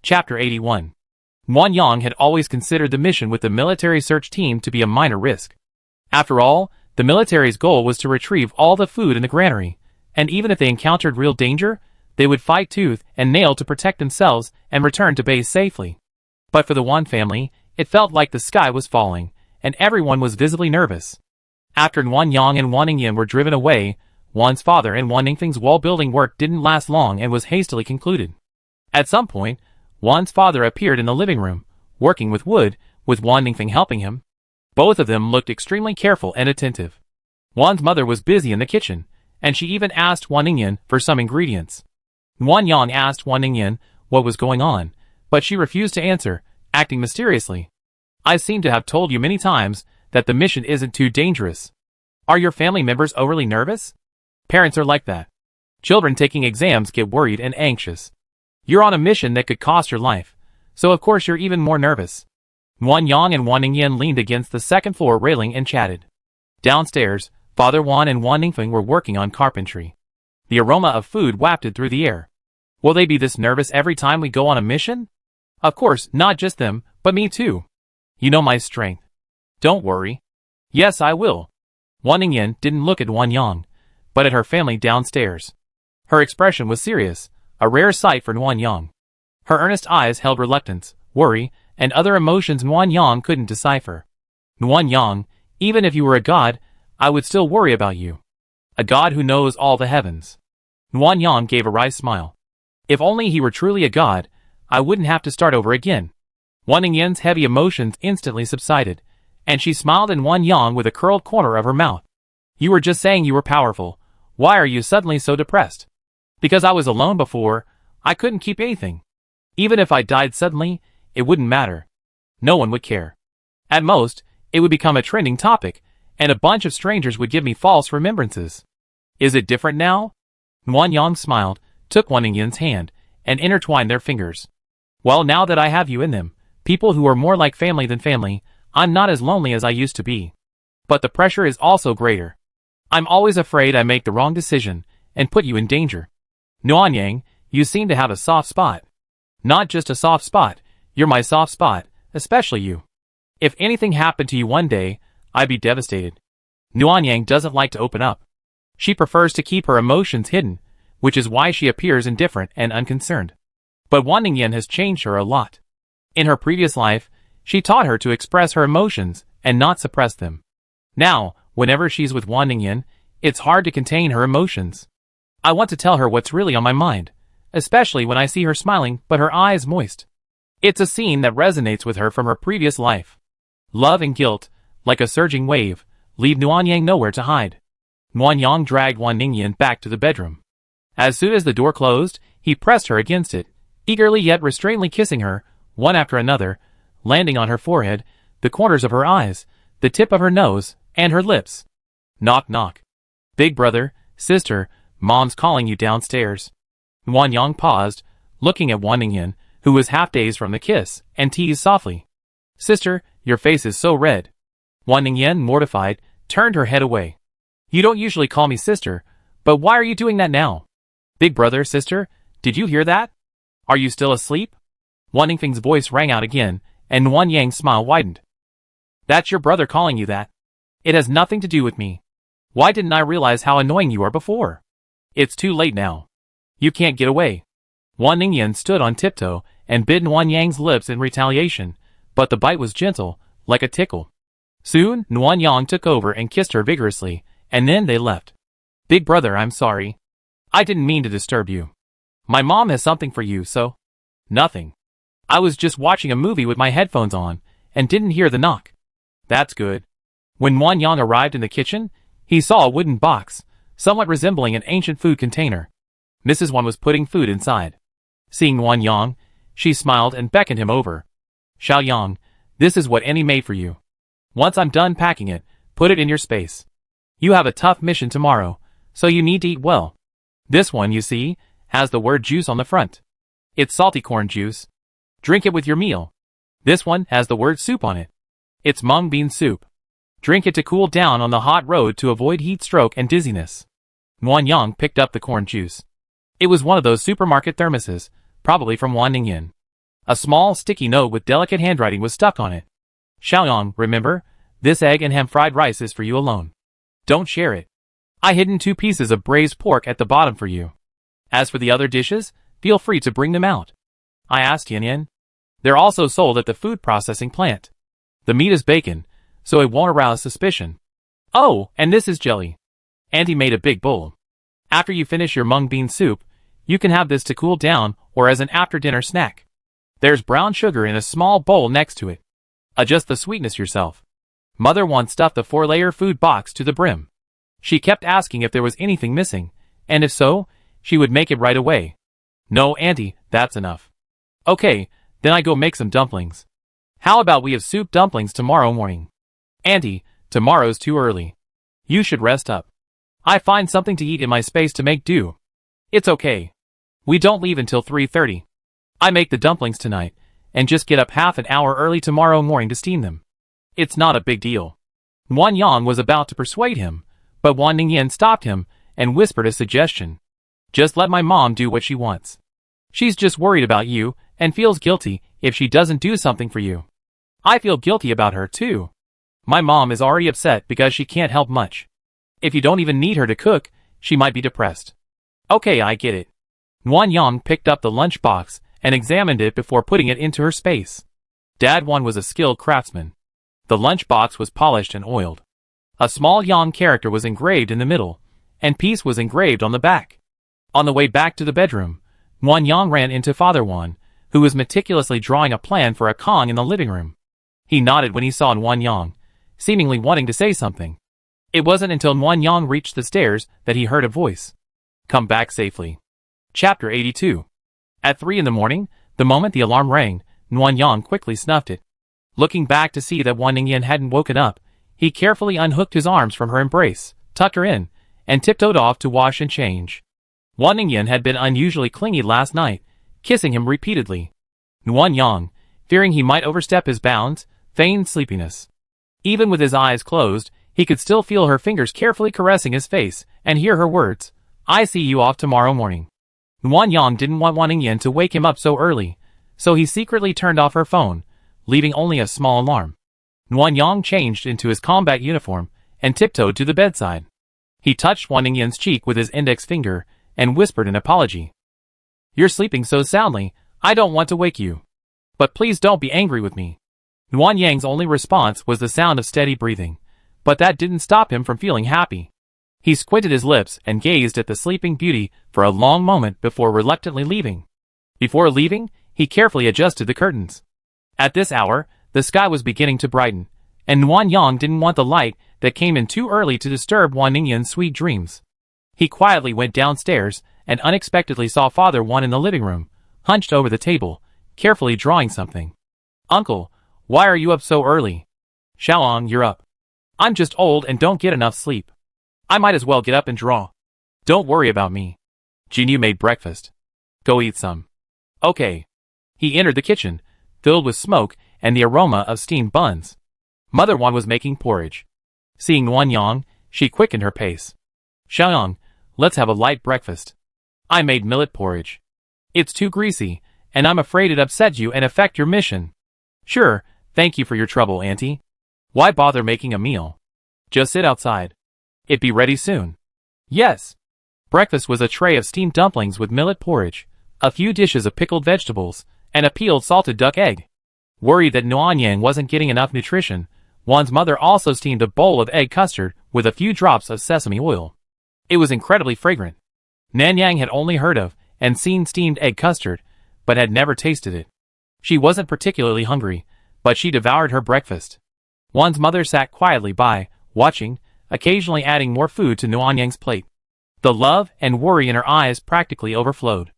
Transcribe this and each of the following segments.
Chapter 81. Wang Yang had always considered the mission with the military search team to be a minor risk. After all, the military's goal was to retrieve all the food in the granary, and even if they encountered real danger, they would fight tooth and nail to protect themselves and return to base safely. But for the Wan family, it felt like the sky was falling, and everyone was visibly nervous. After Wang Yang and Wang Ningyan were driven away, Wan's father and Wan Ningfeng's wall-building work didn't last long and was hastily concluded. At some point, Wan's father appeared in the living room, working with wood, with Wan Ningfeng helping him. Both of them looked extremely careful and attentive. Wan's mother was busy in the kitchen, and she even asked Wan Ningyan for some ingredients. Wang Yang asked Wan Ningyan what was going on, but she refused to answer, acting mysteriously. I seem to have told you many times that the mission isn't too dangerous. Are your family members overly nervous? Parents are like that. Children taking exams get worried and anxious. You're on a mission that could cost your life, so of course you're even more nervous. Wang Yang and Wan Ningyan leaned against the second-floor railing and chatted. Downstairs, Father Wan and Wan Ningfeng were working on carpentry. The aroma of food wafted through the air. Will they be this nervous every time we go on a mission? Of course, not just them, but me too. You know my strength. Don't worry. Yes, I will. Wan Ningyan didn't look at Wang Yang, but at her family downstairs. Her expression was serious, a rare sight for Wang Yang. Her earnest eyes held reluctance, worry, and other emotions Wang Yang couldn't decipher. Wang Yang, even if you were a god, I would still worry about you. A god who knows all the heavens. Wang Yang gave a wry smile. If only he were truly a god, I wouldn't have to start over again. Wan Ningyan's heavy emotions instantly subsided, and she smiled at Wang Yang with a curled corner of her mouth. You were just saying you were powerful. Why are you suddenly so depressed? Because I was alone before, I couldn't keep anything. Even if I died suddenly, it wouldn't matter. No one would care. At most, it would become a trending topic, and a bunch of strangers would give me false remembrances. Is it different now? Wang Yang smiled, took Wan Ningyan's hand, and intertwined their fingers. Well, now that I have you in them, people who are more like family than family, I'm not as lonely as I used to be. But the pressure is also greater. I'm always afraid I make the wrong decision, and put you in danger. Wang Yang, you seem to have a soft spot. Not just a soft spot, you're my soft spot, especially you. If anything happened to you one day, I'd be devastated. Wang Yang doesn't like to open up. She prefers to keep her emotions hidden, which is why she appears indifferent and unconcerned. But Wan Ningyan has changed her a lot. In her previous life, she taught her to express her emotions and not suppress them. Now, whenever she's with Wan Ningyan, it's hard to contain her emotions. I want to tell her what's really on my mind, especially when I see her smiling but her eyes moist. It's a scene that resonates with her from her previous life. Love and guilt, like a surging wave, leave Wang Yang nowhere to hide. Wang Yang dragged Wan Ningyan back to the bedroom. As soon as the door closed, he pressed her against it, eagerly yet restrainedly kissing her, one after another, landing on her forehead, the corners of her eyes, the tip of her nose, and her lips. Knock knock. Big brother, sister, Mom's calling you downstairs. Wang Yang paused, looking at Wan Ningyan, who was half-dazed from the kiss, and teased softly. Sister, your face is so red. Wan Ningyan, mortified, turned her head away. You don't usually call me sister, but why are you doing that now? Big brother, sister, did you hear that? Are you still asleep? Wan Ningfeng's voice rang out again, and Wang Yang's smile widened. That's your brother calling you that. It has nothing to do with me. Why didn't I realize how annoying you are before? It's too late now. You can't get away. Wan Ningyan stood on tiptoe and bit Wang Yang's lips in retaliation, but the bite was gentle, like a tickle. Soon, Wang Yang took over and kissed her vigorously, and then they left. Big brother, I'm sorry. I didn't mean to disturb you. My mom has something for you, so... Nothing. I was just watching a movie with my headphones on, and didn't hear the knock. That's good. When Wang Yang arrived in the kitchen, he saw a wooden box, somewhat resembling an ancient food container. Mrs. Wan was putting food inside. Seeing Wang Yang, she smiled and beckoned him over. Xiao Yang, this is what Annie made for you. Once I'm done packing it, put it in your space. You have a tough mission tomorrow, so you need to eat well. This one, you see, has the word juice on the front. It's salty corn juice. Drink it with your meal. This one has the word soup on it. It's mung bean soup. Drink it to cool down on the hot road to avoid heat stroke and dizziness. Wang Yang picked up the corn juice. It was one of those supermarket thermoses, probably from Wan Ningyan. A small, sticky note with delicate handwriting was stuck on it. Xiaoyang, remember? This egg and ham fried rice is for you alone. Don't share it. I hidden 2 pieces of braised pork at the bottom for you. As for the other dishes, feel free to bring them out. I asked Yin Yin. They're also sold at the food processing plant. The meat is bacon, so it won't arouse suspicion. Oh, and this is jelly. Auntie made a big bowl. After you finish your mung bean soup, you can have this to cool down or as an after-dinner snack. There's brown sugar in a small bowl next to it. Adjust the sweetness yourself. Mother once stuffed the 4-layer food box to the brim. She kept asking if there was anything missing, and if so, she would make it right away. No, Auntie, that's enough. Okay, then I go make some dumplings. How about we have soup dumplings tomorrow morning? Auntie, tomorrow's too early. You should rest up. I find something to eat in my space to make do. It's okay. We don't leave until 3:30. I make the dumplings tonight, and just get up half an hour early tomorrow morning to steam them. It's not a big deal. Wang Yang was about to persuade him, but Wan Ningyan stopped him and whispered a suggestion. Just let my mom do what she wants. She's just worried about you and feels guilty if she doesn't do something for you. I feel guilty about her too. My mom is already upset because she can't help much. If you don't even need her to cook, she might be depressed. Okay, I get it. Wan Yang picked up the lunch box and examined it before putting it into her space. Dad Wan was a skilled craftsman. The lunch box was polished and oiled. A small Yang character was engraved in the middle, and peace was engraved on the back. On the way back to the bedroom, Wan Yang ran into Father Wan, who was meticulously drawing a plan for a Kong in the living room. He nodded when he saw Wan Yang, seemingly wanting to say something. It wasn't until Wan Yang reached the stairs that he heard a voice. Come back safely. Chapter 82. At 3 in the morning, the moment the alarm rang, Wan Yang quickly snuffed it. Looking back to see that Wan Ningyan hadn't woken up, he carefully unhooked his arms from her embrace, tucked her in, and tiptoed off to wash and change. Wan Ningyan had been unusually clingy last night, kissing him repeatedly. Wan Yang, fearing he might overstep his bounds, feigned sleepiness. Even with his eyes closed, he could still feel her fingers carefully caressing his face and hear her words, I see you off tomorrow morning. Wan Yang didn't want Wan Ningyan to wake him up so early, so he secretly turned off her phone, leaving only a small alarm. Wan Yang changed into his combat uniform and tiptoed to the bedside. He touched Wan Ningyan's cheek with his index finger and whispered an apology. You're sleeping so soundly, I don't want to wake you. But please don't be angry with me. Wan Yang's only response was the sound of steady breathing, but that didn't stop him from feeling happy. He squinted his lips and gazed at the sleeping beauty for a long moment before reluctantly leaving. Before leaving, he carefully adjusted the curtains. At this hour, the sky was beginning to brighten, and Wan Yang didn't want the light that came in too early to disturb Wan Ningyan's sweet dreams. He quietly went downstairs and unexpectedly saw Father Wan in the living room, hunched over the table, carefully drawing something. Uncle, why are you up so early? Xiaoyang, you're up. I'm just old and don't get enough sleep. I might as well get up and draw. Don't worry about me. Jinyu made breakfast. Go eat some. Okay. He entered the kitchen, filled with smoke and the aroma of steamed buns. Mother Wan was making porridge. Seeing Wan Yang, she quickened her pace. Xiaoyang, let's have a light breakfast. I made millet porridge. It's too greasy, and I'm afraid it upset you and affect your mission. Sure, thank you for your trouble, Auntie. Why bother making a meal? Just sit outside. It be ready soon. Yes. Breakfast was a tray of steamed dumplings with millet porridge, a few dishes of pickled vegetables, and a peeled salted duck egg. Worried that Nanyang wasn't getting enough nutrition, Wan's mother also steamed a bowl of egg custard with a few drops of sesame oil. It was incredibly fragrant. Nanyang had only heard of and seen steamed egg custard, but had never tasted it. She wasn't particularly hungry, but she devoured her breakfast. Wan's mother sat quietly by, watching, occasionally adding more food to Nanyang's plate. The love and worry in her eyes practically overflowed.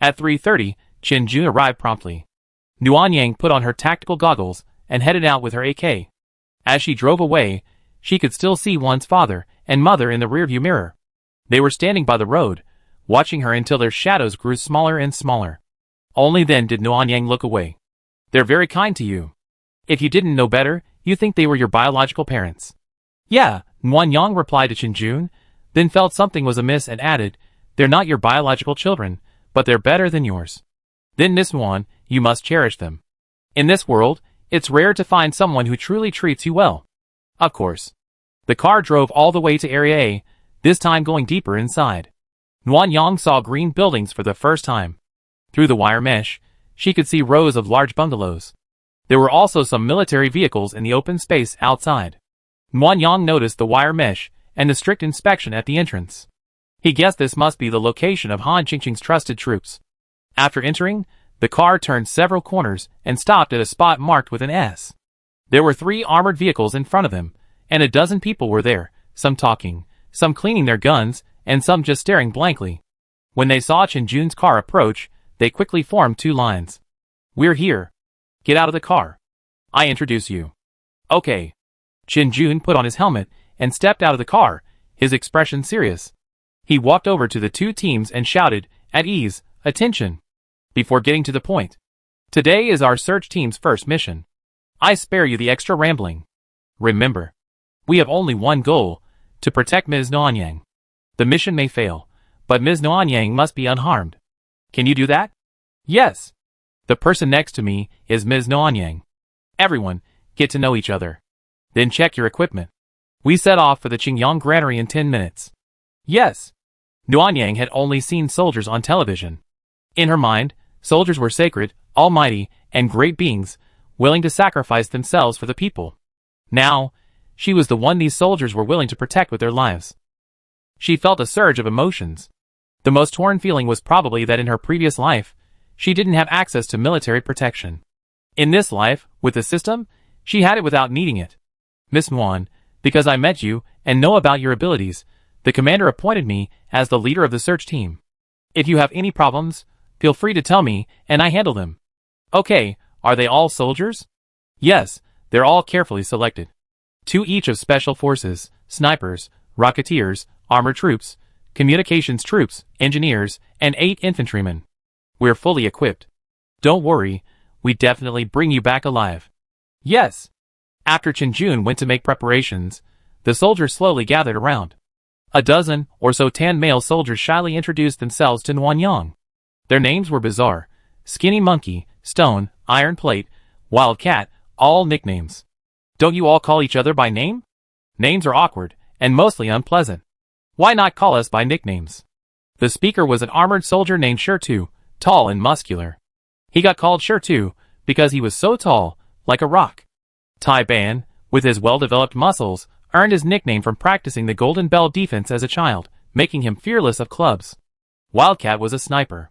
At 3:30, Chen Jun arrived promptly. Nanyang put on her tactical goggles and headed out with her AK. As she drove away, she could still see Wan's father and mother in the rearview mirror. They were standing by the road, watching her until their shadows grew smaller and smaller. Only then did Nanyang look away. They're very kind to you. If you didn't know better, you think they were your biological parents. Yeah, Nanyang replied to Chen Jun, then felt something was amiss and added, they're not your biological children, but they're better than yours. Then Miss Wan, you must cherish them. In this world, it's rare to find someone who truly treats you well. Of course. The car drove all the way to Area A, this time going deeper inside. Nuanyang saw green buildings for the first time. Through the wire mesh, she could see rows of large bungalows. There were also some military vehicles in the open space outside. Nuanyang noticed the wire mesh and the strict inspection at the entrance. He guessed this must be the location of Han Qingqing's trusted troops. After entering, the car turned several corners and stopped at a spot marked with an S. There were 3 armored vehicles in front of them, and a dozen people were there, some talking, some cleaning their guns, and some just staring blankly. When they saw Qinjun's car approach, they quickly formed 2 lines. "We're here. Get out of the car. I introduce you." "Okay." Qinjun put on his helmet and stepped out of the car, his expression serious. He walked over to the 2 teams and shouted, "At ease, attention," before getting to the point. "Today is our search team's first mission. I spare you the extra rambling. Remember, we have only one goal, to protect Ms. Nuanyang. The mission may fail, but Ms. Nuanyang must be unharmed. Can you do that?" "Yes. The person next to me is Ms. Nuanyang. Everyone, get to know each other. Then check your equipment. We set off for the Qingyang Granary in 10 minutes. "Yes." Nuanyang had only seen soldiers on television. In her mind, soldiers were sacred, almighty, and great beings, willing to sacrifice themselves for the people. Now, she was the one these soldiers were willing to protect with their lives. She felt a surge of emotions. The most torn feeling was probably that in her previous life, she didn't have access to military protection. In this life, with the system, she had it without needing it. "Miss Nuan, because I met you and know about your abilities, the commander appointed me as the leader of the search team. If you have any problems, feel free to tell me and I handle them." "Okay, are they all soldiers?" "Yes, they're all carefully selected. 2 each of special forces, snipers, rocketeers, armored troops, communications troops, engineers, and 8 infantrymen. We're fully equipped. Don't worry, we definitely bring you back alive." "Yes." After Qinjun went to make preparations, the soldiers slowly gathered around. A dozen or so tan male soldiers shyly introduced themselves to Nuanyang. Their names were bizarre: Skinny Monkey, Stone, Iron Plate, Wildcat, all nicknames. "Don't you all call each other by name? Names are awkward, and mostly unpleasant. Why not call us by nicknames?" The speaker was an armored soldier named Shirtu, tall and muscular. He got called Shirtu because he was so tall, like a rock. Tai Ban, with his well-developed muscles, earned his nickname from practicing the Golden Bell defense as a child, making him fearless of clubs. Wildcat was a sniper.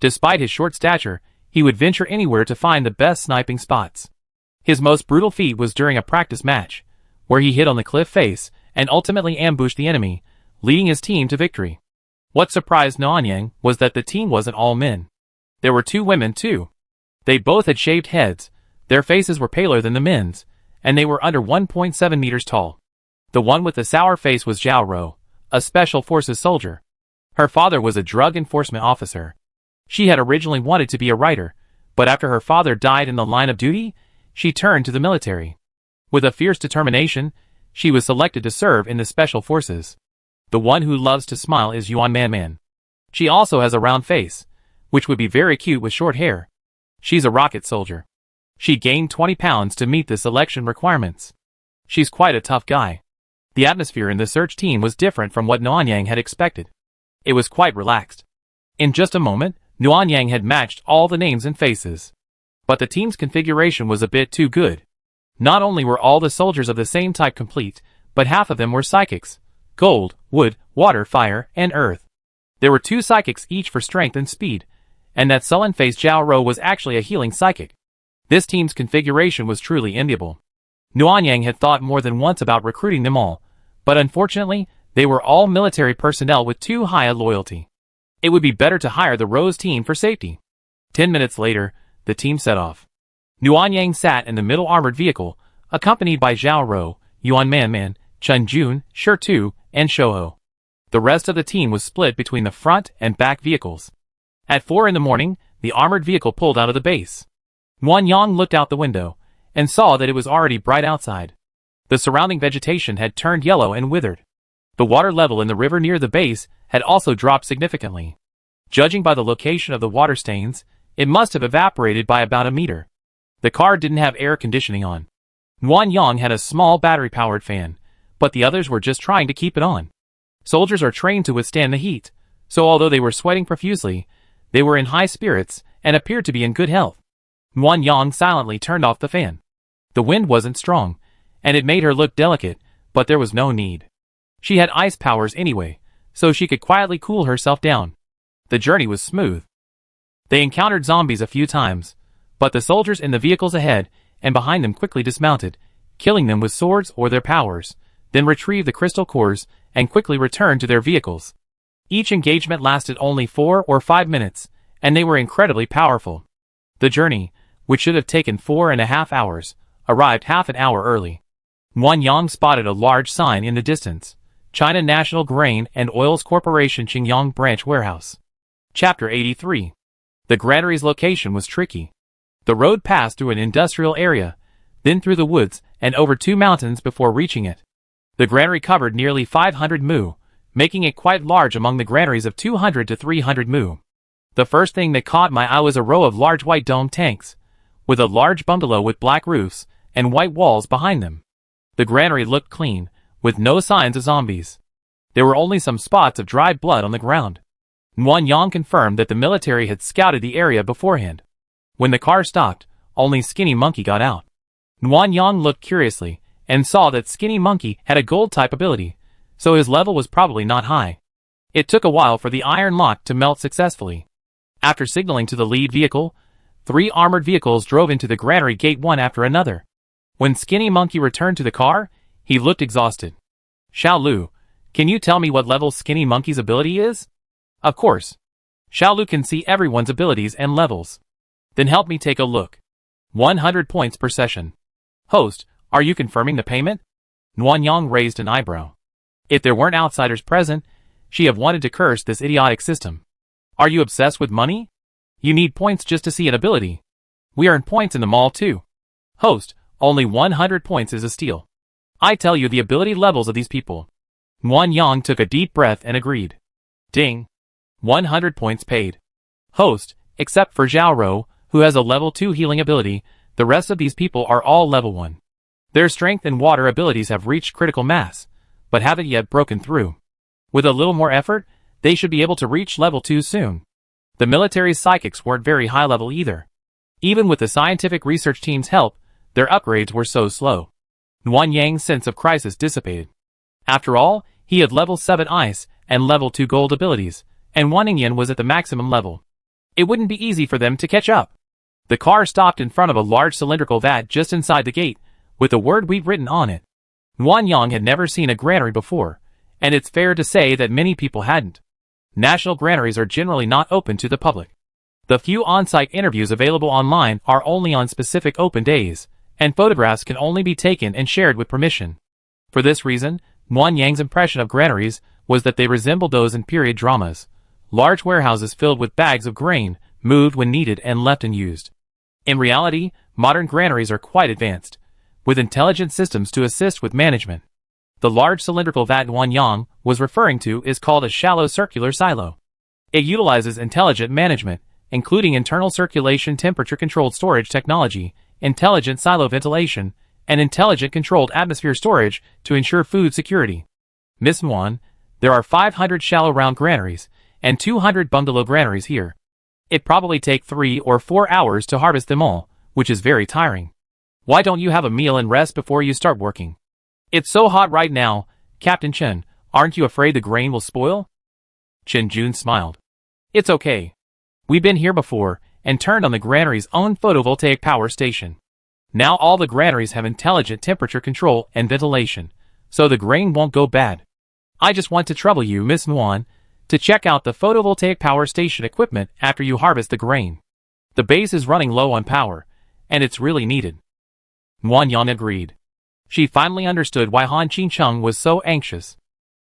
Despite his short stature, he would venture anywhere to find the best sniping spots. His most brutal feat was during a practice match, where he hid on the cliff face and ultimately ambushed the enemy, leading his team to victory. What surprised Nuanyang was that the team wasn't all men. There were 2 women too. They both had shaved heads, their faces were paler than the men's, and they were under 1.7 meters tall. The one with the sour face was Zhao Ro, a special forces soldier. Her father was a drug enforcement officer. She had originally wanted to be a writer, but after her father died in the line of duty, she turned to the military. With a fierce determination, she was selected to serve in the special forces. The one who loves to smile is Yuan Man. She also has a round face, which would be very cute with short hair. She's a rocket soldier. She gained 20 pounds to meet the selection requirements. She's quite a tough guy. The atmosphere in the search team was different from what Nuanyang had expected. It was quite relaxed. In just a moment, Nuanyang had matched all the names and faces. But the team's configuration was a bit too good. Not only were all the soldiers of the same type complete, but half of them were psychics: gold, wood, water, fire, and earth. There were 2 psychics each for strength and speed, and that sullen-faced Zhao Ro was actually a healing psychic. This team's configuration was truly enviable. Nuanyang had thought more than once about recruiting them all, but unfortunately, they were all military personnel with too high a loyalty. It would be better to hire the Rose team for safety. 10 minutes later, the team set off. Nuanyang sat in the middle armored vehicle, accompanied by Zhao Ro, Yuan Man, Qinjun, Shirtu, and Shouho. The rest of the team was split between the front and back vehicles. At 4 in the morning, the armored vehicle pulled out of the base. Nuanyang looked out the window, and saw that it was already bright outside. The surrounding vegetation had turned yellow and withered. The water level in the river near the base had also dropped significantly. Judging by the location of the water stains, It must have evaporated by about a meter. The car didn't have air conditioning on. Nguyen Yang had a small battery-powered fan, but the others were just trying to keep it on. Soldiers are trained to withstand the heat, so although they were sweating profusely, they were in high spirits and appeared to be in good health. Nguyen Yang silently turned off the fan. The wind wasn't strong, and it made her look delicate, but there was no need. She had ice powers anyway, so she could quietly cool herself down. The journey was smooth. They encountered zombies a few times, but the soldiers in the vehicles ahead and behind them quickly dismounted, killing them with swords or their powers, then retrieved the crystal cores and quickly returned to their vehicles. Each engagement lasted only 4 or 5 minutes, and they were incredibly powerful. The journey, which should have taken 4.5 hours, arrived half an hour early. Nguyen Yang spotted a large sign in the distance, China National Grain and Oils Corporation Qingyang Branch Warehouse. Chapter 83. The granary's location was tricky. The road passed through an industrial area, then through the woods and over 2 mountains before reaching it. The granary covered nearly 500 mu, making it quite large among the granaries of 200 to 300 mu. The first thing that caught my eye was a row of large white dome tanks, with a large bungalow with black roofs and white walls behind them. The granary looked clean, with no signs of zombies. There were only some spots of dried blood on the ground. Nguyen Yang confirmed that the military had scouted the area beforehand. When the car stopped, only Skinny Monkey got out. Nguyen Yang looked curiously, and saw that Skinny Monkey had a gold-type ability, so his level was probably not high. It took a while for the iron lock to melt successfully. After signaling to the lead vehicle, 3 armored vehicles drove into the granary gate one after another. When Skinny Monkey returned to the car, he looked exhausted. Xiao Lu, can you tell me what level Skinny Monkey's ability is? Of course. Xiao Lu can see everyone's abilities and levels. Then help me take a look. 100 points per session. Host, are you confirming the payment? Nguyen Yang raised an eyebrow. If there weren't outsiders present, she'd have wanted to curse this idiotic system. Are you obsessed with money? You need points just to see an ability. We earn points in the mall too. Host, only 100 points is a steal. I tell you the ability levels of these people. Nguyen Yang took a deep breath and agreed. Ding. 100 points paid. Host, except for Zhao Rou, who has a level 2 healing ability, the rest of these people are all level 1. Their strength and water abilities have reached critical mass, but haven't yet broken through. With a little more effort, they should be able to reach level 2 soon. The military's psychics weren't very high level either. Even with the scientific research team's help, their upgrades were so slow. Nguyen Yang's sense of crisis dissipated. After all, he had level 7 ice and level 2 gold abilities, and Wan Ningyan was at the maximum level. It wouldn't be easy for them to catch up. The car stopped in front of a large cylindrical vat just inside the gate, with the word "wheat" written on it. Nguyen Yang had never seen a granary before, and it's fair to say that many people hadn't. National granaries are generally not open to the public. The few on-site interviews available online are only on specific open days, and photographs can only be taken and shared with permission. For this reason, Nguyen Yang's impression of granaries was that they resembled those in period dramas, large warehouses filled with bags of grain, moved when needed and left unused. In reality, modern granaries are quite advanced, with intelligent systems to assist with management. The large cylindrical vat Nguyen Yang was referring to is called a shallow circular silo. It utilizes intelligent management, including internal circulation temperature-controlled storage technology, intelligent silo ventilation, and intelligent controlled atmosphere storage to ensure food security. Miss Nguyen, there are 500 shallow round granaries, and 200 bungalow granaries here. It probably take 3 or 4 hours to harvest them all, which is very tiring. Why don't you have a meal and rest before you start working? It's so hot right now, Captain Chen, aren't you afraid the grain will spoil? Chen Jun smiled. It's okay. We've been here before, and turned on the granary's own photovoltaic power station. Now all the granaries have intelligent temperature control and ventilation, so the grain won't go bad. I just want to trouble you, Miss Nguyen, to check out the photovoltaic power station equipment after you harvest the grain. The base is running low on power, and it's really needed. Nguyen Yang agreed. She finally understood why Han Qincheng was so anxious.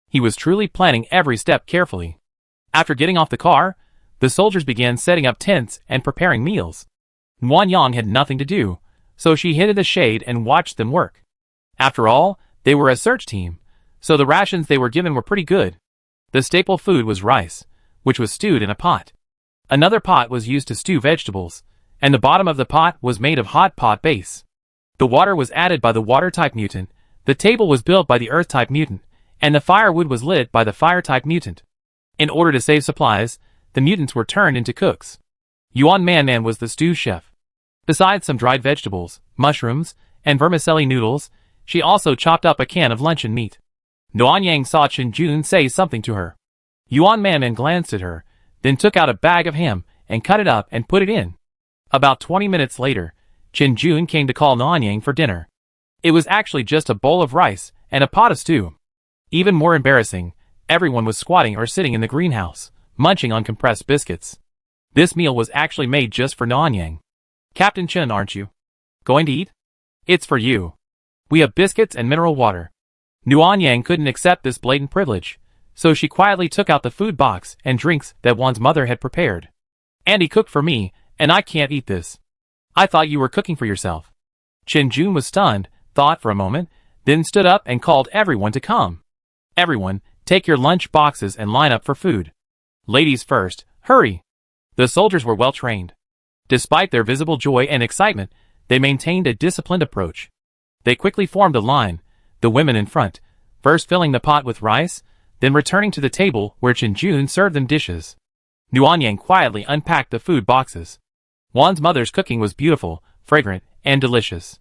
He was truly planning every step carefully. After getting off the car, the soldiers began setting up tents and preparing meals. Nguyen Yang had nothing to do, so she hid in the shade and watched them work. After all, they were a search team, so the rations they were given were pretty good. The staple food was rice, which was stewed in a pot. Another pot was used to stew vegetables, and the bottom of the pot was made of hot pot base. The water was added by the water-type mutant, the table was built by the earth-type mutant, and the firewood was lit by the fire-type mutant. In order to save supplies, the mutants were turned into cooks. Yuan Man was the stew chef. Besides some dried vegetables, mushrooms, and vermicelli noodles, she also chopped up a can of luncheon meat. Nuan Yang saw Chen Jun say something to her. Yuan Man glanced at her, then took out a bag of ham and cut it up and put it in. About 20 minutes later, Chen Jun came to call Nuan Yang for dinner. It was actually just a bowl of rice and a pot of stew. Even more embarrassing, everyone was squatting or sitting in the greenhouse, munching on compressed biscuits. This meal was actually made just for Nuan Yang. Captain Chen, aren't you going to eat? It's for you. We have biscuits and mineral water. Nuan Yang couldn't accept this blatant privilege, so she quietly took out the food box and drinks that Wan's mother had prepared. Andy cooked for me, and I can't eat this. I thought you were cooking for yourself. Chen Jun was stunned, thought for a moment, then stood up and called everyone to come. Everyone, take your lunch boxes and line up for food. Ladies first, hurry! The soldiers were well trained. Despite their visible joy and excitement, they maintained a disciplined approach. They quickly formed a line, the women in front, first filling the pot with rice, then returning to the table where Chen Jun served them dishes. Nuan Yang quietly unpacked the food boxes. Wan's mother's cooking was beautiful, fragrant, and delicious.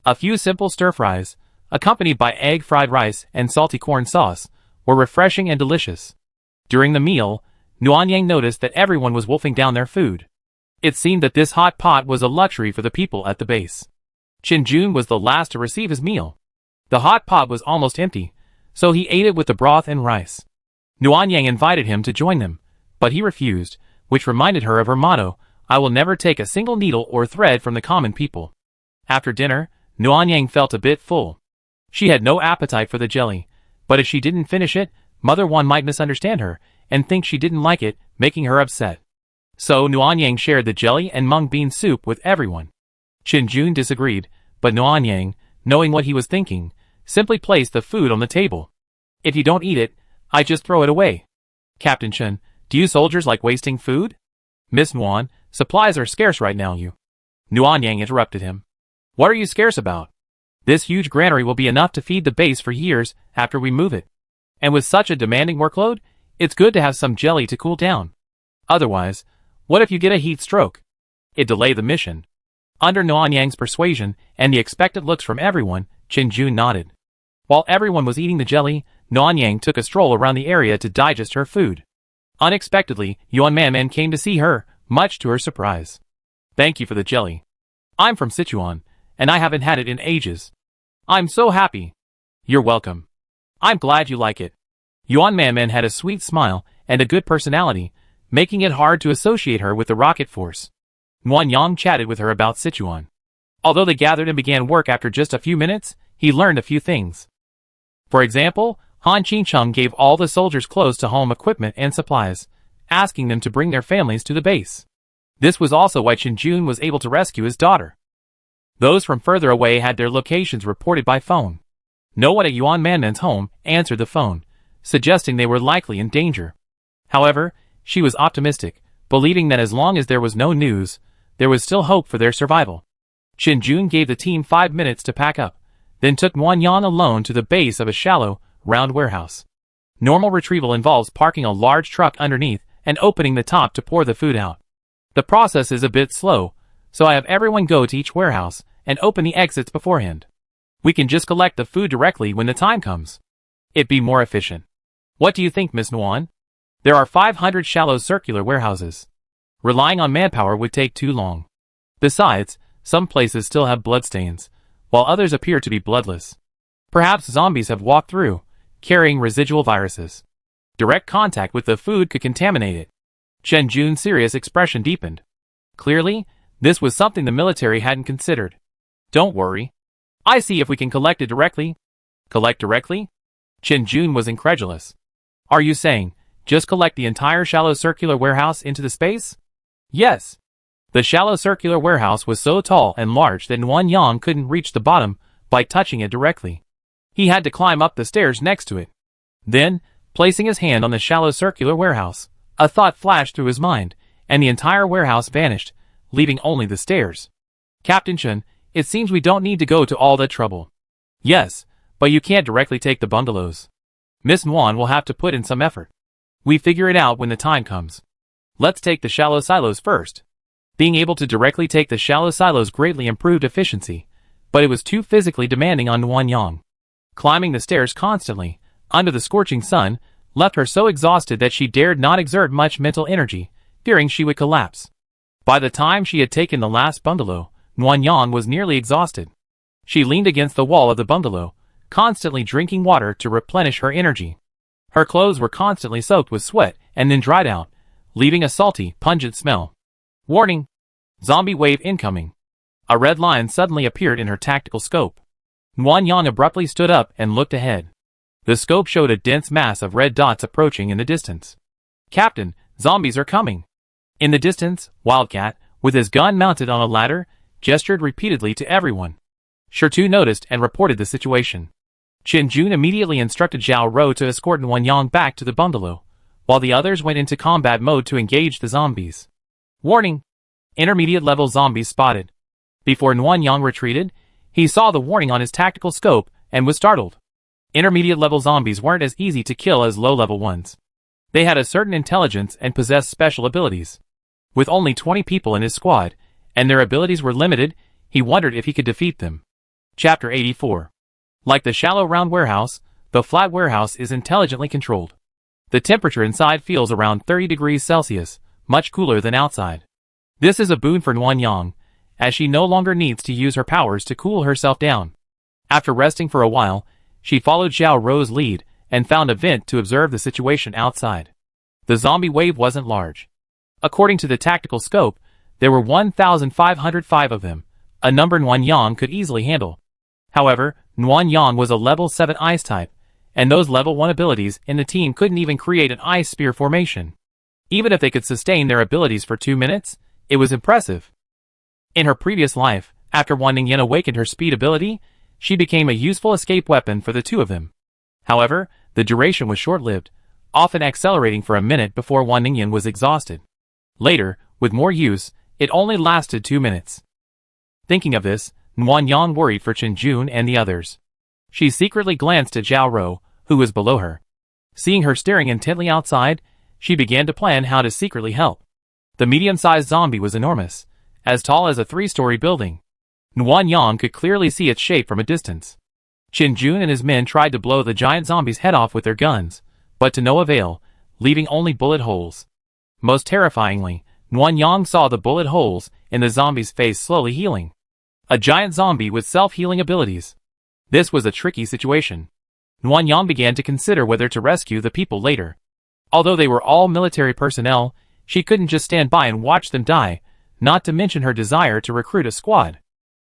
A few simple stir-fries, accompanied by egg fried rice and salty corn sauce, were refreshing and delicious. During the meal, Nuan Yang noticed that everyone was wolfing down their food. It seemed that this hot pot was a luxury for the people at the base. Chen Jun was the last to receive his meal. The hot pot was almost empty, so he ate it with the broth and rice. Nuan Yang invited him to join them, but he refused, which reminded her of her motto, I will never take a single needle or thread from the common people. After dinner, Nuan Yang felt a bit full. She had no appetite for the jelly, but if she didn't finish it, Mother Wan might misunderstand her and think she didn't like it, making her upset. So Nuan Yang shared the jelly and mung bean soup with everyone. Chen Jun disagreed, but Nuan Yang, knowing what he was thinking, simply placed the food on the table. If you don't eat it, I just throw it away. Captain Chen, do you soldiers like wasting food? Miss Nuan, supplies are scarce right now, you. Nuan Yang interrupted him. What are you scarce about? This huge granary will be enough to feed the base for years after we move it. And with such a demanding workload, it's good to have some jelly to cool down. Otherwise, what if you get a heat stroke? It delayed the mission. Under Nuan Yang's persuasion and the expectant looks from everyone, Chen Jun nodded. While everyone was eating the jelly, Nuan Yang took a stroll around the area to digest her food. Unexpectedly, Yuan Man came to see her, much to her surprise. Thank you for the jelly. I'm from Sichuan, and I haven't had it in ages. I'm so happy. You're welcome. I'm glad you like it. Yuan Man had a sweet smile and a good personality, making it hard to associate her with the rocket force. Nuan Yang chatted with her about Sichuan. Although they gathered and began work after just a few minutes, he learned a few things. For example, Han Qingcheng gave all the soldiers close to home equipment and supplies, asking them to bring their families to the base. This was also why Chen Jun was able to rescue his daughter. Those from further away had their locations reported by phone. No one at Yuan Man's home answered the phone, suggesting they were likely in danger. However, she was optimistic, believing that as long as there was no news, there was still hope for their survival. Chen Jun gave the team 5 minutes to pack up, then took Nuan Yang alone to the base of a shallow, round warehouse. Normal retrieval involves parking a large truck underneath and opening the top to pour the food out. The process is a bit slow, so I have everyone go to each warehouse and open the exits beforehand. We can just collect the food directly when the time comes. It'd be more efficient. What do you think, Miss Nuan? There are 500 shallow circular warehouses. Relying on manpower would take too long. Besides, some places still have bloodstains, while others appear to be bloodless. Perhaps zombies have walked through, carrying residual viruses. Direct contact with the food could contaminate it. Chen Jun's serious expression deepened. Clearly, this was something the military hadn't considered. Don't worry. I see if we can collect it directly. Collect directly? Chen Jun was incredulous. Are you saying, just collect the entire shallow circular warehouse into the space? Yes. The shallow circular warehouse was so tall and large that Nuan Yang couldn't reach the bottom by touching it directly. He had to climb up the stairs next to it. Then, placing his hand on the shallow circular warehouse, a thought flashed through his mind, and the entire warehouse vanished, leaving only the stairs. Captain Chen, it seems we don't need to go to all that trouble. Yes, but you can't directly take the bungalows. Miss Nguyen will have to put in some effort. We figure it out when the time comes. Let's take the shallow silos first. Being able to directly take the shallow silos greatly improved efficiency, but it was too physically demanding on Nguyen Yang. Climbing the stairs constantly, under the scorching sun, left her so exhausted that she dared not exert much mental energy, fearing she would collapse. By the time she had taken the last bungalow, Nguyen Yang was nearly exhausted. She leaned against the wall of the bungalow, constantly drinking water to replenish her energy. Her clothes were constantly soaked with sweat and then dried out, leaving a salty, pungent smell. Warning! Zombie wave incoming. A red line suddenly appeared in her tactical scope. Nguyen Yang abruptly stood up and looked ahead. The scope showed a dense mass of red dots approaching in the distance. Captain, zombies are coming. In the distance, Wildcat, with his gun mounted on a ladder, gestured repeatedly to everyone. Shirtu noticed and reported the situation. Chen Jun immediately instructed Zhao Rou to escort Nguyen Yang back to the bungalow, while the others went into combat mode to engage the zombies. Warning! Intermediate-level zombies spotted. Before Nguyen Yang retreated, he saw the warning on his tactical scope and was startled. Intermediate-level zombies weren't as easy to kill as low-level ones. They had a certain intelligence and possessed special abilities. With only 20 people in his squad, and their abilities were limited, he wondered if he could defeat them. Chapter 84. Like the shallow round warehouse, the flat warehouse is intelligently controlled. The temperature inside feels around 30 degrees Celsius, much cooler than outside. This is a boon for Nguyen Yang, as she no longer needs to use her powers to cool herself down. After resting for a while, she followed Zhao Rou's lead and found a vent to observe the situation outside. The zombie wave wasn't large. According to the tactical scope, there were 1,505 of them, a number Nguyen Yang could easily handle. However, Nguyen Yang was a level 7 ice type, and those level 1 abilities in the team couldn't even create an ice spear formation. Even if they could sustain their abilities for 2 minutes, it was impressive. In her previous life, after Wan Ningyan awakened her speed ability, she became a useful escape weapon for the two of them. However, the duration was short-lived, often accelerating for a minute before Wan Ningyan was exhausted. Later, with more use, it only lasted 2 minutes. Thinking of this, Nguyen Yang worried for Chen Jun and the others. She secretly glanced at Zhao Rou, who was below her. Seeing her staring intently outside, she began to plan how to secretly help. The medium-sized zombie was enormous, as tall as a 3-story building. Nguyen Yang could clearly see its shape from a distance. Chen Jun and his men tried to blow the giant zombie's head off with their guns, but to no avail, leaving only bullet holes. Most terrifyingly, Nguyen Yang saw the bullet holes in the zombie's face slowly healing. A giant zombie with self-healing abilities. This was a tricky situation. Nguyen Yang began to consider whether to rescue the people later. Although they were all military personnel, she couldn't just stand by and watch them die, not to mention her desire to recruit a squad.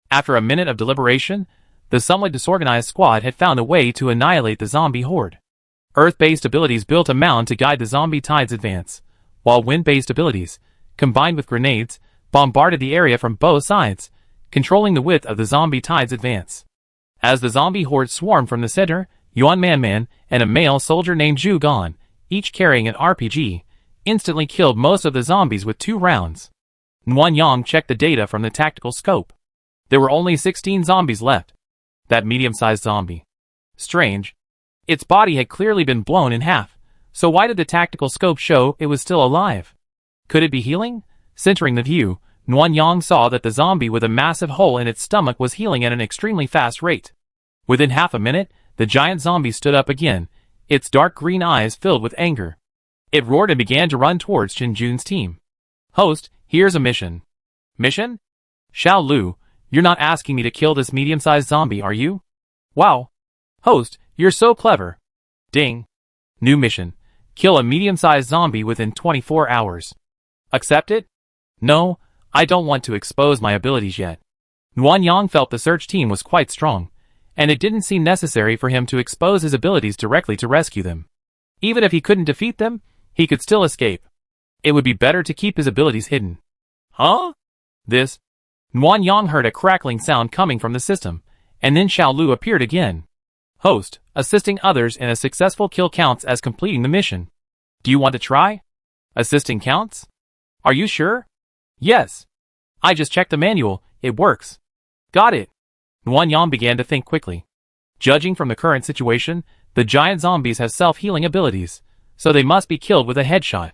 After a minute of deliberation, the somewhat disorganized squad had found a way to annihilate the zombie horde. Earth-based abilities built a mound to guide the zombie tide's advance, while wind-based abilities, combined with grenades, bombarded the area from both sides, controlling the width of the zombie tide's advance. As the zombie horde swarmed from the center, Yuan Man and a male soldier named Zhu Gan, each carrying an RPG, instantly killed most of the zombies with 2 rounds. Nguyen Yang checked the data from the tactical scope. There were only 16 zombies left. That medium-sized zombie. Strange. Its body had clearly been blown in half, so why did the tactical scope show it was still alive? Could it be healing? Centering the view, Nguyen Yang saw that the zombie with a massive hole in its stomach was healing at an extremely fast rate. Within half a minute, the giant zombie stood up again, its dark green eyes filled with anger. It roared and began to run towards Chen Jun's team. Host, here's a mission. Mission? Xiao Lu, you're not asking me to kill this medium-sized zombie, are you? Wow. Host, you're so clever. Ding. New mission. Kill a medium-sized zombie within 24 hours. Accept it? No, I don't want to expose my abilities yet. Nguyen Yang felt the search team was quite strong, and it didn't seem necessary for him to expose his abilities directly to rescue them. Even if he couldn't defeat them, he could still escape. It would be better to keep his abilities hidden. Huh? This? Nguyen Yang heard a crackling sound coming from the system, and then Xiao Lu appeared again. Host, assisting others in a successful kill counts as completing the mission. Do you want to try? Assisting counts? Are you sure? Yes. I just checked the manual, it works. Got it. Nguyen Yang began to think quickly. Judging from the current situation, the giant zombies have self-healing abilities, so they must be killed with a headshot.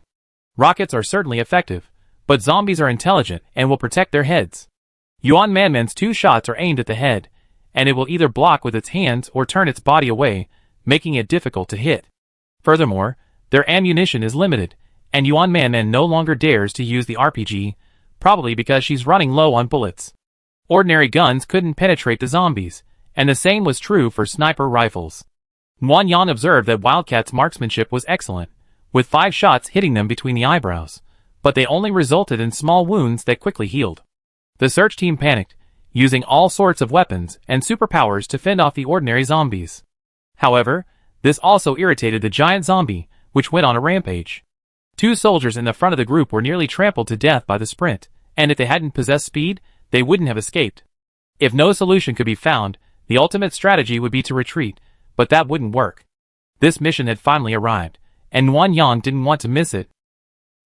Rockets are certainly effective, but zombies are intelligent and will protect their heads. Yuan Manman's 2 shots are aimed at the head, and it will either block with its hands or turn its body away, making it difficult to hit. Furthermore, their ammunition is limited, and Yuan Manman no longer dares to use the RPG, probably because she's running low on bullets. Ordinary guns couldn't penetrate the zombies, and the same was true for sniper rifles. Nguyen Yang observed that Wildcat's marksmanship was excellent, with 5 shots hitting them between the eyebrows, but they only resulted in small wounds that quickly healed. The search team panicked, using all sorts of weapons and superpowers to fend off the ordinary zombies. However, this also irritated the giant zombie, which went on a rampage. 2 soldiers in the front of the group were nearly trampled to death by the sprint, and if they hadn't possessed speed, they wouldn't have escaped. If no solution could be found, the ultimate strategy would be to retreat, but that wouldn't work. This mission had finally arrived, and Nguyen Yang didn't want to miss it.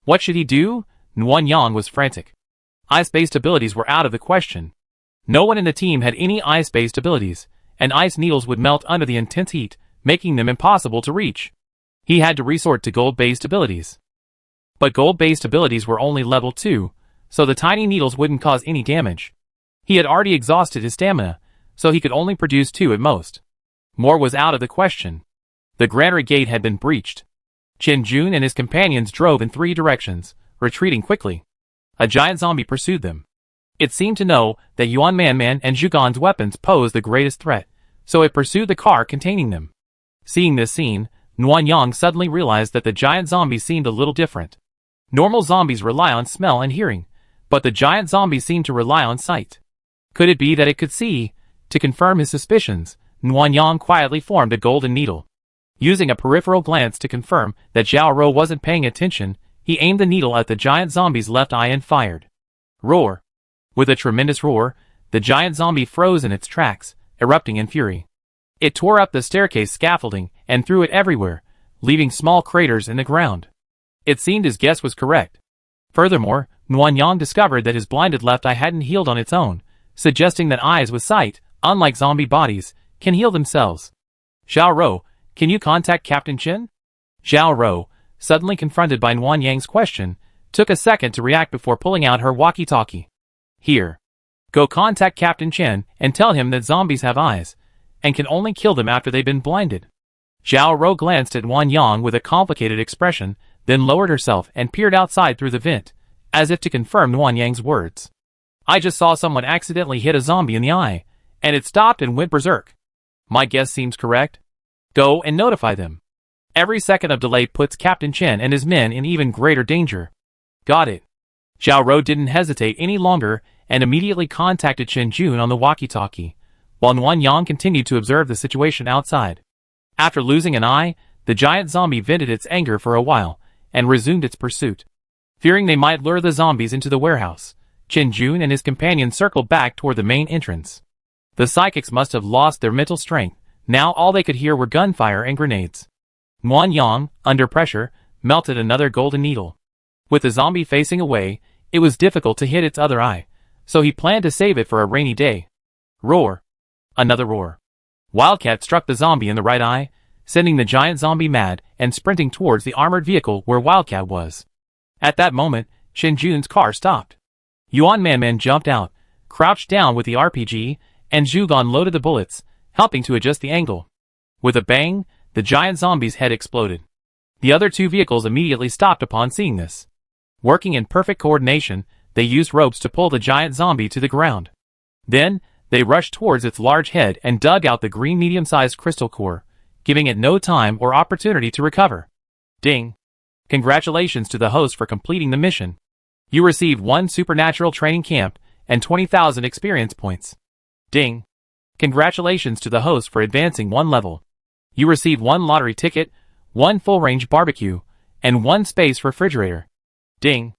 What should he do? Nguyen Yang was frantic. Ice-based abilities were out of the question. No one in the team had any ice-based abilities, and ice needles would melt under the intense heat, making them impossible to reach. He had to resort to gold-based abilities. But gold-based abilities were only level 2, so the tiny needles wouldn't cause any damage. He had already exhausted his stamina, so he could only produce 2 at most. More was out of the question. The granary gate had been breached. Chen Jun and his companions drove in 3 directions, retreating quickly. A giant zombie pursued them. It seemed to know that Yuan Manman and Zhugan's weapons posed the greatest threat, so it pursued the car containing them. Seeing this scene, Nguyen Yang suddenly realized that the giant zombie seemed a little different. Normal zombies rely on smell and hearing, but the giant zombie seemed to rely on sight. Could it be that it could see? To confirm his suspicions, Nguyen Yang quietly formed a golden needle. Using a peripheral glance to confirm that Zhao Ro wasn't paying attention, he aimed the needle at the giant zombie's left eye and fired. Roar! With a tremendous roar, the giant zombie froze in its tracks, erupting in fury. It tore up the staircase scaffolding and threw it everywhere, leaving small craters in the ground. It seemed his guess was correct. Furthermore, Nguyen Yang discovered that his blinded left eye hadn't healed on its own, suggesting that eyes with sight, unlike zombie bodies, can heal themselves. Zhao Ro, can you contact Captain Chen? Zhao Ro, suddenly confronted by Nguyen Yang's question, took a second to react before pulling out her walkie-talkie. Here. Go contact Captain Chen and tell him that zombies have eyes, and can only kill them after they've been blinded. Zhao Ro glanced at Nguyen Yang with a complicated expression, then lowered herself and peered outside through the vent, as if to confirm Nguyen Yang's words. I just saw someone accidentally hit a zombie in the eye, and it stopped and went berserk. My guess seems correct. Go and notify them. Every second of delay puts Captain Chen and his men in even greater danger. Got it. Zhao Ro didn't hesitate any longer and immediately contacted Chen Jun on the walkie-talkie, while Nguyen Yang continued to observe the situation outside. After losing an eye, the giant zombie vented its anger for a while, and resumed its pursuit. Fearing they might lure the zombies into the warehouse, Chen Jun and his companions circled back toward the main entrance. The psychics must have lost their mental strength, now all they could hear were gunfire and grenades. Nguyen Yang, under pressure, melted another golden needle. With the zombie facing away, it was difficult to hit its other eye, so he planned to save it for a rainy day. Roar! Another roar. Wildcat struck the zombie in the right eye, sending the giant zombie mad and sprinting towards the armored vehicle where Wildcat was. At that moment, Chen Jun's car stopped. Yuan Manman jumped out, crouched down with the RPG, and Zhugan loaded the bullets, helping to adjust the angle. With a bang, the giant zombie's head exploded. The other 2 vehicles immediately stopped upon seeing this. Working in perfect coordination, they used ropes to pull the giant zombie to the ground. Then, they rushed towards its large head and dug out the green medium-sized crystal core, giving it no time or opportunity to recover. Ding! Congratulations to the host for completing the mission. You received 1 supernatural training camp and 20,000 experience points. Ding! Congratulations to the host for advancing 1 level. You received 1 lottery ticket, 1 full-range barbecue, and 1 space refrigerator. Ding!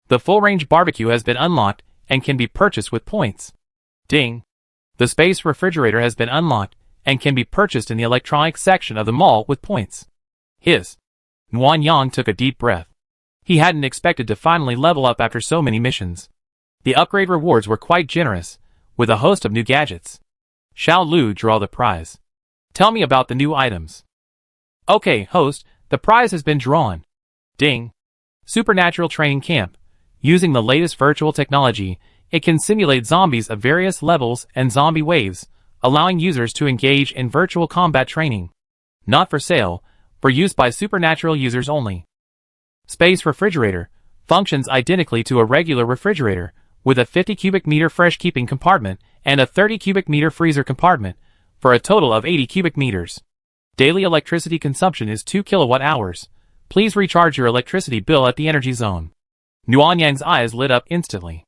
The full-range barbecue has been unlocked and can be purchased with points. Ding! The space refrigerator has been unlocked and can be purchased in the electronics section of the mall with points. Hiss! Nguyen Yang took a deep breath. He hadn't expected to finally level up after so many missions. The upgrade rewards were quite generous, with a host of new gadgets. Xiao Lu drew the prize. Tell me about the new items. Okay, host, the prize has been drawn. Ding. Supernatural Training Camp. Using the latest virtual technology, it can simulate zombies of various levels and zombie waves, allowing users to engage in virtual combat training. Not for sale, for use by supernatural users only. Space Refrigerator. Functions identically to a regular refrigerator, with a 50 cubic meter fresh keeping compartment and a 30 cubic meter freezer compartment, for a total of 80 cubic meters. Daily electricity consumption is 2 kilowatt hours. Please recharge your electricity bill at the energy zone. Nuanyang's eyes lit up instantly.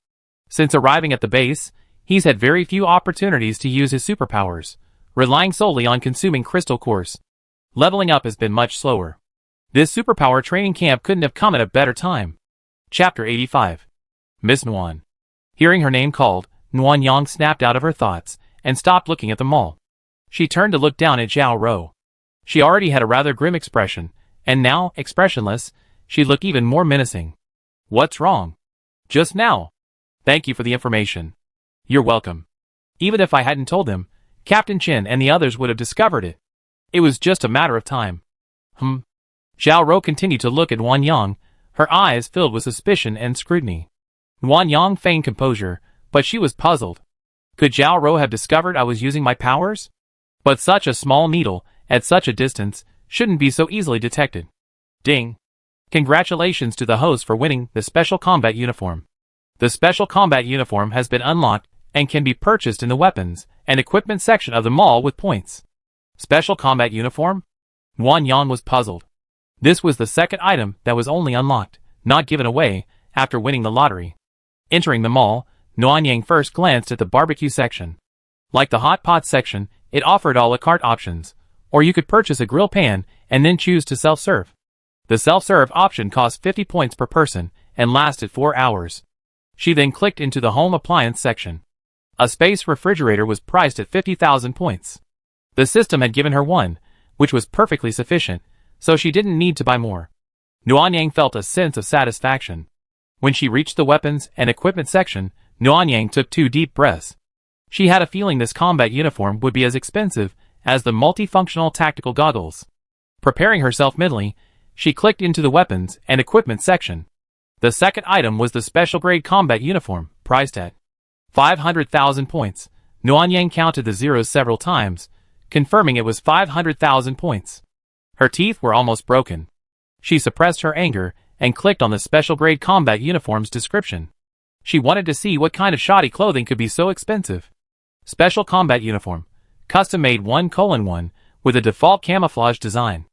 Since arriving at the base, he's had very few opportunities to use his superpowers, relying solely on consuming crystal cores. Leveling up has been much slower. This superpower training camp couldn't have come at a better time. Chapter 85. Miss Nuan. Hearing her name called, Nuanyang snapped out of her thoughts and stopped looking at the mall. She turned to look down at Zhao Rou. She already had a rather grim expression, and now, expressionless, she looked even more menacing. What's wrong? Just now. Thank you for the information. You're welcome. Even if I hadn't told them, Captain Chen and the others would have discovered it. It was just a matter of time. Zhao Rou continued to look at Nuanyang, her eyes filled with suspicion and scrutiny. Nuanyang feigned composure, but she was puzzled. Could Zhao Rou have discovered I was using my powers? But such a small needle, at such a distance, shouldn't be so easily detected. Ding. Congratulations to the host for winning the Special Combat Uniform. The Special Combat Uniform has been unlocked and can be purchased in the weapons and equipment section of the mall with points. Special Combat Uniform? Nuanyang was puzzled. This was the second item that was only unlocked, not given away, after winning the lottery. Entering the mall, Nuanyang first glanced at the barbecue section. Like the hot pot section, it offered a la carte options, or you could purchase a grill pan and then choose to self-serve. The self-serve option cost 50 points per person and lasted 4 hours. She then clicked into the home appliance section. A space refrigerator was priced at 50,000 points. The system had given her one, which was perfectly sufficient, so she didn't need to buy more. Nuanyang felt a sense of satisfaction. When she reached the weapons and equipment section, Nuanyang took 2 deep breaths. She had a feeling this combat uniform would be as expensive as the multifunctional tactical goggles. Preparing herself mentally, she clicked into the weapons and equipment section. The second item was the special grade combat uniform, priced at 500,000 points. Nuanyang counted the zeros several times, confirming it was 500,000 points. Her teeth were almost broken. She suppressed her anger and clicked on the special grade combat uniform's description. She wanted to see what kind of shoddy clothing could be so expensive. Special Combat Uniform. Custom-made 1:1 with a default camouflage design.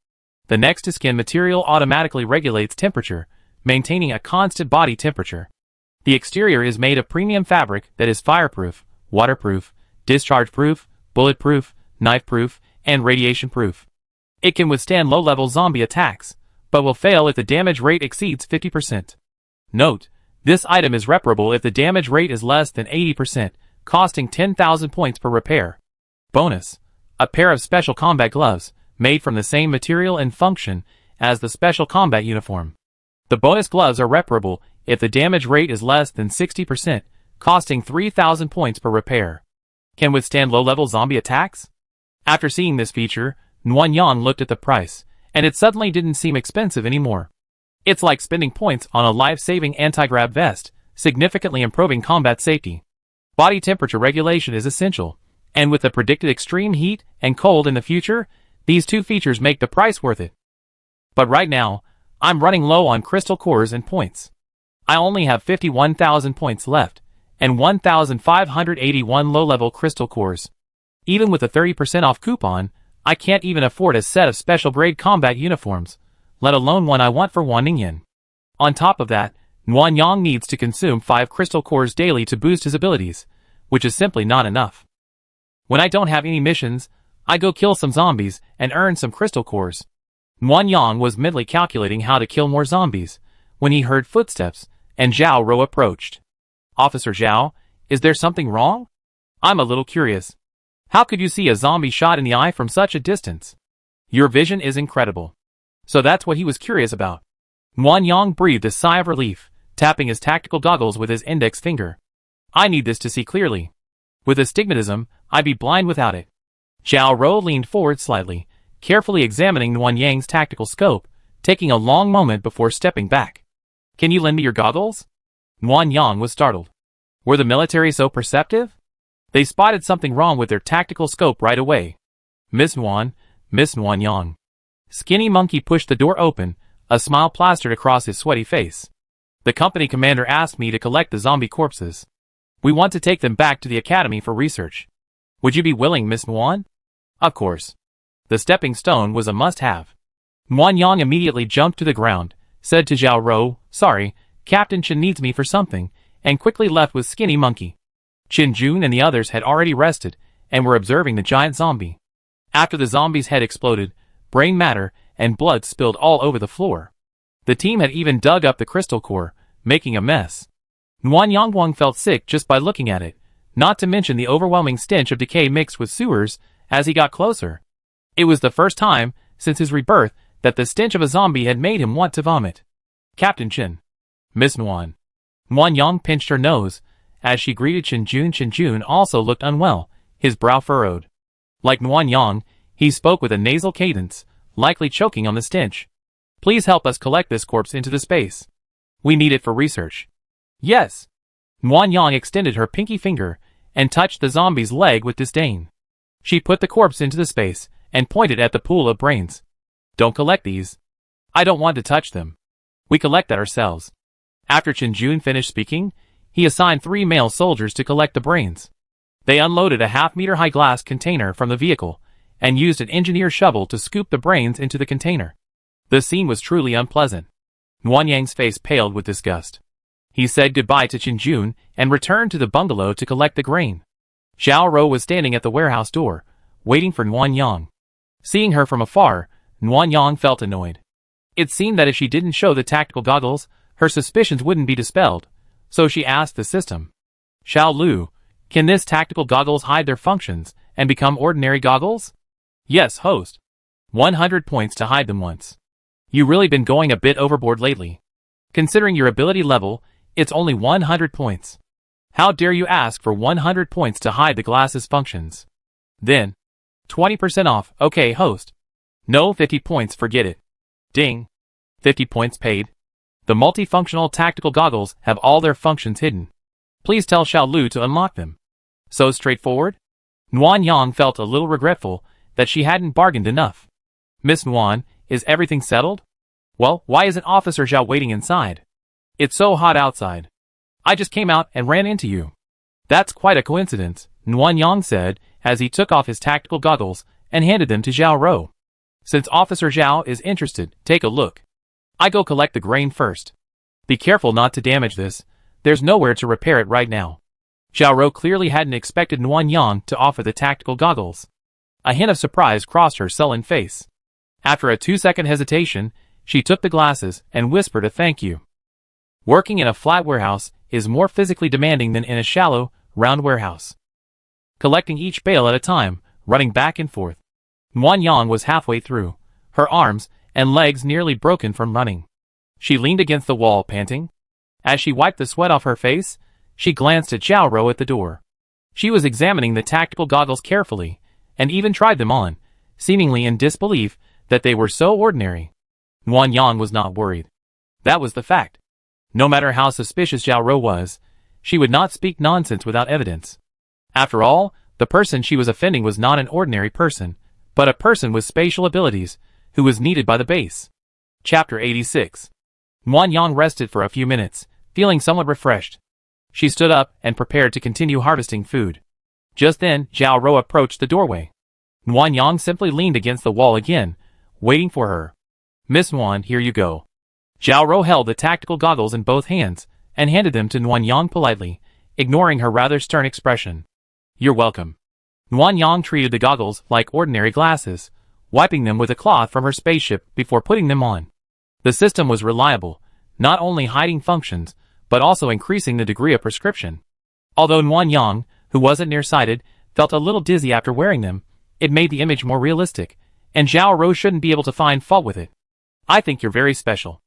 The next-to-skin material automatically regulates temperature, maintaining a constant body temperature. The exterior is made of premium fabric that is fireproof, waterproof, discharge-proof, bulletproof, knife-proof, and radiation-proof. It can withstand low-level zombie attacks, but will fail if the damage rate exceeds 50%. Note, this item is reparable if the damage rate is less than 80%, costing 10,000 points per repair. Bonus: a pair of special combat gloves, made from the same material and function as the special combat uniform. The bonus gloves are reparable if the damage rate is less than 60%, costing 3,000 points per repair. Can withstand low-level zombie attacks? After seeing this feature, Nuanyang looked at the price, and it suddenly didn't seem expensive anymore. It's like spending points on a life-saving anti-grav vest, significantly improving combat safety. Body temperature regulation is essential, and with the predicted extreme heat and cold in the future, these two features make the price worth it. But right now, I'm running low on crystal cores and points. I only have 51,000 points left, and 1,581 low-level crystal cores. Even with a 30% off coupon, I can't even afford a set of special-grade combat uniforms, let alone one I want for Wan Ningyan. On top of that, Nuanyang needs to consume 5 crystal cores daily to boost his abilities, which is simply not enough. When I don't have any missions, I go kill some zombies and earn some crystal cores. Nuanyang was mentally calculating how to kill more zombies, when he heard footsteps, and Zhao Rou approached. Officer Zhao, is there something wrong? I'm a little curious. How could you see a zombie shot in the eye from such a distance? Your vision is incredible. So that's what he was curious about. Nguyen Yang breathed a sigh of relief, tapping his tactical goggles with his index finger. I need this to see clearly. With astigmatism, I'd be blind without it. Zhao Rou leaned forward slightly, carefully examining Nguyen Yang's tactical scope, taking a long moment before stepping back. Can you lend me your goggles? Nguyen Yang was startled. Were the military so perceptive? They spotted something wrong with their tactical scope right away. Miss Nguyen Yang. Skinny Monkey pushed the door open, a smile plastered across his sweaty face. The company commander asked me to collect the zombie corpses. We want to take them back to the academy for research. Would you be willing, Miss Nguyen? Of course. The stepping stone was a must-have. Nguyen Yang immediately jumped to the ground, said to Zhao Rou, sorry, Captain Chen needs me for something, and quickly left with Skinny Monkey. Qin Jun and the others had already rested, and were observing the giant zombie. After the zombie's head exploded, brain matter and blood spilled all over the floor. The team had even dug up the crystal core, making a mess. Nguyen Yang felt sick just by looking at it, not to mention the overwhelming stench of decay mixed with sewers as he got closer. It was the first time, since his rebirth, that the stench of a zombie had made him want to vomit. Captain Chen. Miss Nguyen. Nguyen Yang pinched her nose. As she greeted Qin Jun also looked unwell, his brow furrowed. Like Nguyen Yang, he spoke with a nasal cadence, likely choking on the stench. Please help us collect this corpse into the space. We need it for research. Yes. Nguyen Yang extended her pinky finger and touched the zombie's leg with disdain. She put the corpse into the space and pointed at the pool of brains. Don't collect these. I don't want to touch them. We collect that ourselves. After Qin Jun finished speaking, he assigned 3 male soldiers to collect the brains. They unloaded a half-meter-high glass container from the vehicle and used an engineer's shovel to scoop the brains into the container. The scene was truly unpleasant. Nguyen Yang's face paled with disgust. He said goodbye to Qin Jun and returned to the bungalow to collect the grain. Zhao Rou was standing at the warehouse door, waiting for Nguyen Yang. Seeing her from afar, Nguyen Yang felt annoyed. It seemed that if she didn't show the tactical goggles, her suspicions wouldn't be dispelled, so she asked the system. Xiao Lu, can this tactical goggles hide their functions and become ordinary goggles? Yes, host. 100 points to hide them once. You really been going a bit overboard lately. Considering your ability level, it's only 100 points. How dare you ask for 100 points to hide the glasses' functions? Then, 20% off, okay host. No 50 points, forget it. Ding. 50 points paid. The multifunctional tactical goggles have all their functions hidden. Please tell Xiao Lu to unlock them. So straightforward? Nguyen Yang felt a little regretful that she hadn't bargained enough. Miss Nguyen, is everything settled? Well, why isn't Officer Zhao waiting inside? It's so hot outside. I just came out and ran into you. That's quite a coincidence, Nguyen Yang said as he took off his tactical goggles and handed them to Zhao Rou. Since Officer Zhao is interested, take a look. I go collect the grain first. Be careful not to damage this. There's nowhere to repair it right now. Zhao Rou clearly hadn't expected Nguyen Yang to offer the tactical goggles. A hint of surprise crossed her sullen face. After a 2-second hesitation, she took the glasses and whispered a thank you. Working in a flat warehouse is more physically demanding than in a shallow, round warehouse. Collecting each bale at a time, running back and forth. Nguyen Yang was halfway through, her arms and legs nearly broken from running. She leaned against the wall, panting. As she wiped the sweat off her face, she glanced at Zhao Rou at the door. She was examining the tactical goggles carefully, and even tried them on, seemingly in disbelief that they were so ordinary. Nguyen Yang was not worried. That was the fact. No matter how suspicious Zhao Rou was, she would not speak nonsense without evidence. After all, the person she was offending was not an ordinary person, but a person with spatial abilities, who was needed by the base. Chapter 86. Nguyen Yang rested for a few minutes, feeling somewhat refreshed. She stood up and prepared to continue harvesting food. Just then, Zhao Rou approached the doorway. Nguyen Yang simply leaned against the wall again, waiting for her. Miss Nguyen, here you go. Zhao Rou held the tactical goggles in both hands, and handed them to Nguyen Yang politely, ignoring her rather stern expression. You're welcome. Nguyen Yang treated the goggles like ordinary glasses, wiping them with a cloth from her spaceship before putting them on. The system was reliable, not only hiding functions, but also increasing the degree of prescription. Although Nguyen Yang, who wasn't nearsighted, felt a little dizzy after wearing them, it made the image more realistic, and Zhao Rou shouldn't be able to find fault with it. I think you're very special.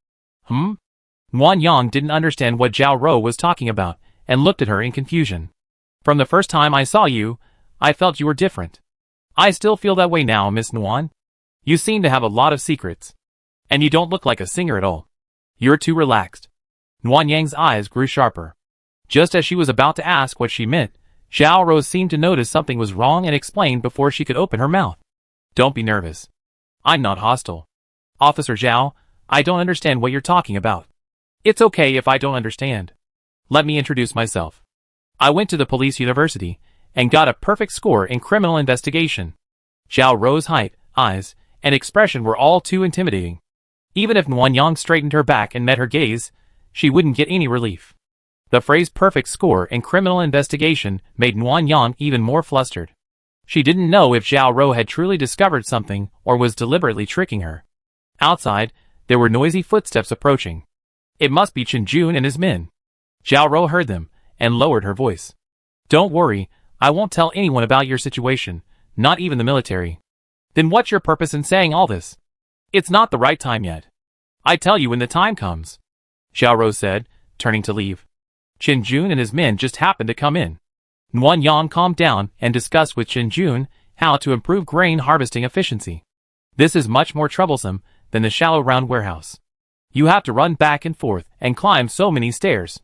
Nguyen Yang didn't understand what Zhao Rou was talking about, and looked at her in confusion. From the first time I saw you, I felt you were different. I still feel that way now, Miss Nguyen. You seem to have a lot of secrets. And you don't look like a singer at all. You're too relaxed. Nguyen Yang's eyes grew sharper. Just as she was about to ask what she meant, Zhao Rou seemed to notice something was wrong and explained before she could open her mouth. Don't be nervous. I'm not hostile. Officer Zhao, I don't understand what you're talking about. It's okay if I don't understand. Let me introduce myself. I went to the police university and got a perfect score in criminal investigation. Zhao Rou's height, eyes, and expression were all too intimidating. Even if Nguyen Yang straightened her back and met her gaze, she wouldn't get any relief. The phrase perfect score in criminal investigation made Nguyen Yang even more flustered. She didn't know if Zhao Rou had truly discovered something or was deliberately tricking her. Outside, there were noisy footsteps approaching. It must be Chen Jun and his men. Zhao Rou heard them and lowered her voice. Don't worry, I won't tell anyone about your situation, not even the military. Then what's your purpose in saying all this? It's not the right time yet. I tell you when the time comes, Zhao Rou said, turning to leave. Chen Jun and his men just happened to come in. Nguyen Yang calmed down and discussed with Chen Jun how to improve grain harvesting efficiency. This is much more troublesome than the shallow round warehouse. You have to run back and forth and climb so many stairs.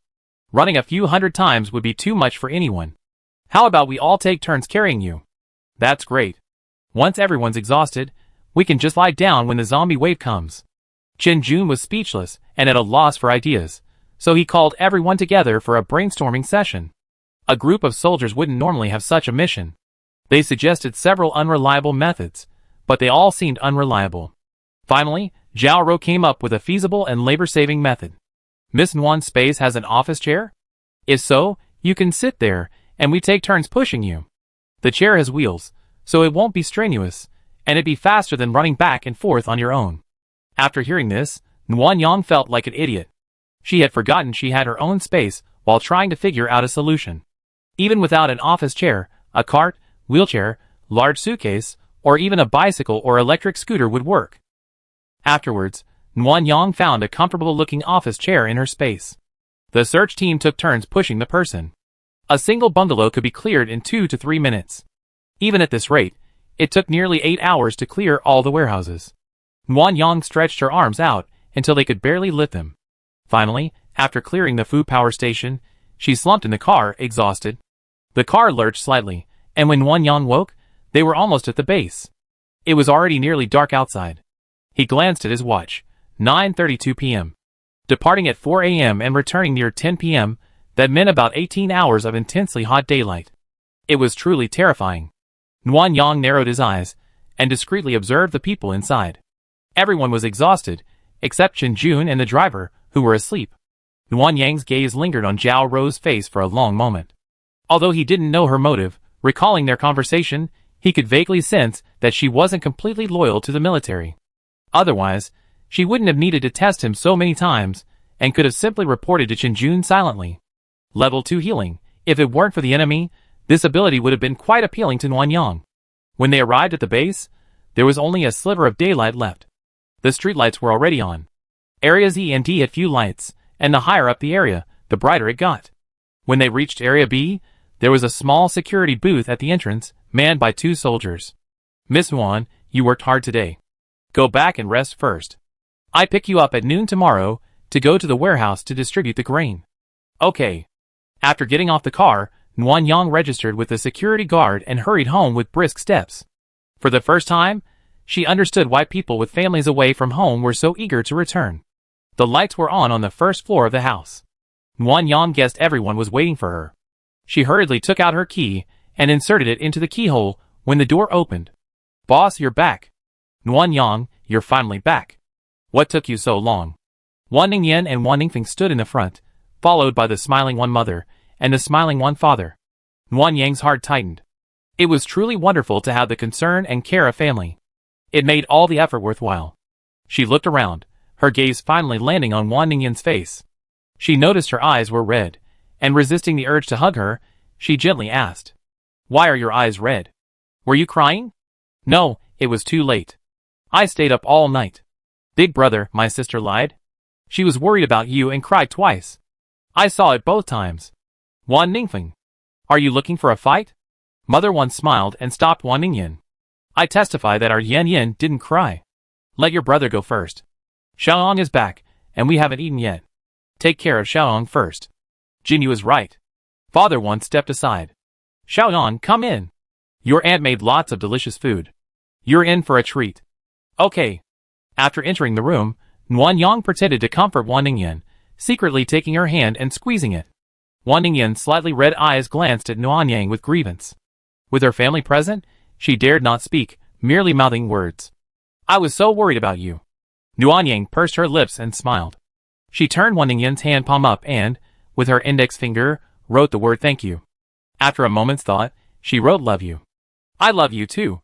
Running a few hundred times would be too much for anyone. How about we all take turns carrying you? That's great. Once everyone's exhausted, we can just lie down when the zombie wave comes. Chen Jun was speechless and at a loss for ideas, so he called everyone together for a brainstorming session. A group of soldiers wouldn't normally have such a mission. They suggested several unreliable methods, but they all seemed unreliable. Finally, Zhao Rou came up with a feasible and labor-saving method. Miss Nguyen's space has an office chair? If so, you can sit there, and we take turns pushing you. The chair has wheels, so it won't be strenuous, and it'd be faster than running back and forth on your own. After hearing this, Nguyen Yang felt like an idiot. She had forgotten she had her own space while trying to figure out a solution. Even without an office chair, a cart, wheelchair, large suitcase, or even a bicycle or electric scooter would work. Afterwards, Nguyen Yang found a comfortable-looking office chair in her space. The search team took turns pushing the person. A single bungalow could be cleared in 2 to 3 minutes. Even at this rate, it took nearly 8 hours to clear all the warehouses. Nguyen Yang stretched her arms out until they could barely lift them. Finally, after clearing the food power station, she slumped in the car, exhausted. The car lurched slightly, and when Nguyen Yang woke, they were almost at the base. It was already nearly dark outside. He glanced at his watch. 9:32 p.m. Departing at 4 a.m. and returning near 10 p.m., that meant about 18 hours of intensely hot daylight. It was truly terrifying. Nguyen Yang narrowed his eyes and discreetly observed the people inside. Everyone was exhausted, except Chen Jun and the driver, who were asleep. Nguyen Yang's gaze lingered on Zhao Rou's face for a long moment. Although he didn't know her motive, recalling their conversation, he could vaguely sense that she wasn't completely loyal to the military. Otherwise, she wouldn't have needed to test him so many times, and could have simply reported to Chen Jun silently. Level 2 healing. If it weren't for the enemy, this ability would have been quite appealing to Nguyen Yang. When they arrived at the base, there was only a sliver of daylight left. The streetlights were already on. Areas E and D had few lights, and the higher up the area, the brighter it got. When they reached Area B, there was a small security booth at the entrance, manned by 2 soldiers. Miss Nguyen, you worked hard today. Go back and rest first. I pick you up at noon tomorrow to go to the warehouse to distribute the grain. Okay. After getting off the car, Nguyen Yang registered with the security guard and hurried home with brisk steps. For the first time, she understood why people with families away from home were so eager to return. The lights were on the first floor of the house. Nguyen Yang guessed everyone was waiting for her. She hurriedly took out her key and inserted it into the keyhole when the door opened. Boss, you're back. Nguyen Yang, you're finally back. What took you so long? Wan Ningyan and Wan Ningfeng stood in the front, followed by the smiling Wan mother and the smiling Wan father. Nguyen Yang's heart tightened. It was truly wonderful to have the concern and care of family. It made all the effort worthwhile. She looked around, her gaze finally landing on Wan Ningyan's face. She noticed her eyes were red, and resisting the urge to hug her, she gently asked, "Why are your eyes red? Were you crying?" "No, it was too late. I stayed up all night. Big brother," my sister lied. She was worried about you and cried twice. I saw it both times. Wan Ningfeng. Are you looking for a fight? Mother Wan smiled and stopped Wan Ningyan. I testify that our Yan Yin didn't cry. Let your brother go first. Xiaoyong is back, and we haven't eaten yet. Take care of Xiaoyong first. Jinyu is right. Father Wan stepped aside. Xiaoyong, come in. Your aunt made lots of delicious food. You're in for a treat. Okay. After entering the room, Wan Yang pretended to comfort Wan Ningyan, secretly taking her hand and squeezing it. Wan Ningyan's slightly red eyes glanced at Nuan Yang with grievance. With her family present, she dared not speak, merely mouthing words. I was so worried about you. Nuan Yang pursed her lips and smiled. She turned Wan Ningyan's hand palm up and, with her index finger, wrote the word thank you. After a moment's thought, she wrote love you. I love you too.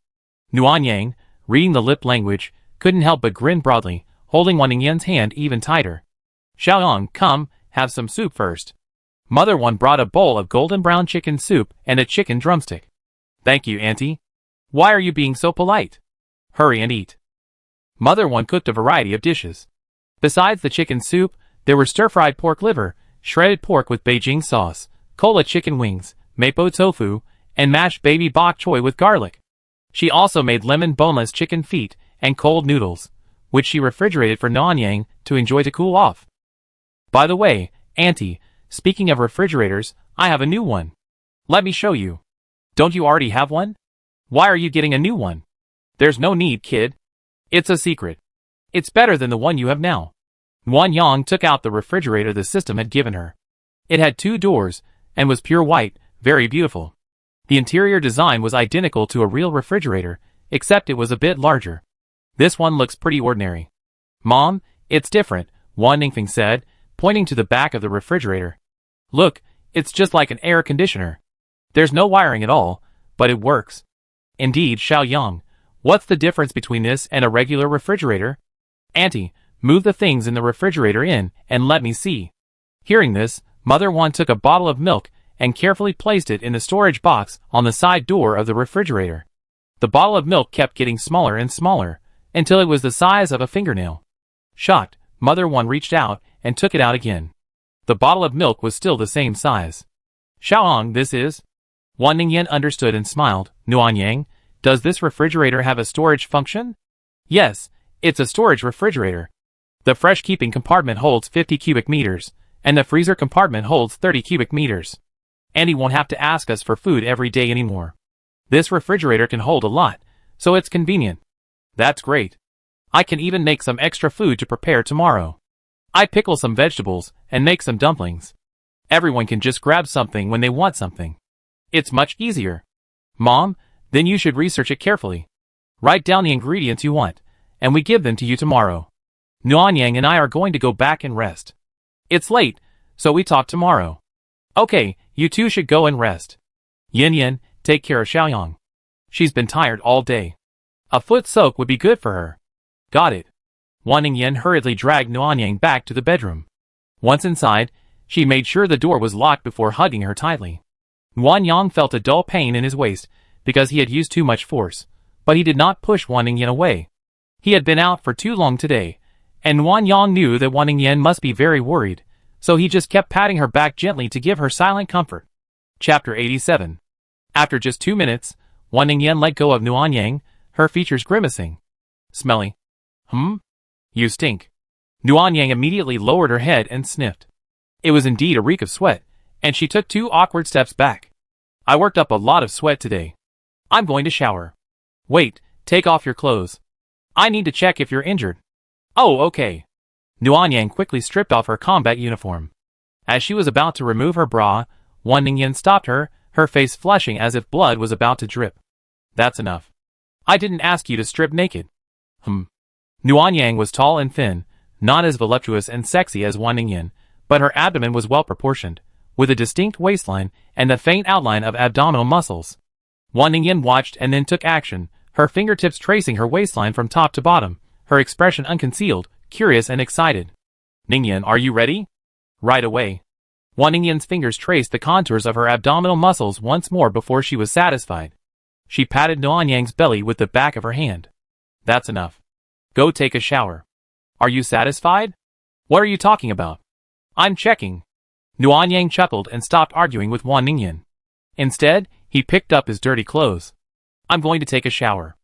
Nuan Yang, reading the lip language, couldn't help but grin broadly, holding Wan Ningyan's hand even tighter. Xiaoyong, come, have some soup first. Mother Wan brought a bowl of golden brown chicken soup and a chicken drumstick. Thank you, Auntie. Why are you being so polite? Hurry and eat. Mother Wan cooked a variety of dishes. Besides the chicken soup, there were stir-fried pork liver, shredded pork with Beijing sauce, cola chicken wings, mapo tofu, and mashed baby bok choy with garlic. She also made lemon boneless chicken feet and cold noodles, which she refrigerated for Nuan Yang to enjoy to cool off. By the way, Auntie, speaking of refrigerators, I have a new one. Let me show you. Don't you already have one? Why are you getting a new one? There's no need, kid. It's a secret. It's better than the one you have now. Nuan Yang took out the refrigerator the system had given her. It had 2 doors, and was pure white, very beautiful. The interior design was identical to a real refrigerator, except it was a bit larger. This one looks pretty ordinary. Mom, it's different, Wan Ningfeng said, pointing to the back of the refrigerator. Look, it's just like an air conditioner. There's no wiring at all, but it works. Indeed, Xiaoyong, what's the difference between this and a regular refrigerator? Auntie, move the things in the refrigerator in and let me see. Hearing this, Mother Wan took a bottle of milk and carefully placed it in the storage box on the side door of the refrigerator. The bottle of milk kept getting smaller and smaller, until it was the size of a fingernail. Shocked, Mother Wan reached out and took it out again. The bottle of milk was still the same size. Xiaoyong, this is? Wan Ningyan understood and smiled. Nuan Yang, does this refrigerator have a storage function? Yes, it's a storage refrigerator. The fresh keeping compartment holds 50 cubic meters, and the freezer compartment holds 30 cubic meters. And he won't have to ask us for food every day anymore. This refrigerator can hold a lot, so it's convenient. That's great. I can even make some extra food to prepare tomorrow. I pickle some vegetables and make some dumplings. Everyone can just grab something when they want something. It's much easier. Mom, then you should research it carefully. Write down the ingredients you want, and we give them to you tomorrow. Nuan Yang and I are going to go back and rest. It's late, so we talk tomorrow. Okay, you two should go and rest. Yin Yin, take care of Xiaoyong. She's been tired all day. A foot soak would be good for her. Got it. Wan Ningyan hurriedly dragged Nuan Yang back to the bedroom. Once inside, she made sure the door was locked before hugging her tightly. Nuan Yang felt a dull pain in his waist because he had used too much force, but he did not push Wan Ningyan away. He had been out for too long today, and Nuan Yang knew that Wan Ningyan must be very worried, so he just kept patting her back gently to give her silent comfort. Chapter 87. After just 2 minutes, Wan Ningyan let go of Nuan Yang, her features grimacing. Smelly. You stink. Nuan Yang immediately lowered her head and sniffed. It was indeed a reek of sweat, and she took 2 awkward steps back. I worked up a lot of sweat today. I'm going to shower. Wait, take off your clothes. I need to check if you're injured. Oh, okay. Nuan Yang quickly stripped off her combat uniform. As she was about to remove her bra, Wan Ningyan stopped her, her face flushing as if blood was about to drip. That's enough. I didn't ask you to strip naked. Nuan Yang was tall and thin, not as voluptuous and sexy as Wan Ningyan, but her abdomen was well proportioned, with a distinct waistline and a faint outline of abdominal muscles. Wan Ningyan watched and then took action, her fingertips tracing her waistline from top to bottom, her expression unconcealed, curious and excited. Ningyan, are you ready? Right away. Wan Ningyan's fingers traced the contours of her abdominal muscles once more before she was satisfied. She patted Nuan Yang's belly with the back of her hand. That's enough. Go take a shower. Are you satisfied? What are you talking about? I'm checking. Nuanyang chuckled and stopped arguing with Wan Ningyan. Instead, he picked up his dirty clothes. I'm going to take a shower.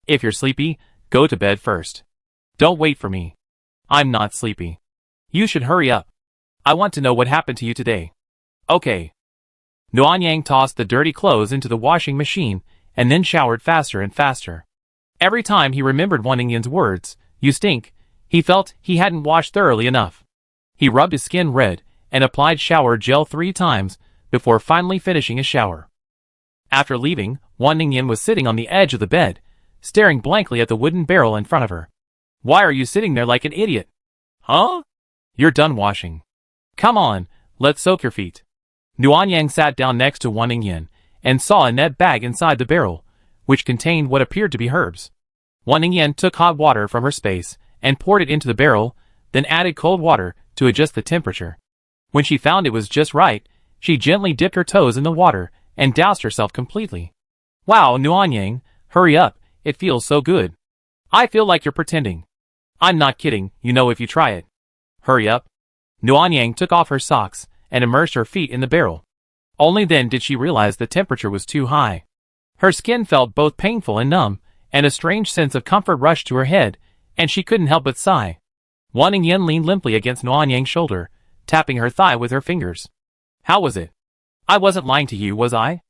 If you're sleepy, go to bed first. Don't wait for me. I'm not sleepy. You should hurry up. I want to know what happened to you today. Okay. Nuanyang tossed the dirty clothes into the washing machine and then showered faster and faster. Every time he remembered Wan Ningyan's words, "You stink," he felt he hadn't washed thoroughly enough. He rubbed his skin red and applied shower gel 3 times before finally finishing his shower. After leaving, Wan Ningyan was sitting on the edge of the bed, staring blankly at the wooden barrel in front of her. Why are you sitting there like an idiot? Huh? You're done washing. Come on, let's soak your feet. Nuanyang sat down next to Wan Ningyan and saw a net bag inside the barrel, which contained what appeared to be herbs. Wan Ningyan took hot water from her space and poured it into the barrel, then added cold water to adjust the temperature. When she found it was just right, she gently dipped her toes in the water and doused herself completely. Wow, Nuanyang, hurry up, it feels so good. I feel like you're pretending. I'm not kidding, you know if you try it. Hurry up. Nuanyang took off her socks and immersed her feet in the barrel. Only then did she realize the temperature was too high. Her skin felt both painful and numb, and a strange sense of comfort rushed to her head, and she couldn't help but sigh. Wan Ningyan leaned limply against Nuanyang's shoulder, tapping her thigh with her fingers. How was it? I wasn't lying to you, was I?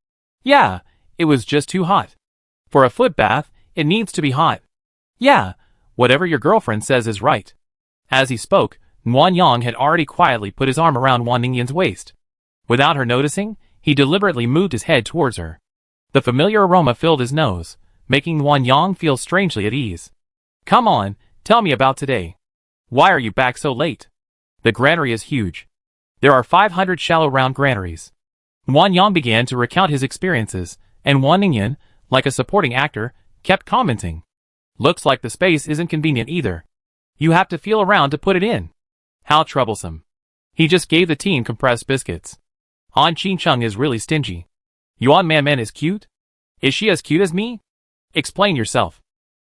Yeah, it was just too hot. For a foot bath, it needs to be hot. Yeah, whatever your girlfriend says is right. As he spoke, Nuanyang had already quietly put his arm around Wan Ningyan's waist. Without her noticing, he deliberately moved his head towards her. The familiar aroma filled his nose, making Nuanyang feel strangely at ease. Come on, tell me about today. Why are you back so late? The granary is huge. There are 500 shallow round granaries. Nuanyang began to recount his experiences, and Wan Ningyan, like a supporting actor, kept commenting. Looks like the space isn't convenient either. You have to feel around to put it in. How troublesome. He just gave the team compressed biscuits. Han Qingcheng is really stingy. Yuan Manman is cute? Is she as cute as me? Explain yourself.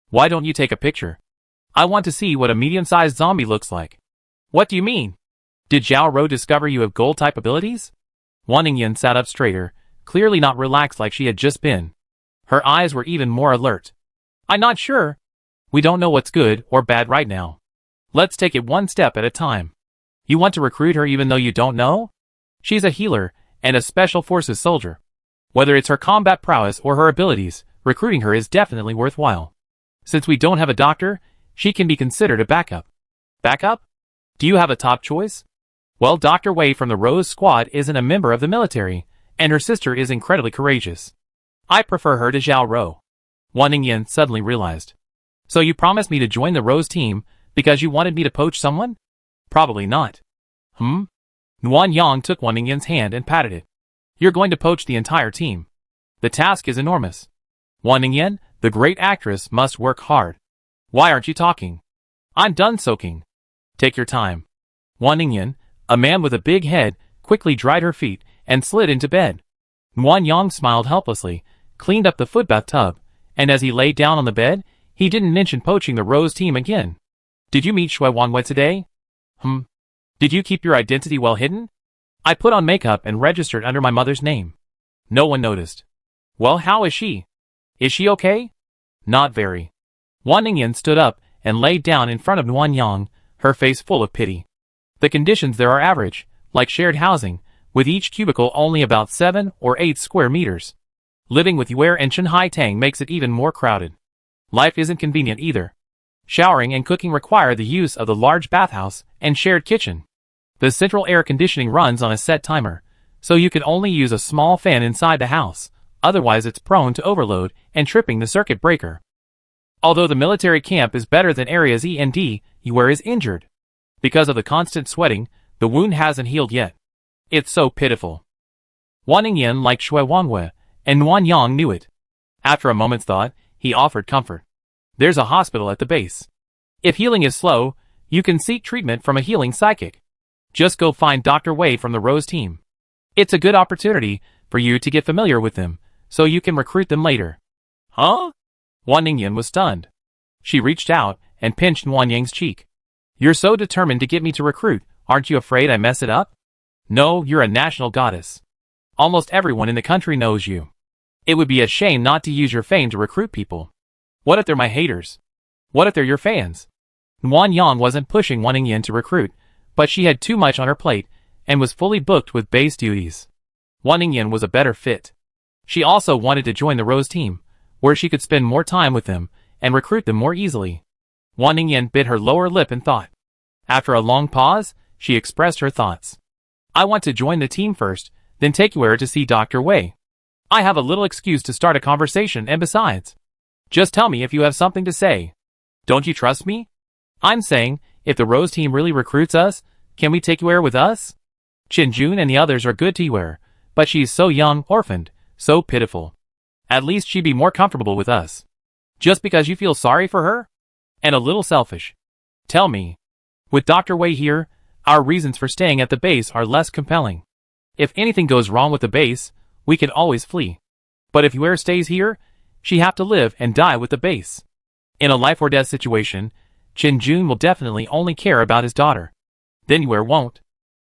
Why don't you take a picture? I want to see what a medium-sized zombie looks like. What do you mean? Did Zhao Rou discover you have gold-type abilities? Wan Ningyan sat up straighter, clearly not relaxed like she had just been. Her eyes were even more alert. I'm not sure. We don't know what's good or bad right now. Let's take it one step at a time. You want to recruit her even though you don't know? She's a healer and a special forces soldier. Whether it's her combat prowess or her abilities, recruiting her is definitely worthwhile. Since we don't have a doctor, she can be considered a backup. Backup? Do you have a top choice? Well, Dr. Wei from the Rose Squad isn't a member of the military, and her sister is incredibly courageous. I prefer her to Zhao Rou. Wan Ningyan suddenly realized. So you promised me to join the Rose team because you wanted me to poach someone? Probably not. Nuanyang took Wan Ningyan's hand and patted it. You're going to poach the entire team. The task is enormous. Wan Ningyan, the great actress, must work hard. Why aren't you talking? I'm done soaking. Take your time. Wan Ningyan, a man with a big head, quickly dried her feet and slid into bed. Nuanyang smiled helplessly, cleaned up the footbath tub, and as he lay down on the bed, he didn't mention poaching the Rose team again. Did you meet Shui Wanwei today? Did you keep your identity well hidden? I put on makeup and registered under my mother's name. No one noticed. Well, how is she? Is she okay? Not very. Wan Ningyan stood up and laid down in front of Nuanyang, her face full of pity. The conditions there are average, like shared housing, with each cubicle only about 7 or 8 square meters. Living with Yuer and Chen Haitang makes it even more crowded. Life isn't convenient either. Showering and cooking require the use of the large bathhouse and shared kitchen. The central air conditioning runs on a set timer, so you can only use a small fan inside the house, otherwise it's prone to overload and tripping the circuit breaker. Although the military camp is better than areas E and D, Yuer is injured. Because of the constant sweating, the wound hasn't healed yet. It's so pitiful. Wan Ningyan liked Shui Wanwei, and Nuanyang knew it. After a moment's thought, he offered comfort. There's a hospital at the base. If healing is slow, you can seek treatment from a healing psychic. Just go find Dr. Wei from the Rose team. It's a good opportunity for you to get familiar with them, so you can recruit them later. Huh? Wan Ningyan was stunned. She reached out and pinched Nuanyang's cheek. You're so determined to get me to recruit, aren't you afraid I mess it up? No, you're a national goddess. Almost everyone in the country knows you. It would be a shame not to use your fame to recruit people. What if they're my haters? What if they're your fans? Nguyen Yang wasn't pushing Wan Ningyan to recruit, but she had too much on her plate and was fully booked with base duties. Wan Ningyan was a better fit. She also wanted to join the Rose team, where she could spend more time with them and recruit them more easily. Wan Ningyan bit her lower lip in thought. After a long pause, she expressed her thoughts. I want to join the team first, then take you to see Dr. Wei. I have a little excuse to start a conversation, and besides, just tell me if you have something to say. Don't you trust me? I'm saying, if the Rose team really recruits us, can we take you with us? Qin Jun and the others are good to you, but she's so young, orphaned, so pitiful. At least she'd be more comfortable with us. Just because you feel sorry for her? And a little selfish. Tell me. With Dr. Wei here, our reasons for staying at the base are less compelling. If anything goes wrong with the base, we can always flee. But if Yue stays here, she have to live and die with the base. In a life or death situation, Qin Jun will definitely only care about his daughter. Then Yue won't.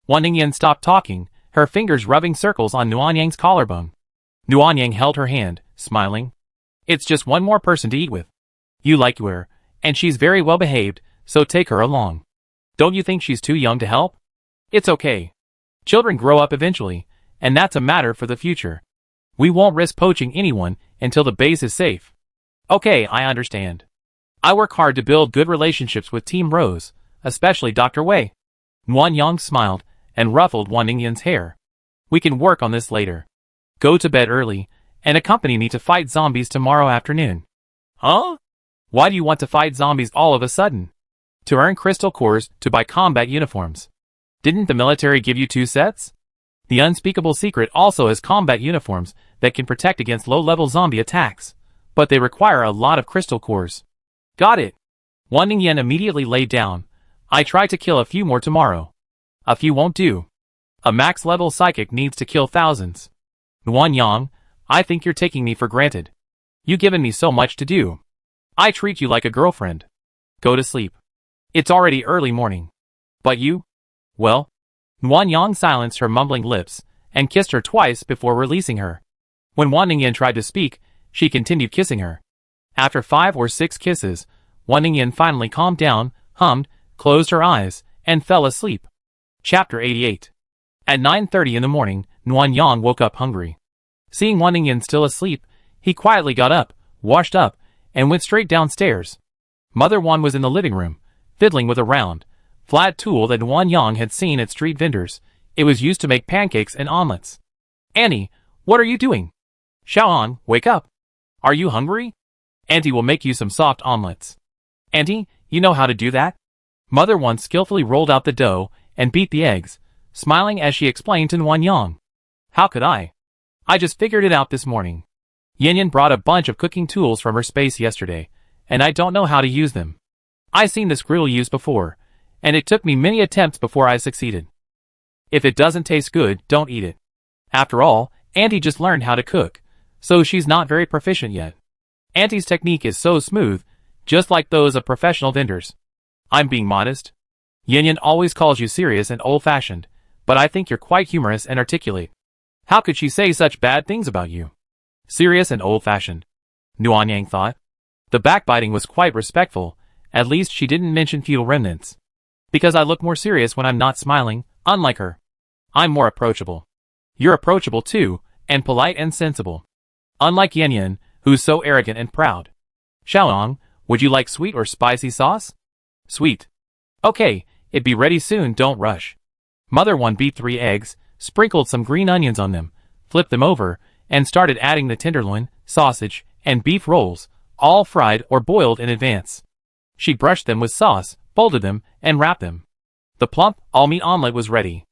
Wan Ningyan stopped talking, her fingers rubbing circles on Nguyen Yang's collarbone. Nguyen Yang held her hand, smiling. It's just one more person to eat with. You like Yue, and she's very well behaved, so take her along. Don't you think she's too young to help? It's okay. Children grow up eventually, and that's a matter for the future. We won't risk poaching anyone until the base is safe. Okay, I understand. I work hard to build good relationships with Team Rose, especially Dr. Wei. Nguyen Yang smiled and ruffled Wan Ningyan's hair. We can work on this later. Go to bed early, and accompany me to fight zombies tomorrow afternoon. Huh? Why do you want to fight zombies all of a sudden? To earn crystal cores to buy combat uniforms. Didn't the military give you 2 sets? The unspeakable secret also has combat uniforms that can protect against low-level zombie attacks, but they require a lot of crystal cores. Got it. Wan Ningyan immediately laid down. I try to kill a few more tomorrow. A few won't do. A max-level psychic needs to kill thousands. Nguyen Yang, I think you're taking me for granted. You've given me so much to do. I treat you like a girlfriend. Go to sleep. It's already early morning. But you? Well? Nguyen Yang silenced her mumbling lips and kissed her twice before releasing her. When Wan Ningyan tried to speak, she continued kissing her. After 5 or 6 kisses, Wan Ningyan finally calmed down, hummed, closed her eyes, and fell asleep. Chapter 88. At 9:30 in the morning, Nguyen Yang woke up hungry. Seeing Wan Ningyan still asleep, he quietly got up, washed up, and went straight downstairs. Mother Wan was in the living room, fiddling with a round, flat tool that Nguyen Yang had seen at street vendors. It was used to make pancakes and omelets. Annie, what are you doing? Xiaoan, wake up. Are you hungry? Auntie will make you some soft omelets. Auntie, you know how to do that? Mother Wan skillfully rolled out the dough and beat the eggs, smiling as she explained to Nguyen Yang. How could I? I just figured it out this morning. Yin brought a bunch of cooking tools from her space yesterday, and I don't know how to use them. I seen this griddle used before, and it took me many attempts before I succeeded. If it doesn't taste good, don't eat it. After all, Auntie just learned how to cook, so she's not very proficient yet. Auntie's technique is so smooth, just like those of professional vendors. I'm being modest. Yin always calls you serious and old-fashioned, but I think you're quite humorous and articulate. How could she say such bad things about you? Serious and old-fashioned. Nguyen Yang thought. The backbiting was quite respectful. At least she didn't mention feudal remnants. Because I look more serious when I'm not smiling, unlike her. I'm more approachable. You're approachable too, and polite and sensible. Unlike Yin, who's so arrogant and proud. Xiaoang, would you like sweet or spicy sauce? Sweet. Okay, it'd be ready soon, don't rush. Mother Wan beat 3 eggs, sprinkled some green onions on them, flipped them over, and started adding the tenderloin, sausage, and beef rolls, all fried or boiled in advance. She brushed them with sauce, folded them, and wrapped them. The plump, all-meat omelet was ready.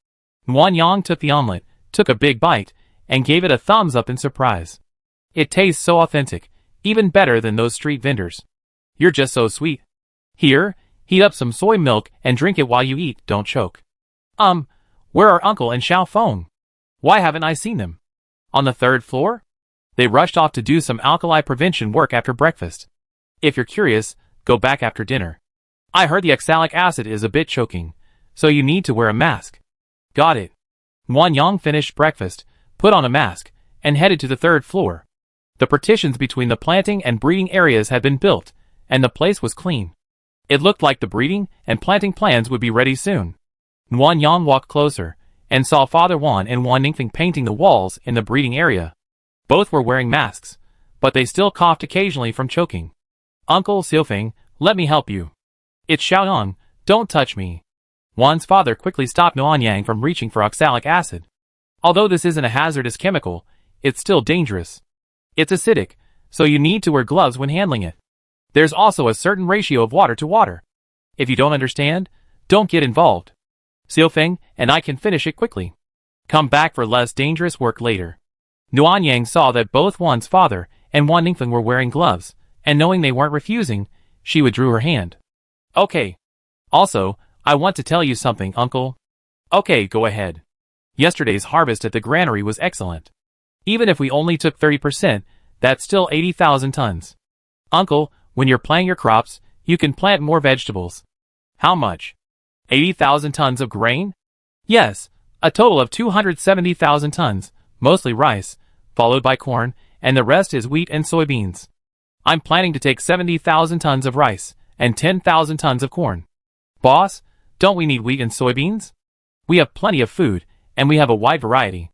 Nguyen Yang took the omelet, took a big bite, and gave it a thumbs up in surprise. It tastes so authentic, even better than those street vendors. You're just so sweet. Here, heat up some soy milk and drink it while you eat, don't choke. Where are Uncle and Xiao Feng? Why haven't I seen them? On the 3rd floor? They rushed off to do some alkali prevention work after breakfast. If you're curious, go back after dinner. I heard the oxalic acid is a bit choking, so you need to wear a mask. Got it. Wan Yang finished breakfast, put on a mask, and headed to the third floor. The partitions between the planting and breeding areas had been built, and the place was clean. It looked like the breeding and planting plans would be ready soon. Wan Yang walked closer, and saw Father Wan and Wan Ningfeng painting the walls in the breeding area. Both were wearing masks, but they still coughed occasionally from choking. Uncle Xiufeng, let me help you. It's Xiaoyang, don't touch me. Wan's father quickly stopped Nuan Yang from reaching for oxalic acid. Although this isn't a hazardous chemical, it's still dangerous. It's acidic, so you need to wear gloves when handling it. There's also a certain ratio of water to water. If you don't understand, don't get involved. Xiufeng and I can finish it quickly. Come back for less dangerous work later. Nuan Yang saw that both Wan's father and Wan Ningfeng were wearing gloves, and knowing they weren't refusing, she withdrew her hand. Okay. Also, I want to tell you something, Uncle. Okay, go ahead. Yesterday's harvest at the granary was excellent. Even if we only took 30%, that's still 80,000 tons. Uncle, when you're planting your crops, you can plant more vegetables. How much? 80,000 tons of grain? Yes, a total of 270,000 tons, mostly rice, followed by corn, and the rest is wheat and soybeans. I'm planning to take 70,000 tons of rice and 10,000 tons of corn. Boss, don't we need wheat and soybeans? We have plenty of food, and we have a wide variety.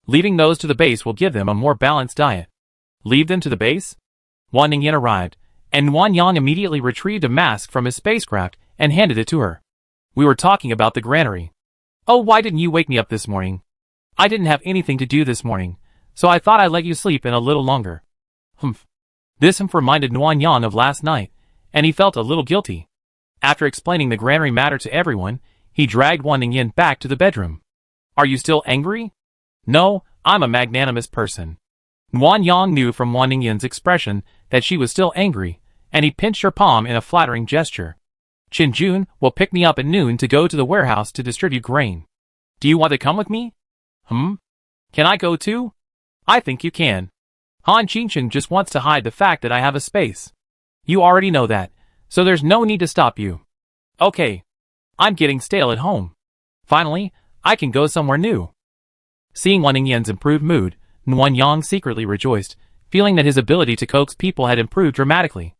Leaving those to the base will give them a more balanced diet. Leave them to the base? Wan Ningyan arrived, and Wan Yang immediately retrieved a mask from his spacecraft and handed it to her. We were talking about the granary. Oh, why didn't you wake me up this morning? I didn't have anything to do this morning, so I thought I'd let you sleep in a little longer. Humph. This reminded Nuan Yang of last night, and he felt a little guilty. After explaining the granary matter to everyone, he dragged Wan Ningyan back to the bedroom. Are you still angry? No, I'm a magnanimous person. Nuan Yang knew from Wan Ningyan's expression that she was still angry, and he pinched her palm in a flattering gesture. Qin Jun will pick me up at noon to go to the warehouse to distribute grain. Do you want to come with me? Can I go too? I think you can. Han Qingchen just wants to hide the fact that I have a space. You already know that, so there's no need to stop you. Okay. I'm getting stale at home. Finally, I can go somewhere new. Seeing Wan Ningyan's improved mood, Nuan Yang secretly rejoiced, feeling that his ability to coax people had improved dramatically.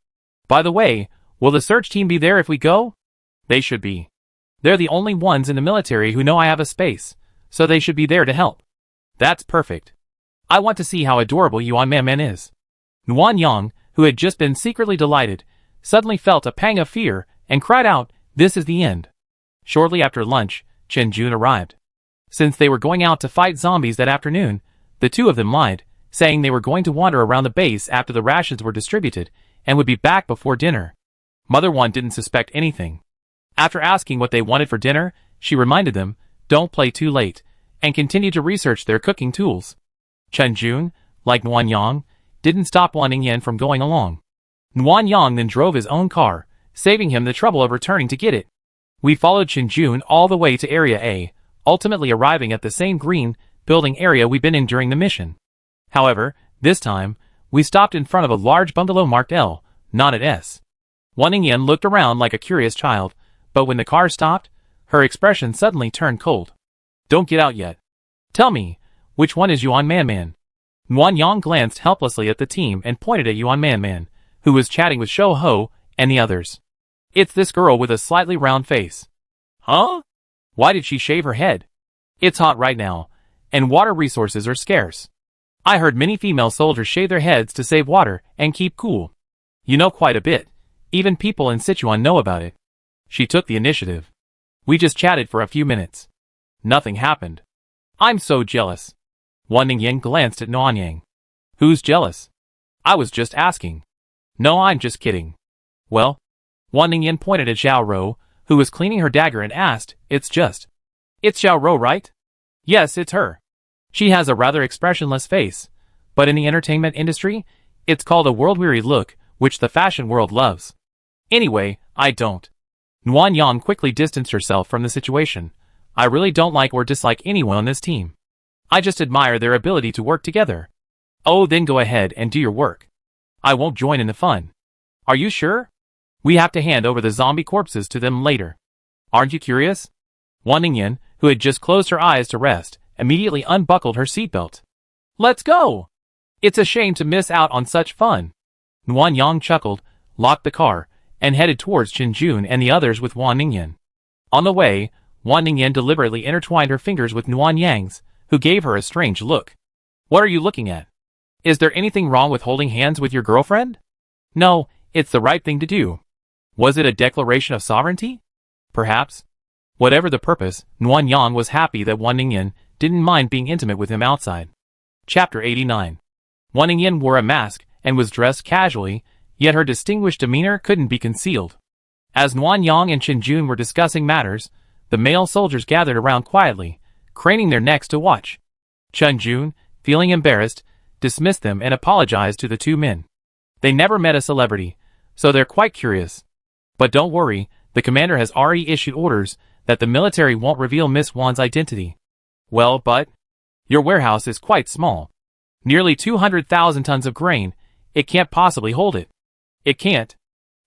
By the way, will the search team be there if we go? They should be. They're the only ones in the military who know I have a space, so they should be there to help. That's perfect. I want to see how adorable Yuan Man is. Nuan Yang, who had just been secretly delighted, suddenly felt a pang of fear and cried out, "This is the end." Shortly after lunch, Chen Jun arrived. Since they were going out to fight zombies that afternoon, the two of them lied, saying they were going to wander around the base after the rations were distributed and would be back before dinner. Mother Wan didn't suspect anything. After asking what they wanted for dinner, she reminded them, don't play too late, and continued to research their cooking tools. Chen Jun, like Nuan Yang, didn't stop Wan Ningyan from going along. Nuan Yang then drove his own car, saving him the trouble of returning to get it. We followed Chen Jun all the way to Area A, ultimately arriving at the same green building area we'd been in during the mission. However, this time, we stopped in front of a large bungalow marked L, not at S. Wan Ningyan looked around like a curious child, but when the car stopped, her expression suddenly turned cold. Don't get out yet. Tell me, which one is Yuan Man? Nuan Yang glanced helplessly at the team and pointed at Yuan Man, who was chatting with Shou Ho and the others. It's this girl with a slightly round face. Huh? Why did she shave her head? It's hot right now, and water resources are scarce. I heard many female soldiers shave their heads to save water and keep cool. You know quite a bit. Even people in Sichuan know about it. She took the initiative. We just chatted for a few minutes. Nothing happened. I'm so jealous. Wan Ningyan glanced at Nuan Yang. Who's jealous? I was just asking. No, I'm just kidding. Well? Wan Ningyan pointed at Xiao Rou, who was cleaning her dagger and asked, It's Xiao Rou, right? Yes, it's her. She has a rather expressionless face, but in the entertainment industry, it's called a world-weary look, which the fashion world loves. Anyway, I don't. Nuan Yang quickly distanced herself from the situation. I really don't like or dislike anyone on this team. I just admire their ability to work together. Oh, then go ahead and do your work. I won't join in the fun. Are you sure? We have to hand over the zombie corpses to them later. Aren't you curious? Wan Ningyan, who had just closed her eyes to rest, immediately unbuckled her seatbelt. Let's go! It's a shame to miss out on such fun. Wan Yang chuckled, locked the car, and headed towards Chinjun and the others with Wan Ningyan. On the way, Wan Ningyan deliberately intertwined her fingers with Nuan Yang's, who gave her a strange look. What are you looking at? Is there anything wrong with holding hands with your girlfriend? No, it's the right thing to do. Was it a declaration of sovereignty? Perhaps. Whatever the purpose, Nuan Yang was happy that Wan Ningyan didn't mind being intimate with him outside. Chapter 89. Wan Ningyan wore a mask and was dressed casually, yet her distinguished demeanor couldn't be concealed. As Nuan Yang and Chinjun were discussing matters, the male soldiers gathered around quietly, craning their necks to watch. Chinjun, feeling embarrassed, dismissed them and apologized to the two men. They never met a celebrity, so they're quite curious. But don't worry, the commander has already issued orders that the military won't reveal Miss Wan's identity. Well, but your warehouse is quite small. Nearly 200,000 tons of grain. It can't possibly hold it. It can't.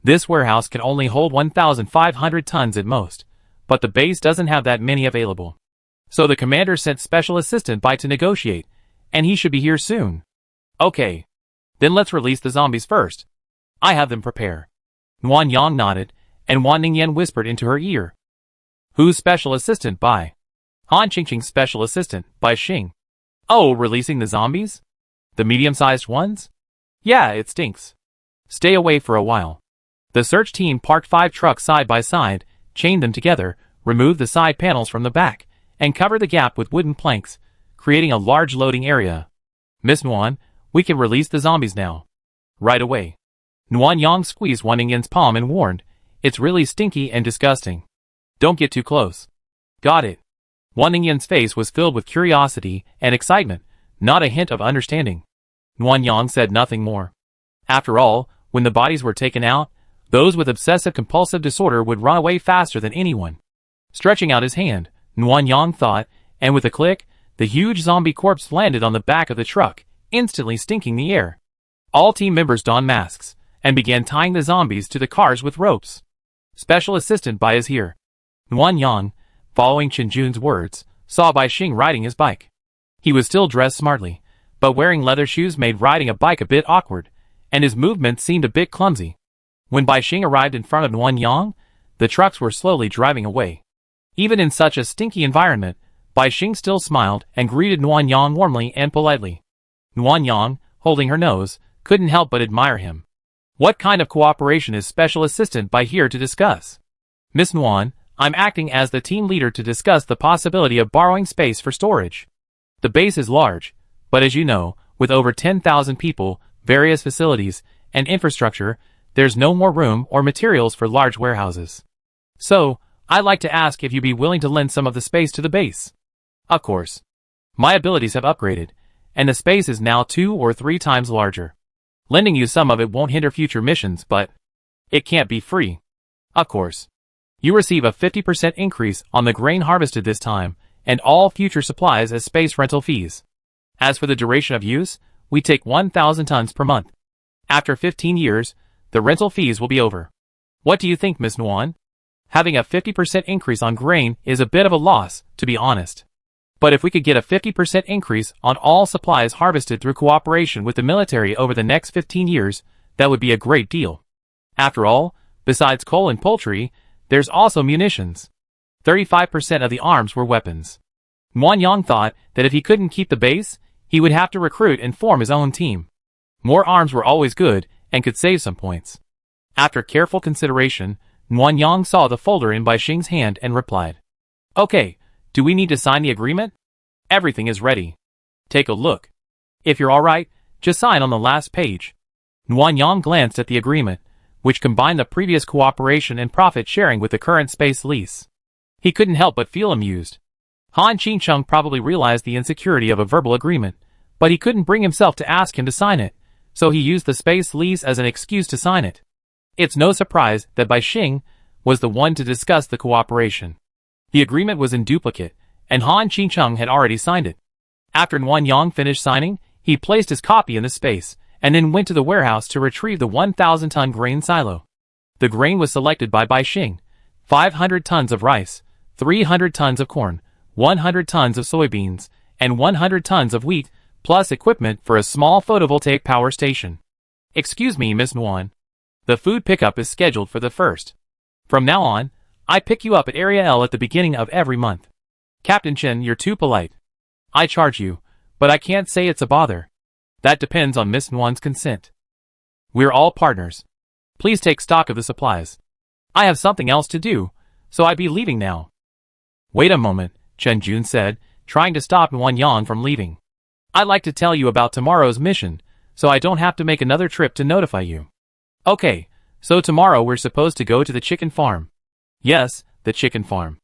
This warehouse can only hold 1,500 tons at most, but the base doesn't have that many available. So the commander sent Special Assistant Bai to negotiate, and he should be here soon. Okay. Then let's release the zombies first. I have them prepare. Nuan Yang nodded, and Wan Ningyan whispered into her ear. Who's Special Assistant Bai? Han Qingqing's Special Assistant, Bai Xing. Oh, releasing the zombies? The medium-sized ones? Yeah, it stinks. Stay away for a while. The search team parked 5 trucks side by side, chained them together, removed the side panels from the back, and covered the gap with wooden planks, creating a large loading area. Miss Nuan, we can release the zombies now. Right away. Nuan Yang squeezed Wan Ningyan's palm and warned, it's really stinky and disgusting. Don't get too close. Got it. Wan Ningyan's face was filled with curiosity and excitement, not a hint of understanding. Nuan Yang said nothing more. After all, when the bodies were taken out, those with obsessive-compulsive disorder would run away faster than anyone. Stretching out his hand, Nuan Yang thought, and with a click, the huge zombie corpse landed on the back of the truck, instantly stinking the air. All team members donned masks, and began tying the zombies to the cars with ropes. Special Assistant Bai is here. Nuan Yang, following Chinjun's words, saw Bai Xing riding his bike. He was still dressed smartly, but wearing leather shoes made riding a bike a bit awkward, and his movements seemed a bit clumsy. When Bai Xing arrived in front of Nuan Yang, the trucks were slowly driving away. Even in such a stinky environment, Bai Xing still smiled and greeted Nuan Yang warmly and politely. Nuan Yang, holding her nose, couldn't help but admire him. What kind of cooperation is Special Assistant Bai here to discuss? Miss Nuan, I'm acting as the team leader to discuss the possibility of borrowing space for storage. The base is large, but as you know, with over 10,000 people, various facilities, and infrastructure, there's no more room or materials for large warehouses. So, I'd like to ask if you'd be willing to lend some of the space to the base. Of course. My abilities have upgraded, and the space is now 2 or 3 times larger. Lending you some of it won't hinder future missions, but it can't be free. Of course. You receive a 50% increase on the grain harvested this time, and all future supplies as space rental fees. As for the duration of use, we take 1,000 tons per month. After 15 years, the rental fees will be over. What do you think, Miss Nuan? Having a 50% increase on grain is a bit of a loss, to be honest. But if we could get a 50% increase on all supplies harvested through cooperation with the military over the next 15 years, that would be a great deal. After all, besides coal and poultry, there's also munitions. 35% of the arms were weapons. Nuan Yang thought that if he couldn't keep the base, he would have to recruit and form his own team. More arms were always good and could save some points. After careful consideration, Nuan Yang saw the folder in Bai Xing's hand and replied, Okay, do we need to sign the agreement? Everything is ready. Take a look. If you're alright, just sign on the last page. Nuan Yang glanced at the agreement, which combined the previous cooperation and profit sharing with the current space lease. He couldn't help but feel amused. Han Qingqing probably realized the insecurity of a verbal agreement, but he couldn't bring himself to ask him to sign it, so he used the space lease as an excuse to sign it. It's no surprise that Bai Xing was the one to discuss the cooperation. The agreement was in duplicate, and Han Qingqing had already signed it. After Nuan Yang finished signing, he placed his copy in the space, and then went to the warehouse to retrieve the 1,000-ton grain silo. The grain was selected by Baixing: 500 tons of rice, 300 tons of corn, 100 tons of soybeans, and 100 tons of wheat, plus equipment for a small photovoltaic power station. Excuse me, Miss Nguyen. The food pickup is scheduled for the 1st. From now on, I pick you up at Area L at the beginning of every month. Captain Chen, you're too polite. I charge you, but I can't say it's a bother. That depends on Miss Nguyen's consent. We're all partners. Please take stock of the supplies. I have something else to do, so I'd be leaving now. Wait a moment, Chen Jun said, trying to stop Nguyen Yang from leaving. I'd like to tell you about tomorrow's mission, so I don't have to make another trip to notify you. Okay, so tomorrow we're supposed to go to the chicken farm. Yes, the chicken farm.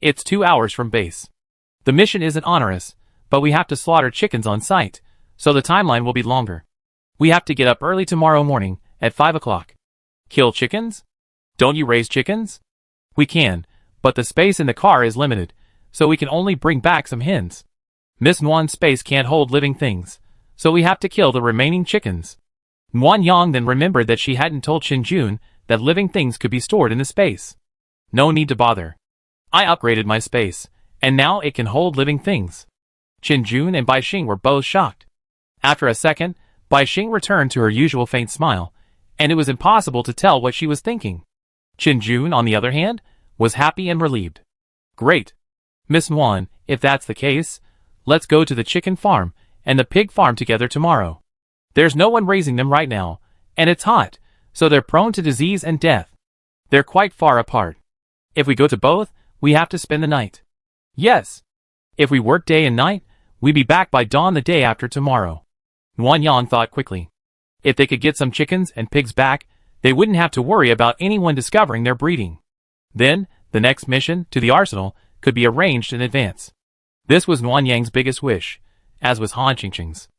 It's 2 hours from base. The mission isn't onerous, but we have to slaughter chickens on site, so the timeline will be longer. We have to get up early tomorrow morning, at 5 o'clock. Kill chickens? Don't you raise chickens? We can, but the space in the car is limited, so we can only bring back some hens. Miss Nguyen's space can't hold living things, so we have to kill the remaining chickens. Nguyen Yang then remembered that she hadn't told Chen Jun that living things could be stored in the space. No need to bother. I upgraded my space, and now it can hold living things. Chen Jun and Baixing were both shocked. After a second, Baixing returned to her usual faint smile, and it was impossible to tell what she was thinking. Chen Jun, on the other hand, was happy and relieved. Great. Miss Nguyen, if that's the case, let's go to the chicken farm and the pig farm together tomorrow. There's no one raising them right now, and it's hot, so they're prone to disease and death. They're quite far apart. If we go to both, we have to spend the night. Yes. If we work day and night, we'd be back by dawn the day after tomorrow. Nguyen Yang thought quickly. If they could get some chickens and pigs back, they wouldn't have to worry about anyone discovering their breeding. Then, the next mission, to the arsenal, could be arranged in advance. This was Nguyen Yang's biggest wish, as was Han Qingqing's.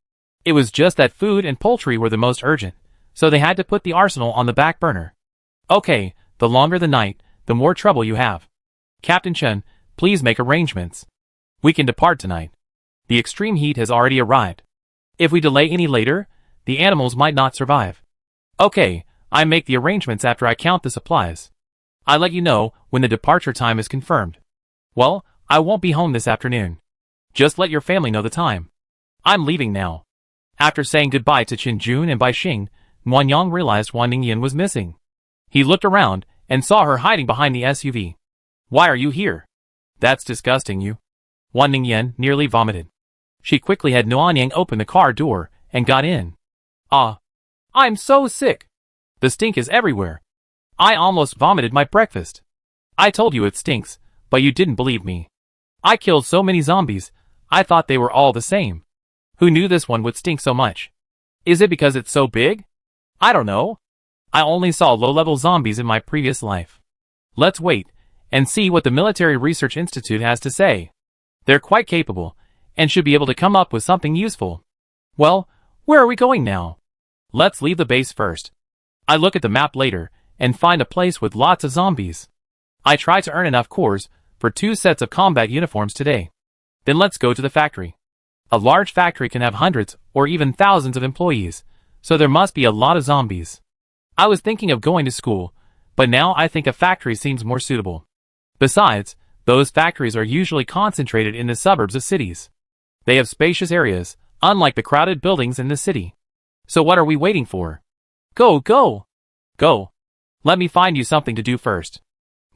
It was just that food and poultry were the most urgent, so they had to put the arsenal on the back burner. Okay, the longer the night, the more trouble you have. Captain Chen, please make arrangements. We can depart tonight. The extreme heat has already arrived. If we delay any later, the animals might not survive. Okay, I make the arrangements after I count the supplies. I'll let you know when the departure time is confirmed. Well, I won't be home this afternoon. Just let your family know the time. I'm leaving now. After saying goodbye to Chen Jun and Baixing, Nguyen Yang realized Wan Ningyan was missing. He looked around and saw her hiding behind the SUV. Why are you here? That's disgusting, you. Wan Ningyan nearly vomited. She quickly had Nguyen Yang open the car door and got in. I'm so sick. The stink is everywhere. I almost vomited my breakfast. I told you it stinks, but you didn't believe me. I killed so many zombies, I thought they were all the same. Who knew this one would stink so much? Is it because it's so big? I don't know. I only saw low-level zombies in my previous life. Let's wait and see what the Military Research Institute has to say. They're quite capable and should be able to come up with something useful. Well, where are we going now? Let's leave the base first. I look at the map later and find a place with lots of zombies. I try to earn enough cores for 2 sets of combat uniforms today. Then let's go to the factory. A large factory can have hundreds or even thousands of employees, so there must be a lot of zombies. I was thinking of going to school, but now I think a factory seems more suitable. Besides, those factories are usually concentrated in the suburbs of cities. They have spacious areas, unlike the crowded buildings in the city. So what are we waiting for? Go, go! Go! Let me find you something to do first.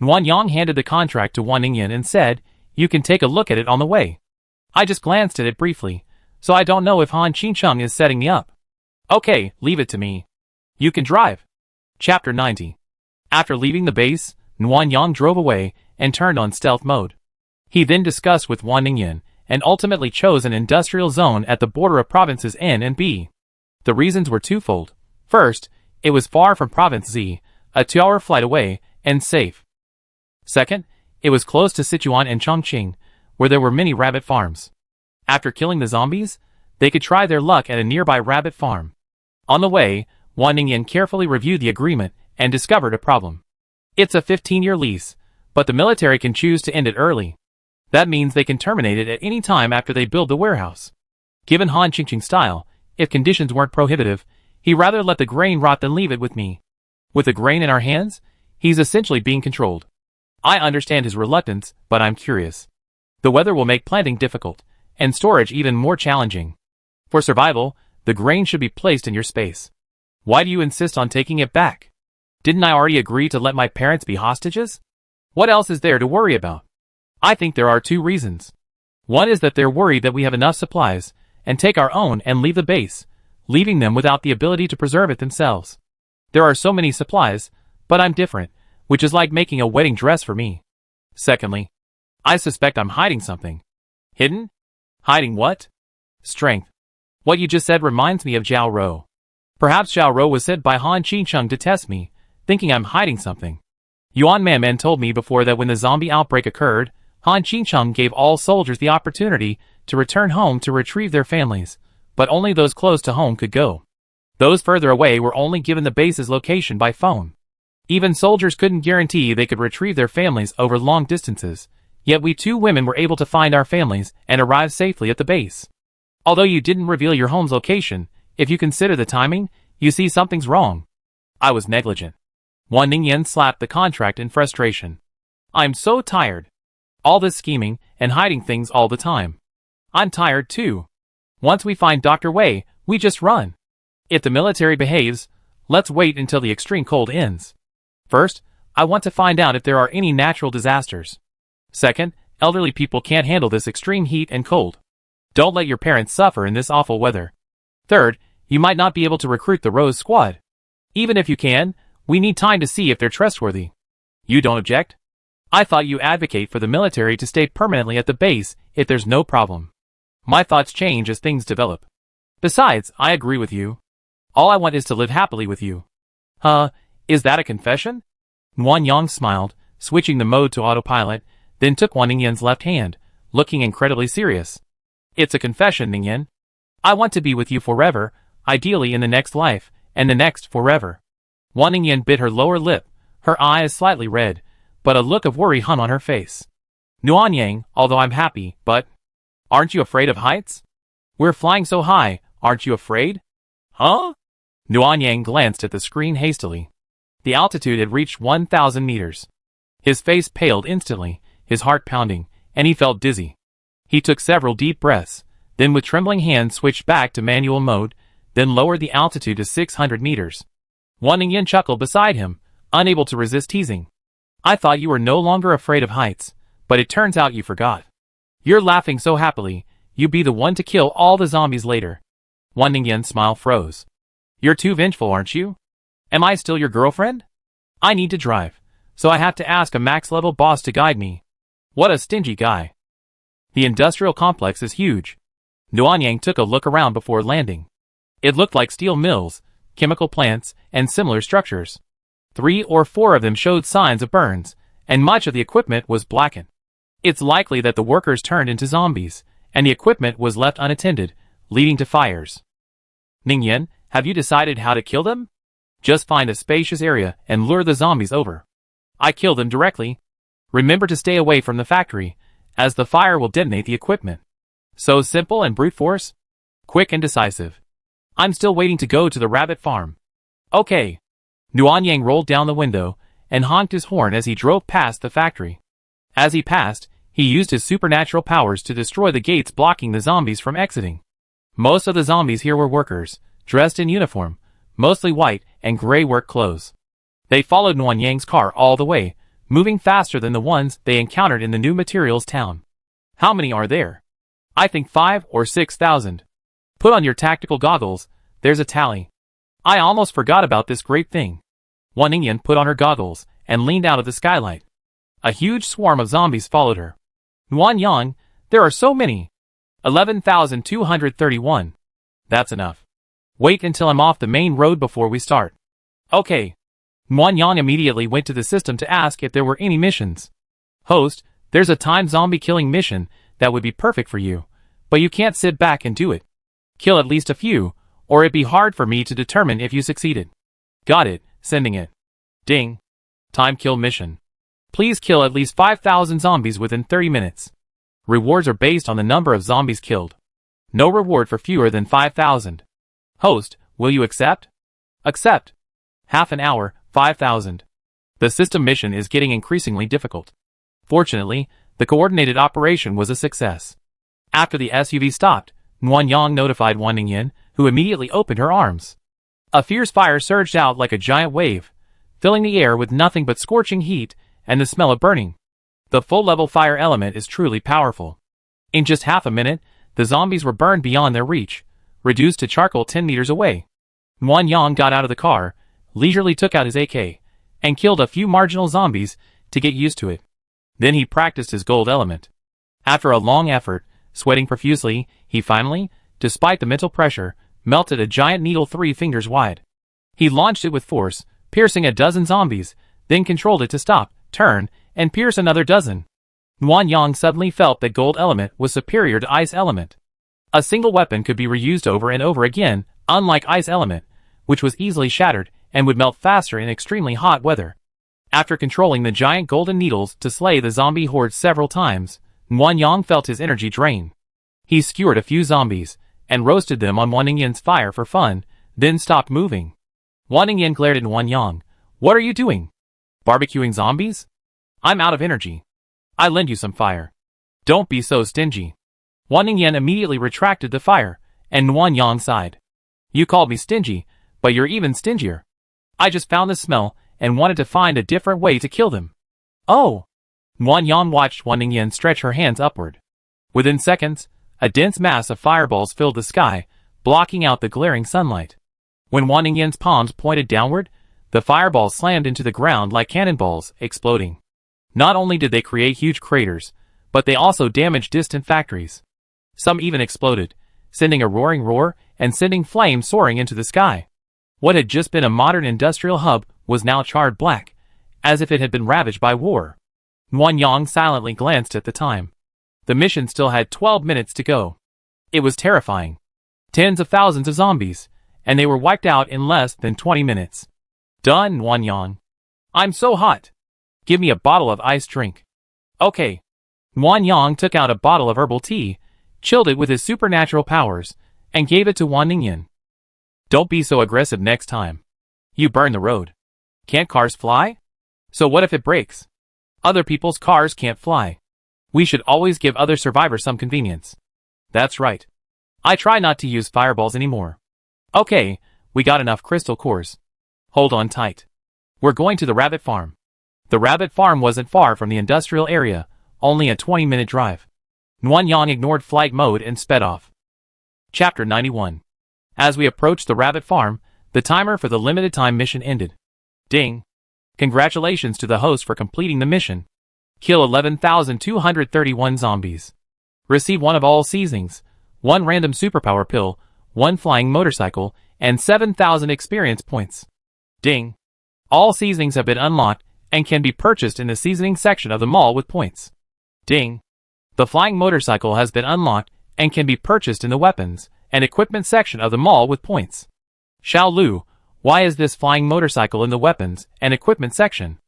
Nguyen Yang handed the contract to Wan Ningyan and said, you can take a look at it on the way. I just glanced at it briefly, so I don't know if Han Qingqing is setting me up. Okay, leave it to me. You can drive. Chapter 90. After leaving the base, Nguyen Yang drove away and turned on stealth mode. He then discussed with Wan Ningyan and ultimately chose an industrial zone at the border of provinces N and B. The reasons were twofold. First, it was far from Province Z, a 2-hour flight away, and safe. Second, it was close to Sichuan and Chongqing, where there were many rabbit farms. After killing the zombies, they could try their luck at a nearby rabbit farm. On the way, Wan Ningyan carefully reviewed the agreement and discovered a problem. It's a 15-year lease, but the military can choose to end it early. That means they can terminate it at any time after they build the warehouse. Given Han Qingqing's style, if conditions weren't prohibitive, he'd rather let the grain rot than leave it with me. With the grain in our hands, he's essentially being controlled. I understand his reluctance, but I'm curious. The weather will make planting difficult, and storage even more challenging. For survival, the grain should be placed in your space. Why do you insist on taking it back? Didn't I already agree to let my parents be hostages? What else is there to worry about? I think there are 2 reasons. One is that they're worried that we have enough supplies, and take our own and leave the base, leaving them without the ability to preserve it themselves. There are so many supplies, but I'm different, which is like making a wedding dress for me. Secondly, I suspect I'm hiding something. Hidden? Hiding what? Strength. What you just said reminds me of Zhao Rou. Perhaps Zhao Rou was sent by Han Qingcheng to test me, thinking I'm hiding something. Yuan Manman told me before that when the zombie outbreak occurred, Han Qingcheng gave all soldiers the opportunity to return home to retrieve their families, but only those close to home could go. Those further away were only given the base's location by phone. Even soldiers couldn't guarantee they could retrieve their families over long distances, yet we 2 women were able to find our families and arrive safely at the base. Although you didn't reveal your home's location, if you consider the timing, you see something's wrong. I was negligent. Wan Ningyan slapped the contract in frustration. I'm so tired. All this scheming and hiding things all the time. I'm tired too. Once we find Dr. Wei, we just run. If the military behaves, let's wait until the extreme cold ends. First, I want to find out if there are any natural disasters. Second, elderly people can't handle this extreme heat and cold. Don't let your parents suffer in this awful weather. Third, you might not be able to recruit the Rose Squad. Even if you can, we need time to see if they're trustworthy. You don't object? I thought you advocate for the military to stay permanently at the base if there's no problem. My thoughts change as things develop. Besides, I agree with you. All I want is to live happily with you. Is that a confession? Nguyen Yang smiled, switching the mode to autopilot, then took Wan Ningyan's left hand, looking incredibly serious. It's a confession, Ningyan. I want to be with you forever, ideally in the next life, and the next forever. Wan Ningyan bit her lower lip, her eyes slightly red, but a look of worry hung on her face. Nguyen Yang, although I'm happy, but... Aren't you afraid of heights? We're flying so high, aren't you afraid? Huh? Nguyen Yang glanced at the screen hastily. The altitude had reached 1,000 meters. His face paled instantly, his heart pounding, and he felt dizzy. He took several deep breaths, then with trembling hands switched back to manual mode, then lowered the altitude to 600 meters. Wan Ningyan chuckled beside him, unable to resist teasing. I thought you were no longer afraid of heights, but it turns out you forgot. You're laughing so happily, you'd be the one to kill all the zombies later. Wan Ningyan's smile froze. You're too vengeful, aren't you? Am I still your girlfriend? I need to drive, so I have to ask a max-level boss to guide me. What a stingy guy. The industrial complex is huge. Nguyen Yang took a look around before landing. It looked like steel mills, chemical plants, and similar structures. 3 or 4 of them showed signs of burns, and much of the equipment was blackened. It's likely that the workers turned into zombies, and the equipment was left unattended, leading to fires. Ningyan, have you decided how to kill them? Just find a spacious area and lure the zombies over. I kill them directly. Remember to stay away from the factory, as the fire will detonate the equipment. So simple and brute force? Quick and decisive. I'm still waiting to go to the rabbit farm. Okay. Nguyen Yang rolled down the window and honked his horn as he drove past the factory. As he passed, he used his supernatural powers to destroy the gates blocking the zombies from exiting. Most of the zombies here were workers, dressed in uniform, mostly white and gray work clothes. They followed Nguyen Yang's car all the way, moving faster than the ones they encountered in the new materials town. How many are there? I think 5 or 6,000. Put on your tactical goggles, there's a tally. I almost forgot about this great thing. Wan Ningyan put on her goggles and leaned out of the skylight. A huge swarm of zombies followed her. Nguyen Yang, there are so many. 11,231. That's enough. Wait until I'm off the main road before we start. Okay. Nguyen Yang immediately went to the system to ask if there were any missions. Host, there's a timed zombie killing mission that would be perfect for you, but you can't sit back and do it. Kill at least a few, or it'd be hard for me to determine if you succeeded. Got it, sending it. Ding. Time kill mission. Please kill at least 5,000 zombies within 30 minutes. Rewards are based on the number of zombies killed. No reward for fewer than 5,000. Host, will you accept? Accept. Half an hour, 5,000. The system mission is getting increasingly difficult. Fortunately, the coordinated operation was a success. After the SUV stopped, Nguyen notified Wan Ningyan, who immediately opened her arms. A fierce fire surged out like a giant wave, filling the air with nothing but scorching heat and the smell of burning. The full-level fire element is truly powerful. In just half a minute, the zombies were burned beyond their reach, reduced to charcoal 10 meters away. Nguyen got out of the car, leisurely took out his AK, and killed a few marginal zombies to get used to it. Then he practiced his gold element. After a long effort, sweating profusely, he finally, despite the mental pressure, melted a giant needle 3 fingers wide. He launched it with force, piercing a dozen zombies, then controlled it to stop, turn, and pierce another dozen. Nguyen suddenly felt that gold element was superior to ice element. A single weapon could be reused over and over again, unlike ice element, which was easily shattered and would melt faster in extremely hot weather. After controlling the giant golden needles to slay the zombie horde several times, Nguyen felt his energy drain. He skewered a few zombies and roasted them on Wan Ningyan's fire for fun, then stopped moving. Wan Ningyan glared at Nguyen. "What are you doing? Barbecuing zombies? I'm out of energy. I lend you some fire. Don't be so stingy." Wan Ningyan immediately retracted the fire, and Nguyen sighed. "You called me stingy, but you're even stingier. I just found the smell and wanted to find a different way to kill them." "Oh!" Nguyen watched Wan Ningyan stretch her hands upward. Within seconds, a dense mass of fireballs filled the sky, blocking out the glaring sunlight. When Wan Ningyan's palms pointed downward, the fireballs slammed into the ground like cannonballs, exploding. Not only did they create huge craters, but they also damaged distant factories. Some even exploded, sending a roaring roar and sending flames soaring into the sky. What had just been a modern industrial hub was now charred black, as if it had been ravaged by war. Nguyen silently glanced at the time. The mission still had 12 minutes to go. It was terrifying. Tens of thousands of zombies, and they were wiped out in less than 20 minutes. "Done, Nguyen. I'm so hot. Give me a bottle of iced drink." "Okay." Nguyen took out a bottle of herbal tea, chilled it with his supernatural powers, and gave it to Wan Ningyan. "Don't be so aggressive next time. You burn the road. Can't cars fly? So what if it breaks? Other people's cars can't fly. We should always give other survivors some convenience." "That's right. I try not to use fireballs anymore." "Okay, we got enough crystal cores. Hold on tight. We're going to the rabbit farm." The rabbit farm wasn't far from the industrial area, only a 20-minute drive. Nguyen ignored flight mode and sped off. Chapter 91. As we approached the rabbit farm, the timer for the limited time mission ended. Ding. Congratulations to the host for completing the mission. Kill 11,231 zombies. Receive one of all seasonings, 1 random superpower pill, 1 flying motorcycle, and 7,000 experience points. Ding. All seasonings have been unlocked and can be purchased in the seasoning section of the mall with points. Ding. The flying motorcycle has been unlocked and can be purchased in the weapons and equipment section of the mall with points. Xiao Lu, why is this flying motorcycle in the weapons and equipment section?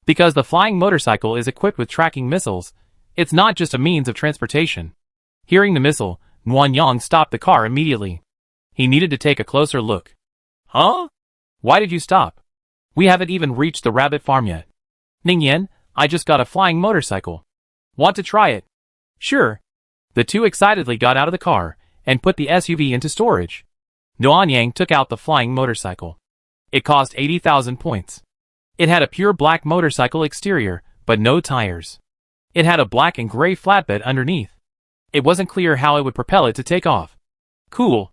Because the flying motorcycle is equipped with tracking missiles. It's not just a means of transportation. Hearing the missile, Nguyen stopped the car immediately. He needed to take a closer look. "Huh? Why did you stop? We haven't even reached the rabbit farm yet." "Ningyan, I just got a flying motorcycle. Want to try it?" "Sure." The two excitedly got out of the car and put the SUV into storage. Nguyen took out the flying motorcycle. It cost 80,000 points. It had a pure black motorcycle exterior, but no tires. It had a black and gray flatbed underneath. It wasn't clear how it would propel it to take off. "Cool.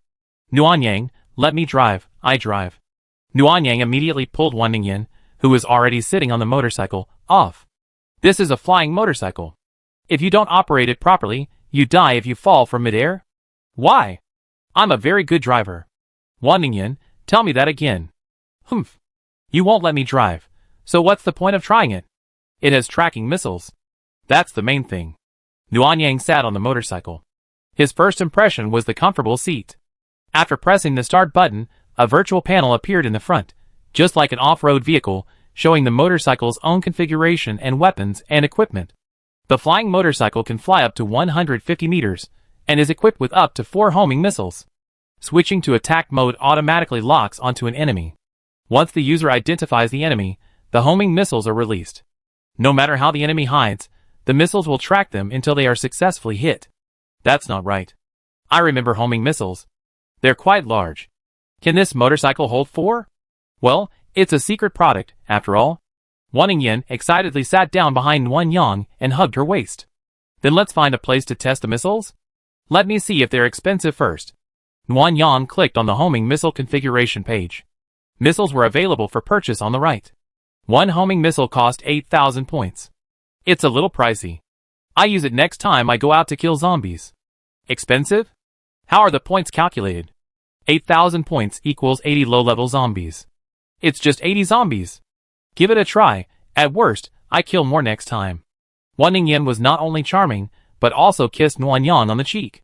Nguyen, let me drive, I drive." Nguyen immediately pulled Wan Ningyan, who was already sitting on the motorcycle, off. "This is a flying motorcycle. If you don't operate it properly, you die if you fall from midair." "Why? I'm a very good driver." "Wan Ningyan, tell me that again." "Humph. You won't let me drive, so what's the point of trying it? It has tracking missiles. That's the main thing." Nguyen sat on the motorcycle. His first impression was the comfortable seat. After pressing the start button, a virtual panel appeared in the front, just like an off-road vehicle, showing the motorcycle's own configuration and weapons and equipment. The flying motorcycle can fly up to 150 meters, and is equipped with up to 4 homing missiles. Switching to attack mode automatically locks onto an enemy. Once the user identifies the enemy, the homing missiles are released. No matter how the enemy hides, the missiles will track them until they are successfully hit. That's not right. I remember homing missiles. They're quite large. Can this motorcycle hold 4? Well, it's a secret product, after all. Wan Yin excitedly sat down behind Wan Yang and hugged her waist. Then let's find a place to test the missiles? Let me see if they're expensive first. Wan Yang clicked on the homing missile configuration page. Missiles were available for purchase on the right. One homing missile cost 8,000 points. It's a little pricey. I use it next time I go out to kill zombies. Expensive? How are the points calculated? 8,000 points equals 80 low-level zombies. It's just 80 zombies. Give it a try. At worst, I kill more next time. Wan Yin was not only charming, but also kissed Wan Yang on the cheek.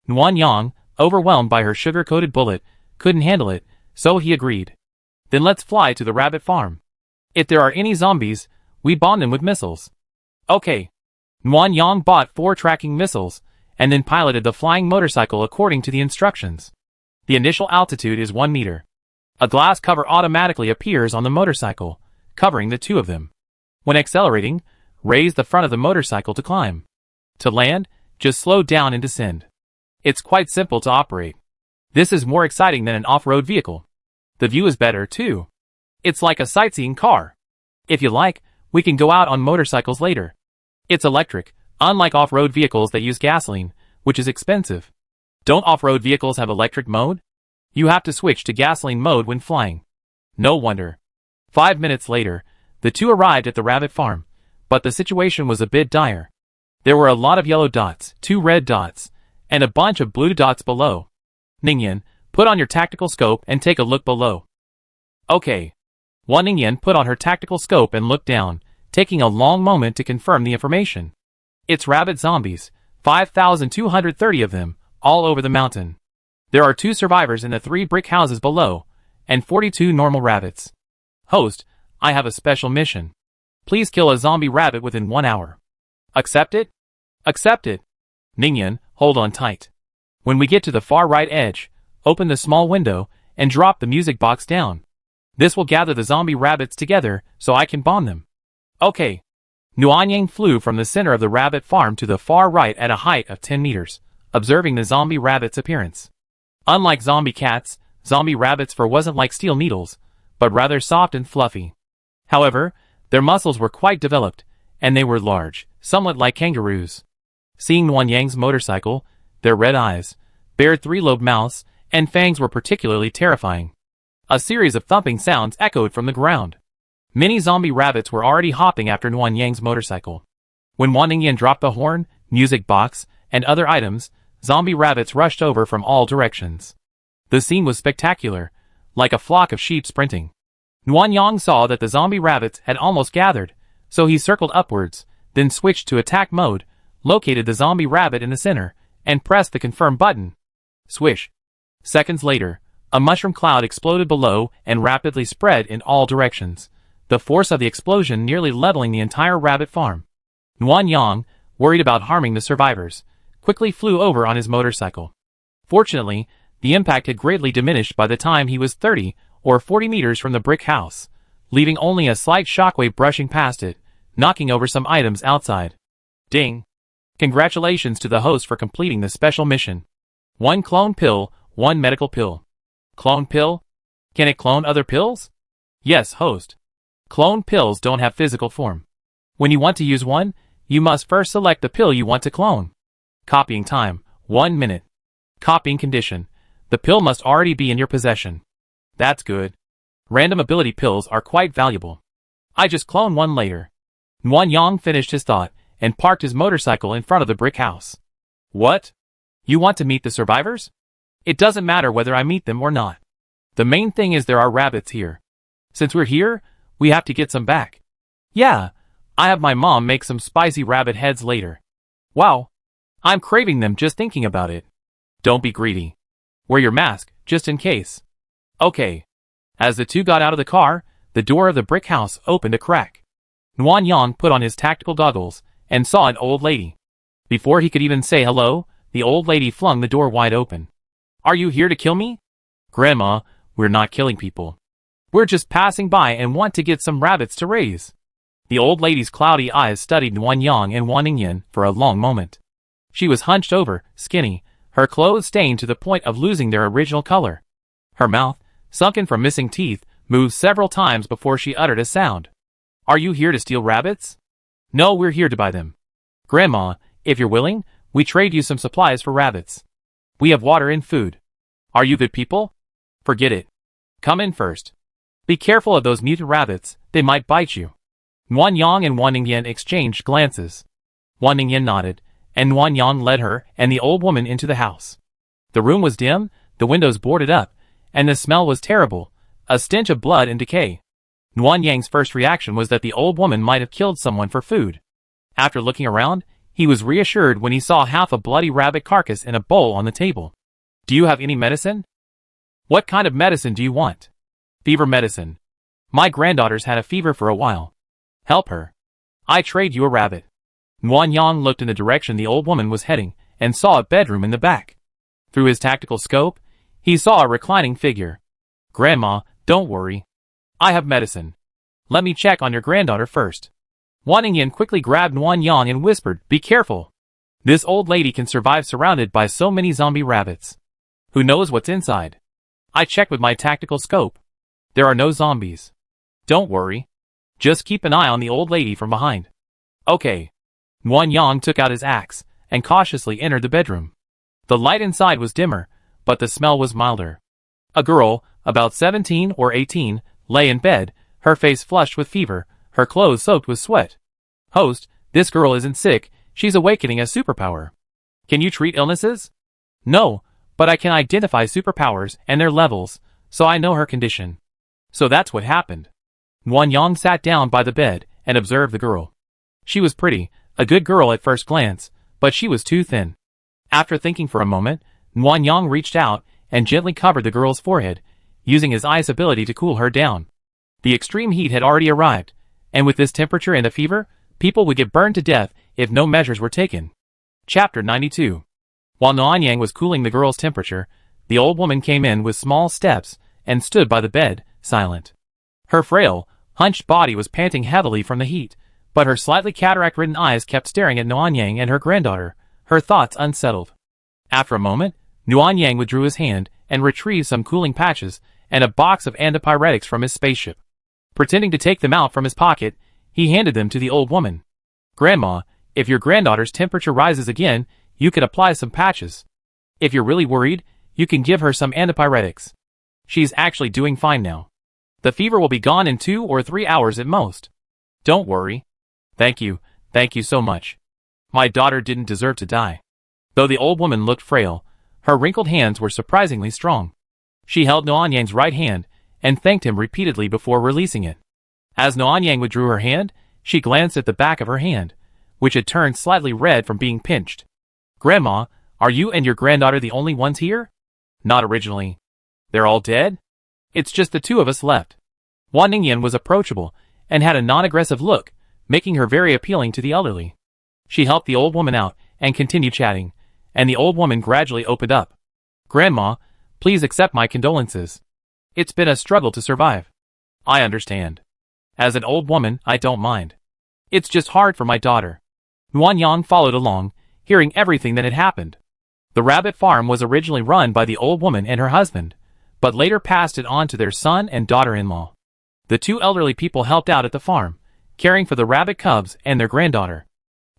Wan Yang, overwhelmed by her sugar-coated bullet, couldn't handle it, so he agreed. Then let's fly to the rabbit farm. If there are any zombies, we bomb them with missiles. Okay. Wan Yang bought 4 tracking missiles, and then piloted the flying motorcycle according to the instructions. The initial altitude is 1 meter. A glass cover automatically appears on the motorcycle, covering the 2 of them. When accelerating, raise the front of the motorcycle to climb. To land, just slow down and descend. It's quite simple to operate. This is more exciting than an off-road vehicle. The view is better, too. It's like a sightseeing car. If you like, we can go out on motorcycles later. It's electric, unlike off-road vehicles that use gasoline, which is expensive. Don't off-road vehicles have electric mode? You have to switch to gasoline mode when flying. No wonder. 5 minutes later, the 2 arrived at the rabbit farm, but the situation was a bit dire. There were a lot of yellow dots, 2 red dots, and a bunch of blue dots below. Ningyan, put on your tactical scope and take a look below. Okay. Wan Ningyan put on her tactical scope and looked down, taking a long moment to confirm the information. It's rabbit zombies, 5,230 of them, all over the mountain. There are 2 survivors in the 3 brick houses below, and 42 normal rabbits. Host, I have a special mission. Please kill a zombie rabbit within 1 hour. Accept it? Accept it. Ningyan, hold on tight. When we get to the far right edge, open the small window and drop the music box down. This will gather the zombie rabbits together so I can bomb them. Okay. Nuanyang flew from the center of the rabbit farm to the far right at a height of 10 meters, observing the zombie rabbit's appearance. Unlike zombie cats, zombie rabbits' fur wasn't like steel needles, but rather soft and fluffy. However, their muscles were quite developed, and they were large, somewhat like kangaroos. Seeing Nuanyang's motorcycle, their red eyes, bared 3-lobed mouths, and fangs were particularly terrifying. A series of thumping sounds echoed from the ground. Many zombie rabbits were already hopping after Nuanyang's motorcycle. When Wan Ningyan dropped the horn, music box, and other items, zombie rabbits rushed over from all directions. The scene was spectacular, like a flock of sheep sprinting. Nuanyang saw that the zombie rabbits had almost gathered, so he circled upwards, then switched to attack mode, located the zombie rabbit in the center, and pressed the confirm button. Swish. Seconds later, a mushroom cloud exploded below and rapidly spread in all directions, the force of the explosion nearly leveling the entire rabbit farm. Nuanyang, worried about harming the survivors, quickly flew over on his motorcycle. Fortunately, the impact had greatly diminished by the time he was 30 or 40 meters from the brick house, leaving only a slight shockwave brushing past it, knocking over some items outside. Ding! Congratulations to the host for completing the special mission. 1 clone pill, 1 medical pill. Clone pill? Can it clone other pills? Yes, host. Clone pills don't have physical form. When you want to use one, you must first select the pill you want to clone. Copying time, 1 minute. Copying condition. The pill must already be in your possession. That's good. Random ability pills are quite valuable. I just clone one later. Nuanyang finished his thought and parked his motorcycle in front of the brick house. What? You want to meet the survivors? It doesn't matter whether I meet them or not. The main thing is there are rabbits here. Since we're here, we have to get some back. Yeah, I have my mom make some spicy rabbit heads later. Wow. I'm craving them just thinking about it. Don't be greedy. Wear your mask, just in case. Okay. As the 2 got out of the car, the door of the brick house opened a crack. Nuanyang put on his tactical goggles and saw an old lady. Before he could even say hello, the old lady flung the door wide open. Are you here to kill me? Grandma, we're not killing people. We're just passing by and want to get some rabbits to raise. The old lady's cloudy eyes studied Nguyen Yang and Wan Ningyan for a long moment. She was hunched over, skinny, her clothes stained to the point of losing their original color. Her mouth, sunken from missing teeth, moved several times before she uttered a sound. Are you here to steal rabbits? No, we're here to buy them. Grandma, if you're willing, we trade you some supplies for rabbits. We have water and food. Are you good people? Forget it. Come in first. Be careful of those mutant rabbits, they might bite you. Nguyen Yang and Wan Ningyan exchanged glances. Wan Ningyan nodded, and Nguyen Yang led her and the old woman into the house. The room was dim, the windows boarded up, and the smell was terrible, a stench of blood and decay. Nguyen Yang's first reaction was that the old woman might have killed someone for food. After looking around, he was reassured when he saw half a bloody rabbit carcass in a bowl on the table. Do you have any medicine? What kind of medicine do you want? Fever medicine. My granddaughter's had a fever for a while. Help her. I trade you a rabbit. Nguyen Yang looked in the direction the old woman was heading, and saw a bedroom in the back. Through his tactical scope, he saw a reclining figure. Grandma, don't worry. I have medicine. Let me check on your granddaughter first. Wan Ningyan quickly grabbed Nguyen Yang and whispered, Be careful. This old lady can survive surrounded by so many zombie rabbits. Who knows what's inside? I checked with my tactical scope. There are no zombies. Don't worry. Just keep an eye on the old lady from behind. Okay. Nguyen Yang took out his axe, and cautiously entered the bedroom. The light inside was dimmer, but the smell was milder. A girl, about 17 or 18, lay in bed, her face flushed with fever, her clothes soaked with sweat. Host, this girl isn't sick, she's awakening a superpower. Can you treat illnesses? No, but I can identify superpowers and their levels, so I know her condition. So that's what happened. Nguyen Yang sat down by the bed and observed the girl. She was pretty, a good girl at first glance, but she was too thin. After thinking for a moment, Nguyen Yang reached out and gently covered the girl's forehead, using his ice ability to cool her down. The extreme heat had already arrived, and with this temperature and the fever, people would get burned to death if no measures were taken. Chapter 92. While Nguyen Yang was cooling the girl's temperature, the old woman came in with small steps and stood by the bed, silent. Her frail, hunched body was panting heavily from the heat, but her slightly cataract-ridden eyes kept staring at Nguyen Yang and her granddaughter, her thoughts unsettled. After a moment, Nguyen Yang withdrew his hand and retrieved some cooling patches and a box of antipyretics from his spaceship. Pretending to take them out from his pocket, he handed them to the old woman. Grandma, if your granddaughter's temperature rises again, you could apply some patches. If you're really worried, you can give her some antipyretics. She's actually doing fine now. The fever will be gone in 2 or 3 hours at most. Don't worry. Thank you so much. My daughter didn't deserve to die. Though the old woman looked frail, her wrinkled hands were surprisingly strong. She held Nguyen Yang's right hand and thanked him repeatedly before releasing it. As Nguyen Yang withdrew her hand, she glanced at the back of her hand, which had turned slightly red from being pinched. Grandma, are you and your granddaughter the only ones here? Not originally. They're all dead? It's just the two of us left. Wan Ningyan was approachable and had a non-aggressive look, making her very appealing to the elderly. She helped the old woman out and continued chatting, and the old woman gradually opened up. Grandma, please accept my condolences. It's been a struggle to survive. I understand. As an old woman, I don't mind. It's just hard for my daughter. Nguyen Yang followed along, hearing everything that had happened. The rabbit farm was originally run by the old woman and her husband, but later passed it on to their son and daughter-in-law. The two elderly people helped out at the farm, caring for the rabbit cubs and their granddaughter.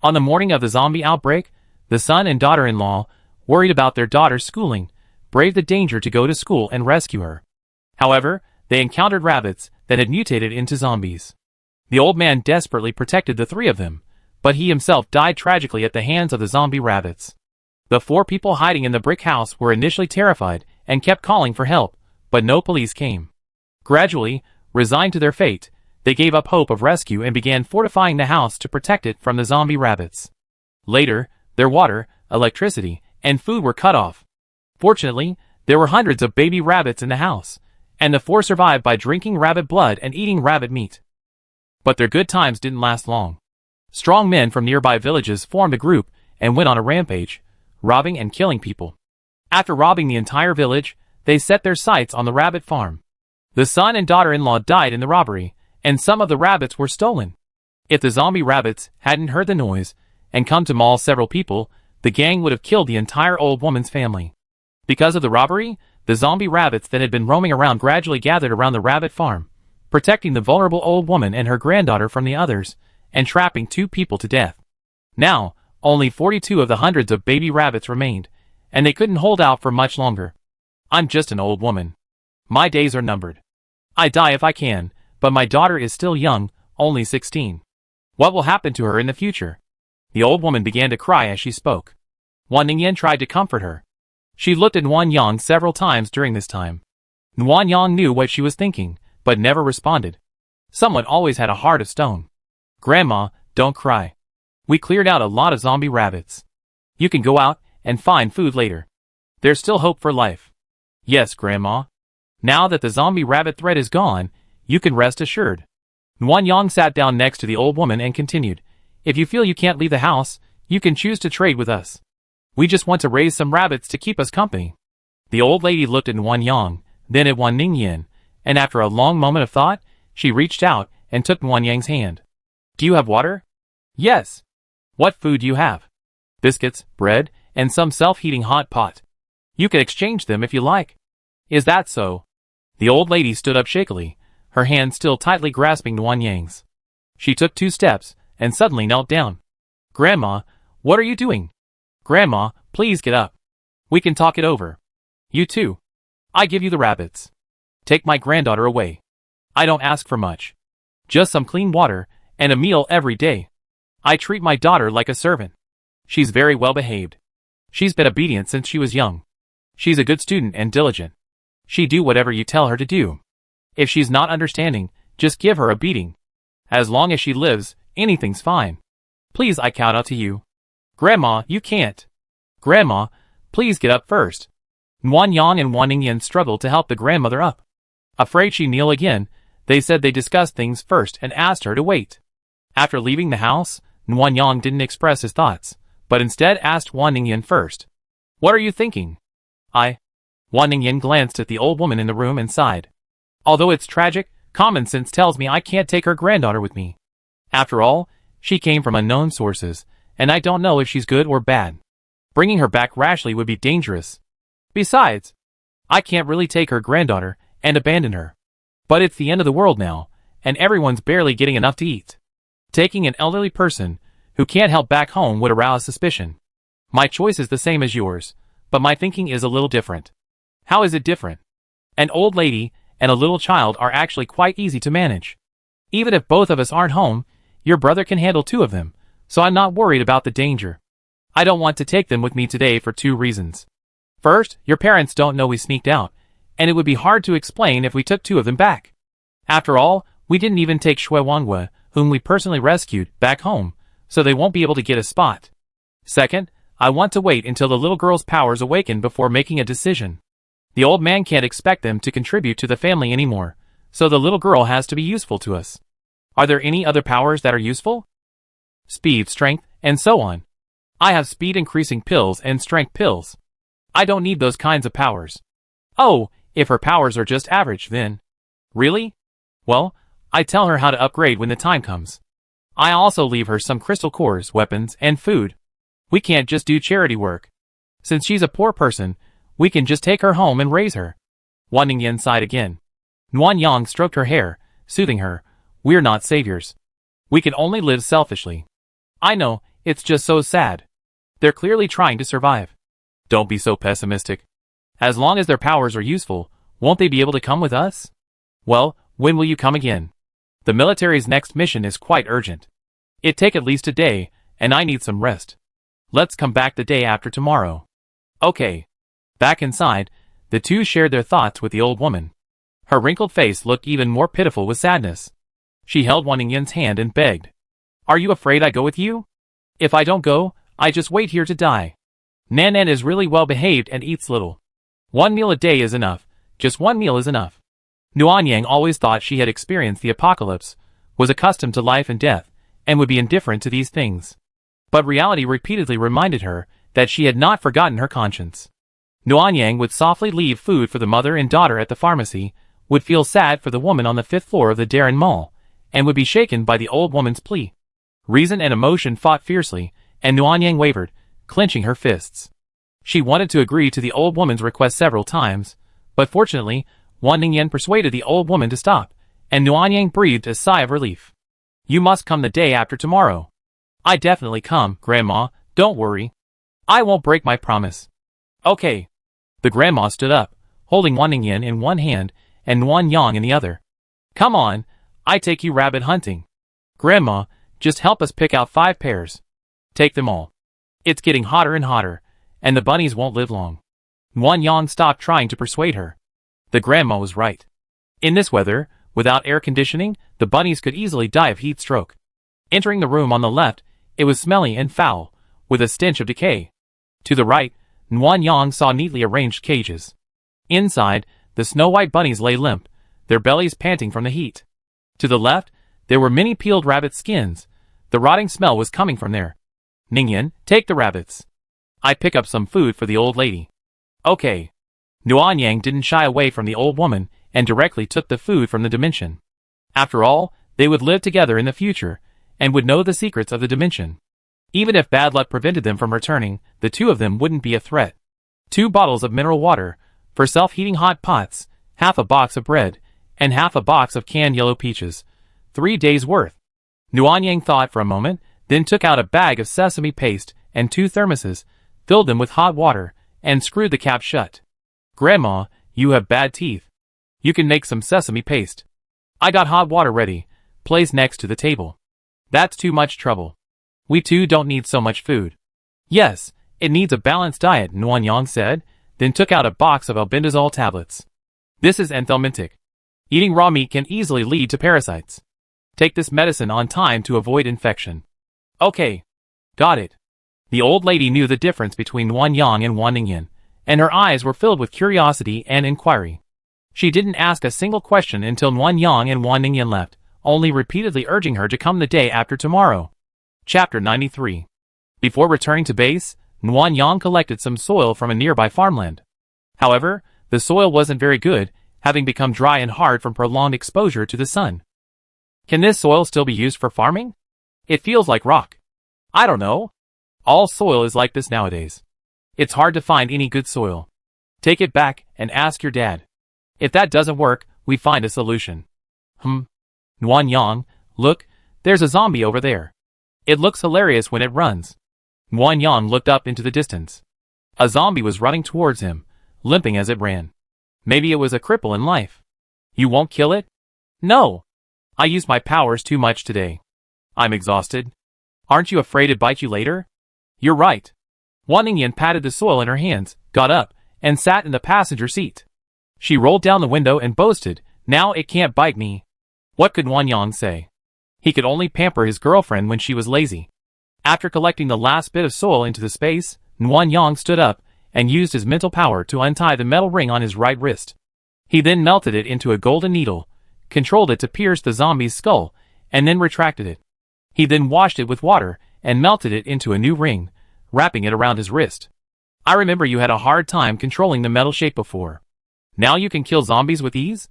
On the morning of the zombie outbreak, the son and daughter-in-law, worried about their daughter's schooling, braved the danger to go to school and rescue her. However, they encountered rabbits that had mutated into zombies. The old man desperately protected the three of them, but he himself died tragically at the hands of the zombie rabbits. The 4 people hiding in the brick house were initially terrified and kept calling for help, but no police came. Gradually, resigned to their fate, they gave up hope of rescue and began fortifying the house to protect it from the zombie rabbits. Later, their water, electricity, and food were cut off. Fortunately, there were hundreds of baby rabbits in the house, and the 4 survived by drinking rabbit blood and eating rabbit meat. But their good times didn't last long. Strong men from nearby villages formed a group and went on a rampage, robbing and killing people. After robbing the entire village, they set their sights on the rabbit farm. The son and daughter-in-law died in the robbery, and some of the rabbits were stolen. If the zombie rabbits hadn't heard the noise and come to maul several people, the gang would have killed the entire old woman's family. Because of the robbery, the zombie rabbits that had been roaming around gradually gathered around the rabbit farm, protecting the vulnerable old woman and her granddaughter from the others, and trapping 2 people to death. Now, only 42 of the hundreds of baby rabbits remained, and they couldn't hold out for much longer. I'm just an old woman. My days are numbered. I die if I can, but my daughter is still young, only 16. What will happen to her in the future? The old woman began to cry as she spoke. Wan Ningyan tried to comfort her. She looked at Wan Yang several times during this time. Wan Yang knew what she was thinking, but never responded. Someone always had a heart of stone. Grandma, don't cry. We cleared out a lot of zombie rabbits. You can go out and find food later. There's still hope for life. Yes, Grandma. Now that the zombie rabbit threat is gone, you can rest assured. Wan Yang sat down next to the old woman and continued. If you feel you can't leave the house, you can choose to trade with us. We just want to raise some rabbits to keep us company. The old lady looked at Wan Yang, then at Wan Ningyan, and after a long moment of thought, she reached out and took Wan Yang's hand. Do you have water? Yes. What food do you have? Biscuits, bread, and some self-heating hot pot. You can exchange them if you like. Is that so? The old lady stood up shakily, her hand still tightly grasping Wan Yang's. She took 2 steps, and suddenly knelt down. Grandma, what are you doing? Grandma, please get up. We can talk it over. You too. I give you the rabbits. Take my granddaughter away. I don't ask for much. Just some clean water, and a meal every day. I treat my daughter like a servant. She's very well behaved. She's been obedient since she was young. She's a good student and diligent. She do whatever you tell her to do. If she's not understanding, just give her a beating. As long as she lives, anything's fine. Please, I count out to you. Grandma, you can't. Grandma, please get up first. Wan Yang and Wan Ningyan struggled to help the grandmother up. Afraid she'd kneel again, they said they discussed things first and asked her to wait. After leaving the house, Wan Yang didn't express his thoughts, but instead asked Wan Ningyan first. What are you thinking? Wan Ningyan glanced at the old woman in the room and sighed. Although it's tragic, common sense tells me I can't take her granddaughter with me. After all, she came from unknown sources, and I don't know if she's good or bad. Bringing her back rashly would be dangerous. Besides, I can't really take her granddaughter and abandon her. But it's the end of the world now, and everyone's barely getting enough to eat. Taking an elderly person who can't help back home would arouse suspicion. My choice is the same as yours, but my thinking is a little different. How is it different? An old lady and a little child are actually quite easy to manage. Even if both of us aren't home, your brother can handle 2 of them, so I'm not worried about the danger. I don't want to take them with me today for 2 reasons. First, your parents don't know we sneaked out, and it would be hard to explain if we took 2 of them back. After all, we didn't even take Shui Wangwe, whom we personally rescued, back home, so they won't be able to get a spot. Second, I want to wait until the little girl's powers awaken before making a decision. The old man can't expect them to contribute to the family anymore, so the little girl has to be useful to us. Are there any other powers that are useful? Speed, strength, and so on. I have speed increasing pills and strength pills. I don't need those kinds of powers. Oh, if her powers are just average, then. Really? Well, I tell her how to upgrade when the time comes. I also leave her some crystal cores, weapons, and food. We can't just do charity work. Since she's a poor person, we can just take her home and raise her. Wan Ningyan sighed again. Wan Yang stroked her hair, soothing her. We're not saviors. We can only live selfishly. I know, it's just so sad. They're clearly trying to survive. Don't be so pessimistic. As long as their powers are useful, won't they be able to come with us? Well, when will you come again? The military's next mission is quite urgent. It'd take at least a day, and I need some rest. Let's come back the day after tomorrow. Okay. Back inside, the 2 shared their thoughts with the old woman. Her wrinkled face looked even more pitiful with sadness. She held Wan Ningyan's hand and begged. Are you afraid I go with you? If I don't go, I just wait here to die. Nanan is really well behaved and eats little. 1 meal a day is enough. Just 1 meal is enough. Nuanyang always thought she had experienced the apocalypse, was accustomed to life and death, and would be indifferent to these things. But reality repeatedly reminded her that she had not forgotten her conscience. Nuanyang would softly leave food for the mother and daughter at the pharmacy, would feel sad for the woman on the 5th floor of the Darren Mall, and would be shaken by the old woman's plea. Reason and emotion fought fiercely, and Nuanyang wavered, clenching her fists. She wanted to agree to the old woman's request several times, but fortunately, Wan Ningyan persuaded the old woman to stop, and Nuanyang breathed a sigh of relief. You must come the day after tomorrow. I definitely come, Grandma, don't worry. I won't break my promise. Okay. The grandma stood up, holding Wan Ningyan in one hand and Nuanyang in the other. Come on, I take you rabbit hunting. Grandma, just help us pick out 5 pairs. Take them all. It's getting hotter and hotter, and the bunnies won't live long. Nuanyang stopped trying to persuade her. The grandma was right. In this weather, without air conditioning, the bunnies could easily die of heat stroke. Entering the room on the left, it was smelly and foul, with a stench of decay. To the right, Nuanyang saw neatly arranged cages. Inside, the snow-white bunnies lay limp, their bellies panting from the heat. To the left, there were many peeled rabbit skins. The rotting smell was coming from there. Ningyan, take the rabbits. I pick up some food for the old lady. Okay. Nuanyang didn't shy away from the old woman and directly took the food from the dimension. After all, they would live together in the future, and would know the secrets of the dimension. Even if bad luck prevented them from returning, the two of them wouldn't be a threat. 2 bottles of mineral water, for self-heating hot pots, half a box of bread, and half a box of canned yellow peaches. 3 days' worth. Nuanyang thought for a moment, then took out a bag of sesame paste and 2 thermoses, filled them with hot water, and screwed the cap shut. Grandma, you have bad teeth. You can make some sesame paste. I got hot water ready, placed next to the table. That's too much trouble. We two don't need so much food. Yes, it needs a balanced diet, Nuanyang said, then took out a box of albendazole tablets. This is anthelmintic. Eating raw meat can easily lead to parasites. Take this medicine on time to avoid infection. Okay. Got it. The old lady knew the difference between Nuanyang and Wan Ningyan, and her eyes were filled with curiosity and inquiry. She didn't ask a single question until Nuanyang and Wan Ningyan left, only repeatedly urging her to come the day after tomorrow. Chapter 93. Before returning to base, Nuanyang collected some soil from a nearby farmland. However, the soil wasn't very good, having become dry and hard from prolonged exposure to the sun. Can this soil still be used for farming? It feels like rock. I don't know. All soil is like this nowadays. It's hard to find any good soil. Take it back and ask your dad. If that doesn't work, we find a solution. Nuanyang, look, there's a zombie over there. It looks hilarious when it runs. Nuanyang looked up into the distance. A zombie was running towards him, limping as it ran. Maybe it was a cripple in life. You won't kill it? No. I used my powers too much today. I'm exhausted. Aren't you afraid it'd bite you later? You're right. Wan Ningyan patted the soil in her hands, got up, and sat in the passenger seat. She rolled down the window and boasted, now it can't bite me. What could Nuanyang say? He could only pamper his girlfriend when she was lazy. After collecting the last bit of soil into the space, Nuanyang stood up and used his mental power to untie the metal ring on his right wrist. He then melted it into a golden needle, controlled it to pierce the zombie's skull, and then retracted it. He then washed it with water and melted it into a new ring, wrapping it around his wrist. I remember you had a hard time controlling the metal shape before. Now you can kill zombies with ease?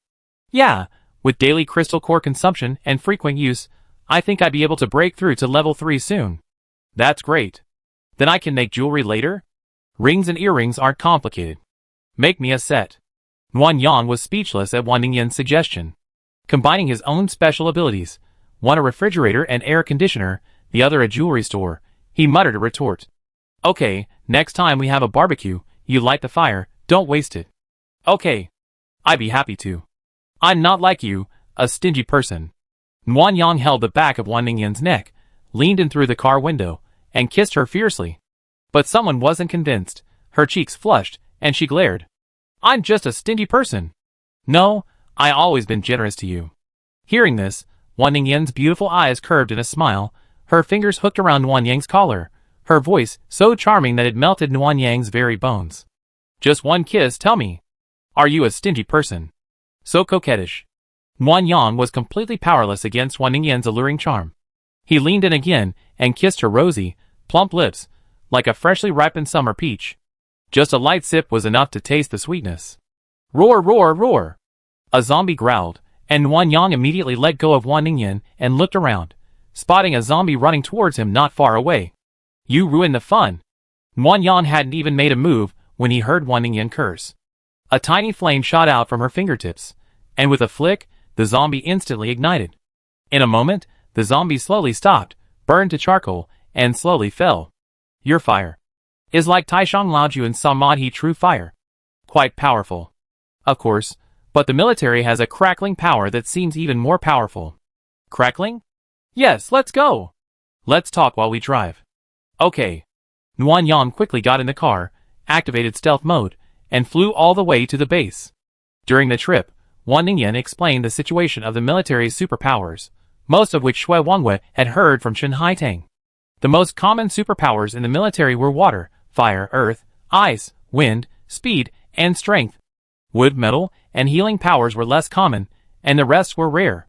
Yeah, with daily crystal core consumption and frequent use, I think I'd be able to break through to level 3 soon. That's great. Then I can make jewelry later? Rings and earrings aren't complicated. Make me a set. Nuanyang was speechless at Wan Ningyan's suggestion. Combining his own special abilities, one a refrigerator and air conditioner, the other a jewelry store, he muttered a retort. Okay, next time we have a barbecue, you light the fire, don't waste it. Okay. I'd be happy to. I'm not like you, a stingy person. Nuanyang held the back of Wan Ningyan's neck, leaned in through the car window, and kissed her fiercely. But someone wasn't convinced. Her cheeks flushed, and she glared. I'm just a stingy person. No, I always been generous to you. Hearing this, Wan Ningyan's beautiful eyes curved in a smile, her fingers hooked around Nuanyang's collar, her voice so charming that it melted Nuanyang's very bones. Just one kiss, tell me. Are you a stingy person? So coquettish. Nuanyang was completely powerless against Wan Ningyan's alluring charm. He leaned in again and kissed her rosy, plump lips, like a freshly ripened summer peach. Just a light sip was enough to taste the sweetness. Roar, roar, roar! A zombie growled, and Nuan Yang immediately let go of Wan Ningyan and looked around, spotting a zombie running towards him not far away. You ruined the fun. Nuan Yang hadn't even made a move when he heard Wan Ningyan curse. A tiny flame shot out from her fingertips, and with a flick, the zombie instantly ignited. In a moment, the zombie slowly stopped, burned to charcoal, and slowly fell. Your fire is like Taishang Laoju and Samadhi True Fire. Quite powerful. Of course, but the military has a crackling power that seems even more powerful. Crackling? Yes, let's go. Let's talk while we drive. Okay. Nuan Yang quickly got in the car, activated stealth mode, and flew all the way to the base. During the trip, Wan Ningyan explained the situation of the military's superpowers, most of which Shui Wangwei had heard from Chen Haitang. The most common superpowers in the military were water, fire, earth, ice, wind, speed, and strength. Wood, metal, and healing powers were less common, and the rest were rare.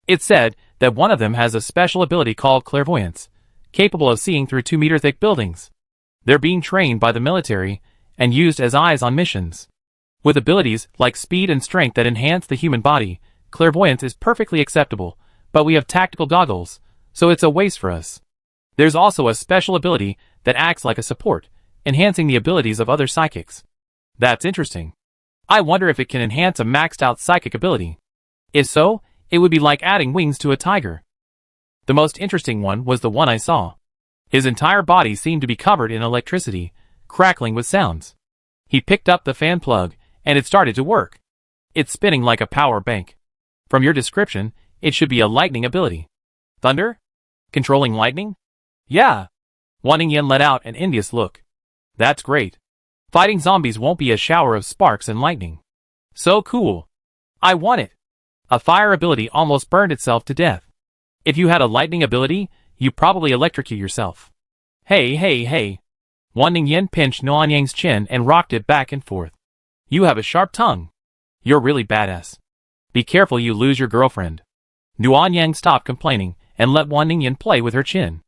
It's said that one of them has a special ability called clairvoyance, capable of seeing through 2-meter-thick buildings. They're being trained by the military and used as eyes on missions. With abilities like speed and strength that enhance the human body, clairvoyance is perfectly acceptable, but we have tactical goggles, so it's a waste for us. There's also a special ability that acts like a support, enhancing the abilities of other psychics. That's interesting. I wonder if it can enhance a maxed-out psychic ability. If so, it would be like adding wings to a tiger. The most interesting one was the one I saw. His entire body seemed to be covered in electricity, crackling with sounds. He picked up the fan plug, and it started to work. It's spinning like a power bank. From your description, it should be a lightning ability. Thunder? Controlling lightning? Yeah. Wan Ningyan let out an envious look. That's great. Fighting zombies won't be a shower of sparks and lightning. So cool. I want it. A fire ability almost burned itself to death. If you had a lightning ability, you probably electrocute yourself. Hey. Wan Ningyan pinched Nuan Yang's chin and rocked it back and forth. You have a sharp tongue. You're really badass. Be careful you lose your girlfriend. Nuan Yang stopped complaining and let Wan Ningyan play with her chin.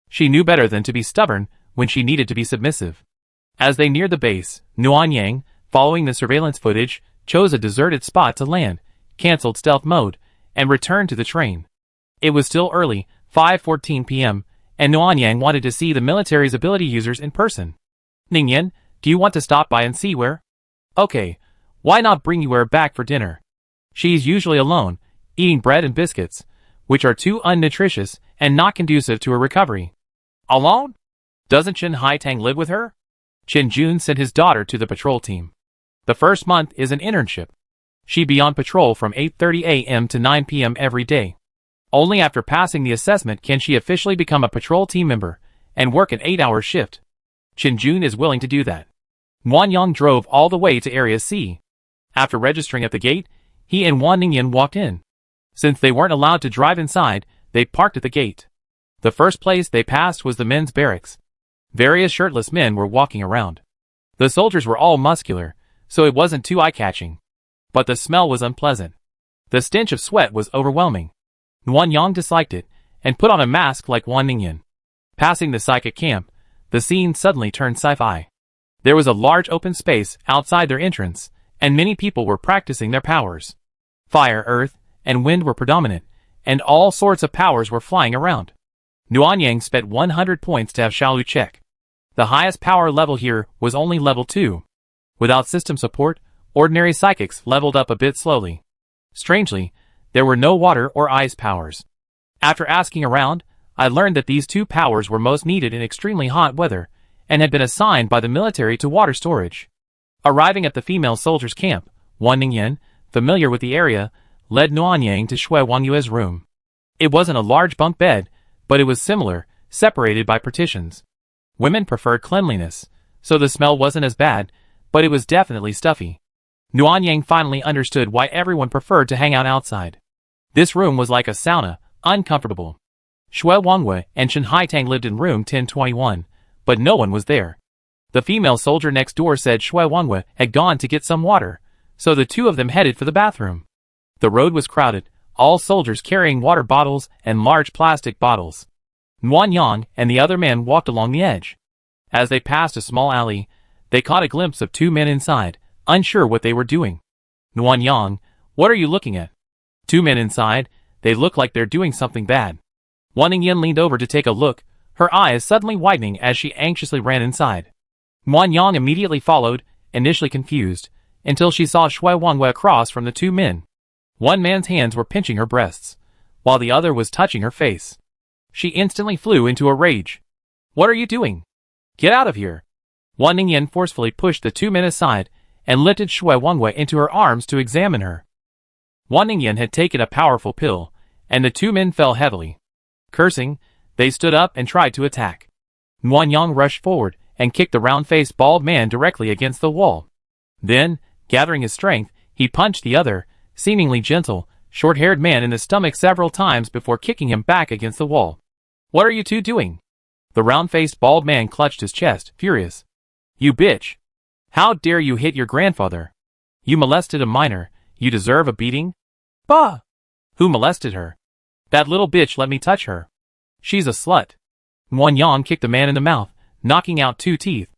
She knew better than to be stubborn when she needed to be submissive. As they neared the base, Nuan Yang, following the surveillance footage, chose a deserted spot to land, cancelled stealth mode, and returned to the train. It was still early, 5:14 p.m., and Nuan Yang wanted to see the military's ability users in person. Ningyan, do you want to stop by and see where? Okay, why not bring Yuer back for dinner? She's usually alone, eating bread and biscuits, which are too unnutritious and not conducive to her recovery. Alone? Doesn't Chen Haitang live with her? Chen Jun sent his daughter to the patrol team. The first month is an internship. She'd be on patrol from 8:30 a.m. to 9 p.m. every day. Only after passing the assessment can she officially become a patrol team member and work an 8-hour shift. Chen Jun is willing to do that. Wan Yang drove all the way to Area C. After registering at the gate, he and Wan Ningyan walked in. Since they weren't allowed to drive inside, they parked at the gate. The first place they passed was the men's barracks. Various shirtless men were walking around. The soldiers were all muscular, so it wasn't too eye-catching. But the smell was unpleasant. The stench of sweat was overwhelming. Nuan Yang disliked it, and put on a mask like Wan Ningyan. Passing the psychic camp, the scene suddenly turned sci-fi. There was a large open space outside their entrance, and many people were practicing their powers. Fire, earth, and wind were predominant, and all sorts of powers were flying around. Nuan Yang spent 100 points to have Shaolu check. The highest power level here was only level 2. Without system support, ordinary psychics leveled up a bit slowly. Strangely, there were no water or ice powers. After asking around, I learned that these two powers were most needed in extremely hot weather, and had been assigned by the military to water storage. Arriving at the female soldiers' camp, Wan Ningyan, familiar with the area, led Nuan Yang to Shui Wangyue's room. It wasn't a large bunk bed, but it was similar, separated by partitions. Women preferred cleanliness, so the smell wasn't as bad, but it was definitely stuffy. Nuan Yang finally understood why everyone preferred to hang out outside. This room was like a sauna, uncomfortable. Shui Wangyue and Chen Haitang lived in room 1021, but no one was there. The female soldier next door said Shui Wangyue had gone to get some water, so the two of them headed for the bathroom. The road was crowded, all soldiers carrying water bottles and large plastic bottles. Nuan Yang and the other men walked along the edge. As they passed a small alley, they caught a glimpse of two men inside, unsure what they were doing. Nuan Yang, What are you looking at? Two men inside. They look like they're doing something bad. Wan Ningyan leaned over to take a look, her eyes suddenly widening as she anxiously ran inside. Wan Yang immediately followed, initially confused, until she saw Shui Wangwei across from the two men. One man's hands were pinching her breasts, while the other was touching her face. She instantly flew into a rage. What are you doing? Get out of here! Wan Ningyan forcefully pushed the two men aside and lifted Shui Wangwei into her arms to examine her. Wan Ningyan had taken a powerful pill, and the two men fell heavily. Cursing, they stood up and tried to attack. Wan Yang rushed forward and kicked the round-faced bald man directly against the wall. Then, gathering his strength, he punched the other, seemingly gentle, short-haired man in the stomach several times before kicking him back against the wall. What are you two doing? The round-faced bald man clutched his chest, furious. You bitch! How dare you hit your grandfather? You molested a minor, you deserve a beating? Bah! Who molested her? That little bitch let me touch her. She's a slut. Wan Yang kicked the man in the mouth, knocking out 2 teeth.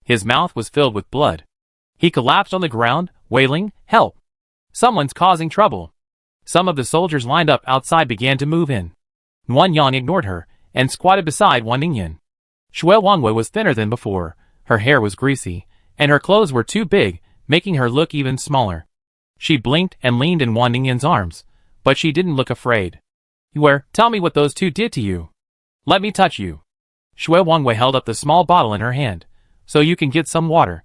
His mouth was filled with blood. He collapsed on the ground, wailing, "Help! Someone's causing trouble." Some of the soldiers lined up outside began to move in. Wan Yang ignored her, and squatted beside Wan Ningyan. Shui Wangwei was thinner than before, her hair was greasy, and her clothes were too big, making her look even smaller. She blinked and leaned in Wan Ningyan's arms, but she didn't look afraid. Tell me what those two did to you. Let me touch you. Shui Wangwei held up the small bottle in her hand, so you can get some water.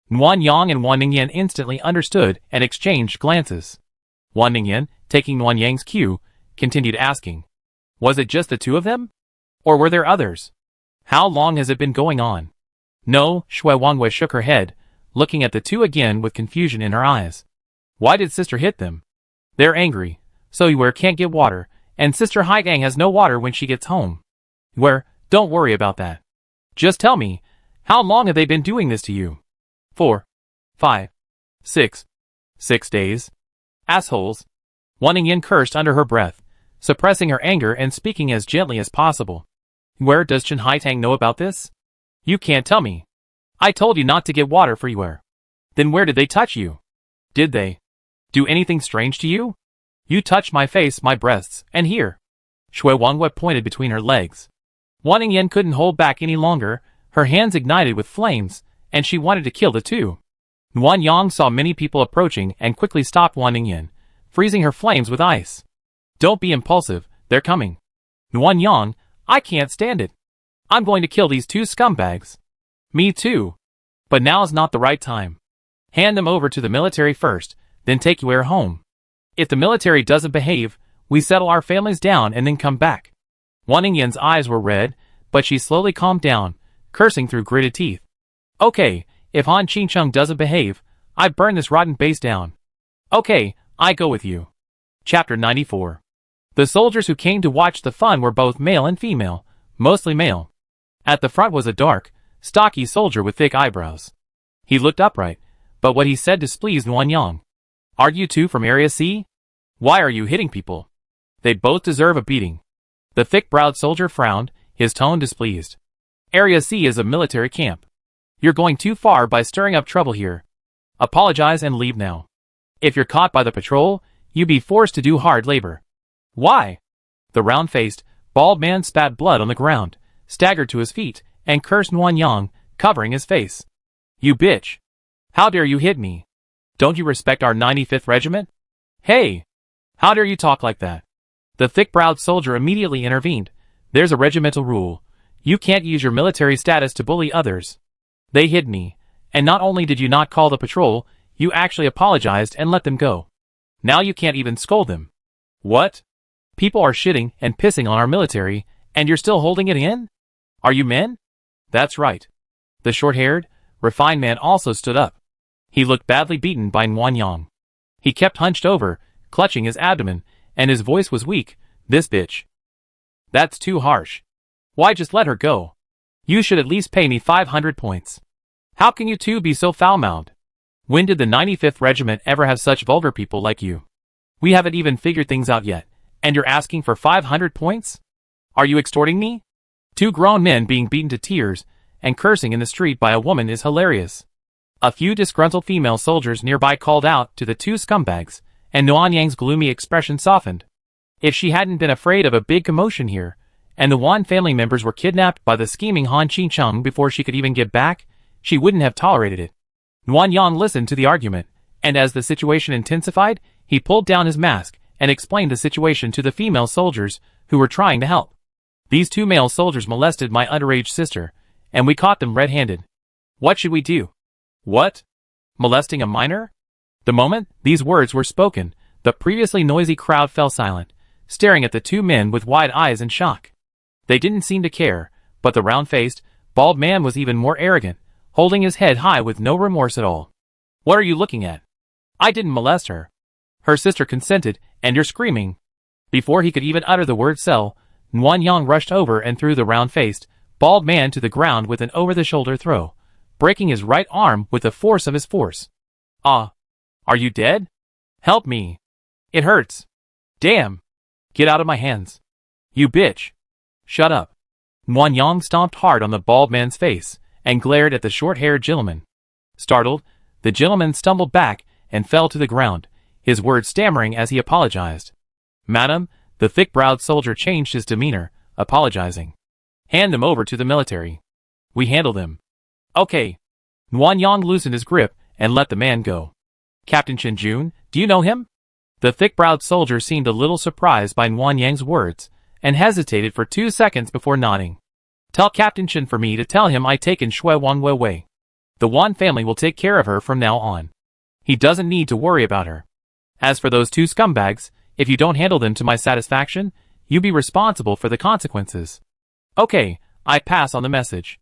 Wan Yang and Wan Ningyan instantly understood and exchanged glances. Wan Ningyan, taking Wan Yang's cue, continued asking, was it just the two of them? Or were there others? How long has it been going on? No, Shui Wangwei shook her head, looking at the two again with confusion in her eyes. Why did sister hit them? They're angry, so Yuer can't get water, and sister Haigang has no water when she gets home. Don't worry about that. Just tell me, how long have they been doing this to you? 4, 5, 6 days. Assholes. Wan Ningyan cursed under her breath, suppressing her anger and speaking as gently as possible. Where does Chen Haitang know about this? You can't tell me. I told you not to get water for Yuer. Then where did they touch you? Did they do anything strange to you? You touched my face, my breasts, and here. Shui Wangwei pointed between her legs. Wan Ningyan couldn't hold back any longer, her hands ignited with flames, and she wanted to kill the two. Wan Yang saw many people approaching and quickly stopped Wan Ningyan, freezing her flames with ice. Don't be impulsive, they're coming. Wan Yang, I can't stand it. I'm going to kill these two scumbags. Me too. But now's not the right time. Hand them over to the military first, then take Yuer home. If the military doesn't behave, we settle our families down and then come back. Wan Ningyan's eyes were red, but she slowly calmed down, cursing through gritted teeth. Okay, if Han Qingcheng doesn't behave, I burn this rotten base down. Okay, I go with you. Chapter 94. The soldiers who came to watch the fun were both male and female, mostly male. At the front was a dark, stocky soldier with thick eyebrows. He looked upright, but what he said displeased Wan Yang. Are you two from Area C? Why are you hitting people? They both deserve a beating. The thick-browed soldier frowned, his tone displeased. Area C is a military camp. You're going too far by stirring up trouble here. Apologize and leave now. If you're caught by the patrol, you'll be forced to do hard labor. Why? The round-faced, bald man spat blood on the ground, staggered to his feet, and cursed Wan Yang, covering his face. You bitch! How dare you hit me? Don't you respect our 95th Regiment? Hey! How dare you talk like that? The thick-browed soldier immediately intervened. There's a regimental rule. You can't use your military status to bully others. They hit me, and not only did you not call the patrol, you actually apologized and let them go. Now you can't even scold them. What? People are shitting and pissing on our military, and you're still holding it in? Are you men? That's right. The short-haired, refined man also stood up. He looked badly beaten by Wan Yang. He kept hunched over, clutching his abdomen, and his voice was weak. This bitch. That's too harsh. Why just let her go? You should at least pay me 500 points. How can you two be so foul-mouthed? When did the 95th Regiment ever have such vulgar people like you? We haven't even figured things out yet, and you're asking for 500 points? Are you extorting me? Two grown men being beaten to tears and cursing in the street by a woman is hilarious. A few disgruntled female soldiers nearby called out to the two scumbags, and Nuan Yang's gloomy expression softened. If she hadn't been afraid of a big commotion here, and the Wan family members were kidnapped by the scheming Han Qingcheng before she could even get back, she wouldn't have tolerated it. Nuan Yang listened to the argument, and as the situation intensified, he pulled down his mask and explained the situation to the female soldiers who were trying to help. These 2 male soldiers molested my underage sister, and we caught them red-handed. What should we do? What? Molesting a minor? The moment these words were spoken, the previously noisy crowd fell silent, staring at the 2 men with wide eyes in shock. They didn't seem to care, but the round-faced, bald man was even more arrogant, holding his head high with no remorse at all. What are you looking at? I didn't molest her. Her sister consented, and you're screaming. Before he could even utter the word sell, Nuan Yang rushed over and threw the round-faced, bald man to the ground with an over-the-shoulder throw, breaking his right arm with the force of his force. Ah! Are you dead? Help me. It hurts. Damn. Get out of my hands. You bitch. Shut up. Nuan Yang stomped hard on the bald man's face and glared at the short-haired gentleman. Startled, the gentleman stumbled back and fell to the ground, his words stammering as he apologized. Madam, the thick-browed soldier changed his demeanor, apologizing. Hand them over to the military. We handle them. Okay. Nuan Yang loosened his grip and let the man go. Captain Chen Jun, do you know him? The thick-browed soldier seemed a little surprised by Nuan Yang's words, and hesitated for 2 seconds before nodding. Tell Captain Chen for me to tell him I taken Shui Wang Wei. The Wan family will take care of her from now on. He doesn't need to worry about her. As for those 2 scumbags, if you don't handle them to my satisfaction, you be responsible for the consequences. Okay, I pass on the message.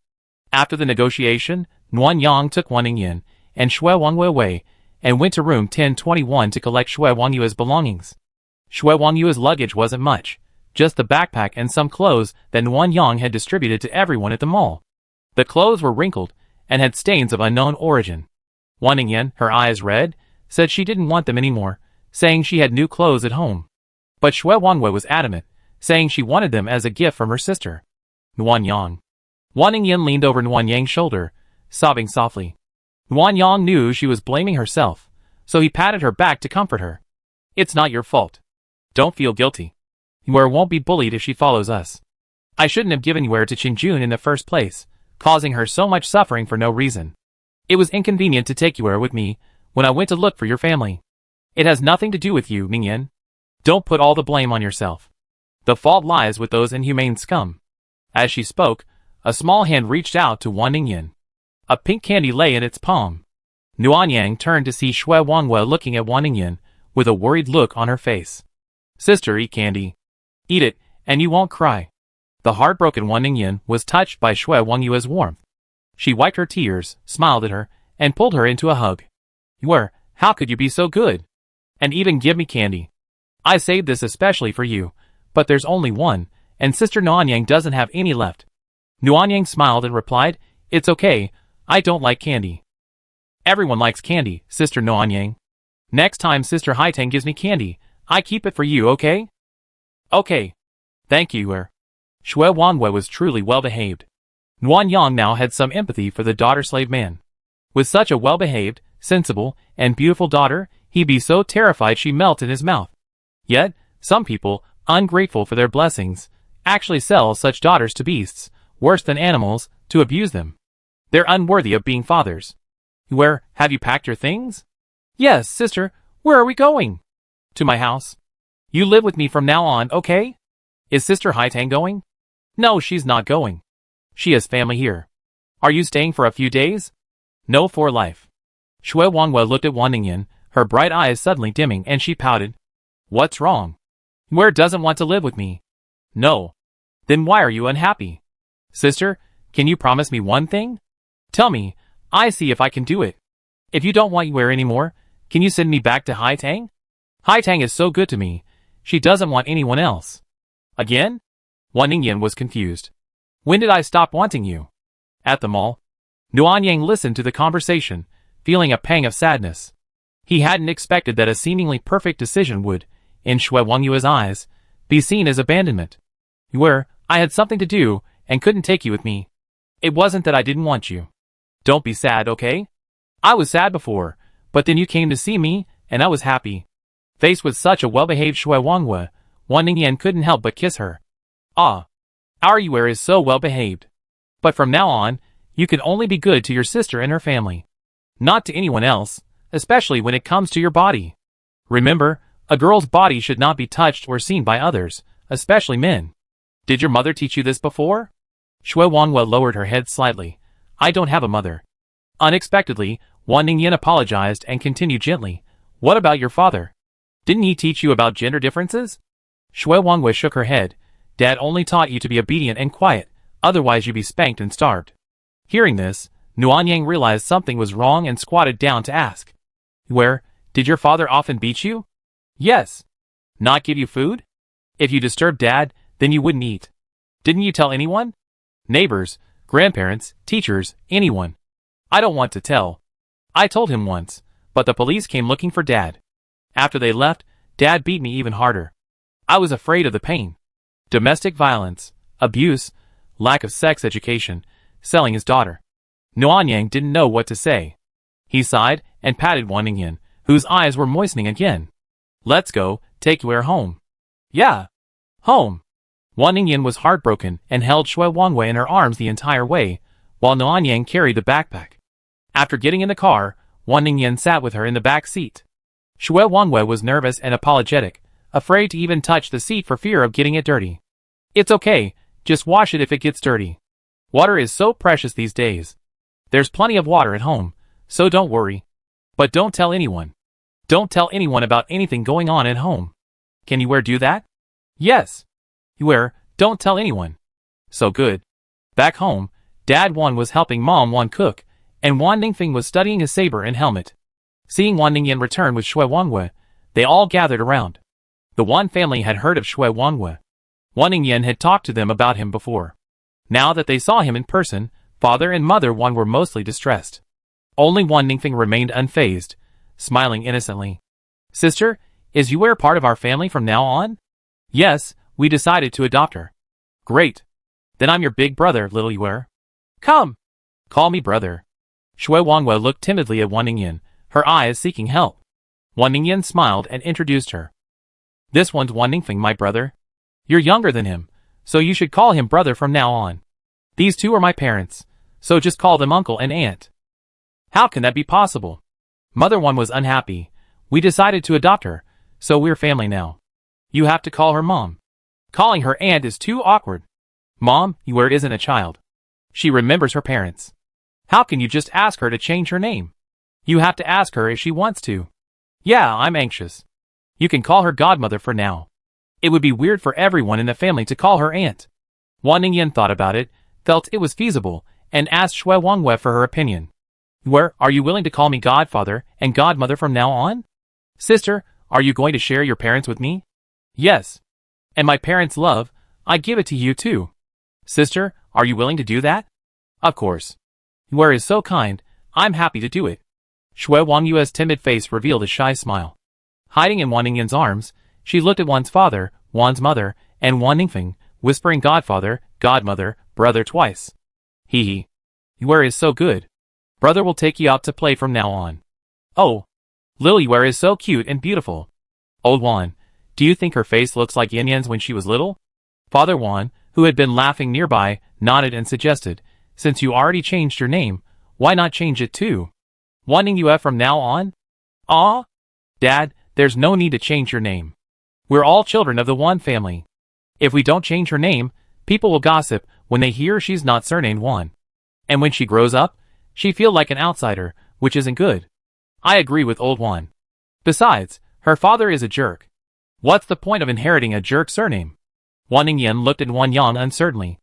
After the negotiation, Nuan Yang took Wan Ningyan and Shui Wang Wei and went to room 1021 to collect Shui Wangyue's belongings. Shui Wangyue's luggage wasn't much, just the backpack and some clothes that Nuan Yang had distributed to everyone at the mall. The clothes were wrinkled and had stains of unknown origin. Wan Ningyan, her eyes red, said she didn't want them anymore, saying she had new clothes at home. But Shui Wangwei was adamant, saying she wanted them as a gift from her sister. Nuan Yang. Wan Ningyan leaned over Nuan Yang's shoulder, sobbing softly. Nuan Yang knew she was blaming herself, so he patted her back to comfort her. It's not your fault. Don't feel guilty. Yue won't be bullied if she follows us. I shouldn't have given Yue to Qinjun in the first place, causing her so much suffering for no reason. It was inconvenient to take Yue with me when I went to look for your family. It has nothing to do with you, Ningyan. Don't put all the blame on yourself. The fault lies with those inhumane scum. As she spoke, a small hand reached out to Wan Ningyan. A pink candy lay in its palm. Nuan Yang turned to see Shui Wangwei looking at Wan Ningyan with a worried look on her face. Sister, eat candy. Eat it, and you won't cry. The heartbroken Wan Ningyan was touched by Shui Wangyue's warmth. She wiped her tears, smiled at her, and pulled her into a hug. Yue, how could you be so good? And even give me candy. I saved this especially for you, but there's only one, and Sister Nuan Yang doesn't have any left. Nuan Yang smiled and replied, It's okay, I don't like candy. Everyone likes candy, Sister Nuan Yang. Next time Sister Haitang gives me candy, I keep it for you, okay? Okay. Thank you, Yue. Shui Wanwei was truly well-behaved. Nuan Yang now had some empathy for the daughter-slave man. With such a well-behaved, sensible, and beautiful daughter, he'd be so terrified she'd melt in his mouth. Yet, some people, ungrateful for their blessings, actually sell such daughters to beasts, worse than animals, to abuse them. They're unworthy of being fathers. Yue, have you packed your things? Yes, sister, where are we going? To my house. You live with me from now on, okay? Is Sister Haitang going? No, she's not going. She has family here. Are you staying for a few days? No, for life. Shui Wangwei looked at Wan Ningyan, her bright eyes suddenly dimming, and she pouted. What's wrong? Yue doesn't want to live with me. No. Then why are you unhappy? Sister, can you promise me one thing? Tell me, I see if I can do it. If you don't want Yue anymore, can you send me back to Haitang? Haitang is so good to me. She doesn't want anyone else. Again? Wan Ningyan was confused. When did I stop wanting you? At the mall. Nuan Yang listened to the conversation, feeling a pang of sadness. He hadn't expected that a seemingly perfect decision would, in Shui Wangyue's eyes, be seen as abandonment. Yue, I had something to do, and couldn't take you with me. It wasn't that I didn't want you. Don't be sad, okay? I was sad before, but then you came to see me, and I was happy. Faced with such a well-behaved Shui Wangwe, Wan Ningyan couldn't help but kiss her. Ah, our Yue is so well-behaved. But from now on, you can only be good to your sister and her family. Not to anyone else, especially when it comes to your body. Remember, a girl's body should not be touched or seen by others, especially men. Did your mother teach you this before? Shui Wangwe lowered her head slightly. I don't have a mother. Unexpectedly, Wan Ningyan apologized and continued gently. What about your father? Didn't he teach you about gender differences? Shui Wangwe shook her head. Dad only taught you to be obedient and quiet, otherwise you'd be spanked and starved. Hearing this, Nuanyang realized something was wrong and squatted down to ask. Where, did your father often beat you? Yes. Not give you food? If you disturbed Dad, then you wouldn't eat. Didn't you tell anyone? Neighbors, grandparents, teachers, anyone. I don't want to tell. I told him once, but the police came looking for Dad. After they left, Dad beat me even harder. I was afraid of the pain. Domestic violence, abuse, lack of sex education, selling his daughter. Nuanyang didn't know what to say. He sighed and patted Wan Ningyan, whose eyes were moistening again. Let's go, take Yue home. Yeah. Home. Wan Ningyan was heartbroken and held Shui Wangwe in her arms the entire way, while Nuanyang carried the backpack. After getting in the car, Wan Ningyan sat with her in the back seat. Shui Wangwe was nervous and apologetic, afraid to even touch the seat for fear of getting it dirty. It's okay, just wash it if it gets dirty. Water is so precious these days. There's plenty of water at home, so don't worry. But don't tell anyone. Don't tell anyone about anything going on at home. Can Yue do that? Yes. Yue, don't tell anyone. So good. Back home, Dad Wan was helping Mom Wan cook, and Wan Ningfeng was studying his saber and helmet. Seeing Wan Ningyan return with Shui Wangwe, they all gathered around. The Wan family had heard of Shui Wangwe. Wan Ningyan had talked to them about him before. Now that they saw him in person, Father and Mother Wan were mostly distressed. Only Wan Ningfeng remained unfazed, smiling innocently. Sister, is Yue part of our family from now on? Yes, we decided to adopt her. Great. Then I'm your big brother, little Yue. Come. Call me brother. Shui Wangwe looked timidly at Wan Ningyan, her eyes seeking help. Wan Ningyan smiled and introduced her. This one's Wan Ningfeng, my brother. You're younger than him, so you should call him brother from now on. These two are my parents, so just call them uncle and aunt. How can that be possible? Mother Wan was unhappy. We decided to adopt her, so we're family now. You have to call her mom. Calling her aunt is too awkward. Mom, Yue isn't a child. She remembers her parents. How can you just ask her to change her name? You have to ask her if she wants to. Yeah, I'm anxious. You can call her godmother for now. It would be weird for everyone in the family to call her aunt. Wan Ningyan thought about it, felt it was feasible, and asked Shui Wangwe for her opinion. Yue, are you willing to call me godfather and godmother from now on? Sister, are you going to share your parents with me? Yes. And my parents' love, I give it to you too. Sister, are you willing to do that? Of course. Yue is so kind, I'm happy to do it. Shui Wangyue's timid face revealed a shy smile. Hiding in Wan Ningyan's arms, she looked at Wan's father, Wan's mother, and Wan Ningfeng, whispering godfather, godmother, brother twice. Hee hee. Yue is so good. Brother will take you out to play from now on. Oh. Lil Yue is so cute and beautiful. Old Wan, do you think her face looks like Yin Yan's when she was little? Father Wan, who had been laughing nearby, nodded and suggested, since you already changed your name, why not change it too? Wan Yue from now on? Ah? Dad, there's no need to change your name. We're all children of the Wan family. If we don't change her name, people will gossip when they hear she's not surnamed Wan. And when she grows up, she feel like an outsider, which isn't good. I agree with old Wan. Besides, her father is a jerk. What's the point of inheriting a jerk surname? Wan Ningyan looked at Wan Yang uncertainly.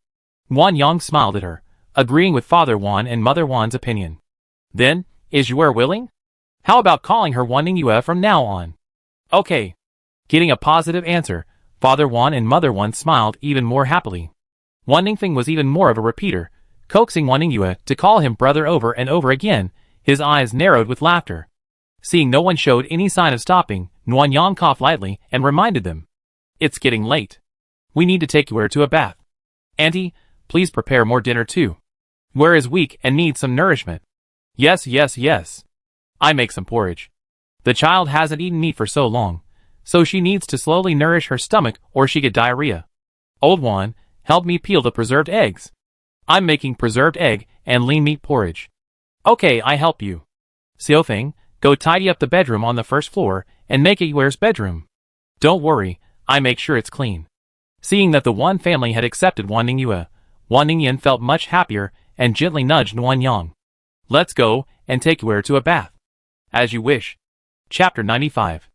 Wan Yang smiled at her, agreeing with Father Wan and Mother Wan's opinion. Then, is Yue willing? How about calling her Wan Yue from now on? Okay. Getting a positive answer, Father Wan and Mother Wan smiled even more happily. Wan Ningfeng was even more of a repeater, coaxing Wan Yue to call him brother over and over again, his eyes narrowed with laughter. Seeing no one showed any sign of stopping, Nuan Yang coughed lightly and reminded them. It's getting late. We need to take Yue to a bath. Auntie, please prepare more dinner too. Yue is weak and needs some nourishment. Yes, yes, yes. I make some porridge. The child hasn't eaten meat for so long, so she needs to slowly nourish her stomach or she get diarrhea. Old Wan, help me peel the preserved eggs. I'm making preserved egg and lean meat porridge. Okay, I help you. Xiaofeng, go tidy up the bedroom on the first floor and make it Yuer's bedroom. Don't worry, I make sure it's clean. Seeing that the Wan family had accepted Wan Ningyue, Wan Ningyan felt much happier and gently nudged Wan Yang. Let's go and take Yuer to a bath. As you wish. Chapter 95.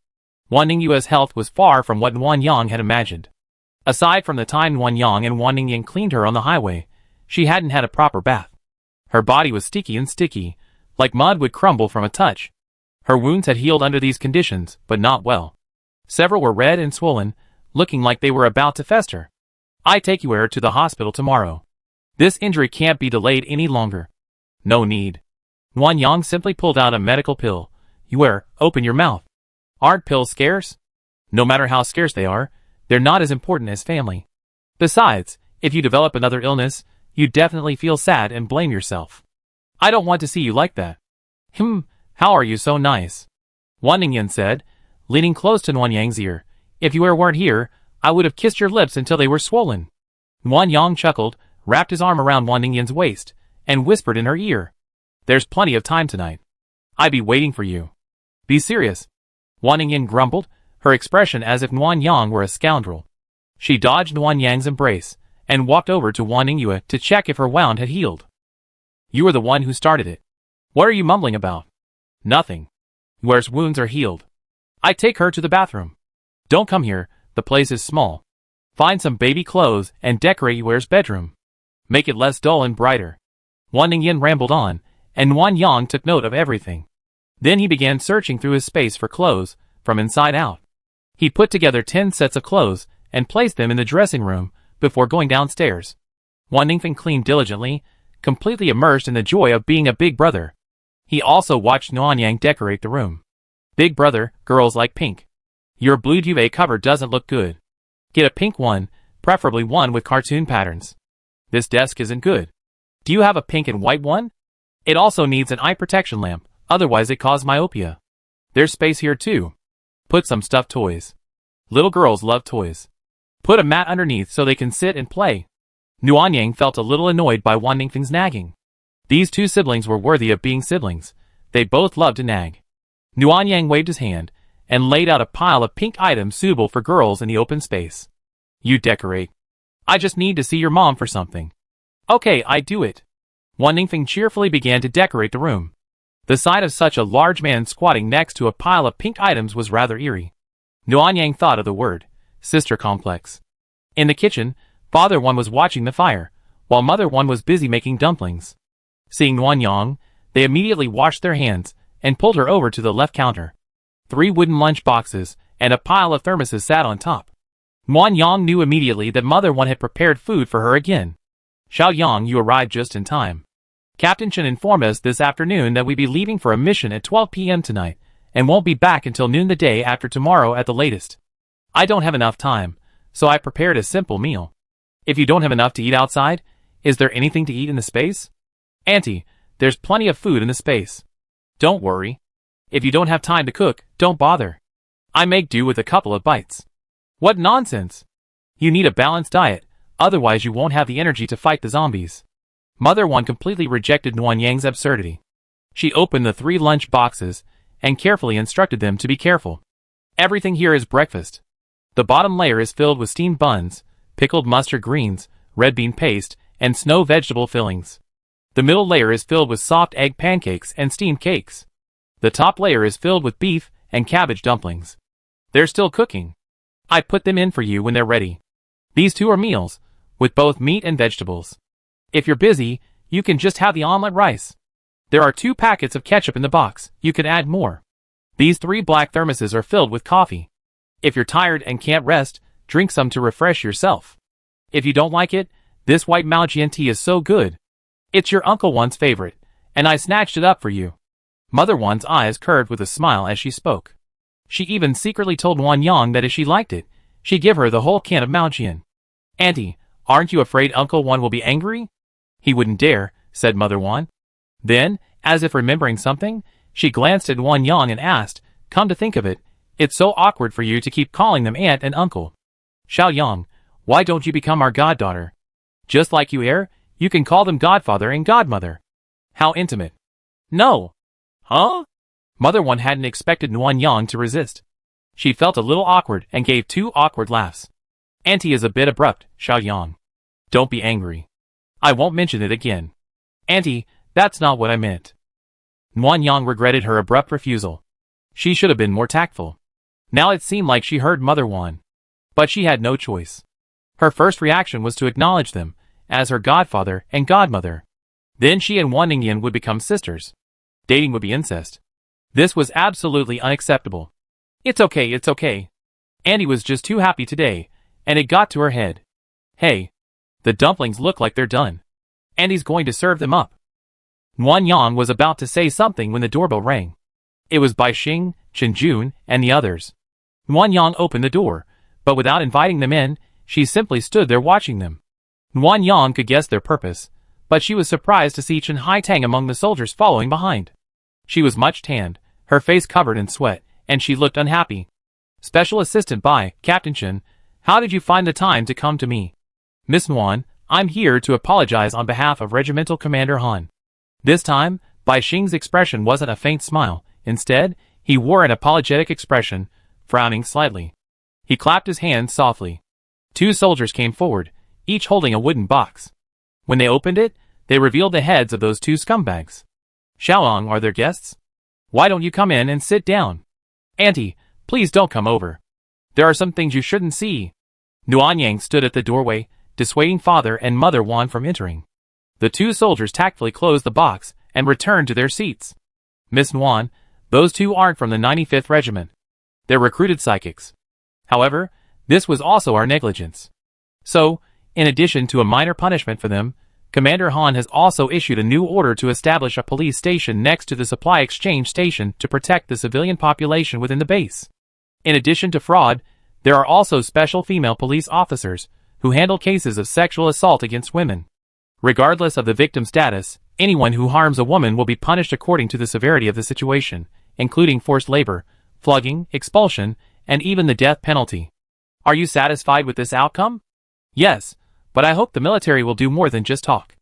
Wan Ningyue's health was far from what Wan Yang had imagined. Aside from the time Wan Yang and Wan Ningyan cleaned her on the highway, she hadn't had a proper bath. Her body was sticky, like mud would crumble from a touch. Her wounds had healed under these conditions, but not well. Several were red and swollen, looking like they were about to fester. I take Yuer to the hospital tomorrow. This injury can't be delayed any longer. No need. Wan Yang simply pulled out a medical pill. Yuer, open your mouth. Aren't pills scarce? No matter how scarce they are, they're not as important as family. Besides, if you develop another illness, you definitely feel sad and blame yourself. I don't want to see you like that. How are you so nice? Wan Ningyan said, leaning close to Wan Yang's ear. If you weren't here, I would have kissed your lips until they were swollen. Wan Yang chuckled, wrapped his arm around Wan Ningyan's waist, and whispered in her ear. There's plenty of time tonight. I'd be waiting for you. Be serious. Wan Ningyan grumbled, her expression as if Wan Yang were a scoundrel. She dodged Wan Yang's embrace, and walked over to Wan Ningyue to check if her wound had healed. You were the one who started it. What are you mumbling about? Nothing. Yuer's wounds are healed. I take her to the bathroom. Don't come here, the place is small. Find some baby clothes and decorate Yuer's bedroom. Make it less dull and brighter. Wan Ningyan rambled on, and Wan Yang took note of everything. Then he began searching through his space for clothes, from inside out. He put together 10 sets of clothes, and placed them in the dressing room, before going downstairs. Wan Ningfeng cleaned diligently, completely immersed in the joy of being a big brother. He also watched Wan Yang decorate the room. Big brother, girls like pink. Your blue duvet cover doesn't look good. Get a pink one, preferably one with cartoon patterns. This desk isn't good. Do you have a pink and white one? It also needs an eye protection lamp, otherwise it causes myopia. There's space here too. Put some stuffed toys. Little girls love toys. Put a mat underneath so they can sit and play. Wan Yang felt a little annoyed by Wan Ningfeng's nagging. These two siblings were worthy of being siblings. They both loved to nag. Wan Yang waved his hand, and laid out a pile of pink items suitable for girls in the open space. You decorate. I just need to see your mom for something. Okay, I do it. Wan Ningfeng cheerfully began to decorate the room. The sight of such a large man squatting next to a pile of pink items was rather eerie. Wan Yang thought of the word, sister complex. In the kitchen, Father Wan was watching the fire, while Mother Wan was busy making dumplings. Seeing Wan Yang, they immediately washed their hands, and pulled her over to the left counter. 3 wooden lunch boxes, and a pile of thermoses sat on top. Wan Yang knew immediately that Mother Wan had prepared food for her again. Xiao Yang, you arrived just in time. Captain Chen informed us this afternoon that we'd be leaving for a mission at 12 p.m. tonight, and won't be back until noon the day after tomorrow at the latest. I don't have enough time, so I prepared a simple meal. If you don't have enough to eat outside, is there anything to eat in the space? Auntie, there's plenty of food in the space. Don't worry. If you don't have time to cook, don't bother. I make do with a couple of bites. What nonsense! You need a balanced diet, otherwise you won't have the energy to fight the zombies. Mother Wan completely rejected Wan Yang's absurdity. She opened the 3 lunch boxes, and carefully instructed them to be careful. Everything here is breakfast. The bottom layer is filled with steamed buns, pickled mustard greens, red bean paste, and snow vegetable fillings. The middle layer is filled with soft egg pancakes and steamed cakes. The top layer is filled with beef and cabbage dumplings. They're still cooking. I put them in for you when they're ready. These 2 are meals, with both meat and vegetables. If you're busy, you can just have the omelet rice. There are 2 packets of ketchup in the box, you can add more. These 3 black thermoses are filled with coffee. If you're tired and can't rest, drink some to refresh yourself. If you don't like it, this white Maojian tea is so good. It's your Uncle Wan's favorite, and I snatched it up for you. Mother Wan's eyes curved with a smile as she spoke. She even secretly told Wan Yang that if she liked it, she'd give her the whole can of Maojian. Auntie, aren't you afraid Uncle Wan will be angry? He wouldn't dare, said Mother Wan. Then, as if remembering something, she glanced at Wan Yang and asked, come to think of it, It's so awkward for you to keep calling them aunt and uncle. Xiaoyang, why don't you become our goddaughter? Just like you are, you can call them godfather and godmother. How intimate. No. Huh? Mother One hadn't expected Nuanyang to resist. She felt a little awkward and gave 2 awkward laughs. Auntie is a bit abrupt, Xiaoyang. Don't be angry. I won't mention it again. Auntie, that's not what I meant. Nuanyang regretted her abrupt refusal. She should have been more tactful. Now it seemed like she heard Mother One. But she had no choice. Her first reaction was to acknowledge them as her godfather and godmother. Then she and Wan Ningyan would become sisters. Dating would be incest. This was absolutely unacceptable. It's okay. Auntie was just too happy today, and it got to her head. Hey, the dumplings look like they're done. Auntie's going to serve them up. Nuanyang was about to say something when the doorbell rang. It was Bai Xing, Chen Jun, and the others. Nuanyang opened the door, but without inviting them in, she simply stood there watching them. Nuanyang could guess their purpose, but she was surprised to see Chen Haitang among the soldiers following behind. She was much tanned, her face covered in sweat, and she looked unhappy. Special Assistant Bai, Captain Chen, how did you find the time to come to me? Miss Nuan, I'm here to apologize on behalf of Regimental Commander Han. This time, Bai Xing's expression wasn't a faint smile. Instead, he wore an apologetic expression, frowning slightly. He clapped his hands softly. 2 soldiers came forward, each holding a wooden box. When they opened it, they revealed the heads of those 2 scumbags. Xiaoyang, are there guests? Why don't you come in and sit down? Auntie, please don't come over. There are some things you shouldn't see. Nuanyang stood at the doorway, dissuading Father and Mother Wan from entering. The 2 soldiers tactfully closed the box and returned to their seats. Miss Nuan, those 2 aren't from the 95th Regiment. They're recruited psychics. However, this was also our negligence. So, in addition to a minor punishment for them, Commander Han has also issued a new order to establish a police station next to the supply exchange station to protect the civilian population within the base. In addition to fraud, there are also special female police officers who handle cases of sexual assault against women. Regardless of the victim's status, anyone who harms a woman will be punished according to the severity of the situation, including forced labor, flogging, expulsion, and even the death penalty. Are you satisfied with this outcome? Yes, but I hope the military will do more than just talk.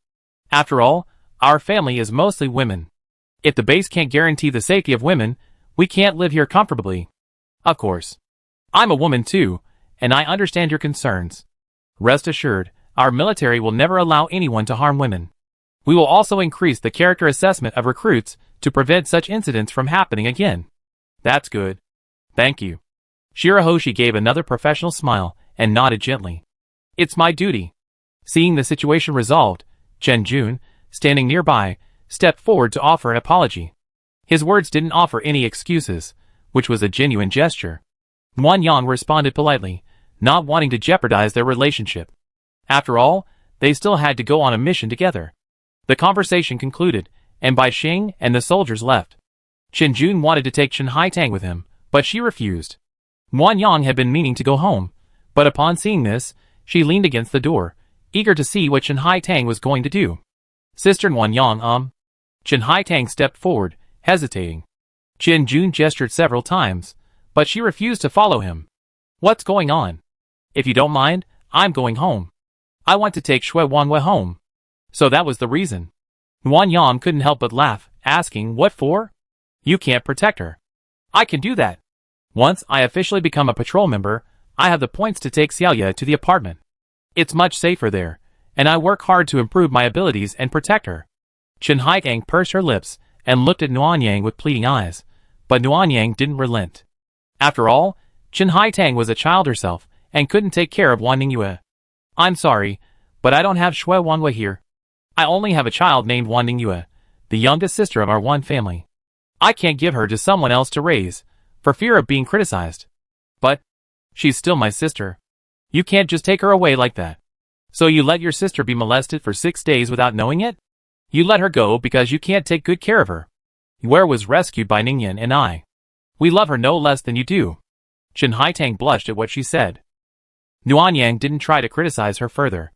After all, our family is mostly women. If the base can't guarantee the safety of women, we can't live here comfortably. Of course. I'm a woman too, and I understand your concerns. Rest assured, our military will never allow anyone to harm women. We will also increase the character assessment of recruits to prevent such incidents from happening again. That's good. Thank you. Shirahoshi gave another professional smile and nodded gently. It's my duty. Seeing the situation resolved, Chen Jun, standing nearby, stepped forward to offer an apology. His words didn't offer any excuses, which was a genuine gesture. Nuanyang responded politely, not wanting to jeopardize their relationship. After all, they still had to go on a mission together. The conversation concluded, and Bai Xing and the soldiers left. Chen Jun wanted to take Chen Haitang with him, but she refused. Nuanyang had been meaning to go home, but upon seeing this, she leaned against the door, eager to see what Chen Haitang was going to do. Sister Nuanyang, Chen Haitang stepped forward, hesitating. Chen Jun gestured several times, but she refused to follow him. What's going on? If you don't mind, I'm going home. I want to take Shui Wanhua home. So that was the reason. Nuanyang couldn't help but laugh, asking, what for? You can't protect her. I can do that. Once I officially become a patrol member, I have the points to take Xiaoya to the apartment. It's much safer there, and I work hard to improve my abilities and protect her. Chen Haitang pursed her lips and looked at Nuanyang with pleading eyes, but Nuanyang didn't relent. After all, Chen Haitang was a child herself and couldn't take care of Wan Ningyue. I'm sorry, but I don't have Shui Wanhua here. I only have a child named Wan Ningyue, the youngest sister of our Wan family. I can't give her to someone else to raise, for fear of being criticized. But she's still my sister. You can't just take her away like that. So you let your sister be molested for 6 days without knowing it? You let her go because you can't take good care of her. Where was rescued by Ningyan and I. We love her no less than you do. Chen Haitang blushed at what she said. Nuanyang didn't try to criticize her further.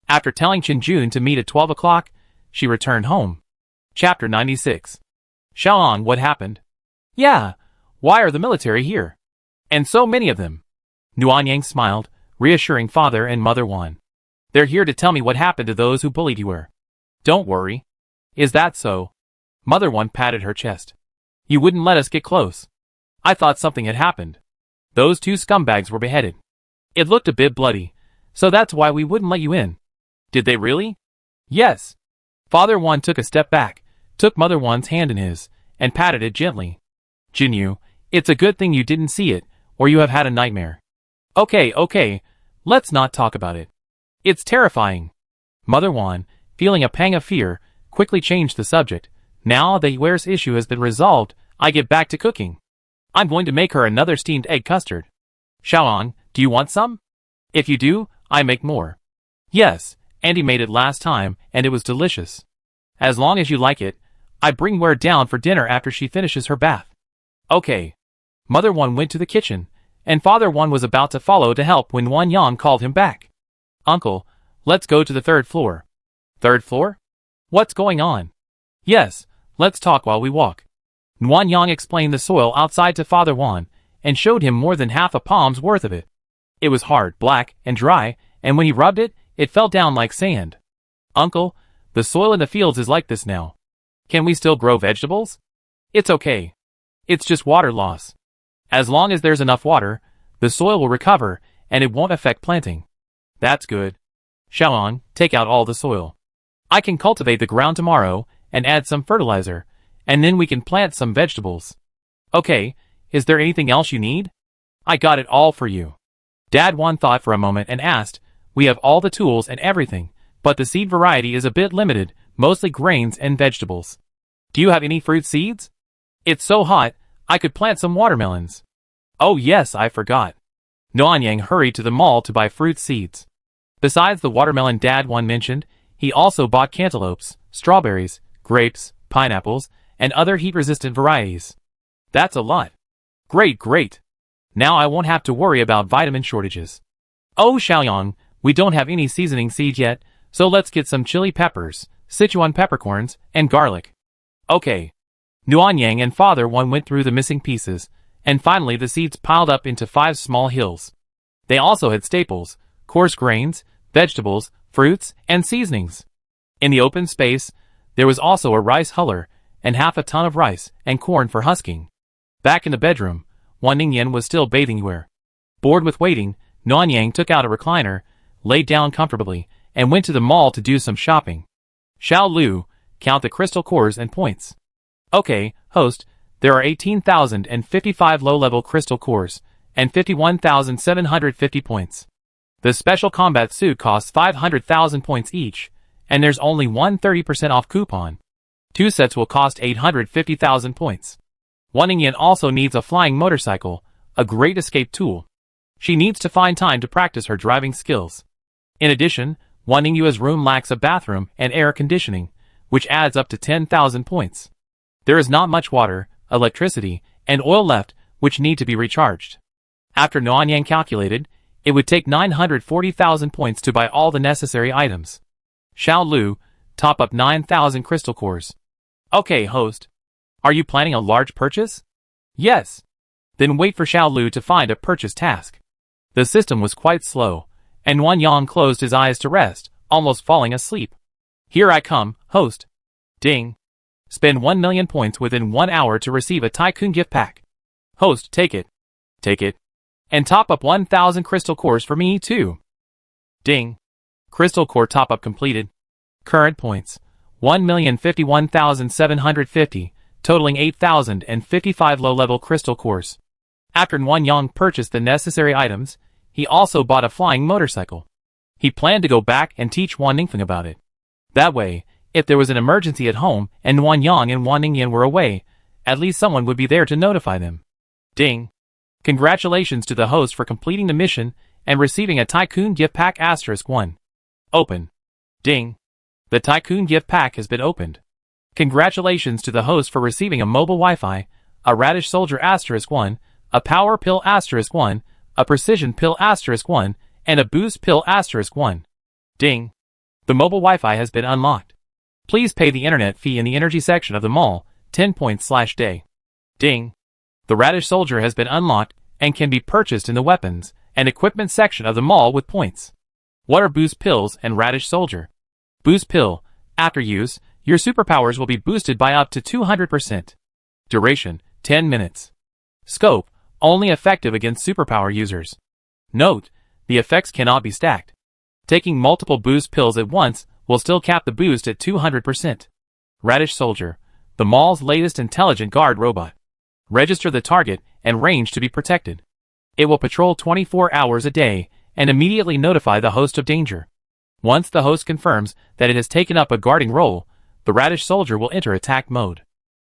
After telling Chen Jun to meet at 12 o'clock, she returned home. Chapter 96. Xiaoan, what happened? Yeah, why are the military here? And so many of them. Nuan Yang smiled, reassuring Father and Mother Wan. They're here to tell me what happened to those who bullied you. Don't worry. Is that so? Mother Wan patted her chest. You wouldn't let us get close. I thought something had happened. Those two scumbags were beheaded. It looked a bit bloody, so that's why we wouldn't let you in. Did they really? Yes. Father Wan took a step back, took Mother Wan's hand in his, and patted it gently. Jinyu, it's a good thing you didn't see it, or you have had a nightmare. Okay, let's not talk about it. It's terrifying. Mother Wan, feeling a pang of fear, quickly changed the subject. Now that Yuer's issue has been resolved, I get back to cooking. I'm going to make her another steamed egg custard. Xiaoang, do you want some? If you do, I make more. Yes, Andy made it last time, and it was delicious. As long as you like it, I bring Yuer down for dinner after she finishes her bath. Okay. Mother Wan went to the kitchen, and Father Wan was about to follow to help when Wan Yang called him back. Uncle, let's go to the 3rd floor. 3rd floor? What's going on? Yes, let's talk while we walk. Wan Yang explained the soil outside to Father Wan, and showed him more than half a palm's worth of it. It was hard, black, and dry, and when he rubbed it, it fell down like sand. Uncle, the soil in the fields is like this now. Can we still grow vegetables? It's okay. It's just water loss. As long as there's enough water, the soil will recover, and it won't affect planting. That's good. Xiaoang, take out all the soil. I can cultivate the ground tomorrow, and add some fertilizer, and then we can plant some vegetables. Okay, is there anything else you need? I got it all for you. Dad Wan thought for a moment and asked, we have all the tools and everything, but the seed variety is a bit limited, mostly grains and vegetables. Do you have any fruit seeds? It's so hot, I could plant some watermelons. Oh yes, I forgot. Nuan Yang hurried to the mall to buy fruit seeds. Besides the watermelon Dad Wan mentioned, he also bought cantaloupes, strawberries, grapes, pineapples, and other heat-resistant varieties. That's a lot. Great. Now I won't have to worry about vitamin shortages. Oh Xiaoyang, we don't have any seasoning seeds yet, so let's get some chili peppers, Sichuan peppercorns, and garlic. Okay. Nuan Yang and Father Wan went through the missing pieces, and finally the seeds piled up into 5 small hills. They also had staples, coarse grains, vegetables, fruits, and seasonings. In the open space, there was also a rice huller, and half a ton of rice and corn for husking. Back in the bedroom, Wan Ningyan was still bathing Yuer. Bored with waiting, Nuan Yang took out a recliner, laid down comfortably, and went to the mall to do some shopping. Xiao Lu, count the crystal cores and points. Okay, host, there are 18,055 low-level crystal cores, and 51,750 points. The special combat suit costs 500,000 points each, and there's only one 30% off coupon. 2 sets will cost 850,000 points. Wan Ningyan also needs a flying motorcycle, a great escape tool. She needs to find time to practice her driving skills. In addition, Wan Ningyue's room lacks a bathroom and air conditioning, which adds up to 10,000 points. There is not much water, electricity, and oil left, which need to be recharged. After Nuan Yang calculated, it would take 940,000 points to buy all the necessary items. Xiao Lu, top up 9,000 crystal cores. Okay, host. Are you planning a large purchase? Yes. Then wait for Xiao Lu to find a purchase task. The system was quite slow, and Wan Yang closed his eyes to rest, almost falling asleep. Here I come, host. Ding. Spend 1 million points within 1 hour to receive a Tycoon gift pack. Host, take it. Take it. And top up 1,000 crystal cores for me too. Ding. Crystal core top up completed. Current points. 1,051,750, totaling 8,055 low-level crystal cores. After Nuan Yang purchased the necessary items, he also bought a flying motorcycle. He planned to go back and teach Wan Ningfeng about it. That way, if there was an emergency at home and Nuan Yang and Wan Ningyan were away, at least someone would be there to notify them. Ding. Congratulations to the host for completing the mission and receiving a Tycoon gift pack *1. Open. Ding. The Tycoon gift pack has been opened. Congratulations to the host for receiving a mobile Wi-Fi, a Radish Soldier *1, a Power Pill *1, a Precision Pill *1, and a Boost Pill *1. Ding. The mobile Wi-Fi has been unlocked. Please pay the internet fee in the energy section of the mall, 10 points/day. Ding. The Radish Soldier has been unlocked, and can be purchased in the weapons and equipment section of the mall with points. What are Boost Pills and Radish Soldier? Boost Pill. After use, your superpowers will be boosted by up to 200%. Duration, 10 minutes. Scope, only effective against superpower users. Note, the effects cannot be stacked. Taking multiple Boost Pills at once will still cap the boost at 200%. Radish Soldier, the mall's latest intelligent guard robot. Register the target and range to be protected. It will patrol 24 hours a day and immediately notify the host of danger. Once the host confirms that it has taken up a guarding role, the Radish Soldier will enter attack mode.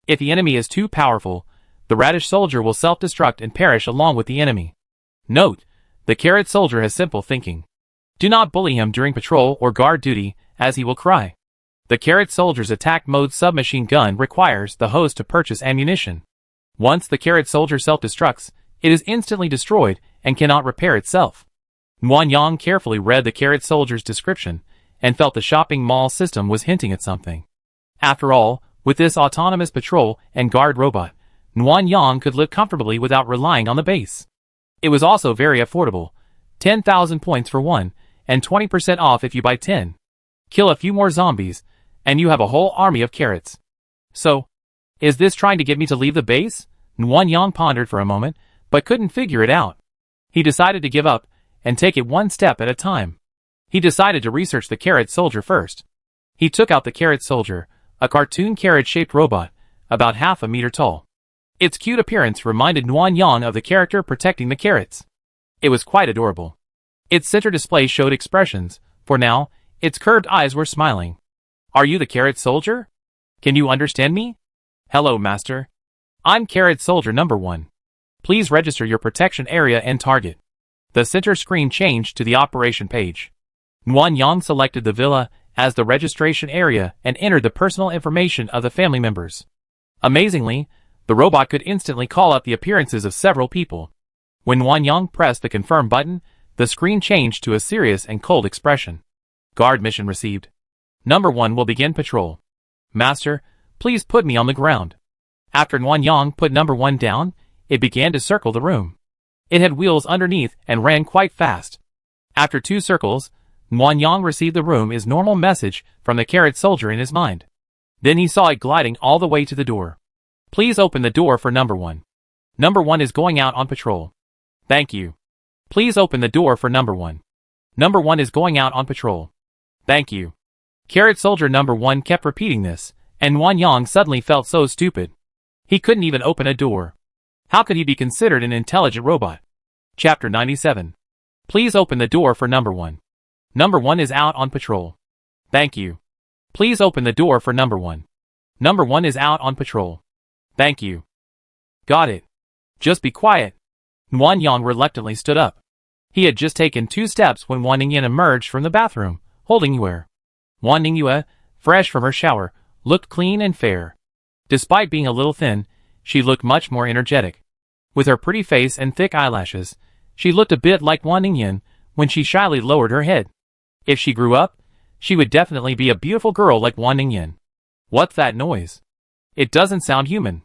If the enemy is too powerful, the Radish Soldier will self-destruct and perish along with the enemy. Note, the Carrot Soldier has simple thinking. Do not bully him during patrol or guard duty, as he will cry. The Carrot Soldier's attack mode submachine gun requires the host to purchase ammunition. Once the Carrot Soldier self-destructs, it is instantly destroyed and cannot repair itself. Nguyen Yang carefully read the Carrot Soldier's description and felt the shopping mall system was hinting at something. After all, with this autonomous patrol and guard robot, Nguyen Yang could live comfortably without relying on the base. It was also very affordable, 10,000 points for one, and 20% off if you buy 10. Kill a few more zombies, and you have a whole army of carrots. So, is this trying to get me to leave the base? Nguyen Yang pondered for a moment, but couldn't figure it out. He decided to give up and take it one step at a time. He decided to research the Carrot Soldier first. He took out the Carrot Soldier, a cartoon carrot-shaped robot, about half a meter tall. Its cute appearance reminded Nguyen Yang of the character protecting the carrots. It was quite adorable. Its center display showed expressions, for now, its curved eyes were smiling. Are you the Carrot Soldier? Can you understand me? Hello, Master. I'm Carrot Soldier number 1. Please register your protection area and target. The center screen changed to the operation page. Nguyen Yang selected the villa as the registration area and entered the personal information of the family members. Amazingly, the robot could instantly call up the appearances of several people. When Nguyen Yang pressed the confirm button, the screen changed to a serious and cold expression. Guard mission received. Number 1 will begin patrol. Master, please put me on the ground. After Nguyen Yang put number 1 down, it began to circle the room. It had wheels underneath and ran quite fast. After 2 circles, Nguyen Yang received the room his normal message from the Carrot Soldier in his mind. Then he saw it gliding all the way to the door. Please open the door for number 1. Number 1 is going out on patrol. Thank you. Please open the door for number 1. Number 1 is going out on patrol. Thank you. Carrot Soldier number 1 kept repeating this, and Nguyen Yang suddenly felt so stupid. He couldn't even open a door. How could he be considered an intelligent robot? Chapter 97. Please open the door for number 1. Number 1 is out on patrol. Thank you. Please open the door for number 1. Number 1 is out on patrol. Thank you. Got it. Just be quiet. Nguyen Yang reluctantly stood up. He had just taken 2 steps when Wan Ningyue emerged from the bathroom, holding Yue. Wan Ningyue, fresh from her shower, looked clean and fair. Despite being a little thin, she looked much more energetic. With her pretty face and thick eyelashes, she looked a bit like Wan Ningyue when she shyly lowered her head. If she grew up, she would definitely be a beautiful girl like Wan Ningyue. What's that noise? It doesn't sound human.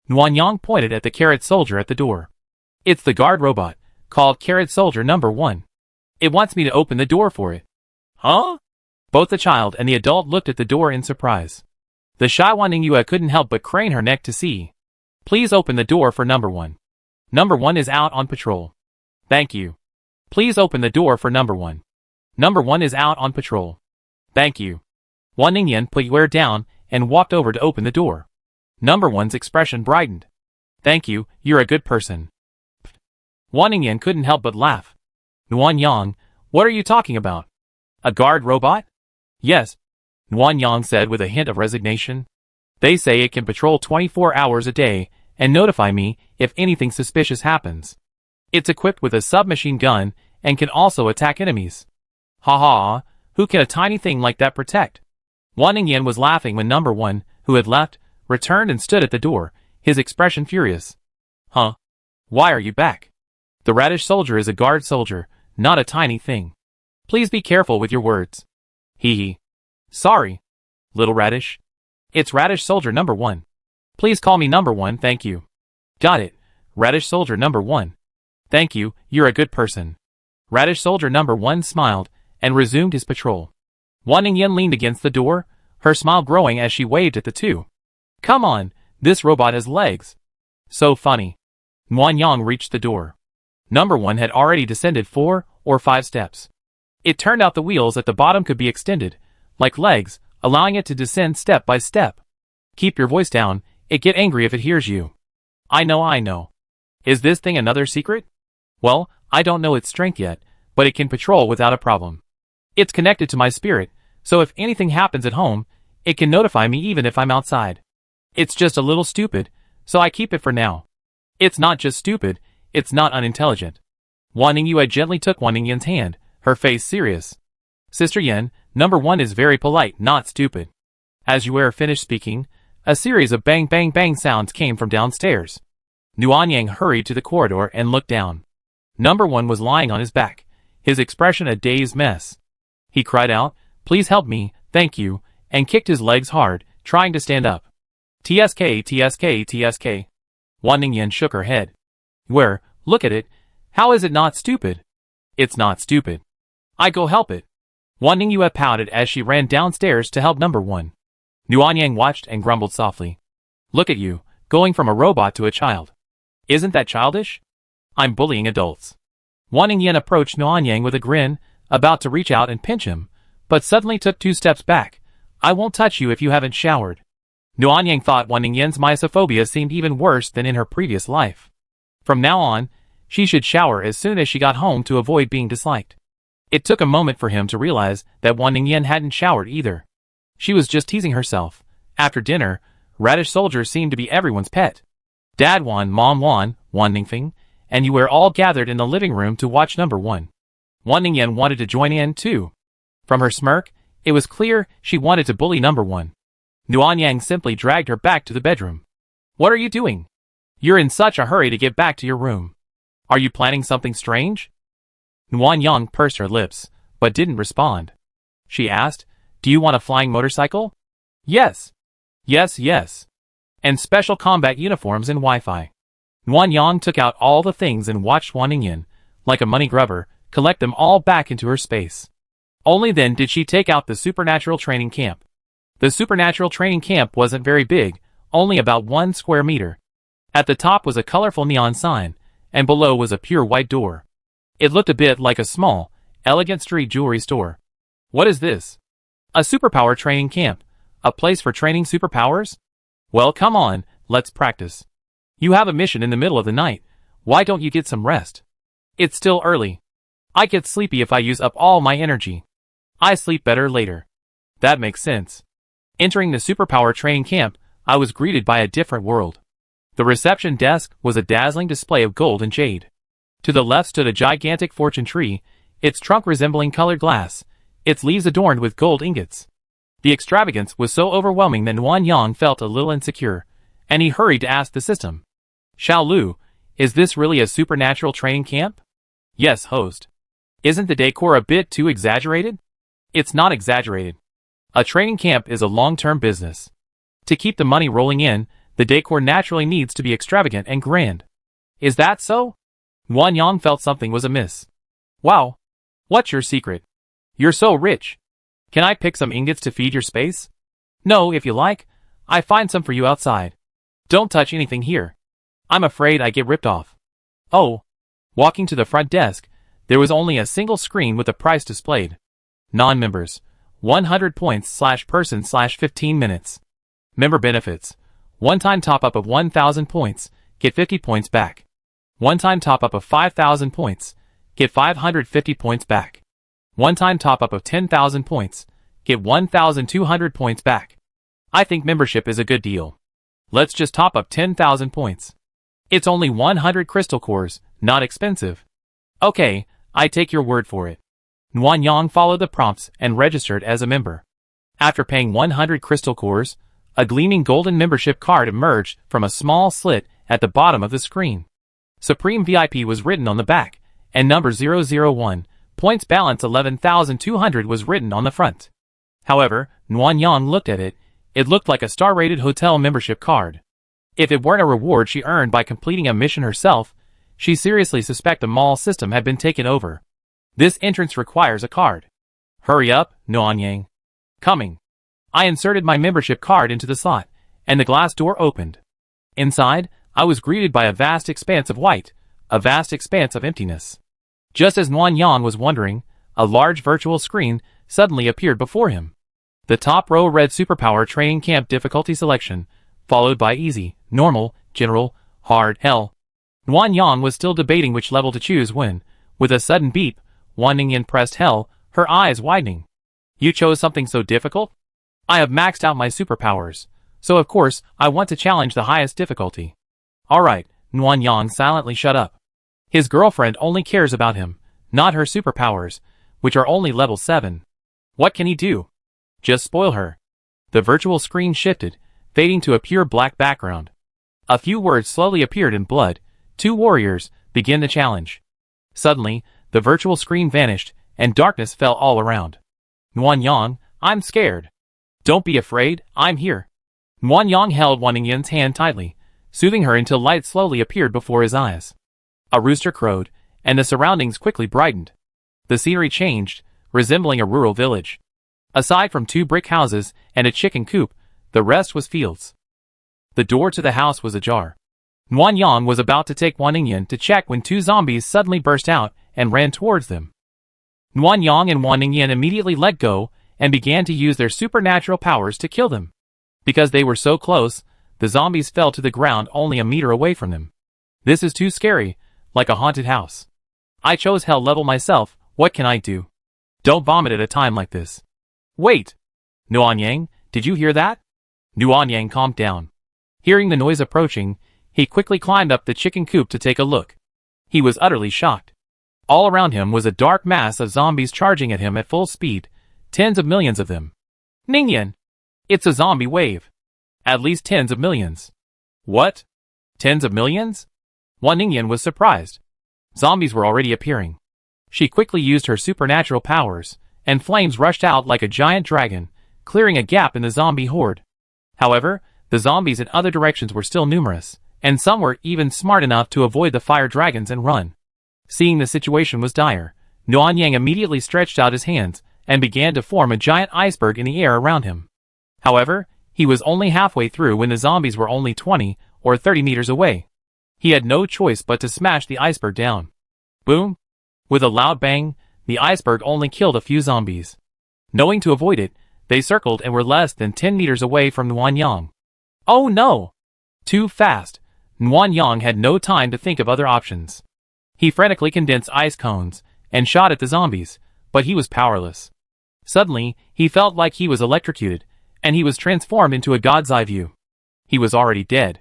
Nguyen Yang pointed at the Carrot Soldier at the door. It's the guard robot, called Carrot Soldier number 1. It wants me to open the door for it. Huh? Both the child and the adult looked at the door in surprise. The shy Wan Ningyue couldn't help but crane her neck to see. Please open the door for number 1. Number 1 is out on patrol. Thank you. Please open the door for number 1. Number 1 is out on patrol. Thank you. Wan Ningyue put Yue down and walked over to open the door. Number 1's expression brightened. Thank you, you're a good person. Wan Ningyue couldn't help but laugh. Nguyen Yang, what are you talking about? A guard robot? Yes, Nguyen Yang said with a hint of resignation. They say it can patrol 24 hours a day and notify me if anything suspicious happens. It's equipped with a submachine gun and can also attack enemies. Ha ha, who can a tiny thing like that protect? Wan Ningyue was laughing when number 1, who had left, returned and stood at the door, his expression furious. Huh? Why are you back? The Radish Soldier is a guard soldier, not a tiny thing. Please be careful with your words. Hee hee. Sorry, little Radish. It's Radish Soldier number 1. Please call me number 1, thank you. Got it, Radish Soldier number 1. Thank you, you're a good person. Radish Soldier number 1 smiled, and resumed his patrol. Wan Ningyan leaned against the door, her smile growing as she waved at the two. Come on, this robot has legs. So funny. Nguyen Yang reached the door. Number 1 had already descended 4 or 5 steps. It turned out the wheels at the bottom could be extended, like legs, allowing it to descend step by step. Keep your voice down, it get angry if it hears you. I know. Is this thing another secret? Well, I don't know its strength yet, but it can patrol without a problem. It's connected to my spirit, so if anything happens at home, it can notify me even if I'm outside. It's just a little stupid, so I keep it for now. It's not just stupid, it's not unintelligent. Wan Ningyue gently took Wan Ningyan's hand, her face serious. Sister Yen, number 1 is very polite, not stupid. As Yue finished speaking, a series of bang bang bang sounds came from downstairs. Nguyen Yang hurried to the corridor and looked down. Number 1 was lying on his back, his expression a dazed mess. He cried out, please help me, thank you, and kicked his legs hard, trying to stand up. TSK. Wan Ningyan shook her head. Where, look at it, how is it not stupid? It's not stupid. I go help it. Wan Ningyue pouted as she ran downstairs to help number 1. Nguyen Yang watched and grumbled softly. Look at you, going from a robot to a child. Isn't that childish? I'm bullying adults. Wan Ningyan approached Nguyen Yang with a grin, about to reach out and pinch him, but suddenly took 2 steps back. I won't touch you if you haven't showered. Nguyen Yang thought Wan Ningyan's mysophobia seemed even worse than in her previous life. From now on, she should shower as soon as she got home to avoid being disliked. It took a moment for him to realize that Wan Ningyan hadn't showered either. She was just teasing herself. After dinner, Radish Soldier seemed to be everyone's pet. Dad Wan, Mom Wan, Wan Ningfeng, and you were all gathered in the living room to watch number 1. Wan Ningyan wanted to join in too. From her smirk, it was clear she wanted to bully number 1. Nguyen Yang simply dragged her back to the bedroom. What are you doing? You're in such a hurry to get back to your room. Are you planning something strange? Nguyen Yang pursed her lips, but didn't respond. She asked, do you want a flying motorcycle? Yes. Yes. And special combat uniforms and Wi-Fi. Nguyen Yang took out all the things and watched Wan Ningyan, like a money grubber, collect them all back into her space. Only then did she take out the supernatural training camp. The supernatural training camp wasn't very big, only about 1 square meter. At the top was a colorful neon sign, and below was a pure white door. It looked a bit like a small, elegant street jewelry store. What is this? A superpower training camp. A place for training superpowers? Well, come on, let's practice. You have a mission in the middle of the night. Why don't you get some rest? It's still early. I get sleepy if I use up all my energy. I sleep better later. That makes sense. Entering the superpower training camp, I was greeted by a different world. The reception desk was a dazzling display of gold and jade. To the left stood a gigantic fortune tree, its trunk resembling colored glass, its leaves adorned with gold ingots. The extravagance was so overwhelming that Nguyen Yang felt a little insecure, and he hurried to ask the system. Xiao Lu, is this really a supernatural training camp? Yes, host. Isn't the decor a bit too exaggerated? It's not exaggerated. A training camp is a long-term business. To keep the money rolling in, the decor naturally needs to be extravagant and grand. Is that so? Nguyen Yang felt something was amiss. Wow. What's your secret? You're so rich. Can I pick some ingots to feed your space? No, if you like. I find some for you outside. Don't touch anything here. I'm afraid I get ripped off. Oh. Walking to the front desk, there was only a single screen with the price displayed. Non-members. 100 points / person / 15 minutes. Member benefits. One-time top-up of 1,000 points, get 50 points back. One-time top-up of 5,000 points, get 550 points back. One-time top-up of 10,000 points, get 1,200 points back. I think membership is a good deal. Let's just top up 10,000 points. It's only 100 crystal cores, not expensive. Okay, I take your word for it. Nguyen Yang followed the prompts and registered as a member. After paying 100 crystal cores, a gleaming golden membership card emerged from a small slit at the bottom of the screen. Supreme VIP was written on the back, and number 001, points balance 11,200 was written on the front. However, Nguyen Yang looked at it. It looked like a star-rated hotel membership card. If it weren't a reward she earned by completing a mission herself, She seriously suspects the mall system had been taken over. This entrance requires a card. Hurry up, Nuanyang. Coming. I inserted my membership card into the slot, and the glass door opened. Inside, I was greeted by a vast expanse of white, a vast expanse of emptiness. Just as Nuanyang was wondering, a large virtual screen suddenly appeared before him. The top row read Superpower Training Camp Difficulty Selection, followed by Easy, Normal, General, Hard, Hell. Nuanyang was still debating which level to choose when, with a sudden beep, Wan Ningyan pressed Hell, her eyes widening. You chose something so difficult? I have maxed out my superpowers, so of course I want to challenge the highest difficulty. Alright, Nuanyang silently shut up. His girlfriend only cares about him, not her superpowers, which are only level 7. What can he do? Just spoil her. The virtual screen shifted, fading to a pure black background. A few words slowly appeared in blood. 2 warriors, begin the challenge. Suddenly, the virtual screen vanished, and darkness fell all around. Nuanyang, I'm scared. Don't be afraid, I'm here. Nuanyang held Wan Ningyan's hand tightly, soothing her until light slowly appeared before his eyes. A rooster crowed, and the surroundings quickly brightened. The scenery changed, resembling a rural village. Aside from 2 brick houses and a chicken coop, the rest was fields. The door to the house was ajar. Nuanyang was about to take Wan Ningyan to check when 2 zombies suddenly burst out and ran towards them. Nuanyang and Wan Ningyan immediately let go and began to use their supernatural powers to kill them. Because they were so close, the zombies fell to the ground only a meter away from them. This is too scary, like a haunted house. I chose hell level myself, what can I do? Don't vomit at a time like this. Wait! Nuanyang, did you hear that? Nuanyang calmed down. Hearing the noise approaching, he quickly climbed up the chicken coop to take a look. He was utterly shocked. All around him was a dark mass of zombies charging at him at full speed, tens of millions of them. Ningyan! It's a zombie wave. At least tens of millions. What? Tens of millions? Wan Ningyan was surprised. Zombies were already appearing. She quickly used her supernatural powers, and flames rushed out like a giant dragon, clearing a gap in the zombie horde. However, the zombies in other directions were still numerous, and some were even smart enough to avoid the fire dragons and run. Seeing the situation was dire, Nuanyang immediately stretched out his hands and began to form a giant iceberg in the air around him. However, he was only halfway through when the zombies were only 20 or 30 meters away. He had no choice but to smash the iceberg down. Boom! With a loud bang, the iceberg only killed a few zombies. Knowing to avoid it, they circled and were less than 10 meters away from Nuanyang. Oh no! Too fast. Nuanyang had no time to think of other options. He frantically condensed ice cones and shot at the zombies, but he was powerless. Suddenly, he felt like he was electrocuted, and he was transformed into a god's eye view. He was already dead.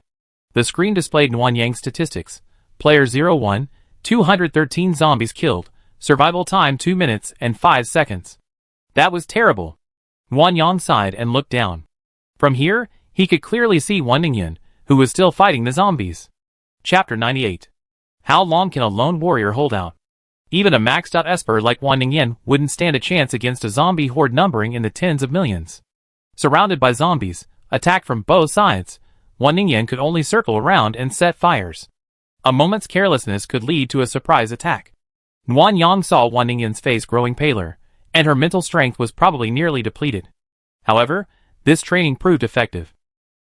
The screen displayed Nuanyang's statistics. Player 01, 213 zombies killed, survival time 2 minutes and 5 seconds. That was terrible. Nuanyang sighed and looked down. From here, he could clearly see Wan Ningyan, who was still fighting the zombies. Chapter 98. How long can a lone warrior hold out? Even a maxed out Esper like Wan Ningyan wouldn't stand a chance against a zombie horde numbering in the tens of millions. Surrounded by zombies, attacked from both sides, Wan Ningyan could only circle around and set fires. A moment's carelessness could lead to a surprise attack. Nuanyang saw Wan Ningyan's face growing paler, and her mental strength was probably nearly depleted. However, this training proved effective.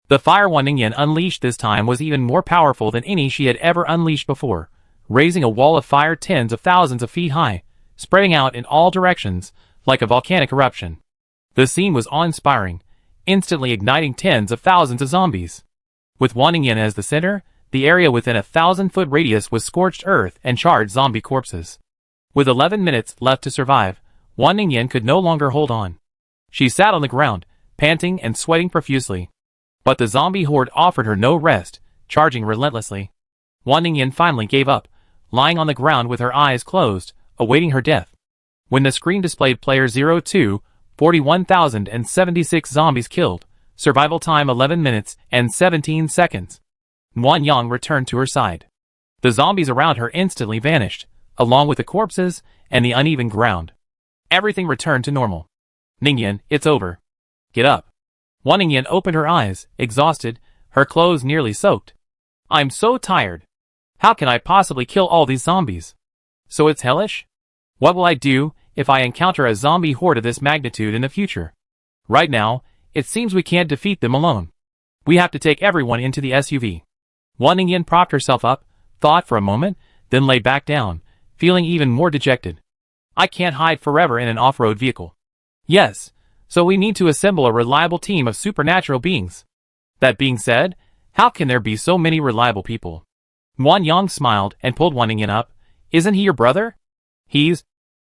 The fire Wan Ningyan unleashed this time was even more powerful than any she had ever unleashed before, raising a wall of fire tens of thousands of feet high, spreading out in all directions, like a volcanic eruption. The scene was awe-inspiring, instantly igniting tens of thousands of zombies. With Wan Ningyan as the center, the area within a 1,000-foot radius was scorched earth and charred zombie corpses. With 11 minutes left to survive, Wan Ningyan could no longer hold on. She sat on the ground, panting and sweating profusely. But the zombie horde offered her no rest, charging relentlessly. Wan Ningyan finally gave up, lying on the ground with her eyes closed, awaiting her death. When the screen displayed player 02, 41,076 zombies killed, survival time 11 minutes and 17 seconds. Nuanyang returned to her side. The zombies around her instantly vanished, along with the corpses and the uneven ground. Everything returned to normal. Ningyan, it's over. Get up. Wan Ningyan opened her eyes, exhausted, her clothes nearly soaked. I'm so tired. How can I possibly kill all these zombies? So it's hellish? What will I do if I encounter a zombie horde of this magnitude in the future? Right now, it seems we can't defeat them alone. We have to take everyone into the SUV. Wan Ningyan propped herself up, thought for a moment, then lay back down, feeling even more dejected. I can't hide forever in an off-road vehicle. Yes, so we need to assemble a reliable team of supernatural beings. That being said, how can there be so many reliable people? Wan Yang smiled and pulled Wan Ningyan up. Isn't he your brother? He's,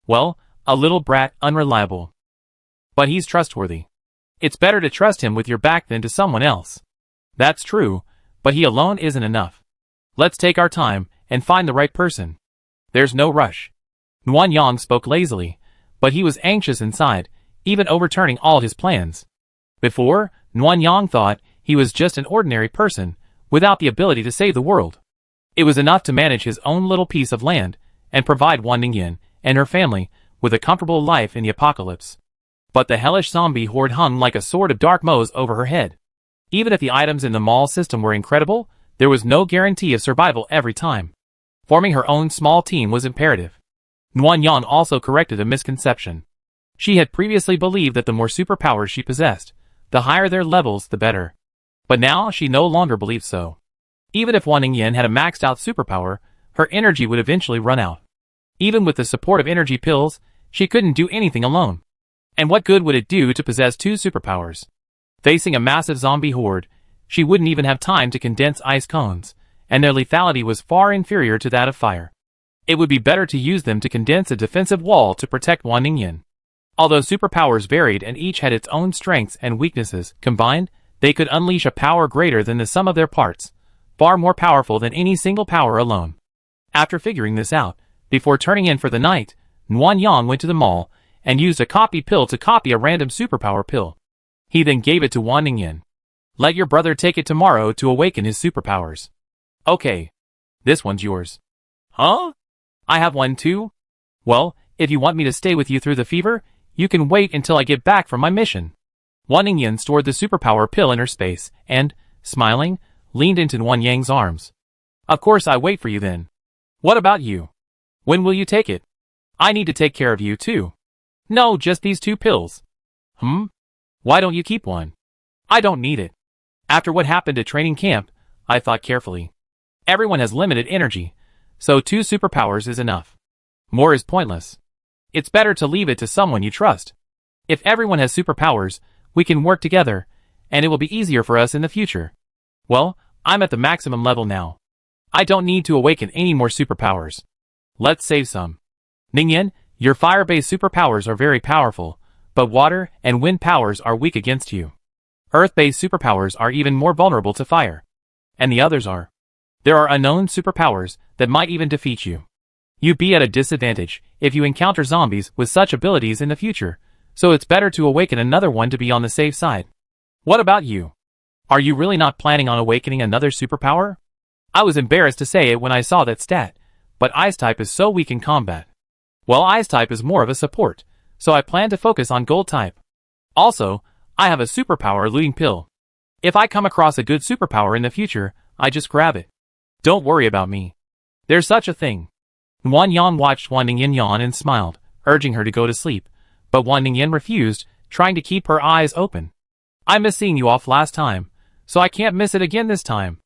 well, a little brat, unreliable. But he's trustworthy. It's better to trust him with your back than to someone else. That's true, but he alone isn't enough. Let's take our time and find the right person. There's no rush. Wan Yang spoke lazily, but he was anxious inside, even overturning all his plans. Before, Wan Yang thought he was just an ordinary person, without the ability to save the world. It was enough to manage his own little piece of land, and provide Wan Ningyan and her family with a comfortable life in the apocalypse. But the hellish zombie horde hung like a sword of dark mows over her head. Even if the items in the mall system were incredible, there was no guarantee of survival every time. Forming her own small team was imperative. Wan Yang also corrected a misconception. She had previously believed that the more superpowers she possessed, the higher their levels, the better. But now she no longer believed so. Even if Wan Ningyan had a maxed out superpower, her energy would eventually run out. Even with the support of energy pills, she couldn't do anything alone. And what good would it do to possess two superpowers? Facing a massive zombie horde, she wouldn't even have time to condense ice cones, and their lethality was far inferior to that of fire. It would be better to use them to condense a defensive wall to protect Wan Ningyan. Although superpowers varied and each had its own strengths and weaknesses, combined, they could unleash a power greater than the sum of their parts, far more powerful than any single power alone. After figuring this out, before turning in for the night, Wan Yang went to the mall and used a copy pill to copy a random superpower pill. He then gave it to Wan Ningyan. Let your brother take it tomorrow to awaken his superpowers. Okay. This one's yours. Huh? I have one too? Well, if you want me to stay with you through the fever, you can wait until I get back from my mission. Wan Ningyan stored the superpower pill in her space and, smiling, leaned into Wan Yang's arms. Of course I wait for you then. What about you? When will you take it? I need to take care of you too. No, just these two pills. Why don't you keep one? I don't need it. After what happened at training camp, I thought carefully. Everyone has limited energy, so 2 superpowers is enough. More is pointless. It's better to leave it to someone you trust. If everyone has superpowers, we can work together, and it will be easier for us in the future. Well, I'm at the maximum level now. I don't need to awaken any more superpowers. Let's save some. Ningyan, your fire-based superpowers are very powerful, but water and wind powers are weak against you. Earth-based superpowers are even more vulnerable to fire. And the others are. There are unknown superpowers that might even defeat you. You'd be at a disadvantage if you encounter zombies with such abilities in the future, so it's better to awaken another one to be on the safe side. What about you? Are you really not planning on awakening another superpower? I was embarrassed to say it when I saw that stat, but Ice-type is so weak in combat. Well, Ice-type is more of a support, so I plan to focus on Gold-type. Also, I have a superpower looting pill. If I come across a good superpower in the future, I just grab it. Don't worry about me. There's such a thing. Wan Yang watched Wan Ningyan yawn and smiled, urging her to go to sleep, but Wan Ningyan refused, trying to keep her eyes open. I missed seeing you off last time, so I can't miss it again this time.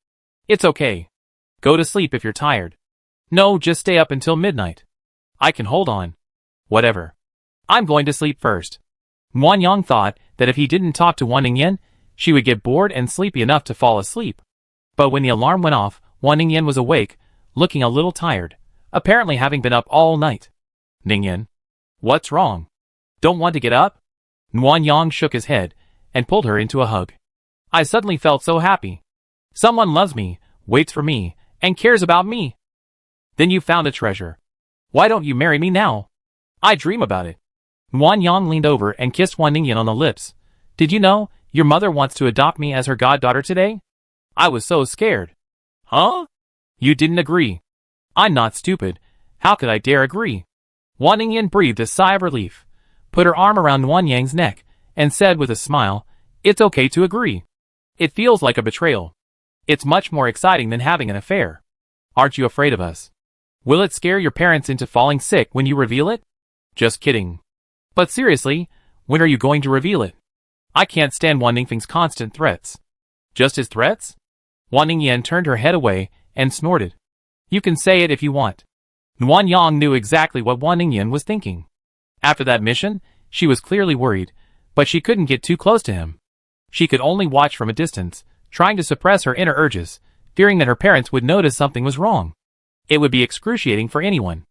It's okay. Go to sleep if you're tired. No, just stay up until midnight. I can hold on. Whatever. I'm going to sleep first. Wan Yang thought that if he didn't talk to Wan Ningyan, she would get bored and sleepy enough to fall asleep. But when the alarm went off, Wan Ningyan was awake, looking a little tired, apparently having been up all night. Ningyan. What's wrong? Don't want to get up? Wan Yang shook his head and pulled her into a hug. I suddenly felt so happy. Someone loves me, waits for me, and cares about me. Then you found a treasure. Why don't you marry me now? I dream about it. Wan Yang leaned over and kissed Wan Ningyan on the lips. Did you know, your mother wants to adopt me as her goddaughter today? I was so scared. Huh? You didn't agree. I'm not stupid. How could I dare agree? Wan Ningyan breathed a sigh of relief, put her arm around Wan Yang's neck, and said with a smile, It's okay to agree. It feels like a betrayal. It's much more exciting than having an affair. Aren't you afraid of us? Will it scare your parents into falling sick when you reveal it? Just kidding. But seriously, when are you going to reveal it? I can't stand Wan Ningfeng's constant threats. Just his threats? Wan Ningyan turned her head away and snorted. You can say it if you want. Nuan Yang knew exactly what Wan Ningyan was thinking. After that mission, she was clearly worried, but she couldn't get too close to him. She could only watch from a distance, trying to suppress her inner urges, fearing that her parents would notice something was wrong. It would be excruciating for anyone.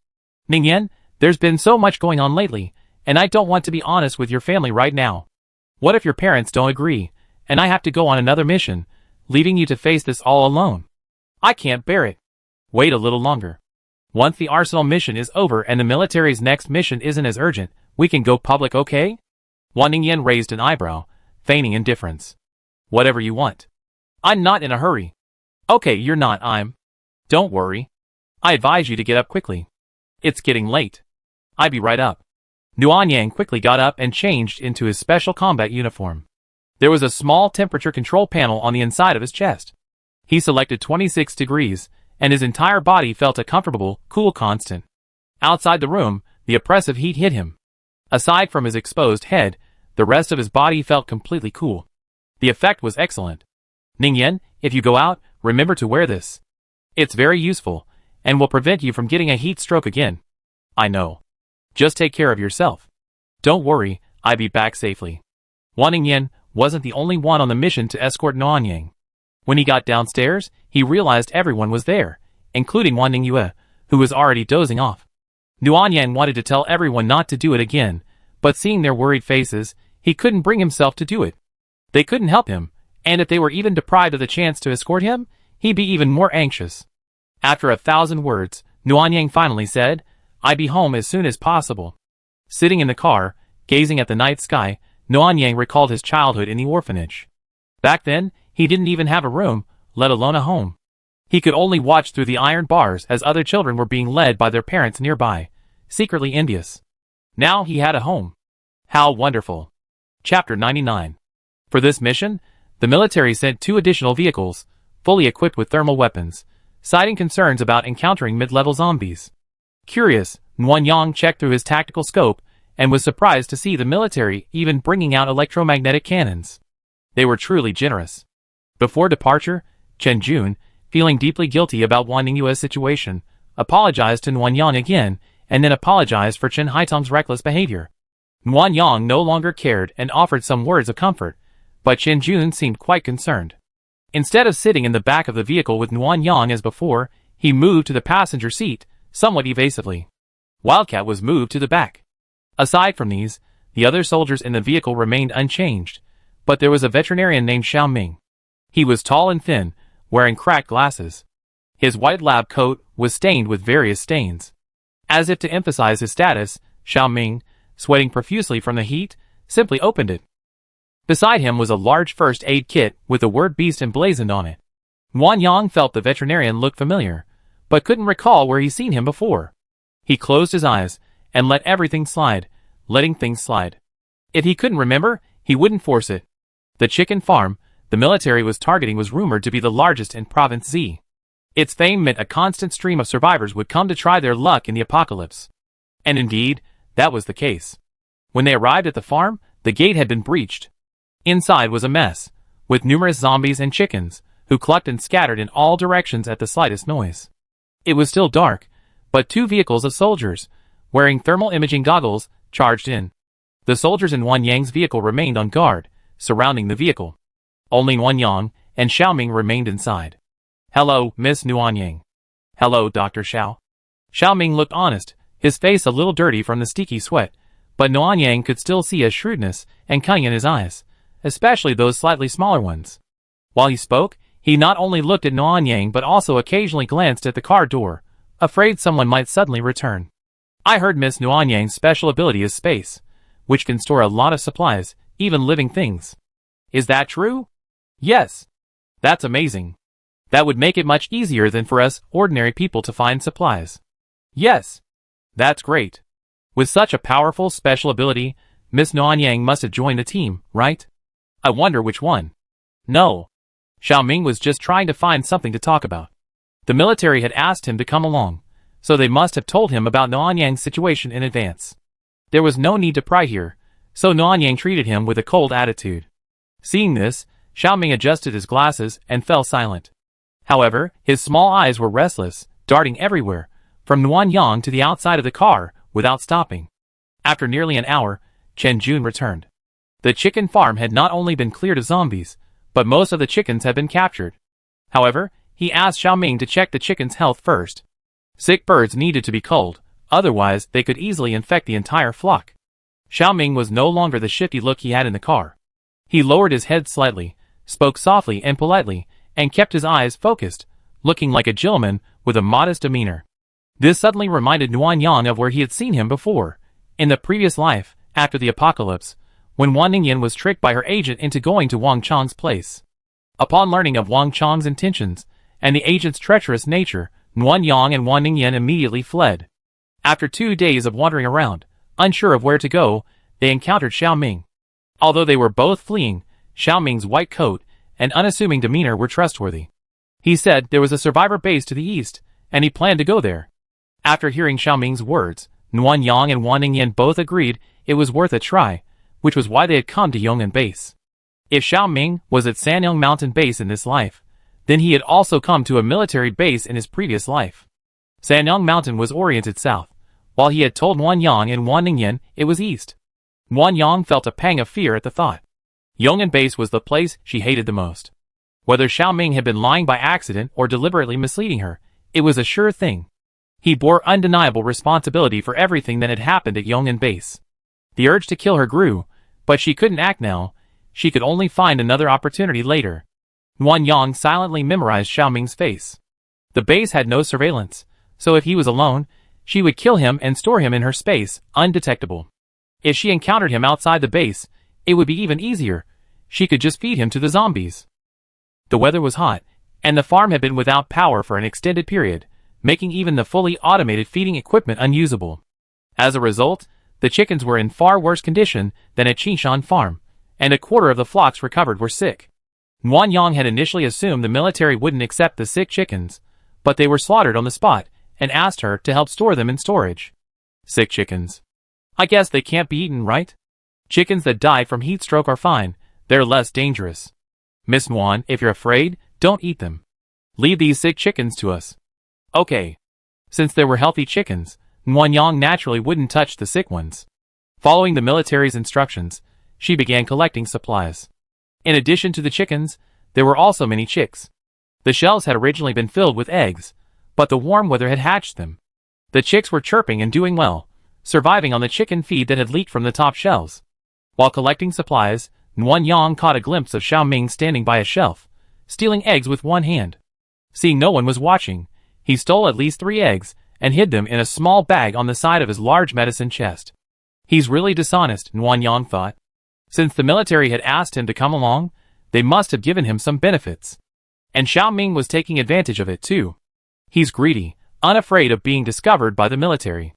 Ningyan, there's been so much going on lately, and I don't want to be honest with your family right now. What if your parents don't agree, and I have to go on another mission, leaving you to face this all alone? I can't bear it. Wait a little longer. Once the Arsenal mission is over and the military's next mission isn't as urgent, we can go public, okay? Wan Ningyan raised an eyebrow, feigning indifference. Whatever you want. I'm not in a hurry. Okay, you're not, Don't worry. I advise you to get up quickly. It's getting late. I'll be right up. Nuan Yang quickly got up and changed into his special combat uniform. There was a small temperature control panel on the inside of his chest. He selected 26 degrees, and his entire body felt a comfortable, cool constant. Outside the room, the oppressive heat hit him. Aside from his exposed head, the rest of his body felt completely cool. The effect was excellent. Ningyan, if you go out, remember to wear this. It's very useful, and will prevent you from getting a heat stroke again. I know. Just take care of yourself. Don't worry, I'll be back safely. Wan Ningyan wasn't the only one on the mission to escort Nuan Yang. When he got downstairs, he realized everyone was there, including Wan Ningyue, who was already dozing off. Nuan Yang wanted to tell everyone not to do it again, but seeing their worried faces, he couldn't bring himself to do it. They couldn't help him, and if they were even deprived of the chance to escort him, he'd be even more anxious. After 1,000 words, Nuan Yang finally said, I'll be home as soon as possible. Sitting in the car, gazing at the night sky, Nuan Yang recalled his childhood in the orphanage. Back then, he didn't even have a room, let alone a home. He could only watch through the iron bars as other children were being led by their parents nearby, secretly envious. Now he had a home. How wonderful. Chapter 99. For this mission, the military sent 2 additional vehicles, fully equipped with thermal weapons, citing concerns about encountering mid-level zombies. Curious, Nuan Yang checked through his tactical scope and was surprised to see the military even bringing out electromagnetic cannons. They were truly generous. Before departure, Chen Jun, feeling deeply guilty about Wan Ningyue's situation, apologized to Nuan Yang again and then apologized for Chen Haitong's reckless behavior. Nuan Yang no longer cared and offered some words of comfort, but Chen Jun seemed quite concerned. Instead of sitting in the back of the vehicle with Nuan Yang as before, he moved to the passenger seat, somewhat evasively. Wildcat was moved to the back. Aside from these, the other soldiers in the vehicle remained unchanged, but there was a veterinarian named Xiao Ming. He was tall and thin, wearing cracked glasses. His white lab coat was stained with various stains. As if to emphasize his status, Xiao Ming, sweating profusely from the heat, simply opened it. Beside him was a large first aid kit with the word beast emblazoned on it. Nuan Yang felt the veterinarian looked familiar, but couldn't recall where he'd seen him before. He closed his eyes and let everything slide, letting things slide. If he couldn't remember, he wouldn't force it. The chicken farm the military was targeting was rumored to be the largest in Province Z. Its fame meant a constant stream of survivors would come to try their luck in the apocalypse. And indeed, that was the case. When they arrived at the farm, the gate had been breached. Inside was a mess, with numerous zombies and chickens, who clucked and scattered in all directions at the slightest noise. It was still dark, but 2 vehicles of soldiers, wearing thermal imaging goggles, charged in. The soldiers in Wan Yang's vehicle remained on guard, surrounding the vehicle. Only Nuan Yang and Xiao Ming remained inside. Hello, Miss Nuan Yang. Hello, Dr. Xiao. Xiao Ming looked honest, his face a little dirty from the sticky sweat, but Nuan Yang could still see a shrewdness and cunning in his eyes, especially those slightly smaller ones. While he spoke, he not only looked at Nuan Yang but also occasionally glanced at the car door, afraid someone might suddenly return. I heard Miss Nuan Yang's special ability is space, which can store a lot of supplies, even living things. Is that true? Yes. That's amazing. That would make it much easier than for us ordinary people to find supplies. Yes. That's great. With such a powerful special ability, Miss Nuan Yang must have joined the team, right? I wonder which one. No. Xiao Ming was just trying to find something to talk about. The military had asked him to come along, so they must have told him about Nuanyang's situation in advance. There was no need to pry here, so Nuanyang treated him with a cold attitude. Seeing this, Xiaoming adjusted his glasses and fell silent. However, his small eyes were restless, darting everywhere, from Nuanyang to the outside of the car, without stopping. After nearly an hour, Chen Jun returned. The chicken farm had not only been cleared of zombies, but most of the chickens had been captured. However, he asked Xiaoming to check the chickens' health first. Sick birds needed to be culled, otherwise they could easily infect the entire flock. Xiaoming was no longer the shifty look he had in the car. He lowered his head slightly, spoke softly and politely, and kept his eyes focused, looking like a gentleman with a modest demeanor. This suddenly reminded Nuanyang of where he had seen him before, in the previous life, after the apocalypse, when Wan Ningyan was tricked by her agent into going to Wang Chang's place. Upon learning of Wang Chang's intentions, and the agent's treacherous nature, Nuanyang and Wan Ningyan immediately fled. After 2 days of wandering around, unsure of where to go, they encountered Xiaoming. Although they were both fleeing, Xiaoming's white coat and unassuming demeanor were trustworthy. He said there was a survivor base to the east, and he planned to go there. After hearing Xiaoming's words, Nuanyang and Wan Ningyan both agreed it was worth a try, which was why they had come to Yong'an Base. If Xiaoming was at Sanyang Mountain Base in this life, then he had also come to a military base in his previous life. Sanyang Mountain was oriented south, while he had told Nuanyang and Wan Ningyan it was east. Nuanyang felt a pang of fear at the thought. Yong'an Base was the place she hated the most. Whether Xiaoming had been lying by accident or deliberately misleading her, it was a sure thing. He bore undeniable responsibility for everything that had happened at Yong'an Base. The urge to kill her grew, but she couldn't act now. She could only find another opportunity later. Nuanyang silently memorized Xiaoming's face. The base had no surveillance, so if he was alone, she would kill him and store him in her space, undetectable. If she encountered him outside the base, it would be even easier. She could just feed him to the zombies. The weather was hot, and the farm had been without power for an extended period, making even the fully automated feeding equipment unusable. As a result, the chickens were in far worse condition than at Qingshan Farm, and a quarter of the flocks recovered were sick. Nuanyang had initially assumed the military wouldn't accept the sick chickens, but they were slaughtered on the spot, and asked her to help store them in storage. Sick chickens. I guess they can't be eaten, right? Chickens that die from heat stroke are fine, they're less dangerous. Miss Nuan, if you're afraid, don't eat them. Leave these sick chickens to us. Okay. Since there were healthy chickens, Nuanyang naturally wouldn't touch the sick ones. Following the military's instructions, she began collecting supplies. In addition to the chickens, there were also many chicks. The shells had originally been filled with eggs, but the warm weather had hatched them. The chicks were chirping and doing well, surviving on the chicken feed that had leaked from the top shells. While collecting supplies, Nuanyang caught a glimpse of Xiaoming standing by a shelf, stealing eggs with one hand. Seeing no one was watching, he stole at least 3 eggs and hid them in a small bag on the side of his large medicine chest. He's really dishonest, Nuanyang thought. Since the military had asked him to come along, they must have given him some benefits. And Xiaoming was taking advantage of it too. He's greedy, unafraid of being discovered by the military.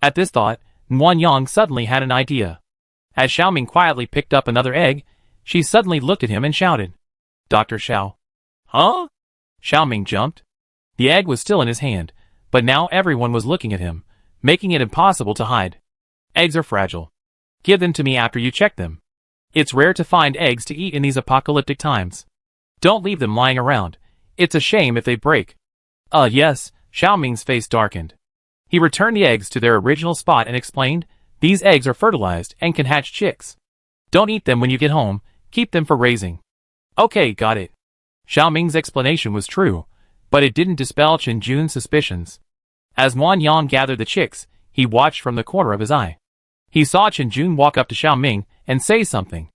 At this thought, Nuanyang suddenly had an idea. As Xiaoming quietly picked up another egg, she suddenly looked at him and shouted, "Dr. Xiao." Huh? Xiaoming jumped. The egg was still in his hand, but now everyone was looking at him, making it impossible to hide. Eggs are fragile. Give them to me after you check them. It's rare to find eggs to eat in these apocalyptic times. Don't leave them lying around. It's a shame if they break. Yes, Xiaoming's face darkened. He returned the eggs to their original spot and explained, "These eggs are fertilized and can hatch chicks. Don't eat them when you get home, keep them for raising." Okay, got it. Xiaoming's explanation was true, but it didn't dispel Chen Jun's suspicions. As Nuanyang gathered the chicks, he watched from the corner of his eye. He saw Chen Jun walk up to Xiaoming and say something.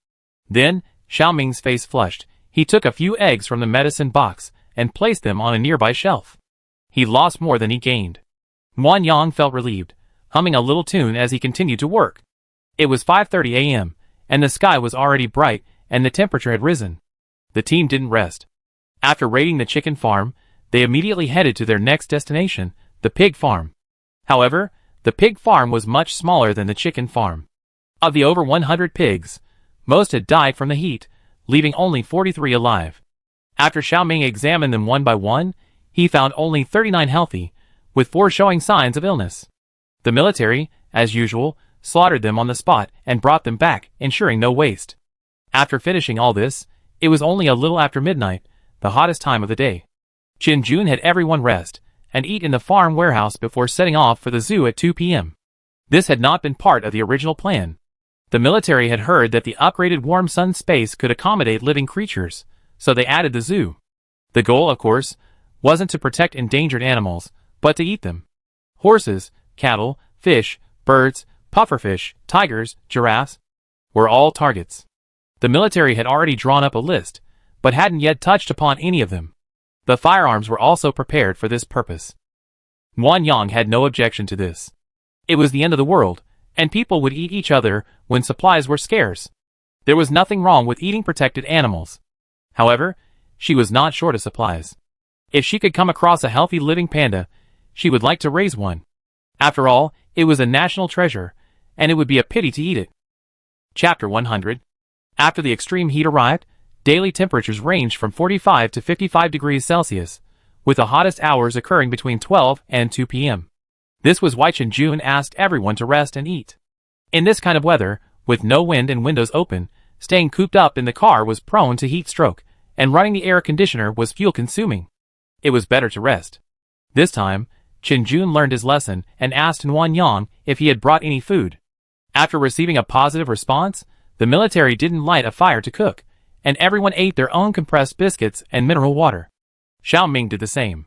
Then, Xiaoming's face flushed. He took a few eggs from the medicine box and placed them on a nearby shelf. He lost more than he gained. Nuanyang felt relieved, humming a little tune as he continued to work. It was 5:30 a.m., and the sky was already bright and the temperature had risen. The team didn't rest. After raiding the chicken farm, they immediately headed to their next destination, the pig farm. However, the pig farm was much smaller than the chicken farm. Of the over 100 pigs, most had died from the heat, leaving only 43 alive. After Xiaoming examined them one by one, he found only 39 healthy, with 4 showing signs of illness. The military, as usual, slaughtered them on the spot and brought them back, ensuring no waste. After finishing all this, it was only a little after midnight, the hottest time of the day. Qin Jun had everyone rest and eat in the farm warehouse before setting off for the zoo at 2 p.m. This had not been part of the original plan. The military had heard that the upgraded warm sun space could accommodate living creatures, so they added the zoo. The goal, of course, wasn't to protect endangered animals, but to eat them. Horses, cattle, fish, birds, pufferfish, tigers, giraffes were all targets. The military had already drawn up a list, but hadn't yet touched upon any of them. The firearms were also prepared for this purpose. Wang Yang had no objection to this. It was the end of the world, and people would eat each other when supplies were scarce. There was nothing wrong with eating protected animals. However, she was not short of supplies. If she could come across a healthy living panda, she would like to raise one. After all, it was a national treasure, and it would be a pity to eat it. Chapter 100. After the extreme heat arrived, daily temperatures ranged from 45 to 55 degrees Celsius, with the hottest hours occurring between 12 and 2 p.m. This was why Qin Jun asked everyone to rest and eat. In this kind of weather, with no wind and windows open, staying cooped up in the car was prone to heat stroke, and running the air conditioner was fuel-consuming. It was better to rest. This time, Qin Jun learned his lesson and asked Wang Yang if he had brought any food. After receiving a positive response, the military didn't light a fire to cook, and everyone ate their own compressed biscuits and mineral water. Xiao Ming did the same.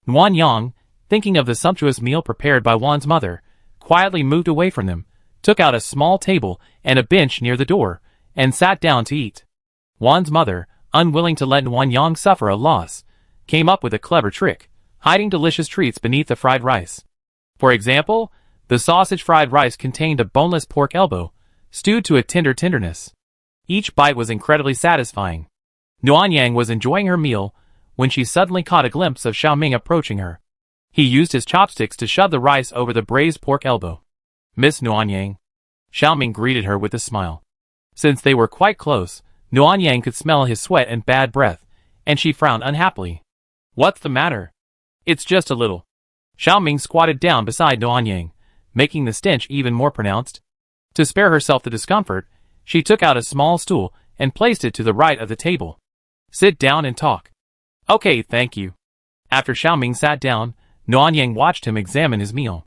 Wang Yang, thinking of the sumptuous meal prepared by Wan's mother, quietly moved away from them, took out a small table and a bench near the door, and sat down to eat. Wan's mother, unwilling to let Wang Yang suffer a loss, came up with a clever trick, hiding delicious treats beneath the fried rice. For example, the sausage fried rice contained a boneless pork elbow, stewed to a tenderness. Each bite was incredibly satisfying. Wang Yang was enjoying her meal when she suddenly caught a glimpse of Xiao Ming approaching her. He used his chopsticks to shove the rice over the braised pork elbow. "Miss Wang Yang." Xiao Ming greeted her with a smile. Since they were quite close, Wang Yang could smell his sweat and bad breath, and she frowned unhappily. "What's the matter?" "It's just a little." Xiao Ming squatted down beside Wang Yang, making the stench even more pronounced. To spare herself the discomfort, she took out a small stool and placed it to the right of the table. "Sit down and talk." "Okay, thank you." After Xiao Ming sat down, Wang Yang watched him examine his meal.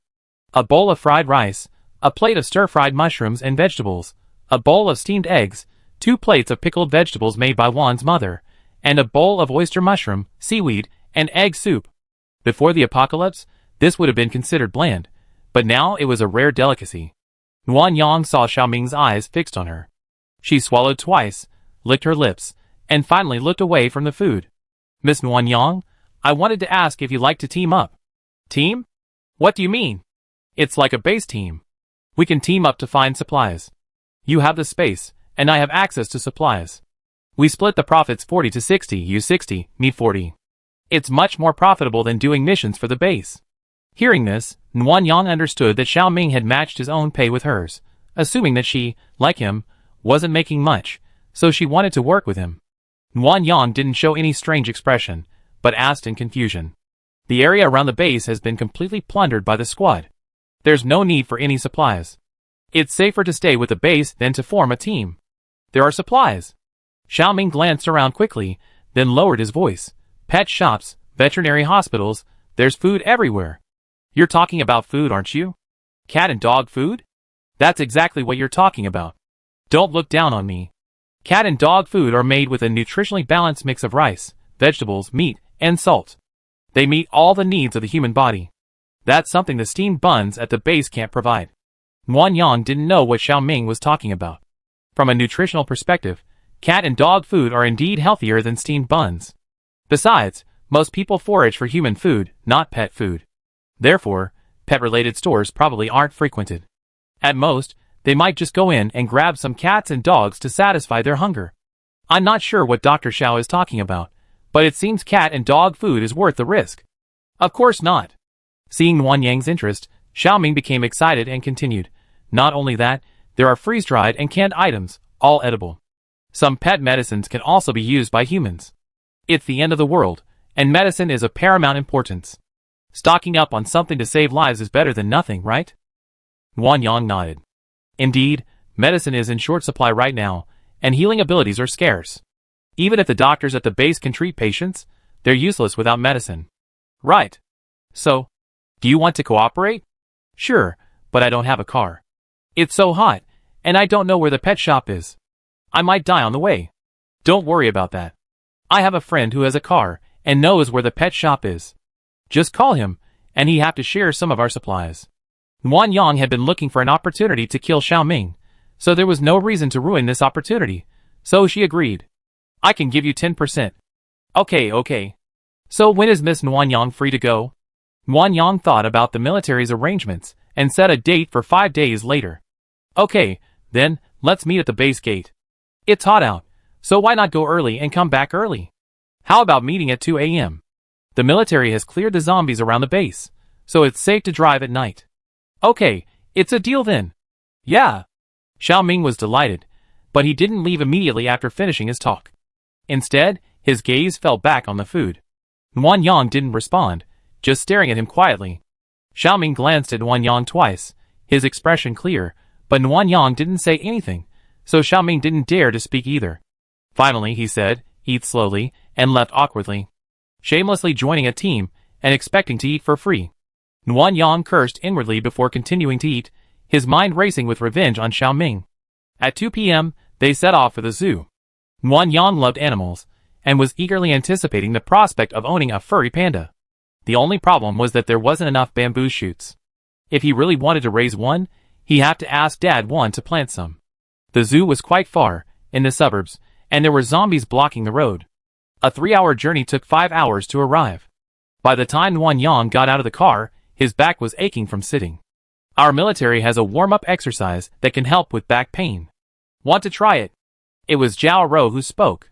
A bowl of fried rice, a plate of stir-fried mushrooms and vegetables, a bowl of steamed eggs, 2 plates of pickled vegetables made by Wan's mother, and a bowl of oyster mushroom, seaweed, and egg soup. Before the apocalypse, this would have been considered bland, but now it was a rare delicacy. Wang Yang saw Xiao Ming's eyes fixed on her. She swallowed twice, licked her lips, and finally looked away from the food. "Miss Wang Yang, I wanted to ask if you'd like to team up." "Team? What do you mean?" "It's like a base team. We can team up to find supplies. You have the space, and I have access to supplies. We split the profits 40 to 60, you 60, me 40. It's much more profitable than doing missions for the base." Hearing this, Wang Yang understood that Xiao Ming had matched his own pay with hers, assuming that she, like him, wasn't making much, so she wanted to work with him. Wang Yang didn't show any strange expression, but asked in confusion. "The area around the base has been completely plundered by the squad. There's no need for any supplies. It's safer to stay with the base than to form a team. There are supplies." Xiao Ming glanced around quickly, then lowered his voice. "Pet shops, veterinary hospitals, there's food everywhere." "You're talking about food, aren't you? Cat and dog food?" "That's exactly what you're talking about. Don't look down on me. Cat and dog food are made with a nutritionally balanced mix of rice, vegetables, meat, and salt. They meet all the needs of the human body. That's something the steamed buns at the base can't provide." Wang Yang didn't know what Xiao Ming was talking about. From a nutritional perspective, cat and dog food are indeed healthier than steamed buns. Besides, most people forage for human food, not pet food. Therefore, pet-related stores probably aren't frequented. At most, they might just go in and grab some cats and dogs to satisfy their hunger. I'm not sure what Dr. Xiao is talking about, but it seems cat and dog food is worth the risk. "Of course not." Seeing Wang Yang's interest, Xiao Ming became excited and continued. "Not only that, there are freeze-dried and canned items, all edible. Some pet medicines can also be used by humans. It's the end of the world, and medicine is of paramount importance. Stocking up on something to save lives is better than nothing, right? Wan Yang nodded. Indeed, medicine is in short supply right now, and healing abilities are scarce. Even if the doctors at the base can treat patients, they're useless without medicine. Right. So, do you want to cooperate? Sure, but I don't have a car. It's so hot, and I don't know where the pet shop is. I might die on the way. Don't worry about that. I have a friend who has a car and knows where the pet shop is. Just call him, and he'll have to share some of our supplies. Wan Yang had been looking for an opportunity to kill Xiaoming, so there was no reason to ruin this opportunity, so she agreed. I can give you 10%. Okay. So when is Miss Wan Yang free to go? Wan Yang thought about the military's arrangements and set a date for 5 days later. Okay, then, let's meet at the base gate. It's hot out, so why not go early and come back early? How about meeting at 2 a.m.? The military has cleared the zombies around the base, so it's safe to drive at night. Okay, it's a deal then. Yeah. Xiaoming was delighted, but he didn't leave immediately after finishing his talk. Instead, his gaze fell back on the food. Wan Yang didn't respond, just staring at him quietly. Xiaoming glanced at Wan Yang twice, his expression clear, but Wan Yang didn't say anything, so Xiaoming didn't dare to speak either. Finally, he said, "Eat slowly," and left awkwardly. Shamelessly joining a team and expecting to eat for free. Wan Yang cursed inwardly before continuing to eat, his mind racing with revenge on Xiaoming. At 2 p.m., they set off for the zoo. Wan Yang loved animals, and was eagerly anticipating the prospect of owning a furry panda. The only problem was that there wasn't enough bamboo shoots. If he really wanted to raise one, he'd have to ask Dad Wan to plant some. The zoo was quite far, in the suburbs, and there were zombies blocking the road. A 3-hour journey took 5 hours to arrive. By the time Wan Yang got out of the car, his back was aching from sitting. Our military has a warm-up exercise that can help with back pain. Want to try it? It was Zhao Ro who spoke.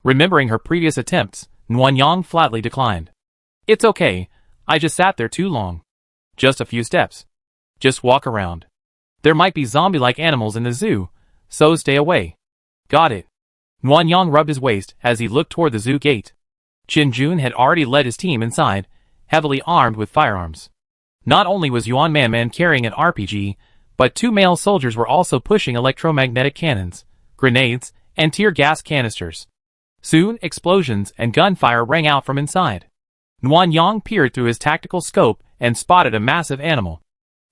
Remembering her previous attempts, Wan Yang flatly declined. It's okay, I just sat there too long. Just a few steps. Just walk around. There might be zombie-like animals in the zoo, so stay away. Got it. Wan Yang rubbed his waist as he looked toward the zoo gate. Qin Jun had already led his team inside, heavily armed with firearms. Not only was Yuan Man carrying an RPG, but 2 male soldiers were also pushing electromagnetic cannons, grenades, and tear gas canisters. Soon, explosions and gunfire rang out from inside. Wan Yang peered through his tactical scope and spotted a massive animal.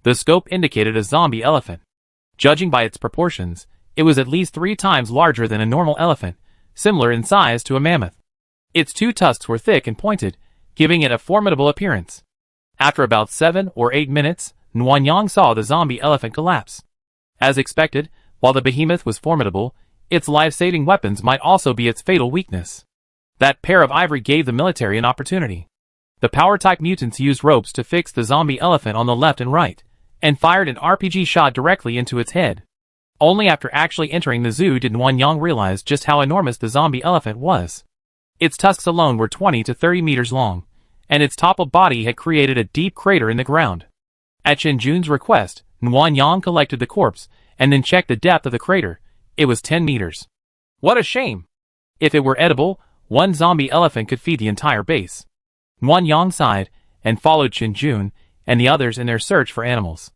The scope indicated a zombie elephant. Judging by its proportions, it was at least 3 times larger than a normal elephant, similar in size to a mammoth. Its 2 tusks were thick and pointed, giving it a formidable appearance. After about 7 or 8 minutes, Wan Yang saw the zombie elephant collapse. As expected, while the behemoth was formidable, its life-saving weapons might also be its fatal weakness. That pair of ivory gave the military an opportunity. The power-type mutants used ropes to fix the zombie elephant on the left and right, and fired an RPG shot directly into its head. Only after actually entering the zoo did Wan Yang realize just how enormous the zombie elephant was. Its tusks alone were 20 to 30 meters long, and its toppled body had created a deep crater in the ground. At Qin Jun's request, Wan Yang collected the corpse, and then checked the depth of the crater. It was 10 meters. What a shame! If it were edible, one zombie elephant could feed the entire base. Wan Yang sighed, and followed Qin Jun and the others in their search for animals.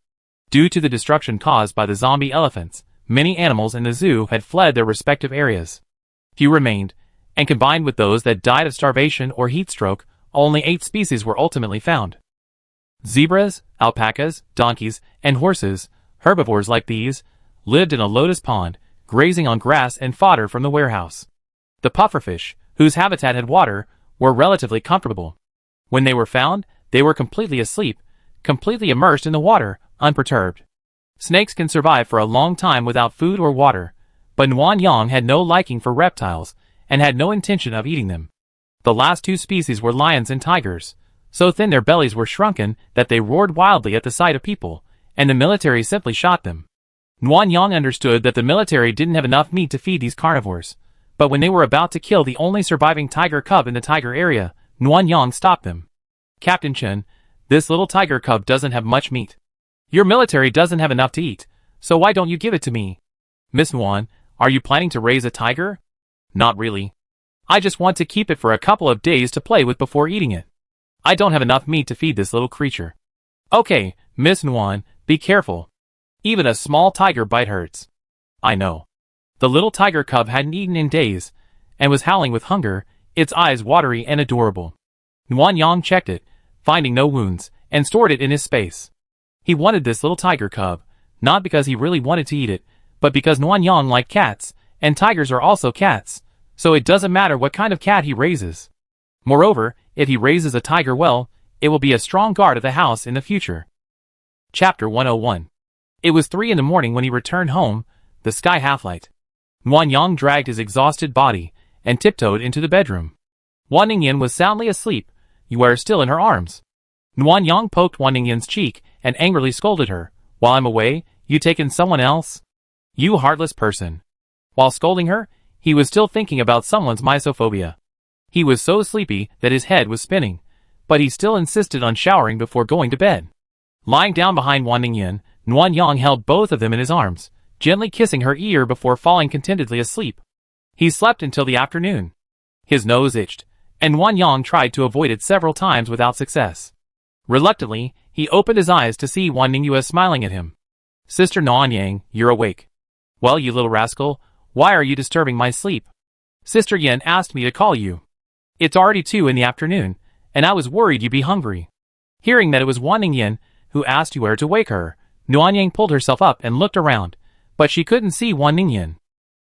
Due to the destruction caused by the zombie elephants, many animals in the zoo had fled their respective areas. Few remained, and combined with those that died of starvation or heat stroke, only 8 species were ultimately found. Zebras, alpacas, donkeys, and horses, herbivores like these, lived in a lotus pond, grazing on grass and fodder from the warehouse. The pufferfish, whose habitat had water, were relatively comfortable. When they were found, they were completely asleep, completely immersed in the water, unperturbed. Snakes can survive for a long time without food or water, but Wan Yang had no liking for reptiles, and had no intention of eating them. The last 2 species were lions and tigers, so thin their bellies were shrunken that they roared wildly at the sight of people, and the military simply shot them. Wan Yang understood that the military didn't have enough meat to feed these carnivores, but when they were about to kill the only surviving tiger cub in the tiger area, Wan Yang stopped them. Captain Chen, this little tiger cub doesn't have much meat. Your military doesn't have enough to eat, so why don't you give it to me? Miss Wan, are you planning to raise a tiger? Not really. I just want to keep it for a couple of days to play with before eating it. I don't have enough meat to feed this little creature. Okay, Miss Nguyen, be careful. Even a small tiger bite hurts. I know. The little tiger cub hadn't eaten in days, and was howling with hunger, its eyes watery and adorable. Nguyen Yang checked it, finding no wounds, and stored it in his space. He wanted this little tiger cub, not because he really wanted to eat it, but because Nguyen Yang liked cats, and tigers are also cats, so it doesn't matter what kind of cat he raises. Moreover, if he raises a tiger well, it will be a strong guard of the house in the future. Chapter 101. It was 3 in the morning when he returned home, the sky half-light. Nguyen Yang dragged his exhausted body, and tiptoed into the bedroom. Wan Ningyan was soundly asleep, you are still in her arms. Nguyen Yang poked Wan Ningyan's cheek, and angrily scolded her. While I'm away, you taken someone else? You heartless person. While scolding her, he was still thinking about someone's misophobia. He was so sleepy that his head was spinning, but he still insisted on showering before going to bed. Lying down behind Wan Ningyan, Nguyen Yang held both of them in his arms, gently kissing her ear before falling contentedly asleep. He slept until the afternoon. His nose itched, and Nguyen Yang tried to avoid it several times without success. Reluctantly, he opened his eyes to see Wan Ningyan smiling at him. Sister Nguyen Yang, you're awake. Well, you little rascal, why are you disturbing my sleep? Sister Yen asked me to call you. It's already 2 in the afternoon, and I was worried you'd be hungry. Hearing that it was Wan Ningyan who asked you where to wake her, Nguyen Yang pulled herself up and looked around, but she couldn't see Wan Ningyan.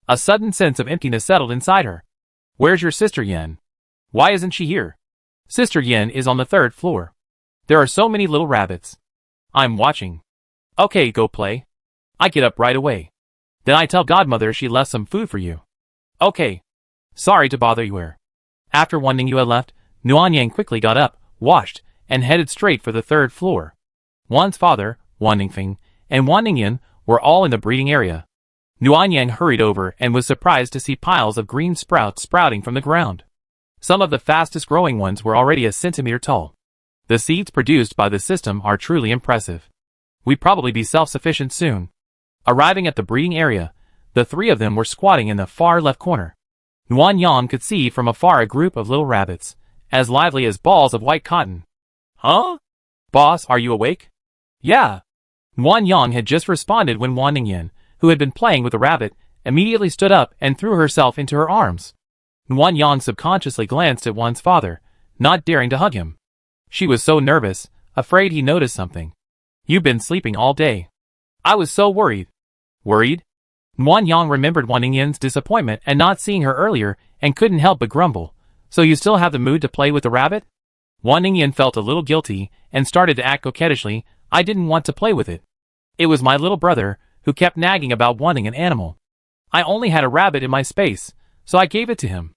A sudden sense of emptiness settled inside her. Where's your sister Yen? Why isn't she here? Sister Yen is on the 3rd floor. There are so many little rabbits. I'm watching. Okay, go play. I get up right away. Then I tell Godmother she left some food for you. Okay. Sorry to bother you here. After Wan Ningyan left, Nguyen Yang quickly got up, washed, and headed straight for the 3rd floor. Wan's father, Wan Ningfeng, and Wan Ningyan were all in the breeding area. Nguyen Yang hurried over and was surprised to see piles of green sprouts sprouting from the ground. Some of the fastest growing ones were already a centimeter tall. The seeds produced by the system are truly impressive. We'd probably be self-sufficient soon. Arriving at the breeding area, the 3 of them were squatting in the far left corner. Nguyen Yang could see from afar a group of little rabbits, as lively as balls of white cotton. Huh? Boss, are you awake? Yeah. Nguyen Yang had just responded when Wan Ningyan, who had been playing with the rabbit, immediately stood up and threw herself into her arms. Nguyen Yang subconsciously glanced at Wan's father, not daring to hug him. She was so nervous, afraid he noticed something. You've been sleeping all day. I was so worried. Worried? Nguyen Yang remembered Wan Ningyan's disappointment and not seeing her earlier and couldn't help but grumble. So you still have the mood to play with the rabbit? Wan Ningyan felt a little guilty and started to act coquettishly. I didn't want to play with it. It was my little brother who kept nagging about wanting an animal. I only had a rabbit in my space, so I gave it to him.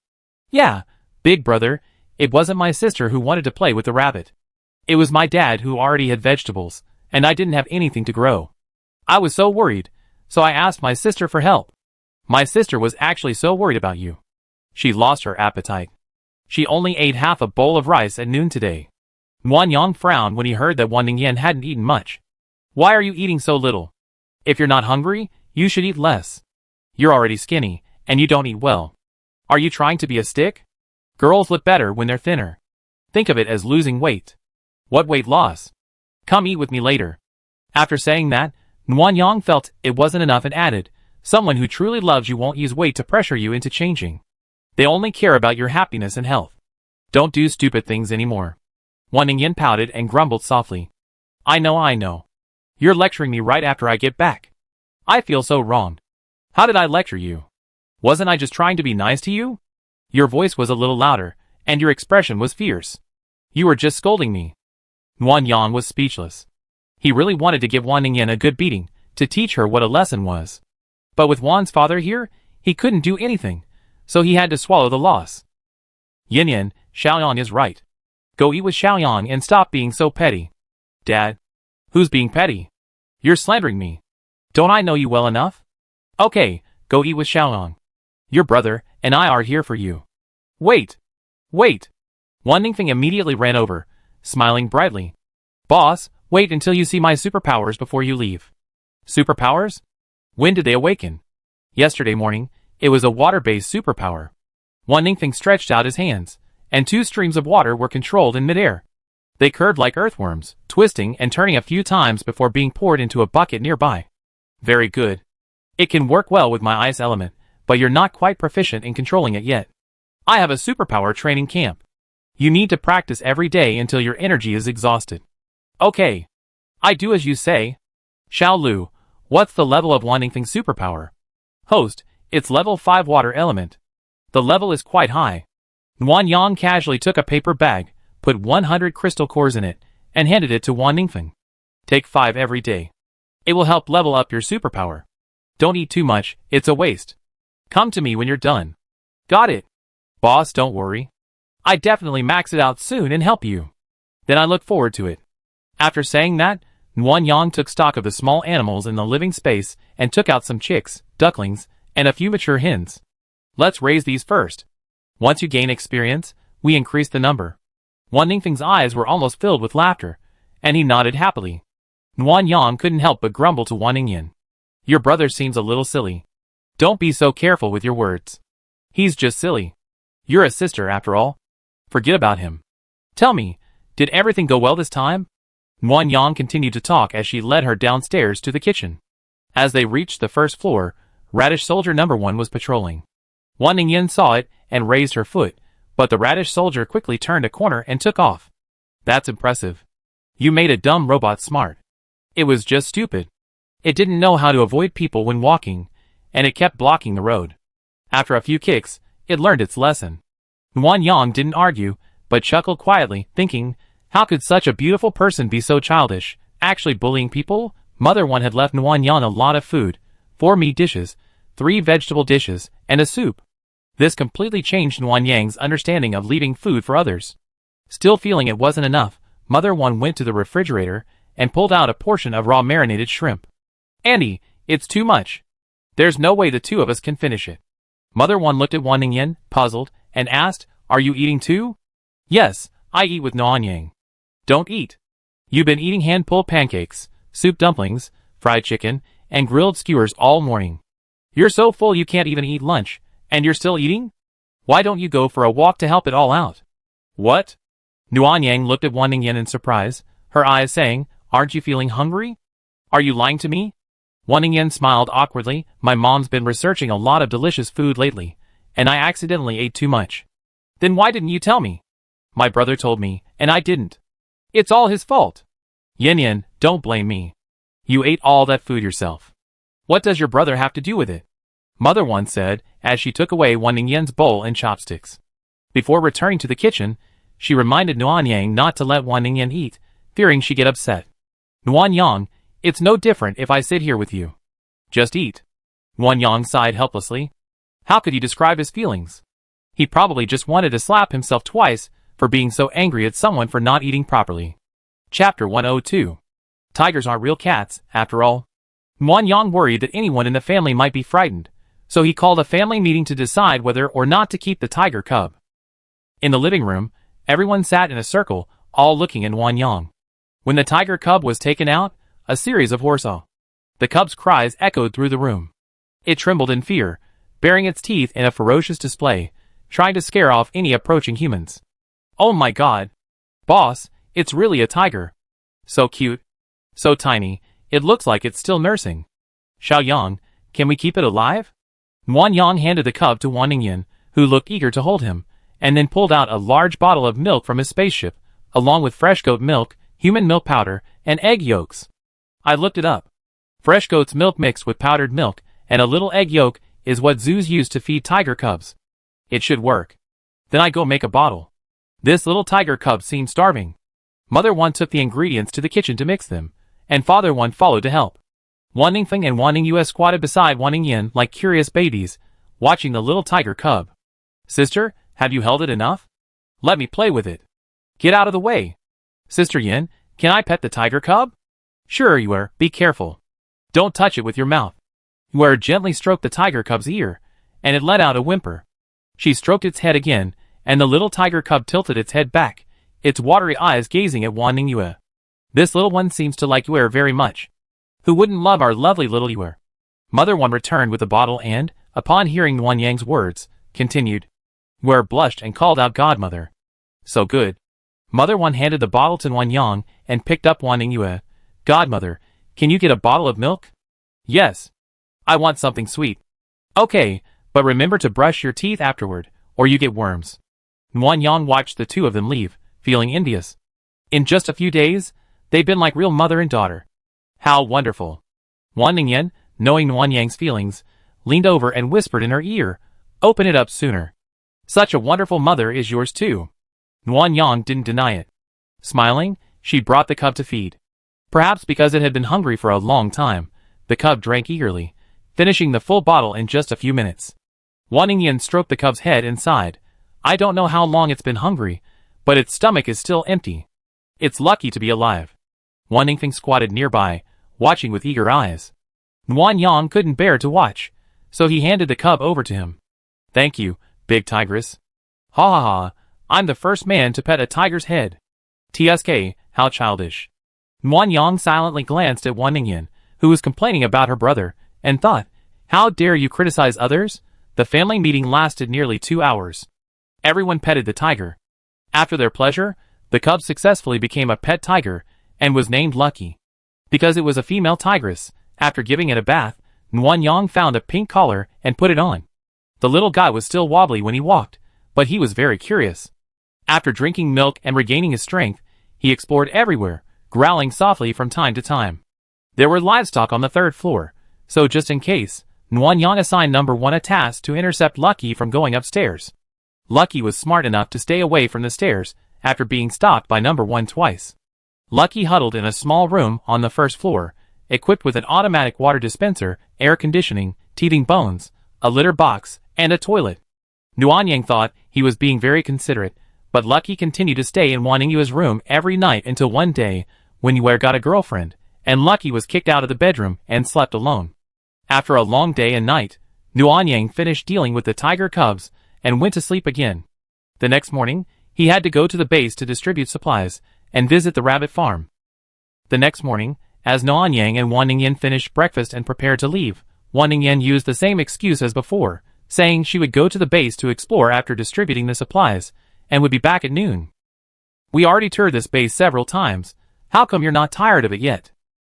Yeah, big brother, it wasn't my sister who wanted to play with the rabbit. It was my dad who already had vegetables, and I didn't have anything to grow. I was so worried, so I asked my sister for help. My sister was actually so worried about you. She lost her appetite. She only ate half a bowl of rice at noon today. Nguyen Yang frowned when he heard that Wan Ningyan hadn't eaten much. Why are you eating so little? If you're not hungry, you should eat less. You're already skinny, and you don't eat well. Are you trying to be a stick? Girls look better when they're thinner. Think of it as losing weight. What weight loss? Come eat with me later. After saying that, Nguyen Yang felt it wasn't enough and added, someone who truly loves you won't use weight to pressure you into changing. They only care about your happiness and health. Don't do stupid things anymore. Wan Ningyan pouted and grumbled softly. I know. You're lecturing me right after I get back. I feel so wronged. How did I lecture you? Wasn't I just trying to be nice to you? Your voice was a little louder, and your expression was fierce. You were just scolding me. Nguyen Yang was speechless. He really wanted to give Wan Ningyan a good beating, to teach her what a lesson was. But with Wan's father here, he couldn't do anything, so he had to swallow the loss. Yin, Xiaoyang is right. Go eat with Xiaoyang and stop being so petty. Dad? Who's being petty? You're slandering me. Don't I know you well enough? Okay, go eat with Xiaoyang. Your brother and I are here for you. Wait. Wan Ningfeng immediately ran over, smiling brightly. Boss, wait until you see my superpowers before you leave. Superpowers? When did they awaken? Yesterday morning. It was a water-based superpower. Wan Ningfeng stretched out his hands, and 2 streams of water were controlled in midair. They curved like earthworms, twisting and turning a few times before being poured into a bucket nearby. Very good. It can work well with my ice element, but you're not quite proficient in controlling it yet. I have a superpower training camp. You need to practice every day until your energy is exhausted. Okay. I do as you say. Xiao Lu, what's the level of Wan Ningfeng's superpower? Host, it's level 5 water element. The level is quite high. Wan Yang casually took a paper bag, put 100 crystal cores in it, and handed it to Wan Ningfeng. Take 5 every day. It will help level up your superpower. Don't eat too much, it's a waste. Come to me when you're done. Got it. Boss, don't worry. I definitely max it out soon and help you. Then I look forward to it. After saying that, Wan Yang took stock of the small animals in the living space and took out some chicks, ducklings, and a few mature hens. Let's raise these first. Once you gain experience, we increase the number. Wan Ningfeng's eyes were almost filled with laughter, and he nodded happily. Wan Yang couldn't help but grumble to Wan Ningyan. Your brother seems a little silly. Don't be so careful with your words. He's just silly. You're a sister after all. Forget about him. Tell me, did everything go well this time? Wan Yang continued to talk as she led her downstairs to the kitchen. As they reached the first floor, Radish Soldier number 1 was patrolling. Wan Ningyan saw it and raised her foot, but the Radish Soldier quickly turned a corner and took off. That's impressive. You made a dumb robot smart. It was just stupid. It didn't know how to avoid people when walking, and it kept blocking the road. After a few kicks, it learned its lesson. Wan Yang didn't argue, but chuckled quietly, thinking, how could such a beautiful person be so childish, actually bullying people? Mother One had left Wan Yang a lot of food, 4 meat dishes, 3 vegetable dishes, and a soup. This completely changed Wan Yang's understanding of leaving food for others. Still feeling it wasn't enough, Mother One went to the refrigerator and pulled out a portion of raw marinated shrimp. Andy, it's too much. There's no way the 2 of us can finish it. Mother One looked at Wan Ningyan, puzzled, and asked, are you eating too? Yes, I eat with Wan Yang. Don't eat. You've been eating hand-pulled pancakes, soup dumplings, fried chicken, and grilled skewers all morning. You're so full you can't even eat lunch, and you're still eating? Why don't you go for a walk to help it all out? What? Wan Yang looked at Wan Ningyan in surprise, her eyes saying, aren't you feeling hungry? Are you lying to me? Wan Ningyan smiled awkwardly. My mom's been researching a lot of delicious food lately, and I accidentally ate too much. Then why didn't you tell me? My brother told me, and I didn't. It's all his fault. Yin Yin, don't blame me. You ate all that food yourself. What does your brother have to do with it? Mother One said, as she took away Wan Ningyan's bowl and chopsticks. Before returning to the kitchen, she reminded Wan Yang not to let Wan Ningyan eat, fearing she'd get upset. Wan Yang, it's no different if I sit here with you. Just eat. Wan Yang sighed helplessly. How could he describe his feelings? He probably just wanted to slap himself twice for being so angry at someone for not eating properly. Chapter 102. Tigers aren't real cats, after all. Wan Yang worried that anyone in the family might be frightened, so he called a family meeting to decide whether or not to keep the tiger cub. In the living room, everyone sat in a circle, all looking at Wan Yang. When the tiger cub was taken out, a series of horsesaw. The cub's cries echoed through the room. It trembled in fear, baring its teeth in a ferocious display, trying to scare off any approaching humans. Oh my god! Boss, it's really a tiger. So cute. So tiny, it looks like it's still nursing. Xiao Yang, can we keep it alive? Wan Yang handed the cub to Wan Ningyan, who looked eager to hold him, and then pulled out a large bottle of milk from his spaceship, along with fresh goat milk, human milk powder, and egg yolks. I looked it up. Fresh goat's milk mixed with powdered milk, and a little egg yolk is what zoos use to feed tiger cubs. It should work. Then I go make a bottle. This little tiger cub seemed starving. Mother One took the ingredients to the kitchen to mix them, and Father One followed to help. Wan Ningfeng and Wan Ningyue squatted beside Wan Ningyan like curious babies, watching the little tiger cub. Sister, have you held it enough? Let me play with it. Get out of the way. Sister Yin, can I pet the tiger cub? Sure, Yue, be careful. Don't touch it with your mouth. Yue gently stroked the tiger cub's ear, and it let out a whimper. She stroked its head again, and the little tiger cub tilted its head back, its watery eyes gazing at Wan Ningyue. This little one seems to like Yue very much. Who wouldn't love our lovely little Yue? Mother One returned with the bottle and, upon hearing Wan Yang's words, continued. Where blushed and called out Godmother. So good. Mother Wan handed the bottle to Wan Yang and picked up Wan Yue. Godmother, can you get a bottle of milk? Yes. I want something sweet. Okay, but remember to brush your teeth afterward, or you get worms. Wan Yang watched the two of them leave, feeling envious. In just a few days, they'd been like real mother and daughter. How wonderful. Wan Ningyan, knowing Wan Yang's feelings, leaned over and whispered in her ear, "Open it up sooner. Such a wonderful mother is yours too." Wan Yang didn't deny it. Smiling, she brought the cub to feed. Perhaps because it had been hungry for a long time, the cub drank eagerly, finishing the full bottle in just a few minutes. Wan Ningyan stroked the cub's head and sighed. I don't know how long it's been hungry, but its stomach is still empty. It's lucky to be alive. Wan Ningfeng squatted nearby, watching with eager eyes. Wan Yang couldn't bear to watch, so he handed the cub over to him. Thank you, big tigress. Ha ha ha, I'm the first man to pet a tiger's head. TSK, how childish. Wan Yang silently glanced at Wan Ningyan, who was complaining about her brother, and thought, how dare you criticize others? The family meeting lasted nearly 2 hours. Everyone petted the tiger. After their pleasure, the cub successfully became a pet tiger, and was named Lucky. Because it was a female tigress, after giving it a bath, Wan Yang found a pink collar and put it on. The little guy was still wobbly when he walked, but he was very curious. After drinking milk and regaining his strength, he explored everywhere, growling softly from time to time. There were livestock on the 3rd floor, so just in case, Wan Yang assigned number 1 a task to intercept Lucky from going upstairs. Lucky was smart enough to stay away from the stairs after being stopped by number 1 twice. Lucky huddled in a small room on the 1st floor, equipped with an automatic water dispenser, air conditioning, teething bones, a litter box, and a toilet. Wan Yang thought he was being very considerate, but Lucky continued to stay in Wan Yue's room every night until one day, when Yue got a girlfriend, and Lucky was kicked out of the bedroom and slept alone. After a long day and night, Wan Yang finished dealing with the tiger cubs and went to sleep again. The next morning, he had to go to the base to distribute supplies and visit the rabbit farm. The next morning, as Wan Yang and Wan Ningyan finished breakfast and prepared to leave, Wan Ningyan used the same excuse as before, saying she would go to the base to explore after distributing the supplies, and would be back at noon. We already toured this base several times. How come you're not tired of it yet?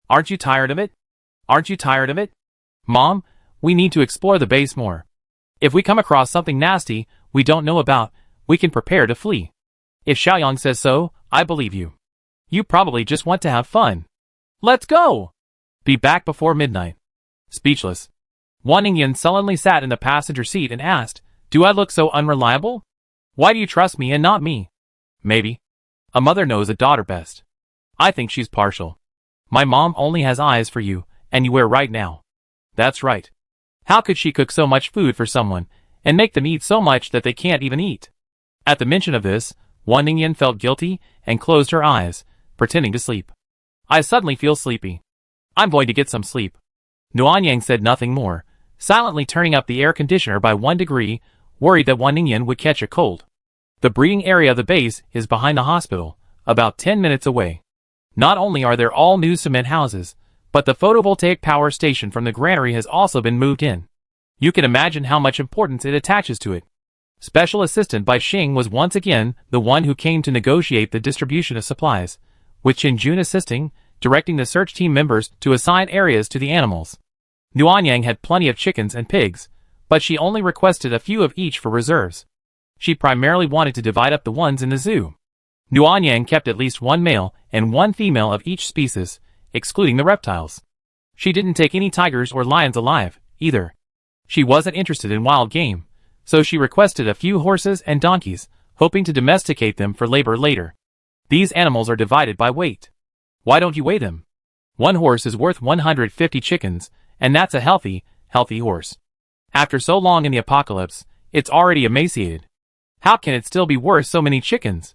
Aren't you tired of it? Aren't you tired of it? Mom, we need to explore the base more. If we come across something nasty we don't know about, we can prepare to flee. If Xiaoyang says so, I believe you. You probably just want to have fun. Let's go! Be back before midnight. Speechless, Wan Ningyan sullenly sat in the passenger seat and asked, do I look so unreliable? Why do you trust me and not me? Maybe. A mother knows a daughter best. I think she's partial. My mom only has eyes for you, and you wear right now. That's right. How could she cook so much food for someone, and make them eat so much that they can't even eat? At the mention of this, Wan Ningyan felt guilty and closed her eyes, pretending to sleep. I suddenly feel sleepy. I'm going to get some sleep. Wan Yang said nothing more, silently turning up the air conditioner by 1 degree, worried that Wan Ningyan would catch a cold. The breeding area of the base is behind the hospital, about 10 minutes away. Not only are there all new cement houses, but the photovoltaic power station from the granary has also been moved in. You can imagine how much importance it attaches to it. Special Assistant Bai Xing was once again the one who came to negotiate the distribution of supplies, with Qin Jun assisting, directing the search team members to assign areas to the animals. Wan Yang had plenty of chickens and pigs, but she only requested a few of each for reserves. She primarily wanted to divide up the ones in the zoo. Wan Yang kept at least 1 male and 1 female of each species, excluding the reptiles. She didn't take any tigers or lions alive, either. She wasn't interested in wild game, so she requested a few horses and donkeys, hoping to domesticate them for labor later. These animals are divided by weight. Why don't you weigh them? 1 horse is worth 150 chickens, and that's a healthy horse. After so long in the apocalypse, it's already emaciated. How can it still be worth so many chickens?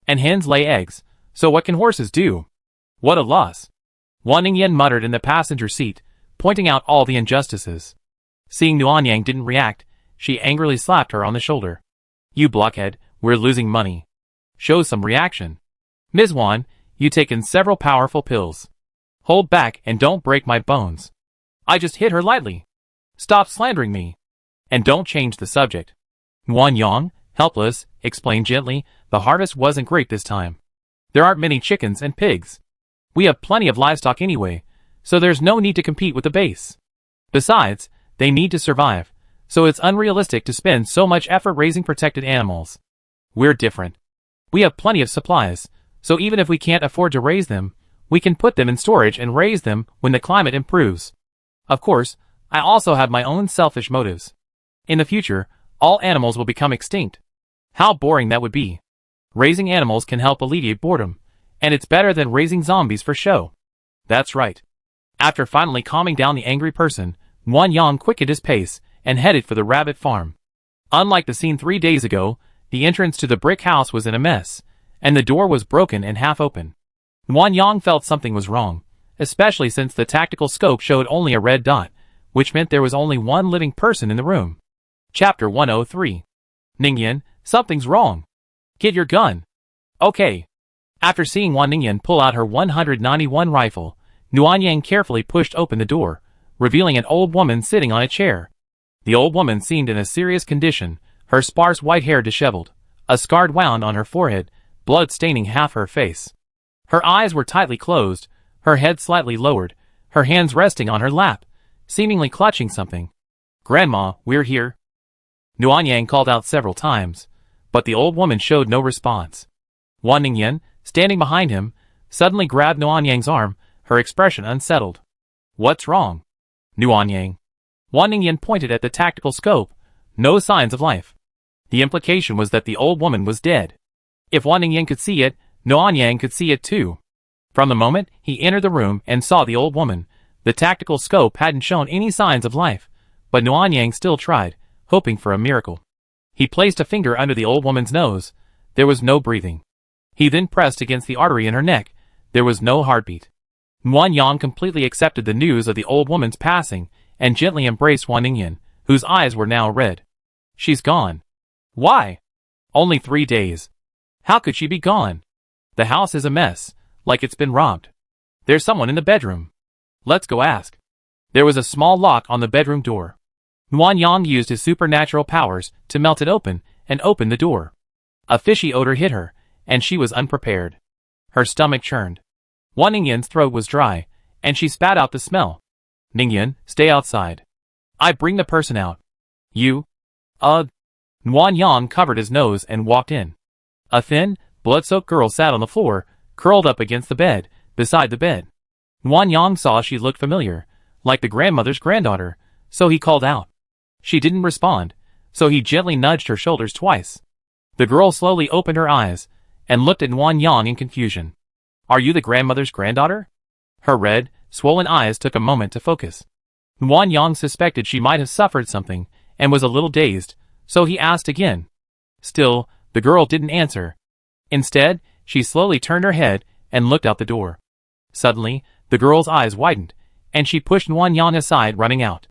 And hens lay eggs, so what can horses do? What a loss. Wan Ningyan muttered in the passenger seat, pointing out all the injustices. Seeing Wan Yang didn't react, she angrily slapped her on the shoulder. You blockhead, we're losing money. Show some reaction. Ms. Wan, you've taken several powerful pills. Hold back and don't break my bones. I just hit her lightly. Stop slandering me. And don't change the subject. Wan Yang, Helpless, explained gently, the harvest wasn't great this time. There aren't many chickens and pigs. We have plenty of livestock anyway, so there's no need to compete with the base. Besides, they need to survive, so it's unrealistic to spend so much effort raising protected animals. We're different. We have plenty of supplies, so even if we can't afford to raise them, we can put them in storage and raise them when the climate improves. Of course, I also have my own selfish motives. In the future, all animals will become extinct. How boring that would be. Raising animals can help alleviate boredom, and it's better than raising zombies for show. That's right. After finally calming down the angry person, Wan Yang quickened his pace and headed for the rabbit farm. Unlike the scene 3 days ago, the entrance to the brick house was in a mess, and the door was broken and half open. Wan Yang felt something was wrong, especially since the tactical scope showed only a red dot, which meant there was only one living person in the room. Chapter 103. Ningyan, something's wrong. Get your gun. Okay. After seeing Wan Ningyan pull out her 191 rifle, Nuanyang carefully pushed open the door, revealing an old woman sitting on a chair. The old woman seemed in a serious condition, her sparse white hair disheveled, a scarred wound on her forehead, blood staining half her face. Her eyes were tightly closed, her head slightly lowered, her hands resting on her lap, seemingly clutching something. "Grandma, we're here." Nuanyang called out several times, but the old woman showed no response. Wan Ningyan, standing behind him, suddenly grabbed Nuanyang's arm, her expression unsettled. "What's wrong?" "Nuanyang." Wan Ningyan pointed at the tactical scope. No signs of life. The implication was that the old woman was dead. If Wan Ningyan could see it, Nuanyang could see it too. From the moment he entered the room and saw the old woman, the tactical scope hadn't shown any signs of life, but Nuanyang still tried, hoping for a miracle. He placed a finger under the old woman's nose. There was no breathing. He then pressed against the artery in her neck. There was no heartbeat. Nuanyang completely accepted the news of the old woman's passing and gently embraced Wan Ningyan, whose eyes were now red. "She's gone." "Why?" "Only 3 days." "How could she be gone?" "The house is a mess, like it's been robbed." "There's someone in the bedroom." "Let's go ask." There was a small lock on the bedroom door. Nuanyang used his supernatural powers to melt it open and open the door. A fishy odor hit her, and she was unprepared. Her stomach churned. Wan Ningyan's throat was dry, and she spat out the smell. "Ningyan, stay outside. I bring the person out." "You?" Nuanyang covered his nose and walked in. A thin, blood-soaked girl sat on the floor, curled up against the bed, beside the bed. Nuanyang saw she looked familiar, like the grandmother's granddaughter, so he called out. She didn't respond, so he gently nudged her shoulders twice. The girl slowly opened her eyes, and looked at Nuanyang in confusion. "Are you the grandmother's granddaughter?" Her red, swollen eyes took a moment to focus. Nuanyang suspected she might have suffered something, and was a little dazed, so he asked again. Still, the girl didn't answer. Instead, she slowly turned her head and looked out the door. Suddenly, the girl's eyes widened, and she pushed Nuanyang aside, running out.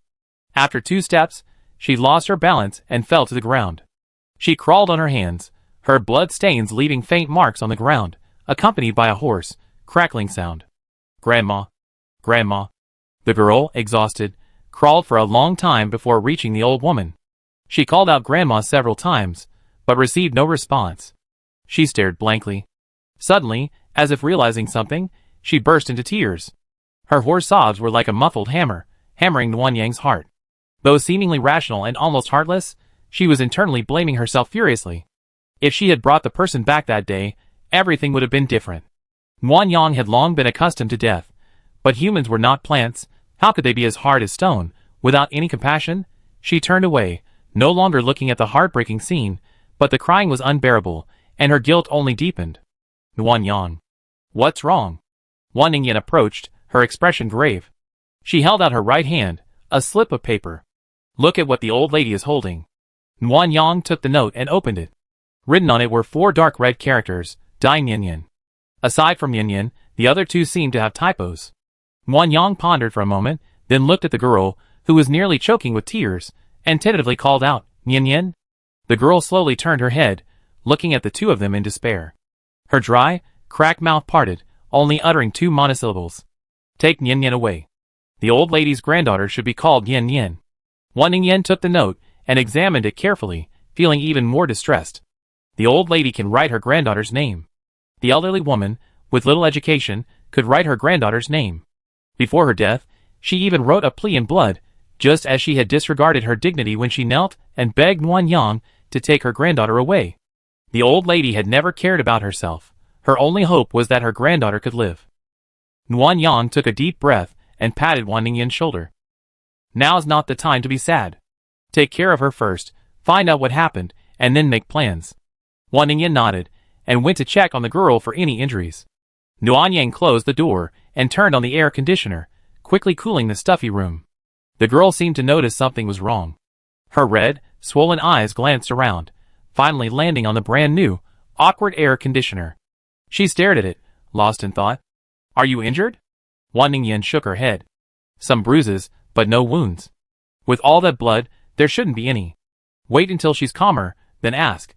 After 2 steps, she lost her balance and fell to the ground. She crawled on her hands, her blood stains leaving faint marks on the ground, accompanied by a hoarse, crackling sound. "Grandma! Grandma!" The girl, exhausted, crawled for a long time before reaching the old woman. She called out "Grandma" several times, but received no response. She stared blankly. Suddenly, as if realizing something, she burst into tears. Her hoarse sobs were like a muffled hammer, hammering Nuanyang's heart. Though seemingly rational and almost heartless, she was internally blaming herself furiously. If she had brought the person back that day, everything would have been different. Nuanyang had long been accustomed to death, but humans were not plants. How could they be as hard as stone, without any compassion? She turned away, no longer looking at the heartbreaking scene, but the crying was unbearable, and her guilt only deepened. "Nuanyang. What's wrong?" Wan Ningyan approached, her expression grave. She held out her right hand, a slip of paper. "Look at what the old lady is holding." Nuanyang took the note and opened it. Written on it were 4 dark red characters, Dai Nyanyan. Aside from Nyanyan, the other 2 seemed to have typos. Nuanyang pondered for a moment, then looked at the girl, who was nearly choking with tears, and tentatively called out, "Nyanyan?" The girl slowly turned her head, looking at the 2 of them in despair. Her dry, cracked mouth parted, only uttering 2 monosyllables. "Take Nyanyan away. The old lady's granddaughter should be called Yen Yen." Wan Ningyan took the note and examined it carefully, feeling even more distressed. The old lady can write her granddaughter's name. The elderly woman, with little education, could write her granddaughter's name. Before her death, she even wrote a plea in blood, just as she had disregarded her dignity when she knelt and begged Nguyen Yang to take her granddaughter away. The old lady had never cared about herself. Her only hope was that her granddaughter could live. Nguyen Yang took a deep breath and patted Wan Ningyan's shoulder. Now's not the time to be sad. Take care of her first, find out what happened, and then make plans. Wan Ningyan nodded and went to check on the girl for any injuries. Nguyen Yang closed the door and turned on the air conditioner, quickly cooling the stuffy room. The girl seemed to notice something was wrong. Her red, swollen eyes glanced around, finally landing on the brand new, awkward air conditioner. She stared at it, lost in thought. Are you injured? Wan Ningyan shook her head. Some bruises, but no wounds. With all that blood, there shouldn't be any. Wait until she's calmer, then ask.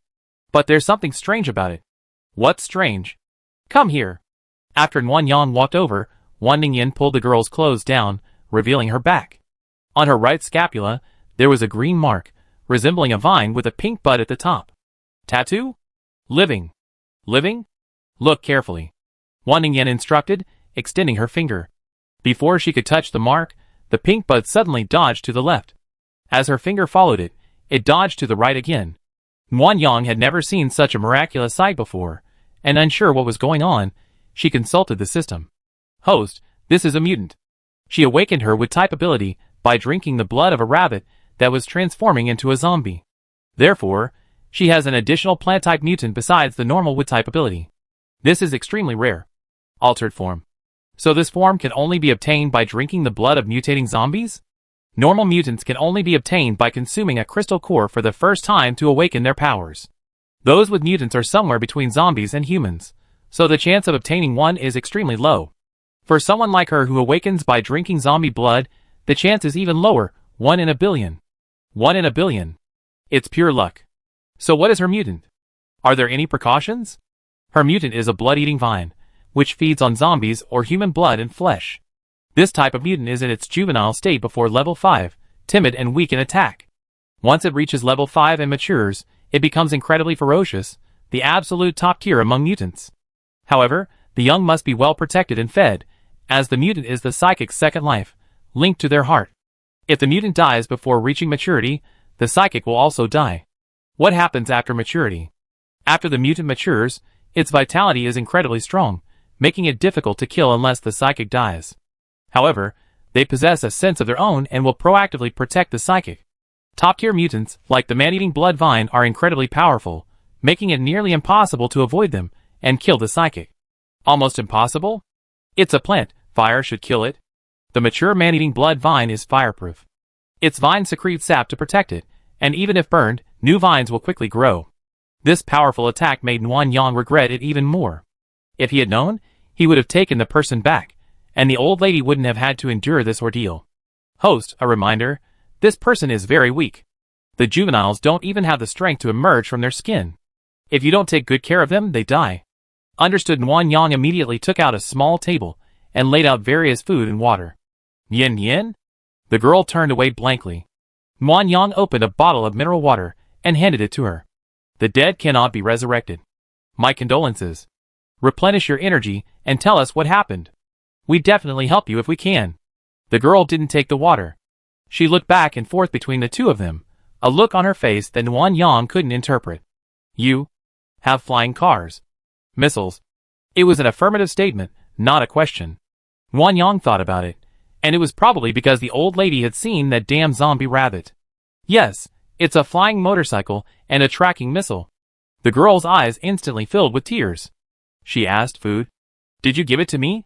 But there's something strange about it. What's strange? Come here. After Nguyen Yang walked over, Wan Ningyan pulled the girl's clothes down, revealing her back. On her right scapula, there was a green mark, resembling a vine with a pink bud at the top. Tattoo? Living. Living? Look carefully. Wan Ningyan instructed, extending her finger. Before she could touch the mark, the pink bud suddenly dodged to the left. As her finger followed it, it dodged to the right again. Nguyen Yang had never seen such a miraculous sight before, and unsure what was going on, she consulted the system. Host, this is a mutant. She awakened her with type ability by drinking the blood of a rabbit that was transforming into a zombie. Therefore, she has an additional plant-type mutant besides the normal Wood-type ability. This is extremely rare. Altered form. So this form can only be obtained by drinking the blood of mutating zombies? Normal mutants can only be obtained by consuming a crystal core for the first time to awaken their powers. Those with mutants are somewhere between zombies and humans, so the chance of obtaining one is extremely low. For someone like her who awakens by drinking zombie blood, the chance is even lower, 1 in a billion. 1 in a billion. It's pure luck. So what is her mutant? Are there any precautions? Her mutant is a blood-eating vine, which feeds on zombies or human blood and flesh. This type of mutant is in its juvenile state before level 5, timid and weak in attack. Once it reaches level 5 and matures, it becomes incredibly ferocious, the absolute top tier among mutants. However, the young must be well protected and fed, as the mutant is the psychic's second life, linked to their heart. If the mutant dies before reaching maturity, the psychic will also die. What happens after maturity? After the mutant matures, its vitality is incredibly strong, making it difficult to kill unless the psychic dies. However, they possess a sense of their own and will proactively protect the psychic. Top-tier mutants, like the man-eating blood vine, are incredibly powerful, making it nearly impossible to avoid them and kill the psychic. Almost impossible? It's a plant, fire should kill it. The mature man-eating blood vine is fireproof. Its vines secrete sap to protect it, and even if burned, new vines will quickly grow. This powerful attack made Nguyen Yang regret it even more. If he had known, he would have taken the person back, and the old lady wouldn't have had to endure this ordeal. Host, a reminder, this person is very weak. The juveniles don't even have the strength to emerge from their skin. If you don't take good care of them, they die. Understood. Nguyen Yang immediately took out a small table and laid out various food and water. Yin yin? The girl turned away blankly. Nguyen Yang opened a bottle of mineral water and handed it to her. The dead cannot be resurrected. My condolences. Replenish your energy and tell us what happened. We definitely help you if we can. The girl didn't take the water. She looked back and forth between the two of them, a look on her face that Nguyen Yang couldn't interpret. You have flying cars. Missiles. It was an affirmative statement, not a question. Nguyen Yang thought about it, and it was probably because the old lady had seen that damn zombie rabbit. Yes, it's a flying motorcycle and a tracking missile. The girl's eyes instantly filled with tears. She asked, food? Did you give it to me?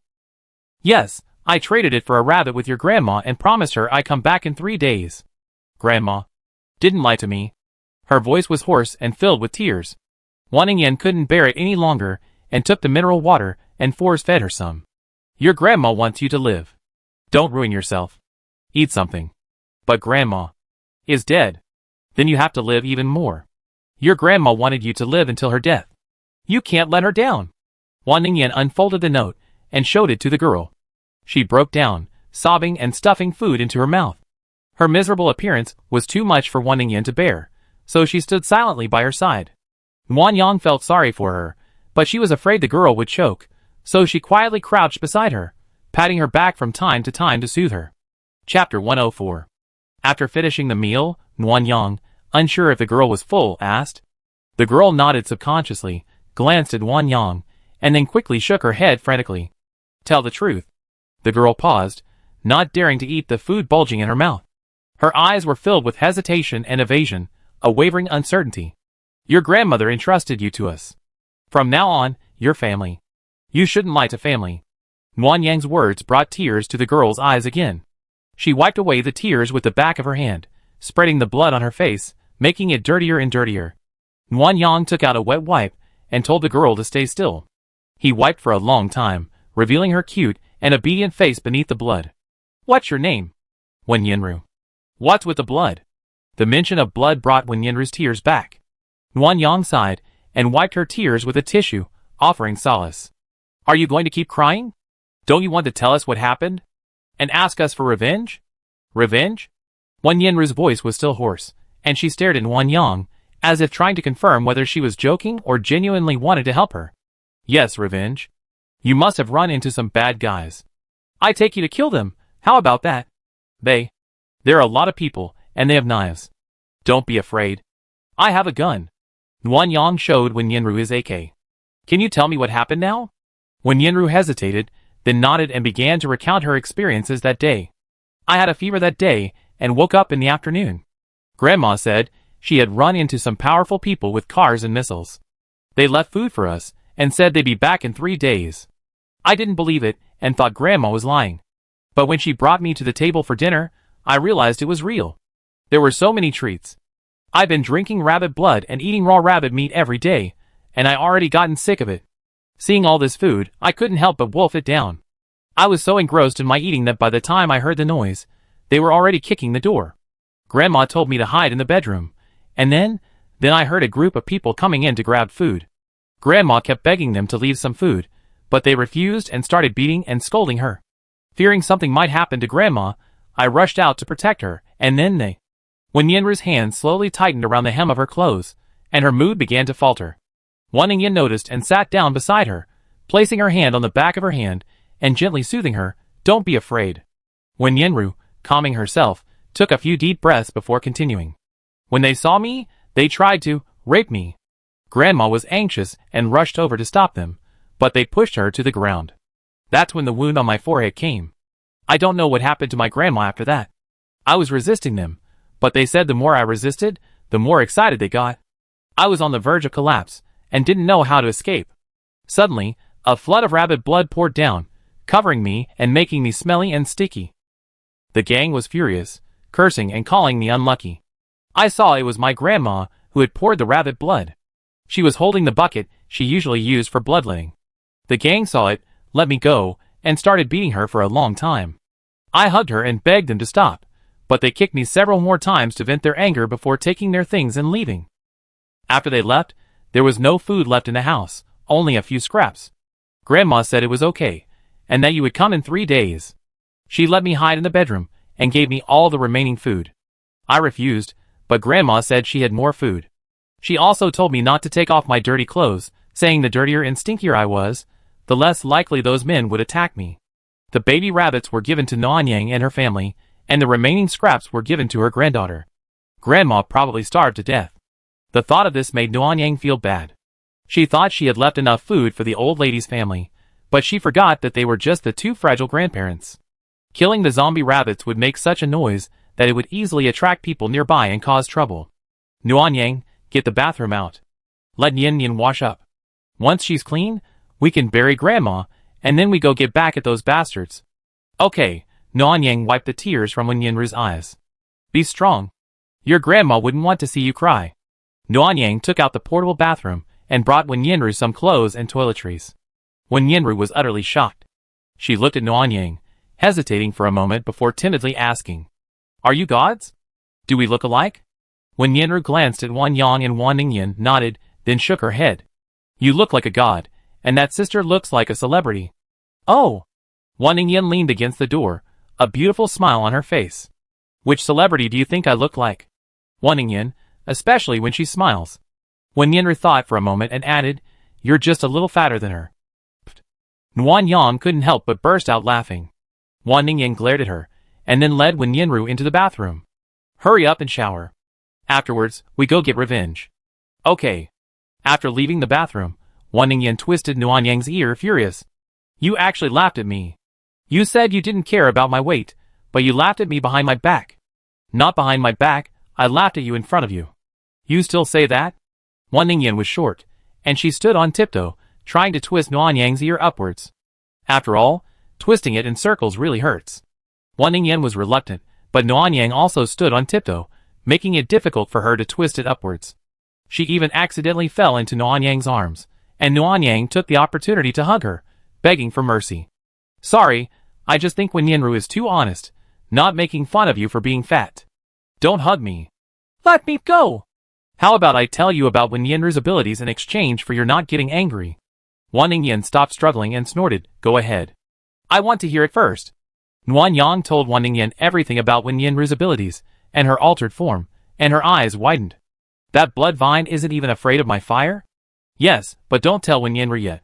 Yes, I traded it for a rabbit with your grandma and promised her I'd come back in 3 days. Grandma didn't lie to me. Her voice was hoarse and filled with tears. Wan Ningyan couldn't bear it any longer and took the mineral water and force-fed her some. Your grandma wants you to live. Don't ruin yourself. Eat something. But grandma is dead. Then you have to live even more. Your grandma wanted you to live until her death. You can't let her down. Wan Ningyan unfolded the note and showed it to the girl. She broke down, sobbing and stuffing food into her mouth. Her miserable appearance was too much for Wan Ningyan to bear, so she stood silently by her side. Wan Yang felt sorry for her, but she was afraid the girl would choke, so she quietly crouched beside her, patting her back from time to soothe her. Chapter 104. After finishing the meal, Wan Yang, unsure if the girl was full, asked. The girl nodded subconsciously, glanced at Wan Yang, and then quickly shook her head frantically. Tell the truth. The girl paused, not daring to eat the food bulging in her mouth. Her eyes were filled with hesitation and evasion, a wavering uncertainty. Your grandmother entrusted you to us. From now on, you're family. You shouldn't lie to family. Wan Yang's words brought tears to the girl's eyes again. She wiped away the tears with the back of her hand, spreading the blood on her face, making it dirtier and dirtier. Wan Yang took out a wet wipe and told the girl to stay still. He wiped for a long time, revealing her cute and obedient face beneath the blood. What's your name? Wen Yinru. What's with the blood? The mention of blood brought Wen Yinru's tears back. Wan Yang sighed and wiped her tears with a tissue, offering solace. Are you going to keep crying? Don't you want to tell us what happened? And ask us for revenge? Revenge? Wen Yinru's voice was still hoarse, and she stared at Wan Yang, as if trying to confirm whether she was joking or genuinely wanted to help her. Yes, revenge. You must have run into some bad guys. I take you to kill them. How about that? There are a lot of people, and they have knives. Don't be afraid. I have a gun. Wan Yang showed Wen Yinru his AK. Can you tell me what happened now? Wen Yinru hesitated, then nodded and began to recount her experiences that day. I had a fever that day, and woke up in the afternoon. Grandma said she had run into some powerful people with cars and missiles. They left food for us, and said they'd be back in 3 days. I didn't believe it, and thought Grandma was lying. But when she brought me to the table for dinner, I realized it was real. There were so many treats. I've been drinking rabbit blood and eating raw rabbit meat every day, and I already gotten sick of it. Seeing all this food, I couldn't help but wolf it down. I was so engrossed in my eating that by the time I heard the noise, they were already kicking the door. Grandma told me to hide in the bedroom, and then I heard a group of people coming in to grab food. Grandma kept begging them to leave some food, but they refused and started beating and scolding her. Fearing something might happen to Grandma, I rushed out to protect her, and then Wen Yinru's hand slowly tightened around the hem of her clothes, and her mood began to falter. Wan Ningyan noticed and sat down beside her, placing her hand on the back of her hand and gently soothing her. Don't be afraid. Wen Yinru, calming herself, took a few deep breaths before continuing. When they saw me, they tried to rape me. Grandma was anxious and rushed over to stop them, but they pushed her to the ground. That's when the wound on my forehead came. I don't know what happened to my grandma after that. I was resisting them, but they said the more I resisted, the more excited they got. I was on the verge of collapse, and didn't know how to escape. Suddenly, a flood of rabbit blood poured down, covering me and making me smelly and sticky. The gang was furious, cursing and calling me unlucky. I saw it was my grandma who had poured the rabbit blood. She was holding the bucket she usually used for bloodletting. The gang saw it, let me go, and started beating her for a long time. I hugged her and begged them to stop, but they kicked me several more times to vent their anger before taking their things and leaving. After they left, there was no food left in the house, only a few scraps. Grandma said it was okay, and that you would come in 3 days. She let me hide in the bedroom, and gave me all the remaining food. I refused, but Grandma said she had more food. She also told me not to take off my dirty clothes, saying the dirtier and stinkier I was, the less likely those men would attack me. The baby rabbits were given to Nanyang and her family, and the remaining scraps were given to her granddaughter. Grandma probably starved to death. The thought of this made Nanyang feel bad. She thought she had left enough food for the old lady's family, but she forgot that they were just the 2 fragile grandparents. Killing the zombie rabbits would make such a noise that it would easily attract people nearby and cause trouble. Nanyang, get the bathroom out. Let Nyan wash up. Once she's clean, we can bury Grandma, and then we go get back at those bastards. Okay, Nanyang wiped the tears from Wen Yinru's eyes. Be strong. Your grandma wouldn't want to see you cry. Nanyang took out the portable bathroom and brought Wen Yinru some clothes and toiletries. Wen Yinru was utterly shocked. She looked at Nanyang, hesitating for a moment before timidly asking, Are you gods? Do we look alike? Wen Yinru glanced at Wan Yang and Wan Ningyan, nodded, then shook her head. You look like a god, and that sister looks like a celebrity. Oh! Wan Ningyan leaned against the door, a beautiful smile on her face. Which celebrity do you think I look like? Wan Ningyan, especially when she smiles. Wen Yinru thought for a moment and added, "You're just a little fatter than her." Nuan Yang couldn't help but burst out laughing. Wan Ningyan glared at her, and then led Wen Yinru into the bathroom. "Hurry up and shower. Afterwards, we go get revenge." "Okay." After leaving the bathroom, Wan Ningyan twisted Nuan Yang's ear, furious. "You actually laughed at me. You said you didn't care about my weight, but you laughed at me behind my back." "Not behind my back, I laughed at you in front of you." "You still say that?" Wan Ningyan was short, and she stood on tiptoe, trying to twist Nuan Yang's ear upwards. After all, twisting it in circles really hurts. Wan Ningyan was reluctant, but Nuan Yang also stood on tiptoe, making it difficult for her to twist it upwards. She even accidentally fell into Nuan Yang's arms, and Nuan Yang took the opportunity to hug her, begging for mercy. "Sorry, I just think Wen Yinru is too honest, not making fun of you for being fat." "Don't hug me." "Let me go." "How about I tell you about Wen Yinru's abilities in exchange for your not getting angry?" Wan Ningyan stopped struggling and snorted, "Go ahead." "I want to hear it first." Nuan Yang told Wan Ningyan everything about Wen Yinru's abilities, and her altered form, and her eyes widened. "That blood vine isn't even afraid of my fire?" "Yes, but don't tell Wen Yinru yet.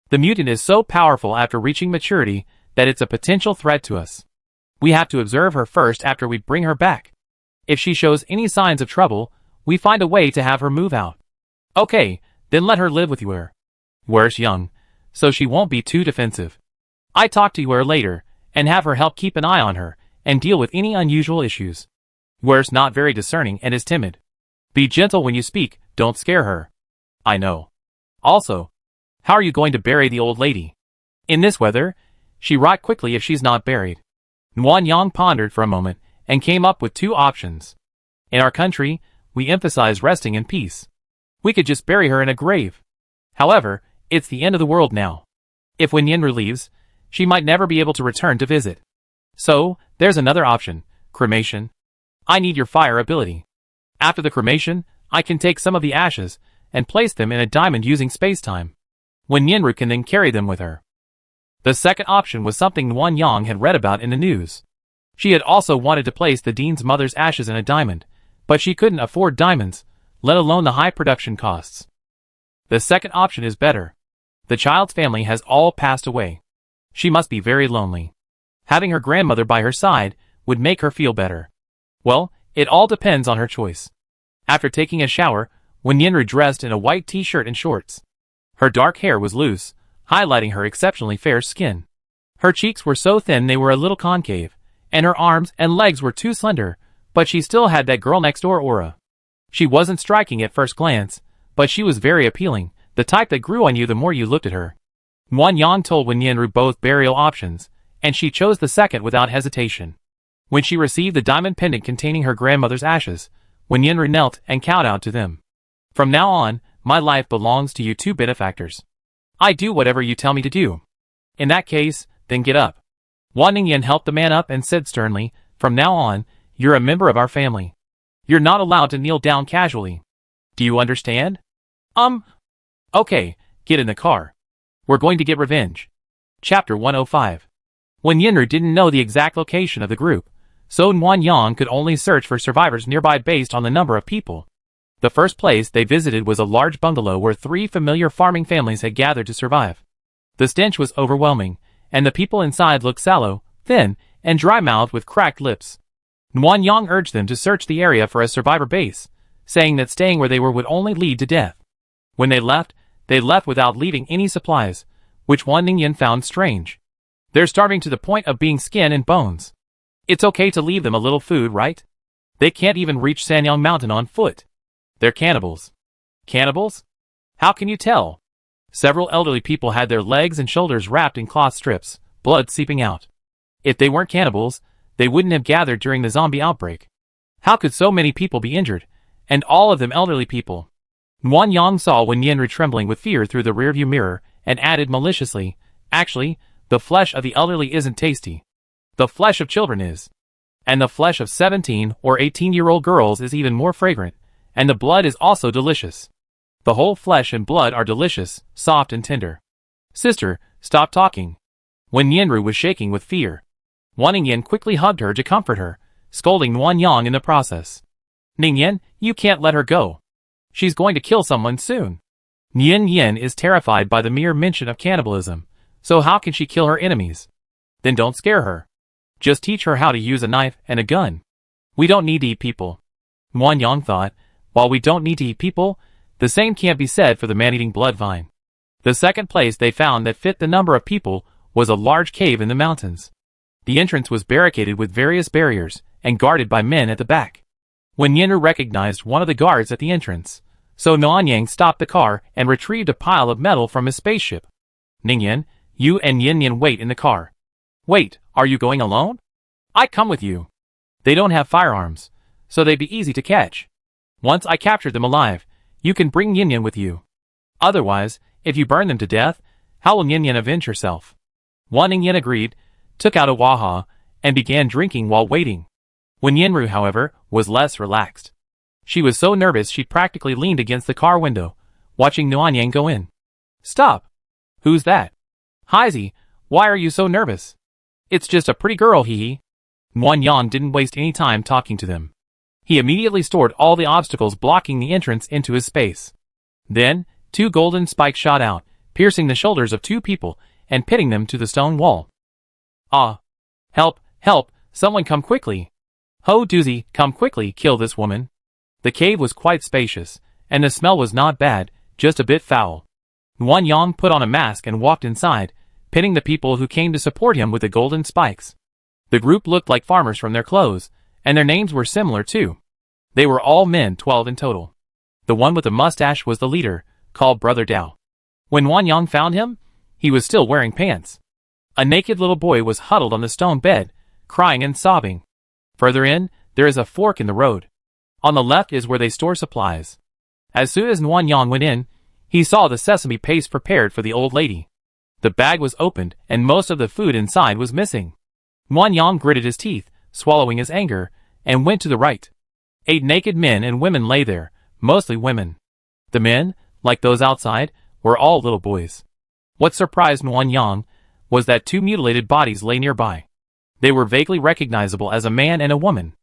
The mutant is so powerful after reaching maturity that it's a potential threat to us. We have to observe her first after we bring her back. If she shows any signs of trouble, we find a way to have her move out." "Okay, then let her live with you. Where's young, so she won't be too defensive. I talk to her later, and have her help keep an eye on her, and deal with any unusual issues. Where's not very discerning and is timid. Be gentle when you speak, don't scare her." "I know. Also, how are you going to bury the old lady? In this weather, she rot quickly if she's not buried." Nuan Yang pondered for a moment, and came up with two options. "In our country, we emphasize resting in peace. We could just bury her in a grave. However, it's the end of the world now. If Wen Yinru leaves, she might never be able to return to visit. So, there's another option, cremation. I need your fire ability. After the cremation, I can take some of the ashes, and place them in a diamond using space-time. Wen Yinru can then carry them with her." The second option was something Nuan Yang had read about in the news. She had also wanted to place the dean's mother's ashes in a diamond, but she couldn't afford diamonds, let alone the high production costs. The second option is better. The child's family has all passed away. She must be very lonely. Having her grandmother by her side would make her feel better. Well, it all depends on her choice. After taking a shower, Wen Yinru dressed in a white t-shirt and shorts. Her dark hair was loose, highlighting her exceptionally fair skin. Her cheeks were so thin they were a little concave, and her arms and legs were too slender, but she still had that girl-next-door aura. She wasn't striking at first glance, but she was very appealing, the type that grew on you the more you looked at her. Nuan Yang told Wen Yinru both burial options, and she chose the second without hesitation. When she received the diamond pendant containing her grandmother's ashes, Wen Yinru knelt and kowtowed to them. "From now on, my life belongs to you two benefactors. I do whatever you tell me to do." "In that case, then get up." Wan Ningyan helped the man up and said sternly, "From now on, you're a member of our family. You're not allowed to kneel down casually. Do you understand?" Okay, get in the car. We're going to get revenge." Chapter 105. Wen Yinru didn't know the exact location of the group, so Nuan Yang could only search for survivors nearby based on the number of people. The first place they visited was a large bungalow where 3 familiar farming families had gathered to survive. The stench was overwhelming, and the people inside looked sallow, thin, and dry-mouthed with cracked lips. Nuan Yang urged them to search the area for a survivor base, saying that staying where they were would only lead to death. When they left without leaving any supplies, which Wan Ningyan found strange. "They're starving to the point of being skin and bones. It's okay to leave them a little food, right? They can't even reach Sanyang Mountain on foot. They're cannibals." "Cannibals? How can you tell?" Several elderly people had their legs and shoulders wrapped in cloth strips, blood seeping out. If they weren't cannibals, they wouldn't have gathered during the zombie outbreak. How could so many people be injured, and all of them elderly people? Nuan Yang saw Wen Yinru trembling with fear through the rearview mirror, and added maliciously, "Actually, the flesh of the elderly isn't tasty. The flesh of children is. And the flesh of 17 or 18-year-old girls is even more fragrant, and the blood is also delicious. The whole flesh and blood are delicious, soft and tender." "Sister, stop talking." Wen Yinru was shaking with fear. Wan Ningyan quickly hugged her to comfort her, scolding Nuan Yang in the process. Ning Yin, you can't let her go. She's going to kill someone soon. Yin Yin is terrified by the mere mention of cannibalism, so how can she kill her enemies? Then don't scare her. Just teach her how to use a knife and a gun. We don't need to eat people. Wang Yang thought, while we don't need to eat people, the same can't be said for the man-eating blood vine. The second place they found that fit the number of people was a large cave in the mountains. The entrance was barricaded with various barriers and guarded by men at the back. When Yinru recognized one of the guards at the entrance, so Nuanyang stopped the car and retrieved a pile of metal from his spaceship. Ningyan, you and Yin Yin wait in the car. Wait, are you going alone? I come with you. They don't have firearms, so they'd be easy to catch. Once I capture them alive, you can bring Yin Yin with you. Otherwise, if you burn them to death, how will Yin Yin avenge herself? Wan Ningyan agreed, took out a waha, and began drinking while waiting. When Yinru, however, was less relaxed. She was so nervous she practically leaned against the car window, watching Nuanyang go in. Stop! Who's that? Heisey, why are you so nervous? It's just a pretty girl, hee. Nuanyang didn't waste any time talking to them. He immediately stored all the obstacles blocking the entrance into his space. Then, 2 golden spikes shot out, piercing the shoulders of 2 people and pinning them to the stone wall. Ah! Help! Help! Someone come quickly! Ho Doozy, come quickly, kill this woman. The cave was quite spacious, and the smell was not bad, just a bit foul. Nuanyang put on a mask and walked inside, pinning the people who came to support him with the golden spikes. The group looked like farmers from their clothes, and their names were similar too. They were all men, 12 in total. The one with the mustache was the leader, called Brother Dao. When Nuanyang found him, he was still wearing pants. A naked little boy was huddled on the stone bed, crying and sobbing. Further in, there is a fork in the road. On the left is where they store supplies. As soon as Nuanyang went in, he saw the sesame paste prepared for the old lady. The bag was opened, and most of the food inside was missing. Nuanyang gritted his teeth, swallowing his anger, and went to the right. 8 naked men and women lay there, mostly women. The men, like those outside, were all little boys. What surprised Nuanyang was that 2 mutilated bodies lay nearby. They were vaguely recognizable as a man and a woman.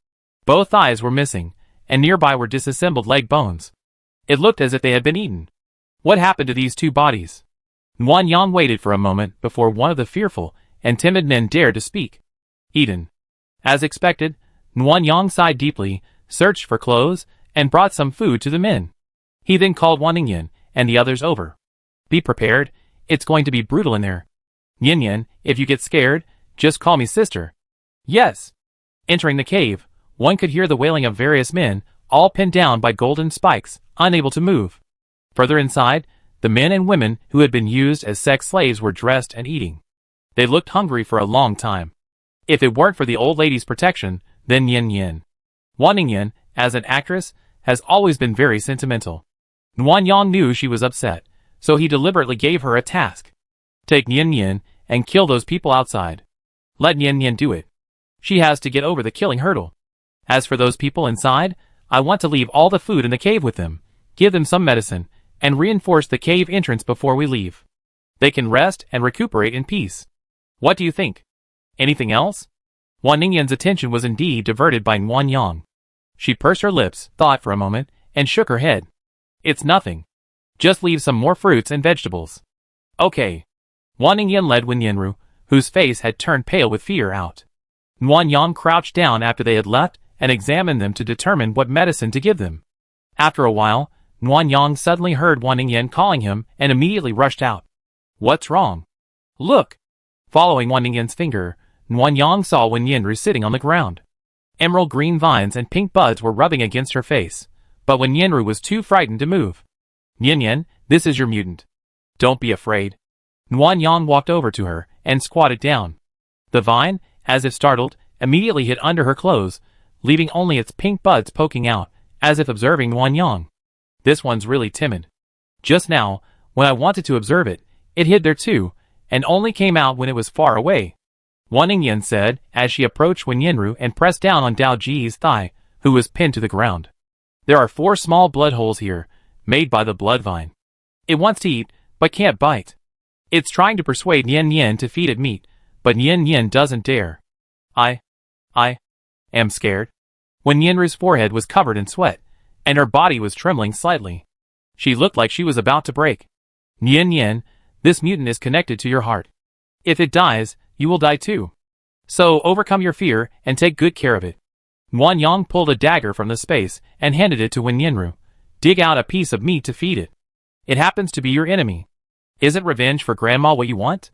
Both eyes were missing, and nearby were disassembled leg bones. It looked as if they had been eaten. What happened to these 2 bodies? Nuanyang waited for a moment before one of the fearful and timid men dared to speak. Eaten. As expected, Nuanyang sighed deeply, searched for clothes, and brought some food to the men. He then called Wan Ningyan and the others over. Be prepared, it's going to be brutal in there. Yin Yin, if you get scared, just call me sister. Yes. Entering the cave, one could hear the wailing of various men, all pinned down by golden spikes, unable to move. Further inside, the men and women who had been used as sex slaves were dressed and eating. They looked hungry for a long time. If it weren't for the old lady's protection, then Yin Yin. Wan Ningyan, as an actress, has always been very sentimental. Nuanyang knew she was upset, so he deliberately gave her a task. Take Yin Yin and kill those people outside. Let Yin Yin do it. She has to get over the killing hurdle. As for those people inside, I want to leave all the food in the cave with them, give them some medicine, and reinforce the cave entrance before we leave. They can rest and recuperate in peace. What do you think? Anything else? Wan Ningyan's attention was indeed diverted by Nuanyang. She pursed her lips, thought for a moment, and shook her head. It's nothing. Just leave some more fruits and vegetables. Okay. Wan Ningyan led Wen Yinru, whose face had turned pale with fear, out. Nuanyang crouched down after they had left and examined them to determine what medicine to give them. After a while, Nuanyang suddenly heard Wan Ningyan calling him and immediately rushed out. What's wrong? Look! Following Wan Ningyan's finger, Nuanyang saw Wen Yinru sitting on the ground. Emerald green vines and pink buds were rubbing against her face, but Wen Yinru was too frightened to move. Yin Yin, this is your mutant. Don't be afraid. Nuanyang walked over to her and squatted down. The vine, as if startled, immediately hid under her clothes, leaving only its pink buds poking out, as if observing Nuanyang. This one's really timid. Just now, when I wanted to observe it, it hid there too, and only came out when it was far away. Wan Ningyan said, as she approached Wen Yinru and pressed down on Dao Ji's thigh, who was pinned to the ground. There are 4 small blood holes here, made by the blood vine. It wants to eat, but can't bite. It's trying to persuade Yin Yin to feed it meat, but Yin Yin doesn't dare. I am scared. Wen Yinru's forehead was covered in sweat, and her body was trembling slightly. She looked like she was about to break. Nian Yin, this mutant is connected to your heart. If it dies, you will die too. So overcome your fear and take good care of it. Wan Yang pulled a dagger from the space and handed it to Wen Yinru. Dig out a piece of meat to feed it. It happens to be your enemy. Isn't revenge for Grandma what you want?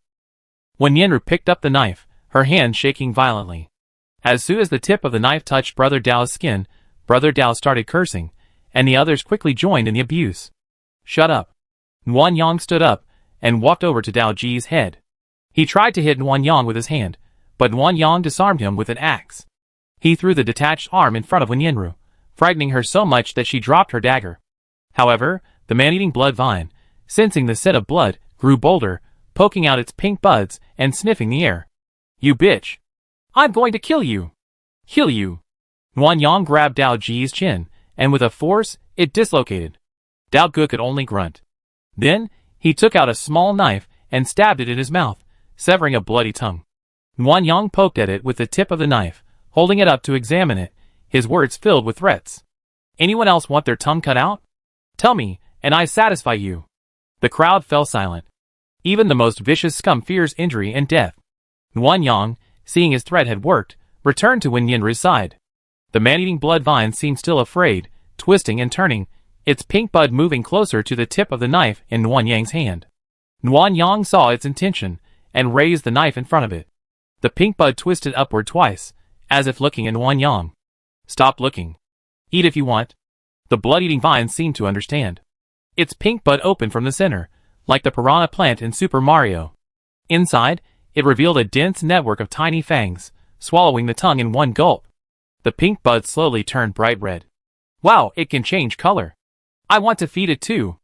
Wen Yinru picked up the knife, her hand shaking violently. As soon as the tip of the knife touched Brother Dao's skin, Brother Dao started cursing, and the others quickly joined in the abuse. Shut up. Wan Yang stood up and walked over to Dao Ji's head. He tried to hit Wan Yang with his hand, but Wan Yang disarmed him with an axe. He threw the detached arm in front of Wen Yinru, frightening her so much that she dropped her dagger. However, the man-eating blood vine, sensing the scent of blood, grew bolder, poking out its pink buds and sniffing the air. You bitch! I'm going to kill you! Kill you! Wan Yang grabbed Dao Ji's chin, and with a force, it dislocated. Dao Ge could only grunt. Then, he took out a small knife and stabbed it in his mouth, severing a bloody tongue. Wan Yang poked at it with the tip of the knife, holding it up to examine it, his words filled with threats. Anyone else want their tongue cut out? Tell me, and I satisfy you. The crowd fell silent. Even the most vicious scum fears injury and death. Wan Yang, seeing his threat had worked, returned to Wen Yinru's side. The man-eating blood vine seemed still afraid, twisting and turning, its pink bud moving closer to the tip of the knife in Wan Yang's hand. Wan Yang saw its intention, and raised the knife in front of it. The pink bud twisted upward twice, as if looking at Wan Yang. Stop looking. Eat if you want. The blood-eating vine seemed to understand. Its pink bud opened from the center, like the piranha plant in Super Mario. Inside, it revealed a dense network of tiny fangs, swallowing the tongue in one gulp. The pink bud slowly turned bright red. Wow, it can change color. I want to feed it too.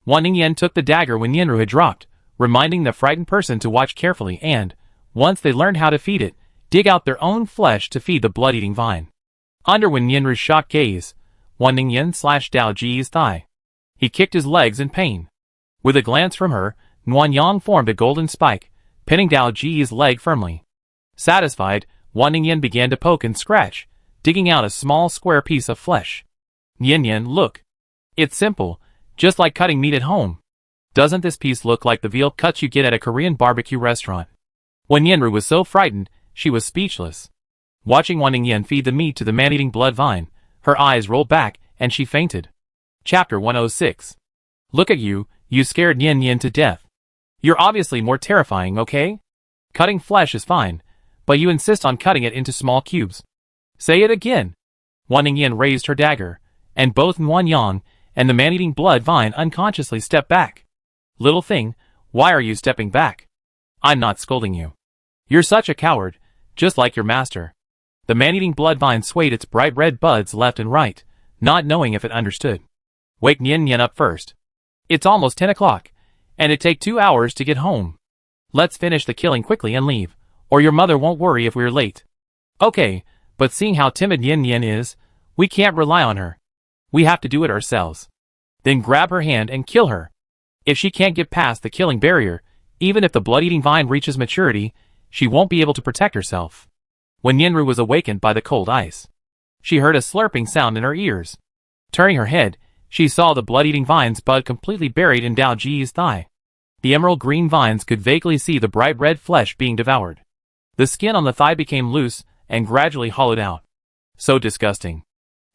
Wan Ningyan took the dagger Wen Yinru had dropped, reminding the frightened person to watch carefully and, once they learned how to feed it, dig out their own flesh to feed the blood-eating vine. Under Wen Yinru's shocked gaze, Wan Ningyan slashed Dao Ji's thigh. He kicked his legs in pain. With a glance from her, Wan Yang formed a golden spike, pinning Dao Ji's leg firmly. Satisfied, Wan Ningyan began to poke and scratch, digging out a small square piece of flesh. Yin Yin, look. It's simple, just like cutting meat at home. Doesn't this piece look like the veal cuts you get at a Korean barbecue restaurant? Wen Yinru was so frightened, she was speechless. Watching Wan Ningyan feed the meat to the man-eating blood vine, her eyes rolled back, and she fainted. Chapter 106. Look at you, you scared Yin Yin to death. You're obviously more terrifying, okay? Cutting flesh is fine, but you insist on cutting it into small cubes. Say it again. Wan Ningyan raised her dagger, and both Wan Yang and the man-eating blood vine unconsciously stepped back. Little thing, why are you stepping back? I'm not scolding you. You're such a coward, just like your master. The man-eating blood vine swayed its bright red buds left and right, not knowing if it understood. Wake Yin Yin up first. It's almost 10 o'clock, and it take 2 hours to get home. Let's finish the killing quickly and leave, or your mother won't worry if we're late. Okay, but seeing how timid Yin Yin is, we can't rely on her. We have to do it ourselves. Then grab her hand and kill her. If she can't get past the killing barrier, even if the blood-eating vine reaches maturity, she won't be able to protect herself. When Yinru was awakened by the cold ice, she heard a slurping sound in her ears. Turning her head, she saw the blood-eating vine's bud completely buried in Dao Ji's thigh. The emerald green vines could vaguely see the bright red flesh being devoured. The skin on the thigh became loose and gradually hollowed out. So disgusting.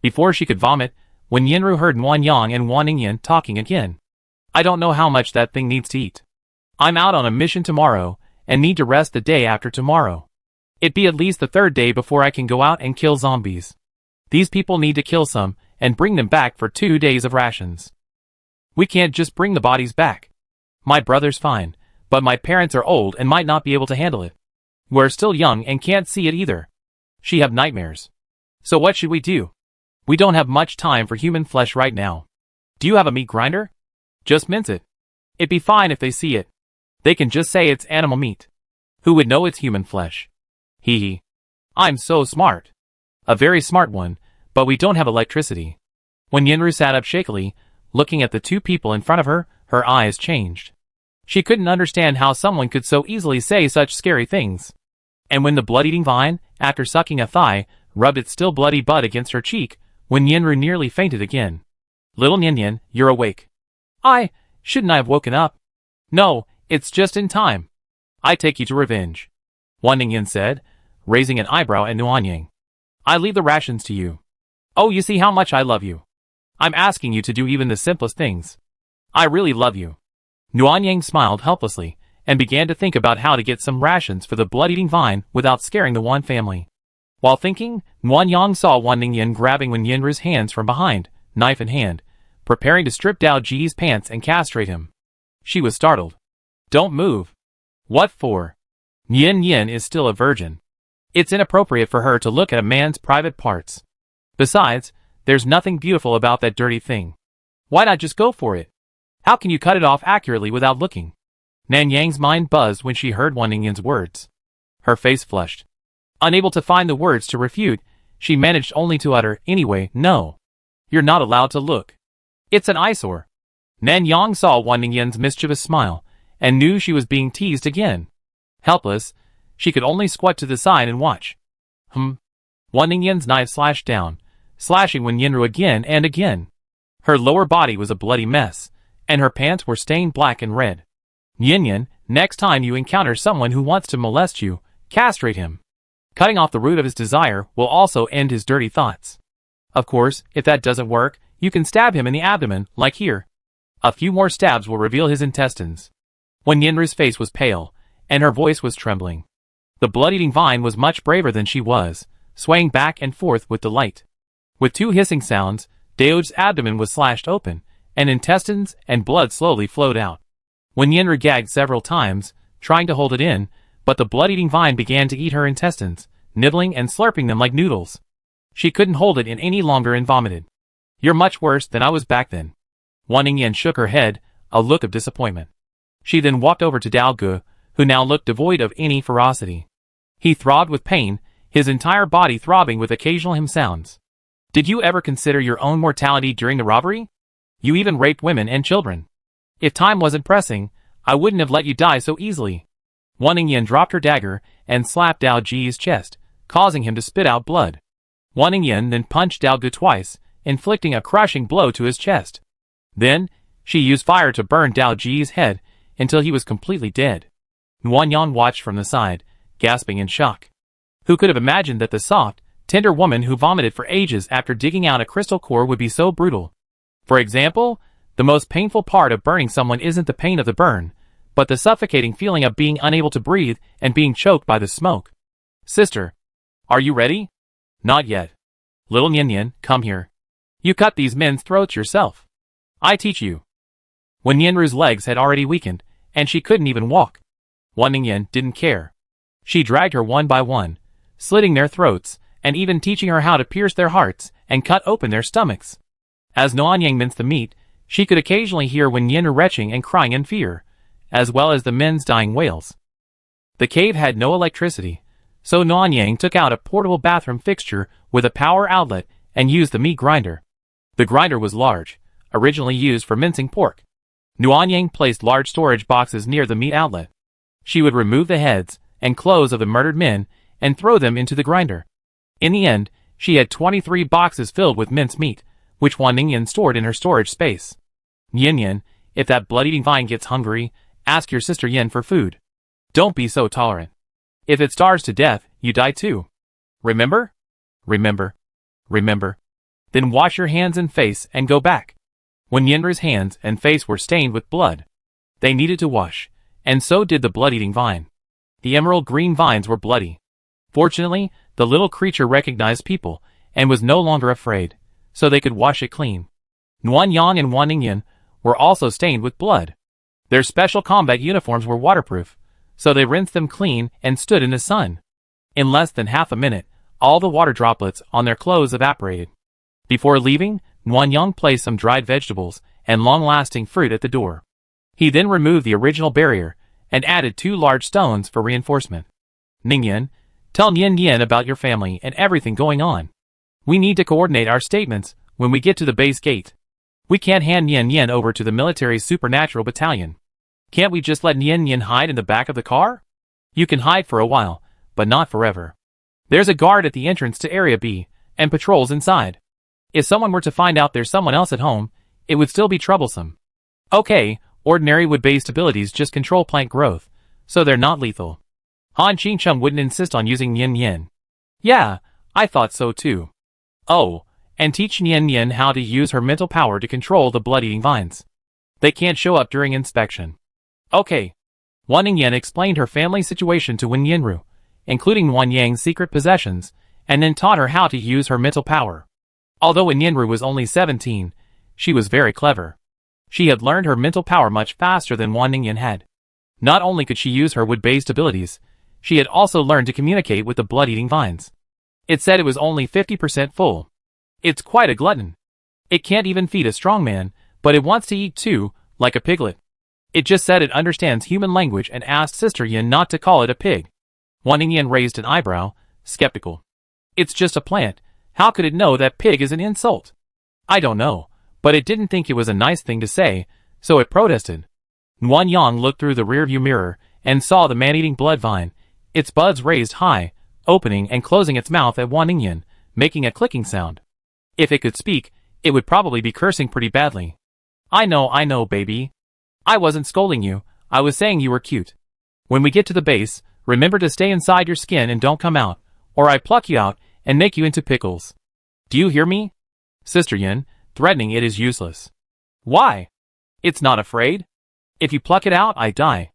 Before she could vomit, when Yinru heard Wan Yang and Wan Ningyan talking again. I don't know how much that thing needs to eat. I'm out on a mission tomorrow, and need to rest the day after tomorrow. It'd be at least the 3rd day before I can go out and kill zombies. These people need to kill some, and bring them back for 2 days of rations. We can't just bring the bodies back. My brother's fine, but my parents are old and might not be able to handle it. We're still young and can't see it either. She have nightmares. So what should we do? We don't have much time for human flesh right now. Do you have a meat grinder? Just mince it. It'd be fine if they see it. They can just say it's animal meat. Who would know it's human flesh? Hee hee. I'm so smart. A very smart one, but we don't have electricity. When Yinru sat up shakily, looking at the 2 people in front of her, her eyes changed. She couldn't understand how someone could so easily say such scary things. And when the blood-eating vine, after sucking a thigh, rubbed its still bloody butt against her cheek when Yenru nearly fainted again. Little Nyan, you're awake. Shouldn't I have woken up? No, it's just in time. I take you to revenge. Wan Ningyan said, raising an eyebrow at Nuanyang. I leave the rations to you. Oh, you see how much I love you. I'm asking you to do even the simplest things. I really love you. Nuanyang smiled helplessly and began to think about how to get some rations for the blood-eating vine without scaring the Wan family. While thinking, Nuanyang saw Wan Ningyan grabbing Wen Yenru's hands from behind, knife in hand, preparing to strip Dao Ji's pants and castrate him. She was startled. Don't move. What for? Yen is still a virgin. It's inappropriate for her to look at a man's private parts. Besides, there's nothing beautiful about that dirty thing. Why not just go for it? How can you cut it off accurately without looking? Nanyang's mind buzzed when she heard Wan Ningyan's words. Her face flushed. Unable to find the words to refute, she managed only to utter, anyway, no. You're not allowed to look. It's an eyesore. Nanyang saw Wan Ningyan's mischievous smile, and knew she was being teased again. Helpless, she could only squat to the side and watch. Wan Ningyan's knife slashed down, slashing Wen Yenru again and again. Her lower body was a bloody mess, and her pants were stained black and red. Yin, next time you encounter someone who wants to molest you, castrate him. Cutting off the root of his desire will also end his dirty thoughts. Of course, if that doesn't work, you can stab him in the abdomen, like here. A few more stabs will reveal his intestines. Wen Yenru's face was pale, and her voice was trembling. The blood-eating vine was much braver than she was, swaying back and forth with delight. With two hissing sounds, Dao's abdomen was slashed open, and intestines and blood slowly flowed out. Wen Yenru gagged several times, trying to hold it in, but the blood-eating vine began to eat her intestines, nibbling and slurping them like noodles. She couldn't hold it in any longer and vomited. You're much worse than I was back then. Wan Ningyan shook her head, a look of disappointment. She then walked over to Dao Ge, who now looked devoid of any ferocity. He throbbed with pain, his entire body throbbing with occasional him sounds. Did you ever consider your own mortality during the robbery? You even raped women and children. If time wasn't pressing, I wouldn't have let you die so easily. Wan Ningyan dropped her dagger and slapped Dao Ji's chest, causing him to spit out blood. Wan Ningyan then punched Dao Ge twice, inflicting a crushing blow to his chest. Then, she used fire to burn Dao Ji's head until he was completely dead. Nuanyang watched from the side, gasping in shock. Who could have imagined that the soft, tender woman who vomited for ages after digging out a crystal core would be so brutal? For example, the most painful part of burning someone isn't the pain of the burn, but the suffocating feeling of being unable to breathe and being choked by the smoke. Sister, are you ready? Not yet. Little Nyan, come here. You cut these men's throats yourself. I teach you. When Yenru's legs had already weakened, and she couldn't even walk, Wan Ningyan didn't care. She dragged her one by one, slitting their throats, and even teaching her how to pierce their hearts and cut open their stomachs. As Nuanyang minced the meat, she could occasionally hear Wen Yenru retching and crying in fear, as well as the men's dying wails. The cave had no electricity, so Nuanyang took out a portable bathroom fixture with a power outlet and used the meat grinder. The grinder was large, originally used for mincing pork. Nuanyang placed large storage boxes near the meat outlet. She would remove the heads and clothes of the murdered men and throw them into the grinder. In the end, she had 23 boxes filled with minced meat, which Wan Ningyan stored in her storage space. Yin, if that blood-eating vine gets hungry, ask your sister Yin for food. Don't be so tolerant. If it starves to death, you die too. Remember? Remember. Remember. Then wash your hands and face and go back. When Yenru's hands and face were stained with blood, they needed to wash, and so did the blood-eating vine. The emerald green vines were bloody. Fortunately, the little creature recognized people and was no longer afraid, so they could wash it clean. Nuanyang and Wan Ningyan were also stained with blood. Their special combat uniforms were waterproof, so they rinsed them clean and stood in the sun. In less than half a minute, all the water droplets on their clothes evaporated. Before leaving, Nuanyang placed some dried vegetables and long-lasting fruit at the door. He then removed the original barrier and added 2 large stones for reinforcement. Ningyan, tell Yin about your family and everything going on. We need to coordinate our statements when we get to the base gate. We can't hand Yin over to the military's supernatural battalion. Can't we just let Yin hide in the back of the car? You can hide for a while, but not forever. There's a guard at the entrance to Area B, and patrols inside. If someone were to find out there's someone else at home, it would still be troublesome. Okay, ordinary wood-based abilities just control plant growth, so they're not lethal. Han Qingcheng wouldn't insist on using Yin Yin. Yeah, I thought so too. Oh, and teach Yin Yin how to use her mental power to control the blood-eating vines. They can't show up during inspection. Okay. Wan Ningyan explained her family situation to Wen Yinru, including Wan Yang's secret possessions, and then taught her how to use her mental power. Although Wen Yinru was only 17, she was very clever. She had learned her mental power much faster than Wan Ningyan had. Not only could she use her wood-based abilities, she had also learned to communicate with the blood-eating vines. It said it was only 50% full. It's quite a glutton. It can't even feed a strong man, but it wants to eat too, like a piglet. It just said it understands human language and asked Sister Yin not to call it a pig. Wan Ningyan raised an eyebrow, skeptical. It's just a plant. How could it know that pig is an insult? I don't know, but it didn't think it was a nice thing to say, so it protested. Wan Yang looked through the rearview mirror and saw the man-eating blood vine, its buds raised high, opening and closing its mouth at Wan Ningyan, making a clicking sound. If it could speak, it would probably be cursing pretty badly. I know, baby. I wasn't scolding you, I was saying you were cute. When we get to the base, remember to stay inside your skin and don't come out, or I pluck you out and make you into pickles. Do you hear me? Sister Yin, threatening it is useless. Why? It's not afraid. If you pluck it out, I die.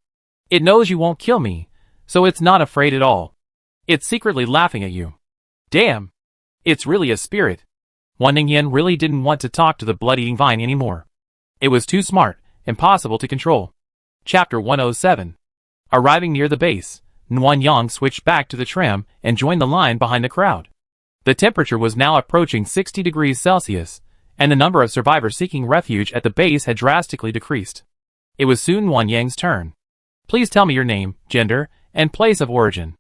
It knows you won't kill me, so it's not afraid at all. It's secretly laughing at you. Damn. It's really a spirit. Wan Ningyan really didn't want to talk to the blood-eating vine anymore. It was too smart, impossible to control. Chapter 107. Arriving near the base, Wan Yang switched back to the tram and joined the line behind the crowd. The temperature was now approaching 60 degrees Celsius, and the number of survivors seeking refuge at the base had drastically decreased. It was soon Wan Yang's turn. Please tell me your name, gender, and place of origin.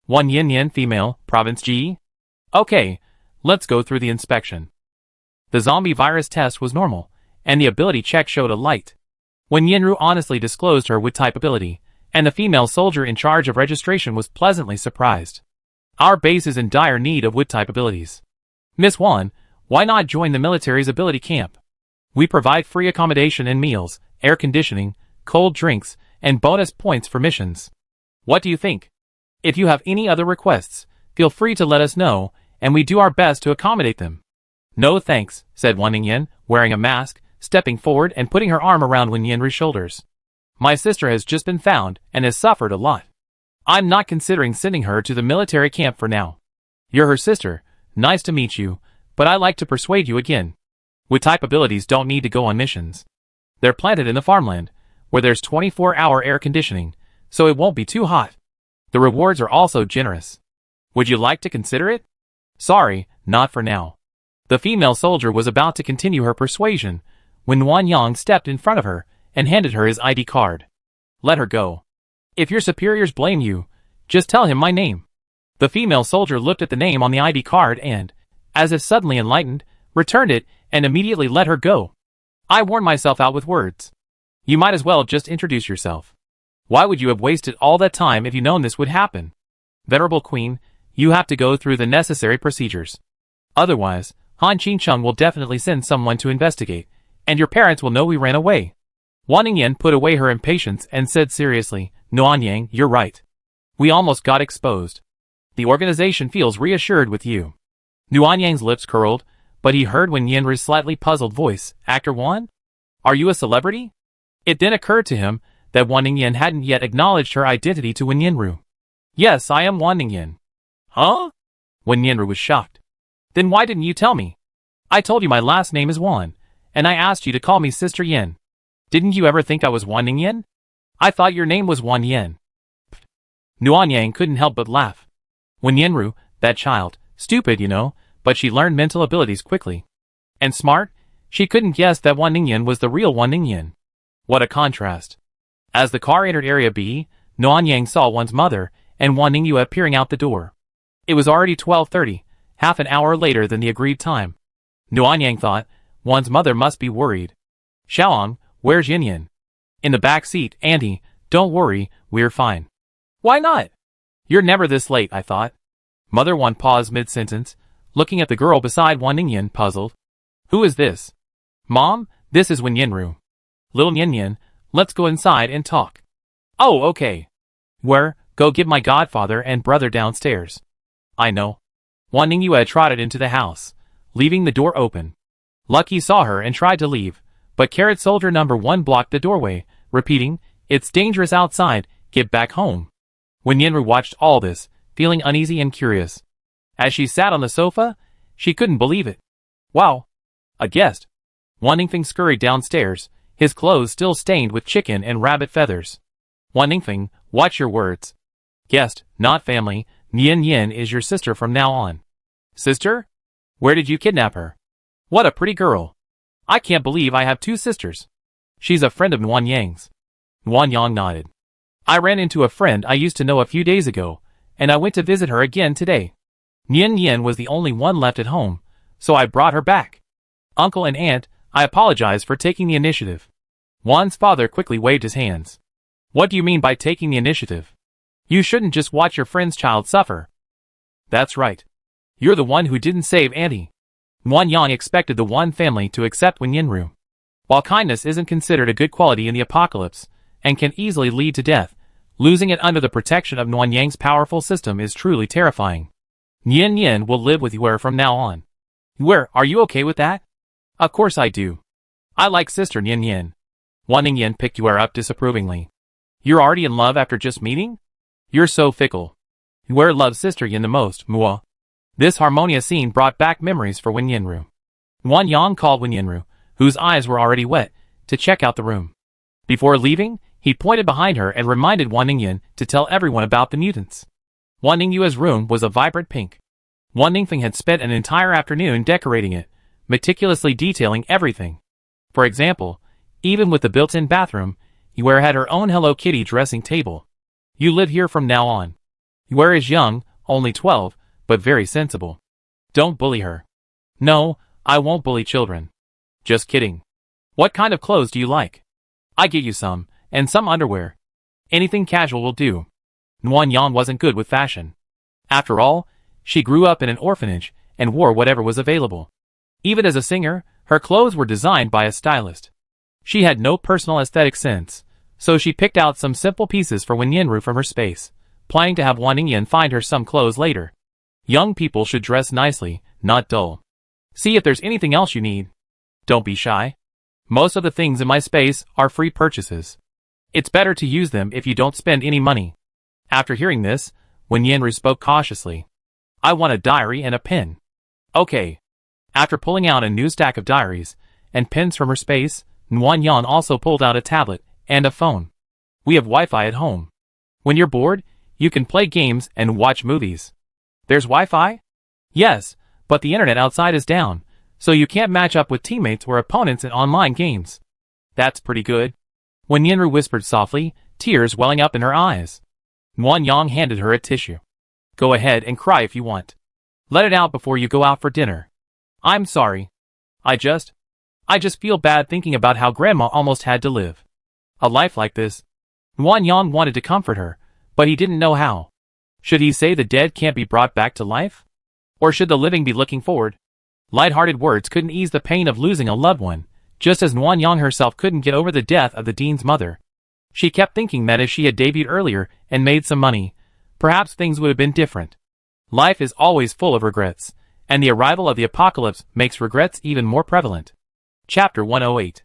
Wan Yin, female, province G? Okay, let's go through the inspection. The zombie virus test was normal, and the ability check showed a light. When Yinru honestly disclosed her wood-type ability, and the female soldier in charge of registration was pleasantly surprised. Our base is in dire need of wood-type abilities. Miss Wan, why not join the military's ability camp? We provide free accommodation and meals, air conditioning, cold drinks, and bonus points for missions. What do you think? If you have any other requests, feel free to let us know, and we do our best to accommodate them. No thanks, said Wan Ningyan, wearing a mask, stepping forward and putting her arm around Wen Yinru's shoulders. My sister has just been found and has suffered a lot. I'm not considering sending her to the military camp for now. You're her sister, nice to meet you, but I like to persuade you again. Wood-type abilities don't need to go on missions. They're planted in the farmland, where there's 24-hour air conditioning, so it won't be too hot. The rewards are also generous. Would you like to consider it? Sorry, not for now. The female soldier was about to continue her persuasion, when Wan Yang stepped in front of her and handed her his ID card. Let her go. If your superiors blame you, just tell him my name. The female soldier looked at the name on the ID card and, as if suddenly enlightened, returned it and immediately let her go. I worn myself out with words. You might as well just introduce yourself. Why would you have wasted all that time if you known this would happen? Venerable Queen, you have to go through the necessary procedures. Otherwise, Han Qingcheng will definitely send someone to investigate, and your parents will know we ran away. Wan Ningyan put away her impatience and said seriously, Nuan Yang, you're right. We almost got exposed. The organization feels reassured with you. Nuan Yang's lips curled, but he heard Wen Yinru's slightly puzzled voice, Actor Wan? Are you a celebrity? It then occurred to him that Wan Ningyan hadn't yet acknowledged her identity to Wen Yinru. Yes, I am Wan Ningyan. Huh? Wen Yinru was shocked. Then why didn't you tell me? I told you my last name is Wan, and I asked you to call me Sister Yin. Didn't you ever think I was Wan Ningyan? I thought your name was Wan Yin. Nuan Yang couldn't help but laugh. Wen Yinru, that child, stupid you know, but she learned mental abilities quickly. And smart, she couldn't guess that Wan Ningyan was the real Wan Ningyan. What a contrast. As the car entered Area B, Nuan Yang saw Wan's mother and Wan Ningyu appearing out the door. It was already 12:30, half an hour later than the agreed time. Nuan Yang thought, Wan's mother must be worried. Xiaoang, where's Yin Yin? In the back seat, Auntie, don't worry, we're fine. Why not? You're never this late, I thought. Mother Wan paused mid-sentence, looking at the girl beside Wan Ningyan, puzzled. Who is this? Mom, this is Wen Yinru. Little Nyan, let's go inside and talk. Oh, okay. Where, go get my godfather and brother downstairs. I know. Wan Ningyu trotted into the house, leaving the door open. Lucky saw her and tried to leave, but Carrot Soldier number 1 blocked the doorway, repeating, It's dangerous outside, get back home. Wen Yinru watched all this, feeling uneasy and curious. As she sat on the sofa, she couldn't believe it. Wow! A guest! Wan Ningfeng scurried downstairs, his clothes still stained with chicken and rabbit feathers. Wan Ningfeng, watch your words. Guest, not family, Nian Yin is your sister from now on. Sister? Where did you kidnap her? What a pretty girl. I can't believe I have 2 sisters. She's a friend of Wan Yang's. Wan Yang nodded. I ran into a friend I used to know a few days ago, and I went to visit her again today. Nian Yin was the only one left at home, so I brought her back. Uncle and aunt, I apologize for taking the initiative. Wan's father quickly waved his hands. What do you mean by taking the initiative? You shouldn't just watch your friend's child suffer. That's right. You're the one who didn't save Auntie. Wan Yang expected the Wan family to accept Wen Yinru. While kindness isn't considered a good quality in the apocalypse, and can easily lead to death, losing it under the protection of Wan Yang's powerful system is truly terrifying. Nian Yin will live with Yue from now on. Yue, are you okay with that? Of course I do. I like Sister Nian Yin. Wan Ningyan picked Yue up disapprovingly. You're already in love after just meeting? You're so fickle. Yue loves Sister Yin the most, Mua. This harmonious scene brought back memories for Wen Yinru. Wan Yang called Wen Yinru, whose eyes were already wet, to check out the room. Before leaving, he pointed behind her and reminded Wan Ningyan to tell everyone about the mutants. Wan Ningyue's room was a vibrant pink. Wan Ningfeng had spent an entire afternoon decorating it, meticulously detailing everything. For example, even with the built-in bathroom, Yue had her own Hello Kitty dressing table. You live here from now on. Yue is young, only 12, but very sensible. Don't bully her. No, I won't bully children. Just kidding. What kind of clothes do you like? I get you some, and some underwear. Anything casual will do. Wan Yang wasn't good with fashion. After all, she grew up in an orphanage and wore whatever was available. Even as a singer, her clothes were designed by a stylist. She had no personal aesthetic sense, so she picked out some simple pieces for Wen Yinru from her space, planning to have Wan Ningyan find her some clothes later. Young people should dress nicely, not dull. See if there's anything else you need. Don't be shy. Most of the things in my space are free purchases. It's better to use them if you don't spend any money. After hearing this, Wen Yinru spoke cautiously. I want a diary and a pen. Okay. After pulling out a new stack of diaries and pens from her space, Wan Yang also pulled out a tablet and a phone. We have Wi-Fi at home. When you're bored, you can play games and watch movies. There's Wi-Fi? Yes, but the internet outside is down, so you can't match up with teammates or opponents in online games. That's pretty good. Wen Yinru whispered softly, tears welling up in her eyes. Wan Yang handed her a tissue. Go ahead and cry if you want. Let it out before you go out for dinner. I'm sorry. I just feel bad thinking about how Grandma almost had to live a life like this. Wan Yang wanted to comfort her, but he didn't know how. Should he say the dead can't be brought back to life? Or should the living be looking forward? Light-hearted words couldn't ease the pain of losing a loved one, just as Wan Yang herself couldn't get over the death of the dean's mother. She kept thinking that if she had debuted earlier and made some money, perhaps things would have been different. Life is always full of regrets, and the arrival of the apocalypse makes regrets even more prevalent. Chapter 108.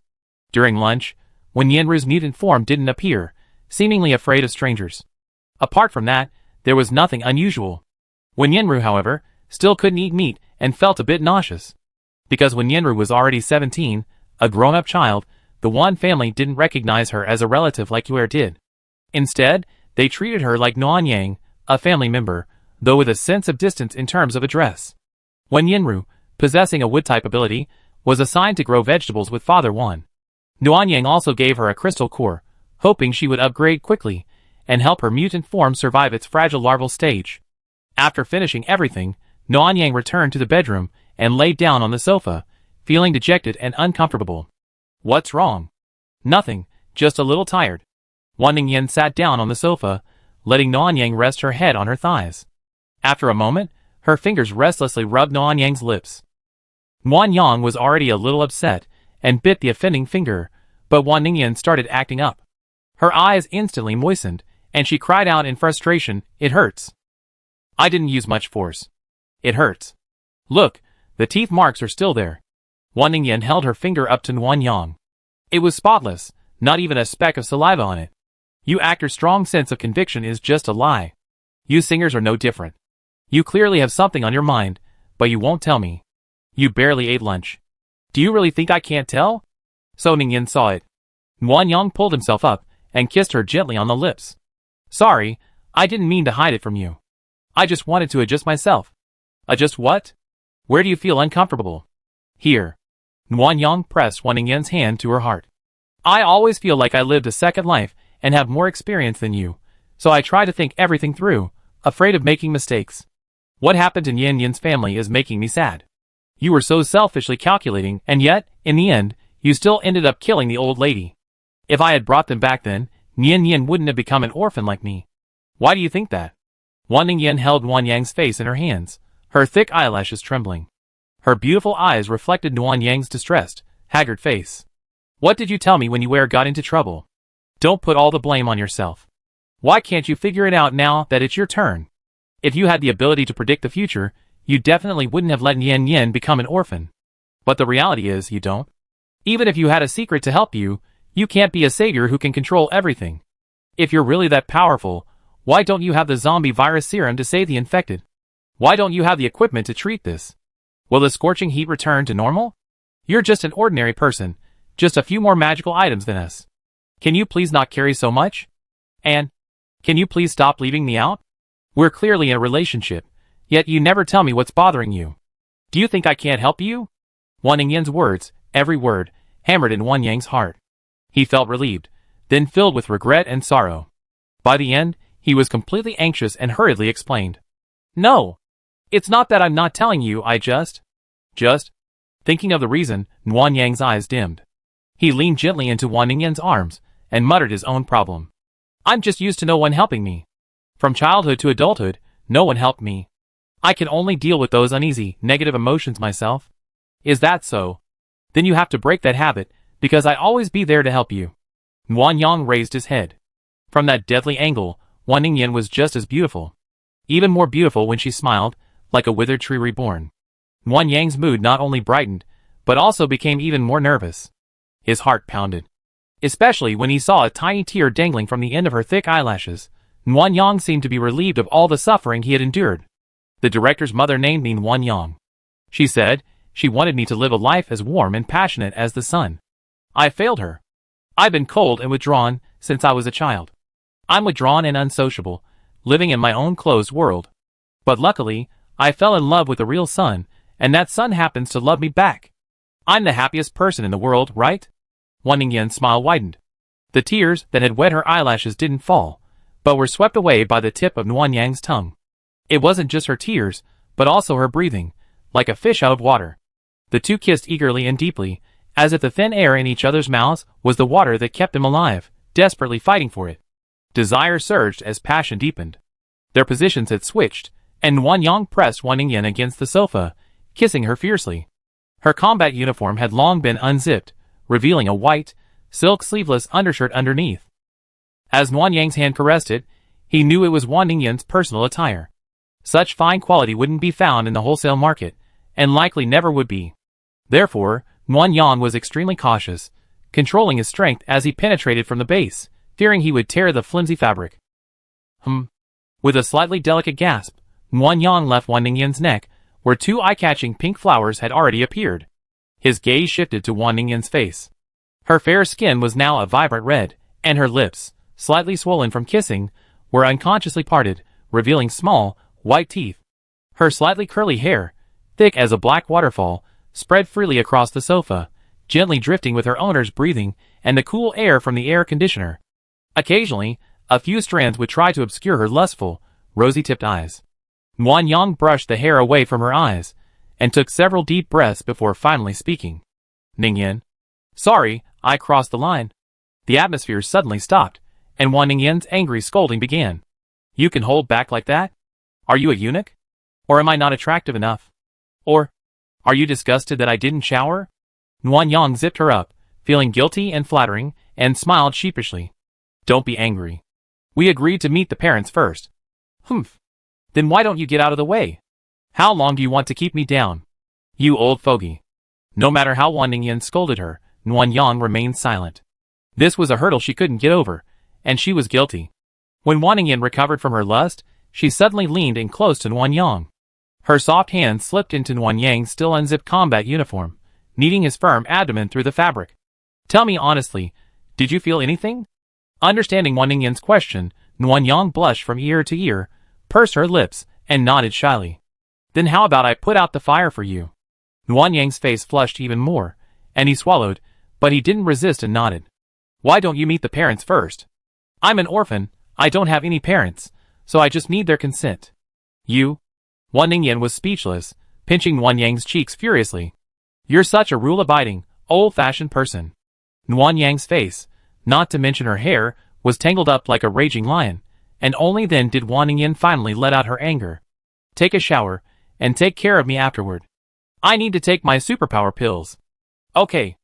During lunch, Wen Yinru's mutant form didn't appear, seemingly afraid of strangers. Apart from that, there was nothing unusual. Wen Yinru, however, still couldn't eat meat and felt a bit nauseous. Because Wen Yinru was already 17, a grown-up child, the Wan family didn't recognize her as a relative like Yue did. Instead, they treated her like Nuan Yang, a family member, though with a sense of distance in terms of address. Wen Yinru, possessing a wood-type ability, was assigned to grow vegetables with Father Wan. Nuan Yang also gave her a crystal core, hoping she would upgrade quickly and help her mutant form survive its fragile larval stage. After finishing everything, Nuan Yang returned to the bedroom and laid down on the sofa, feeling dejected and uncomfortable. What's wrong? Nothing, just a little tired. Wan Ningyan sat down on the sofa, letting Nuan Yang rest her head on her thighs. After a moment, her fingers restlessly rubbed Nuan Yang's lips. Nuan Yang was already a little upset and bit the offending finger, but Wan Ningyan started acting up. Her eyes instantly moistened, and she cried out in frustration, "It hurts. I didn't use much force. It hurts. Look, the teeth marks are still there." Wan Ningyan held her finger up to Nuan Yang. It was spotless, not even a speck of saliva on it. You actor's strong sense of conviction is just a lie. You singers are no different. You clearly have something on your mind, but you won't tell me. You barely ate lunch. Do you really think I can't tell? So Ningyan saw it. Nuan Yang pulled himself up and kissed her gently on the lips. Sorry, I didn't mean to hide it from you. I just wanted to adjust myself. Adjust what? Where do you feel uncomfortable? Here. Nuan Yang pressed Wan Ningyan's hand to her heart. I always feel like I lived a second life and have more experience than you, so I try to think everything through, afraid of making mistakes. What happened to Nian Yin's family is making me sad. You were so selfishly calculating, and yet, in the end, you still ended up killing the old lady. If I had brought them back then, Nian Yin wouldn't have become an orphan like me. Why do you think that? Wan Ningyan held Nuan Yang's face in her hands, her thick eyelashes trembling. Her beautiful eyes reflected Nuan Yang's distressed, haggard face. What did you tell me when you got into trouble? Don't put all the blame on yourself. Why can't you figure it out now that it's your turn? If you had the ability to predict the future, you definitely wouldn't have let Nian Yin become an orphan. But the reality is, you don't. Even if you had a secret to help you, you can't be a savior who can control everything. If you're really that powerful, why don't you have the zombie virus serum to save the infected? Why don't you have the equipment to treat this? Will the scorching heat return to normal? You're just an ordinary person, just a few more magical items than us. Can you please not carry so much? And, can you please stop leaving me out? We're clearly in a relationship, yet you never tell me what's bothering you. Do you think I can't help you? Wan Ningyan's words, every word, hammered in Wan Yang's heart. He felt relieved, then filled with regret and sorrow. By the end, he was completely anxious and hurriedly explained. No! It's not that I'm not telling you, I just... Thinking of the reason, Nuan Yang's eyes dimmed. He leaned gently into Wan Ningyan's arms and muttered his own problem. I'm just used to no one helping me. From childhood to adulthood, no one helped me. I can only deal with those uneasy, negative emotions myself. Is that so? Then you have to break that habit, because I always be there to help you. Nuan Yang raised his head. From that deadly angle, Wan Ningyan was just as beautiful. Even more beautiful when she smiled, like a withered tree reborn. Nuan Yang's mood not only brightened, but also became even more nervous. His heart pounded. Especially when he saw a tiny tear dangling from the end of her thick eyelashes. Nuan Yang seemed to be relieved of all the suffering he had endured. The director's mother named me Nuan Yang. She said she wanted me to live a life as warm and passionate as the sun. I failed her. I've been cold and withdrawn since I was a child. I'm withdrawn and unsociable, living in my own closed world. But luckily, I fell in love with the real sun, and that sun happens to love me back. I'm the happiest person in the world, right? Wan Ningyan's smile widened. The tears that had wet her eyelashes didn't fall, but were swept away by the tip of Nuan Yang's tongue. It wasn't just her tears, but also her breathing, like a fish out of water. The two kissed eagerly and deeply, as if the thin air in each other's mouths was the water that kept them alive, desperately fighting for it. Desire surged as passion deepened. Their positions had switched, and Nuan Yang pressed Wan Ningyan against the sofa, kissing her fiercely. Her combat uniform had long been unzipped, revealing a white, silk sleeveless undershirt underneath. As Nuan Yang's hand caressed it, he knew it was Wan Ningyan's personal attire. Such fine quality wouldn't be found in the wholesale market, and likely never would be. Therefore, Nuan Yang was extremely cautious, controlling his strength as he penetrated from the base, fearing he would tear the flimsy fabric. With a slightly delicate gasp, Nuan Yang left Wan Ningyan's neck, where two eye-catching pink flowers had already appeared. His gaze shifted to Wan Ningyan's face. Her fair skin was now a vibrant red, and her lips, slightly swollen from kissing, were unconsciously parted, revealing small, white teeth. Her slightly curly hair, thick as a black waterfall, spread freely across the sofa, gently drifting with her owner's breathing and the cool air from the air conditioner. Occasionally, a few strands would try to obscure her lustful, rosy-tipped eyes. Nuan Yang brushed the hair away from her eyes, and took several deep breaths before finally speaking. Ningyan. Sorry, I crossed the line. The atmosphere suddenly stopped, and Wan Ningyan's angry scolding began. You can hold back like that? Are you a eunuch? Or am I not attractive enough? Or, are you disgusted that I didn't shower? Nuan Yang zipped her up, feeling guilty and flattering, and smiled sheepishly. Don't be angry. We agreed to meet the parents first. Humph. Then why don't you get out of the way? How long do you want to keep me down? You old fogey. No matter how Wan Ningyan scolded her, Nuan Yang remained silent. This was a hurdle she couldn't get over, and she was guilty. When Wan Ningyan recovered from her lust, she suddenly leaned in close to Nuan Yang. Her soft hand slipped into Nuan Yang's still unzipped combat uniform, kneading his firm abdomen through the fabric. Tell me honestly, did you feel anything? Understanding Wan Ningyan's question, Nuan Yang blushed from ear to ear, pursed her lips, and nodded shyly. Then how about I put out the fire for you? Nuan Yang's face flushed even more, and he swallowed, but he didn't resist and nodded. Why don't you meet the parents first? I'm an orphan, I don't have any parents, so I just need their consent. You? Wan Ningyan was speechless, pinching Nuan Yang's cheeks furiously. You're such a rule-abiding, old-fashioned person. Nuan Yang's face, not to mention her hair, was tangled up like a raging lion, and only then did Wan Ningyan finally let out her anger. Take a shower, and take care of me afterward. I need to take my superpower pills. Okay.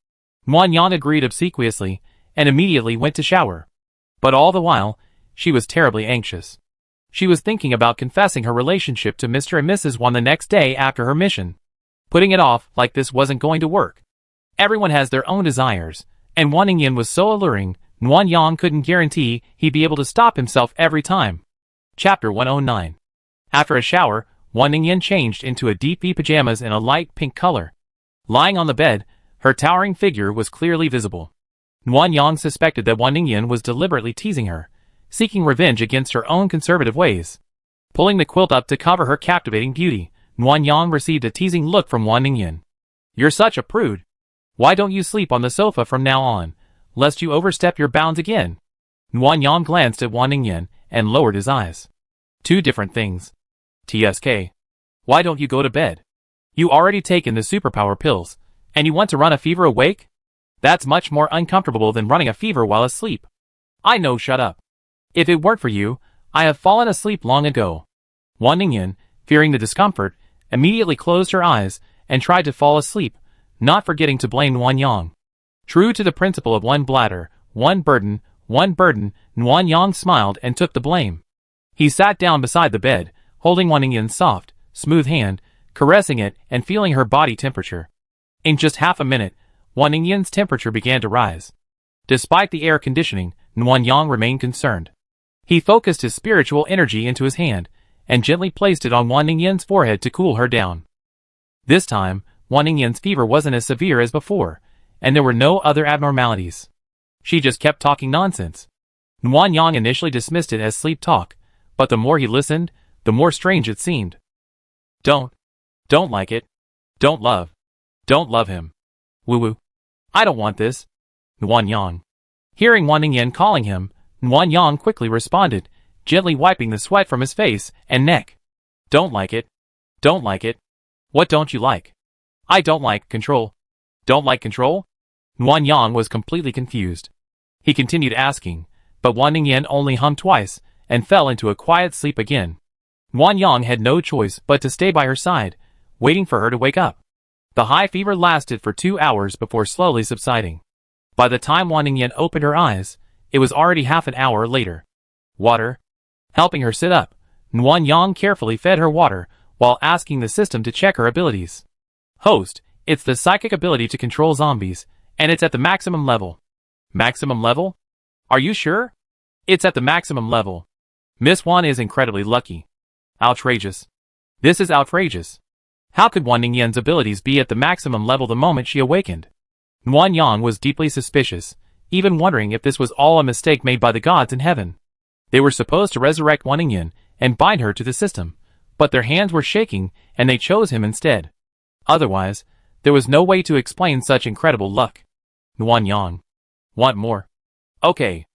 Nuan Yang agreed obsequiously, and immediately went to shower. But all the while, she was terribly anxious. She was thinking about confessing her relationship to Mr. and Mrs. Wan the next day after her mission. Putting it off like this wasn't going to work. Everyone has their own desires, and Wan Ningyan was so alluring, Nuan Yang couldn't guarantee he'd be able to stop himself every time. Chapter 109. After a shower, Wan Ningyan changed into a deep V pajamas in a light pink color. Lying on the bed, her towering figure was clearly visible. Nuan Yang suspected that Wan Ningyan was deliberately teasing her, seeking revenge against her own conservative ways. Pulling the quilt up to cover her captivating beauty, Nuan Yang received a teasing look from Wan Ningyan. You're such a prude. Why don't you sleep on the sofa from now on, lest you overstep your bounds again? Nuan Yang glanced at Wan Ningyan and lowered his eyes. Two different things. TSK. Why don't you go to bed? You already taken the superpower pills, and you want to run a fever awake? That's much more uncomfortable than running a fever while asleep. I know, shut up. If it weren't for you, I have fallen asleep long ago. Wan Ningyan, fearing the discomfort, immediately closed her eyes and tried to fall asleep, not forgetting to blame Nuan Yang. True to the principle of one bladder, one burden, Nuan Yang smiled and took the blame. He sat down beside the bed, holding Wan Ningyan's soft, smooth hand, caressing it and feeling her body temperature. In just half a minute, Wan Ningyan's temperature began to rise. Despite the air conditioning, Nuan Yang remained concerned. He focused his spiritual energy into his hand, and gently placed it on Wan Ningyan's forehead to cool her down. This time, Wan Ningyan's fever wasn't as severe as before, and there were no other abnormalities. She just kept talking nonsense. Nuan Yang initially dismissed it as sleep talk, but the more he listened, the more strange it seemed. Don't like it. Don't love him. Woo-woo. I don't want this. Nuan Yang. Hearing Wan Ningyan calling him, Nuan Yang quickly responded, gently wiping the sweat from his face and neck. Don't like it. Don't like it. What don't you like? I don't like control. Don't like control? Nuan Yang was completely confused. He continued asking, but Wan Ningyan only hummed twice and fell into a quiet sleep again. Nuan Yang had no choice but to stay by her side, waiting for her to wake up. The high fever lasted for 2 hours before slowly subsiding. By the time Wan Ningyan opened her eyes, it was already half an hour later. Water. Helping her sit up, Nuan Yang carefully fed her water while asking the system to check her abilities. Host, it's the psychic ability to control zombies, and it's at the maximum level. Maximum level? Are you sure? It's at the maximum level. Miss Wan is incredibly lucky. Outrageous. This is outrageous. How could Wan Ningyan's abilities be at the maximum level the moment she awakened? Nuan Yang was deeply suspicious, even wondering if this was all a mistake made by the gods in heaven. They were supposed to resurrect Wan Ningyan and bind her to the system, but their hands were shaking and they chose him instead. Otherwise, there was no way to explain such incredible luck. Nuan Yang. Want more? Okay.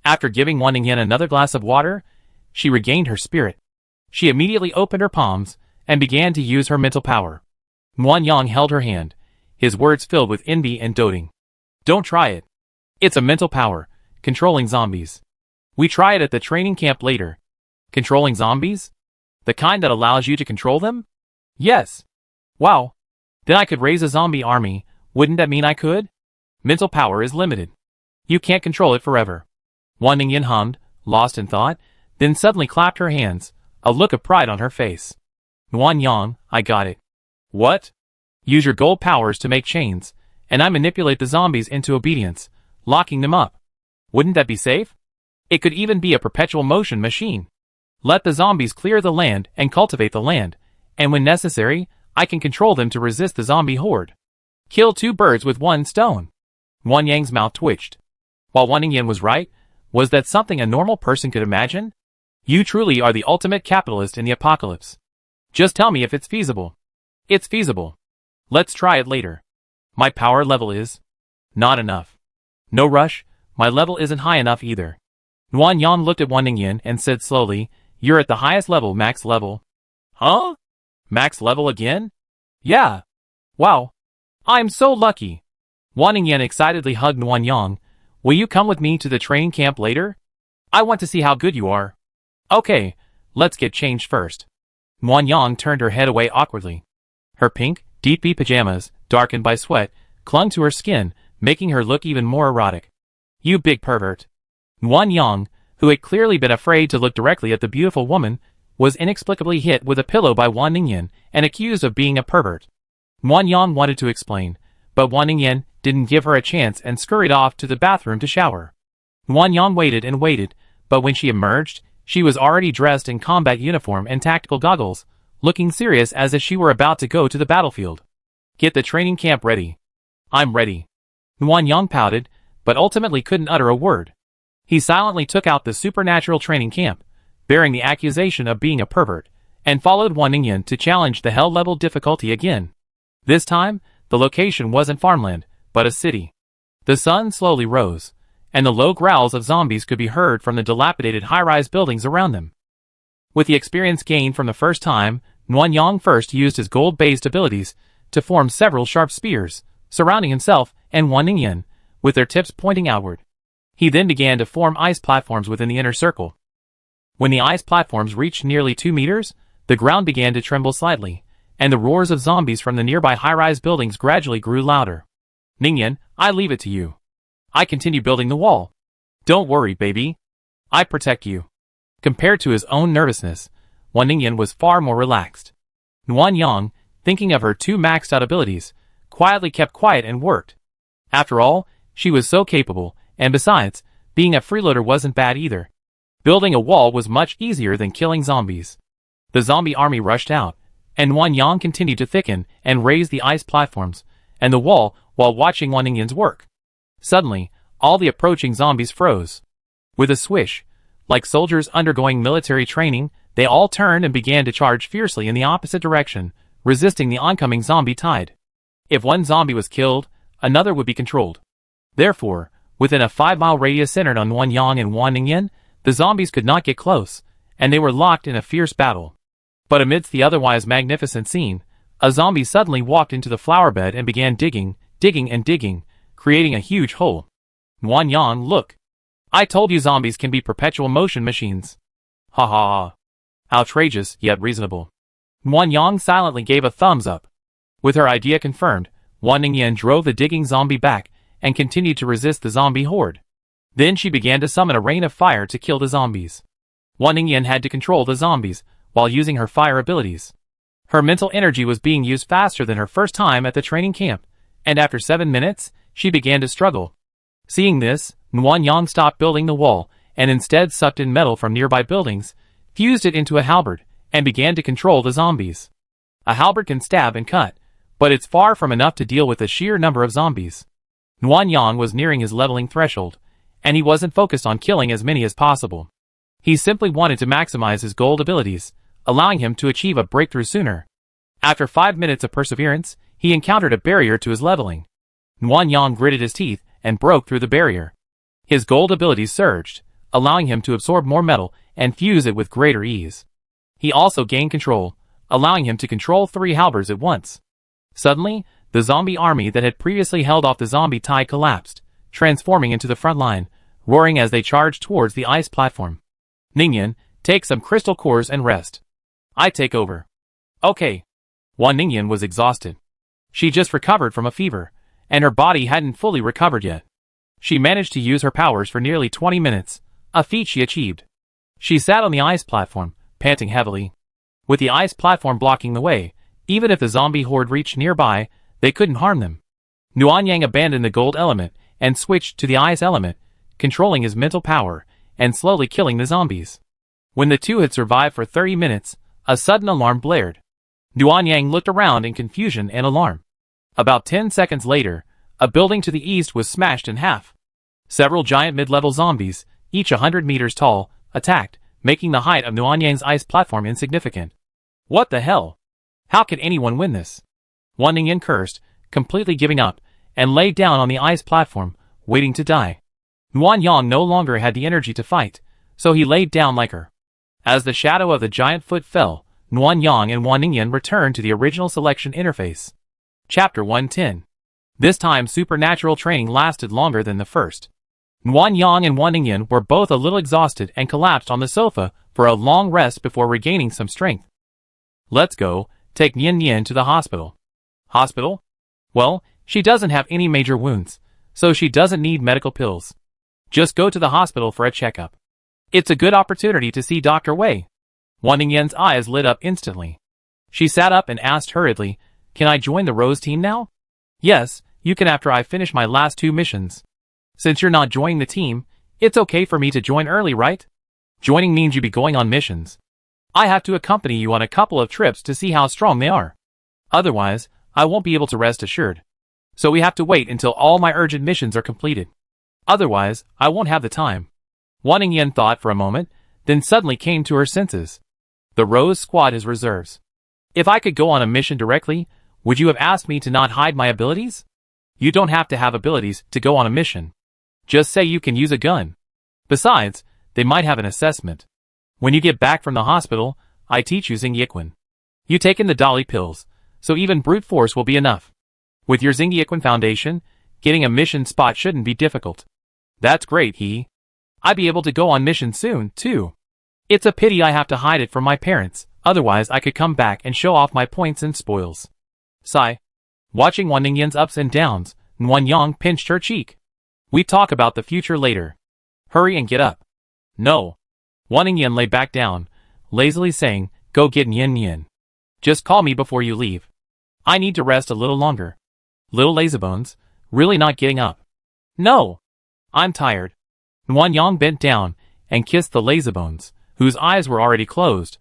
After giving Wan Ningyan another glass of water, she regained her spirit. She immediately opened her palms and began to use her mental power. Nuan Yang held her hand, his words filled with envy and doting. Don't try it. It's a mental power, controlling zombies. We try it at the training camp later. Controlling zombies? The kind that allows you to control them? Yes. Wow. Then I could raise a zombie army, wouldn't that mean I could? Mental power is limited. You can't control it forever. Wan Ningyan hummed, lost in thought, then suddenly clapped her hands, a look of pride on her face. Wan Yang, I got it. What? Use your gold powers to make chains, and I manipulate the zombies into obedience, locking them up. Wouldn't that be safe? It could even be a perpetual motion machine. Let the zombies clear the land and cultivate the land, and when necessary, I can control them to resist the zombie horde. Kill two birds with one stone. Wan Yang's mouth twitched. While Wan Ningyan was right, was that something a normal person could imagine? You truly are the ultimate capitalist in the apocalypse. Just tell me if it's feasible. It's feasible. Let's try it later. My power level is not enough. No rush, my level isn't high enough either. Wan Yang looked at Wan Ningyan and said slowly, you're at the highest level, max level. Huh? Max level again? Yeah. Wow. I'm so lucky. Wan Ningyan excitedly hugged Wan Yang. Will you come with me to the training camp later? I want to see how good you are. Okay, let's get changed first. Wan Yang turned her head away awkwardly. Her pink, deep pajamas, darkened by sweat, clung to her skin, making her look even more erotic. You big pervert. Wan Yang, who had clearly been afraid to look directly at the beautiful woman, was inexplicably hit with a pillow by Wan Ningyan and accused of being a pervert. Wan Yang wanted to explain, but Wan Ningyan didn't give her a chance and scurried off to the bathroom to shower. Wan Yang waited and waited, but when she emerged, she was already dressed in combat uniform and tactical goggles, looking serious as if she were about to go to the battlefield. Get the training camp ready. I'm ready. Wan Yang pouted, but ultimately couldn't utter a word. He silently took out the supernatural training camp, bearing the accusation of being a pervert, and followed Wan Ningyan to challenge the hell-level difficulty again. This time, the location wasn't farmland, but a city. The sun slowly rose, and the low growls of zombies could be heard from the dilapidated high-rise buildings around them. With the experience gained from the first time, Wan Yang first used his gold-based abilities to form several sharp spears, surrounding himself and Wan Ningyan, with their tips pointing outward. He then began to form ice platforms within the inner circle. When the ice platforms reached nearly 2 meters, the ground began to tremble slightly, and the roars of zombies from the nearby high-rise buildings gradually grew louder. Ningyan, I leave it to you. I continue building the wall. Don't worry, baby. I protect you. Compared to his own nervousness, Wan Ningyan was far more relaxed. Wan Yang, thinking of her 2 maxed-out abilities, quietly kept quiet and worked. After all, she was so capable, and besides, being a freeloader wasn't bad either. Building a wall was much easier than killing zombies. The zombie army rushed out, and Wan Yang continued to thicken and raise the ice platforms and the wall while watching Wan Ningyan's work. Suddenly, all the approaching zombies froze. With a swish, like soldiers undergoing military training, they all turned and began to charge fiercely in the opposite direction, resisting the oncoming zombie tide. If one zombie was killed, another would be controlled. Therefore, within a 5-mile radius centered on Wan Yang and Wan Ningyan, the zombies could not get close, and they were locked in a fierce battle. But amidst the otherwise magnificent scene, a zombie suddenly walked into the flower bed and began digging, creating a huge hole. Wan Yang, look. I told you zombies can be perpetual motion machines. Ha ha ha. Outrageous, yet reasonable. Wan Yang silently gave a thumbs up. With her idea confirmed, Wan Ningyan drove the digging zombie back and continued to resist the zombie horde. Then she began to summon a rain of fire to kill the zombies. Wan Ningyan had to control the zombies while using her fire abilities. Her mental energy was being used faster than her first time at the training camp, and after 7 minutes, she began to struggle. Seeing this, Wan Yang stopped building the wall and instead sucked in metal from nearby buildings, fused it into a halberd, and began to control the zombies. A halberd can stab and cut, but it's far from enough to deal with the sheer number of zombies. Wan Yang was nearing his leveling threshold, and he wasn't focused on killing as many as possible. He simply wanted to maximize his gold abilities, allowing him to achieve a breakthrough sooner. After 5 minutes of perseverance, he encountered a barrier to his leveling. Wan Yang gritted his teeth and broke through the barrier. His gold abilities surged, allowing him to absorb more metal and fuse it with greater ease. He also gained control, allowing him to control 3 halberds at once. Suddenly, the zombie army that had previously held off the zombie tide collapsed, transforming into the front line, roaring as they charged towards the ice platform. Ningyan, take some crystal cores and rest. I take over. Okay. Wan Ningyan was exhausted. She just recovered from a fever, and her body hadn't fully recovered yet. She managed to use her powers for nearly 20 minutes, a feat she achieved. She sat on the ice platform, panting heavily. With the ice platform blocking the way, even if the zombie horde reached nearby, they couldn't harm them. Nuanyang abandoned the gold element and switched to the ice element, controlling his mental power and slowly killing the zombies. When the two had survived for 30 minutes, a sudden alarm blared. Nuanyang looked around in confusion and alarm. About 10 seconds later, a building to the east was smashed in half. Several giant mid-level zombies, each 100 meters tall, attacked, making the height of Nuanyang's ice platform insignificant. What the hell? How could anyone win this? Wan Ningyan cursed, completely giving up, and lay down on the ice platform, waiting to die. Nuanyang no longer had the energy to fight, so he laid down like her. As the shadow of the giant foot fell, Nuanyang and Wan Ningyan returned to the original selection interface. Chapter 110. This time supernatural training lasted longer than the first. Nuanyang and Wan Ningyan were both a little exhausted and collapsed on the sofa for a long rest before regaining some strength. Let's go, take Nian Nian to the hospital. Hospital? Well, she doesn't have any major wounds, so she doesn't need medical pills. Just go to the hospital for a checkup. It's a good opportunity to see Dr. Wei. Wan Ningyan's eyes lit up instantly. She sat up and asked hurriedly, "Can I join the Rose team now?" "Yes, you can after I finish my last 2 missions. Since you're not joining the team, it's okay for me to join early, right? Joining means you be going on missions. I have to accompany you on a couple of trips to see how strong they are. Otherwise, I won't be able to rest assured. So we have to wait until all my urgent missions are completed. Otherwise, I won't have the time." Wan Ningyan thought for a moment, then suddenly came to her senses. The Rose Squad has reserves. If I could go on a mission directly, would you have asked me to not hide my abilities? You don't have to have abilities to go on a mission. Just say you can use a gun. Besides, they might have an assessment. When you get back from the hospital, I teach you Xingyiquan. You taken the Dolly pills, so even brute force will be enough. With your Xingyiquan foundation, getting a mission spot shouldn't be difficult. That's great, I'd be able to go on mission soon, too. It's a pity I have to hide it from my parents, otherwise I could come back and show off my points and spoils. Sigh. Watching Wan Ningyan's ups and downs, Nuanyang pinched her cheek. We talk about the future later. Hurry and get up. No. Wan Ningyan lay back down, lazily saying, "Go get Nian Nian. Just call me before you leave. I need to rest a little longer." Little lazybones, really not getting up. No. I'm tired. Nuanyang bent down and kissed the lazybones, whose eyes were already closed.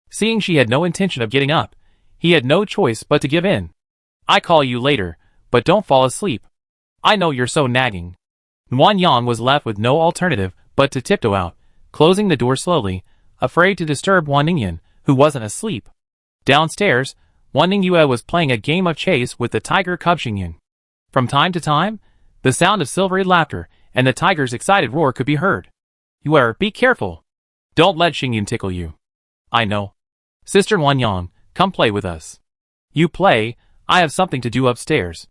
Seeing she had no intention of getting up, he had no choice but to give in. I call you later, but don't fall asleep. I know you're so nagging. Nuanyang was left with no alternative but to tiptoe out, closing the door slowly, afraid to disturb Wan Ningyan, who wasn't asleep. Downstairs, Wan Ningyue was playing a game of chase with the tiger cub Xingyin. From time to time, the sound of silvery laughter and the tiger's excited roar could be heard. Be careful. Don't let Xingyin tickle you. I know. Sister Nuanyang, come play with us. You play, I have something to do upstairs.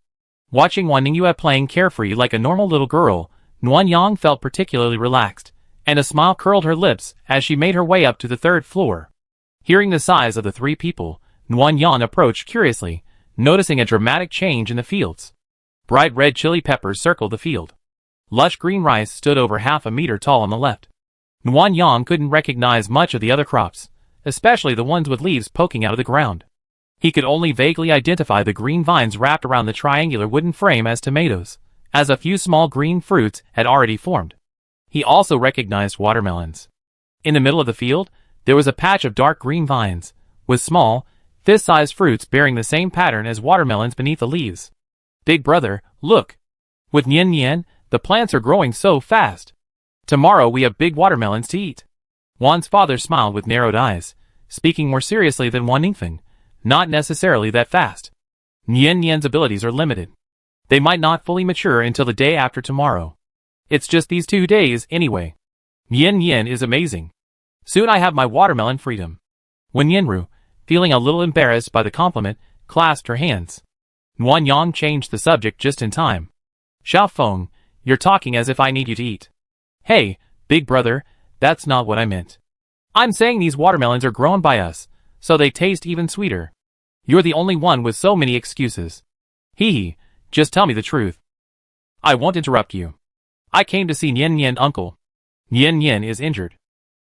Watching Wan Ningyue playing carefree like a normal little girl, Nuanyang felt particularly relaxed, and a smile curled her lips as she made her way up to the 3rd floor. Hearing the sighs of the 3 people, Nuanyang approached curiously, noticing a dramatic change in the fields. Bright red chili peppers circled the field. Lush green rice stood over half a meter tall on the left. Nuanyang couldn't recognize much of the other crops, especially the ones with leaves poking out of the ground. He could only vaguely identify the green vines wrapped around the triangular wooden frame as tomatoes, as a few small green fruits had already formed. He also recognized watermelons. In the middle of the field, there was a patch of dark green vines, with small, fist-sized fruits bearing the same pattern as watermelons beneath the leaves. Big brother, look! With Nian Nian, the plants are growing so fast. Tomorrow we have big watermelons to eat. Wan's father smiled with narrowed eyes, speaking more seriously than Wan Ningfen, not necessarily that fast. Nian Nian's abilities are limited. They might not fully mature until the day after tomorrow. It's just these 2 days, anyway. Nian Nian is amazing. Soon I have my watermelon freedom. When Yenru, feeling a little embarrassed by the compliment, clasped her hands. Nuanyang changed the subject just in time. Xiaofeng, you're talking as if I need you to eat. Hey, big brother, that's not what I meant. I'm saying these watermelons are grown by us, so they taste even sweeter. You're the only one with so many excuses. Hee, just tell me the truth. I won't interrupt you. I came to see Nian Nian, uncle. Nian Nian is injured.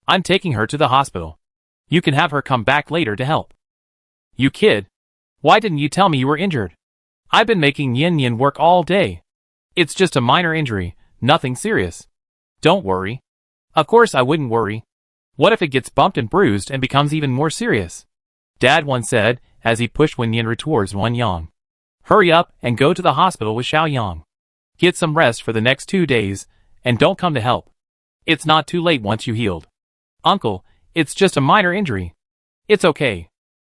I'm taking her to the hospital. You can have her come back later to help. You kid. Why didn't you tell me you were injured? I've been making Nian Nian work all day. It's just a minor injury, nothing serious. Don't worry. Of course I wouldn't worry. What if it gets bumped and bruised and becomes even more serious? Dad once said, as he pushed Wen Yanru towards Wan Yang. Hurry up and go to the hospital with Xiao Yang. Get some rest for the next 2 days, and don't come to help. It's not too late once you healed. Uncle, it's just a minor injury. It's okay.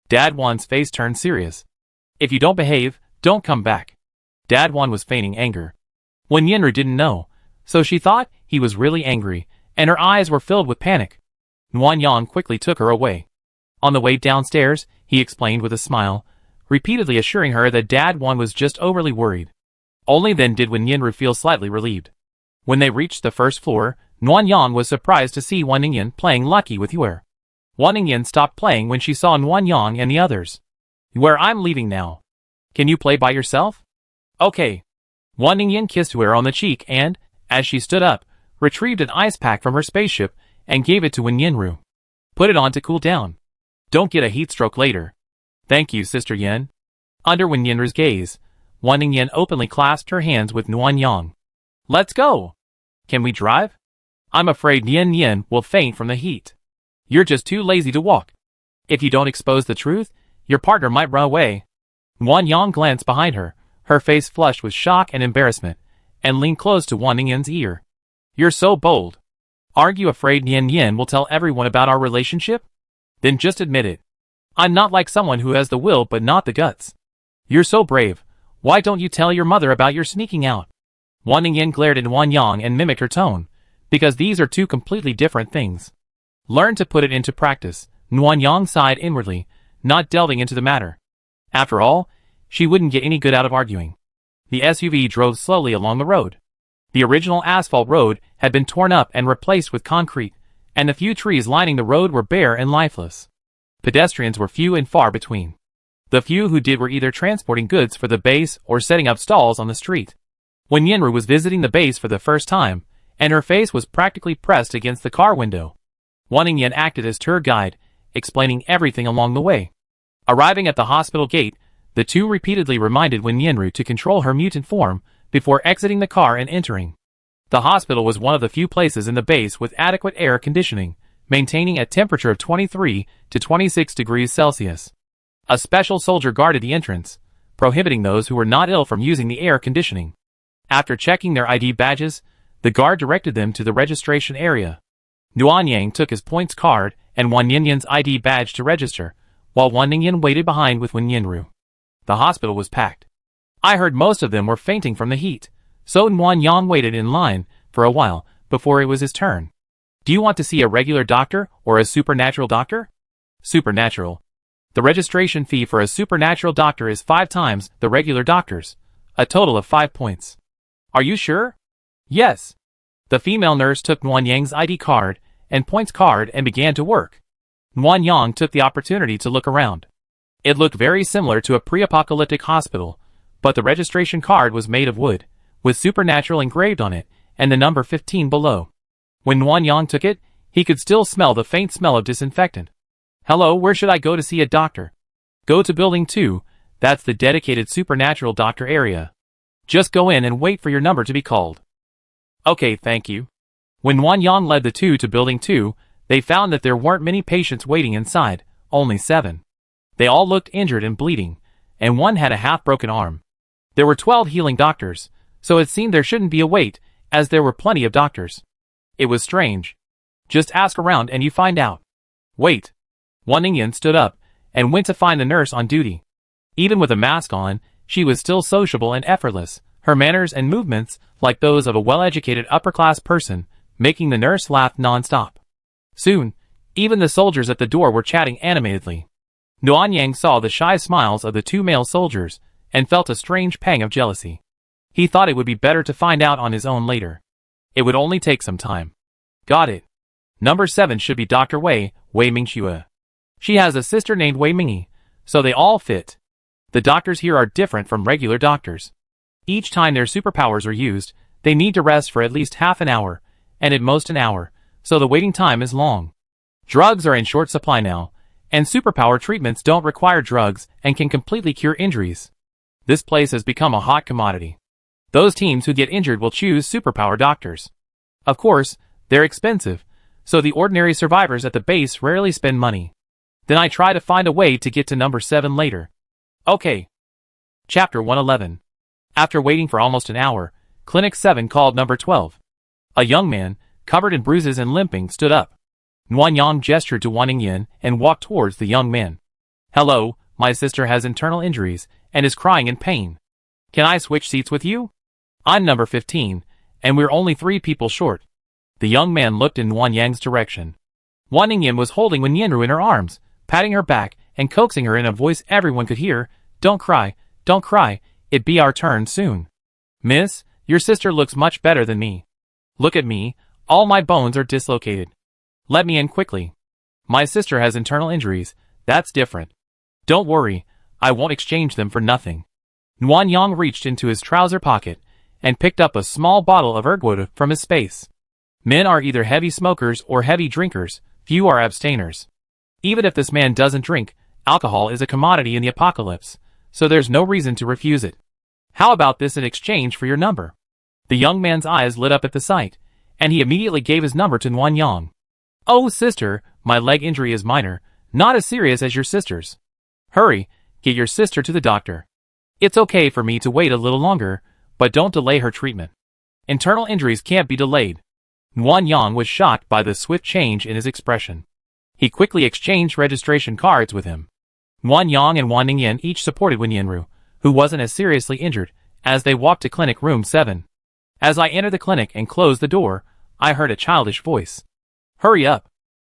Dad Wan's face turned serious. If you don't behave, don't come back. Dad Wan was feigning anger. Wen Yanru didn't know, so she thought he was really angry, and her eyes were filled with panic. Wan Yang quickly took her away. On the way downstairs, he explained with a smile, repeatedly assuring her that Dad Wan was just overly worried. Only then did Wen Yanru feel slightly relieved. When they reached the first floor, Nguyen Yang was surprised to see Wan Ningyan playing Lucky with Yue. Wan Ningyan stopped playing when she saw Nguyen Yang and the others. Yue, I'm leaving now. Can you play by yourself? Okay. Wan Ningyan kissed Yue on the cheek and, as she stood up, retrieved an ice pack from her spaceship and gave it to Wen Yanru. Put it on to cool down. Don't get a heat stroke later. Thank you, Sister Yen. Under Wen Yanru's gaze, Wan Ningyan openly clasped her hands with Nguyen Yang. Let's go. Can we drive? I'm afraid Nian Nian will faint from the heat. You're just too lazy to walk. If you don't expose the truth, your partner might run away. Nguyen Yang glanced behind her, her face flushed with shock and embarrassment, and leaned close to Wan Ningyan's ear. You're so bold. Aren't you afraid Nian Nian will tell everyone about our relationship? Then just admit it. I'm not like someone who has the will but not the guts. You're so brave. Why don't you tell your mother about your sneaking out? Wan Ningyan glared at Wan Yang and mimicked her tone, because these are two completely different things. Learn to put it into practice. Nguyen Yang sighed inwardly, not delving into the matter. After all, she wouldn't get any good out of arguing. The SUV drove slowly along the road. The original asphalt road had been torn up and replaced with concrete, and the few trees lining the road were bare and lifeless. Pedestrians were few and far between. The few who did were either transporting goods for the base or setting up stalls on the street. When Yanru was visiting the base for the first time, and her face was practically pressed against the car window. Wan Ningyan acted as tour guide, explaining everything along the way. Arriving at the hospital gate, the two repeatedly reminded Wen Yanru to control her mutant form before exiting the car and entering. The hospital was one of the few places in the base with adequate air conditioning, maintaining a temperature of 23 to 26 degrees Celsius. A special soldier guarded the entrance, prohibiting those who were not ill from using the air conditioning. After checking their ID badges, the guard directed them to the registration area. Nguyen Yang took his points card and Wan Ningyan's ID badge to register, while Wan Ningyan waited behind with Wen Yanru. The hospital was packed. I heard most of them were fainting from the heat, so Nguyen Yang waited in line for a while before it was his turn. Do you want to see a regular doctor or a supernatural doctor? Supernatural. The registration fee for a supernatural doctor is 5 times the regular doctor's, a total of 5 points. Are you sure? Yes. The female nurse took Nguyen Yang's ID card and points card and began to work. Nguyen Yang took the opportunity to look around. It looked very similar to a pre-apocalyptic hospital, but the registration card was made of wood, with supernatural engraved on it, and the number 15 below. When Nguyen Yang took it, he could still smell the faint smell of disinfectant. Hello, where should I go to see a doctor? Go to building 2, that's the dedicated supernatural doctor area. Just go in and wait for your number to be called. Okay, thank you. When Nguyen Yang led the two to building 2, they found that there weren't many patients waiting inside, only 7. They all looked injured and bleeding, and one had a half-broken arm. There were 12 healing doctors, so it seemed there shouldn't be a wait, as there were plenty of doctors. It was strange. Just ask around and you find out. Wait. Wan Ningyan stood up and went to find the nurse on duty. Even with a mask on, she was still sociable and effortless, her manners and movements like those of a well-educated upper-class person, making the nurse laugh non-stop. Soon, even the soldiers at the door were chatting animatedly. Nguyen Yang saw the shy smiles of the 2 male soldiers and felt a strange pang of jealousy. He thought it would be better to find out on his own later. It would only take some time. Got it. Number 7 should be Dr. Wei Mingxue. She has a sister named Wei Mingy, so they all fit. The doctors here are different from regular doctors. Each time their superpowers are used, they need to rest for at least half an hour, and at most an hour, so the waiting time is long. Drugs are in short supply now, and superpower treatments don't require drugs and can completely cure injuries. This place has become a hot commodity. Those teams who get injured will choose superpower doctors. Of course, they're expensive, so the ordinary survivors at the base rarely spend money. Then I try to find a way to get to number 7 later. Okay. Chapter 111. After waiting for almost an hour, Clinic 7 called number 12. A young man, covered in bruises and limping, stood up. Nguyen Yang gestured to Wan Ningyan and walked towards the young man. Hello, my sister has internal injuries and is crying in pain. Can I switch seats with you? I'm number 15, and we're only 3 people short. The young man looked in Nguyen Yang's direction. Wan Ningyan was holding Wen Yanru in her arms, patting her back and coaxing her in a voice everyone could hear. Don't cry, it be our turn soon. Miss, your sister looks much better than me. Look at me, all my bones are dislocated. Let me in quickly. My sister has internal injuries, that's different. Don't worry, I won't exchange them for nothing. Nguyen Yang reached into his trouser pocket and picked up a small bottle of ergwood from his space. Men are either heavy smokers or heavy drinkers, few are abstainers. Even if this man doesn't drink, alcohol is a commodity in the apocalypse, so there's no reason to refuse it. How about this in exchange for your number? The young man's eyes lit up at the sight, and he immediately gave his number to Nguyen Yang. Oh sister, my leg injury is minor, not as serious as your sister's. Hurry, get your sister to the doctor. It's okay for me to wait a little longer, but don't delay her treatment. Internal injuries can't be delayed. Nguyen Yang was shocked by the swift change in his expression. He quickly exchanged registration cards with him. Nguyen Yang and Wan Ningyan each supported Wen Yanru, who wasn't as seriously injured, as they walked to clinic room 7. As I entered the clinic and closed the door, I heard a childish voice. Hurry up.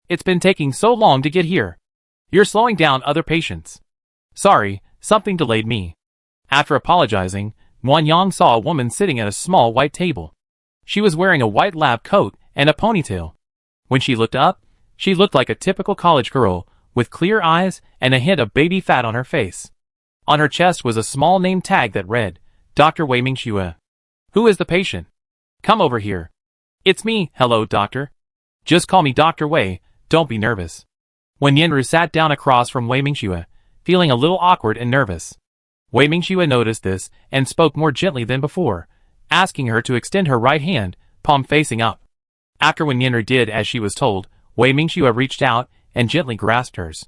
It's been taking so long to get here. You're slowing down other patients. Sorry, something delayed me. After apologizing, Nguyen Yang saw a woman sitting at a small white table. She was wearing a white lab coat and a ponytail. When she looked up, she looked like a typical college girl, with clear eyes and a hint of baby fat on her face. On her chest was a small name tag that read, Dr. Wei Mingxue. Who is the patient? Come over here. It's me, hello doctor. Just call me Dr. Wei, don't be nervous. When Yanru sat down across from Wei Mingxue, feeling a little awkward and nervous. Wei Mingxue noticed this and spoke more gently than before, asking her to extend her right hand, palm facing up. After when Yanru did as she was told, Wei Mingxue reached out and gently grasped hers.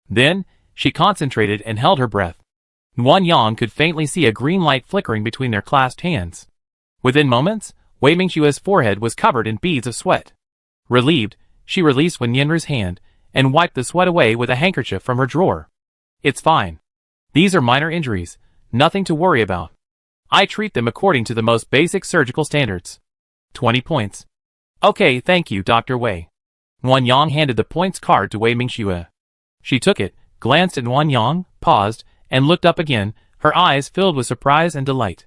Then, she concentrated and held her breath. Nguyen Yang could faintly see a green light flickering between their clasped hands. Within moments, Wei Mingxue's forehead was covered in beads of sweat. Relieved, she released Wen Yanru's hand and wiped the sweat away with a handkerchief from her drawer. It's fine. These are minor injuries, nothing to worry about. I treat them according to the most basic surgical standards. 20 points. Okay, thank you, Dr. Wei. Nguyen Yang handed the points card to Wei Mingxue. She took it, glanced at Nguyen Yang, paused, and looked up again, her eyes filled with surprise and delight.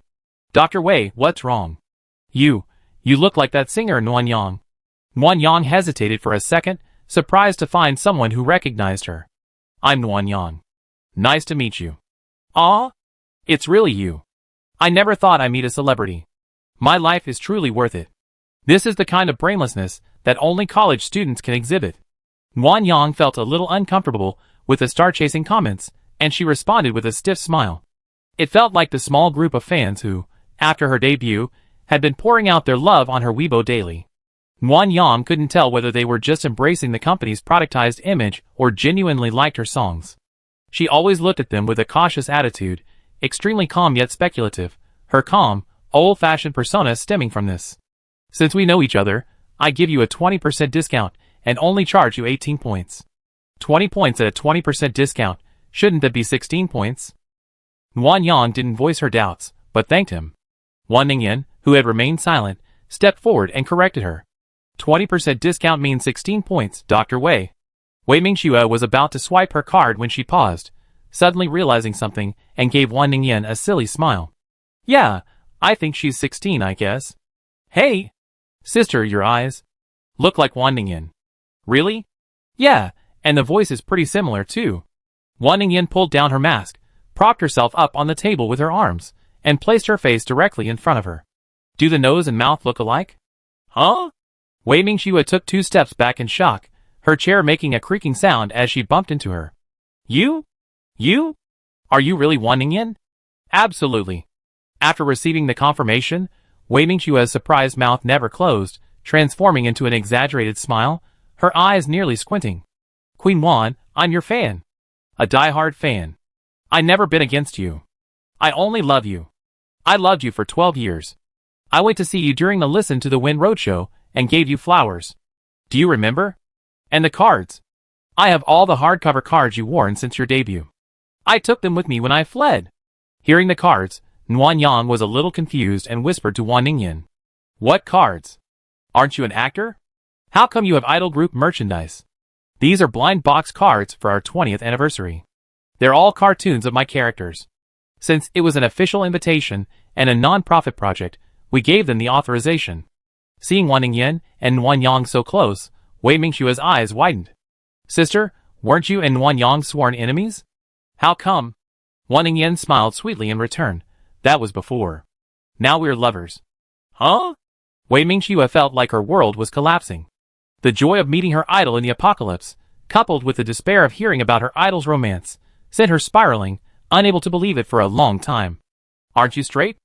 Dr. Wei, what's wrong? You look like that singer, Nguyen Yang. Nguyen Yang hesitated for a second, surprised to find someone who recognized her. I'm Nguyen Yang. Nice to meet you. Aw? It's really you. I never thought I'd meet a celebrity. My life is truly worth it. This is the kind of brainlessness that only college students can exhibit. Nguyen Yang felt a little uncomfortable with the star-chasing comments, and she responded with a stiff smile. It felt like the small group of fans who, after her debut, had been pouring out their love on her Weibo daily. Nguyen Yang couldn't tell whether they were just embracing the company's productized image or genuinely liked her songs. She always looked at them with a cautious attitude, extremely calm yet speculative, her calm, old-fashioned persona stemming from this. Since we know each other, I give you a 20% discount and only charge you 18 points. 20 points at a 20% discount, shouldn't that be 16 points? Nguyen Yang didn't voice her doubts, but thanked him. Wan Ningyan, who had remained silent, stepped forward and corrected her. 20% discount means 16 points, Dr. Wei. Wei Mingxue was about to swipe her card when she paused, suddenly realizing something, and gave Wan Ningyan a silly smile. Yeah, I think she's 16, I guess. Hey! Sister, your eyes look like Wan Ningyan. Really? Yeah, And the voice is pretty similar too. Wan Ningyan pulled down her mask, propped herself up on the table with her arms, and placed her face directly in front of her. Do the nose and mouth look alike? Huh? Wei Mingxue took 2 steps back in shock, her chair making a creaking sound as she bumped into her. You? Are you really Wan Ningyan? Absolutely. After receiving the confirmation, Wei Mingxue's surprised mouth never closed, transforming into an exaggerated smile, her eyes nearly squinting. Queen Wan, I'm your fan. A die-hard fan. I never been against you. I only love you. I loved you for 12 years. I went to see you during the Listen to the Wind roadshow and gave you flowers. Do you remember? And the cards. I have all the hardcover cards you worn since your debut. I took them with me when I fled. Hearing the cards, Nguyen Yang was a little confused and whispered to Wan Ningyan. What cards? Aren't you an actor? How come you have idol group merchandise? These are blind box cards for our 20th anniversary. They're all cartoons of my characters. Since it was an official invitation and a non-profit project, we gave them the authorization. Seeing Wan Ningyan and Nguyen Yang so close, Wei Mingxue's eyes widened. Sister, weren't you and Nguyen Yang sworn enemies? How come? Wan Ningyan smiled sweetly in return. That was before. Now we're lovers. Huh? Wei Mingxue felt like her world was collapsing. The joy of meeting her idol in the apocalypse, coupled with the despair of hearing about her idol's romance, sent her spiraling, unable to believe it for a long time. Aren't you straight?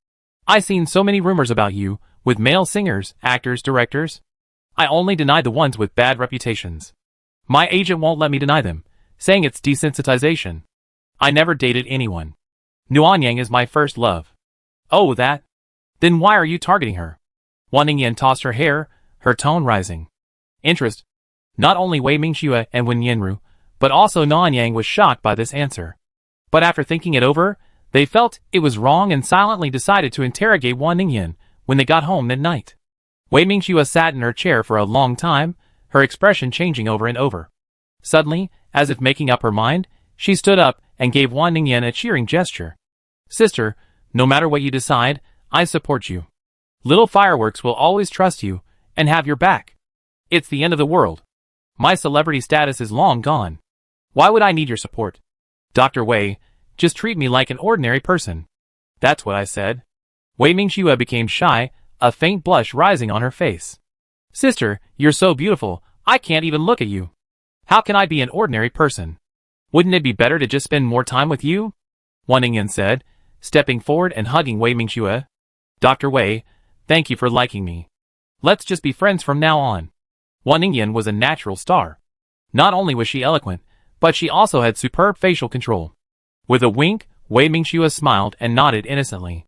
I've seen so many rumors about you, with male singers, actors, directors. I only deny the ones with bad reputations. My agent won't let me deny them, saying it's desensitization. I never dated anyone. Nguyen Yang is my first love. Oh, that? Then why are you targeting her? Wan Ningyan tossed her hair, her tone rising. Interest. Not only Wei Mingxue and Wen Yanru, but also Nguyen Yang was shocked by this answer. But after thinking it over, they felt it was wrong and silently decided to interrogate Wan Ningyan when they got home that night. Wei Mingxue sat in her chair for a long time, her expression changing over and over. Suddenly, as if making up her mind, she stood up and gave Wan Ningyan a cheering gesture. Sister, no matter what you decide, I support you. Little Fireworks will always trust you and have your back. It's the end of the world. My celebrity status is long gone. Why would I need your support? Dr. Wei, just treat me like an ordinary person. That's what I said. Wei Mingxue became shy, a faint blush rising on her face. Sister, you're so beautiful, I can't even look at you. How can I be an ordinary person? Wouldn't it be better to just spend more time with you? Wan Ningyan said, stepping forward and hugging Wei Mingxue. Dr. Wei, thank you for liking me. Let's just be friends from now on. Wan Ningyan was a natural star. Not only was she eloquent, but she also had superb facial control. With a wink, Wei Mingxue smiled and nodded innocently.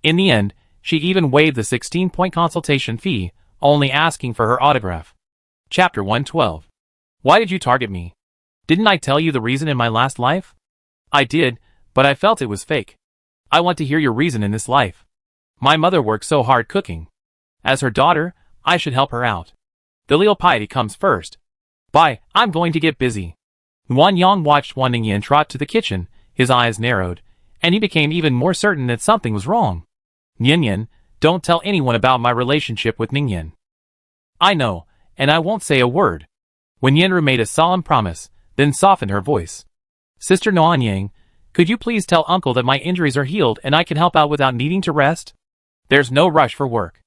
In the end, she even waived the 16-point consultation fee, only asking for her autograph. Chapter 112. Why did you target me? Didn't I tell you the reason in my last life? I did, but I felt it was fake. I want to hear your reason in this life. My mother worked so hard cooking. As her daughter, I should help her out. Filial piety comes first. Bye, I'm going to get busy. Nguyen Yang watched Wan Ningyan trot to the kitchen, his eyes narrowed, and he became even more certain that something was wrong. Ningyan, don't tell anyone about my relationship with Ningyan. I know, and I won't say a word. Wen Yanru made a solemn promise, then softened her voice. Sister Nguyen Yang, could you please tell Uncle that my injuries are healed and I can help out without needing to rest? There's no rush for work.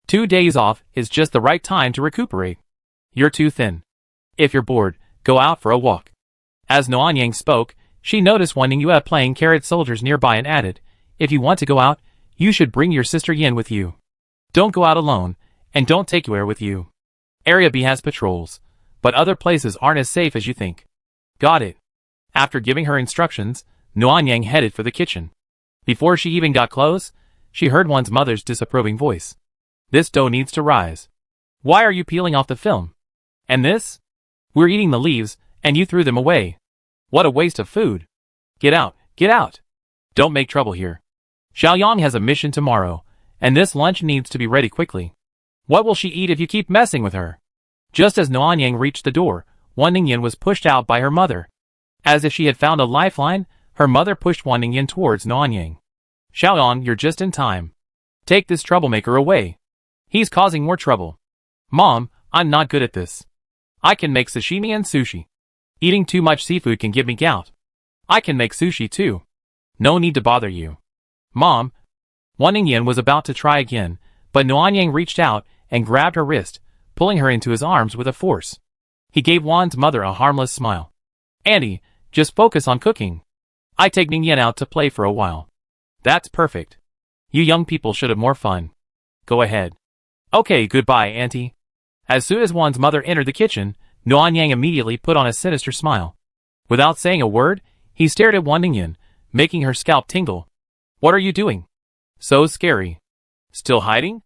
2 days off is just the right time to recuperate. You're too thin. If you're bored, go out for a walk. As Nguyen Yang spoke, she noticed Wan Ningyu playing carrot soldiers nearby and added, if you want to go out, you should bring your sister Yin with you. Don't go out alone, and don't take Yuer with you. Area B has patrols, but other places aren't as safe as you think. Got it. After giving her instructions, Nguyen Yang headed for the kitchen. Before she even got close, she heard Wan's mother's disapproving voice. This dough needs to rise. Why are you peeling off the film? And this? We're eating the leaves, and you threw them away. What a waste of food. Get out, get out. Don't make trouble here. Xiaoyang has a mission tomorrow, and this lunch needs to be ready quickly. What will she eat if you keep messing with her? Just as Nguyen Yang reached the door, Wan Ningyan was pushed out by her mother. As if she had found a lifeline, her mother pushed Wan Ningyan towards Nguyen Yang. Xiaoyang, you're just in time. Take this troublemaker away. He's causing more trouble. Mom, I'm not good at this. I can make sashimi and sushi. Eating too much seafood can give me gout. I can make sushi too. No need to bother you. Mom. Wan Ningyan was about to try again, but Nuanyang reached out and grabbed her wrist, pulling her into his arms with a force. He gave Wan's mother a harmless smile. Auntie, just focus on cooking. I take Ningyan out to play for a while. That's perfect. You young people should have more fun. Go ahead. Okay, goodbye, Auntie. As soon as Wan's mother entered the kitchen, Nuanyang immediately put on a sinister smile. Without saying a word, he stared at Wan Ningyan, making her scalp tingle. What are you doing? So scary. Still hiding?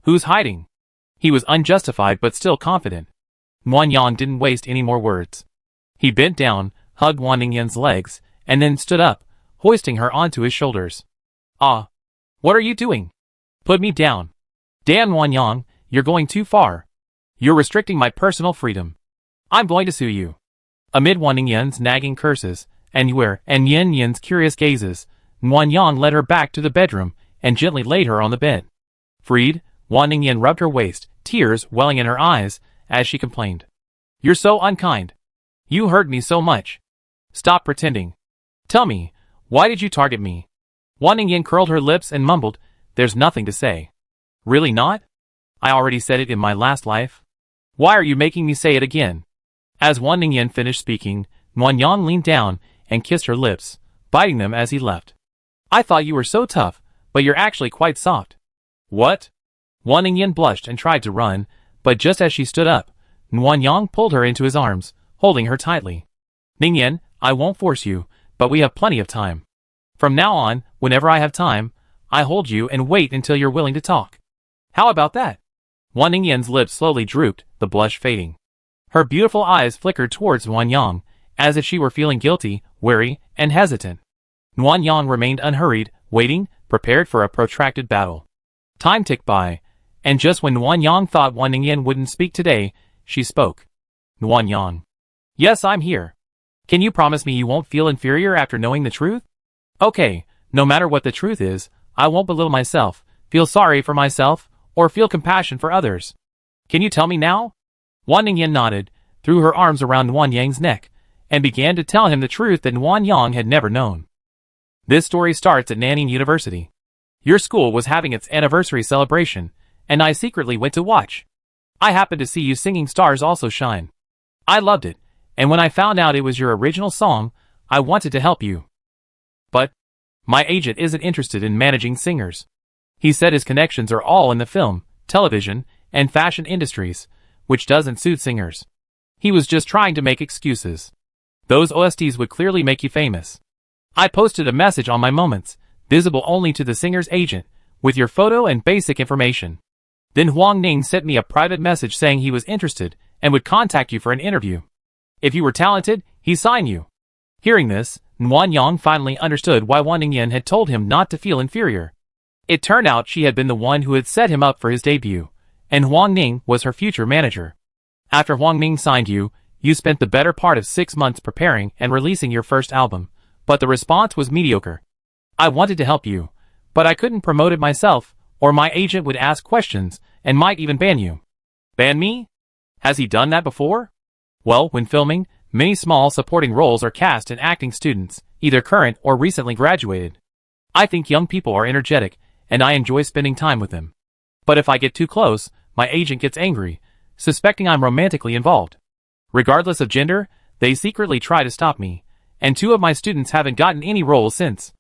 Who's hiding? He was unjustified but still confident. Nuanyang didn't waste any more words. He bent down, hugged Wan Ningyan's legs, and then stood up, hoisting her onto his shoulders. Ah! What are you doing? Put me down. Damn, Nuanyang, you're going too far. You're restricting my personal freedom. I'm going to sue you. Amid Wan Ningyan's nagging curses, and Yin Yin's curious gazes, Nuanyang led her back to the bedroom and gently laid her on the bed. Freed, Wan Ningyan rubbed her waist, tears welling in her eyes, as she complained. You're so unkind. You hurt me so much. Stop pretending. Tell me, why did you target me? Wan Ningyan curled her lips and mumbled, There's nothing to say. Really not? I already said it in my last life. Why are you making me say it again? As Wan Ningyan finished speaking, Nuanyang leaned down and kissed her lips, biting them as he left. I thought you were so tough, but you're actually quite soft. What? Wan Ningyan blushed and tried to run, but just as she stood up, Nuanyang pulled her into his arms, holding her tightly. Ningyan, I won't force you, but we have plenty of time. From now on, whenever I have time, I hold you and wait until you're willing to talk. How about that? Wan Ningyan's lips slowly drooped, the blush fading. Her beautiful eyes flickered towards Nuanyang, as if she were feeling guilty, wary, and hesitant. Nuanyang remained unhurried, waiting, prepared for a protracted battle. Time ticked by, and just when Nuanyang thought Wan Ningyan wouldn't speak today, she spoke. Nuanyang. Yes, I'm here. Can you promise me you won't feel inferior after knowing the truth? Okay, no matter what the truth is, I won't belittle myself, feel sorry for myself, or feel compassion for others. Can you tell me now? Wan Ningyan nodded, threw her arms around Nuanyang's neck, and began to tell him the truth that Nuanyang had never known. This story starts at Nanning University. Your school was having its anniversary celebration, and I secretly went to watch. I happened to see you singing Stars Also Shine. I loved it, and when I found out it was your original song, I wanted to help you. But my agent isn't interested in managing singers. He said his connections are all in the film, television, and fashion industries, which doesn't suit singers. He was just trying to make excuses. Those OSTs would clearly make you famous. I posted a message on my Moments, visible only to the singer's agent, with your photo and basic information. Then Huang Ning sent me a private message saying he was interested and would contact you for an interview. If you were talented, he'd sign you. Hearing this, Nuanyang finally understood why Wan Ningyan had told him not to feel inferior. It turned out she had been the one who had set him up for his debut, and Huang Ning was her future manager. After Huang Ning signed you, you spent the better part of 6 months preparing and releasing your first album, but the response was mediocre. I wanted to help you, but I couldn't promote it myself, or my agent would ask questions and might even ban you. Ban me? Has he done that before? Well, when filming, many small supporting roles are cast in acting students, either current or recently graduated. I think young people are energetic, and I enjoy spending time with them. But if I get too close, my agent gets angry, suspecting I'm romantically involved. Regardless of gender, they secretly try to stop me, and 2 of my students haven't gotten any roles since.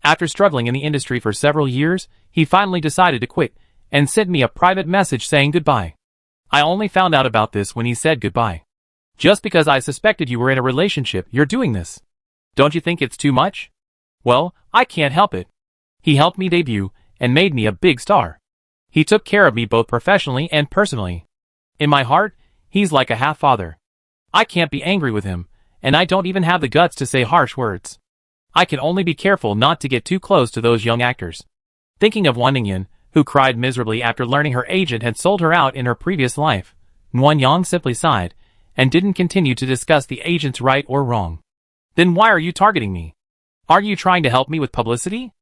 After struggling in the industry for several years, he finally decided to quit, and sent me a private message saying goodbye. I only found out about this when he said goodbye. Just because I suspected you were in a relationship, you're doing this. Don't you think it's too much? Well, I can't help it. He helped me debut, and made me a big star. He took care of me both professionally and personally. In my heart, he's like a half-father. I can't be angry with him, and I don't even have the guts to say harsh words. I can only be careful not to get too close to those young actors. Thinking of Wan Ningyan, who cried miserably after learning her agent had sold her out in her previous life, Nuanyang simply sighed, and didn't continue to discuss the agent's right or wrong. Then why are you targeting me? Aren't you trying to help me with publicity?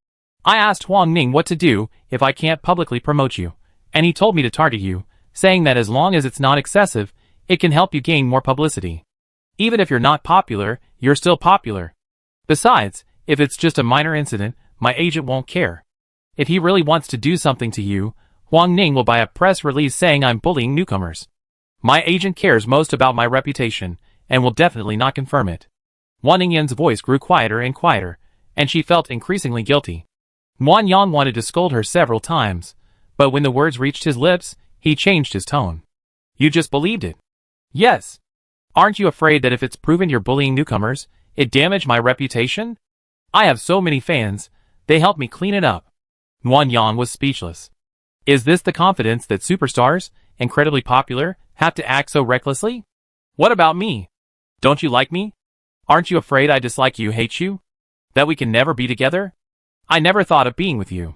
I asked Huang Ning what to do if I can't publicly promote you, and he told me to target you, saying that as long as it's not excessive, it can help you gain more publicity. Even if you're not popular, you're still popular. Besides, if it's just a minor incident, my agent won't care. If he really wants to do something to you, Huang Ning will buy a press release saying I'm bullying newcomers. My agent cares most about my reputation, and will definitely not confirm it. Wang Ningyan's voice grew quieter and quieter, and she felt increasingly guilty. Wang Yang wanted to scold her several times, but when the words reached his lips, he changed his tone. You just believed it. Yes. Aren't you afraid that if it's proven you're bullying newcomers, it damaged my reputation? I have so many fans, they help me clean it up. Wang Yang was speechless. Is this the confidence that superstars, incredibly popular, have to act so recklessly? What about me? Don't you like me? Aren't you afraid I dislike you, hate you? That we can never be together? I never thought of being with you.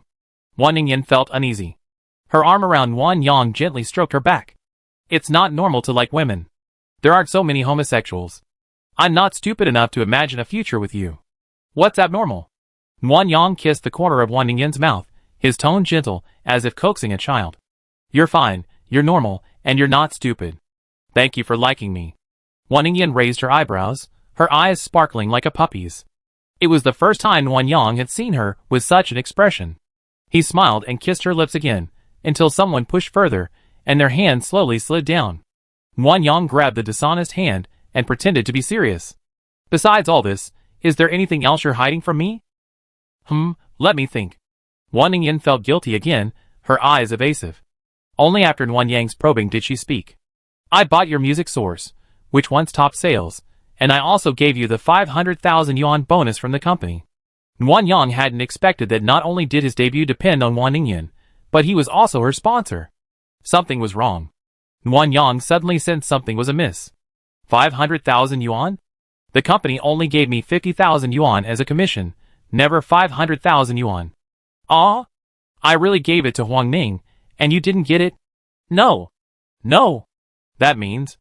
Wang Ningyan felt uneasy. Her arm around Wang Yang gently stroked her back. It's not normal to like women. There aren't so many homosexuals. I'm not stupid enough to imagine a future with you. What's abnormal? Wang Yang kissed the corner of Wang Ningyan's mouth, his tone gentle, as if coaxing a child. You're fine, you're normal, and you're not stupid. Thank you for liking me. Wang Ningyan raised her eyebrows, her eyes sparkling like a puppy's. It was the first time Wang Yang had seen her with such an expression. He smiled and kissed her lips again, until someone pushed further, and their hand slowly slid down. Wang Yang grabbed the dishonest hand and pretended to be serious. Besides all this, is there anything else you're hiding from me? Let me think. Wang Ningyan felt guilty again, her eyes evasive. Only after Wang Yang's probing did she speak. I bought your music source, which once topped sales, and I also gave you the 500,000 yuan bonus from the company. Wang Yang hadn't expected that not only did his debut depend on Wang Ningyan, but he was also her sponsor. Something was wrong. Wang Yang suddenly sensed something was amiss. 500,000 yuan? The company only gave me 50,000 yuan as a commission, never 500,000 yuan. Ah? I really gave it to Huang Ning, and you didn't get it? No. No. That means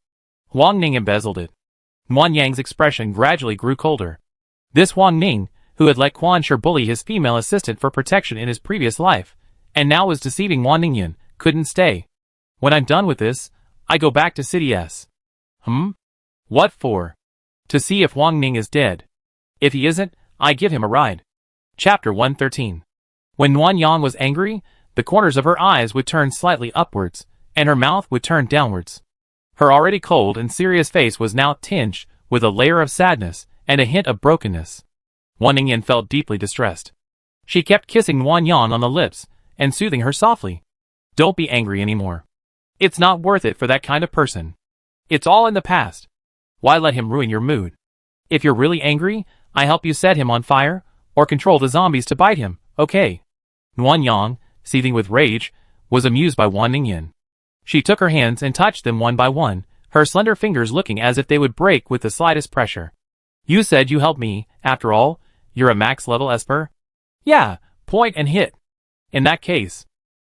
Huang Ning embezzled it. Wang Yang's expression gradually grew colder. This Huang Ning, who had let Quan Shi bully his female assistant for protection in his previous life, and now was deceiving Wang Ningyan, couldn't stay. When I'm done with this, I go back to City S. What for? To see if Huang Ning is dead. If he isn't, I give him a ride. Chapter 113. When Wang Yang was angry, the corners of her eyes would turn slightly upwards, and her mouth would turn downwards. Her already cold and serious face was now tinged with a layer of sadness and a hint of brokenness. Wang Ningyan felt deeply distressed. She kept kissing Wang Yang on the lips and soothing her softly. Don't be angry anymore. It's not worth it for that kind of person. It's all in the past. Why let him ruin your mood? If you're really angry, I help you set him on fire, or control the zombies to bite him, okay? Wang Yang, seething with rage, was amused by Wang Ningyan. She took her hands and touched them one by one, her slender fingers looking as if they would break with the slightest pressure. You said you helped me, after all, you're a max-level esper? Yeah, point and hit. In that case.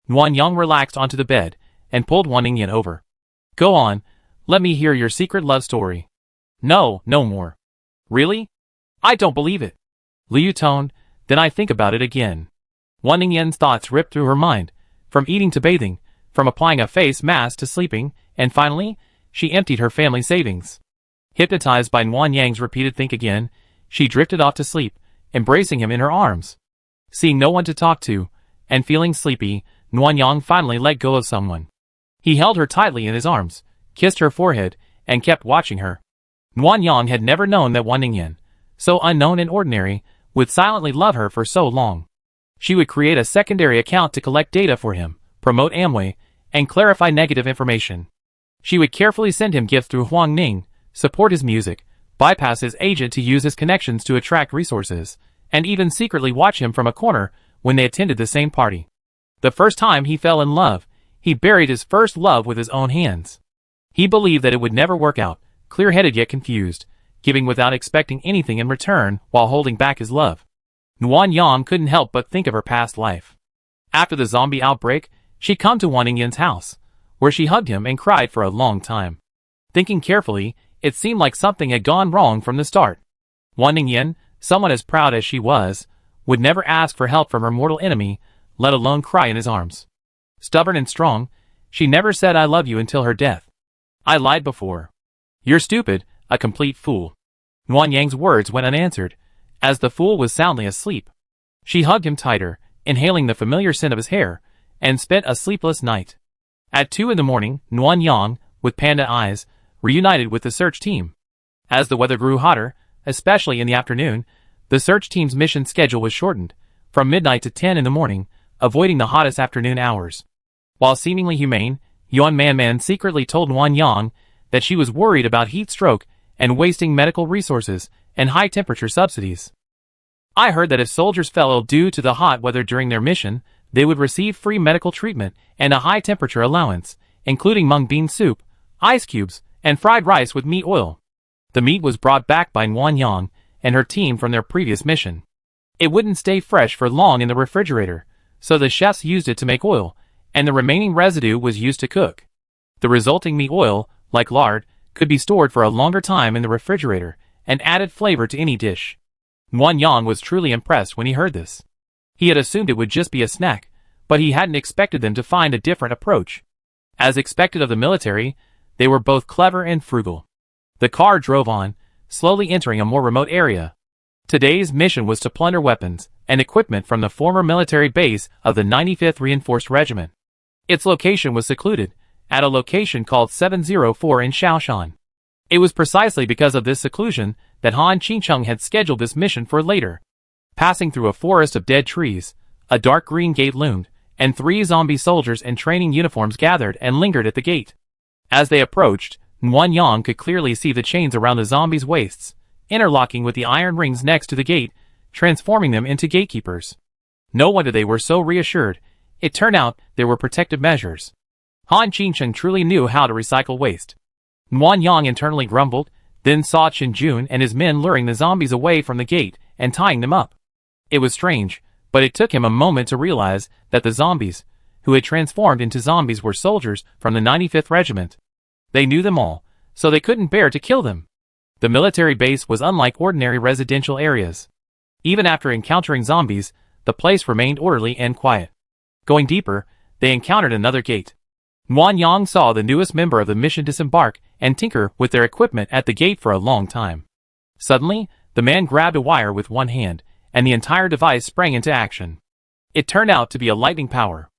Wang Yang relaxed onto the bed, and pulled Wang Ningyan over. Go on, let me hear your secret love story. No, no more. Really? I don't believe it. Liu toned, then I think about it again. Wang Ningyan's thoughts ripped through her mind, from eating to bathing, from applying a face mask to sleeping, and finally, she emptied her family savings. Hypnotized by Wang Yang's repeated think again, she drifted off to sleep, embracing him in her arms. Seeing no one to talk to, and feeling sleepy, Wang Yang finally let go of someone. He held her tightly in his arms, kissed her forehead, and kept watching her. Wang Yang had never known that Wang Ningyan, so unknown and ordinary, would silently love her for so long. She would create a secondary account to collect data for him, promote Amway, and clarify negative information. She would carefully send him gifts through Huang Ning, support his music, bypass his agent to use his connections to attract resources, and even secretly watch him from a corner when they attended the same party. The first time he fell in love, he buried his first love with his own hands. He believed that it would never work out, clear-headed yet confused, giving without expecting anything in return while holding back his love. Wang Yang couldn't help but think of her past life. After the zombie outbreak, she'd come to Wang Ningyan's house, where she hugged him and cried for a long time. Thinking carefully, it seemed like something had gone wrong from the start. Wang Ningyan, someone as proud as she was, would never ask for help from her mortal enemy, let alone cry in his arms. Stubborn and strong, she never said I love you until her death. I lied before. You're stupid, a complete fool. Nguyen Yang's words went unanswered, as the fool was soundly asleep. She hugged him tighter, inhaling the familiar scent of his hair, and spent a sleepless night. At 2 in the morning, Nguyen Yang, with panda eyes, reunited with the search team. As the weather grew hotter, especially in the afternoon, the search team's mission schedule was shortened, from midnight to 10 in the morning, avoiding the hottest afternoon hours. While seemingly humane, Yuan Man secretly told Nguyen Yang that she was worried about heat stroke and wasting medical resources and high-temperature subsidies. I heard that if soldiers fell ill due to the hot weather during their mission, they would receive free medical treatment and a high-temperature allowance, including mung bean soup, ice cubes, and fried rice with meat oil. The meat was brought back by Nguyen Yang and her team from their previous mission. It wouldn't stay fresh for long in the refrigerator, so the chefs used it to make oil, and the remaining residue was used to cook. The resulting meat oil, like lard, could be stored for a longer time in the refrigerator and added flavor to any dish. Nguyen Yang was truly impressed when he heard this. He had assumed it would just be a snack, but he hadn't expected them to find a different approach. As expected of the military, they were both clever and frugal. The car drove on, slowly entering a more remote area. Today's mission was to plunder weapons and equipment from the former military base of the 95th Reinforced Regiment. Its location was secluded, at a location called 704 in Shaoshan. It was precisely because of this seclusion that Han Qingcheng had scheduled this mission for later. Passing through a forest of dead trees, a dark green gate loomed, and 3 zombie soldiers in training uniforms gathered and lingered at the gate. As they approached, Nguyen Yang could clearly see the chains around the zombies' waists, interlocking with the iron rings next to the gate, transforming them into gatekeepers. No wonder they were so reassured. It turned out there were protective measures. Han Qingcheng truly knew how to recycle waste. Nguyen Yang internally grumbled, then saw Chen Jun and his men luring the zombies away from the gate and tying them up. It was strange, but it took him a moment to realize that the zombies, who had transformed into zombies, were soldiers from the 95th Regiment. They knew them all, so they couldn't bear to kill them. The military base was unlike ordinary residential areas. Even after encountering zombies, the place remained orderly and quiet. Going deeper, they encountered another gate. Nguyen Yang saw the newest member of the mission disembark and tinker with their equipment at the gate for a long time. Suddenly, the man grabbed a wire with one hand, and the entire device sprang into action. It turned out to be a lightning power.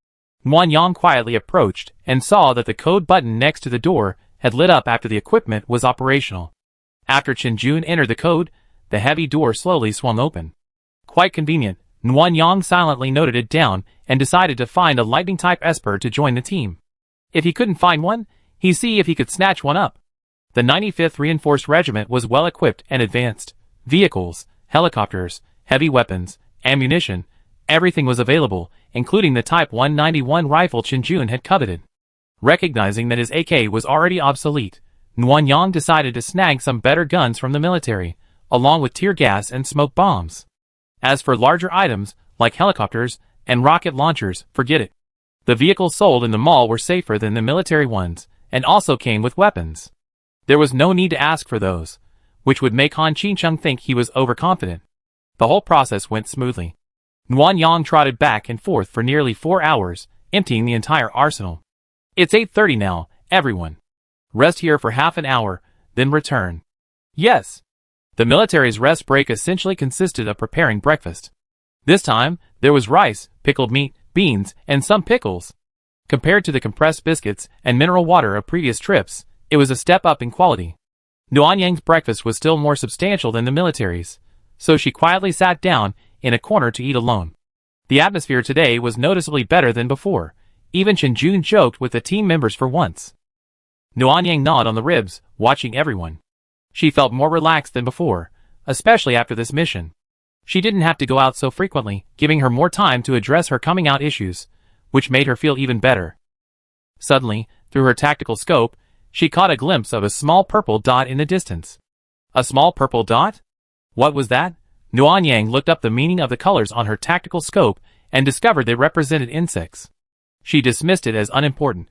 Nguyen Yang quietly approached and saw that the code button next to the door had lit up after the equipment was operational. After Chen Jun entered the code, the heavy door slowly swung open. Quite convenient, Nguyen Yang silently noted it down and decided to find a lightning-type esper to join the team. If he couldn't find one, he'd see if he could snatch one up. The 95th Reinforced Regiment was well equipped and advanced. Vehicles, helicopters, heavy weapons, ammunition, everything was available, including the Type 191 rifle Chen Jun had coveted. Recognizing that his AK was already obsolete, Nguyen Yang decided to snag some better guns from the military, along with tear gas and smoke bombs. As for larger items, like helicopters and rocket launchers, forget it. The vehicles sold in the mall were safer than the military ones, and also came with weapons. There was no need to ask for those, which would make Han Qingcheng think he was overconfident. The whole process went smoothly. Nguyen Yang trotted back and forth for nearly 4 hours, emptying the entire arsenal. It's 8:30 now, everyone. Rest here for half an hour, then return. Yes. The military's rest break essentially consisted of preparing breakfast. This time, there was rice, pickled meat, beans, and some pickles. Compared to the compressed biscuits and mineral water of previous trips, it was a step up in quality. Nguyen Yang's breakfast was still more substantial than the military's, so she quietly sat down in a corner to eat alone. The atmosphere today was noticeably better than before. Even Chen Jun joked with the team members for once. Nguyen Yang gnawed on the ribs, watching everyone. She felt more relaxed than before, especially after this mission. She didn't have to go out so frequently, giving her more time to address her coming out issues, which made her feel even better. Suddenly, through her tactical scope, she caught a glimpse of a small purple dot in the distance. A small purple dot? What was that? Nguyen Yang looked up the meaning of the colors on her tactical scope and discovered they represented insects. She dismissed it as unimportant.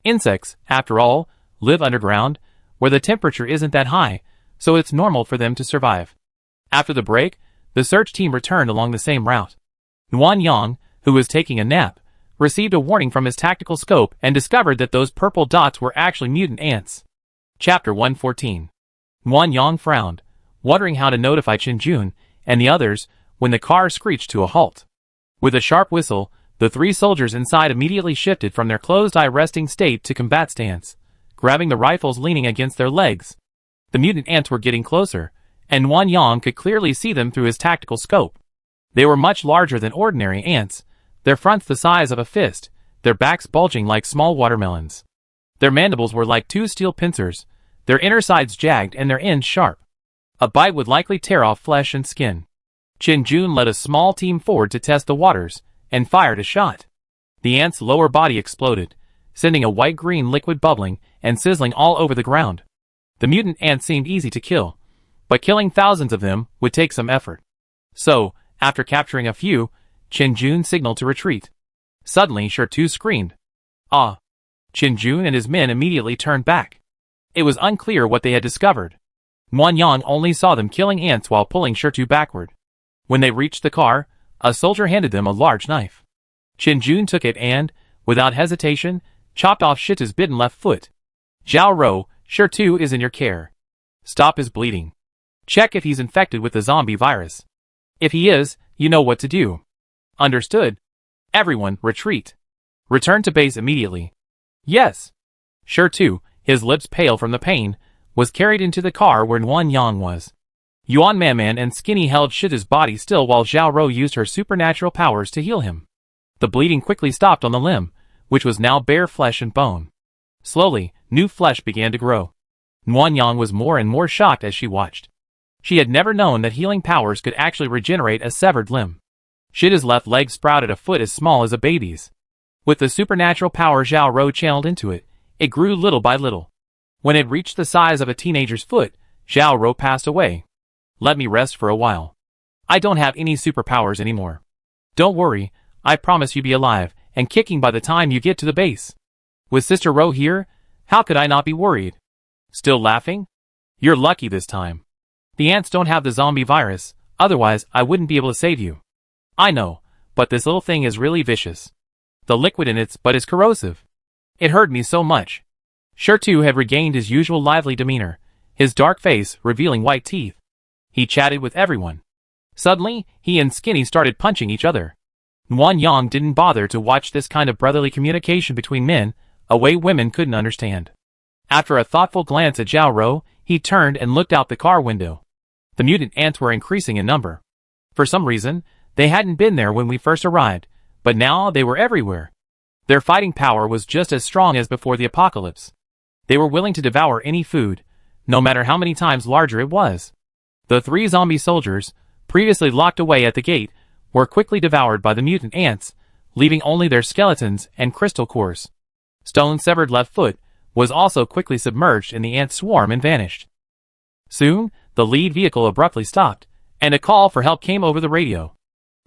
Insects, after all, live underground, where the temperature isn't that high, so it's normal for them to survive. After the break, the search team returned along the same route. Nguyen Yang, who was taking a nap, received a warning from his tactical scope and discovered that those purple dots were actually mutant ants. Chapter 114. Nguyen Yang frowned, wondering how to notify Qin Jun and the others when the car screeched to a halt. With a sharp whistle, the 3 soldiers inside immediately shifted from their closed-eye resting state to combat stance, grabbing the rifles leaning against their legs. The mutant ants were getting closer, and Nguyen Yang could clearly see them through his tactical scope. They were much larger than ordinary ants, their fronts the size of a fist, their backs bulging like small watermelons. Their mandibles were like 2 steel pincers, their inner sides jagged and their ends sharp. A bite would likely tear off flesh and skin. Qin Jun led a small team forward to test the waters, and fired a shot. The ant's lower body exploded, sending a white-green liquid bubbling and sizzling all over the ground. The mutant ants seemed easy to kill, but killing thousands of them would take some effort. So, after capturing a few, Qin Jun signaled to retreat. Suddenly, Shirtu screamed. Ah! Qin Jun and his men immediately turned back. It was unclear what they had discovered. Nguyen Yang only saw them killing ants while pulling Shirtu backward. When they reached the car, a soldier handed them a large knife. Qin Jun took it and, without hesitation, chopped off Shitu's bitten left foot. Zhao Ro, Shirtu is in your care. Stop his bleeding. Check if he's infected with the zombie virus. If he is, you know what to do. Understood? Everyone, retreat. Return to base immediately. Yes. Shirtu, his lips pale from the pain, was carried into the car where Nguyen Yang was. Yuan Manman and Skinny held Shitu's body still while Zhao Ro used her supernatural powers to heal him. The bleeding quickly stopped on the limb, which was now bare flesh and bone. Slowly, new flesh began to grow. Nguyen Yang was more and more shocked as she watched. She had never known that healing powers could actually regenerate a severed limb. Shitu's left leg sprouted a foot as small as a baby's. With the supernatural power Zhao Ro channeled into it, it grew little by little. When it reached the size of a teenager's foot, Zhao Ro passed away. Let me rest for a while. I don't have any superpowers anymore. Don't worry, I promise you be alive and kicking by the time you get to the base. With Sister Ro here, how could I not be worried? Still laughing? You're lucky this time. The ants don't have the zombie virus, otherwise I wouldn't be able to save you. I know, but this little thing is really vicious. The liquid in its butt is corrosive. It hurt me so much. Shirtu had regained his usual lively demeanor, his dark face revealing white teeth. He chatted with everyone. Suddenly, he and Skinny started punching each other. Nguyen Yang didn't bother to watch this kind of brotherly communication between men, a way women couldn't understand. After a thoughtful glance at Zhao Ro, he turned and looked out the car window. The mutant ants were increasing in number. For some reason, they hadn't been there when we first arrived, but now they were everywhere. Their fighting power was just as strong as before the apocalypse. They were willing to devour any food, no matter how many times larger it was. The 3 zombie soldiers, previously locked away at the gate, were quickly devoured by the mutant ants, leaving only their skeletons and crystal cores. Stone's severed left foot was also quickly submerged in the ant swarm and vanished. Soon, the lead vehicle abruptly stopped, and a call for help came over the radio.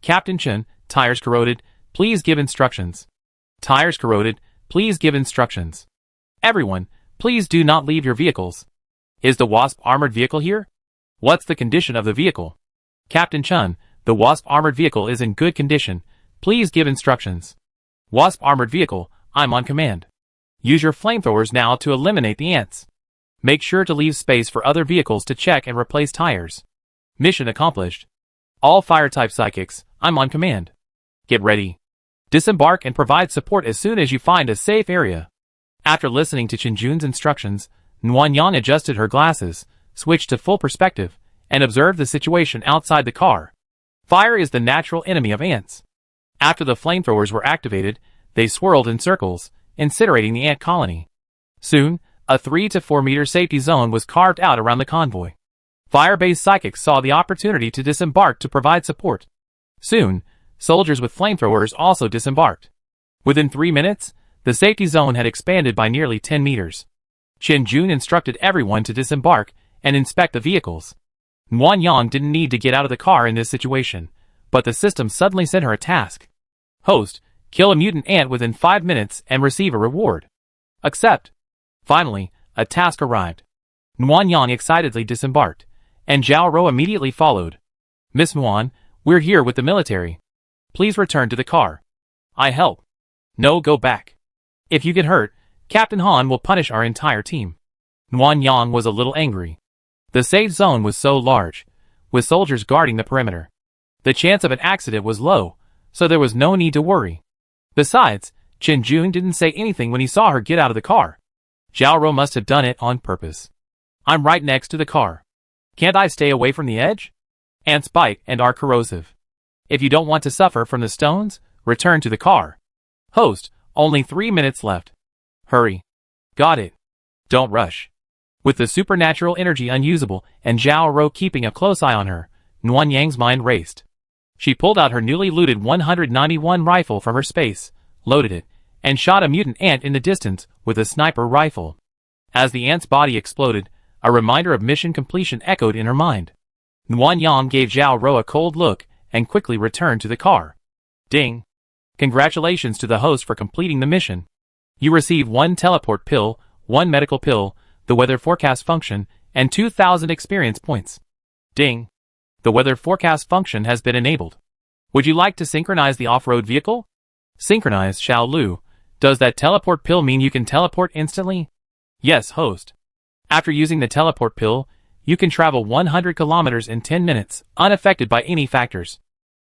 Captain Chen, tires corroded, please give instructions. Tires corroded, please give instructions. Everyone, please do not leave your vehicles. Is the Wasp armored vehicle here? What's the condition of the vehicle? Captain Chen, the Wasp armored vehicle is in good condition. Please give instructions. Wasp armored vehicle, I'm on command. Use your flamethrowers now to eliminate the ants. Make sure to leave space for other vehicles to check and replace tires. Mission accomplished. All fire-type psychics, I'm on command. Get ready. Disembark and provide support as soon as you find a safe area. After listening to Qin Jun's instructions, Nguyen Yang adjusted her glasses, switched to full perspective, and observed the situation outside the car. Fire is the natural enemy of ants. After the flamethrowers were activated, they swirled in circles, incinerating the ant colony. Soon, a 3 to 4 meter safety zone was carved out around the convoy. Fire-based psychics saw the opportunity to disembark to provide support. Soon, soldiers with flamethrowers also disembarked. Within 3 minutes, the safety zone had expanded by nearly 10 meters. Qin Jun instructed everyone to disembark and inspect the vehicles. Nguyen Yang didn't need to get out of the car in this situation, but the system suddenly sent her a task. Host, kill a mutant ant within 5 minutes and receive a reward. Accept. Finally, a task arrived. Nguyen Yang excitedly disembarked, and Zhao Ro immediately followed. Miss Nguyen, we're here with the military. Please return to the car. I help. No, go back. If you get hurt, Captain Han will punish our entire team. Nguyen Yang was a little angry. The safe zone was so large, with soldiers guarding the perimeter. The chance of an accident was low, so there was no need to worry. Besides, Chen Jun didn't say anything when he saw her get out of the car. Zhao Rou must have done it on purpose. I'm right next to the car. Can't I stay away from the edge? Ants bite and are corrosive. If you don't want to suffer from the stones, return to the car. Host, only 3 minutes left. Hurry. Got it. Don't rush. With the supernatural energy unusable and Zhao Rou keeping a close eye on her, Nuan Yang's mind raced. She pulled out her newly looted 191 rifle from her space, loaded it, and shot a mutant ant in the distance with a sniper rifle. As the ant's body exploded, a reminder of mission completion echoed in her mind. Nuan Yang gave Zhao Rou a cold look and quickly returned to the car. Ding! Congratulations to the host for completing the mission. You receive 1 teleport pill, 1 medical pill, the weather forecast function, and 2,000 experience points. Ding! The weather forecast function has been enabled. Would you like to synchronize the off-road vehicle? Synchronize, Xiao Lu. Does that teleport pill mean you can teleport instantly? Yes, host. After using the teleport pill, you can travel 100 kilometers in 10 minutes, unaffected by any factors.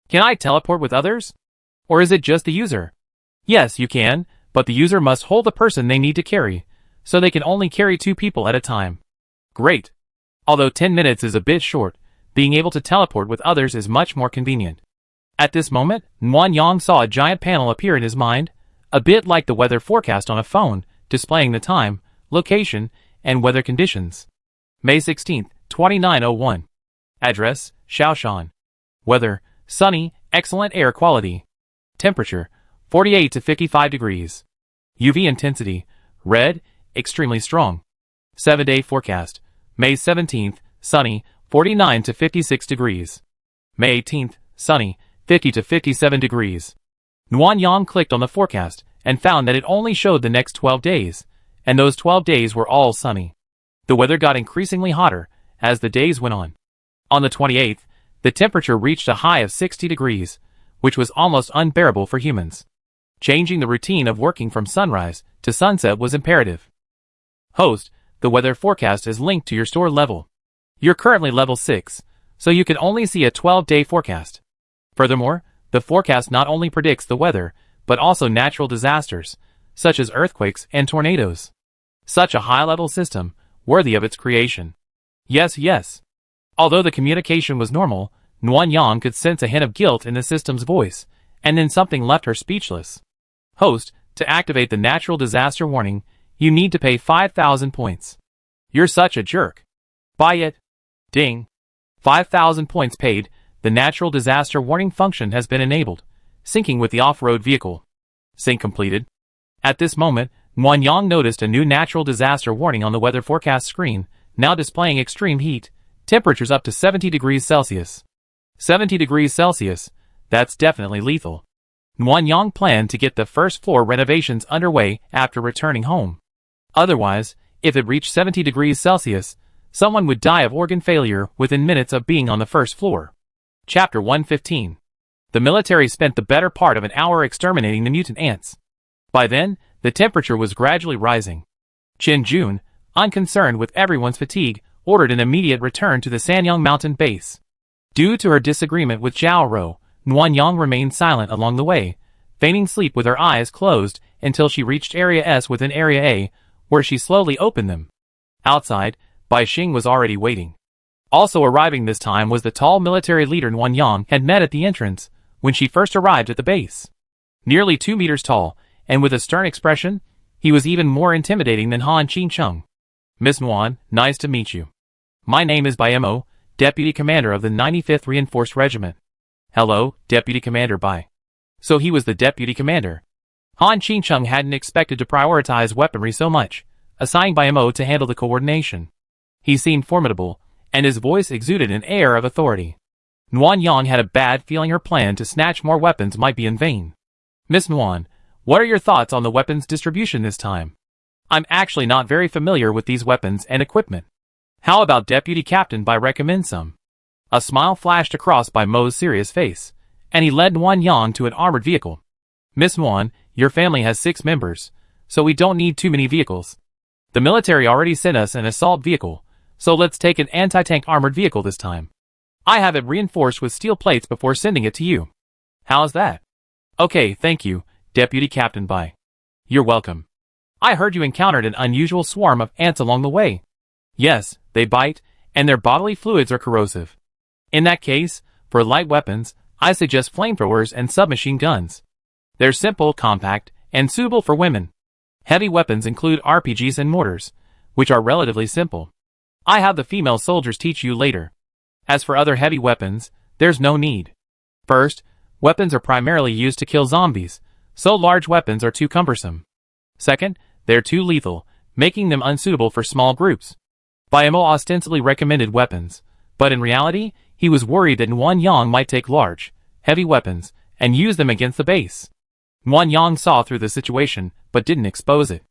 Can I teleport with others? Or is it just the user? Yes, you can, but the user must hold the person they need to carry, so they can only carry 2 people at a time. Great. Although 10 minutes is a bit short, being able to teleport with others is much more convenient. At this moment, Nuan Yang saw a giant panel appear in his mind, a bit like the weather forecast on a phone, displaying the time, location, and weather conditions. May 16, 2901. Address, Shaoshan. Weather, sunny, excellent air quality. Temperature, 48 to 55 degrees. UV intensity, red, extremely strong. 7-day forecast, May 17th, sunny, 49 to 56 degrees. May 18th, sunny, 50 to 57 degrees. Nuan Yang clicked on the forecast and found that it only showed the next 12 days, and those 12 days were all sunny. The weather got increasingly hotter as the days went on. On the 28th, the temperature reached a high of 60 degrees, which was almost unbearable for humans. Changing the routine of working from sunrise to sunset was imperative. Host, the weather forecast is linked to your store level. You're currently level 6, so you can only see a 12-day forecast. Furthermore, the forecast not only predicts the weather, but also natural disasters, such as earthquakes and tornadoes. Such a high-level system, worthy of its creation. Yes, yes. Although the communication was normal, Nuan Yang could sense a hint of guilt in the system's voice, and then something left her speechless. Host, to activate the natural disaster warning, you need to pay 5,000 points. You're such a jerk. Buy it. Ding. 5,000 points paid, the natural disaster warning function has been enabled, syncing with the off-road vehicle. Sync completed. At this moment, Nuan Yang noticed a new natural disaster warning on the weather forecast screen, now displaying extreme heat, temperatures up to 70 degrees Celsius. 70 degrees Celsius, that's definitely lethal. Nuan Yang planned to get the first floor renovations underway after returning home. Otherwise, if it reached 70 degrees Celsius, someone would die of organ failure within minutes of being on the first floor. Chapter 115. The military spent the better part of an hour exterminating the mutant ants. By then, the temperature was gradually rising. Chen Jun, unconcerned with everyone's fatigue, ordered an immediate return to the Sanyang mountain base. Due to her disagreement with Zhao Rou, Nuan Yang remained silent along the way, feigning sleep with her eyes closed until she reached Area S within Area A, where she slowly opened them. Outside, Bai Xing was already waiting. Also arriving this time was the tall military leader Nuan Yang had met at the entrance when she first arrived at the base. Nearly 2 meters tall, and with a stern expression, he was even more intimidating than Han Qingcheng. Miss Nuan, nice to meet you. My name is Bai Mo, Deputy Commander of the 95th Reinforced Regiment. Hello, Deputy Commander Bai. So he was the Deputy Commander. Han Qingcheng hadn't expected to prioritize weaponry so much, assigning Bai Mo to handle the coordination. He seemed formidable, and his voice exuded an air of authority. Nuan Yang had a bad feeling her plan to snatch more weapons might be in vain. Miss Nuan, what are your thoughts on the weapons distribution this time? I'm actually not very familiar with these weapons and equipment. How about Deputy Captain Bai recommend some? A smile flashed across Bai Mo's serious face, and he led Nuan Yang to an armored vehicle. Miss Nuan, your family has 6 members, so we don't need too many vehicles. The military already sent us an assault vehicle, so let's take an anti-tank armored vehicle this time. I have it reinforced with steel plates before sending it to you. How's that? Okay, thank you, Deputy Captain Bai. You're welcome. I heard you encountered an unusual swarm of ants along the way. Yes, they bite, and their bodily fluids are corrosive. In that case, for light weapons, I suggest flamethrowers and submachine guns. They're simple, compact, and suitable for women. Heavy weapons include RPGs and mortars, which are relatively simple. I have the female soldiers teach you later. As for other heavy weapons, there's no need. First, weapons are primarily used to kill zombies, so large weapons are too cumbersome. Second, they're too lethal, making them unsuitable for small groups. Baimo ostensibly recommended weapons, but in reality, he was worried that Nguyen Yang might take large, heavy weapons, and use them against the base. Nguyen Yang saw through the situation, but didn't expose it.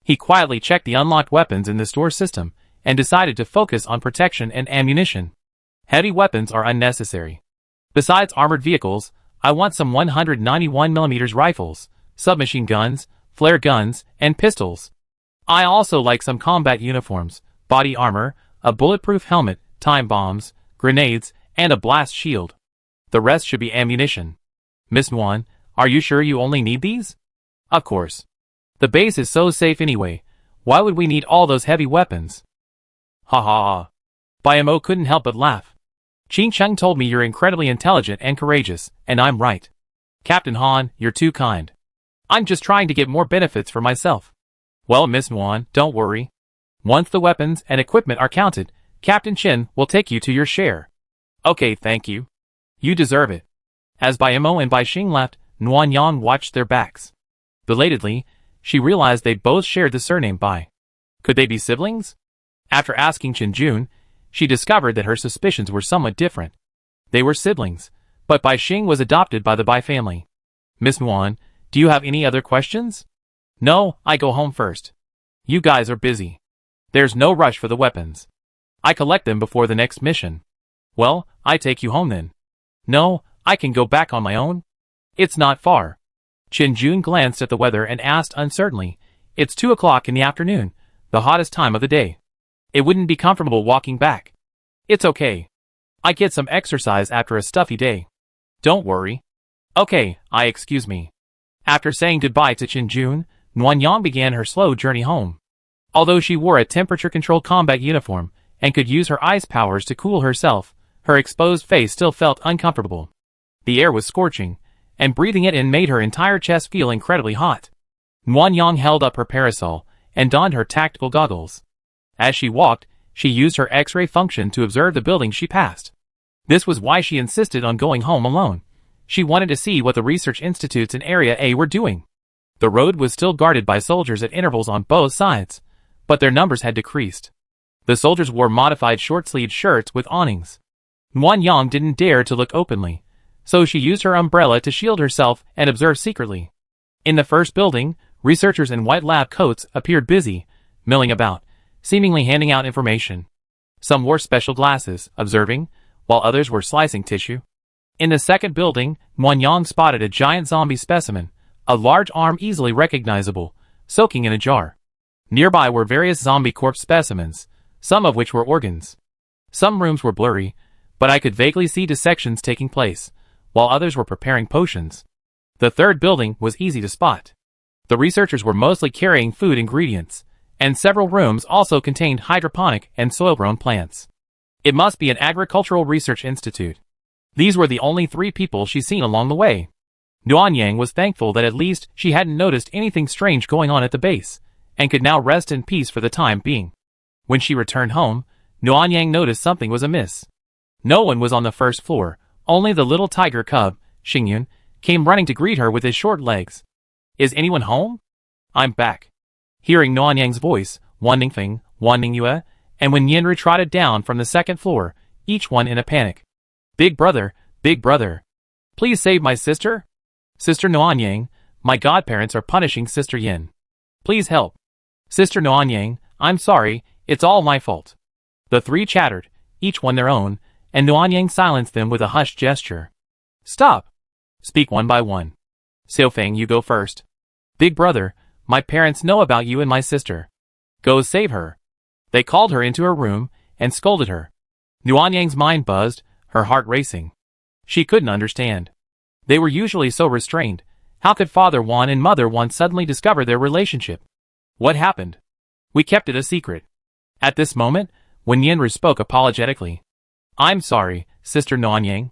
He quietly checked the unlocked weapons in the store system, and decided to focus on protection and ammunition. Heavy weapons are unnecessary. Besides armored vehicles, I want some 191mm rifles, submachine guns, flare guns, and pistols. I also like some combat uniforms, body armor, a bulletproof helmet, time bombs, grenades, and a blast shield. The rest should be ammunition. Miss Nguyen, are you sure you only need these? Of course. The base is so safe anyway. Why would we need all those heavy weapons? Ha ha ha. Baimo couldn't help but laugh. Ching Chung told me you're incredibly intelligent and courageous, and I'm right. Captain Han, you're too kind. I'm just trying to get more benefits for myself. Well, Miss Nguyen, don't worry. Once the weapons and equipment are counted, Captain Chin will take you to your share. Okay, thank you. You deserve it. As Baimo and Bai Xing left, Nguyen Yang watched their backs. Belatedly, she realized they both shared the surname Bai. Could they be siblings? After asking Chen Jun, she discovered that her suspicions were somewhat different. They were siblings, but Bai Xing was adopted by the Bai family. Miss Nguyen, do you have any other questions? No, I go home first. You guys are busy. There's no rush for the weapons. I collect them before the next mission. Well, I take you home then. No, I can go back on my own. It's not far. Chen Jun glanced at the weather and asked uncertainly, It's 2 o'clock in the afternoon, the hottest time of the day. It wouldn't be comfortable walking back. It's okay. I get some exercise after a stuffy day. Don't worry. Okay, excuse me. After saying goodbye to Chen Jun, Nguyen Yang began her slow journey home. Although she wore a temperature-controlled combat uniform and could use her ice powers to cool herself, her exposed face still felt uncomfortable. The air was scorching, and breathing it in made her entire chest feel incredibly hot. Nguyen Yang held up her parasol and donned her tactical goggles. As she walked, she used her X-ray function to observe the buildings she passed. This was why she insisted on going home alone. She wanted to see what the research institutes in Area A were doing. The road was still guarded by soldiers at intervals on both sides, but their numbers had decreased. The soldiers wore modified short-sleeved shirts with awnings. Nguyen Yang didn't dare to look openly, so she used her umbrella to shield herself and observe secretly. In the first building, researchers in white lab coats appeared busy, milling about, seemingly handing out information. Some wore special glasses, observing, while others were slicing tissue. In the second building, Nguyen Yang spotted a giant zombie specimen, a large arm easily recognizable, soaking in a jar. Nearby were various zombie corpse specimens, some of which were organs. Some rooms were blurry, but I could vaguely see dissections taking place, while others were preparing potions. The third building was easy to spot. The researchers were mostly carrying food ingredients, and several rooms also contained hydroponic and soil-grown plants. It must be an agricultural research institute. These were the only 3 people she'd seen along the way. Nguyen Yang was thankful that at least she hadn't noticed anything strange going on at the base, and could now rest in peace for the time being. When she returned home, Nguyen Yang noticed something was amiss. No one was on the first floor, only the little tiger cub, Xingyun, came running to greet her with his short legs. Is anyone home? I'm back. Hearing Nguyen Yang's voice, Wan Ningfeng, Wan Ningyue, and when Yinru trotted down from the second floor, each one in a panic. Big brother, please save my sister? Sister Nguyen Yang, my godparents are punishing Sister Yin. Please help. Sister Nguyen Yang, I'm sorry, it's all my fault. The 3 chattered, each one their own, and Nguyen Yang silenced them with a hushed gesture. Stop. Speak one by one. Xiaofeng, you go first. Big brother, my parents know about you and my sister. Go save her. They called her into her room, and scolded her. Nuanyang's mind buzzed, her heart racing. She couldn't understand. They were usually so restrained. How could Father Wan and Mother Wan suddenly discover their relationship? What happened? We kept it a secret. At this moment, when Yenru spoke apologetically. I'm sorry, Sister Nuanyang.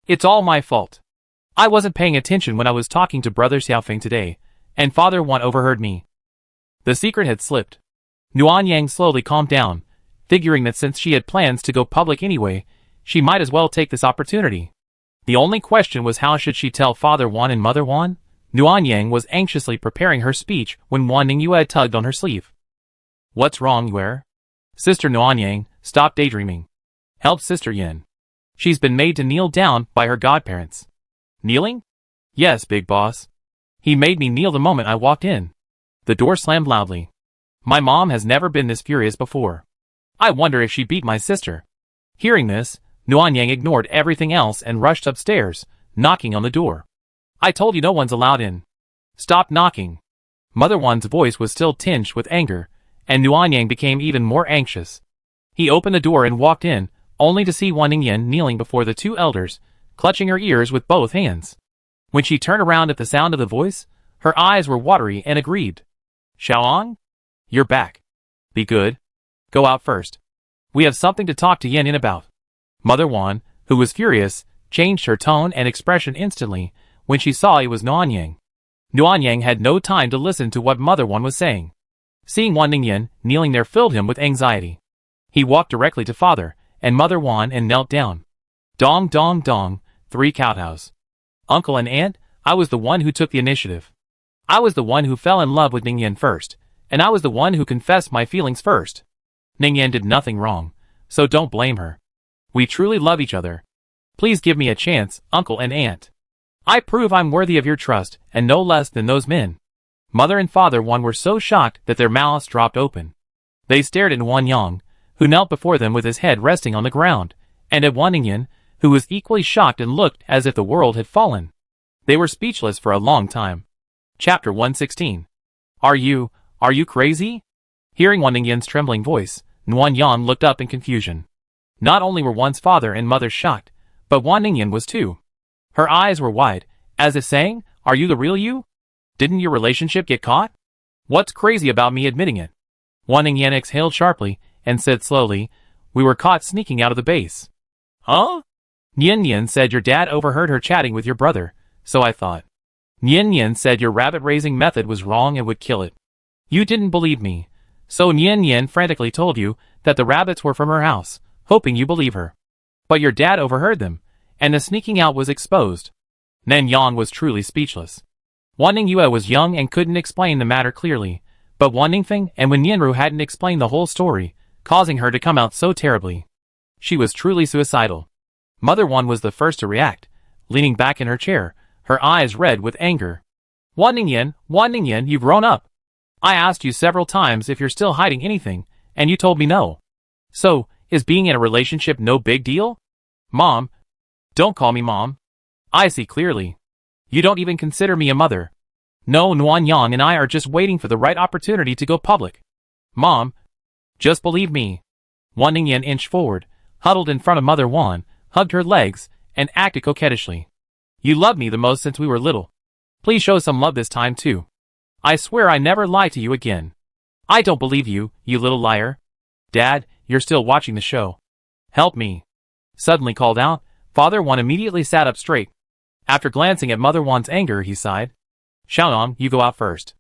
It's all my fault. I wasn't paying attention when I was talking to Brother Xiaofeng today, and Father Wan overheard me. The secret had slipped. Nuanyang slowly calmed down, figuring that since she had plans to go public anyway, she might as well take this opportunity. The only question was how should she tell Father Wan and Mother Wan? Nuanyang was anxiously preparing her speech when Wan Ningyue tugged on her sleeve. What's wrong, Yue? Sister Nuanyang, stop daydreaming. Help Sister Yin. She's been made to kneel down by her godparents. Kneeling? Yes, big boss. He made me kneel the moment I walked in. The door slammed loudly. My mom has never been this furious before. I wonder if she beat my sister. Hearing this, Nuanyang ignored everything else and rushed upstairs, knocking on the door. I told you no one's allowed in. Stop knocking. Mother Wan's voice was still tinged with anger, and Nuanyang became even more anxious. He opened the door and walked in, only to see Wan Ningyan kneeling before the two elders, clutching her ears with both hands. When she turned around at the sound of the voice, her eyes were watery and aggrieved. Xiaoang? You're back. Be good. Go out first. We have something to talk to Yin in about. Mother Wan, who was furious, changed her tone and expression instantly when she saw it was Nuanyang. Nuanyang had no time to listen to what Mother Wan was saying. Seeing Wan Ningyan kneeling there filled him with anxiety. He walked directly to Father and Mother Wan and knelt down. Dong dong dong, 3 kowtows. Uncle and Aunt, I was the one who took the initiative. I was the one who fell in love with Ningyan first, and I was the one who confessed my feelings first. Ningyan did nothing wrong, so don't blame her. We truly love each other. Please give me a chance, Uncle and Aunt. I prove I'm worthy of your trust, and no less than those men. Mother and Father Wan were so shocked that their mouths dropped open. They stared at Wan Yang, who knelt before them with his head resting on the ground, and at Wan Ningyan, who was equally shocked and looked as if the world had fallen. They were speechless for a long time. Chapter 116. Are you crazy? Hearing Wan Ningyan's trembling voice, Wan Yang looked up in confusion. Not only were Wan's father and mother shocked, but Wan Ningyan was too. Her eyes were wide, as if saying, are you the real you? Didn't your relationship get caught? What's crazy about me admitting it? Wan Ningyan exhaled sharply and said slowly, we were caught sneaking out of the base. Huh? Nian Nian said your dad overheard her chatting with your brother, so I thought. Nian Nian said your rabbit-raising method was wrong and would kill it. You didn't believe me, so Nian Nian frantically told you that the rabbits were from her house, hoping you believe her. But your dad overheard them, and the sneaking out was exposed. Nen Yang was truly speechless. Wan Ningyue was young and couldn't explain the matter clearly, but Wan Ningfeng and Wen Yanru hadn't explained the whole story, causing her to come out so terribly. She was truly suicidal. Mother Wan was the first to react, leaning back in her chair, her eyes red with anger. Wan Ningyan, you've grown up. I asked you several times if you're still hiding anything, and you told me no. So, is being in a relationship no big deal? Mom. Don't call me Mom. I see clearly. You don't even consider me a mother. No, Nuan Yang and I are just waiting for the right opportunity to go public. Mom. Just believe me. Wan Ningyan inched forward, huddled in front of Mother Wan, hugged her legs, and acted coquettishly. You loved me the most since we were little. Please show some love this time too. I swear I never lie to you again. I don't believe you, you little liar. Dad, you're still watching the show. Help me. Suddenly called out, Father Wan immediately sat up straight. After glancing at Mother Wan's anger, he sighed. Xiaonong, you go out first.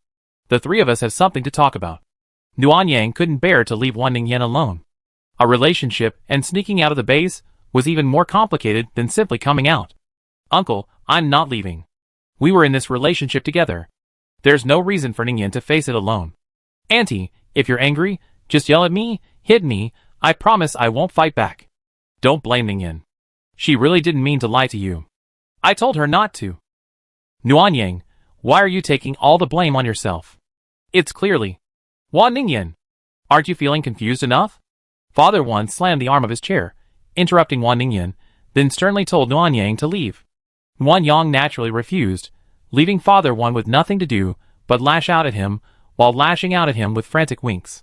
The three of us have something to talk about. Nuanyang couldn't bear to leave Wan Ningyan alone. A relationship and sneaking out of the base was even more complicated than simply coming out. Uncle, I'm not leaving. We were in this relationship together. There's no reason for Ningyan to face it alone. Auntie, if you're angry, just yell at me, hit me, I promise I won't fight back. Don't blame Ningyan. She really didn't mean to lie to you. I told her not to. Nuanyang, why are you taking all the blame on yourself? It's clearly. Wan Ningyan. Aren't you feeling confused enough? Father Wan slammed the arm of his chair, interrupting Wan Ningyan, then sternly told Nuanyang to leave. Wan Yang naturally refused, leaving Father Wan with nothing to do but lash out at him, while lashing out at him with frantic winks.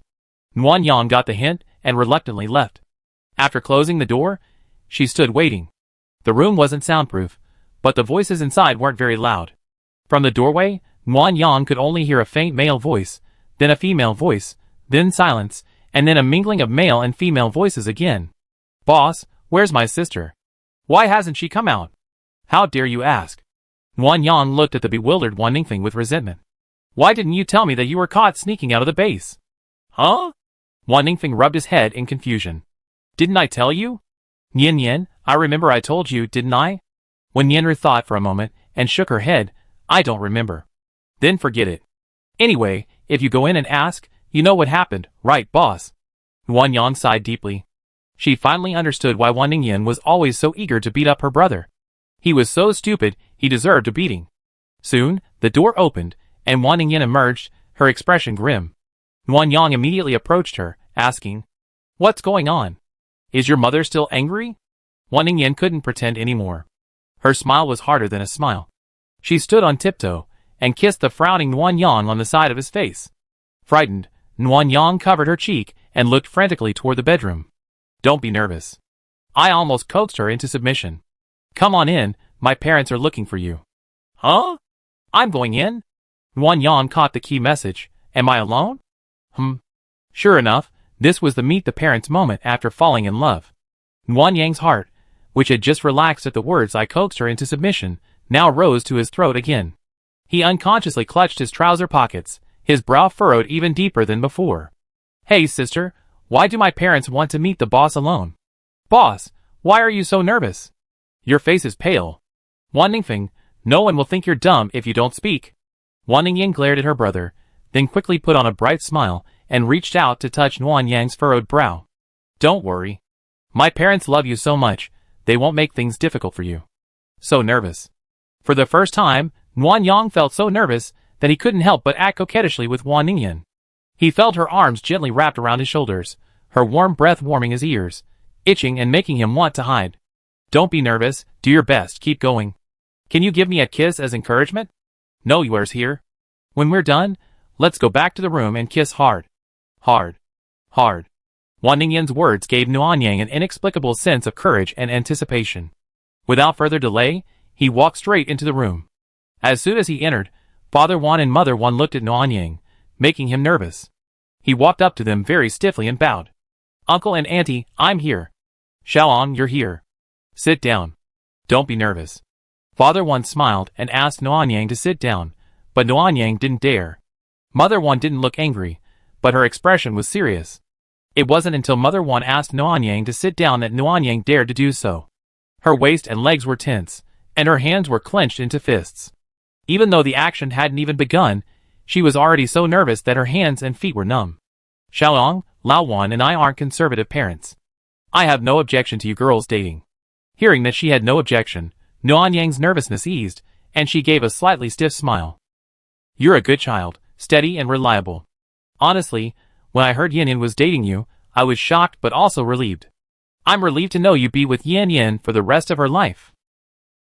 Nuanyang got the hint and reluctantly left. After closing the door, she stood waiting. The room wasn't soundproof, but the voices inside weren't very loud. From the doorway, Nguyen Yang could only hear a faint male voice, then a female voice, then silence, and then a mingling of male and female voices again. "Boss, where's my sister? Why hasn't she come out? How dare you ask?" Nguyen Yang looked at the bewildered Wan Ningfeng with resentment. "Why didn't you tell me that you were caught sneaking out of the base?" "Huh?" Wan Ningfeng rubbed his head in confusion. "Didn't I tell you?" "Yin Yin, I remember I told you, didn't I?" When Yenru thought for a moment and shook her head, "I don't remember." "Then forget it. Anyway, if you go in and ask, you know what happened, right, boss?" Nguyen Yang sighed deeply. She finally understood why Wan Ningyin was always so eager to beat up her brother. He was so stupid, he deserved a beating. Soon, the door opened, and Wan Ningyin emerged, her expression grim. Nguyen Yang immediately approached her, asking, "What's going on? Is your mother still angry?" Wan Ningyin couldn't pretend anymore. Her smile was harder than a smile. She stood on tiptoe, and kissed the frowning Nguyen Yang on the side of his face. Frightened, Nguyen Yang covered her cheek and looked frantically toward the bedroom. "Don't be nervous." I almost coaxed her into submission. "Come on in, my parents are looking for you." "Huh? I'm going in?" Nguyen Yang caught the key message. "Am I alone?" Sure enough, this was the meet the parents moment after falling in love. Nguyen Yang's heart, which had just relaxed at the words I coaxed her into submission, now rose to his throat again. He unconsciously clutched his trouser pockets, his brow furrowed even deeper than before. "Hey sister, why do my parents want to meet the boss alone?" "Boss, why are you so nervous? Your face is pale." "Wan Ningfeng, no one will think you're dumb if you don't speak." Wan Ningyin glared at her brother, then quickly put on a bright smile and reached out to touch Nguyen Yang's furrowed brow. "Don't worry. My parents love you so much, they won't make things difficult for you." So nervous. For the first time, Nguyen Yang felt so nervous that he couldn't help but act coquettishly with Wan Ningyin. He felt her arms gently wrapped around his shoulders, her warm breath warming his ears, itching and making him want to hide. "Don't be nervous, do your best, keep going. Can you give me a kiss as encouragement?" "No, yours here. When we're done, let's go back to the room and kiss hard. Hard. Hard." Wan Ningyin's words gave Nguyen Yang an inexplicable sense of courage and anticipation. Without further delay, he walked straight into the room. As soon as he entered, Father Wan and Mother Wan looked at Nguyen Yang, making him nervous. He walked up to them very stiffly and bowed. "Uncle and Auntie, I'm here. Xiaoang, you're here. Sit down. Don't be nervous." Father Wan smiled and asked Nguyen Yang to sit down, but Nguyen Yang didn't dare. Mother Wan didn't look angry, but her expression was serious. It wasn't until Mother Wan asked Nguyen Yang to sit down that Nguyen Yang dared to do so. Her waist and legs were tense, and her hands were clenched into fists. Even though the action hadn't even begun, she was already so nervous that her hands and feet were numb. "Xiaoang, Lao Wan and I aren't conservative parents. I have no objection to you girls dating." Hearing that she had no objection, Nguyen Yang's nervousness eased, and she gave a slightly stiff smile. "You're a good child, steady and reliable. Honestly, when I heard Yin Yin was dating you, I was shocked but also relieved. I'm relieved to know you'd be with Yin Yin for the rest of her life.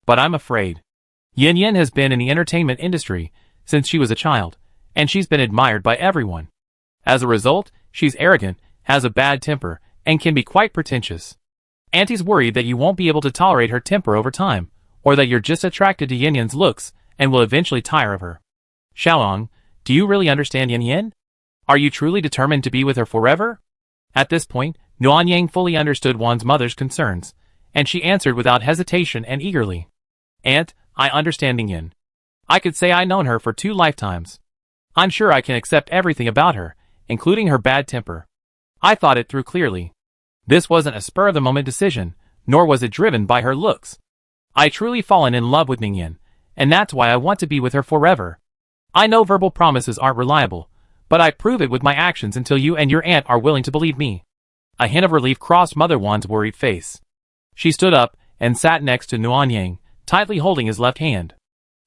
But I'm afraid. Yin Yin has been in the entertainment industry since she was a child, and she's been admired by everyone. As a result, she's arrogant, has a bad temper, and can be quite pretentious. Auntie's worried that you won't be able to tolerate her temper over time, or that you're just attracted to Yin Yin's looks and will eventually tire of her. Xiaoang, do you really understand Yin Yin? Are you truly determined to be with her forever?" At this point, Nguyen Yang fully understood Wan's mother's concerns, and she answered without hesitation and eagerly. "Aunt, I understand Yin Yin. I could say I've known her for 2 lifetimes. I'm sure I can accept everything about her, including her bad temper. I thought it through clearly. This wasn't a spur-of-the-moment decision, nor was it driven by her looks. I truly fallen in love with Ning Yin, and that's why I want to be with her forever. I know verbal promises aren't reliable, but I prove it with my actions until you and your aunt are willing to believe me." A hint of relief crossed Mother Wan's worried face. She stood up and sat next to Nguyen Yang, tightly holding his left hand.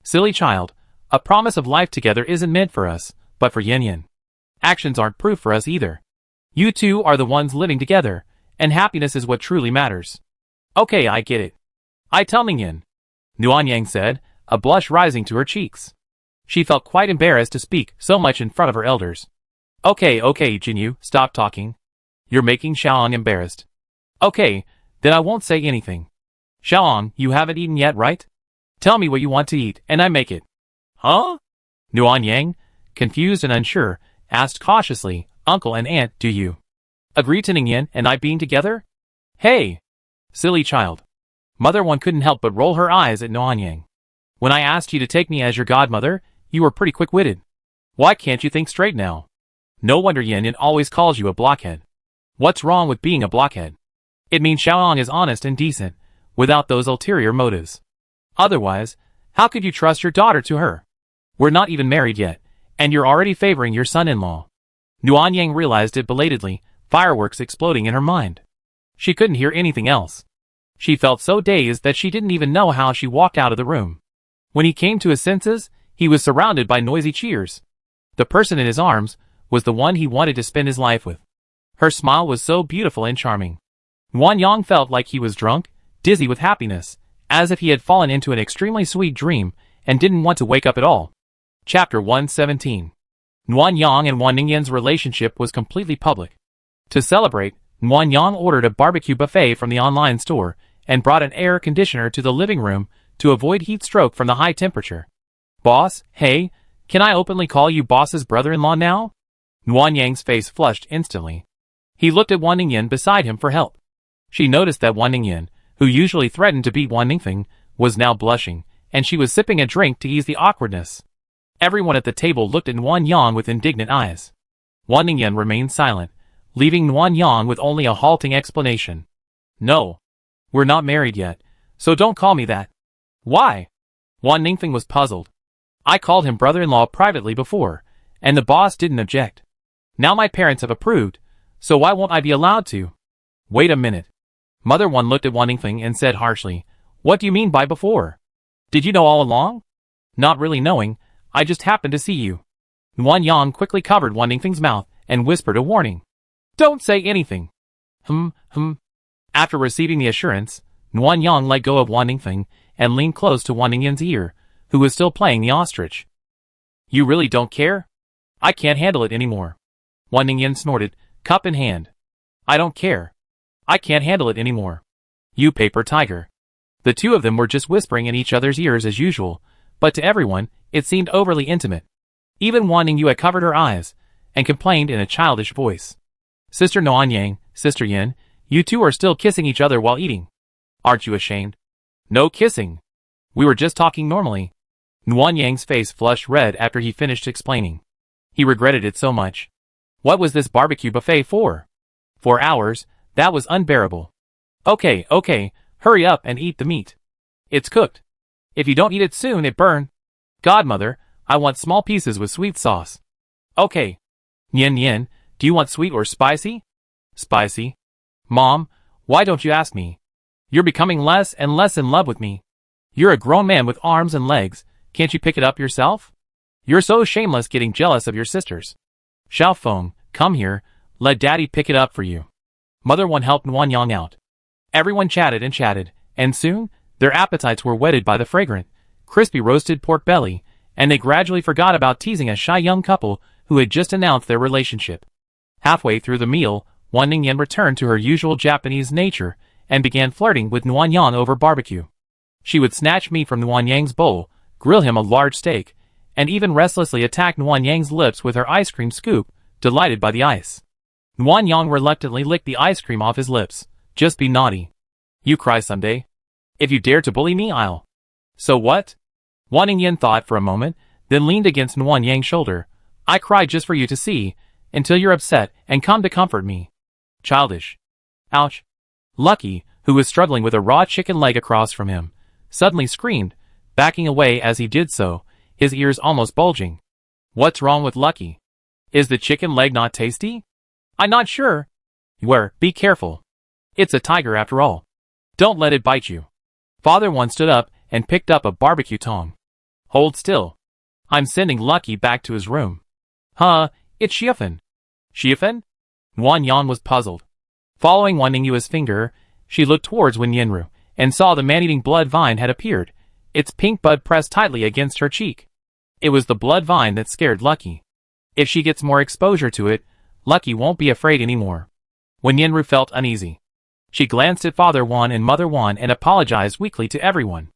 "Silly child, a promise of life together isn't meant for us, but for Yin Yin. Actions aren't proof for us either. You two are the ones living together, and happiness is what truly matters." "Okay, I get it. I tell Ning Yin," Nguyen Yang said, a blush rising to her cheeks. She felt quite embarrassed to speak so much in front of her elders. Okay, Jinyu, stop talking. You're making Xiaoang embarrassed." Okay, then I won't say anything. Xiaoang, you haven't eaten yet, right? Tell me what you want to eat, and I make it. Huh? Nuan Yang, confused and unsure, asked cautiously, Uncle and Aunt, do you agree to Ningyan and I being together? Hey! Silly child. Mother One couldn't help but roll her eyes at Nuan Yang. When I asked you to take me as your godmother, you were pretty quick-witted. Why can't you think straight now? No wonder Yin Yin always calls you a blockhead. What's wrong with being a blockhead? It means Xiaoang is honest and decent, without those ulterior motives. Otherwise, how could you trust your daughter to her? We're not even married yet, and you're already favoring your son-in-law. Nuan Yang realized it belatedly, fireworks exploding in her mind. She couldn't hear anything else. She felt so dazed that she didn't even know how she walked out of the room. When he came to his senses, he was surrounded by noisy cheers. The person in his arms was the one he wanted to spend his life with. Her smile was so beautiful and charming. Nuan Yang felt like he was drunk, dizzy with happiness, as if he had fallen into an extremely sweet dream and didn't want to wake up at all. Chapter 117. Nuan Yang and Wan Ningyan's relationship was completely public. To celebrate, Nuan Yang ordered a barbecue buffet from the online store and brought an air conditioner to the living room to avoid heat stroke from the high temperature. Boss, hey, can I openly call you boss's brother-in-law now? Nuan Yang's face flushed instantly. He looked at Wan Ningyan beside him for help. She noticed that Wan Ningyan, who usually threatened to beat Wan Ningfeng, was now blushing, and she was sipping a drink to ease the awkwardness. Everyone at the table looked at Nuan Yang with indignant eyes. Wan Ningyan remained silent, leaving Nuan Yang with only a halting explanation. No. We're not married yet, so don't call me that. Why? Wan Ningfeng was puzzled. I called him brother-in-law privately before, and the boss didn't object. Now my parents have approved, so why won't I be allowed to? Wait a minute. Mother One looked at Wan Ningfeng and said harshly, What do you mean by before? Did you know all along? Not really knowing, I just happened to see you. Nuan Yang quickly covered Wan Ningfeng's mouth and whispered a warning. Don't say anything. After receiving the assurance, Nuan Yang let go of Wan Ningfeng and leaned close to Wan Ningyan's ear, who was still playing the ostrich. You really don't care? I can't handle it anymore. Wan Ningyan snorted, cup in hand. I don't care. I can't handle it anymore. You paper tiger. The two of them were just whispering in each other's ears as usual, but to everyone, it seemed overly intimate. Even Wan Ningyu had covered her eyes, and complained in a childish voice. Sister Nuan Yang, Sister Yin, you two are still kissing each other while eating. Aren't you ashamed? No kissing. We were just talking normally. Nuan Yang's face flushed red after he finished explaining. He regretted it so much. What was this barbecue buffet for? 4 hours, that was unbearable. Okay, hurry up and eat the meat. It's cooked. If you don't eat it soon, it burn. Godmother, I want small pieces with sweet sauce. Okay. Yin, do you want sweet or spicy? Spicy. Mom, why don't you ask me? You're becoming less and less in love with me. You're a grown man with arms and legs, can't you pick it up yourself? You're so shameless getting jealous of your sisters. Xiaofeng, come here, let daddy pick it up for you. Mother One helped Nuan Yang out. Everyone chatted, and soon, their appetites were whetted by the fragrant, crispy roasted pork belly, and they gradually forgot about teasing a shy young couple who had just announced their relationship. Halfway through the meal, Wan Ningyan returned to her usual Japanese nature and began flirting with Nuan Yang over barbecue. She would snatch meat from Nuan Yang's bowl, grill him a large steak, and even restlessly attack Nuan Yang's lips with her ice cream scoop, delighted by the ice. Nuan Yang reluctantly licked the ice cream off his lips. Just be naughty. You cry someday. If you dare to bully me, I'll. So what? Wan Ningyan thought for a moment, then leaned against Nuan Yang's shoulder. I cry just for you to see, until you're upset and come to comfort me. Childish. Ouch. Lucky, who was struggling with a raw chicken leg across from him, suddenly screamed, backing away as he did so, his ears almost bulging. What's wrong with Lucky? Is the chicken leg not tasty? I'm not sure. Be careful. It's a tiger after all. Don't let it bite you. Father One stood up and picked up a barbecue tong. Hold still. I'm sending Lucky back to his room. It's Xiafen. Xiafen? Wan Yang was puzzled. Following Wan Ningyu's finger, she looked towards Wen Yinru, and saw the man-eating blood vine had appeared, its pink bud pressed tightly against her cheek. It was the blood vine that scared Lucky. If she gets more exposure to it, Lucky won't be afraid anymore. Wen Yinru felt uneasy. She glanced at Father Wan and Mother Wan and apologized weakly to everyone.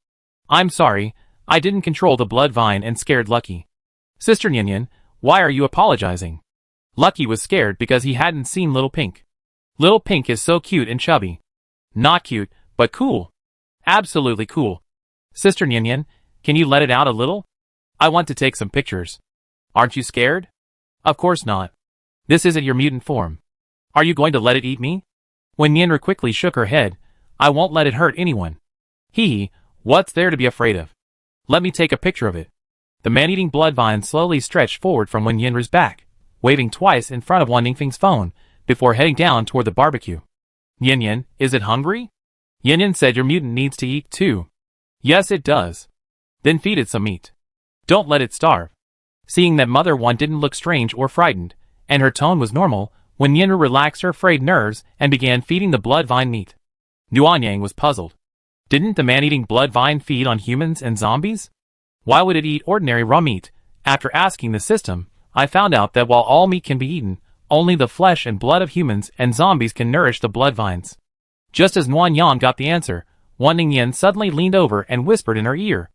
I'm sorry, I didn't control the blood vine and scared Lucky. Sister Nyan, why are you apologizing? Lucky was scared because he hadn't seen Little Pink. Little Pink is so cute and chubby. Not cute, but cool. Absolutely cool. Sister Nyan, can you let it out a little? I want to take some pictures. Aren't you scared? Of course not. This isn't your mutant form. Are you going to let it eat me? When Nyanra quickly shook her head, I won't let it hurt anyone. Hee, what's there to be afraid of? Let me take a picture of it. The man-eating blood vine slowly stretched forward from Wen Yinra's back, waving twice in front of Wan Ningfeng's phone, before heading down toward the barbecue. Yin Yin, is it hungry? Yin Yin said your mutant needs to eat too. Yes it does. Then feed it some meat. Don't let it starve. Seeing that Mother Wan didn't look strange or frightened, and her tone was normal, when Yinra relaxed her frayed nerves and began feeding the blood vine meat. Nuanyang was puzzled. Didn't the man-eating blood vine feed on humans and zombies? Why would it eat ordinary raw meat? After asking the system, I found out that while all meat can be eaten, only the flesh and blood of humans and zombies can nourish the blood vines. Just as Nuanyang got the answer, Wan Ningyan suddenly leaned over and whispered in her ear.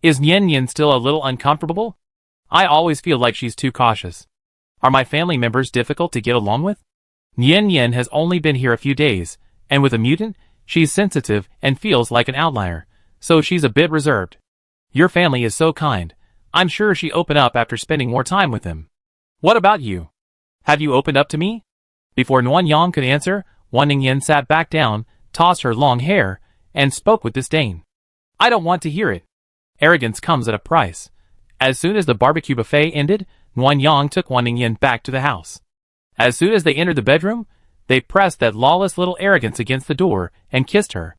Is Nyan Yin still a little uncomfortable? I always feel like she's too cautious. Are my family members difficult to get along with? Nyan Yin has only been here a few days, and with a mutant, she's sensitive and feels like an outlier, so she's a bit reserved. Your family is so kind. I'm sure she'd open up after spending more time with them. What about you? Have you opened up to me? Before Nuanyang could answer, Wan Ningyan sat back down, tossed her long hair, and spoke with disdain. I don't want to hear it. Arrogance comes at a price. As soon as the barbecue buffet ended, Nuanyang took Wan Ningyan back to the house. As soon as they entered the bedroom, they pressed that lawless little arrogance against the door and kissed her.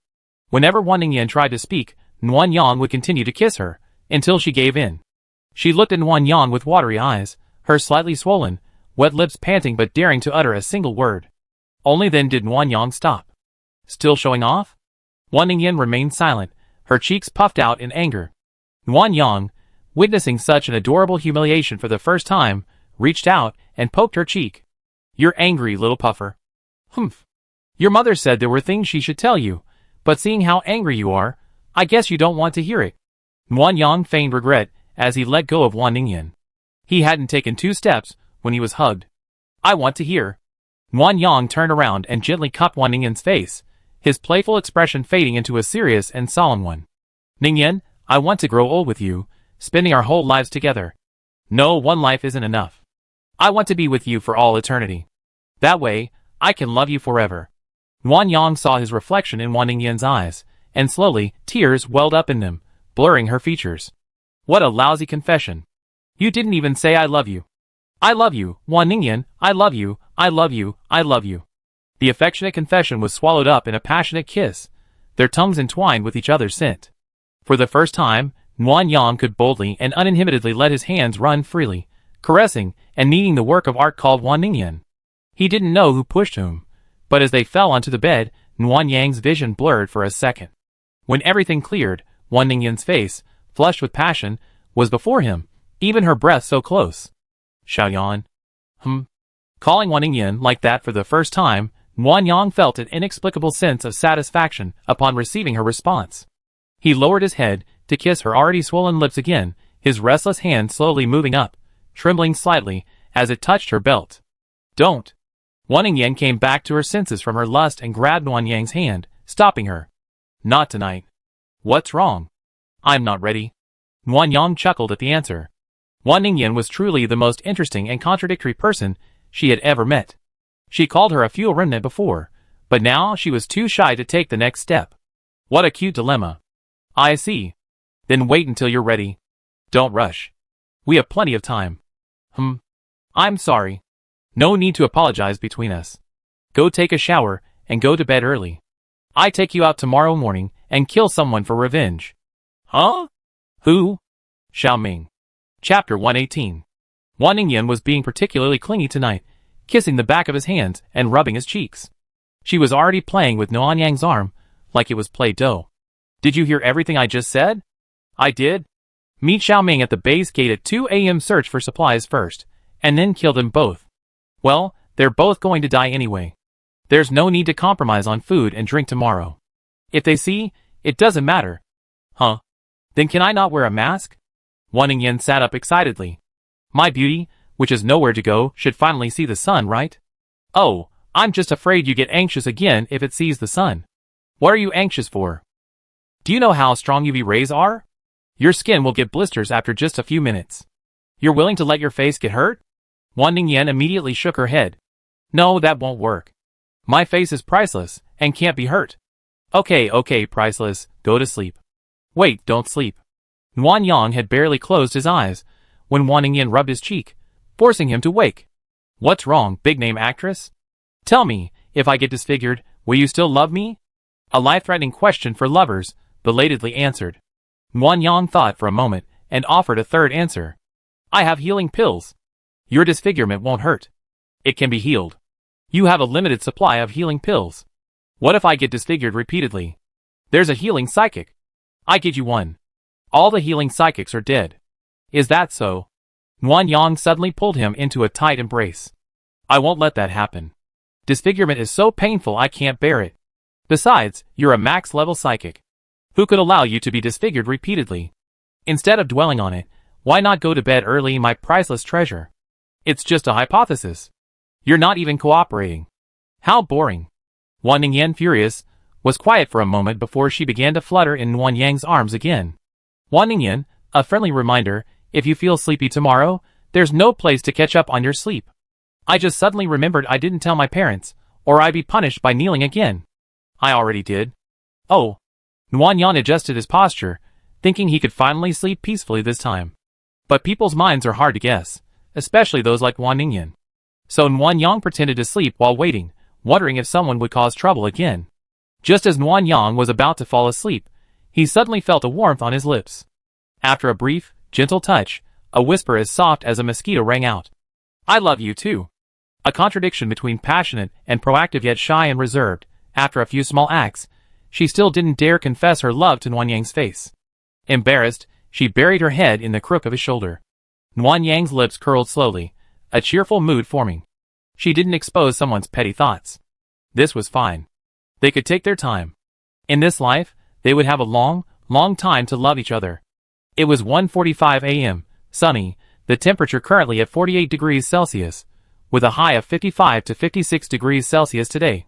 Whenever Wan Ningyan tried to speak, Nuanyang would continue to kiss her, until she gave in. She looked at Nuanyang with watery eyes, her slightly swollen, wet lips panting but daring to utter a single word. Only then did Nuanyang stop. Still showing off? Wan Ningyan remained silent, her cheeks puffed out in anger. Nuanyang, witnessing such an adorable humiliation for the first time, reached out and poked her cheek. You're angry, little puffer. Humph. Your mother said there were things she should tell you, but seeing how angry you are, I guess you don't want to hear it. Nuanyang feigned regret as he let go of Wan Ningyan. He hadn't taken 2 steps when he was hugged. I want to hear. Nuanyang turned around and gently cupped Wan Ningyan's face, his playful expression fading into a serious and solemn one. Ningyan, I want to grow old with you, spending our whole lives together. No, one life isn't enough. I want to be with you for all eternity. That way, I can love you forever. Nuanyang saw his reflection in Wan Ningyan's eyes, and slowly, tears welled up in them, blurring her features. What a lousy confession. You didn't even say I love you. I love you, Wan Ningyan, I love you, I love you, I love you. The affectionate confession was swallowed up in a passionate kiss, their tongues entwined with each other's scent. For the first time, Nuanyang could boldly and uninhibitedly let his hands run freely, caressing and kneading the work of art called Wan Ningyan. He didn't know who pushed whom, but as they fell onto the bed, Nuanyang's vision blurred for a second. When everything cleared, Wan Ningyan's face, flushed with passion, was before him, even her breath so close. Xiaoyan. Calling Wan Ningyan like that for the first time, Nuanyang felt an inexplicable sense of satisfaction upon receiving her response. He lowered his head to kiss her already swollen lips again, his restless hand slowly moving up, trembling slightly as it touched her belt. Don't. Wan Ningyan came back to her senses from her lust and grabbed Nuanyang's hand, stopping her. Not tonight. What's wrong? I'm not ready. Nuanyang chuckled at the answer. Wan Ningyan was truly the most interesting and contradictory person she had ever met. She called her a fuel remnant before, but now she was too shy to take the next step. What a cute dilemma. I see. Then wait until you're ready. Don't rush. We have plenty of time. I'm sorry. No need to apologize between us. Go take a shower and go to bed early. I take you out tomorrow morning and kill someone for revenge. Huh? Who? Xiaoming. Chapter 118. Wan Ningyan was being particularly clingy tonight, kissing the back of his hands and rubbing his cheeks. She was already playing with Nuanyang's arm, like it was Play-Doh. Did you hear everything I just said? I did. Meet Xiaoming at the base gate at 2 a.m. Search for supplies first, and then kill them both. Well, they're both going to die anyway. There's no need to compromise on food and drink tomorrow. If they see, it doesn't matter. Huh? Then can I not wear a mask? Wan Ningyan sat up excitedly. My beauty, which has nowhere to go, should finally see the sun, right? Oh, I'm just afraid you get anxious again if it sees the sun. What are you anxious for? Do you know how strong UV rays are? Your skin will get blisters after just a few minutes. You're willing to let your face get hurt? Wan Ningyan immediately shook her head. No, that won't work. My face is priceless and can't be hurt. Okay, priceless, go to sleep. Wait, don't sleep. Wan Yang had barely closed his eyes when Wan Ningyan rubbed his cheek, forcing him to wake. What's wrong, big-name actress? Tell me, if I get disfigured, will you still love me? A life-threatening question for lovers, belatedly answered. Wan Yang thought for a moment and offered a third answer. I have healing pills. Your disfigurement won't hurt. It can be healed. You have a limited supply of healing pills. What if I get disfigured repeatedly? There's a healing psychic. I get you one. All the healing psychics are dead. Is that so? Wan Yang suddenly pulled him into a tight embrace. I won't let that happen. Disfigurement is so painful I can't bear it. Besides, you're a max-level psychic. Who could allow you to be disfigured repeatedly? Instead of dwelling on it, why not go to bed early, my priceless treasure? It's just a hypothesis. You're not even cooperating. How boring. Wan Ningyan, furious, was quiet for a moment before she began to flutter in Wan Yang's arms again. Wan Ningyan, a friendly reminder, if you feel sleepy tomorrow, there's no place to catch up on your sleep. I just suddenly remembered I didn't tell my parents, or I'd be punished by kneeling again. I already did. Oh. Wan Yang adjusted his posture, thinking he could finally sleep peacefully this time. But people's minds are hard to guess, especially those like Wan Ningyan. So Wan Yang pretended to sleep while waiting, wondering if someone would cause trouble again. Just as Wan Yang was about to fall asleep, he suddenly felt a warmth on his lips. After a brief, gentle touch, a whisper as soft as a mosquito rang out. I love you too. A contradiction between passionate and proactive yet shy and reserved. After a few small acts, she still didn't dare confess her love to Wan Yang's face. Embarrassed, she buried her head in the crook of his shoulder. Wan Yang's lips curled slowly, a cheerful mood forming. She didn't expose someone's petty thoughts. This was fine. They could take their time. In this life, they would have a long, long time to love each other. It was 1:45 a.m., sunny, the temperature currently at 48 degrees Celsius, with a high of 55 to 56 degrees Celsius today.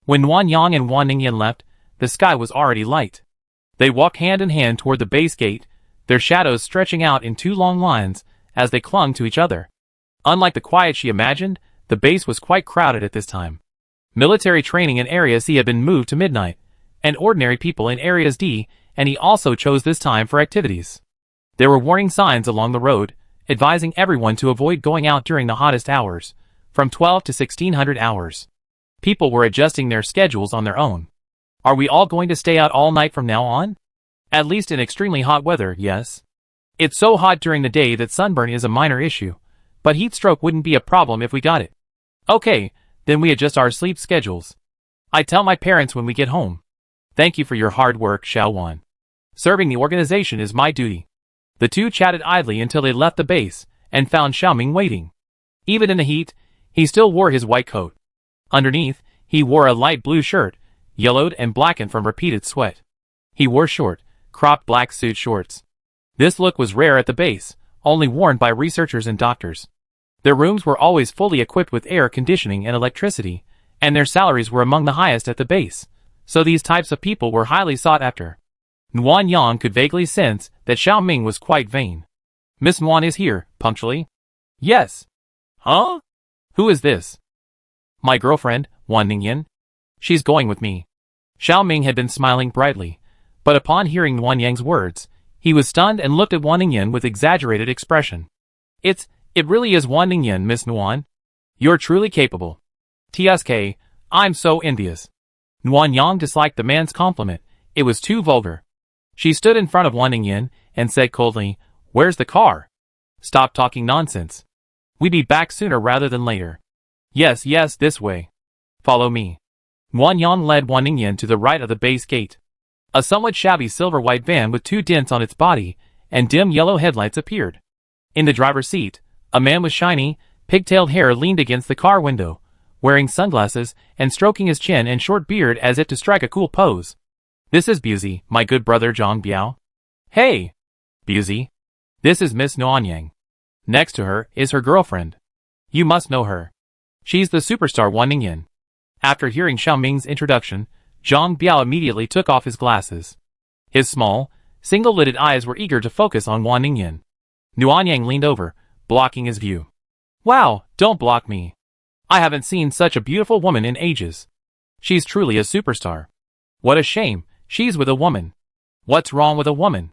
When Wan Yang and Wan Ningyan left, the sky was already light. They walked hand in hand toward the base gate, their shadows stretching out in two long lines as they clung to each other. Unlike the quiet she imagined, the base was quite crowded at this time. Military training in Area C had been moved to midnight, and ordinary people in Areas D and E also chose this time for activities. There were warning signs along the road, advising everyone to avoid going out during the hottest hours, from 12 to 1600 hours. People were adjusting their schedules on their own. Are we all going to stay out all night from now on? At least in extremely hot weather, yes. It's so hot during the day that sunburn is a minor issue, but heat stroke wouldn't be a problem if we got it. Okay, then we adjust our sleep schedules. I tell my parents when we get home. Thank you for your hard work, Xiao Wan. Serving the organization is my duty. The two chatted idly until they left the base and found Xiaoming waiting. Even in the heat, he still wore his white coat. Underneath, he wore a light blue shirt, yellowed and blackened from repeated sweat. He wore short, cropped black suit shorts. This look was rare at the base, only worn by researchers and doctors. Their rooms were always fully equipped with air conditioning and electricity, and their salaries were among the highest at the base, so these types of people were highly sought after. Wan Yang could vaguely sense that Xiaoming was quite vain. Miss Wan is here, punctually. Yes. Huh? Who is this? My girlfriend, Wan Ningyan. She's going with me. Xiaoming had been smiling brightly, but upon hearing Wan Yang's words, he was stunned and looked at Wan Ningyan with exaggerated expression. It really is Wan Ningyan, Miss Nguyen. You're truly capable. TSK, I'm so envious. Wan Yang disliked the man's compliment. It was too vulgar. She stood in front of Wan Ningyan and said coldly, Where's the car? Stop talking nonsense. We'd be back sooner rather than later. Yes, this way. Follow me. Wan Yang led Wan Ningyan to the right of the base gate. A somewhat shabby silver-white van with two dents on its body and dim yellow headlights appeared. In the driver's seat, a man with shiny, pigtailed hair leaned against the car window, wearing sunglasses and stroking his chin and short beard as if to strike a cool pose. "This is Busy, my good brother Zhang Biao." "Hey, Busy. This is Miss Nuanyang. Next to her is her girlfriend. You must know her. She's the superstar Wan Ningyan." After hearing Xiaoming's introduction, Zhang Biao immediately took off his glasses. His small, single-lidded eyes were eager to focus on Wan Ningyan. Nuanyang leaned over, blocking his view. "Wow, don't block me. I haven't seen such a beautiful woman in ages. She's truly a superstar. What a shame, she's with a woman. What's wrong with a woman?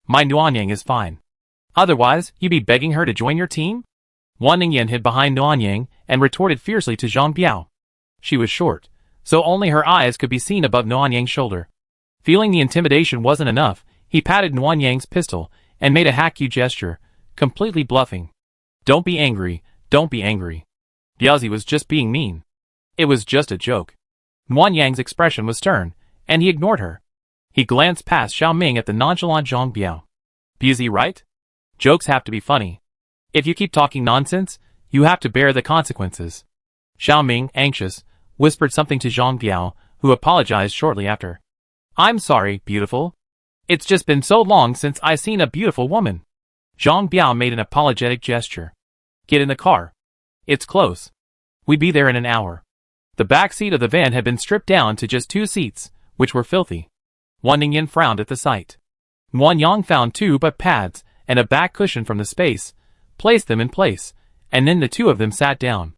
My Nuanyang is fine. Otherwise, you'd be begging her to join your team?" Wan Ningyan hid behind Nuanyang and retorted fiercely to Zhang Biao. She was short, so only her eyes could be seen above Nuanyang's shoulder. Feeling the intimidation wasn't enough, he patted Nuanyang's pistol and made a hack-you gesture, completely bluffing. "Don't be angry, don't be angry. Biaozi was just being mean. It was just a joke." Nuanyang's expression was stern, and he ignored her. He glanced past Xiaoming at the nonchalant Zhang Biao. "Biaozi right? Jokes have to be funny. If you keep talking nonsense, you have to bear the consequences." Xiaoming, anxious, whispered something to Zhang Biao, who apologized shortly after. "I'm sorry, beautiful. It's just been so long since I seen a beautiful woman." Zhang Biao made an apologetic gesture. "Get in the car. It's close. We'd be there in an hour." The back seat of the van had been stripped down to just 2 seats, which were filthy. Wan Ningyan frowned at the sight. Nuanyang found 2 butt pads and a back cushion from the space, placed them in place, and then the 2 of them sat down.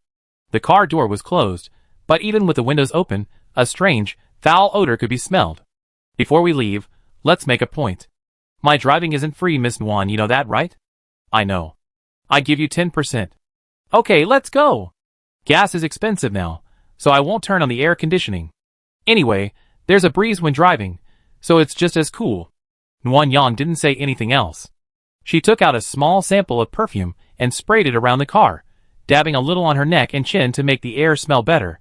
The car door was closed, but even with the windows open, a strange, foul odor could be smelled. "Before we leave, let's make a point. My driving isn't free, Miss Nuan, you know that, right?" "I know. I give you 10%. "Okay, let's go. Gas is expensive now, so I won't turn on the air conditioning. Anyway, there's a breeze when driving, so it's just as cool." Nuanyang didn't say anything else. She took out a small sample of perfume and sprayed it around the car, dabbing a little on her neck and chin to make the air smell better.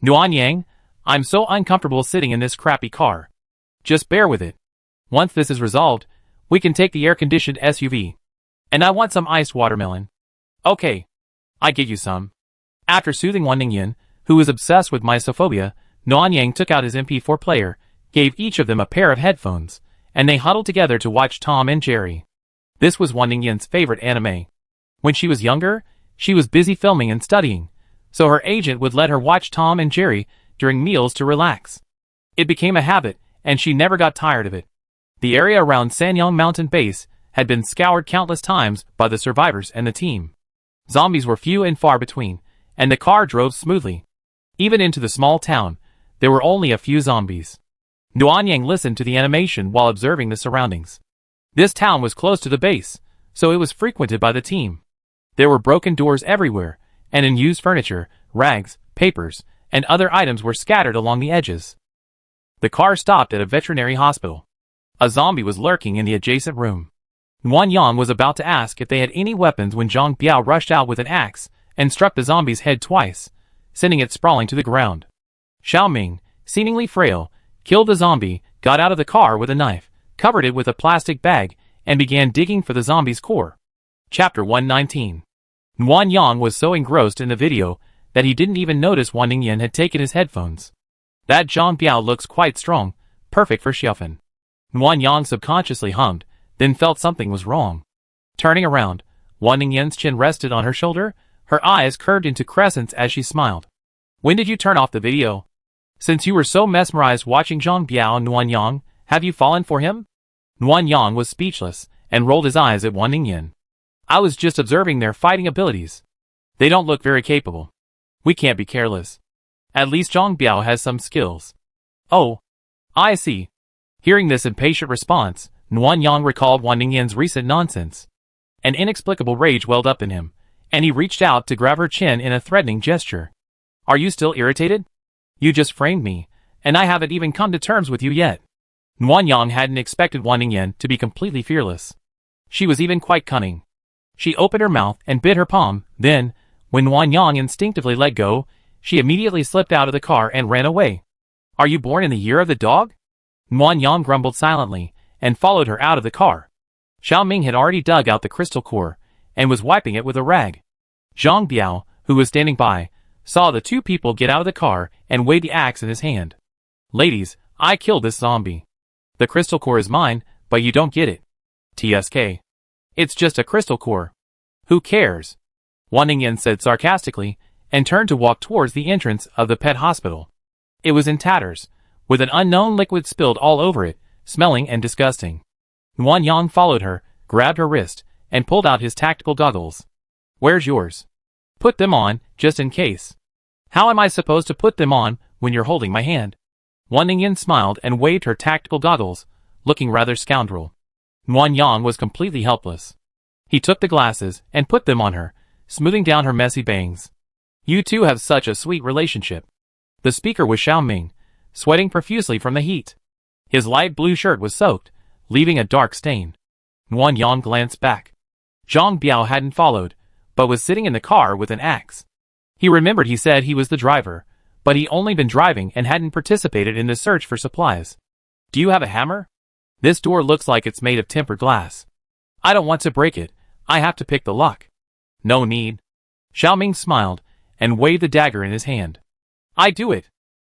"Nuanyang, I'm so uncomfortable sitting in this crappy car. Just bear with it. Once this is resolved, we can take the air-conditioned SUV. And I want some iced watermelon." "Okay. I get you some." After soothing Wan Ningyan, who was obsessed with mysophobia, Nuanyang took out his MP4 player, gave each of them a pair of headphones, and they huddled together to watch Tom and Jerry. This was Wan Ningyan's favorite anime. When she was younger, she was busy filming and studying, so her agent would let her watch Tom and Jerry during meals to relax. It became a habit, and she never got tired of it. The area around Sanyang Mountain Base had been scoured countless times by the survivors and the team. Zombies were few and far between, and the car drove smoothly. Even into the small town, there were only a few zombies. Nuanyang listened to the animation while observing the surroundings. This town was close to the base, so it was frequented by the team. There were broken doors everywhere, and unused furniture, rags, papers, and other items were scattered along the edges. The car stopped at a veterinary hospital. A zombie was lurking in the adjacent room. Nuanyang was about to ask if they had any weapons when Zhang Biao rushed out with an axe and struck the zombie's head twice, sending it sprawling to the ground. Xiaoming, seemingly frail, killed the zombie, got out of the car with a knife, covered it with a plastic bag, and began digging for the zombie's core. Chapter 119. Nuanyang was so engrossed in the video that he didn't even notice Wan Ningyan had taken his headphones. "That Zhang Biao looks quite strong, perfect for Xiaofen." Nuanyang subconsciously hummed, then felt something was wrong. Turning around, Wan Ningyan's chin rested on her shoulder, her eyes curved into crescents as she smiled. "When did you turn off the video? Since you were so mesmerized watching Zhang Biao, Nuanyang, have you fallen for him?" Nuanyang was speechless and rolled his eyes at Wan Ningyan. "I was just observing their fighting abilities. They don't look very capable. We can't be careless. At least Zhang Biao has some skills." "Oh, I see." Hearing this impatient response, Nuanyang recalled Wan Ningyan's recent nonsense. An inexplicable rage welled up in him, and he reached out to grab her chin in a threatening gesture. "Are you still irritated? You just framed me, and I haven't even come to terms with you yet." Nuanyang hadn't expected Wan Ningyan to be completely fearless. She was even quite cunning. She opened her mouth and bit her palm, then, when Nuanyang instinctively let go, she immediately slipped out of the car and ran away. "Are you born in the year of the dog?" Nuanyang grumbled silently, and followed her out of the car. Xiaoming had already dug out the crystal core, and was wiping it with a rag. Zhang Biao, who was standing by, saw the two people get out of the car and weighed the axe in his hand. Ladies, I killed this zombie. The crystal core is mine, but you don't get it. TSK. It's just a crystal core. Who cares? Wan Ningyan said sarcastically, and turned to walk towards the entrance of the pet hospital. It was in tatters, with an unknown liquid spilled all over it, smelling and disgusting. Wan Yang followed her, grabbed her wrist, and pulled out his tactical goggles. Where's yours? Put them on, just in case. How am I supposed to put them on when you're holding my hand? Wan Ningyan smiled and waved her tactical goggles, looking rather scoundrel. Wan Yang was completely helpless. He took the glasses and put them on her, smoothing down her messy bangs. You two have such a sweet relationship. The speaker was Xiaoming, sweating profusely from the heat. His light blue shirt was soaked, leaving a dark stain. Wan Yang glanced back. Zhang Biao hadn't followed, but was sitting in the car with an axe. He remembered he said he was the driver, but he only been driving and hadn't participated in the search for supplies. Do you have a hammer? This door looks like it's made of tempered glass. I don't want to break it, I have to pick the lock. No need. Xiaoming smiled, and waved the dagger in his hand. I do it.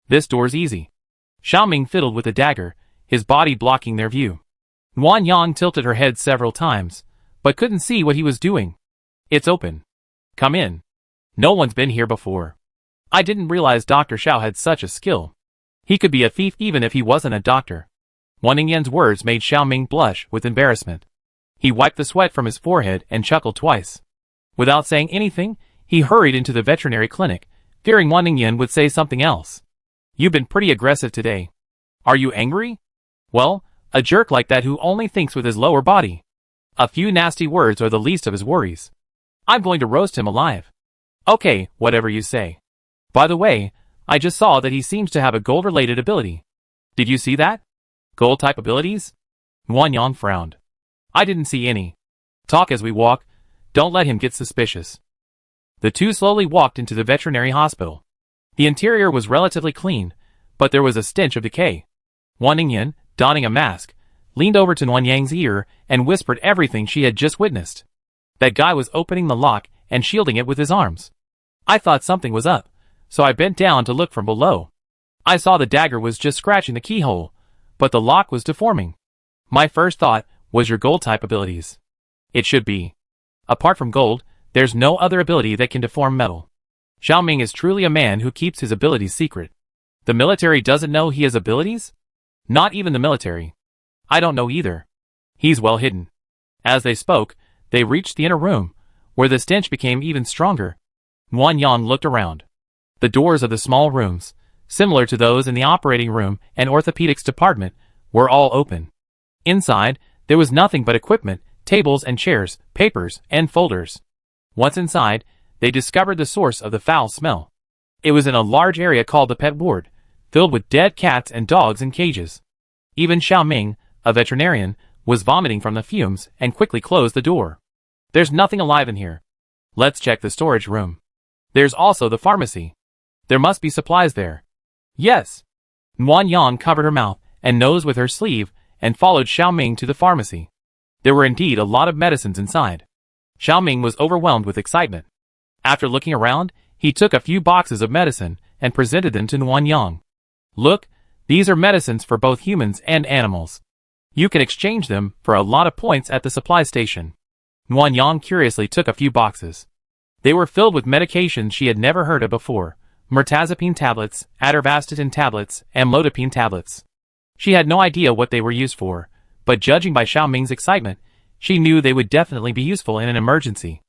This door's easy. Xiaoming fiddled with the dagger, his body blocking their view. Wan Yang tilted her head several times, but couldn't see what he was doing. It's open. Come in. No one's been here before. I didn't realize Dr. Xiao had such a skill. He could be a thief even if he wasn't a doctor. Wan Ningyan's words made Xiaoming blush with embarrassment. He wiped the sweat from his forehead and chuckled twice. Without saying anything, he hurried into the veterinary clinic, fearing Wan Ningyan would say something else. You've been pretty aggressive today. Are you angry? Well, a jerk like that who only thinks with his lower body. A few nasty words are the least of his worries. I'm going to roast him alive. Okay, whatever you say. By the way, I just saw that he seems to have a gold-related ability. Did you see that? Gold-type abilities? Wan Yang frowned. I didn't see any. Talk as we walk, don't let him get suspicious. The two slowly walked into the veterinary hospital. The interior was relatively clean, but there was a stench of decay. Wan Ningyan, donning a mask, leaned over to Wan Yang's ear and whispered everything she had just witnessed. That guy was opening the lock and shielding it with his arms. I thought something was up, so I bent down to look from below. I saw the dagger was just scratching the keyhole, but the lock was deforming. My first thought was your gold-type abilities. It should be. Apart from gold, there's no other ability that can deform metal. Xiaoming is truly a man who keeps his abilities secret. The military doesn't know he has abilities? Not even the military. I don't know either. He's well hidden. As they spoke, they reached the inner room, where the stench became even stronger. Wan Yang looked around. The doors of the small rooms, similar to those in the operating room and orthopedics department, were all open. Inside, there was nothing but equipment, tables and chairs, papers, and folders. Once inside, they discovered the source of the foul smell. It was in a large area called the pet ward, filled with dead cats and dogs in cages. Even Xiaoming, a veterinarian, was vomiting from the fumes and quickly closed the door. There's nothing alive in here. Let's check the storage room. There's also the pharmacy. There must be supplies there. Yes. Wan Yang covered her mouth and nose with her sleeve and followed Xiaoming to the pharmacy. There were indeed a lot of medicines inside. Xiaoming was overwhelmed with excitement. After looking around, he took a few boxes of medicine and presented them to Wan Yang. Look, these are medicines for both humans and animals. You can exchange them for a lot of points at the supply station. Wan Yang curiously took a few boxes. They were filled with medications she had never heard of before. Mirtazapine tablets, atorvastatin tablets, and amlodipine tablets. She had no idea what they were used for, but judging by Xiaoming's excitement, she knew they would definitely be useful in an emergency.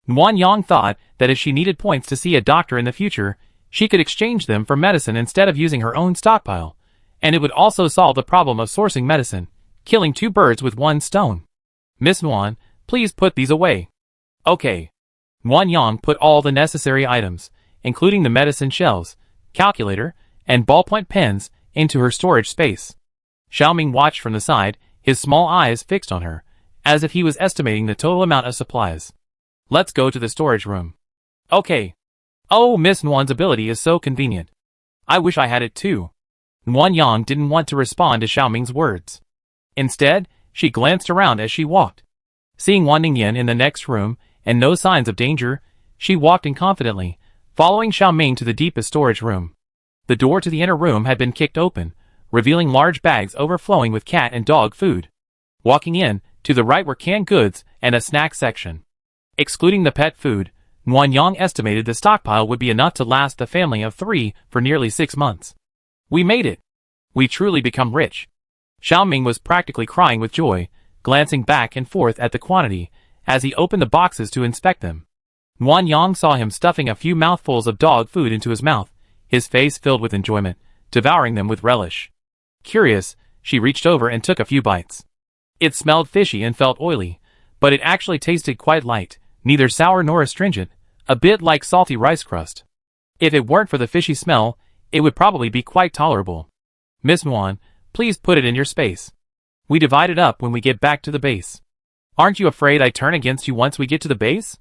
Wan Yang thought that if she needed points to see a doctor in the future, she could exchange them for medicine instead of using her own stockpile, and it would also solve the problem of sourcing medicine, killing two birds with one stone. Miss Wan, please put these away. Okay. Wan Yang put all the necessary items, including the medicine shelves, calculator, and ballpoint pens, into her storage space. Xiaoming watched from the side, his small eyes fixed on her, as if he was estimating the total amount of supplies. Let's go to the storage room. Okay. Oh, Miss Nguyen's ability is so convenient. I wish I had it too. Wan Yang didn't want to respond to Xiaoming's words. Instead, she glanced around as she walked. Seeing Wan Ningyan in the next room, and no signs of danger, she walked in confidently, following Xiaoming to the deepest storage room. The door to the inner room had been kicked open, revealing large bags overflowing with cat and dog food. Walking in, to the right were canned goods and a snack section. Excluding the pet food, Nguyen estimated the stockpile would be enough to last the family of 3 for nearly 6 months. We made it! We truly become rich. Xiaoming was practically crying with joy, glancing back and forth at the quantity, as he opened the boxes to inspect them. Nguyen saw him stuffing a few mouthfuls of dog food into his mouth, his face filled with enjoyment, devouring them with relish. Curious, she reached over and took a few bites. It smelled fishy and felt oily, but it actually tasted quite light, neither sour nor astringent, a bit like salty rice crust. If it weren't for the fishy smell, it would probably be quite tolerable. Miss Nguyen, please put it in your space. We divide it up when we get back to the base. Aren't you afraid I turn against you once we get to the base?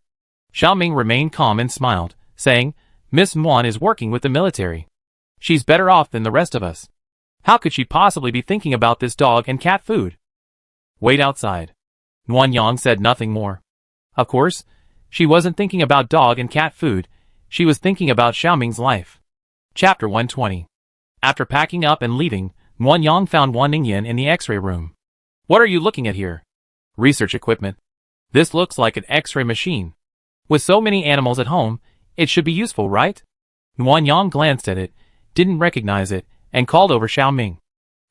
Xiaoming remained calm and smiled, saying, Miss Nguyen is working with the military. She's better off than the rest of us. How could she possibly be thinking about this dog and cat food? Wait outside. Nguyen said nothing more. Of course, she wasn't thinking about dog and cat food, she was thinking about Xiaoming's life. Chapter 120. After packing up and leaving, Nguyen found Wan Ningyan in the X-ray room. What are you looking at here? Research equipment. This looks like an X-ray machine. With so many animals at home, it should be useful, right? Nguyen glanced at it, didn't recognize it, and called over Xiaoming.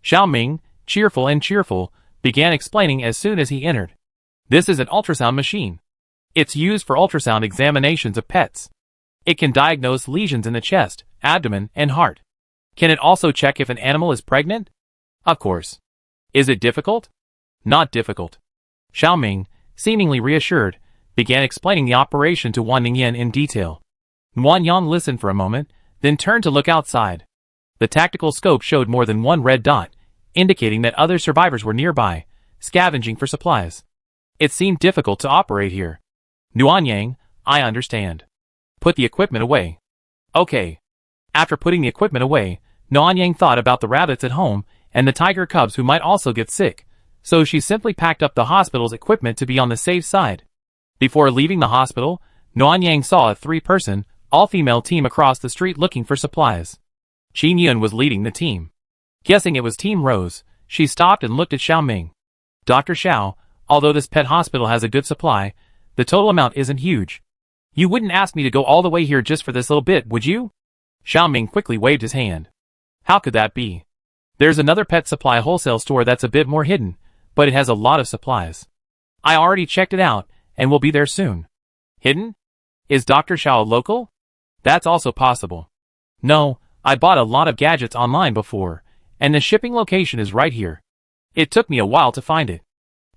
Xiaoming, cheerful, began explaining as soon as he entered. This is an ultrasound machine. It's used for ultrasound examinations of pets. It can diagnose lesions in the chest, abdomen, and heart. Can it also check if an animal is pregnant? Of course. Is it difficult? Not difficult. Xiaoming, seemingly reassured, began explaining the operation to Wan Ningyan in detail. Nguyen listened for a moment, then turned to look outside. The tactical scope showed more than one red dot, indicating that other survivors were nearby, scavenging for supplies. It seemed difficult to operate here. Nguyen, I understand. Put the equipment away. Okay. After putting the equipment away, Nguyen thought about the rabbits at home and the tiger cubs who might also get sick, so she simply packed up the hospital's equipment to be on the safe side. Before leaving the hospital, Nguyen saw a 3-person, all-female team across the street looking for supplies. Qin Yun was leading the team. Guessing it was Team Rose, she stopped and looked at Xiaoming. Dr. Xiao, although this pet hospital has a good supply, the total amount isn't huge. You wouldn't ask me to go all the way here just for this little bit, would you? Xiaoming quickly waved his hand. How could that be? There's another pet supply wholesale store that's a bit more hidden, but it has a lot of supplies. I already checked it out, and will be there soon. Hidden? Is Dr. Xiao local? That's also possible. No, I bought a lot of gadgets online before, and the shipping location is right here. It took me a while to find it.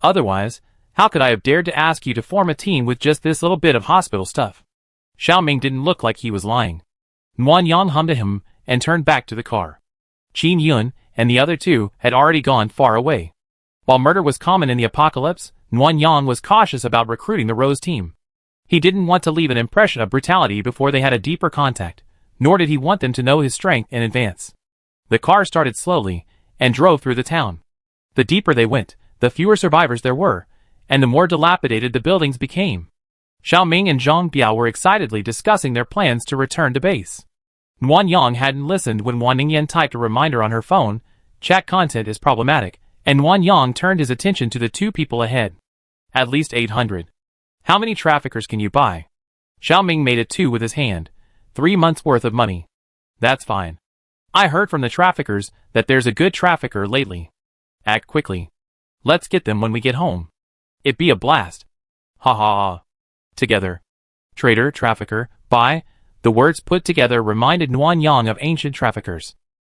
Otherwise, how could I have dared to ask you to form a team with just this little bit of hospital stuff? Xiaoming didn't look like he was lying. Nguyen hummed to him and turned back to the car. Qin Yun and the other two had already gone far away. While murder was common in the apocalypse, Nguyen was cautious about recruiting the Rose team. He didn't want to leave an impression of brutality before they had a deeper contact, nor did he want them to know his strength in advance. The car started slowly and drove through the town. The deeper they went, the fewer survivors there were, and the more dilapidated the buildings became. Xiaoming and Zhang Biao were excitedly discussing their plans to return to base. Nguyen hadn't listened when Wan Ningyan typed a reminder on her phone, chat content is problematic, and Nguyen turned his attention to the 2 people ahead. At least 800. How many traffickers can you buy? Xiaoming made a 2 with his hand. 3 months worth of money. That's fine. I heard from the traffickers that there's a good trafficker lately. Act quickly. Let's get them when we get home. It'd be a blast. Ha ha ha. Together. Trader, trafficker, buy. The words put together reminded Nguyen of ancient traffickers.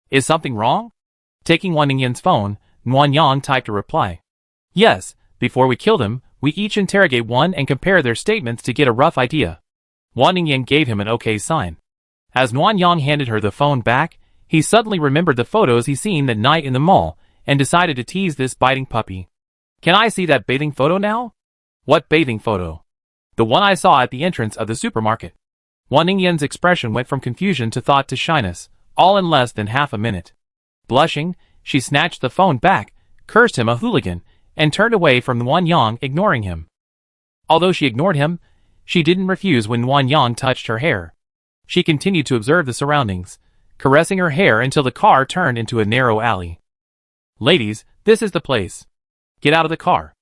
Is something wrong? Taking Wan Ningyan's phone, Nguyen typed a reply. Yes, before we kill them, we each interrogate one and compare their statements to get a rough idea. Wan Ningyan gave him an okay sign. As Nguyen handed her the phone back, he suddenly remembered the photos he seen that night in the mall, and decided to tease this biting puppy. Can I see that bathing photo now? What bathing photo? The one I saw at the entrance of the supermarket. Wan Ningyan's expression went from confusion to thought to shyness, all in less than half a minute. Blushing, she snatched the phone back, cursed him a hooligan, and turned away from Nguyen, ignoring him. Although she ignored him, she didn't refuse when Nguyen touched her hair. She continued to observe the surroundings, caressing her hair until the car turned into a narrow alley. "Ladies, this is the place. Get out of the car,"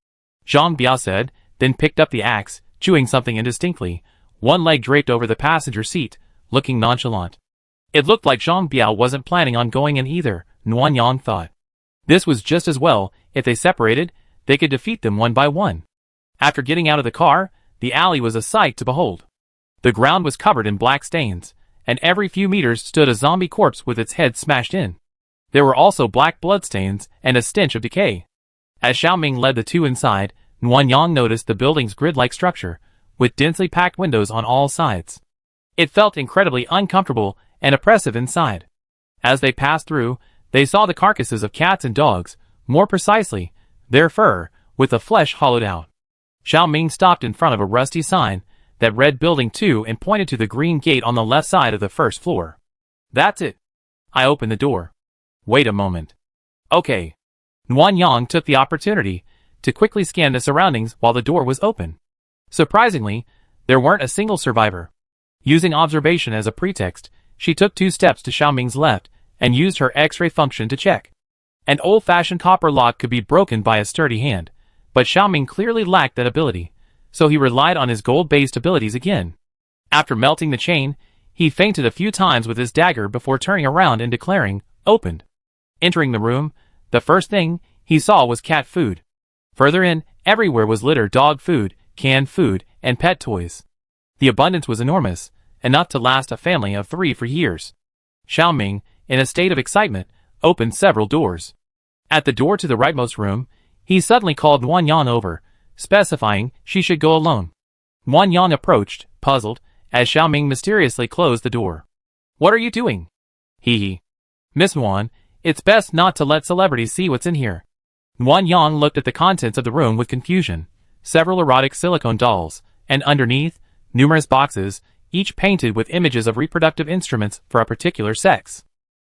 Zhang Biao said, then picked up the axe, chewing something indistinctly, one leg draped over the passenger seat, looking nonchalant. It looked like Zhang Biao wasn't planning on going in either, Nuanyang thought. This was just as well. If they separated, they could defeat them one by one. After getting out of the car, the alley was a sight to behold. The ground was covered in black stains, and every few meters stood a zombie corpse with its head smashed in. There were also black bloodstains and a stench of decay. As Xiaoming led the two inside, Nuanyang noticed the building's grid-like structure, with densely packed windows on all sides. It felt incredibly uncomfortable and oppressive inside. As they passed through, they saw the carcasses of cats and dogs, more precisely, their fur, with the flesh hollowed out. Xiaoming stopped in front of a rusty sign that read Building 2 and pointed to the green gate on the left side of the first floor. "That's it." I opened the door. "Wait a moment." "Okay." Nuanyang took the opportunity to quickly scan the surroundings while the door was open. Surprisingly, there weren't a single survivor. Using observation as a pretext, she took 2 steps to Xiaoming's left and used her X-ray function to check. An old-fashioned copper lock could be broken by a sturdy hand, but Xiaoming clearly lacked that ability, so he relied on his gold-based abilities again. After melting the chain, he feinted a few times with his dagger before turning around and declaring, "Opened." Entering the room, the first thing he saw was cat food. Further in, everywhere was litter, dog food, canned food, and pet toys. The abundance was enormous, enough to last a family of 3 for years. Xiaoming, in a state of excitement, opened several doors. At the door to the rightmost room, he suddenly called Nuanyang over, specifying she should go alone. Nuanyang approached, puzzled, as Xiaoming mysteriously closed the door. "What are you doing?" "Hee. Miss Nuan, it's best not to let celebrities see what's in here." Nuanyang looked at the contents of the room with confusion. Several erotic silicone dolls, and underneath, numerous boxes, each painted with images of reproductive instruments for a particular sex.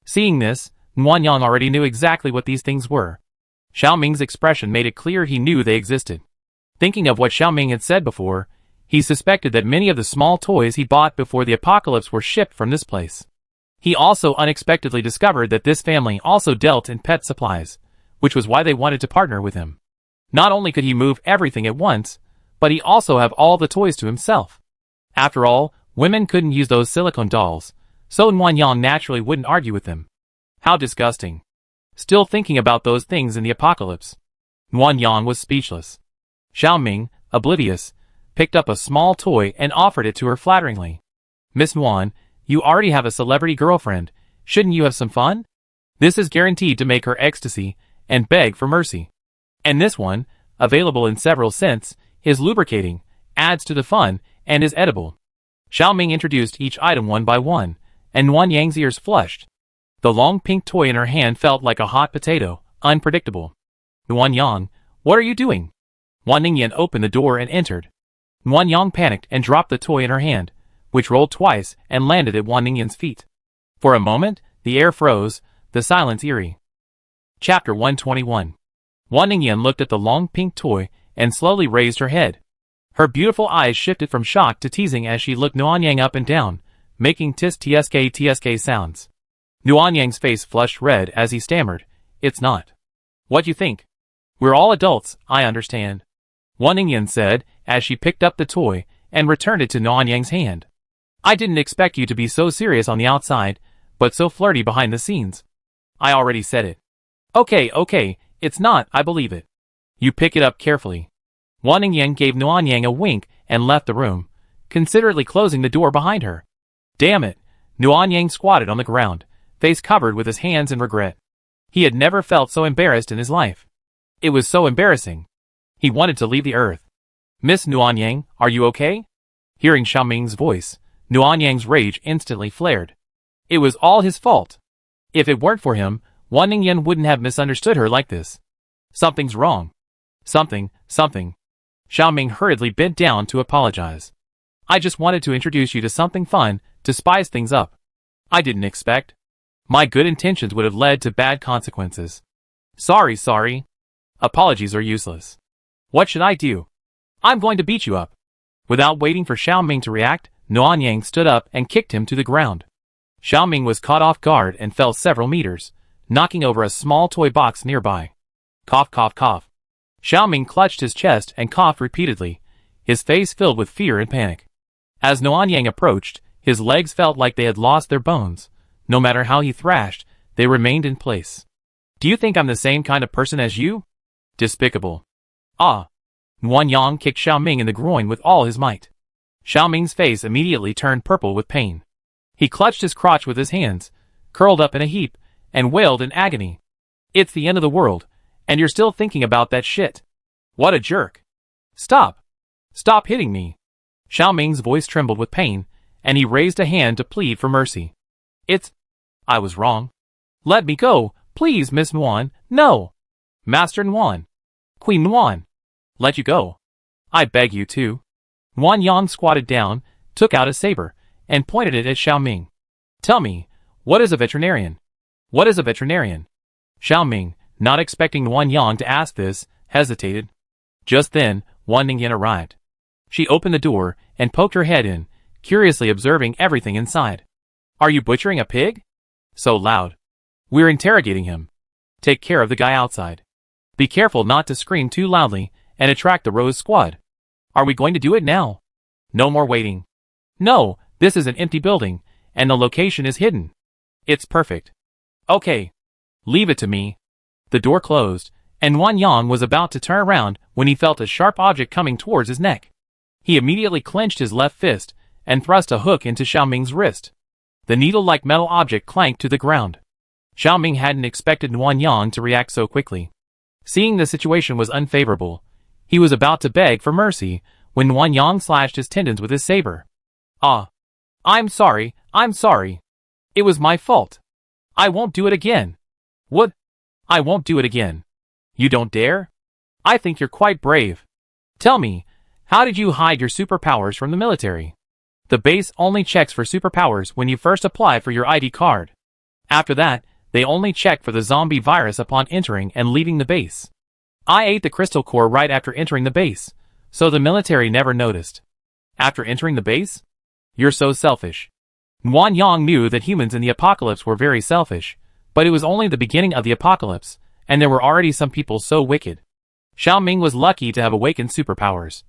Seeing this, Nuanyang already knew exactly what these things were. Xiaoming's expression made it clear he knew they existed. Thinking of what Xiaoming had said before, he suspected that many of the small toys he bought before the apocalypse were shipped from this place. He also unexpectedly discovered that this family also dealt in pet supplies, which was why they wanted to partner with him. Not only could he move everything at once, but he also have all the toys to himself. After all, women couldn't use those silicone dolls, so Nuanyang naturally wouldn't argue with them. How disgusting. Still thinking about those things in the apocalypse. Nuanyang was speechless. Xiaoming, oblivious, picked up a small toy and offered it to her flatteringly. "Miss Nuan, you already have a celebrity girlfriend, shouldn't you have some fun? This is guaranteed to make her ecstasy and beg for mercy. And this one, available in several scents, is lubricating, adds to the fun, and is edible." Xiaoming introduced each item one by one, and Nuanyang's ears flushed. The long pink toy in her hand felt like a hot potato, unpredictable. "Nuanyang, what are you doing?" Wan Ningyan opened the door and entered. Nuanyang panicked and dropped the toy in her hand, which rolled twice and landed at Wan Ningyan's feet. For a moment, the air froze, the silence eerie. Chapter 121. Wan Ningyan looked at the long pink toy and slowly raised her head. Her beautiful eyes shifted from shock to teasing as she looked Nuanyang up and down, making tsk sounds. Nuanyang's face flushed red as he stammered, "It's not what you think. We're all adults, I understand," Wan Ningyan said as she picked up the toy and returned it to Nuanyang's hand. "I didn't expect you to be so serious on the outside, but so flirty behind the scenes. I already said it." Okay, it's not, I believe it. You pick it up carefully." Wan Ningyan gave Nuanyang a wink and left the room, considerately closing the door behind her. Damn it, Nuanyang squatted on the ground, face covered with his hands in regret. He had never felt so embarrassed in his life. It was so embarrassing. He wanted to leave the earth. "Miss Nuanyang, are you okay?" Hearing Xiaoming's voice, Nuanyang's rage instantly flared. It was all his fault. If it weren't for him, Wan Ningyan wouldn't have misunderstood her like this. Something's wrong. Something. Xiaoming hurriedly bent down to apologize. "I just wanted to introduce you to something fun, to spice things up. I didn't expect. My good intentions would have led to bad consequences. Sorry. Apologies are useless. What should I do? I'm going to beat you up." Without waiting for Xiaoming to react, Nuanyang stood up and kicked him to the ground. Xiaoming was caught off guard and fell several meters, knocking over a small toy box nearby. Cough, cough, cough. Xiaoming clutched his chest and coughed repeatedly, his face filled with fear and panic. As Nuanyang approached, his legs felt like they had lost their bones. No matter how he thrashed, they remained in place. Do you think I'm the same kind of person as you? Despicable. Ah! Nuanyang kicked Xiaoming in the groin with all his might. Xiaoming's face immediately turned purple with pain. He clutched his crotch with his hands, curled up in a heap, and wailed in agony. It's the end of the world, and you're still thinking about that shit. What a jerk. Stop. Stop hitting me. Xiaoming's voice trembled with pain, and he raised a hand to plead for mercy. I was wrong. Let me go, please, Miss Nuan. No. Master Nuan. Queen Nuan. Let you go. I beg you to. Nuanyang squatted down, took out a saber, and pointed it at Xiaoming. Tell me, what is a veterinarian? What is a veterinarian? Xiaoming, not expecting Nuanyang to ask this, hesitated. Just then, Wan Ningyan arrived. She opened the door and poked her head in, curiously observing everything inside. Are you butchering a pig? So loud. We're interrogating him. Take care of the guy outside. Be careful not to scream too loudly and attract the Rose Squad. Are we going to do it now? No more waiting. No, this is an empty building, and the location is hidden. It's perfect. Okay. Leave it to me. The door closed, and Nuanyang was about to turn around when he felt a sharp object coming towards his neck. He immediately clenched his left fist and thrust a hook into Xiaoming's wrist. The needle-like metal object clanked to the ground. Xiaoming hadn't expected Nuanyang to react so quickly. Seeing the situation was unfavorable, he was about to beg for mercy when Nuanyang slashed his tendons with his saber. Ah! I'm sorry. It was my fault. I won't do it again. What? I won't do it again. You don't dare? I think you're quite brave. Tell me, how did you hide your superpowers from the military? The base only checks for superpowers when you first apply for your ID card. After that, they only check for the zombie virus upon entering and leaving the base. I ate the crystal core right after entering the base, so the military never noticed. After entering the base? You're so selfish. Nuanyang knew that humans in the apocalypse were very selfish, but it was only the beginning of the apocalypse, and there were already some people so wicked. Xiaoming was lucky to have awakened superpowers.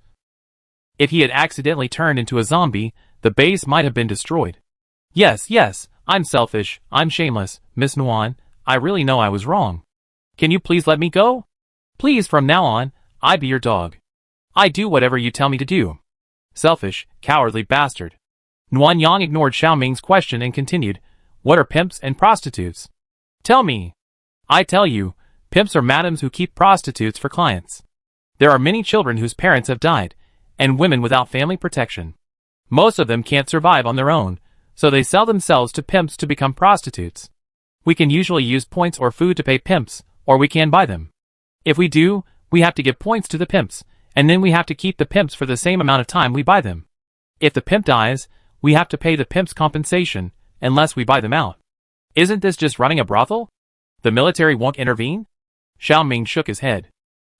If he had accidentally turned into a zombie, the base might have been destroyed. Yes, I'm selfish, I'm shameless, Miss Nuan, I really know I was wrong. Can you please let me go? Please, from now on, I be your dog. I do whatever you tell me to do. Selfish, cowardly bastard. Nuanyang ignored Xiaoming's question and continued, what are pimps and prostitutes? Tell me. I tell you, pimps are madams who keep prostitutes for clients. There are many children whose parents have died, and women without family protection. Most of them can't survive on their own, so they sell themselves to pimps to become prostitutes. We can usually use points or food to pay pimps, or we can buy them. If we do, we have to give points to the pimps, and then we have to keep the pimps for the same amount of time we buy them. If the pimp dies, we have to pay the pimps compensation, unless we buy them out. Isn't this just running a brothel? The military won't intervene? Xiaoming shook his head.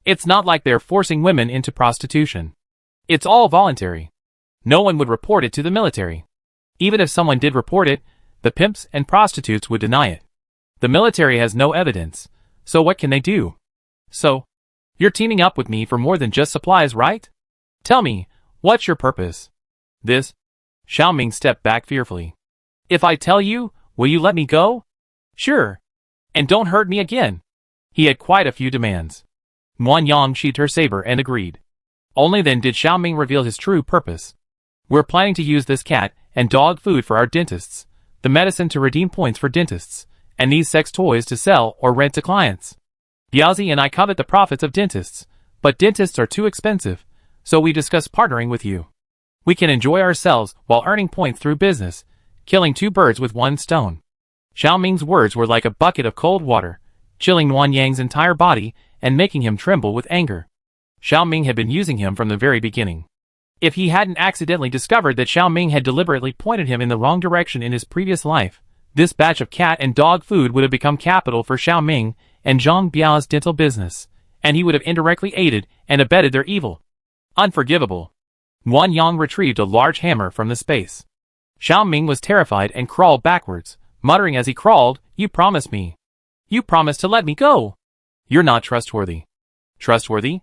It's not like they're forcing women into prostitution. It's all voluntary. No one would report it to the military. Even if someone did report it, the pimps and prostitutes would deny it. The military has no evidence, so what can they do? So, you're teaming up with me for more than just supplies, right? Tell me, what's your purpose? This? Xiaoming stepped back fearfully. If I tell you, will you let me go? Sure. And don't hurt me again. He had quite a few demands. Nuanyang sheathed her saber and agreed. Only then did Xiaoming reveal his true purpose. We're planning to use this cat and dog food for our dentists, the medicine to redeem points for dentists, and these sex toys to sell or rent to clients. Biazi and I covet the profits of dentists, but dentists are too expensive, so we discussed partnering with you. We can enjoy ourselves while earning points through business, killing two birds with one stone. Xiaoming's words were like a bucket of cold water, chilling Nuanyang's entire body and making him tremble with anger. Xiaoming had been using him from the very beginning. If he hadn't accidentally discovered that Xiaoming had deliberately pointed him in the wrong direction in his previous life, this batch of cat and dog food would have become capital for Xiaoming and Zhang Biao's dental business, and he would have indirectly aided and abetted their evil. Unforgivable. Nguyen Yang retrieved a large hammer from the space. Xiao Ming was terrified and crawled backwards, muttering as he crawled, "You promised me. You promised to let me go. You're not trustworthy." Trustworthy?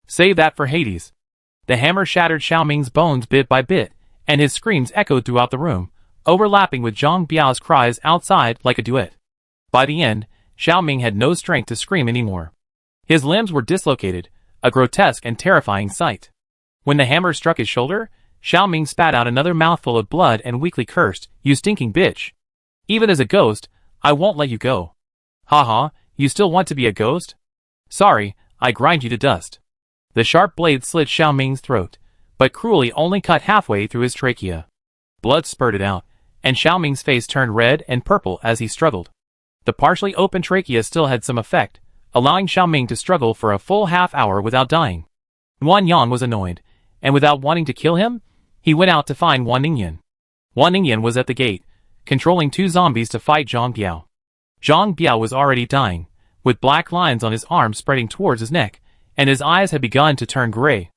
Save that for Hades. The hammer shattered Xiao Ming's bones bit by bit, and his screams echoed throughout the room, overlapping with Zhang Biao's cries outside like a duet. By the end, Xiao Ming had no strength to scream anymore. His limbs were dislocated, a grotesque and terrifying sight. When the hammer struck his shoulder, Xiao Ming spat out another mouthful of blood and weakly cursed, "You stinking bitch. Even as a ghost, I won't let you go. Haha, you still want to be a ghost? Sorry, I grind you to dust." The sharp blade slit Xiao Ming's throat, but cruelly only cut halfway through his trachea. Blood spurted out, and Xiao Ming's face turned red and purple as he struggled. The partially open trachea still had some effect, allowing Xiao Ming to struggle for a full half-hour without dying. Nguyen Yang was annoyed, and without wanting to kill him, he went out to find Wan Ningyan. Wan Ningyan was at the gate, controlling 2 zombies to fight Zhang Biao. Zhang Biao was already dying, with black lines on his arms spreading towards his neck, and his eyes had begun to turn gray.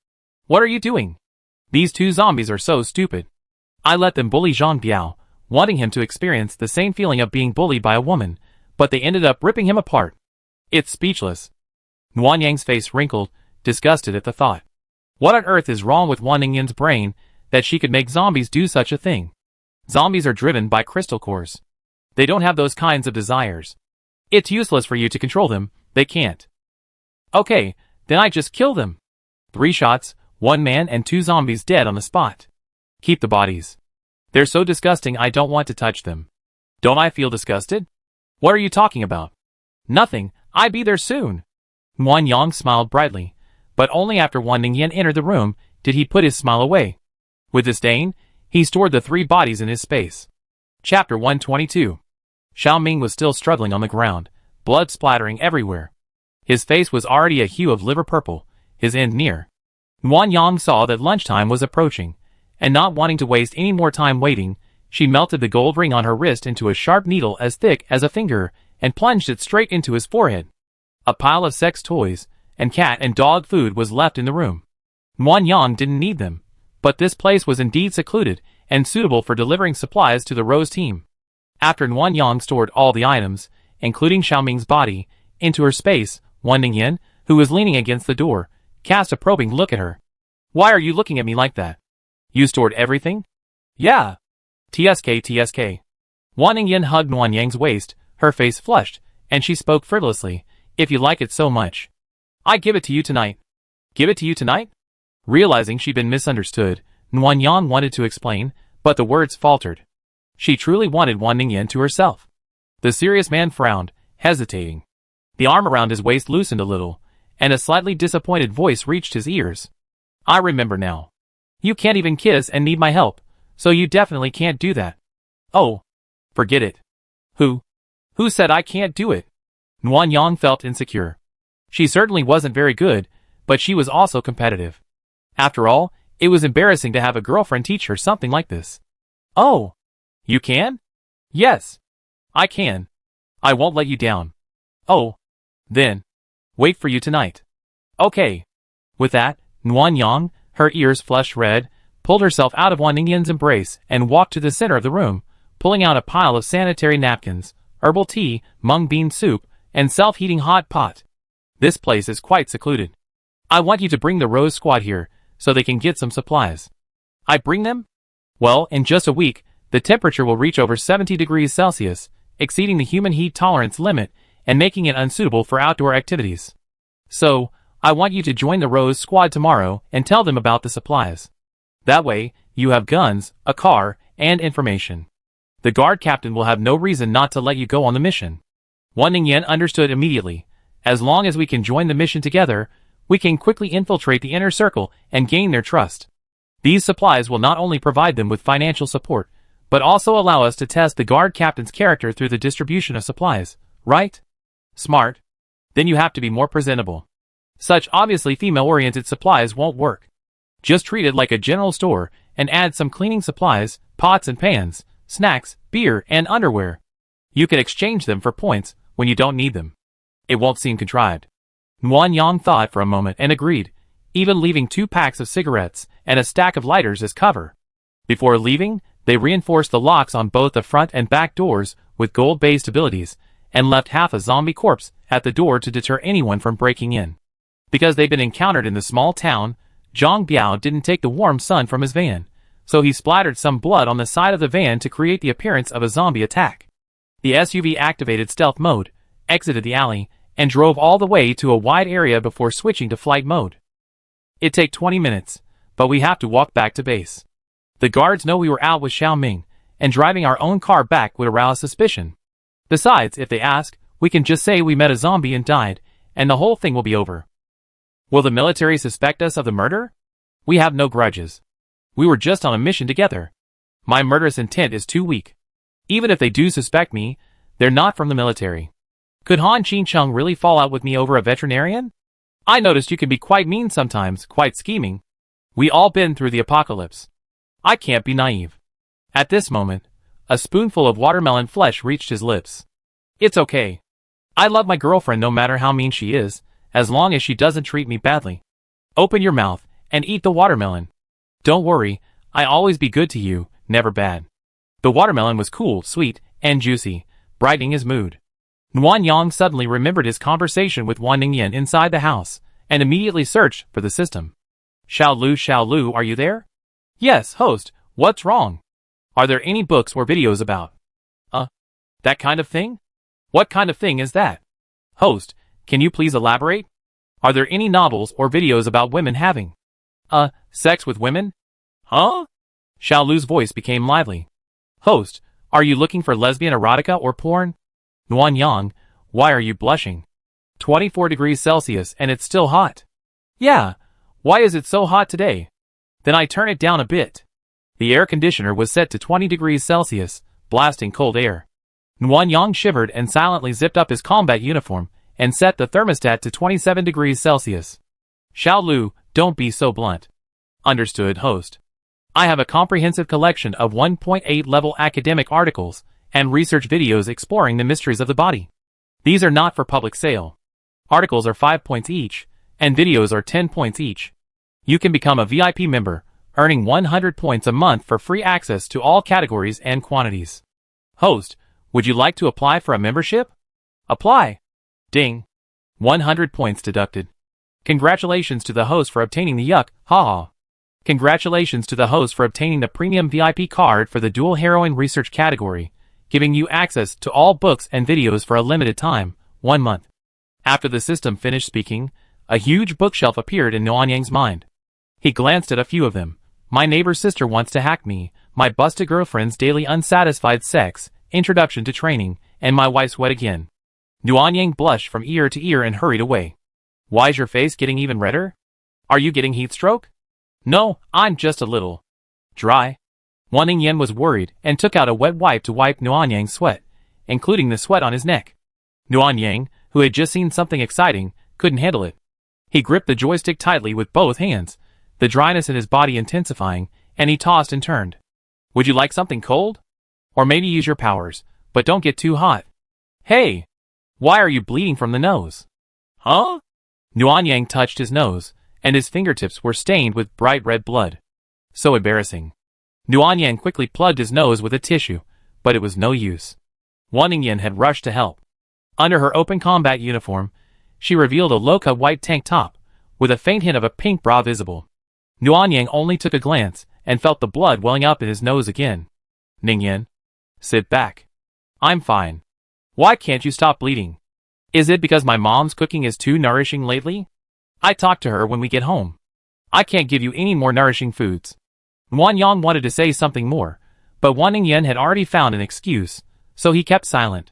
"What are you doing? These 2 zombies are so stupid. I let them bully Zhang Biao, wanting him to experience the same feeling of being bullied by a woman, but they ended up ripping him apart. It's speechless." Nguyen Yang's face wrinkled, disgusted at the thought. What on earth is wrong with Wan Ningyan's brain that she could make zombies do such a thing? Zombies are driven by crystal cores. They don't have those kinds of desires. It's useless for you to control them, they can't. Okay, then I just kill them. 3 shots, 1 man and 2 zombies dead on the spot. Keep the bodies. They're so disgusting I don't want to touch them. Don't I feel disgusted? What are you talking about? Nothing, I be there soon. Nguyen Yang smiled brightly, but only after Wan Ningyan entered the room did he put his smile away. With disdain, he stored the 3 bodies in his space. Chapter 122. Xiao Ming was still struggling on the ground, blood splattering everywhere. His face was already a hue of liver purple, his end near. Nguyen Yang saw that lunchtime was approaching, and not wanting to waste any more time waiting, she melted the gold ring on her wrist into a sharp needle as thick as a finger and plunged it straight into his forehead. A pile of sex toys and cat and dog food was left in the room. Nguyen Yang didn't need them, but this place was indeed secluded and suitable for delivering supplies to the Rose team. After Nguyen Yang stored all the items, including Xiao Ming's body, into her space, Wan Ningyan, who was leaning against the door, cast a probing look at her. "Why are you looking at me like that? You stored everything?" "Yeah." TSK. Wan Ningyan hugged Nguyen Yang's waist, her face flushed, and she spoke frivolously, "If you like it so much, I give it to you tonight." "Give it to you tonight?" Realizing she'd been misunderstood, Nguyen Yang wanted to explain, but the words faltered. She truly wanted Wan Ningyan to herself. The serious man frowned, hesitating. The arm around his waist loosened a little, and a slightly disappointed voice reached his ears. "I remember now. You can't even kiss and need my help, so you definitely can't do that." "Oh, forget it." Who said I can't do it?" Nguyen Yang felt insecure. She certainly wasn't very good, but she was also competitive. After all, it was embarrassing to have a girlfriend teach her something like this. "Oh, you can?" "Yes, I can. I won't let you down." "Oh, then, wait for you tonight." "Okay." With that, Nguyen Yang, her ears flushed red, pulled herself out of Wan Ningyan's embrace and walked to the center of the room, pulling out a pile of sanitary napkins, herbal tea, mung bean soup, and self-heating hot pot. "This place is quite secluded. I want you to bring the Rose Squad here, so they can get some supplies." "I bring them?" "Well, in just a week, the temperature will reach over 70 degrees Celsius, exceeding the human heat tolerance limit and making it unsuitable for outdoor activities. So, I want you to join the Rose Squad tomorrow and tell them about the supplies. That way, you have guns, a car, and information. The guard captain will have no reason not to let you go on the mission." Wan Ningyan understood immediately. As long as we can join the mission together, we can quickly infiltrate the inner circle and gain their trust. These supplies will not only provide them with financial support, but also allow us to test the guard captain's character through the distribution of supplies, right? Smart. Then you have to be more presentable. Such obviously female-oriented supplies won't work. Just treat it like a general store and add some cleaning supplies, pots and pans, snacks, beer, and underwear. You can exchange them for points when you don't need them. It won't seem contrived. Nguyen Yang thought for a moment and agreed, even leaving 2 packs of cigarettes and a stack of lighters as cover. Before leaving, they reinforced the locks on both the front and back doors with gold-based abilities, and left half a zombie corpse at the door to deter anyone from breaking in. Because they'd been encountered in the small town, Zhang Biao didn't take the warm sun from his van, so he splattered some blood on the side of the van to create the appearance of a zombie attack. The SUV activated stealth mode, exited the alley, and drove all the way to a wide area before switching to flight mode. It'd take 20 minutes, but we have to walk back to base. The guards know we were out with Xiaoming, and driving our own car back would arouse suspicion. Besides, if they ask, we can just say we met a zombie and died, and the whole thing will be over. Will the military suspect us of the murder? We have no grudges. We were just on a mission together. My murderous intent is too weak. Even if they do suspect me, they're not from the military. Could Han Qingcheng really fall out with me over a veterinarian? I noticed you can be quite mean sometimes, quite scheming. We all been through the apocalypse. I can't be naive. At this moment, a spoonful of watermelon flesh reached his lips. It's okay. I love my girlfriend no matter how mean she is, as long as she doesn't treat me badly. Open your mouth and eat the watermelon. Don't worry, I always be good to you, never bad. The watermelon was cool, sweet, and juicy, brightening his mood. Nguyen Yang suddenly remembered his conversation with Wan Ningyan inside the house, and immediately searched for the system. Xiao Lu, are you there? Yes, host, what's wrong? Are there any books or videos about? That kind of thing? What kind of thing is that? Host, can you please elaborate? Are there any novels or videos about women having, sex with women? Huh? Xiao Lu's voice became lively. Host, are you looking for lesbian erotica or porn? Nguyen Yang, why are you blushing? 24 degrees Celsius and it's still hot. Yeah, why is it so hot today? Then I turn it down a bit. The air conditioner was set to 20 degrees Celsius, blasting cold air. Nguyen Yang shivered and silently zipped up his combat uniform and set the thermostat to 27 degrees Celsius. Xiao Lu, don't be so blunt. Understood, host. I have a comprehensive collection of 1.8 level academic articles and research videos exploring the mysteries of the body. These are not for public sale. Articles are 5 points each, and videos are 10 points each. You can become a VIP member, earning 100 points a month for free access to all categories and quantities. Host, would you like to apply for a membership? Apply. Ding. 100 points deducted. Congratulations to the host for obtaining the yuck, haha. Congratulations to the host for obtaining the premium VIP card for the dual heroine research category, giving you access to all books and videos for a limited time, 1 month. After the system finished speaking, a huge bookshelf appeared in Nguyen Yang's mind. He glanced at a few of them. My neighbor's sister wants to hack me, my busted girlfriend's daily unsatisfied sex, introduction to training, and my wife's wet again. Nguyen Yang blushed from ear to ear and hurried away. Why's your face getting even redder? Are you getting heat stroke? No, I'm just a little dry. Wan Ningyan was worried and took out a wet wipe to wipe Nguyen Yang's sweat, including the sweat on his neck. Nguyen Yang, who had just seen something exciting, couldn't handle it. He gripped the joystick tightly with both hands, the dryness in his body intensifying, and he tossed and turned. Would you like something cold? Or maybe use your powers, but don't get too hot. Hey! Why are you bleeding from the nose? Huh? Nguyen Yang touched his nose, and his fingertips were stained with bright red blood. So embarrassing. Nguyen Yang quickly plugged his nose with a tissue, but it was no use. Wan Ningyan had rushed to help. Under her open combat uniform, she revealed a low-cut white tank top, with a faint hint of a pink bra visible. Nguyen Yang only took a glance, and felt the blood welling up in his nose again. Ningyan, sit back. I'm fine. Why can't you stop bleeding? Is it because my mom's cooking is too nourishing lately? I talk to her when we get home. I can't give you any more nourishing foods. Nguyen Yang wanted to say something more, but Wan Ningyan had already found an excuse, so he kept silent.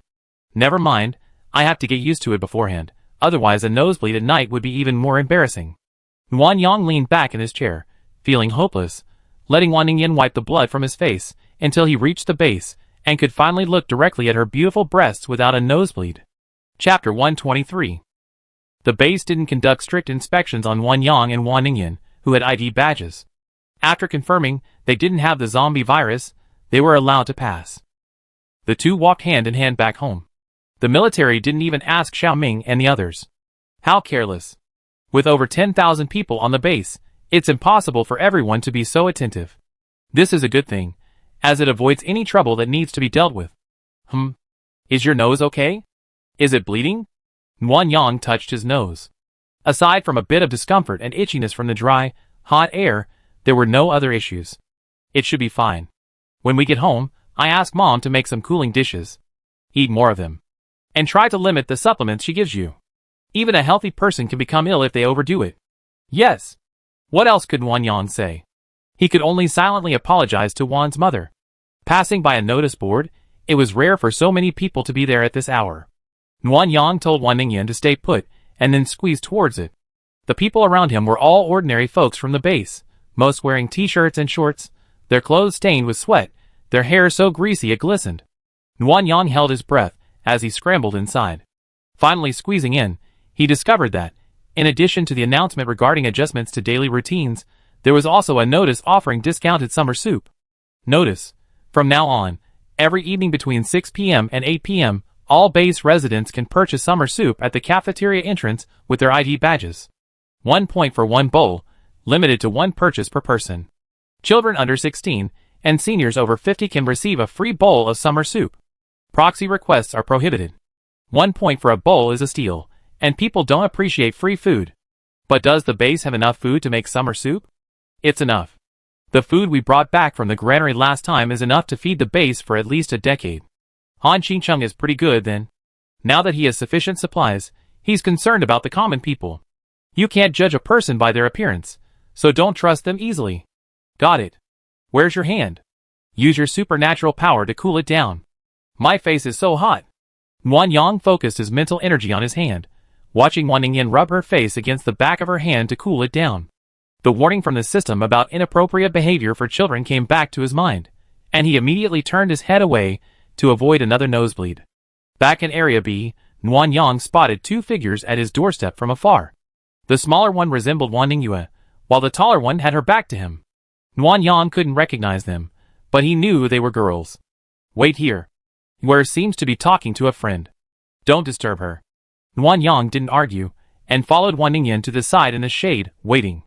Never mind, I have to get used to it beforehand, otherwise a nosebleed at night would be even more embarrassing. Nguyen Yang leaned back in his chair, feeling hopeless, letting Wan Ningyan wipe the blood from his face until he reached the base and could finally look directly at her beautiful breasts without a nosebleed. Chapter 123. The base didn't conduct strict inspections on Nguyen Yang and Wan Ningyan, who had ID badges. After confirming they didn't have the zombie virus, they were allowed to pass. The two walked hand in hand back home. The military didn't even ask Xiaoming and the others. How careless. With over 10,000 people on the base, It's impossible for everyone to be so attentive. This is a good thing, as it avoids any trouble that needs to be dealt with. Is your nose okay? Is it bleeding? Nguyen Yang touched his nose. Aside from a bit of discomfort and itchiness from the dry, hot air, there were no other issues. It should be fine. When we get home, I ask Mom to make some cooling dishes. Eat more of them. And try to limit the supplements she gives you. Even a healthy person can become ill if they overdo it. Yes. What else could Nguyen Yang say? He could only silently apologize to Wan's mother. Passing by a notice board, it was rare for so many people to be there at this hour. Nguyen Yang told Wan Ningyan to stay put, and then squeezed towards it. The people around him were all ordinary folks from the base, most wearing t-shirts and shorts, their clothes stained with sweat, their hair so greasy it glistened. Nguyen Yang held his breath as he scrambled inside. Finally squeezing in, he discovered that, in addition to the announcement regarding adjustments to daily routines, there was also a notice offering discounted summer soup. Notice: from now on, every evening between 6 p.m. and 8 p.m., all base residents can purchase summer soup at the cafeteria entrance with their ID badges. 1 point for one bowl, limited to one purchase per person. Children under 16 and seniors over 50 can receive a free bowl of summer soup. Proxy requests are prohibited. 1 point for a bowl is a steal, and people don't appreciate free food. But does the base have enough food to make summer soup? It's enough. The food we brought back from the granary last time is enough to feed the base for at least a decade. Han Qingcheng is pretty good then. Now that he has sufficient supplies, he's concerned about the common people. You can't judge a person by their appearance, so don't trust them easily. Got it. Where's your hand? Use your supernatural power to cool it down. My face is so hot. Nguyen Yang focused his mental energy on his hand, watching Wan Ningyan rub her face against the back of her hand to cool it down. The warning from the system about inappropriate behavior for children came back to his mind, and he immediately turned his head away to avoid another nosebleed. Back in Area B, Nguyen Yang spotted two figures at his doorstep from afar. The smaller one resembled Wan Ningyue, while the taller one had her back to him. Nguyen Yang couldn't recognize them, but he knew they were girls. Wait here. Yue seems to be talking to a friend. Don't disturb her. Nguyen Yang didn't argue, and followed Wan Ningyan to the side in the shade, waiting.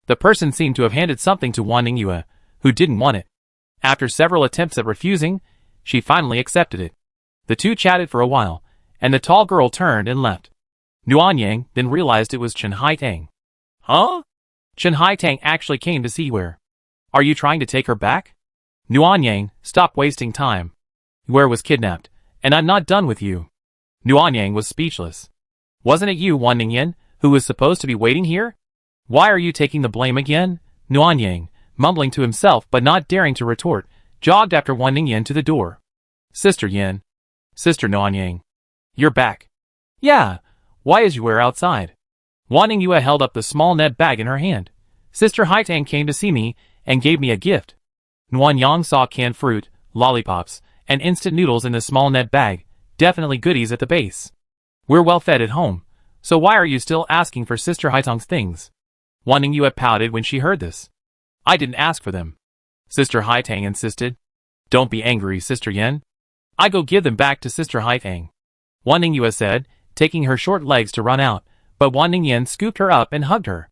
The person seemed to have handed something to Wan Ningyue, who didn't want it. After several attempts at refusing, she finally accepted it. The two chatted for a while, and the tall girl turned and left. Nguyen Yang then realized it was Chen Haitang. Huh? Chen Haitang actually came to see Yue. Are you trying to take her back? Nguyen Yang, stop wasting time. Yue was kidnapped, and I'm not done with you. Nguyen Yang was speechless. Wasn't it you, Wan Ningyan, who was supposed to be waiting here? Why are you taking the blame again? Nguyen Yang, mumbling to himself but not daring to retort, jogged after Wan Ningyan to the door. Sister Yin. Sister Nguyen Yang. You're back. Yeah. Why is Yue outside? Wan Ningyue held up the small net bag in her hand. Sister Haitang came to see me and gave me a gift. Nguyen Yang saw canned fruit, lollipops, and instant noodles in the small net bag, definitely goodies at the base. We're well fed at home, so why are you still asking for Sister Haitang's things? Wan Ningyue pouted when she heard this. I didn't ask for them. Sister Haitang insisted. Don't be angry, Sister Yen. I go give them back to Sister Haitang. Wan Ningyue said, taking her short legs to run out, but Wan Ningyan scooped her up and hugged her.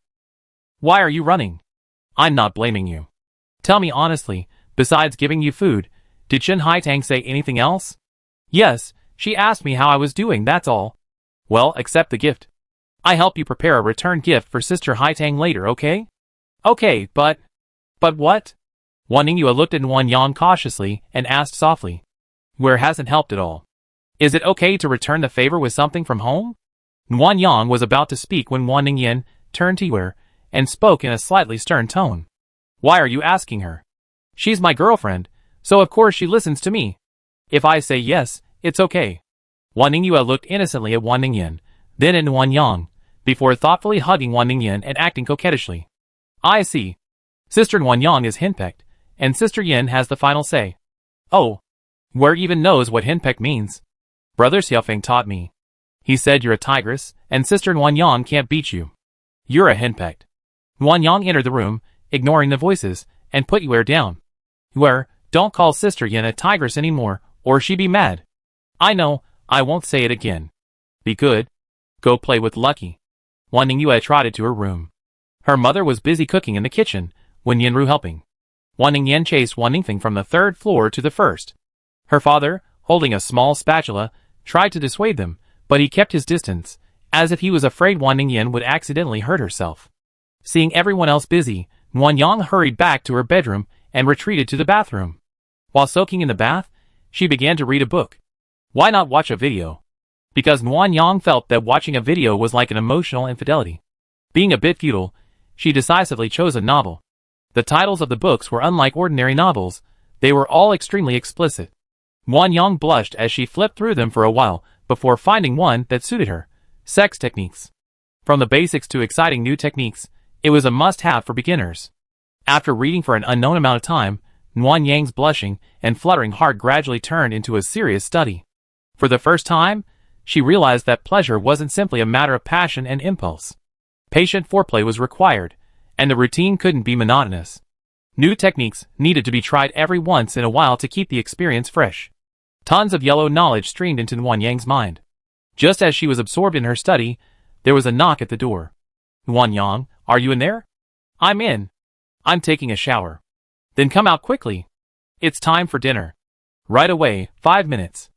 Why are you running? I'm not blaming you. Tell me honestly, besides giving you food, did Chen Haitang say anything else? Yes, she asked me how I was doing, that's all. Well, accept the gift. I help you prepare a return gift for Sister Haitang later, okay? Okay, but what? Wan Ningyue looked at Nguyen Yang cautiously and asked softly. Where hasn't helped at all. Is it okay to return the favor with something from home? Nguyen Yang was about to speak when Wan Ningyan turned to Yue and spoke in a slightly stern tone. Why are you asking her? She's my girlfriend, so of course she listens to me. If I say yes, it's okay. Wan Ningyue looked innocently at Wan Ningyan, then at Nguyen Yang, before thoughtfully hugging Wan Ningyan and acting coquettishly. I see. Sister Nguyen Yang is henpecked, and Sister Yin has the final say. Oh. Yue even knows what henpecked means. Brother Xiaofeng taught me. He said you're a tigress, and Sister Nguyen Yang can't beat you. You're a henpecked. Nguyen Yang entered the room, ignoring the voices, and put Yue down. Yue, don't call Sister Yin a tigress anymore, or she be mad. I know, I won't say it again. Be good. Go play with Lucky. Wan Ningyue trotted to her room. Her mother was busy cooking in the kitchen, Wen Yinru helping. Wan Ningyan chased Wan Ningfeng from the third floor to the first. Her father, holding a small spatula, tried to dissuade them, but he kept his distance, as if he was afraid Wan Ningyan would accidentally hurt herself. Seeing everyone else busy, Nguyen Yang hurried back to her bedroom and retreated to the bathroom. While soaking in the bath, she began to read a book. Why not watch a video? Because Nguyen Yang felt that watching a video was like an emotional infidelity. Being a bit futile, she decisively chose a novel. The titles of the books were unlike ordinary novels, they were all extremely explicit. Nguyen Yang blushed as she flipped through them for a while, before finding one that suited her. Sex techniques. From the basics to exciting new techniques, it was a must-have for beginners. After reading for an unknown amount of time, Nguyen Yang's blushing and fluttering heart gradually turned into a serious study. For the first time, she realized that pleasure wasn't simply a matter of passion and impulse. Patient foreplay was required, and the routine couldn't be monotonous. New techniques needed to be tried every once in a while to keep the experience fresh. Tons of yellow knowledge streamed into Nguyen Yang's mind. Just as she was absorbed in her study, there was a knock at the door. Nguyen Yang, are you in there? I'm in. I'm taking a shower. Then come out quickly. It's time for dinner. Right away, 5 minutes.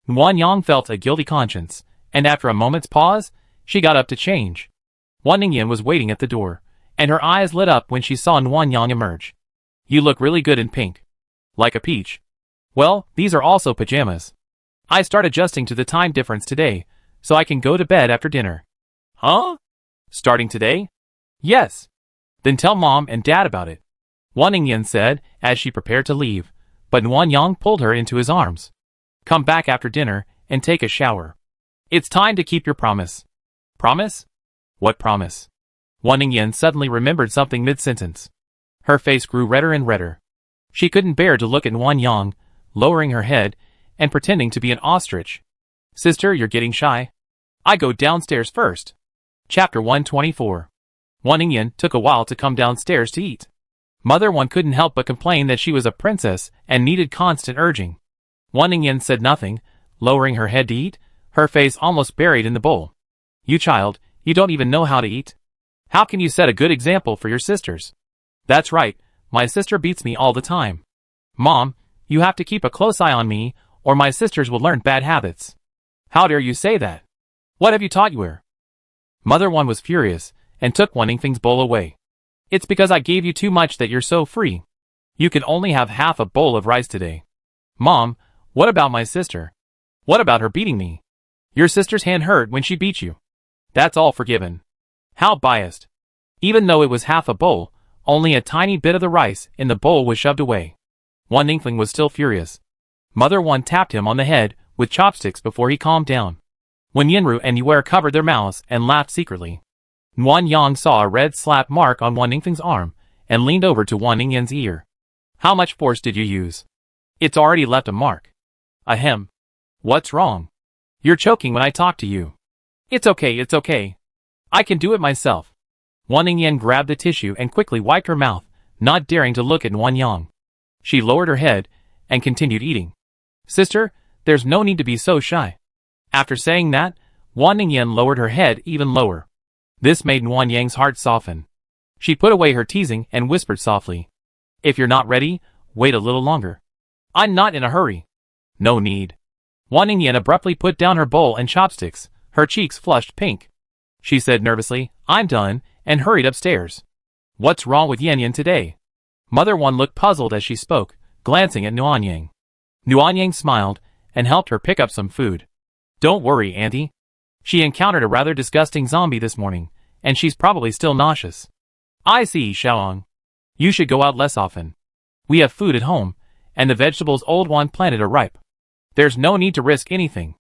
Nguyen Yang felt a guilty conscience, and after a moment's pause, she got up to change. Wan Ningyan was waiting at the door, and her eyes lit up when she saw Nguyen Yang emerge. You look really good in pink. Like a peach. Well, these are also pajamas. I start adjusting to the time difference today, so I can go to bed after dinner. Huh? Starting today? Yes. Then tell Mom and Dad about it. Wan Ningyan said as she prepared to leave, but Nguyen Yang pulled her into his arms. Come back after dinner and take a shower. It's time to keep your promise. Promise? What promise? Wan Ningyan suddenly remembered something mid-sentence. Her face grew redder and redder. She couldn't bear to look at Nguyen Yang, lowering her head and pretending to be an ostrich. Sister, you're getting shy. I go downstairs first. Chapter 124. Wan Ningyan took a while to come downstairs to eat. Mother Wan couldn't help but complain that she was a princess and needed constant urging. Wan Ningyan said nothing, lowering her head to eat, her face almost buried in the bowl. You child, you don't even know how to eat. How can you set a good example for your sisters? That's right, my sister beats me all the time. Mom, you have to keep a close eye on me, or my sisters will learn bad habits. How dare you say that? What have you taught her? Mother Wan was furious, and took Wan Ningfeng's bowl away. It's because I gave you too much that you're so free. You can only have half a bowl of rice today. Mom, what about my sister? What about her beating me? Your sister's hand hurt when she beat you. That's all forgiven. How biased. Even though it was half a bowl, only a tiny bit of the rice in the bowl was shoved away. Wan Ningfeng was still furious. Mother Wan tapped him on the head with chopsticks before he calmed down. When Yinru and Yuer covered their mouths and laughed secretly. Nguyen Yang saw a red slap mark on Wan Ningfeng's arm and leaned over to Wan Ningyan's ear. How much force did you use? It's already left a mark. Ahem. What's wrong? You're choking when I talk to you. It's okay. I can do it myself. Wan Ningyan grabbed the tissue and quickly wiped her mouth, not daring to look at Nguyen Yang. She lowered her head and continued eating. Sister, there's no need to be so shy. After saying that, Wan Ningyan lowered her head even lower. This made Nguyen Yang's heart soften. She put away her teasing and whispered softly. If you're not ready, wait a little longer. I'm not in a hurry. No need. Wan Ningyan abruptly put down her bowl and chopsticks, her cheeks flushed pink. She said nervously, I'm done, and hurried upstairs. What's wrong with Yan Yan today? Mother Wan looked puzzled as she spoke, glancing at Nguyen Yang. Nguyen Yang smiled and helped her pick up some food. Don't worry, Auntie. She encountered a rather disgusting zombie this morning, and she's probably still nauseous. I see, Xiaoang. You should go out less often. We have food at home, and the vegetables Old Wan planted are ripe. There's no need to risk anything.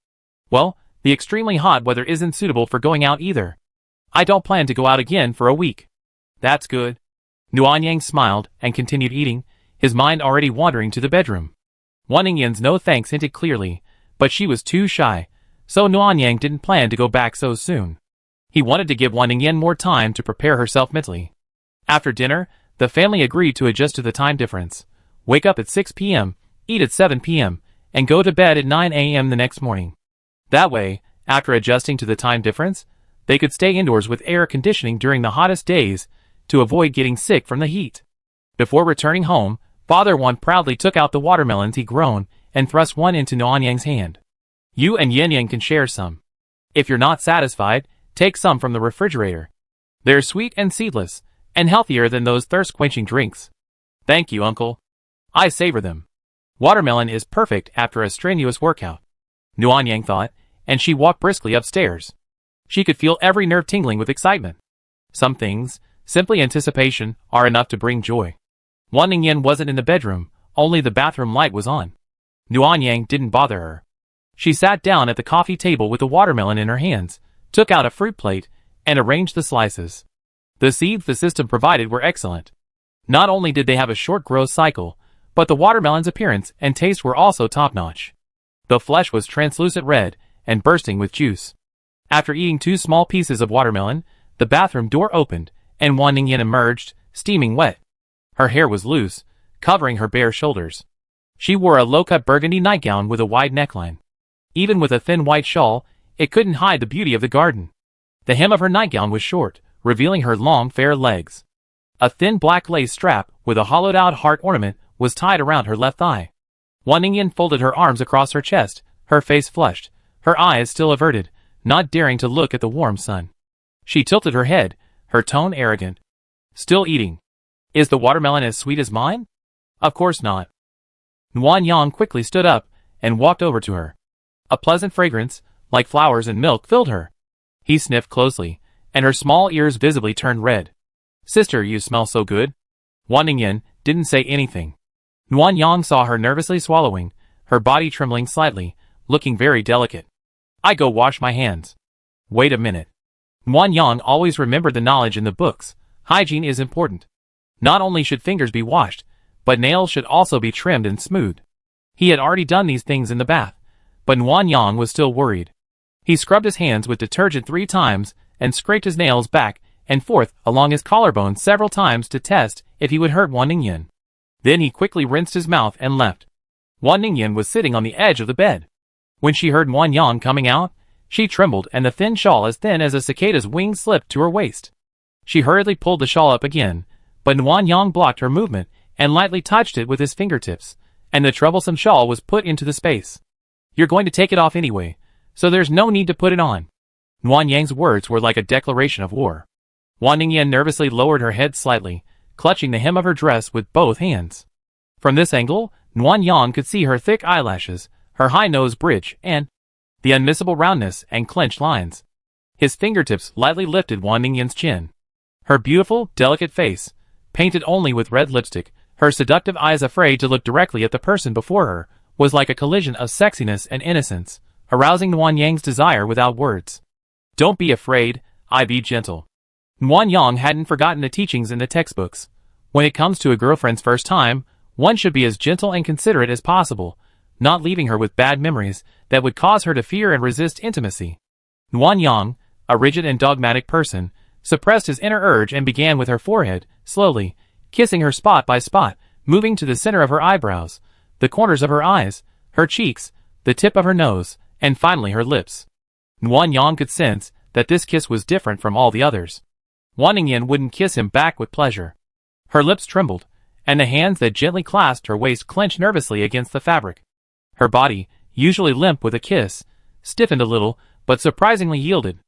Well, the extremely hot weather isn't suitable for going out either. I don't plan to go out again for a week. That's good. Nguyen Yang smiled and continued eating, his mind already wandering to the bedroom. Wan Ningyan's no thanks hinted clearly, but she was too shy, so Nguyen Yang didn't plan to go back so soon. He wanted to give Wan Ningyan more time to prepare herself mentally. After dinner, the family agreed to adjust to the time difference, wake up at 6 p.m., eat at 7 p.m., and go to bed at 9 a.m. the next morning. That way, after adjusting to the time difference, they could stay indoors with air conditioning during the hottest days, to avoid getting sick from the heat. Before returning home, Father Wan proudly took out the watermelons he'd grown and thrust one into Nuanyang's hand. You and Yin Yang can share some. If you're not satisfied, take some from the refrigerator. They're sweet and seedless, and healthier than those thirst-quenching drinks. Thank you, Uncle. I savor them. Watermelon is perfect after a strenuous workout, Nuanyang thought, and she walked briskly upstairs. She could feel every nerve tingling with excitement. Some things, simply anticipation, are enough to bring joy. Wan Ningyan wasn't in the bedroom, only the bathroom light was on. Nuanyang didn't bother her. She sat down at the coffee table with the watermelon in her hands, took out a fruit plate, and arranged the slices. The seeds the system provided were excellent. Not only did they have a short growth cycle, but the watermelon's appearance and taste were also top-notch. The flesh was translucent red and bursting with juice. After eating 2 small pieces of watermelon, the bathroom door opened, and Wan Ningyan emerged, steaming wet. Her hair was loose, covering her bare shoulders. She wore a low-cut burgundy nightgown with a wide neckline. Even with a thin white shawl, it couldn't hide the beauty of the garden. The hem of her nightgown was short, revealing her long, fair legs. A thin black lace strap with a hollowed-out heart ornament was tied around her left thigh. Wan Ningyan folded her arms across her chest, her face flushed, her eyes still averted, not daring to look at the warm sun. She tilted her head, her tone arrogant. Still eating. Is the watermelon as sweet as mine? Of course not. Nuanyang quickly stood up and walked over to her. A pleasant fragrance, like flowers and milk, filled her. He sniffed closely, and her small ears visibly turned red. Sister, you smell so good. Wan Ningyan didn't say anything. Nuanyang saw her nervously swallowing, her body trembling slightly, looking very delicate. I go wash my hands. Wait a minute. Nuanyang always remembered the knowledge in the books. Hygiene is important. Not only should fingers be washed, but nails should also be trimmed and smoothed. He had already done these things in the bath, but Nuanyang was still worried. He scrubbed his hands with detergent 3 times and scraped his nails back and forth along his collarbone several times to test if he would hurt Wan Ningyan. Then he quickly rinsed his mouth and left. Wan Ningyan was sitting on the edge of the bed. When she heard Nuanyang coming out, she trembled and the thin shawl as thin as a cicada's wing slipped to her waist. She hurriedly pulled the shawl up again, but Nuanyang blocked her movement and lightly touched it with his fingertips, and the troublesome shawl was put into the space. You're going to take it off anyway, so there's no need to put it on. Nuanyang's words were like a declaration of war. Wan Ningyan nervously lowered her head slightly, clutching the hem of her dress with both hands. From this angle, Nuanyang could see her thick eyelashes, her high nose bridge, and the unmissable roundness and clenched lines. His fingertips lightly lifted Wan Ningyan's chin. Her beautiful, delicate face, painted only with red lipstick, her seductive eyes afraid to look directly at the person before her, was like a collision of sexiness and innocence, arousing Nuanyang's desire without words. Don't be afraid, I be gentle. Nuanyang hadn't forgotten the teachings in the textbooks. When it comes to a girlfriend's first time, one should be as gentle and considerate as possible, not leaving her with bad memories that would cause her to fear and resist intimacy. Nuanyang, a rigid and dogmatic person, suppressed his inner urge and began with her forehead, slowly, kissing her spot by spot, moving to the center of her eyebrows, the corners of her eyes, her cheeks, the tip of her nose, and finally her lips. Nuanyang could sense that this kiss was different from all the others. Wan Ningyan wouldn't kiss him back with pleasure. Her lips trembled, and the hands that gently clasped her waist clenched nervously against the fabric. Her body, usually limp with a kiss, stiffened a little, but surprisingly yielded.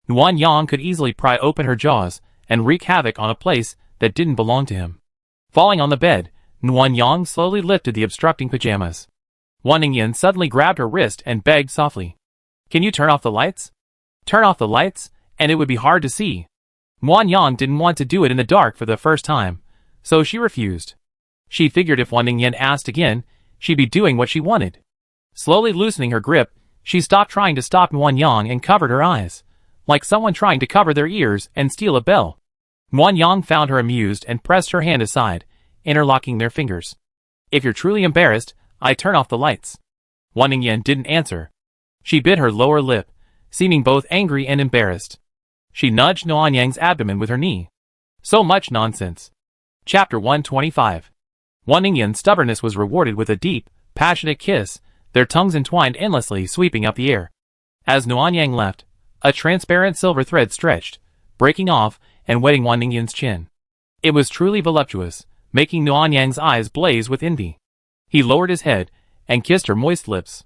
Nuanyang could easily pry open her jaws and wreak havoc on a place that didn't belong to him. Falling on the bed, Nuanyang slowly lifted the obstructing pajamas. Wan Ningyan suddenly grabbed her wrist and begged softly. Can you turn off the lights? Turn off the lights, and it would be hard to see. Nuanyang didn't want to do it in the dark for the first time, so she refused. She figured if Wan Ningyan asked again, she'd be doing what she wanted. Slowly loosening her grip, she stopped trying to stop Nuanyang and covered her eyes, like someone trying to cover their ears and steal a bell. Nuanyang found her amused and pressed her hand aside, interlocking their fingers. If you're truly embarrassed, I turn off the lights. Wan Ningyan didn't answer. She bit her lower lip, seeming both angry and embarrassed. She nudged Nuanyang's abdomen with her knee. So much nonsense. Chapter 125. Wan Ningyan's stubbornness was rewarded with a deep, passionate kiss, their tongues entwined endlessly, sweeping up the air. As Nuanyang left, a transparent silver thread stretched, breaking off and wetting Wan Ningyan's chin. It was truly voluptuous, making Nuanyang's eyes blaze with envy. He lowered his head and kissed her moist lips,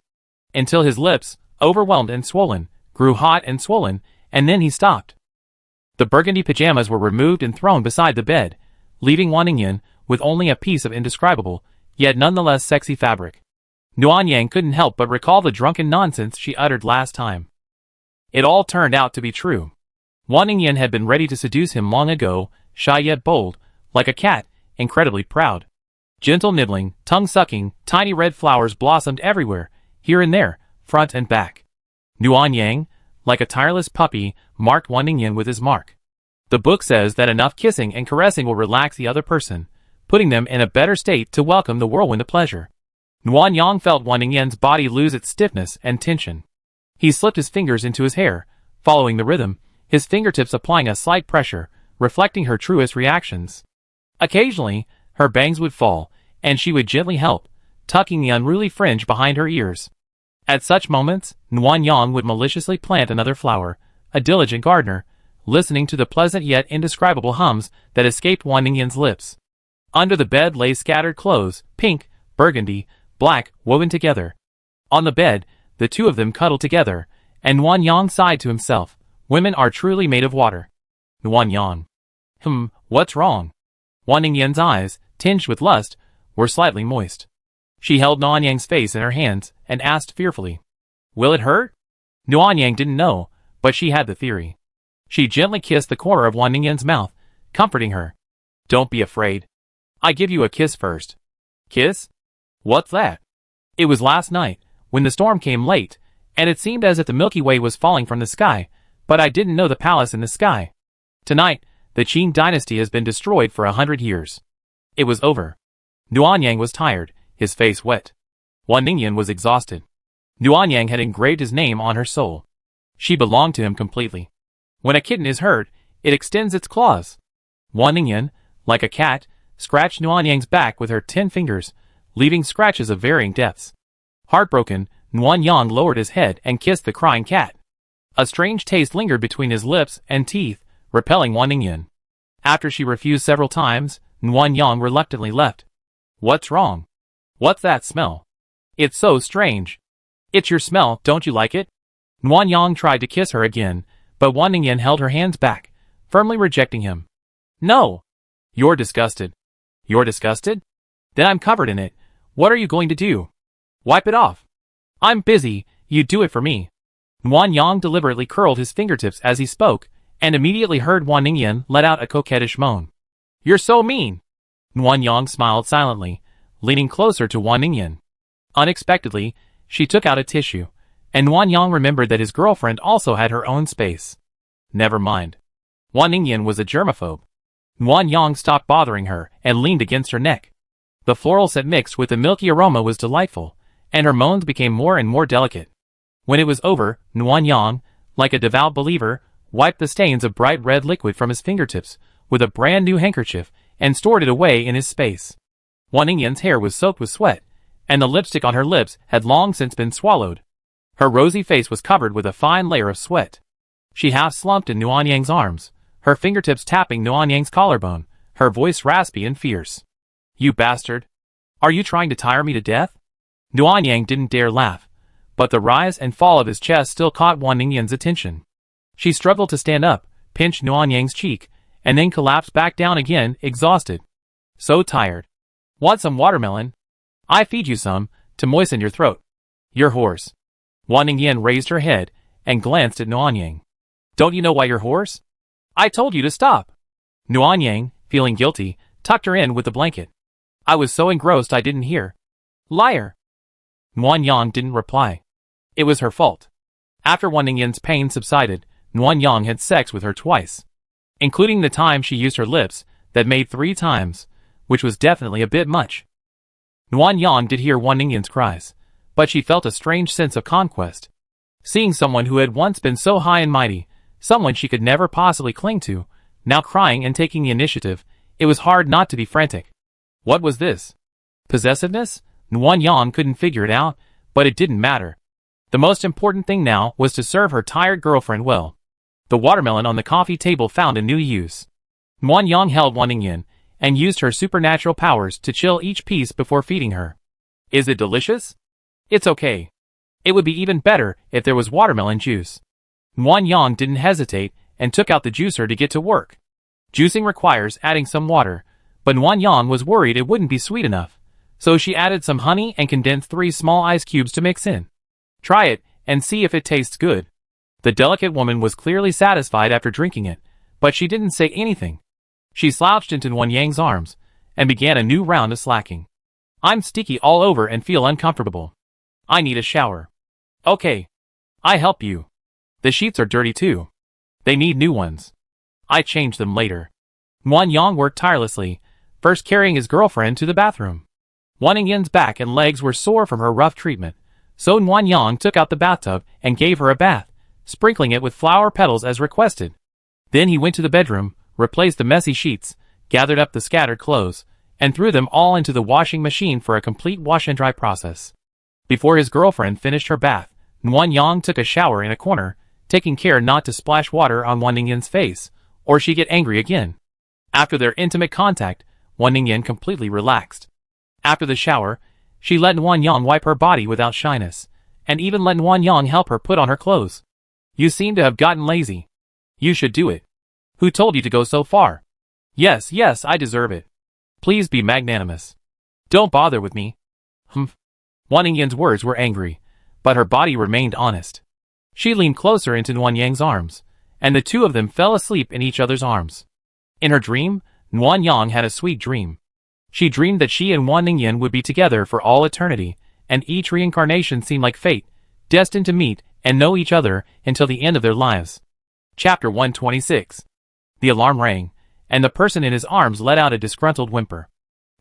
until his lips, overwhelmed and swollen, grew hot and swollen, and then he stopped. The burgundy pajamas were removed and thrown beside the bed, leaving Wan Ningyan with only a piece of indescribable, yet nonetheless sexy fabric. Nuanyang couldn't help but recall the drunken nonsense she uttered last time. It all turned out to be true. Wan Ningyan had been ready to seduce him long ago, shy yet bold, like a cat, incredibly proud. Gentle nibbling, tongue-sucking, tiny red flowers blossomed everywhere, here and there, front and back. Nuanyang, like a tireless puppy, marked Wan Ningyan with his mark. The book says that enough kissing and caressing will relax the other person, putting them in a better state to welcome the whirlwind of pleasure. Nuanyang felt Wan Ningyan's body lose its stiffness and tension. He slipped his fingers into his hair, following the rhythm, his fingertips applying a slight pressure, reflecting her truest reactions. Occasionally, her bangs would fall, and she would gently help, tucking the unruly fringe behind her ears. At such moments, Nuanyang would maliciously plant another flower, a diligent gardener, listening to the pleasant yet indescribable hums that escaped Wan Ningyan's lips. Under the bed lay scattered clothes, pink, burgundy, black, woven together. On the bed, the two of them cuddled together, and Nuanyang sighed to himself, "Women are truly made of water." Nuanyang. What's wrong? Wan Ningyan's eyes, tinged with lust, were slightly moist. She held Nuanyang's face in her hands and asked fearfully, "Will it hurt?" Nuanyang didn't know, but she had the theory. She gently kissed the corner of Wan Ningyan's mouth, comforting her. "Don't be afraid. I give you a kiss first." "Kiss? What's that?" "It was last night, when the storm came late, and it seemed as if the Milky Way was falling from the sky, but I didn't know the palace in the sky. Tonight, the Qin dynasty has been destroyed for 100 years. It was over." Nuanyang was tired, his face wet. Wan Ningyan was exhausted. Nuanyang had engraved his name on her soul. She belonged to him completely. When a kitten is hurt, it extends its claws. Wan Ningyan, like a cat, scratched Nuanyang's back with her 10 fingers, leaving scratches of varying depths. Heartbroken, Nuanyang lowered his head and kissed the crying cat. A strange taste lingered between his lips and teeth, repelling Wan Ningyan. After she refused several times, Nuanyang reluctantly left. "What's wrong? What's that smell? It's so strange." "It's your smell, don't you like it?" Nuanyang tried to kiss her again, but Wan Ningyan held her hands back, firmly rejecting him. "No." "You're disgusted." "You're disgusted? Then I'm covered in it. What are you going to do?" "Wipe it off." "I'm busy, you do it for me." Nuanyang deliberately curled his fingertips as he spoke, and immediately heard Wan Ningyan let out a coquettish moan. "You're so mean." Nuanyang smiled silently, leaning closer to Wan Ningyan. Unexpectedly, she took out a tissue, and Nuanyang remembered that his girlfriend also had her own space. Never mind. Wan Ningyan was a germaphobe. Nuanyang stopped bothering her and leaned against her neck. The floral scent mixed with the milky aroma was delightful, and her moans became more and more delicate. When it was over, Nuanyang, like a devout believer, wiped the stains of bright red liquid from his fingertips with a brand new handkerchief and stored it away in his space. Wan Ningyan's hair was soaked with sweat, and the lipstick on her lips had long since been swallowed. Her rosy face was covered with a fine layer of sweat. She half slumped in Nuanyang's arms, her fingertips tapping Nuanyang's collarbone, her voice raspy and fierce. "You bastard! Are you trying to tire me to death?" Nuanyang didn't dare laugh, but the rise and fall of his chest still caught Wan Ningyan's attention. She struggled to stand up, pinched Nuanyang's cheek, and then collapsed back down again, exhausted. "So tired. Want some watermelon? I feed you some, to moisten your throat." "You're hoarse." Wan Ningyan raised her head and glanced at Nuanyang. "Don't you know why you're hoarse? I told you to stop." Nuanyang, feeling guilty, tucked her in with the blanket. "I was so engrossed I didn't hear." "Liar." Nuanyang didn't reply. It was her fault. After Wan Ningyan's pain subsided, Nuanyang had sex with her twice, including the time she used her lips, that made 3 times, which was definitely a bit much. Nuanyang did hear Wan Ningyan's cries, but she felt a strange sense of conquest. Seeing someone who had once been so high and mighty, someone she could never possibly cling to, now crying and taking the initiative, it was hard not to be frantic. What was this? Possessiveness? Nuanyang couldn't figure it out, but it didn't matter. The most important thing now was to serve her tired girlfriend well. The watermelon on the coffee table found a new use. Nguyen Yang held Wan Ningyan and used her supernatural powers to chill each piece before feeding her. Is it delicious? It's okay. It would be even better if there was watermelon juice. Nguyen Yang didn't hesitate and took out the juicer to get to work. Juicing requires adding some water, but Nguyen Yang was worried it wouldn't be sweet enough, so she added some honey and condensed 3 small ice cubes to mix in. Try it and see if it tastes good. The delicate woman was clearly satisfied after drinking it, but she didn't say anything. She slouched into Nguyen Yang's arms and began a new round of slacking. I'm sticky all over and feel uncomfortable. I need a shower. Okay. I help you. The sheets are dirty too. They need new ones. I change them later. Nguyen Yang worked tirelessly, first carrying his girlfriend to the bathroom. Wan Ningyan's back and legs were sore from her rough treatment, so Nguyen Yang took out the bathtub and gave her a bath, sprinkling it with flower petals as requested. Then he went to the bedroom, replaced the messy sheets, gathered up the scattered clothes, and threw them all into the washing machine for a complete wash and dry process. Before his girlfriend finished her bath, Nguyen Yang took a shower in a corner, taking care not to splash water on Wan Ningyan's face, or she'd get angry again. After their intimate contact, Wan Ningyan completely relaxed. After the shower, she let Nguyen Yang wipe her body without shyness, and even let Nguyen Yang help her put on her clothes. You seem to have gotten lazy. You should do it. Who told you to go so far? Yes, I deserve it. Please be magnanimous. Don't bother with me. Wan Ningyan's words were angry, but her body remained honest. She leaned closer into Nguyen Yang's arms, and the two of them fell asleep in each other's arms. In her dream, Nguyen Yang had a sweet dream. She dreamed that she and Wan Ningyan would be together for all eternity, and each reincarnation seemed like fate, destined to meet and know each other until the end of their lives. Chapter 126. The alarm rang, and the person in his arms let out a disgruntled whimper.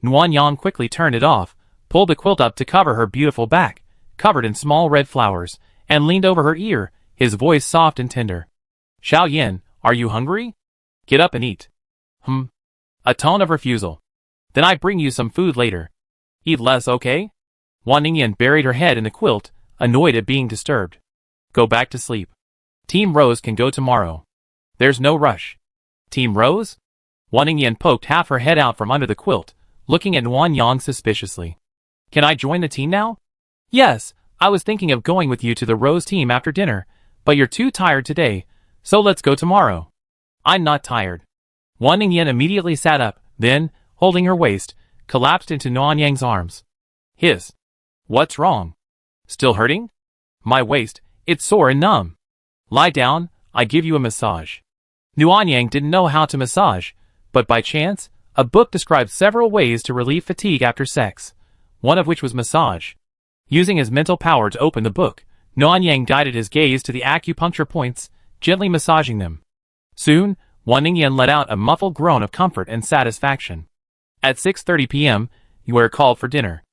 Nguyen Yang quickly turned it off, pulled the quilt up to cover her beautiful back, covered in small red flowers, and leaned over her ear, his voice soft and tender. Xiao Yin, are you hungry? Get up and eat. A tone of refusal. Then I bring you some food later. Eat less, okay? Wan Ningyan buried her head in the quilt, annoyed at being disturbed. Go back to sleep. Team Rose can go tomorrow. There's no rush. Team Rose? Wan Ningyan poked half her head out from under the quilt, looking at Nguyen Yang suspiciously. Can I join the team now? Yes, I was thinking of going with you to the Rose team after dinner, but you're too tired today, so let's go tomorrow. I'm not tired. Wan Ningyan immediately sat up, then, holding her waist, collapsed into Nguyen Yang's arms. Hiss. What's wrong? Still hurting? My waist, it's sore and numb. Lie down, I give you a massage. Nguyen Yang didn't know how to massage, but by chance, a book described several ways to relieve fatigue after sex, one of which was massage. Using his mental power to open the book, Nguyen Yang guided his gaze to the acupuncture points, gently massaging them. Soon, Wan Ningyan let out a muffled groan of comfort and satisfaction. At 6:30 p.m., you were called for dinner.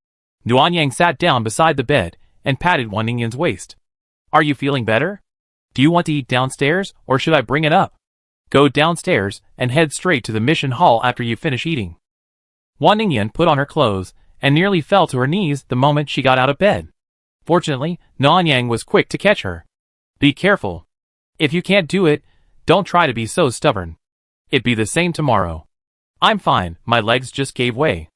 Nguyen Yang sat down beside the bed and patted Wan Ningyan's waist. Are you feeling better? Do you want to eat downstairs, or should I bring it up? Go downstairs and head straight to the mission hall after you finish eating. Wan Ningyan put on her clothes and nearly fell to her knees the moment she got out of bed. Fortunately, Nguyen Yang was quick to catch her. Be careful. If you can't do it, don't try to be so stubborn. It'd be the same tomorrow. I'm fine, my legs just gave way.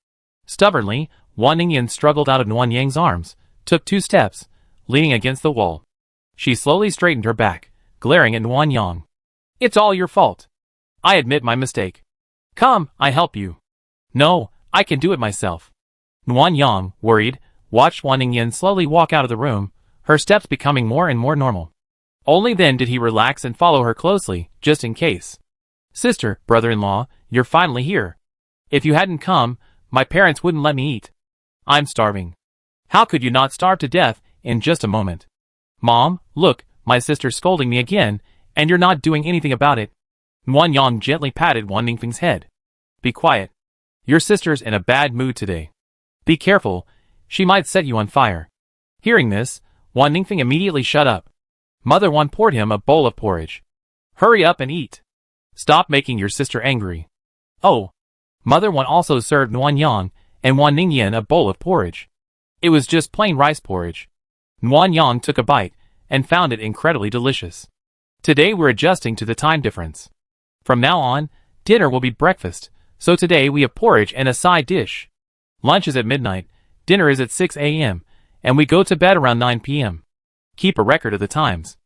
Stubbornly, Wan Ningyan struggled out of Nguyen Yang's arms, took 2 steps, leaning against the wall. She slowly straightened her back, glaring at Nguyen Yang. It's all your fault. I admit my mistake. Come, I help you. No, I can do it myself. Nguyen Yang, worried, watched Wan Ningyan slowly walk out of the room, her steps becoming more and more normal. Only then did he relax and follow her closely, just in case. Sister, brother-in-law, you're finally here. If you hadn't come, my parents wouldn't let me eat. I'm starving. How could you not starve to death in just a moment? Mom, look, my sister's scolding me again, and you're not doing anything about it. Nguyen Yang gently patted Wan Ningfeng's head. Be quiet. Your sister's in a bad mood today. Be careful, she might set you on fire. Hearing this, Wan Ningfeng immediately shut up. Mother Wan poured him a bowl of porridge. Hurry up and eat. Stop making your sister angry. Oh. Mother Wan also served Nguyen Yang and Wan Ningyan a bowl of porridge. It was just plain rice porridge. Nguyen Yang took a bite and found it incredibly delicious. Today we're adjusting to the time difference. From now on, Dinner will be breakfast, so today we have porridge and a side dish. Lunch is at midnight, dinner is at 6 a.m., and we go to bed around 9 p.m. Keep a record of the times.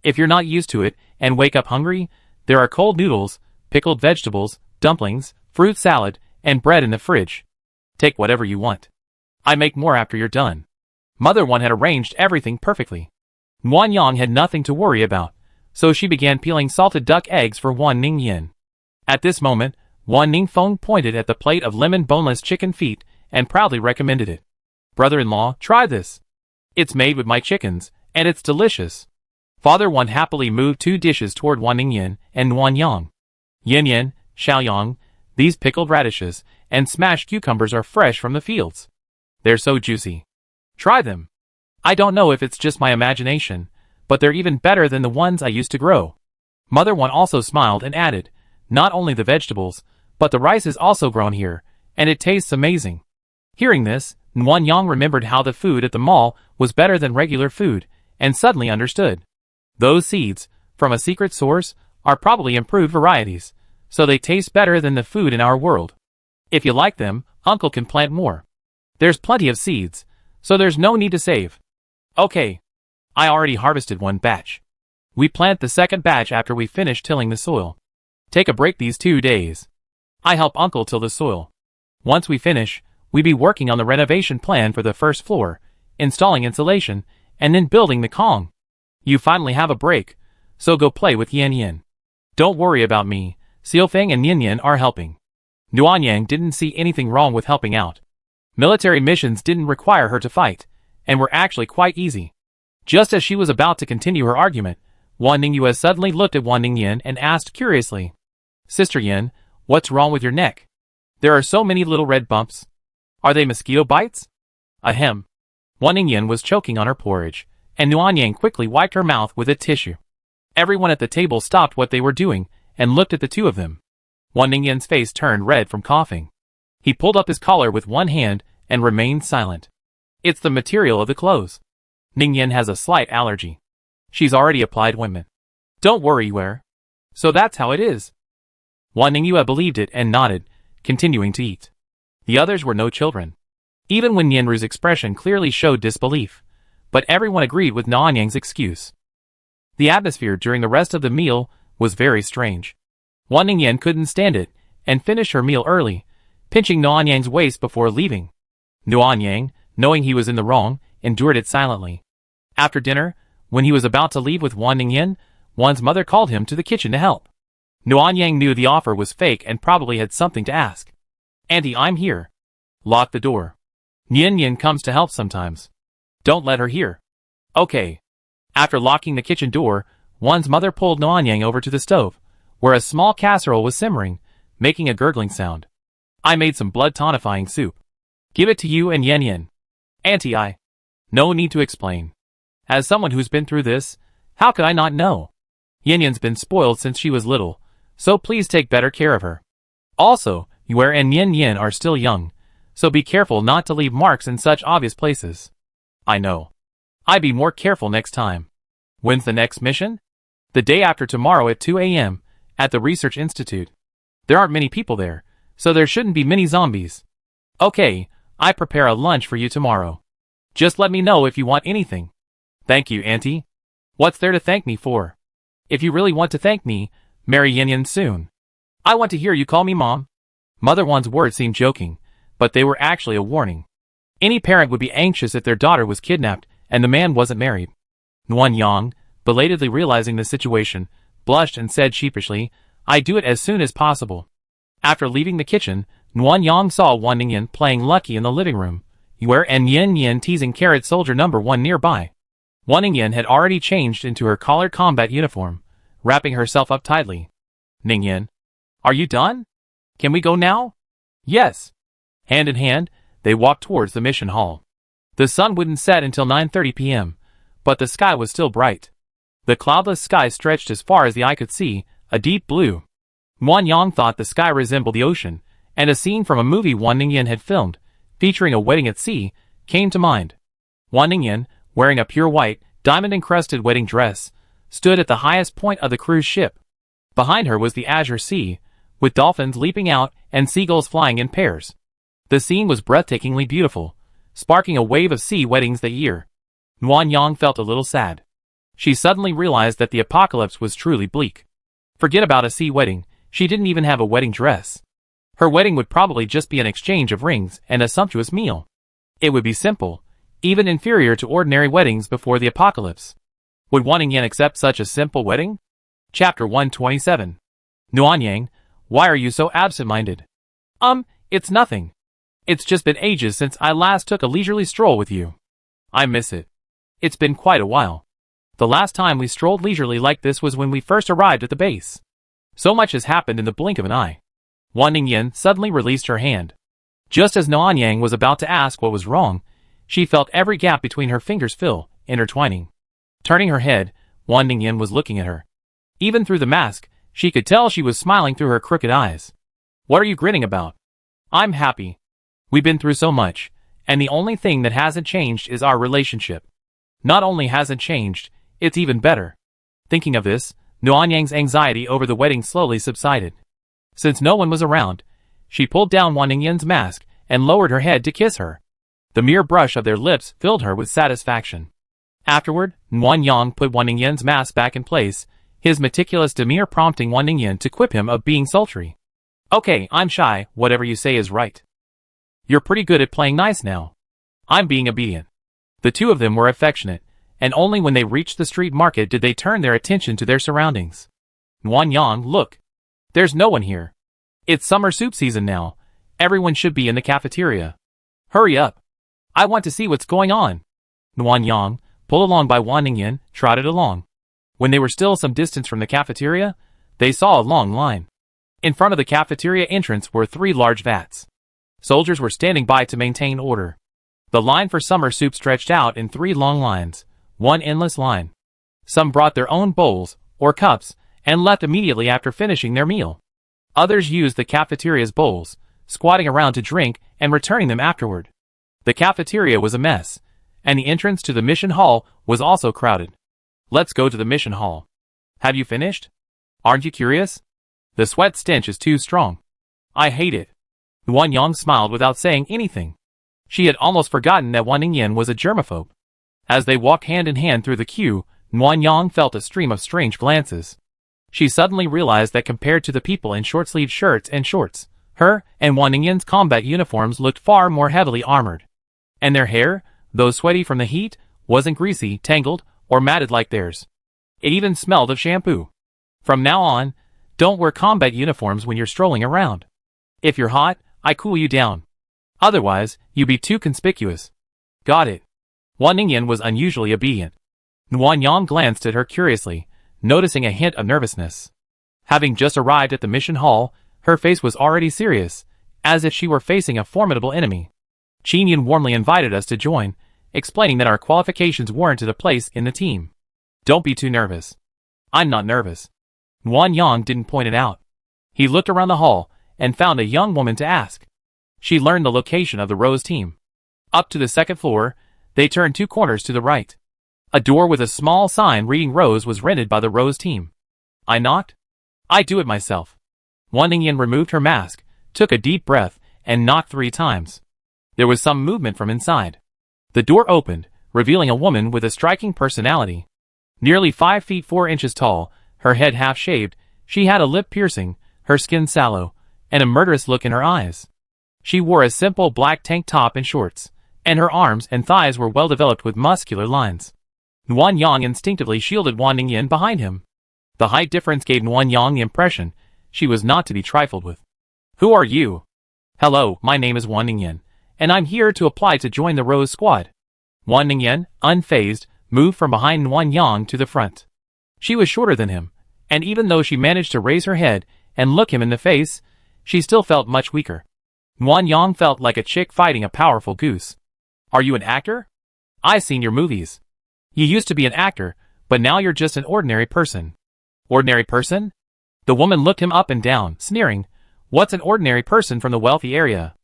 If you're not used to it and wake up hungry, there are cold noodles, pickled vegetables, dumplings, fruit salad, and bread in the fridge. Take whatever you want. I make more after you're done. Mother One had arranged everything perfectly. Wan Yang had nothing to worry about, so she began peeling salted duck eggs for Wan Ningyan. At this moment, Wan Ningfeng pointed at the plate of lemon boneless chicken feet and proudly recommended it. Brother-in-law, try this. It's made with my chickens, and it's delicious. Father Wan happily moved 2 dishes toward Wan Ningyan and Wan Yang. Yin Yin, Xiaoyang, these pickled radishes and smashed cucumbers are fresh from the fields. They're so juicy. Try them. I don't know if it's just my imagination, but they're even better than the ones I used to grow. Mother One also smiled and added, not only the vegetables, but the rice is also grown here, and it tastes amazing. Hearing this, Wan Yang remembered how the food at the mall was better than regular food, and suddenly understood. Those seeds, from a secret source, are probably improved varieties, so they taste better than the food in our world. If you like them, Uncle can plant more. There's plenty of seeds, so there's no need to save. Okay. I already harvested 1 batch. We plant the second batch after we finish tilling the soil. Take a break these 2 days. I help Uncle till the soil. Once we finish, we be working on the renovation plan for the first floor, installing insulation, and then building the Kong. You finally have a break, so go play with Yan Yan. Don't worry about me, Xiaofeng and Yin Yin are helping. Nuanyang didn't see anything wrong with helping out. Military missions didn't require her to fight, and were actually quite easy. Just as she was about to continue her argument, Wan Ningyue suddenly looked at Wan Ningyan and asked curiously, Sister Yin, what's wrong with your neck? There are so many little red bumps. Are they mosquito bites? Ahem. Wan Ningyan was choking on her porridge, and Nuanyang quickly wiped her mouth with a tissue. Everyone at the table stopped what they were doing and looked at the two of them. Wan Ningyan's face turned red from coughing. He pulled up his collar with one hand and remained silent. It's the material of the clothes. Ningyan has a slight allergy. She's already applied ointment. Don't worry, Yue. So that's how it is. Wan Ningyue believed it and nodded, continuing to eat. The others were no children. Even when Nianru's expression clearly showed disbelief, but everyone agreed with Nanyang's excuse. The atmosphere during the rest of the meal was very strange. Wan Ningyan couldn't stand it, and finished her meal early, pinching Nanyang's waist before leaving. Nanyang, knowing he was in the wrong, endured it silently. After dinner, when he was about to leave with Wan Ningyan, Wan's mother called him to the kitchen to help. Nuanyang knew the offer was fake and probably had something to ask. Auntie, I'm here. Lock the door. Nian Yin comes to help sometimes. Don't let her hear. Okay. After locking the kitchen door, Wan's mother pulled Nuanyang over to the stove, where a small casserole was simmering, making a gurgling sound. I made some blood-tonifying soup. Give it to you and Yan Yin. Auntie, no need to explain. As someone who's been through this, how could I not know? Yan Yin's been spoiled since she was little, so please take better care of her. Also, Yue and Yin Yin are still young, so be careful not to leave marks in such obvious places. I know. I be more careful next time. When's the next mission? The day after tomorrow at 2 a.m., at the Research Institute. There aren't many people there, so there shouldn't be many zombies. Okay, I prepare a lunch for you tomorrow. Just let me know if you want anything. Thank you, Auntie. What's there to thank me for? If you really want to thank me, marry Yin Yin soon. I want to hear you call me Mom. Mother Wan's words seemed joking, but they were actually a warning. Any parent would be anxious if their daughter was kidnapped and the man wasn't married. Wan Yang, belatedly realizing the situation, blushed and said sheepishly, I do it as soon as possible. After leaving the kitchen, Wan Yang saw Wan Ningyan playing Lucky in the living room, Yue and Yin Yin teasing Carrot Soldier number 1 nearby. Wan Ningyan had already changed into her collared combat uniform, wrapping herself up tightly. Ningyan, are you done? Can we go now? Yes. Hand in hand, they walked towards the mission hall. The sun wouldn't set until 9:30 p.m., but the sky was still bright. The cloudless sky stretched as far as the eye could see, a deep blue. Wan Yang thought the sky resembled the ocean, and a scene from a movie Wan Ningyan had filmed, featuring a wedding at sea, came to mind. Wan Ningyan, wearing a pure white, diamond-encrusted wedding dress, stood at the highest point of the cruise ship. Behind her was the azure sea, with dolphins leaping out and seagulls flying in pairs. The scene was breathtakingly beautiful, sparking a wave of sea weddings that year. Nuan Yang felt a little sad. She suddenly realized that the apocalypse was truly bleak. Forget about a sea wedding, she didn't even have a wedding dress. Her wedding would probably just be an exchange of rings and a sumptuous meal. It would be simple, even inferior to ordinary weddings before the apocalypse. Would Wan Ningyan accept such a simple wedding? Chapter 127. Nuan Yang, why are you so absent-minded? It's nothing. It's just been ages since I last took a leisurely stroll with you. I miss it. It's been quite a while. The last time we strolled leisurely like this was when we first arrived at the base. So much has happened in the blink of an eye. Wan Ningyan suddenly released her hand. Just as Nuan Yang was about to ask what was wrong, she felt every gap between her fingers fill, intertwining. Turning her head, Wan Ningyan was looking at her. Even through the mask, she could tell she was smiling through her crooked eyes. What are you grinning about? I'm happy. We've been through so much, and the only thing that hasn't changed is our relationship. Not only hasn't changed, it's even better. Thinking of this, Nuan Yang's anxiety over the wedding slowly subsided. Since no one was around, she pulled down Wan Ningyan's mask and lowered her head to kiss her. The mere brush of their lips filled her with satisfaction. Afterward, Nuan Yang put Wan Ningyan's mask back in place, his meticulous demeanor prompting Wan Ningyan to quip him of being sultry. Okay, I'm shy, whatever you say is right. You're pretty good at playing nice now. I'm being obedient. The two of them were affectionate, and only when they reached the street market did they turn their attention to their surroundings. Nuan Yang, look. There's no one here. It's summer soup season now. Everyone should be in the cafeteria. Hurry up. I want to see what's going on. Nuan Yang, pulled along by Wan Ningyan, trotted along. When they were still some distance from the cafeteria, they saw a long line. In front of the cafeteria entrance were 3 large vats. Soldiers were standing by to maintain order. The line for summer soup stretched out in 3 long lines, one endless line. Some brought their own bowls, or cups, and left immediately after finishing their meal. Others used the cafeteria's bowls, squatting around to drink and returning them afterward. The cafeteria was a mess, and the entrance to the mission hall was also crowded. Let's go to the mission hall. Have you finished? Aren't you curious? The sweat stench is too strong. I hate it. Nuan Yang smiled without saying anything. She had almost forgotten that Wan Ningyan was a germaphobe. As they walked hand in hand through the queue, Nuan Yang felt a stream of strange glances. She suddenly realized that compared to the people in short-sleeved shirts and shorts, her and Wan Ningyan's combat uniforms looked far more heavily armored. And their hair, though sweaty from the heat, wasn't greasy, tangled, or matted like theirs. It even smelled of shampoo. From now on, don't wear combat uniforms when you're strolling around. If you're hot, I cool you down. Otherwise, you be too conspicuous. Got it. Wan Ningyan was unusually obedient. Nuan Yang glanced at her curiously, noticing a hint of nervousness. Having just arrived at the mission hall, her face was already serious, as if she were facing a formidable enemy. Qin Yin warmly invited us to join, explaining that our qualifications warranted a place in the team. Don't be too nervous. I'm not nervous. Nuan Yang didn't point it out. He looked around the hall and found a young woman to ask. She learned the location of the Rose team. Up to the 2nd floor, they turned 2 corners to the right. A door with a small sign reading Rose was rented by the Rose team. I knocked? I do it myself. Wan Ningyan removed her mask, took a deep breath, and knocked 3 times. There was some movement from inside. The door opened, revealing a woman with a striking personality. Nearly 5 feet 4 inches tall, her head half-shaved, she had a lip piercing, her skin sallow, and a murderous look in her eyes. She wore a simple black tank top and shorts, and her arms and thighs were well developed with muscular lines. Nuan Yang instinctively shielded Wan Ningyan behind him. The height difference gave Nuan Yang the impression she was not to be trifled with. Who are you? Hello, my name is Wan Ningyan, and I'm here to apply to join the Rose Squad. Wan Ningyan, unfazed, moved from behind Nuan Yang to the front. She was shorter than him, and even though she managed to raise her head and look him in the face, she still felt much weaker. Nuan Yang felt like a chick fighting a powerful goose. Are you an actor? I've seen your movies. You used to be an actor, but now you're just an ordinary person. Ordinary person? The woman looked him up and down, sneering. What's an ordinary person from the wealthy area?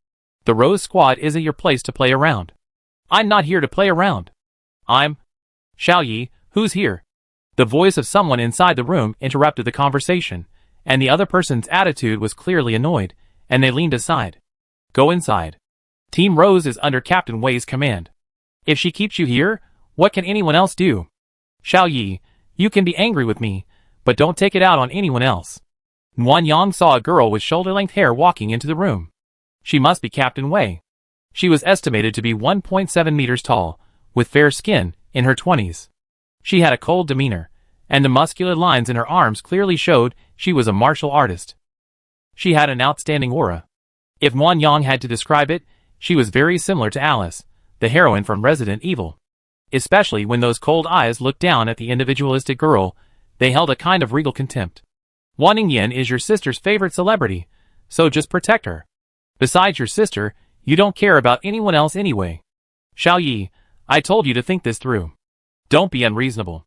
The Rose Squad isn't your place to play around. I'm not here to play around. I'm... Xiao Yi, who's here? The voice of someone inside the room interrupted the conversation, and the other person's attitude was clearly annoyed, and they leaned aside. Go inside. Team Rose is under Captain Wei's command. If she keeps you here, what can anyone else do? Xiao Yi, you can be angry with me, but don't take it out on anyone else. Nguyen Yang saw a girl with shoulder-length hair walking into the room. She must be Captain Wei. She was estimated to be 1.7 meters tall, with fair skin, in her 20s. She had a cold demeanor, and the muscular lines in her arms clearly showed she was a martial artist. She had an outstanding aura. If Nguyen Yang had to describe it, she was very similar to Alice, the heroine from Resident Evil. Especially when those cold eyes looked down at the individualistic girl, they held a kind of regal contempt. Wan Ningyan is your sister's favorite celebrity, so just protect her. Besides your sister, you don't care about anyone else anyway. Xiao Yi, I told you to think this through. Don't be unreasonable.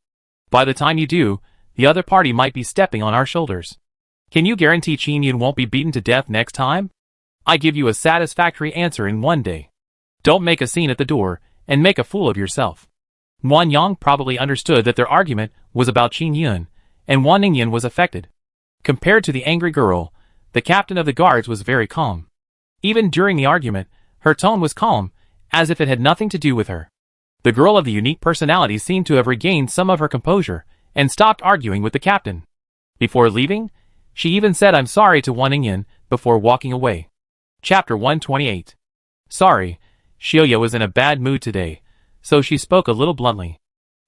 By the time you do, the other party might be stepping on our shoulders. Can you guarantee Qin Yun won't be beaten to death next time? I give you a satisfactory answer in one day. Don't make a scene at the door, and make a fool of yourself. Nguyen Yang probably understood that their argument was about Qin Yun, and Wan Ningyan was affected. Compared to the angry girl, the captain of the guards was very calm. Even during the argument, her tone was calm, as if it had nothing to do with her. The girl of the unique personality seemed to have regained some of her composure, and stopped arguing with the captain. Before leaving, she even said I'm sorry to Wan Ningyan before walking away. Chapter 128. Sorry, Xiaoya was in a bad mood today, so she spoke a little bluntly.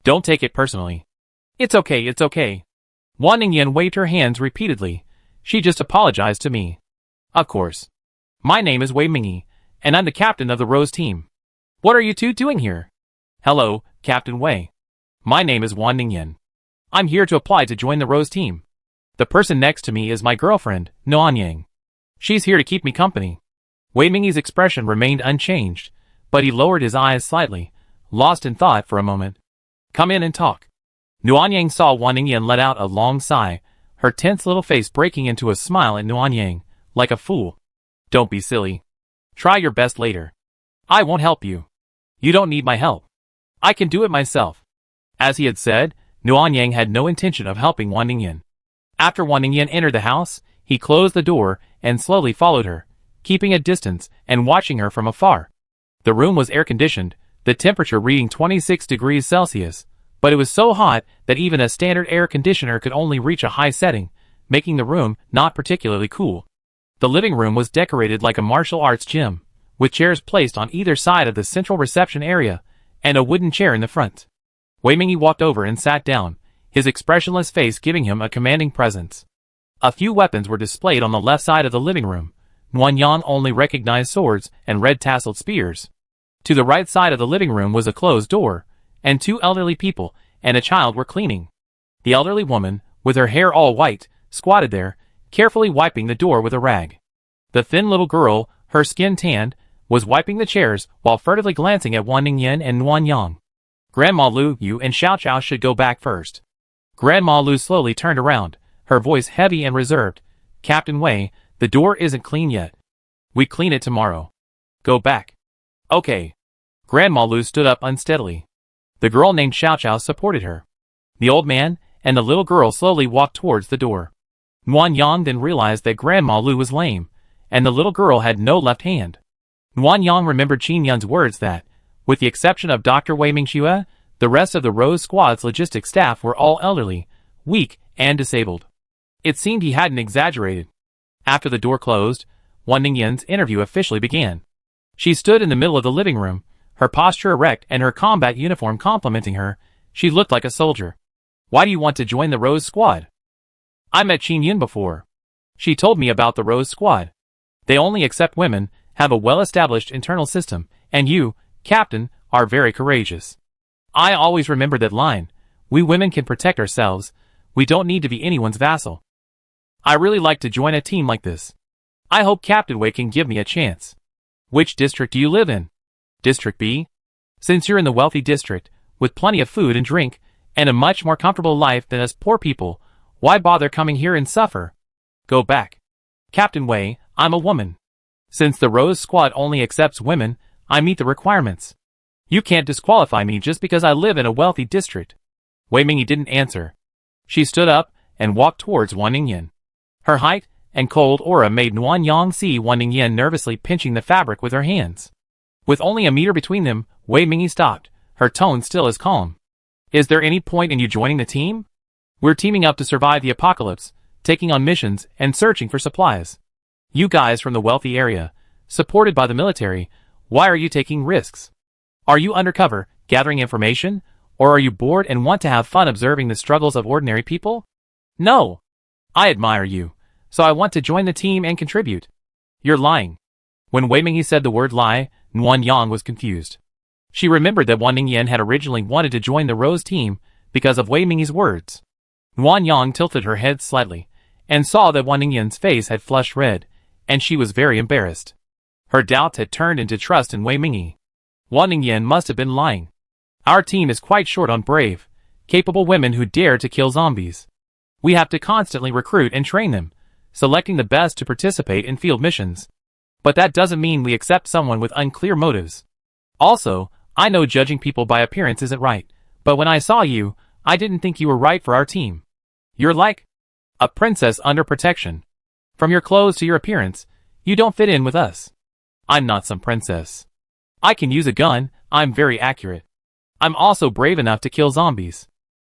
Don't take it personally. It's okay, it's okay. Wan Ningyan waved her hands repeatedly. She just apologized to me. Of course. My name is Wei Mingyi, and I'm the captain of the Rose team. What are you two doing here? Hello, Captain Wei. My name is Wan Ningyan. I'm here to apply to join the Rose team. The person next to me is my girlfriend, Nguyen Yang. She's here to keep me company. Wei Mingyi's expression remained unchanged, but he lowered his eyes slightly, lost in thought for a moment. Come in and talk. Nguyen Yang saw Wan Ningyan let out a long sigh, her tense little face breaking into a smile at Nguyen Yang, like a fool. Don't be silly. Try your best later. I won't help you. You don't need my help. I can do it myself. As he had said, Nguyen Yang had no intention of helping Wan Ningyan. After Wan Ningyan entered the house, he closed the door and slowly followed her, keeping a distance and watching her from afar. The room was air-conditioned, the temperature reading 26 degrees Celsius, but it was so hot that even a standard air conditioner could only reach a high setting, making the room not particularly cool. The living room was decorated like a martial arts gym, with chairs placed on either side of the central reception area, and a wooden chair in the front. Wei Mingyi walked over and sat down, his expressionless face giving him a commanding presence. A few weapons were displayed on the left side of the living room. Nguyen Yang only recognized swords and red-tasseled spears. To the right side of the living room was a closed door, and two elderly people and a child were cleaning. The elderly woman, with her hair all white, squatted there, carefully wiping the door with a rag. The thin little girl, her skin tanned, was wiping the chairs while furtively glancing at Wan Ningyan and Nguyen Yang. Grandma Lu, you and Xiao Xiao should go back first. Grandma Lu slowly turned around, her voice heavy and reserved. Captain Wei, the door isn't clean yet. We clean it tomorrow. Go back. Okay. Grandma Lu stood up unsteadily. The girl named Xiao Xiao supported her. The old man and the little girl slowly walked towards the door. Nguyen Yang then realized that Grandma Lu was lame, and the little girl had no left hand. Nguyen Yang remembered Qin Yun's words that, with the exception of Dr. Wei Mingxue, the rest of the Rose Squad's logistics staff were all elderly, weak, and disabled. It seemed he hadn't exaggerated. After the door closed, Wan Ningyan's interview officially began. She stood in the middle of the living room, her posture erect and her combat uniform complementing her. She looked like a soldier. Why do you want to join the Rose Squad? I met Qin Yun before. She told me about the Rose Squad. They only accept women, have a well-established internal system, and you, Captain, are very courageous. I always remember that line. We women can protect ourselves. We don't need to be anyone's vassal. I really like to join a team like this. I hope Captain Wei can give me a chance. Which district do you live in? District B? Since you're in the wealthy district, with plenty of food and drink, and a much more comfortable life than us poor people, why bother coming here and suffer? Go back. Captain Wei, I'm a woman. Since the Rose Squad only accepts women, I meet the requirements. You can't disqualify me just because I live in a wealthy district. Wei Mingyi didn't answer. She stood up and walked towards Wan Ningyan. Her height and cold aura made Nuan Yang see Wan Ningyan nervously pinching the fabric with her hands. With only a meter between them, Wei Mingyi stopped, her tone still as calm. Is there any point in you joining the team? We're teaming up to survive the apocalypse, taking on missions, and searching for supplies. You guys from the wealthy area, supported by the military, why are you taking risks? Are you undercover, gathering information, or are you bored and want to have fun observing the struggles of ordinary people? No. I admire you, so I want to join the team and contribute. You're lying. When Wei Mingyi said the word lie, Nuan Yang was confused. She remembered that Wan Ningyan had originally wanted to join the Rose team because of Wei Mingyi's words. Nuan Yang tilted her head slightly, and saw that Wan Ningyan's face had flushed red, and she was very embarrassed. Her doubts had turned into trust in Wei Mingyi. Wan Ningyan must have been lying. Our team is quite short on brave, capable women who dare to kill zombies. We have to constantly recruit and train them, selecting the best to participate in field missions. But that doesn't mean we accept someone with unclear motives. Also, I know judging people by appearance isn't right, but when I saw you, I didn't think you were right for our team. You're like a princess under protection. From your clothes to your appearance, you don't fit in with us. I'm not some princess. I can use a gun, I'm very accurate. I'm also brave enough to kill zombies.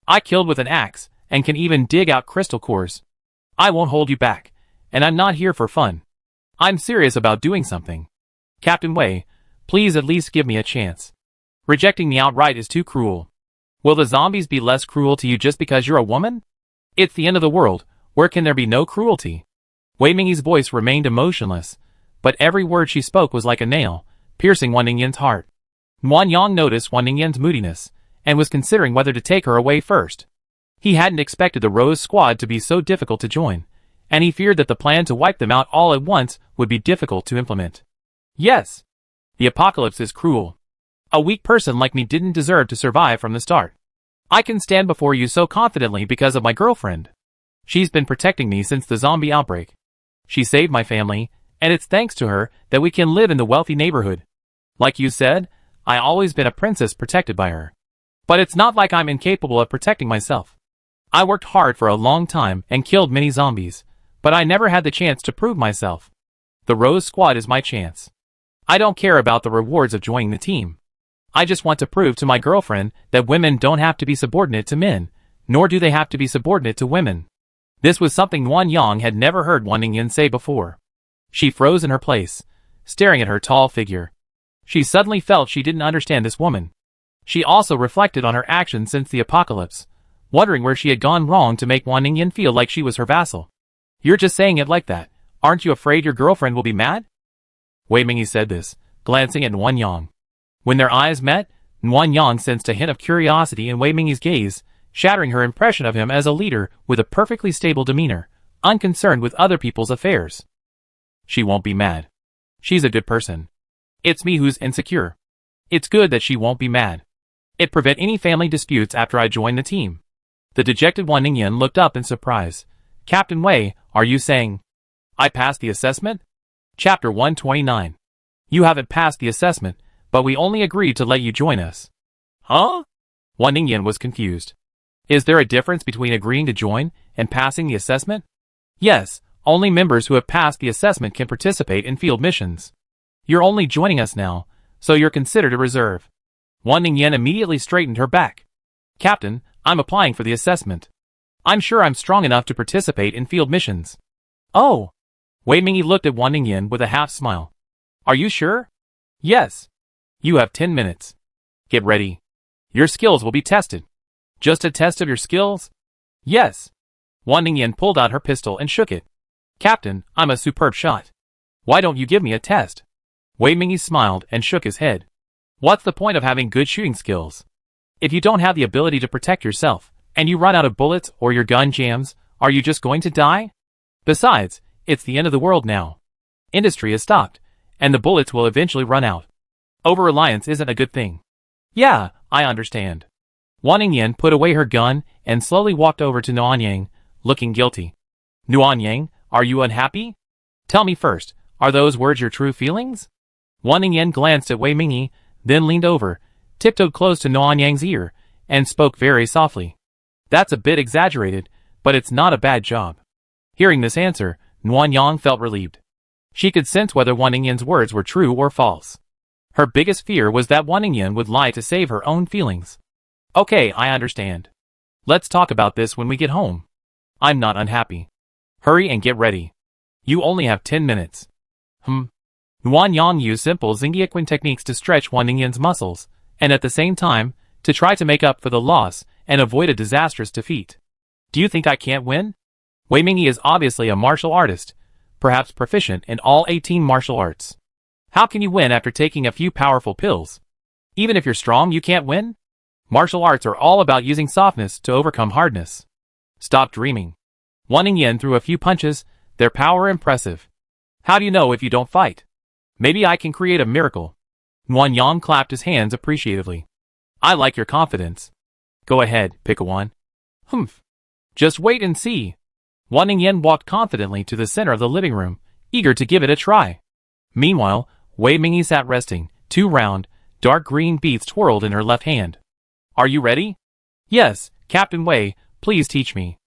I killed with an axe, and can even dig out crystal cores. I won't hold you back, and I'm not here for fun. I'm serious about doing something. Captain Wei, please at least give me a chance. Rejecting me outright is too cruel. Will the zombies be less cruel to you just because you're a woman? It's the end of the world, where can there be no cruelty? Wei Mingyi's voice remained emotionless, but every word she spoke was like a nail, piercing Wan Ningyan's heart. Nuan Yang noticed Wan Ningyan's moodiness, and was considering whether to take her away first. He hadn't expected the Rose Squad to be so difficult to join, and he feared that the plan to wipe them out all at once would be difficult to implement. Yes, the apocalypse is cruel. A weak person like me didn't deserve to survive from the start. I can stand before you so confidently because of my girlfriend. She's been protecting me since the zombie outbreak. She saved my family, and it's thanks to her that we can live in the wealthy neighborhood. Like you said, I always been a princess protected by her. But it's not like I'm incapable of protecting myself. I worked hard for a long time and killed many zombies, but I never had the chance to prove myself. The Rose Squad is my chance. I don't care about the rewards of joining the team. I just want to prove to my girlfriend that women don't have to be subordinate to men, nor do they have to be subordinate to women. This was something Nuan Yang had never heard Wan Ningyan say before. She froze in her place, staring at her tall figure. She suddenly felt she didn't understand this woman. She also reflected on her actions since the apocalypse, wondering where she had gone wrong to make Wan Ningyan feel like she was her vassal. You're just saying it like that. Aren't you afraid your girlfriend will be mad? Wei Mingyi said this, glancing at Nuan Yang. When their eyes met, Nuan Yang sensed a hint of curiosity in Wei Mingyi's gaze, shattering her impression of him as a leader with a perfectly stable demeanor, unconcerned with other people's affairs. She won't be mad. She's a good person. It's me who's insecure. It's good that she won't be mad. It prevent any family disputes after I join the team. The dejected Wan Ningyan looked up in surprise. Captain Wei, are you saying I passed the assessment? Chapter 129. You haven't passed the assessment, but we only agreed to let you join us. Huh? Wan Ningyan was confused. Is there a difference between agreeing to join and passing the assessment? Yes, only members who have passed the assessment can participate in field missions. You're only joining us now, so you're considered a reserve. Wan Ningyan immediately straightened her back. Captain, I'm applying for the assessment. I'm sure I'm strong enough to participate in field missions. Oh! Wei Mingyi looked at Wan Ningyan with a half smile. Are you sure? Yes. You have 10 minutes. Get ready. Your skills will be tested. Just a test of your skills? Yes. Wan Ningyan pulled out her pistol and shook it. Captain, I'm a superb shot. Why don't you give me a test? Wei Mingyi smiled and shook his head. What's the point of having good shooting skills? If you don't have the ability to protect yourself, and you run out of bullets or your gun jams, are you just going to die? Besides, it's the end of the world now. Industry is stopped, and the bullets will eventually run out. Over-reliance isn't a good thing. Yeah, I understand. Wan Ningyan put away her gun and slowly walked over to Nuan Yang, looking guilty. Nuan Yang, are you unhappy? Tell me first, are those words your true feelings? Wan Ningyan glanced at Wei Mingyi, then leaned over, tiptoed close to Nuan Yang's ear, and spoke very softly. That's a bit exaggerated, but it's not a bad job. Hearing this answer, Nguyen Yang felt relieved. She could sense whether Wan Ningyan's words were true or false. Her biggest fear was that Wan Ningyan would lie to save her own feelings. Okay, I understand. Let's talk about this when we get home. I'm not unhappy. Hurry and get ready. You only have 10 minutes. Nguyen Yang used simple Xingyiquan techniques to stretch Wan Ningyan's muscles, and at the same time, to try to make up for the loss and avoid a disastrous defeat. Do you think I can't win? Wei Mingyi is obviously a martial artist, perhaps proficient in all 18 martial arts. How can you win after taking a few powerful pills? Even if you're strong, you can't win? Martial arts are all about using softness to overcome hardness. Stop dreaming. Wan Ningyan threw a few punches, their power impressive. How do you know if you don't fight? Maybe I can create a miracle. Nguyen Yang clapped his hands appreciatively. I like your confidence. Go ahead, pick a one. Just wait and see. Wan Ningyan walked confidently to the center of the living room, eager to give it a try. Meanwhile, Wei Mingyi sat resting, 2 round, dark green beads twirled in her left hand. Are you ready? Yes, Captain Wei, please teach me.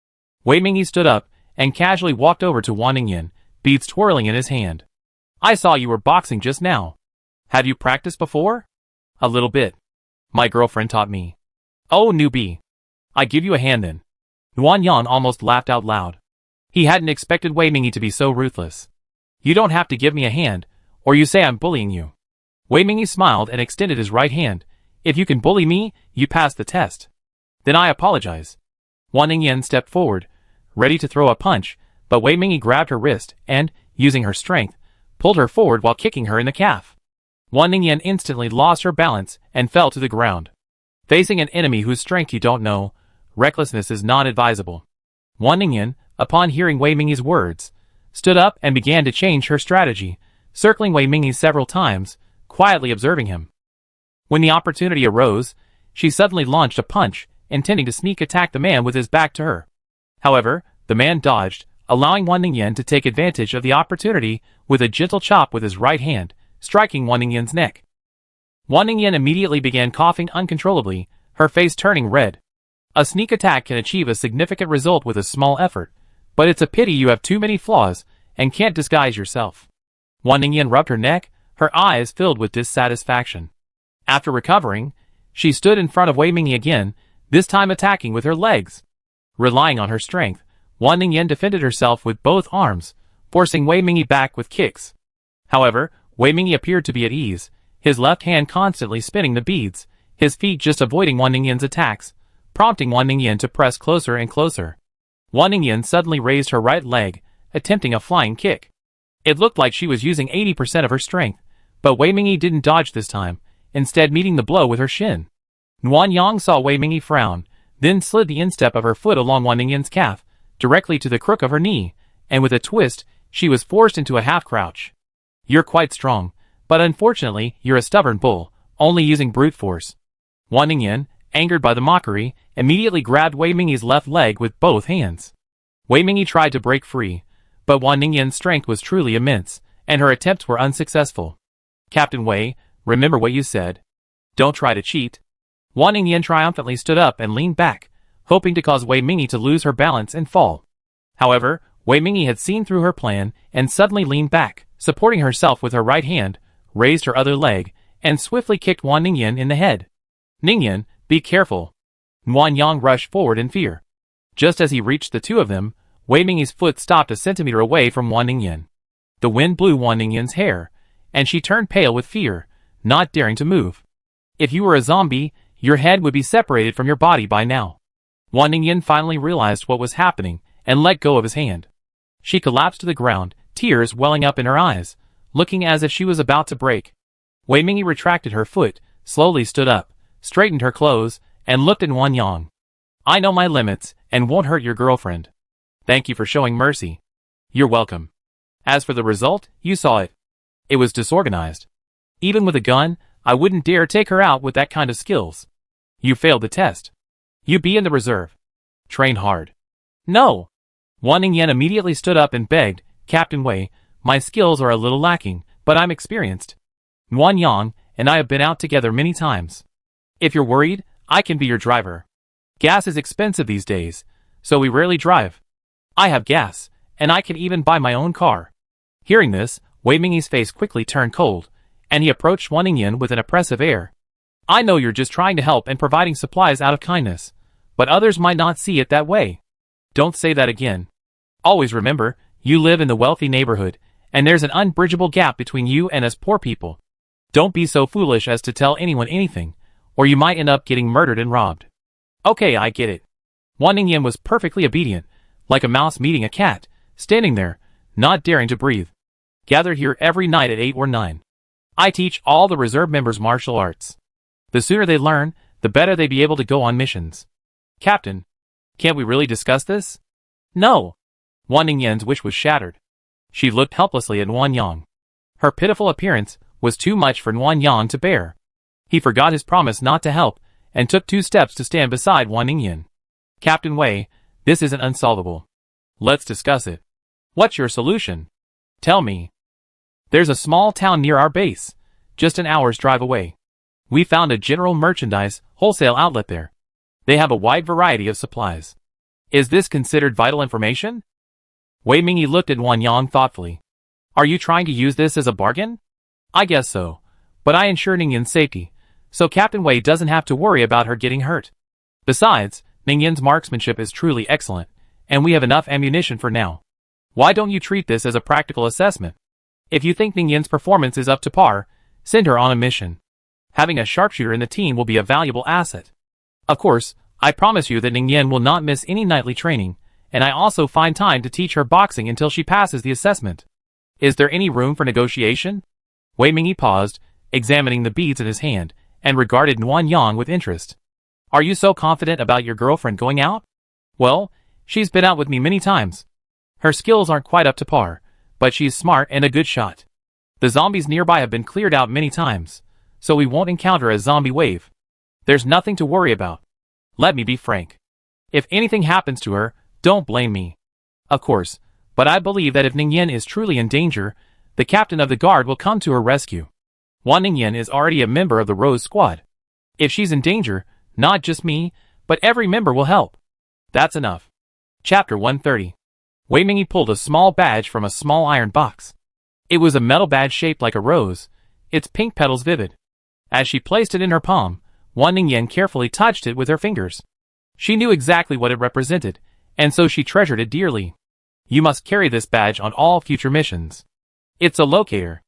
Wei Mingyi stood up and casually walked over to Wan Ningyan, beads twirling in his hand. I saw you were boxing just now. Have you practiced before? A little bit. My girlfriend taught me. Oh, newbie. I give you a hand then. Nguyen Yang almost laughed out loud. He hadn't expected Wei Mingyi to be so ruthless. You don't have to give me a hand, or you say I'm bullying you. Wei Mingyi smiled and extended his right hand. If you can bully me, you pass the test. Then I apologize. Wan Ningyan stepped forward, ready to throw a punch, but Wei Mingyi grabbed her wrist and, using her strength, pulled her forward while kicking her in the calf. Wan Ningyan instantly lost her balance and fell to the ground. Facing an enemy whose strength you don't know, recklessness is not advisable. Wan Ningyan, upon hearing Wei Mingyi's words, stood up and began to change her strategy, circling Wei Mingyi several times, quietly observing him. When the opportunity arose, she suddenly launched a punch, intending to sneak attack the man with his back to her. However, the man dodged, allowing Wan Ningyan to take advantage of the opportunity with a gentle chop with his right hand, striking Wan Ningyan's neck. Wan Ningyan immediately began coughing uncontrollably, her face turning red. A sneak attack can achieve a significant result with a small effort, but it's a pity you have too many flaws and can't disguise yourself. Wan Ningyan rubbed her neck, her eyes filled with dissatisfaction. After recovering, she stood in front of Wei Mingyi again, this time attacking with her legs. Relying on her strength, Wan Ningyan defended herself with both arms, forcing Wei Mingyi back with kicks. However, Wei Mingyi appeared to be at ease, his left hand constantly spinning the beads, his feet just avoiding Wan Ningyan's attacks, prompting Wan Ningyan to press closer and closer. Wan Ningyan suddenly raised her right leg, attempting a flying kick. It looked like she was using 80% of her strength, but Wei Mingyi didn't dodge this time, instead meeting the blow with her shin. Nguyen Yang saw Wei Mingyi frown, then slid the instep of her foot along Wan Ningyan's calf, directly to the crook of her knee, and with a twist, she was forced into a half-crouch. You're quite strong, but unfortunately, you're a stubborn bull, only using brute force. Wan Ningyan, angered by the mockery, immediately grabbed Wei Mingyi's left leg with both hands. Wei Mingyi tried to break free, but Wan Ningyan's strength was truly immense, and her attempts were unsuccessful. Captain Wei, remember what you said. Don't try to cheat. Wan Ningyan triumphantly stood up and leaned back, hoping to cause Wei Mingyi to lose her balance and fall. However, Wei Mingyi had seen through her plan and suddenly leaned back, supporting herself with her right hand, raised her other leg, and swiftly kicked Wan Ningyan in the head. Ningyan, be careful. Nguyen Yang rushed forward in fear. Just as he reached the two of them, Wei Mingyi's foot stopped a centimeter away from Wan Ningyan. The wind blew Wan Ningyan's hair, and she turned pale with fear, not daring to move. If you were a zombie, your head would be separated from your body by now. Wan Ningyan finally realized what was happening and let go of his hand. She collapsed to the ground, tears welling up in her eyes, looking as if she was about to break. Wei Mingyi retracted her foot, slowly stood up, straightened her clothes, and looked at Nguyen Yang. I know my limits and won't hurt your girlfriend. Thank you for showing mercy. You're welcome. As for the result, you saw it. It was disorganized. Even with a gun, I wouldn't dare take her out with that kind of skills. You failed the test. You be in the reserve. Train hard. No! Wan Ningyan immediately stood up and begged, Captain Wei, my skills are a little lacking, but I'm experienced. Nguyen Yang and I have been out together many times. If you're worried, I can be your driver. Gas is expensive these days, so we rarely drive. I have gas, and I can even buy my own car. Hearing this, Wei Mingyi's face quickly turned cold, and he approached Wan Ningyan with an oppressive air. I know you're just trying to help and providing supplies out of kindness, but others might not see it that way. Don't say that again. Always remember, you live in the wealthy neighborhood, and there's an unbridgeable gap between you and us poor people. Don't be so foolish as to tell anyone anything, or you might end up getting murdered and robbed. Okay, I get it. Wan Ningyan was perfectly obedient, like a mouse meeting a cat, standing there, not daring to breathe. Gathered here every night at 8 or 9. I teach all the reserve members martial arts. The sooner they learn, the better they be able to go on missions. Captain, can't we really discuss this? No. Wan Ningyan's wish was shattered. She looked helplessly at Wan Yang. Her pitiful appearance was too much for Wan Yang to bear. He forgot his promise not to help, and took 2 steps to stand beside Wan Ningyan. Captain Wei, this isn't unsolvable. Let's discuss it. What's your solution? Tell me. There's a small town near our base, just an hour's drive away. We found a general merchandise wholesale outlet there. They have a wide variety of supplies. Is this considered vital information? Wei Mingyi looked at Wan Yang thoughtfully. Are you trying to use this as a bargain? I guess so, but I ensure Ningyan's safety, so Captain Wei doesn't have to worry about her getting hurt. Besides, Ningyan's marksmanship is truly excellent, and we have enough ammunition for now. Why don't you treat this as a practical assessment? If you think Ningyan's performance is up to par, send her on a mission. Having a sharpshooter in the team will be a valuable asset. Of course, I promise you that Ningyan will not miss any nightly training, and I also find time to teach her boxing until she passes the assessment. Is there any room for negotiation? Wei Mingyi paused, examining the beads in his hand, and regarded Wan Yang with interest. Are you so confident about your girlfriend going out? Well, she's been out with me many times. Her skills aren't quite up to par, but she's smart and a good shot. The zombies nearby have been cleared out many times, so we won't encounter a zombie wave. There's nothing to worry about. Let me be frank. If anything happens to her, don't blame me. Of course, but I believe that if Ningyan is truly in danger, the captain of the guard will come to her rescue. Wan Ningyan is already a member of the Rose Squad. If she's in danger, not just me, but every member will help. That's enough. Chapter 130. Wei Mingyi pulled a small badge from a small iron box. It was a metal badge shaped like a rose, its pink petals vivid. As she placed it in her palm, Wan Ningyan carefully touched it with her fingers. She knew exactly what it represented, and so she treasured it dearly. You must carry this badge on all future missions. It's a locator.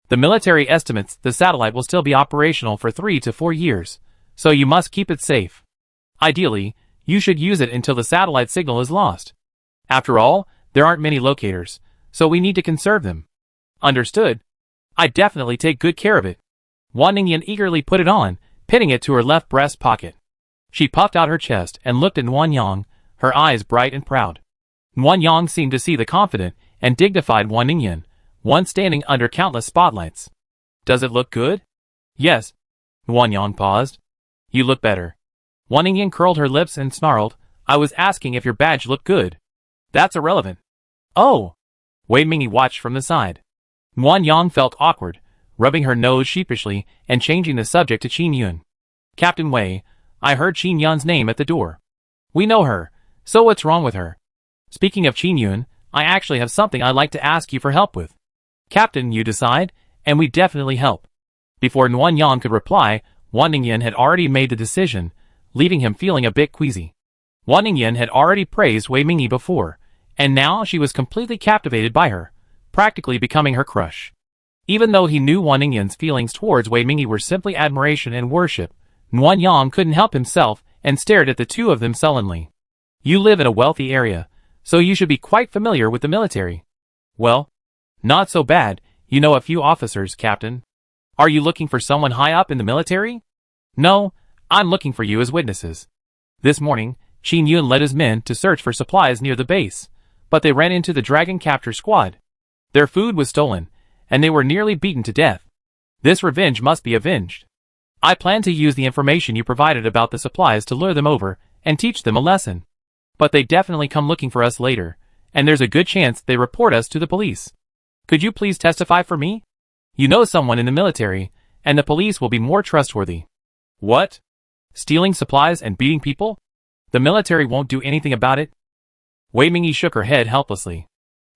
The military estimates the satellite will still be operational for 3 to 4 years, so you must keep it safe. Ideally, you should use it until the satellite signal is lost. After all, there aren't many locators, so we need to conserve them. Understood? I definitely take good care of it. Wan Ningyan eagerly put it on, pinning it to her left breast pocket. She puffed out her chest and looked at Wan Yang, her eyes bright and proud. Wan Yang seemed to see the confident and dignified Wan Ningyan, one standing under countless spotlights. Does it look good? Yes. Wan Yang paused. You look better. Wan Ningyan curled her lips and snarled, I was asking if your badge looked good. That's irrelevant. Oh! Wei Mingyi watched from the side. Wan Yang felt awkward, rubbing her nose sheepishly and changing the subject to Qin Yun. Captain Wei, I heard Qin Yun's name at the door. We know her, so what's wrong with her? Speaking of Qin Yun, I actually have something I'd like to ask you for help with. Captain, you decide, and we definitely help. Before Wan Yang could reply, Wan Ningyan had already made the decision, leaving him feeling a bit queasy. Wan Ningyan had already praised Wei Mingyi before, and now she was completely captivated by her, practically becoming her crush. Even though he knew Wan Ningyan's feelings towards Wei Mingyi were simply admiration and worship, Wan Yang couldn't help himself and stared at the two of them sullenly. You live in a wealthy area, so you should be quite familiar with the military. Well, not so bad, you know a few officers, Captain. Are you looking for someone high up in the military? No, I'm looking for you as witnesses. This morning, Qin Yun led his men to search for supplies near the base, but they ran into the dragon capture squad. Their food was stolen, and they were nearly beaten to death. This revenge must be avenged. I plan to use the information you provided about the supplies to lure them over and teach them a lesson. But they definitely come looking for us later, and there's a good chance they report us to the police. Could you please testify for me? You know someone in the military, and the police will be more trustworthy. What? Stealing supplies and beating people? The military won't do anything about it? Wei Mingyi shook her head helplessly.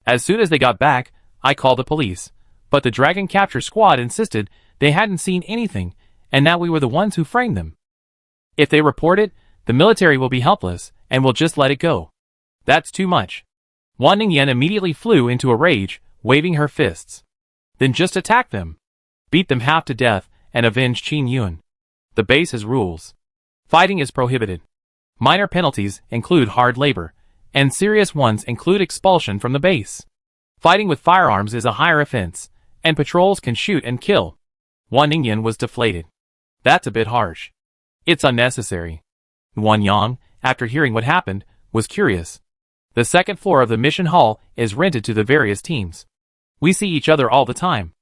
As soon as they got back, I called the police, but the dragon capture squad insisted they hadn't seen anything and that we were the ones who framed them. If they report it, the military will be helpless and will just let it go. That's too much. Wan Ningyan immediately flew into a rage, waving her fists. Then just attack them. Beat them half to death and avenge Qin Yun. The base has rules. Fighting is prohibited. Minor penalties include hard labor, and serious ones include expulsion from the base. Fighting with firearms is a higher offense, and patrols can shoot and kill. Wan Ningyan was deflated. That's a bit harsh. It's unnecessary. Wan Yang, after hearing what happened, was curious. The second floor of the mission hall is rented to the various teams. We see each other all the time.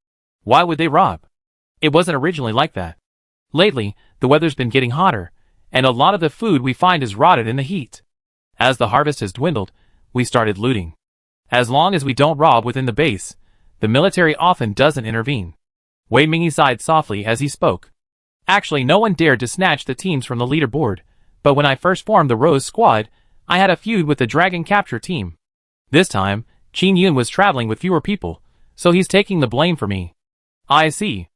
Why would they rob? It wasn't originally like that. Lately, the weather's been getting hotter, and a lot of the food we find is rotted in the heat. As the harvest has dwindled, we started looting. As long as we don't rob within the base, the military often doesn't intervene. Wei Mingyi sighed softly as he spoke. Actually, no one dared to snatch the teams from the leaderboard, but when I first formed the Rose Squad, I had a feud with the Dragon Capture team. This time, Qin Yun was traveling with fewer people, so he's taking the blame for me. I see.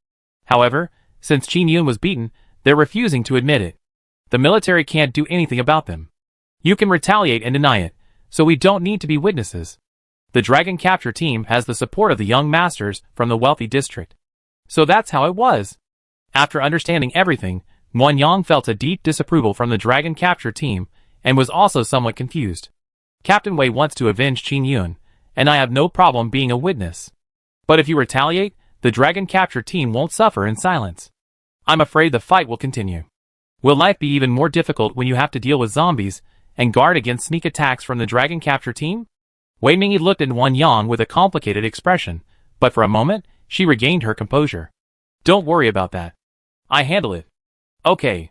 However, since Qin Yun was beaten, they're refusing to admit it. The military can't do anything about them. You can retaliate and deny it, so we don't need to be witnesses. The Dragon Capture team has the support of the young masters from the wealthy district. So that's how it was. After understanding everything, Wan Yang felt a deep disapproval from the Dragon Capture team, and was also somewhat confused. Captain Wei wants to avenge Qin Yun, and I have no problem being a witness. But if you retaliate, the Dragon Capture team won't suffer in silence. I'm afraid the fight will continue. Will life be even more difficult when you have to deal with zombies and guard against sneak attacks from the Dragon Capture team? Wei Mingyi looked at Wan Yang with a complicated expression, but for a moment, she regained her composure. Don't worry about that. I handle it. Okay.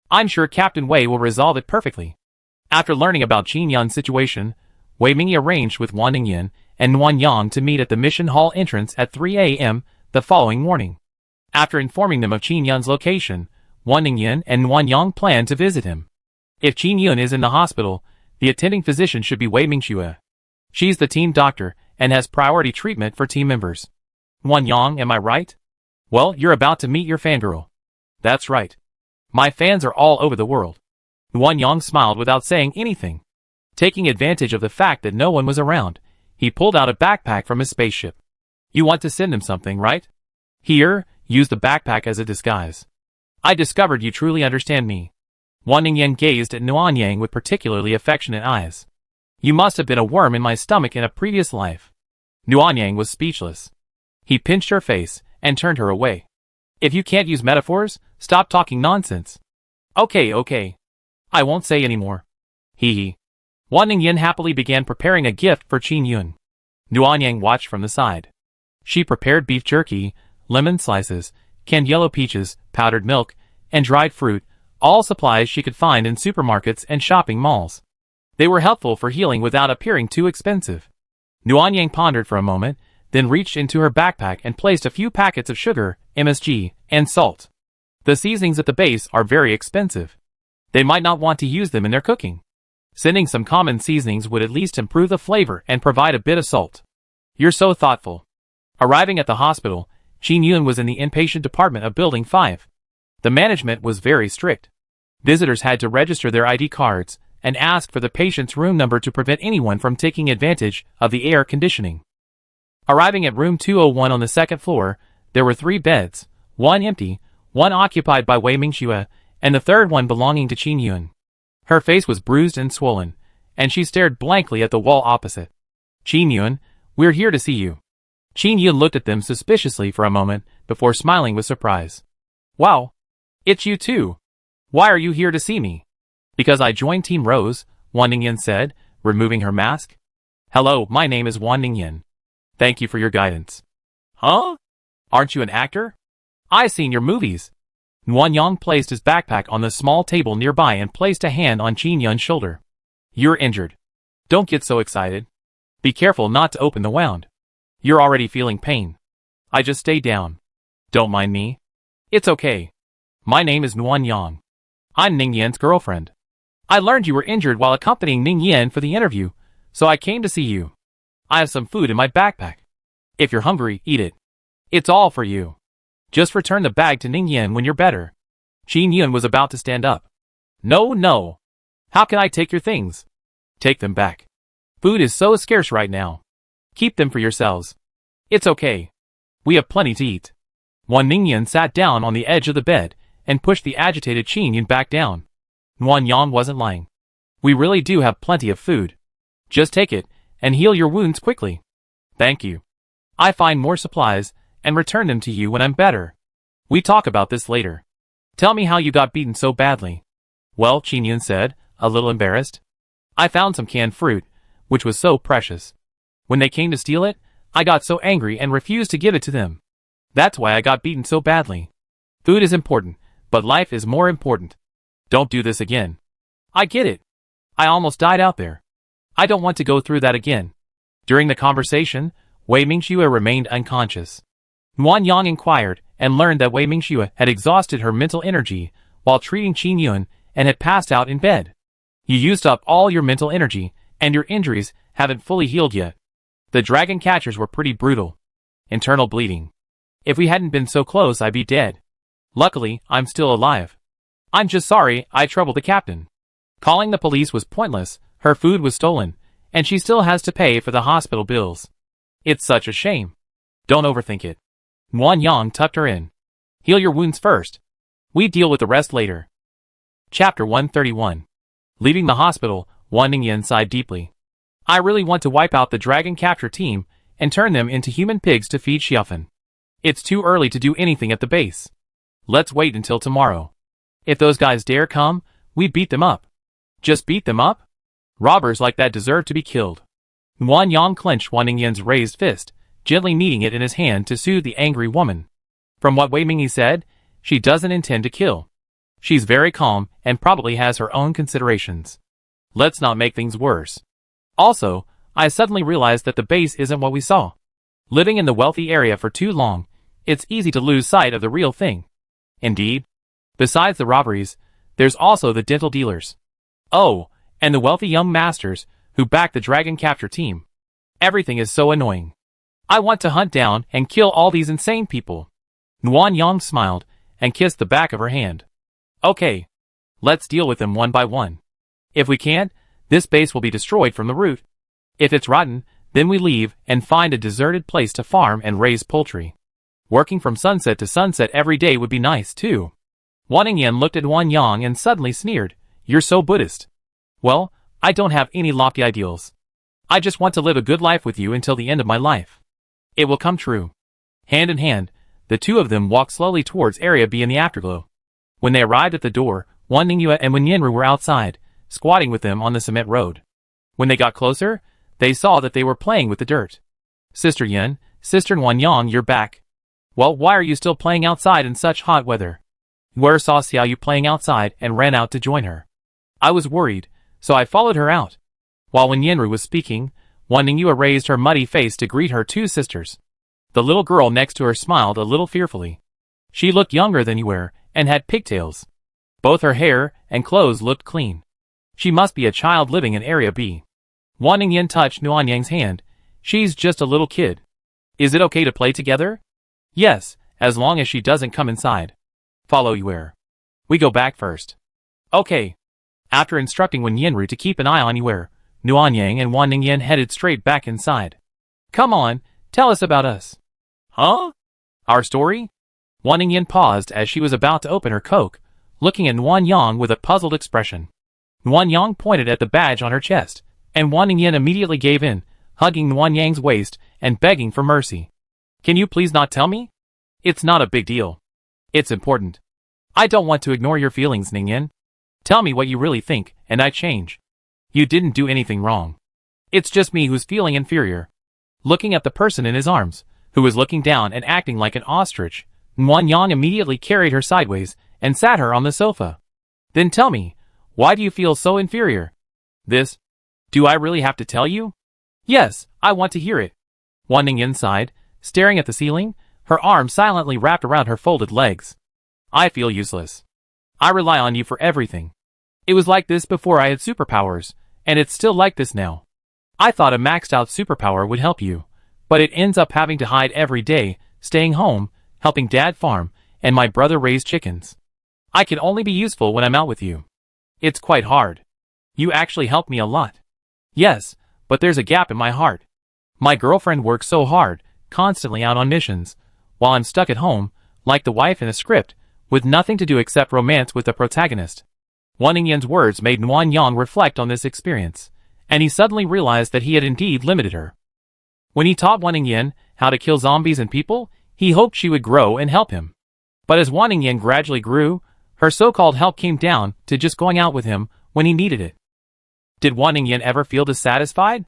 I'm sure Captain Wei will resolve it perfectly. After learning about Qin Yun's situation, Wei Mingyi arranged with Wan Ningyan and Wan Yang to meet at the mission hall entrance at 3 a.m. the following morning. After informing them of Qin Yun's location, Wan Ningyan and Wan Yang planned to visit him. If Qin Yun is in the hospital, the attending physician should be Wei Mingxue. She's the team doctor and has priority treatment for team members. Wan Yang, am I right? Well, you're about to meet your fangirl. That's right. My fans are all over the world. Wan Yang smiled without saying anything. Taking advantage of the fact that no one was around, he pulled out a backpack from his spaceship. You want to send him something, right? Here, use the backpack as a disguise. I discovered you truly understand me. Wan Ningyan gazed at Nuan Yang with particularly affectionate eyes. You must have been a worm in my stomach in a previous life. Nuan Yang was speechless. He pinched her face and turned her away. If you can't use metaphors, stop talking nonsense. Okay. I won't say any more. Hee hee. Wan Ningyan happily began preparing a gift for Qin Yun. Nuan Yang watched from the side. She prepared beef jerky, lemon slices, canned yellow peaches, powdered milk, and dried fruit, all supplies she could find in supermarkets and shopping malls. They were helpful for healing without appearing too expensive. Nuan Yang pondered for a moment, then reached into her backpack and placed a few packets of sugar, MSG, and salt. The seasonings at the base are very expensive. They might not want to use them in their cooking. Sending some common seasonings would at least improve the flavor and provide a bit of salt. You're so thoughtful. Arriving at the hospital, Qin Yun was in the inpatient department of Building 5. The management was very strict. Visitors had to register their ID cards and ask for the patient's room number to prevent anyone from taking advantage of the air conditioning. Arriving at room 201 on the second floor, there were 3 beds, one empty, one occupied by Wei Mingxue, and the third one belonging to Qin Yun. Her face was bruised and swollen, and she stared blankly at the wall opposite. Qin Yun, we're here to see you. Qin Yun looked at them suspiciously for a moment before smiling with surprise. Wow. It's you too. Why are you here to see me? Because I joined Team Rose, Wan Ningyan said, removing her mask. Hello, my name is Wan Ningyan. Thank you for your guidance. Huh? Aren't you an actor? I've seen your movies. Wan Yang placed his backpack on the small table nearby and placed a hand on Qin Yun's shoulder. You're injured. Don't get so excited. Be careful not to open the wound. You're already feeling pain. I just stay down. Don't mind me. It's okay. My name is Nuan Yang. I'm Ning Yan's girlfriend. I learned you were injured while accompanying Ning Yan for the interview, so I came to see you. I have some food in my backpack. If you're hungry, eat it. It's all for you. Just return the bag to Ningyan when you're better. Qin Yun was about to stand up. No, no. How can I take your things? Take them back. Food is so scarce right now. Keep them for yourselves. It's okay. We have plenty to eat. Wan Ningyan sat down on the edge of the bed and pushed the agitated Qin Yun back down. Wan Yang wasn't lying. We really do have plenty of food. Just take it and heal your wounds quickly. Thank you. I find more supplies and return them to you when I'm better. We talk about this later. Tell me how you got beaten so badly. Well, Qin Yun said, a little embarrassed. I found some canned fruit, which was so precious. When they came to steal it, I got so angry and refused to give it to them. That's why I got beaten so badly. Food is important, but life is more important. Don't do this again. I get it. I almost died out there. I don't want to go through that again. During the conversation, Wei Mingxue remained unconscious. Wan Yang inquired and learned that Wei Mingxue had exhausted her mental energy while treating Qin Yun and had passed out in bed. You used up all your mental energy, and your injuries haven't fully healed yet. The dragon catchers were pretty brutal. Internal bleeding. If we hadn't been so close, I'd be dead. Luckily, I'm still alive. I'm just sorry I troubled the captain. Calling the police was pointless, her food was stolen, and she still has to pay for the hospital bills. It's such a shame. Don't overthink it. Wan Yang tucked her in. Heal your wounds first. We deal with the rest later. Chapter 131. Leaving the hospital, Wan Ningyan sighed deeply. I really want to wipe out the dragon capture team and turn them into human pigs to feed Xiaofan. It's too early to do anything at the base. Let's wait until tomorrow. If those guys dare come, we beat them up. Just beat them up? Robbers like that deserve to be killed. Wan Yang clenched Wan Ningyan's raised fist, gently kneading it in his hand to soothe the angry woman. From what Wei Mingyi said, she doesn't intend to kill. She's very calm and probably has her own considerations. Let's not make things worse. Also, I suddenly realized that the base isn't what we saw. Living in the wealthy area for too long, it's easy to lose sight of the real thing. Indeed. Besides the robberies, there's also the dental dealers. Oh, and the wealthy young masters who back the dragon capture team. Everything is so annoying. I want to hunt down and kill all these insane people. Wan Yang smiled and kissed the back of her hand. Okay. Let's deal with them one by one. If we can't, this base will be destroyed from the root. If it's rotten, then we leave and find a deserted place to farm and raise poultry. Working from sunset to sunset every day would be nice too. Wan Ningyan looked at Wan Yang and suddenly sneered. You're so Buddhist. Well, I don't have any lofty ideals. I just want to live a good life with you until the end of my life. It will come true. Hand in hand, the two of them walked slowly towards Area B in the afterglow. When they arrived at the door, Wan Ningyue and Wen Yanru were outside, squatting with them on the cement road. When they got closer, they saw that they were playing with the dirt. Sister Yin, Sister Wan Yang, you're back. Well, why are you still playing outside in such hot weather? Where saw Xiaoyu playing outside and ran out to join her. I was worried, so I followed her out. While Wen Yanru was speaking, Wan Ningyue raised her muddy face to greet her two sisters. The little girl next to her smiled a little fearfully. She looked younger than Yue and had pigtails. Both her hair and clothes looked clean. She must be a child living in Area B. Wan Ningyan touched Nuan Yang's hand. She's just a little kid. Is it okay to play together? Yes, as long as she doesn't come inside. Follow Yue. We go back first. Okay. After instructing Wen Yanru to keep an eye on Yue, Nuan Yang and Wan Ningyan headed straight back inside. Come on, tell us about us. Huh? Our story? Wan Ningyan paused as she was about to open her Coke, looking at Nuan Yang with a puzzled expression. Nuan Yang pointed at the badge on her chest, and Wan Ningyan immediately gave in, hugging Nuan Yang's waist and begging for mercy. Can you please not tell me? It's not a big deal. It's important. I don't want to ignore your feelings, Ningyan. Tell me what you really think, and I change. You didn't do anything wrong. It's just me who's feeling inferior. Looking at the person in his arms, who was looking down and acting like an ostrich, Nuan Yang immediately carried her sideways and sat her on the sofa. Then tell me, why do you feel so inferior? This? Do I really have to tell you? Yes, I want to hear it. Wan Ningyan sighed, staring at the ceiling, her arms silently wrapped around her folded legs. I feel useless. I rely on you for everything. It was like this before I had superpowers, and it's still like this now. I thought a maxed out superpower would help you, but it ends up having to hide every day, staying home, helping dad farm, and my brother raise chickens. I can only be useful when I'm out with you. It's quite hard. You actually help me a lot. Yes, but there's a gap in my heart. My girlfriend works so hard, constantly out on missions, while I'm stuck at home, like the wife in a script, with nothing to do except romance with the protagonist. Wan Ningyan's words made Nuan Yang reflect on this experience, and he suddenly realized that he had indeed limited her. When he taught Wan Ningyan how to kill zombies and people, he hoped she would grow and help him. But as Wan Ningyan gradually grew, her so-called help came down to just going out with him when he needed it. Did Wan Ningyan ever feel dissatisfied?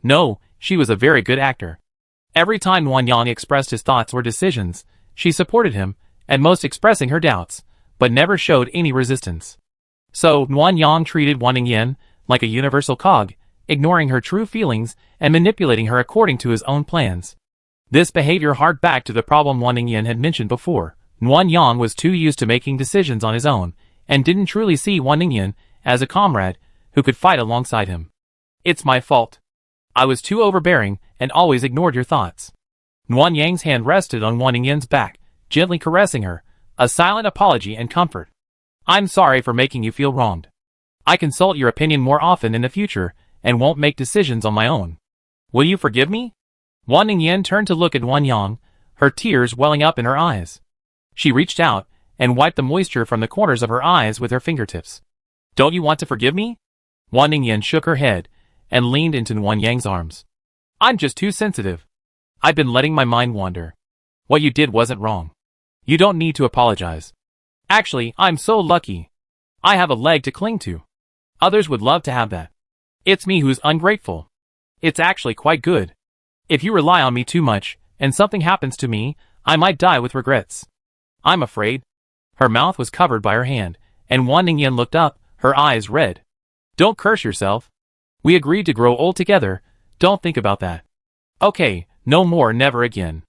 No, she was a very good actor. Every time Nuan Yang expressed his thoughts or decisions, she supported him, at most expressing her doubts, but never showed any resistance. So, Nuan Yang treated Wan Ningyan like a universal cog, ignoring her true feelings and manipulating her according to his own plans. This behavior harked back to the problem Wan Ningyan had mentioned before. Nuan Yang was too used to making decisions on his own, and didn't truly see Wan Ningyan as a comrade who could fight alongside him. It's my fault. I was too overbearing and always ignored your thoughts. Nuan Yang's hand rested on Wan Ningyan's back, gently caressing her, a silent apology and comfort. I'm sorry for making you feel wronged. I consult your opinion more often in the future and won't make decisions on my own. Will you forgive me? Wan Ningyan turned to look at Nuan Yang, her tears welling up in her eyes. She reached out and wiped the moisture from the corners of her eyes with her fingertips. Don't you want to forgive me? Wan Ningyan shook her head and leaned into Nuan Yang's arms. I'm just too sensitive. I've been letting my mind wander. What you did wasn't wrong. You don't need to apologize. Actually, I'm so lucky. I have a leg to cling to. Others would love to have that. It's me who's ungrateful. It's actually quite good. If you rely on me too much, and something happens to me, I might die with regrets. I'm afraid. Her mouth was covered by her hand, and Wan Ningyan looked up, her eyes red. Don't curse yourself. We agreed to grow old together, don't think about that. Okay, no more, never again.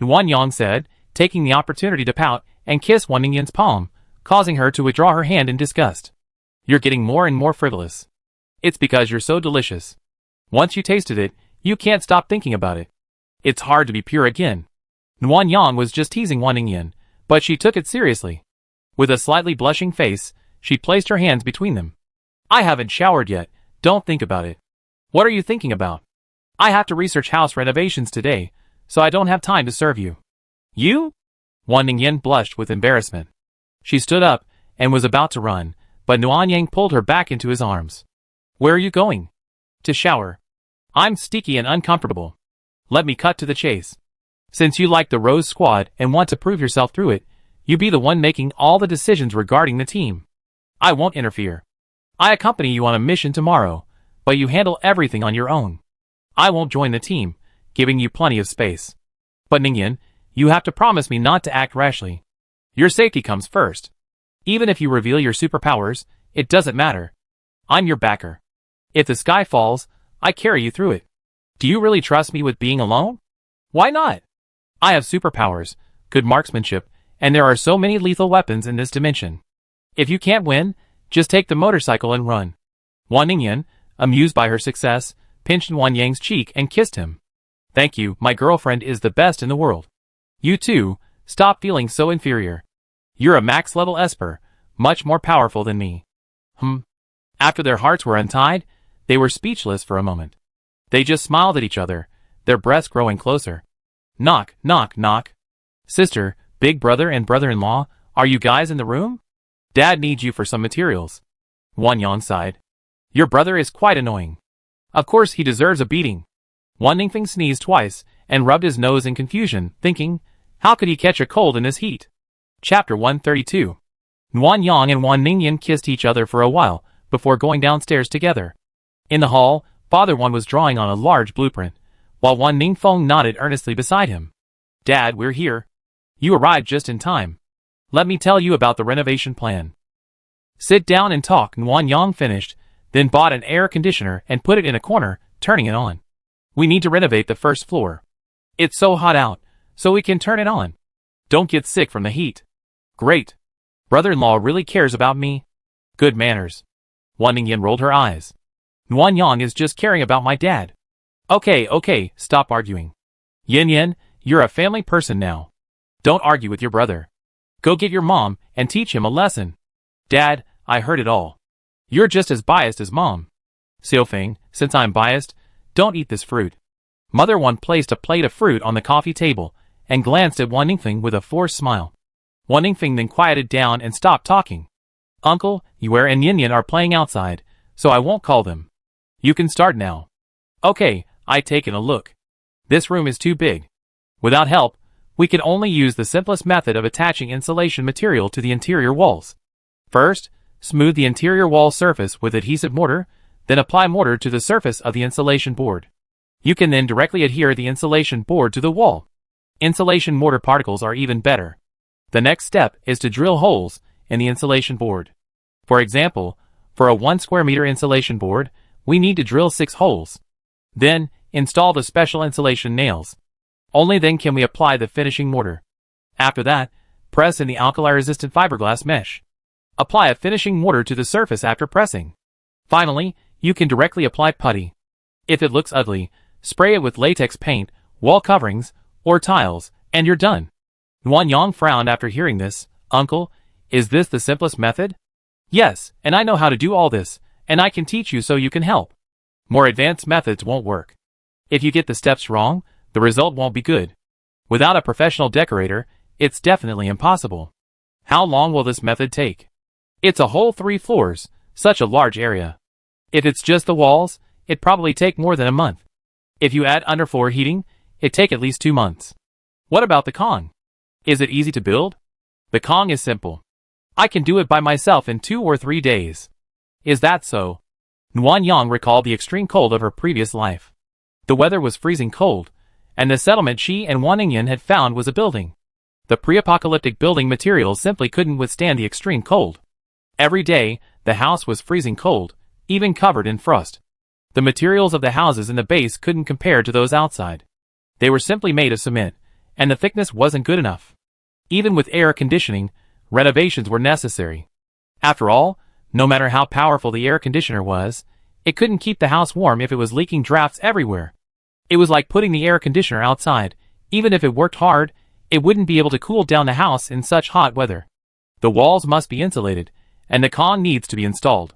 Nuan Yang said, taking the opportunity to pout and kiss Wan Ningyan's palm, causing her to withdraw her hand in disgust. You're getting more and more frivolous. It's because you're so delicious. Once you tasted it, you can't stop thinking about it. It's hard to be pure again. Nuan Yang was just teasing Wan Ningyan, but she took it seriously. With a slightly blushing face, she placed her hands between them. I haven't showered yet, don't think about it. What are you thinking about? I have to research house renovations today, so I don't have time to serve you. You? Wan Ningyan blushed with embarrassment. She stood up and was about to run, but Nuan Yang pulled her back into his arms. Where are you going? To shower. I'm sticky and uncomfortable. Let me cut to the chase. Since you like the Rose Squad and want to prove yourself through it, you be the one making all the decisions regarding the team. I won't interfere. I accompany you on a mission tomorrow, but you handle everything on your own. I won't join the team, giving you plenty of space. But Ningyan, you have to promise me not to act rashly. Your safety comes first. Even if you reveal your superpowers, it doesn't matter. I'm your backer. If the sky falls, I carry you through it. Do you really trust me with being alone? Why not? I have superpowers, good marksmanship, and there are so many lethal weapons in this dimension. If you can't win, just take the motorcycle and run. Wan Ningyan, amused by her success, pinched Nuan Yang's cheek and kissed him. Thank you, my girlfriend is the best in the world. You too, stop feeling so inferior. You're a max-level Esper, much more powerful than me. After their hearts were untied, they were speechless for a moment. They just smiled at each other, their breaths growing closer. Knock, knock, knock. Sister, big brother and brother-in-law, are you guys in the room? Dad needs you for some materials. Wan Yang sighed. Your brother is quite annoying. Of course he deserves a beating. Wan Ningfeng sneezed twice and rubbed his nose in confusion, thinking, how could he catch a cold in this heat? Chapter 132. Nuan Yang and Wan Ningyan kissed each other for a while before going downstairs together. In the hall, Father Wan was drawing on a large blueprint, while Wan Ningfeng nodded earnestly beside him. Dad, we're here. You arrived just in time. Let me tell you about the renovation plan. Sit down and talk. Nuan Yang finished, then bought an air conditioner and put it in a corner, turning it on. We need to renovate the first floor. It's so hot out, so we can turn it on. Don't get sick from the heat. Great. Brother-in-law really cares about me. Good manners. Wan Ningyan rolled her eyes. Nuan Yang is just caring about my dad. Okay, stop arguing. Yin Yin, you're a family person now. Don't argue with your brother. Go get your mom and teach him a lesson. Dad, I heard it all. You're just as biased as mom. Xiaofeng, since I'm biased, don't eat this fruit. Mother Wan placed a plate of fruit on the coffee table and glanced at Wan Ningfeng with a forced smile. Wan Ningfeng then quieted down and stopped talking. Uncle, Yue and Yin Yin are playing outside, so I won't call them. You can start now. Okay, I taken a look. This room is too big. Without help, we can only use the simplest method of attaching insulation material to the interior walls. First, smooth the interior wall surface with adhesive mortar, then apply mortar to the surface of the insulation board. You can then directly adhere the insulation board to the wall. Insulation mortar particles are even better. The next step is to drill holes in the insulation board. For example, for a 1 square meter insulation board, we need to drill 6 holes. Then, install the special insulation nails. Only then can we apply the finishing mortar. After that, press in the alkali-resistant fiberglass mesh. Apply a finishing mortar to the surface after pressing. Finally, you can directly apply putty. If it looks ugly, spray it with latex paint, wall coverings, or tiles, and you're done. Nuan Yang frowned after hearing this. Uncle, is this the simplest method? Yes, and I know how to do all this, and I can teach you so you can help. More advanced methods won't work. If you get the steps wrong, the result won't be good. Without a professional decorator, it's definitely impossible. How long will this method take? It's a whole 3 floors, such a large area. If it's just the walls, it'd probably take more than a month. If you add underfloor heating, it'd take at least 2 months. What about the Kong? Is it easy to build? The Kong is simple. I can do it by myself in 2 or 3 days. Is that so? Nuan Yang recalled the extreme cold of her previous life. The weather was freezing cold, and the settlement she and Wan Ningyan had found was a building. The pre-apocalyptic building materials simply couldn't withstand the extreme cold. Every day, the house was freezing cold, even covered in frost. The materials of the houses in the base couldn't compare to those outside. They were simply made of cement, and the thickness wasn't good enough. Even with air conditioning, renovations were necessary. After all, no matter how powerful the air conditioner was, it couldn't keep the house warm if it was leaking drafts everywhere. It was like putting the air conditioner outside. Even if it worked hard, it wouldn't be able to cool down the house in such hot weather. The walls must be insulated, and the Kong needs to be installed.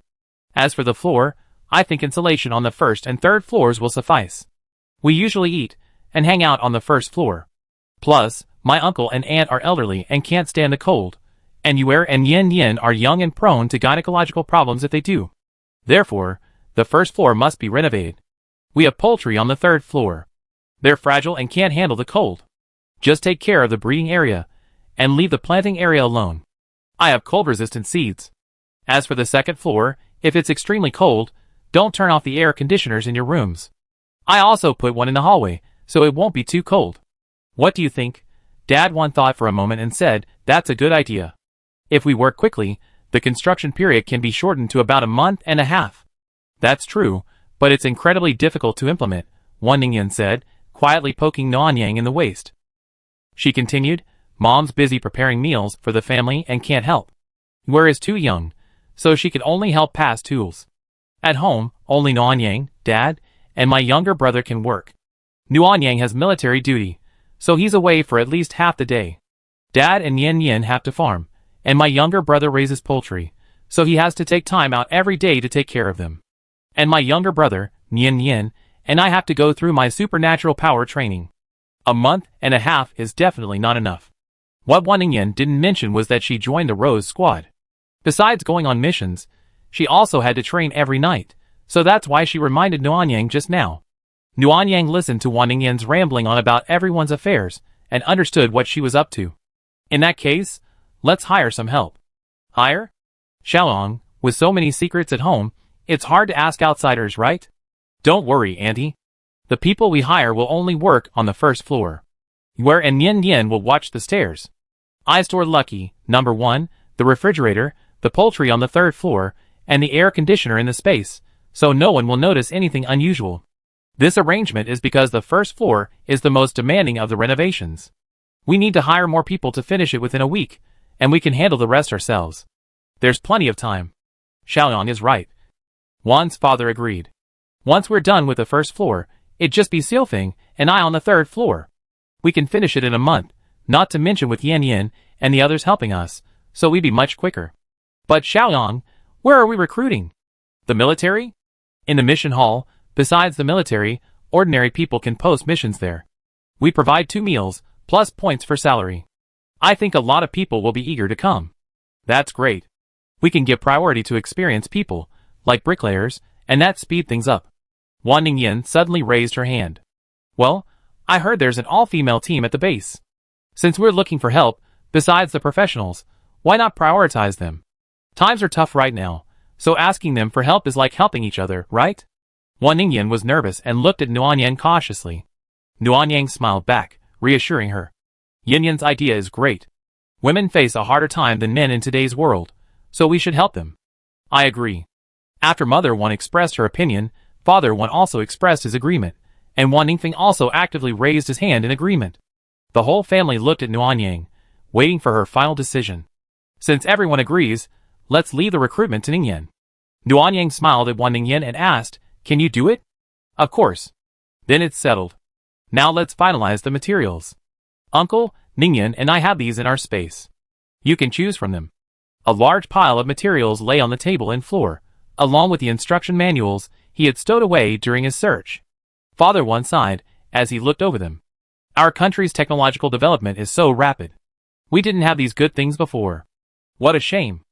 As for the floor, I think insulation on the 1st and 3rd floors will suffice. We usually eat and hang out on the 1st floor. Plus, my uncle and aunt are elderly and can't stand the cold, and Yue and Yin Yin are young and prone to gynecological problems if they do. Therefore, the 1st floor must be renovated. We have poultry on the 3rd floor. They're fragile and can't handle the cold. Just take care of the breeding area, and leave the planting area alone. I have cold-resistant seeds. As for the 2nd floor, if it's extremely cold, don't turn off the air conditioners in your rooms. I also put one in the hallway, so it won't be too cold. What do you think? Dad Wan thought for a moment and said, that's a good idea. If we work quickly, the construction period can be shortened to about a month and a half. That's true, but it's incredibly difficult to implement, Wan Ningyan said, quietly poking Nuan Yang in the waist. She continued, Mom's busy preparing meals for the family and can't help. Yue is too young, so she can only help pass tools. At home, only Nuan Yang, Dad, and my younger brother can work. Nuan Yang has military duty, so he's away for at least half the day. Dad and Yin Yin have to farm, and my younger brother raises poultry, so he has to take time out every day to take care of them. And my younger brother, Yin Yin, and I have to go through my supernatural power training. A month and a half is definitely not enough. What Wan Ningyan didn't mention was that she joined the Rose Squad. Besides going on missions, she also had to train every night, so that's why she reminded Nuan Yang just now. Nuan Yang listened to Wan Ningyan's rambling on about everyone's affairs, and understood what she was up to. In that case, let's hire some help. Hire? Xiaolong, with so many secrets at home, it's hard to ask outsiders, right? Don't worry, Auntie. The people we hire will only work on the 1st floor. Yue and Yin Yin will watch the stairs. I store Lucky, number 1, the refrigerator, the poultry on the 3rd floor, and the air conditioner in the space, so no one will notice anything unusual. This arrangement is because the 1st floor is the most demanding of the renovations. We need to hire more people to finish it within a week, and we can handle the rest ourselves. There's plenty of time. Xiaoyang is right. Wan's father agreed. Once we're done with the first floor, it'd just be Silfing and I on the third floor. We can finish it in a month, not to mention with Yan Yan and the others helping us, so we'd be much quicker. But Xiaoyang, where are we recruiting? The military? In the mission hall, besides the military, ordinary people can post missions there. We provide 2 meals, plus points for salary. I think a lot of people will be eager to come. That's great. We can give priority to experienced people, like bricklayers, and that speed things up. Wan Ningyan suddenly raised her hand. Well, I heard there's an all-female team at the base. Since we're looking for help, besides the professionals, why not prioritize them? Times are tough right now, so asking them for help is like helping each other, right? Wan Ningyan was nervous and looked at Nuanyang cautiously. Nuanyang smiled back, reassuring her. Yin Yan's idea is great. Women face a harder time than men in today's world, so we should help them. I agree. After Mother Wan expressed her opinion, Father Wan also expressed his agreement, and Wan Ningfeng also actively raised his hand in agreement. The whole family looked at Nuanyang, waiting for her final decision. Since everyone agrees, let's leave the recruitment to Ningyan. Nuanyang smiled at Wan Ningyan and asked, can you do it? Of course. Then it's settled. Now let's finalize the materials. Uncle, Ningyan and I have these in our space. You can choose from them. A large pile of materials lay on the table and floor, along with the instruction manuals he had stowed away during his search. Father Wan sighed as he looked over them. Our country's technological development is so rapid. We didn't have these good things before. What a shame.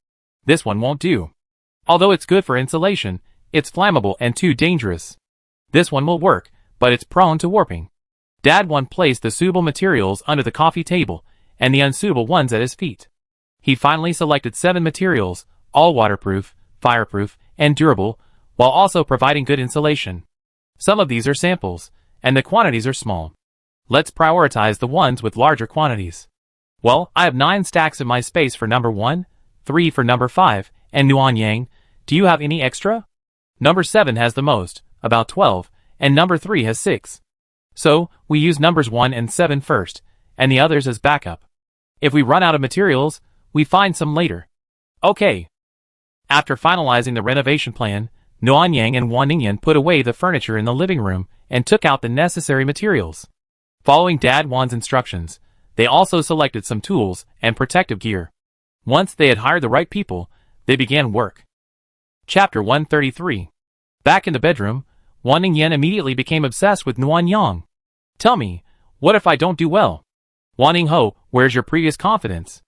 This one won't do. Although it's good for insulation, it's flammable and too dangerous. This one will work, but it's prone to warping. Dad Wan placed the suitable materials under the coffee table and the unsuitable ones at his feet. He finally selected 7 materials, all waterproof, fireproof, and durable, while also providing good insulation. Some of these are samples, and the quantities are small. Let's prioritize the ones with larger quantities. Well, I have 9 stacks in my space for number 1, 3 for number 5, and Nuanyang, do you have any extra? Number 7 has the most, about 12, and number 3 has 6. So, we use numbers 1 and 7 first, and the others as backup. If we run out of materials, we find some later. Okay. After finalizing the renovation plan, Nuanyang and Wan Ningyan put away the furniture in the living room and took out the necessary materials. Following Dad Wan's instructions, they also selected some tools and protective gear. Once they had hired the right people, they began work. Chapter 133. Back in the bedroom, Wan Ningyan immediately became obsessed with Nuanyang. Tell me, what if I don't do well? Wan Ningho, where's your previous confidence?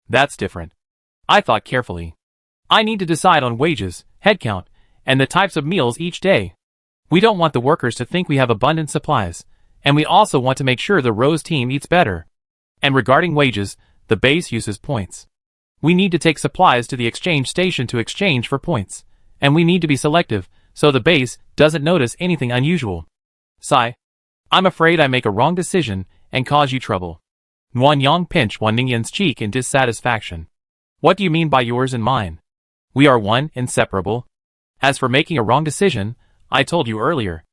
That's different. I thought carefully. I need to decide on wages, headcount, and the types of meals each day. We don't want the workers to think we have abundant supplies, and we also want to make sure the Rose team eats better. And regarding wages, the base uses points. We need to take supplies to the exchange station to exchange for points, and we need to be selective, so the base doesn't notice anything unusual. Sigh. I'm afraid I make a wrong decision and cause you trouble. Nuanyang pinched Wan Ningyan's cheek in dissatisfaction. What do you mean by yours and mine? We are one, inseparable. As for making a wrong decision, I told you earlier.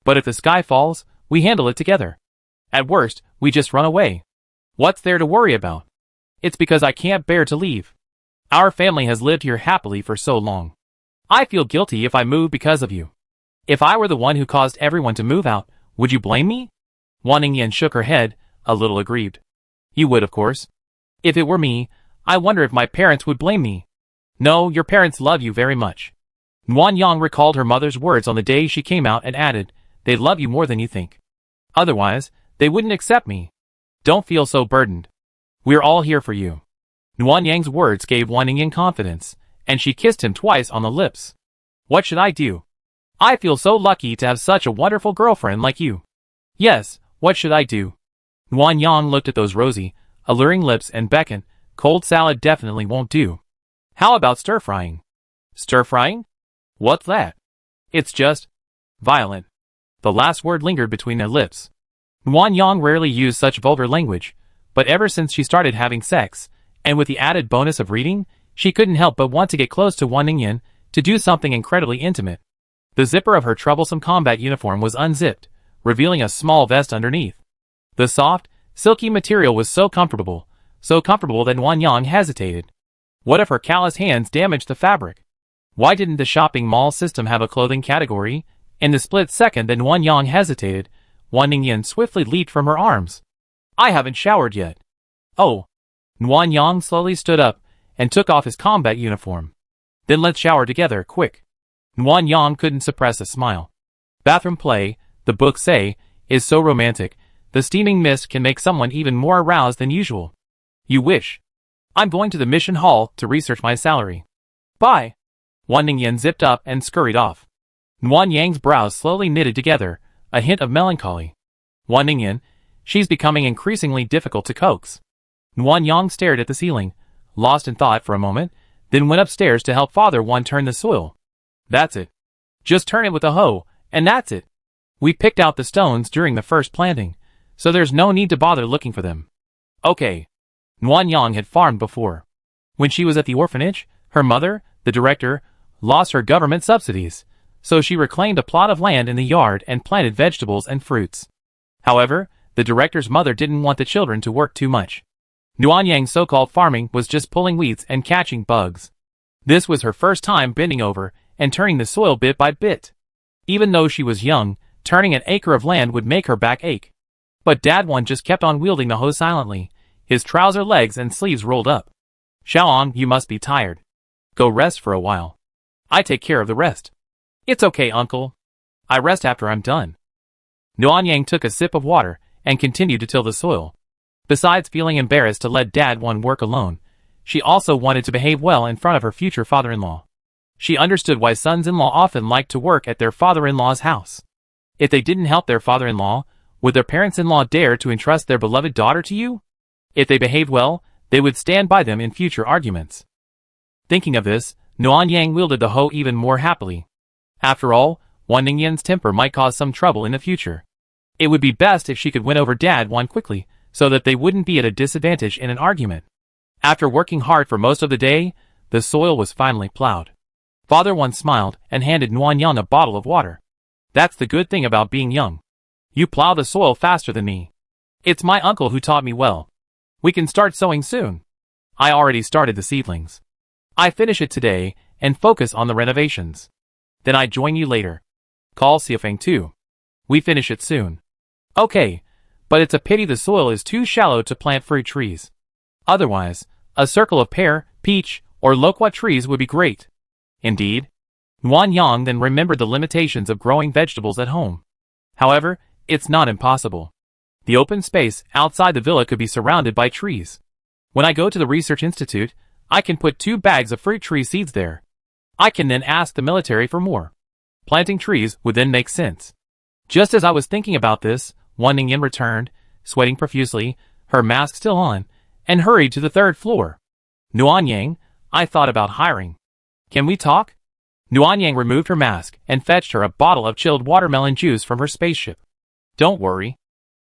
But if the sky falls, we handle it together. At worst, we just run away. What's there to worry about? It's because I can't bear to leave. Our family has lived here happily for so long. I feel guilty if I move because of you. If I were the one who caused everyone to move out, would you blame me? Wan Ningyan shook her head, a little aggrieved. You would, of course. If it were me, I wonder if my parents would blame me. No, your parents love you very much. Nuanyang recalled her mother's words on the day she came out and added, they love you more than you think. Otherwise, they wouldn't accept me. Don't feel so burdened. We're all here for you. Nuanyang's words gave Wan Ningyan confidence, and she kissed him twice on the lips. What should I do? I feel so lucky to have such a wonderful girlfriend like you. Yes, what should I do? Nuanyang looked at those rosy, alluring lips and beckoned. Cold salad definitely won't do. How about stir-frying? Stir-frying? What's that? It's just violent. The last word lingered between their lips. Nuanyang rarely used such vulgar language, but ever since she started having sex, and with the added bonus of reading, she couldn't help but want to get close to Wan Ningyan to do something incredibly intimate. The zipper of her troublesome combat uniform was unzipped, revealing a small vest underneath. The soft, silky material was so comfortable that Nuanyang hesitated. What if her callous hands damaged the fabric? Why didn't the shopping mall system have a clothing category, In the split second that Nuan Yang hesitated, Wan Ningyan swiftly leaped from her arms. I haven't showered yet. Oh. Nuan Yang slowly stood up and took off his combat uniform. Then let's shower together, quick. Nuan Yang couldn't suppress a smile. Bathroom play, the books say, is so romantic. The steaming mist can make someone even more aroused than usual. You wish. I'm going to the mission hall to research my salary. Bye. Wan Ningyan zipped up and scurried off. Nuan Yang's brows slowly knitted together, a hint of melancholy. Wan Ningyan, she's becoming increasingly difficult to coax. Nuan Yang stared at the ceiling, lost in thought for a moment, then went upstairs to help Father Wan turn the soil. That's it. Just turn it with a hoe, and that's it. We picked out the stones during the first planting, so there's no need to bother looking for them. Okay. Nuan Yang had farmed before. When she was at the orphanage, her mother, the director, lost her government subsidies, so she reclaimed a plot of land in the yard and planted vegetables and fruits. However, the director's mother didn't want the children to work too much. Nuan Yang's so-called farming was just pulling weeds and catching bugs. This was her first time bending over and turning the soil bit by bit. Even though she was young, turning an acre of land would make her back ache. But Dad Wan just kept on wielding the hoe silently, his trouser legs and sleeves rolled up. Xiaoan, you must be tired. Go rest for a while. I take care of the rest. It's okay, uncle. I rest after I'm done. Nuan Yang took a sip of water and continued to till the soil. Besides feeling embarrassed to let Dad Wan work alone, she also wanted to behave well in front of her future father-in-law. She understood why sons-in-law often liked to work at their father-in-law's house. If they didn't help their father-in-law, would their parents-in-law dare to entrust their beloved daughter to you? If they behaved well, they would stand by them in future arguments. Thinking of this, Nuan Yang wielded the hoe even more happily. After all, Wan Ningyan's temper might cause some trouble in the future. It would be best if she could win over Dad Wan quickly, so that they wouldn't be at a disadvantage in an argument. After working hard for most of the day, the soil was finally plowed. Father Wan smiled and handed Nuan Yang a bottle of water. That's the good thing about being young. You plow the soil faster than me. It's my uncle who taught me well. We can start sowing soon. I already started the seedlings. I finish it today and focus on the renovations. Then I join you later. Call Xiafeng too. We finish it soon. Okay, but it's a pity the soil is too shallow to plant fruit trees. Otherwise, a circle of pear, peach, or loquat trees would be great. Indeed. Nuan Yang then remembered the limitations of growing vegetables at home. However, it's not impossible. The open space outside the villa could be surrounded by trees. When I go to the research institute, I can put 2 bags of fruit tree seeds there. I can then ask the military for more. Planting trees would then make sense. Just as I was thinking about this, Wan Ningyan returned, sweating profusely, her mask still on, and hurried to the 3rd floor. Nuan Yang, I thought about hiring. Can we talk? Nuan Yang removed her mask and fetched her a bottle of chilled watermelon juice from her spaceship. Don't worry.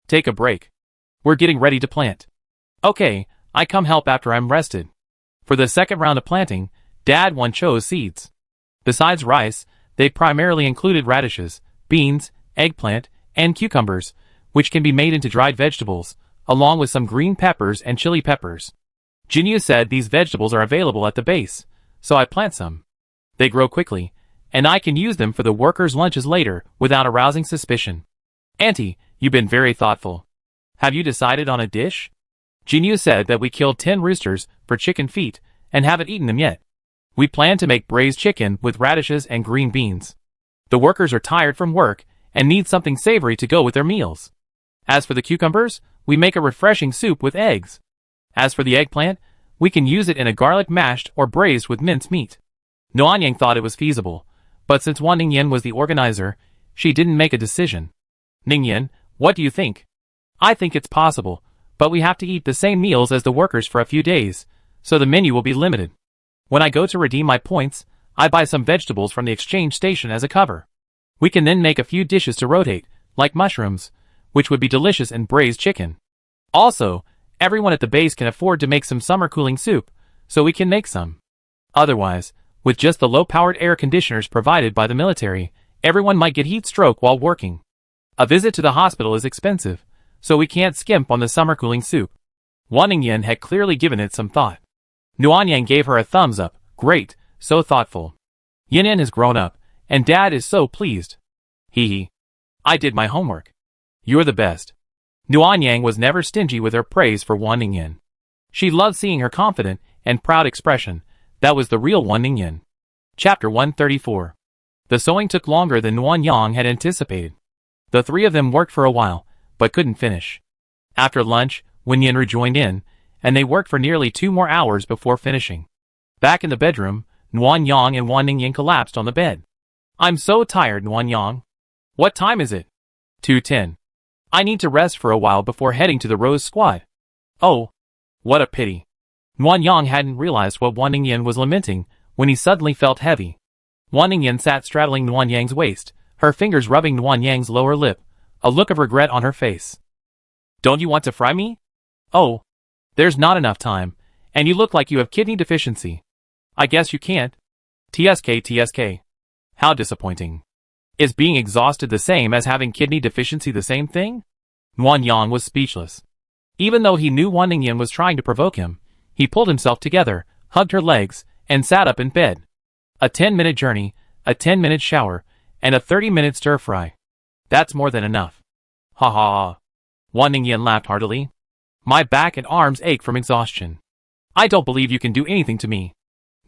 Take a break. We're getting ready to plant. Okay, I come help after I'm rested. For the 2nd round of planting, Dad Wan chose seeds. Besides rice, they primarily included radishes, beans, eggplant, and cucumbers, which can be made into dried vegetables, along with some green peppers and chili peppers. Jinyu said these vegetables are available at the base, so I plant some. They grow quickly, and I can use them for the workers' lunches later without arousing suspicion. Auntie, you've been very thoughtful. Have you decided on a dish? Jinyu said that we killed 10 roosters for chicken feet and haven't eaten them yet. We plan to make braised chicken with radishes and green beans. The workers are tired from work and need something savory to go with their meals. As for the cucumbers, we make a refreshing soup with eggs. As for the eggplant, we can use it in a garlic mashed or braised with minced meat. Nuan Yang thought it was feasible, but since Wan Ningyan was the organizer, she didn't make a decision. Ningyan, what do you think? I think it's possible, but we have to eat the same meals as the workers for a few days, so the menu will be limited. When I go to redeem my points, I buy some vegetables from the exchange station as a cover. We can then make a few dishes to rotate, like mushrooms, which would be delicious in braised chicken. Also, everyone at the base can afford to make some summer cooling soup, so we can make some. Otherwise, with just the low-powered air conditioners provided by the military, everyone might get heat stroke while working. A visit to the hospital is expensive, so we can't skimp on the summer cooling soup. Wan Ningyan had clearly given it some thought. Nuan Yang gave her a thumbs up. Great, so thoughtful. Yin has grown up, and Dad is so pleased. Hee hee. I did my homework. You're the best. Nuanyang was never stingy with her praise for Wan Ningyan. She loved seeing her confident and proud expression. That was the real Wan Ningyan. Chapter 134. The sewing took longer than Nuanyang had anticipated. The three of them worked for a while, but couldn't finish. After lunch, Wenyan rejoined in, and they worked for nearly 2 more hours before finishing. Back in the bedroom, Nuanyang and Wan Ningyan collapsed on the bed. I'm so tired, Nuanyang. What time is it? 2:10. I need to rest for a while before heading to the Rose Squad. Oh, what a pity. Nuanyang hadn't realized what Wan Ningyan was lamenting when he suddenly felt heavy. Wan Ningyan sat straddling Nuanyang's waist, her fingers rubbing Nuanyang's lower lip, a look of regret on her face. Don't you want to fry me? Oh, there's not enough time, and you look like you have kidney deficiency. I guess you can't. TSK. How disappointing. Is being exhausted the same as having kidney deficiency the same thing? Nuanyang was speechless. Even though he knew Wan Ningyan was trying to provoke him, he pulled himself together, hugged her legs, and sat up in bed. A 10-minute journey, a 10-minute shower, and a 30-minute stir-fry. That's more than enough. Ha ha ha. Wan Ningyan laughed heartily. My back and arms ache from exhaustion. I don't believe you can do anything to me.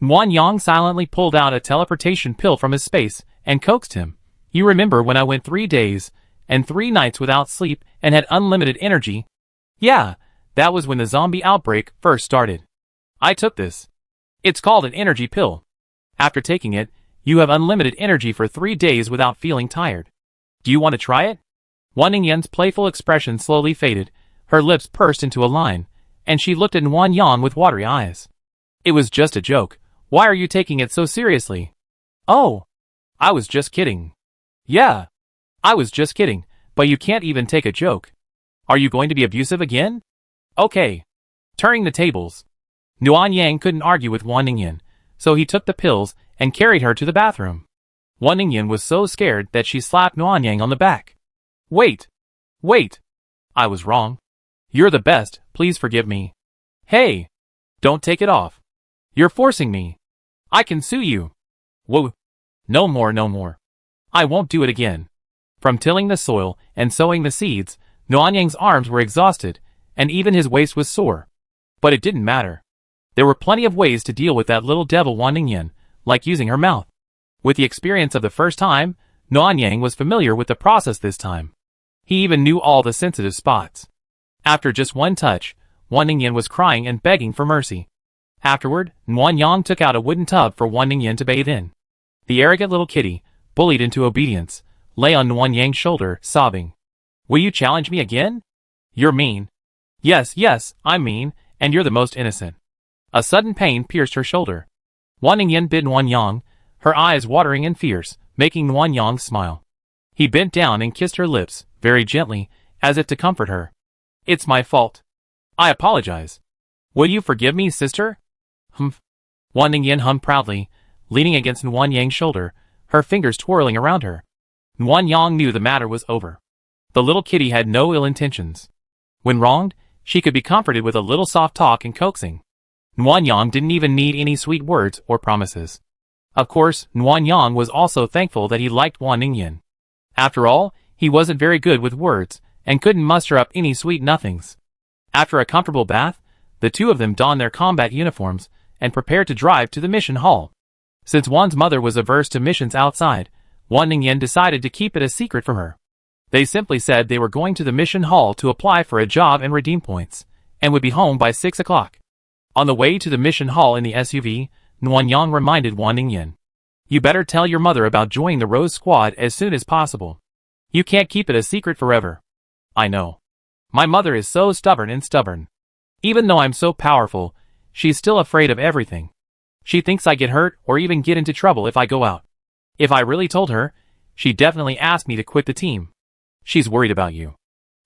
Nuanyang silently pulled out a teleportation pill from his space and coaxed him. You remember when I went 3 days and 3 nights without sleep and had unlimited energy? Yeah, that was when the zombie outbreak first started. I took this. It's called an energy pill. After taking it, you have unlimited energy for 3 days without feeling tired. Do you want to try it? Wan Ningyan's playful expression slowly faded, her lips pursed into a line, and she looked at Nuanyang with watery eyes. It was just a joke. Why are you taking it so seriously? Oh, I was just kidding. Yeah, I was just kidding, but you can't even take a joke. Are you going to be abusive again? Okay. Turning the tables. Nuanyang couldn't argue with Wan Ningyan, so he took the pills and carried her to the bathroom. Wan Ningyan was so scared that she slapped Nuanyang on the back. Wait. I was wrong. You're the best, please forgive me. Hey, don't take it off. You're forcing me. I can sue you. Whoa. No more. I won't do it again. From tilling the soil and sowing the seeds, Nuanyang's arms were exhausted, and even his waist was sore. But it didn't matter. There were plenty of ways to deal with that little devil Wan Ningyan, like using her mouth. With the experience of the first time, Nuanyang was familiar with the process this time. He even knew all the sensitive spots. After just one touch, Wan Ningyan was crying and begging for mercy. Afterward, Nuanyang took out a wooden tub for Wan Ningyan to bathe in. The arrogant little kitty, bullied into obedience, lay on Nuanyang's shoulder, sobbing. Will you challenge me again? You're mean. Yes, I'm mean, and you're the most innocent. A sudden pain pierced her shoulder. Wan Ningyan bit Nuanyang, her eyes watering and fierce, making Nuanyang smile. He bent down and kissed her lips, very gently, as if to comfort her. It's my fault. I apologize. Will you forgive me, sister? Humph. Wan Ningyan hummed proudly, leaning against Nuanyang's shoulder, her fingers twirling around her. Nuanyang knew the matter was over. The little kitty had no ill intentions. When wronged, she could be comforted with a little soft talk and coaxing. Nuanyang didn't even need any sweet words or promises. Of course, Nuanyang was also thankful that he liked Wan Ningyan. After all, he wasn't very good with words, and couldn't muster up any sweet nothings. After a comfortable bath, the two of them donned their combat uniforms, and prepared to drive to the mission hall. Since Wan's mother was averse to missions outside, Wan Ningyan decided to keep it a secret from her. They simply said they were going to the mission hall to apply for a job and redeem points, and would be home by 6 o'clock. On the way to the mission hall in the SUV, Nuanyang reminded Wan Ningyan. You better tell your mother about joining the Rose Squad as soon as possible. You can't keep it a secret forever. I know. My mother is so stubborn. Even though I'm so powerful, she's still afraid of everything. She thinks I get hurt or even get into trouble if I go out. If I really told her, she'd definitely ask me to quit the team. She's worried about you.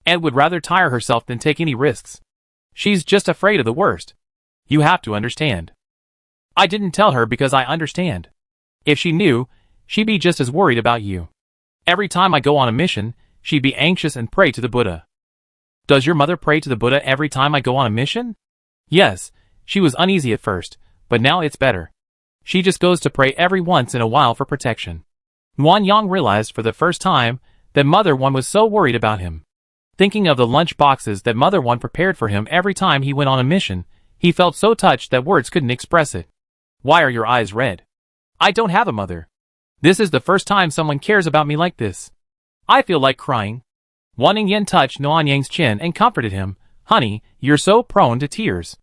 And would rather tire herself than take any risks. She's just afraid of the worst. You have to understand. I didn't tell her because I understand. If she knew, she'd be just as worried about you. Every time I go on a mission, she'd be anxious and pray to the Buddha. Does your mother pray to the Buddha every time I go on a mission? Yes, she was uneasy at first, but now it's better. She just goes to pray every once in a while for protection. Nguyen Yang realized for the first time that Mother One was so worried about him. Thinking of the lunch boxes that Mother One prepared for him every time he went on a mission, he felt so touched that words couldn't express it. Why are your eyes red? I don't have a mother. This is the first time someone cares about me like this. I feel like crying. Wan Ningyan touched Nguyen Yang's chin and comforted him. Honey, you're so prone to tears.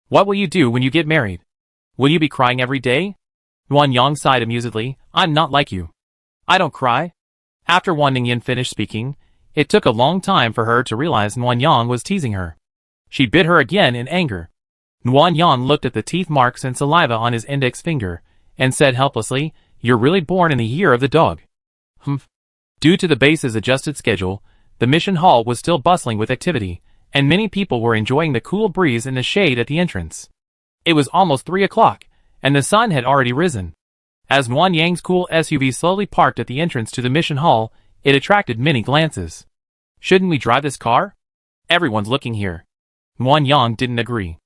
What will you do when you get married? Will you be crying every day? Nguyen Yang sighed amusedly. I'm not like you. I don't cry. After Wan Ningyan finished speaking, it took a long time for her to realize Nguyen Yang was teasing her. She bit her again in anger. Nguyen Yang looked at the teeth marks and saliva on his index finger, and said helplessly, You're really born in the year of the dog. Humph. Due to the base's adjusted schedule, the mission hall was still bustling with activity, and many people were enjoying the cool breeze in the shade at the entrance. It was almost 3 o'clock, and the sun had already risen. As Nguyen Yang's cool SUV slowly parked at the entrance to the mission hall, it attracted many glances. Shouldn't we drive this car? Everyone's looking here. Nguyen Yang didn't agree.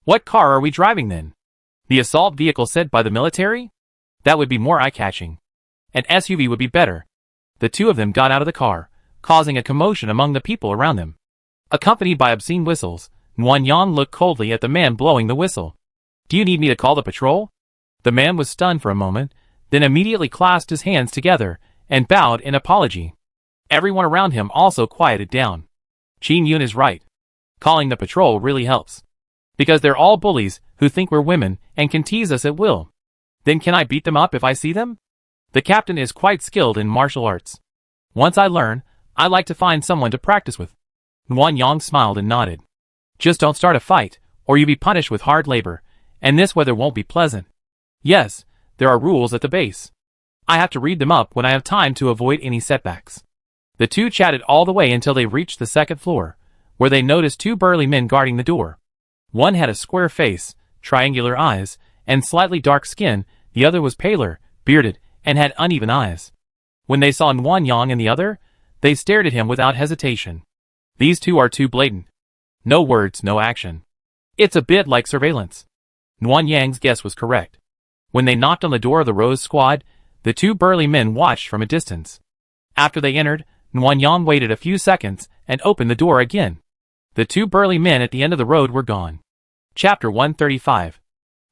What car are we driving then? The assault vehicle sent by the military? That would be more eye-catching. An SUV would be better. The two of them got out of the car, causing a commotion among the people around them. Accompanied by obscene whistles, Nguyen Yang looked coldly at the man blowing the whistle. Do you need me to call the patrol? The man was stunned for a moment, then immediately clasped his hands together and bowed in apology. Everyone around him also quieted down. Qin Yun is right. Calling the patrol really helps. Because they're all bullies who think we're women and can tease us at will. Then can I beat them up if I see them? The captain is quite skilled in martial arts. Once I learn, I like to find someone to practice with. Nguyen Yang smiled and nodded. Just don't start a fight, or you'll be punished with hard labor, and this weather won't be pleasant. Yes, there are rules at the base. I have to read them up when I have time to avoid any setbacks. The two chatted all the way until they reached the second floor, where they noticed two burly men guarding the door. One had a square face, triangular eyes, and slightly dark skin. The other was paler, bearded, and had uneven eyes. When they saw Nguyen Yang and the other, they stared at him without hesitation. These two are too blatant. No words, no action. It's a bit like surveillance. Nguyen Yang's guess was correct. When they knocked on the door of the Rose Squad, the two burly men watched from a distance. After they entered, Nguyen Yang waited a few seconds and opened the door again. The two burly men at the end of the road were gone. Chapter 135.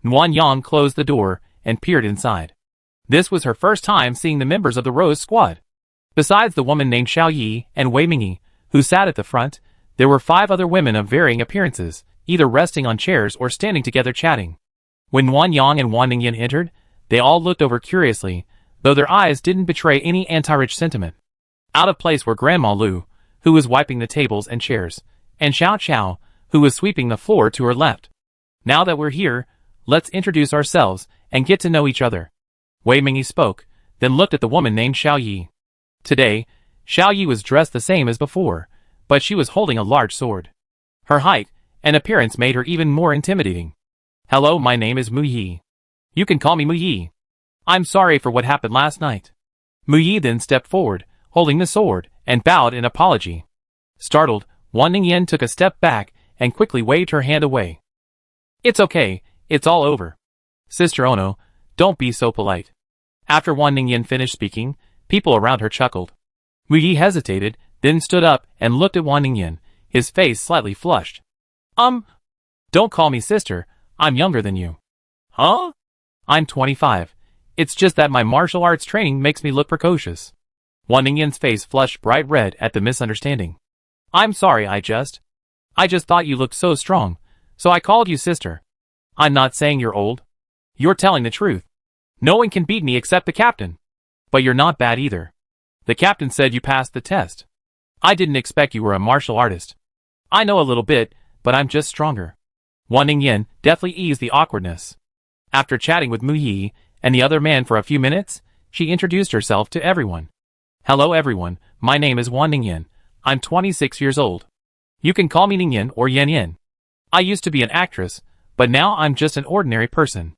Nguyen Yang closed the door and peered inside. This was her first time seeing the members of the Rose Squad. Besides the woman named Xiao Yi and Wei Mingyi, who sat at the front, there were 5 other women of varying appearances, either resting on chairs or standing together chatting. When Nguyen Yang and Wan Ningyan entered, they all looked over curiously, though their eyes didn't betray any anti-rich sentiment. Out of place were Grandma Lu, who was wiping the tables and chairs, and Xiao Qiao, who was sweeping the floor to her left. Now that we're here, let's introduce ourselves and get to know each other. Wei Mingyi spoke, then looked at the woman named Xiao Yi. Today, Xiao Yi was dressed the same as before, but she was holding a large sword. Her height and appearance made her even more intimidating. Hello, my name is Mu Yi. You can call me Mu Yi. I'm sorry for what happened last night. Mu Yi then stepped forward, holding the sword, and bowed in apology. Startled, Wan Ningyan took a step back and quickly waved her hand away. It's okay, it's all over. Sister Ono, don't be so polite. After Wan Ningyan finished speaking, people around her chuckled. Mu Yi hesitated, then stood up and looked at Wan Ningyan, his face slightly flushed. Don't call me sister, I'm younger than you. Huh? I'm 25. It's just that my martial arts training makes me look precocious. Wan Ningyan's face flushed bright red at the misunderstanding. I'm sorry, I just thought you looked so strong, so I called you sister. I'm not saying you're old. You're telling the truth. No one can beat me except the captain. But you're not bad either. The captain said you passed the test. I didn't expect you were a martial artist. I know a little bit, but I'm just stronger. Wan Ningyan deftly eased the awkwardness. After chatting with Mu Yi and the other man for a few minutes, she introduced herself to everyone. Hello everyone, my name is Wan Ningyan. I'm 26 years old. You can call me Ningyan or Yan Yan. I used to be an actress, but now I'm just an ordinary person.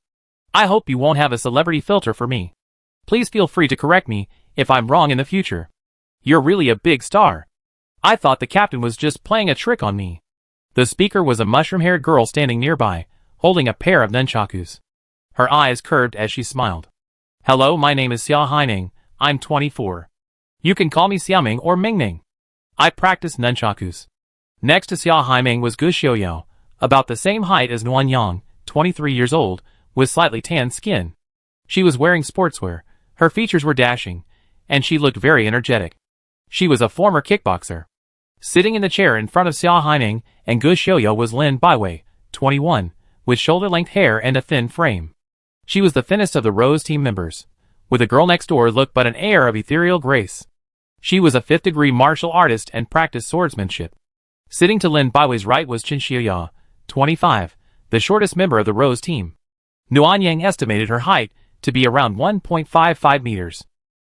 I hope you won't have a celebrity filter for me. Please feel free to correct me if I'm wrong in the future. You're really a big star. I thought the captain was just playing a trick on me. The speaker was a mushroom-haired girl standing nearby, holding a pair of nunchakus. Her eyes curved as she smiled. Hello, my name is Xia Haining. I'm 24. You can call me Xiaoming or Mingming. I practice nunchakus. Next to Xia Haiming was Gu Xiaoyao, about the same height as Nuan Yang, 23 years old, with slightly tanned skin. She was wearing sportswear, her features were dashing, and she looked very energetic. She was a former kickboxer. Sitting in the chair in front of Xia Haiming and Gu Xiaoyao was Lin Baiwei, 21, with shoulder-length hair and a thin frame. She was the thinnest of the Rose team members, with the girl next door looked but an air of ethereal grace. She was a fifth-degree martial artist and practiced swordsmanship. Sitting to Lin Baiwei's right was Qin Xiaoya, 25, the shortest member of the Rose team. Nuan Yang estimated her height to be around 1.55 meters.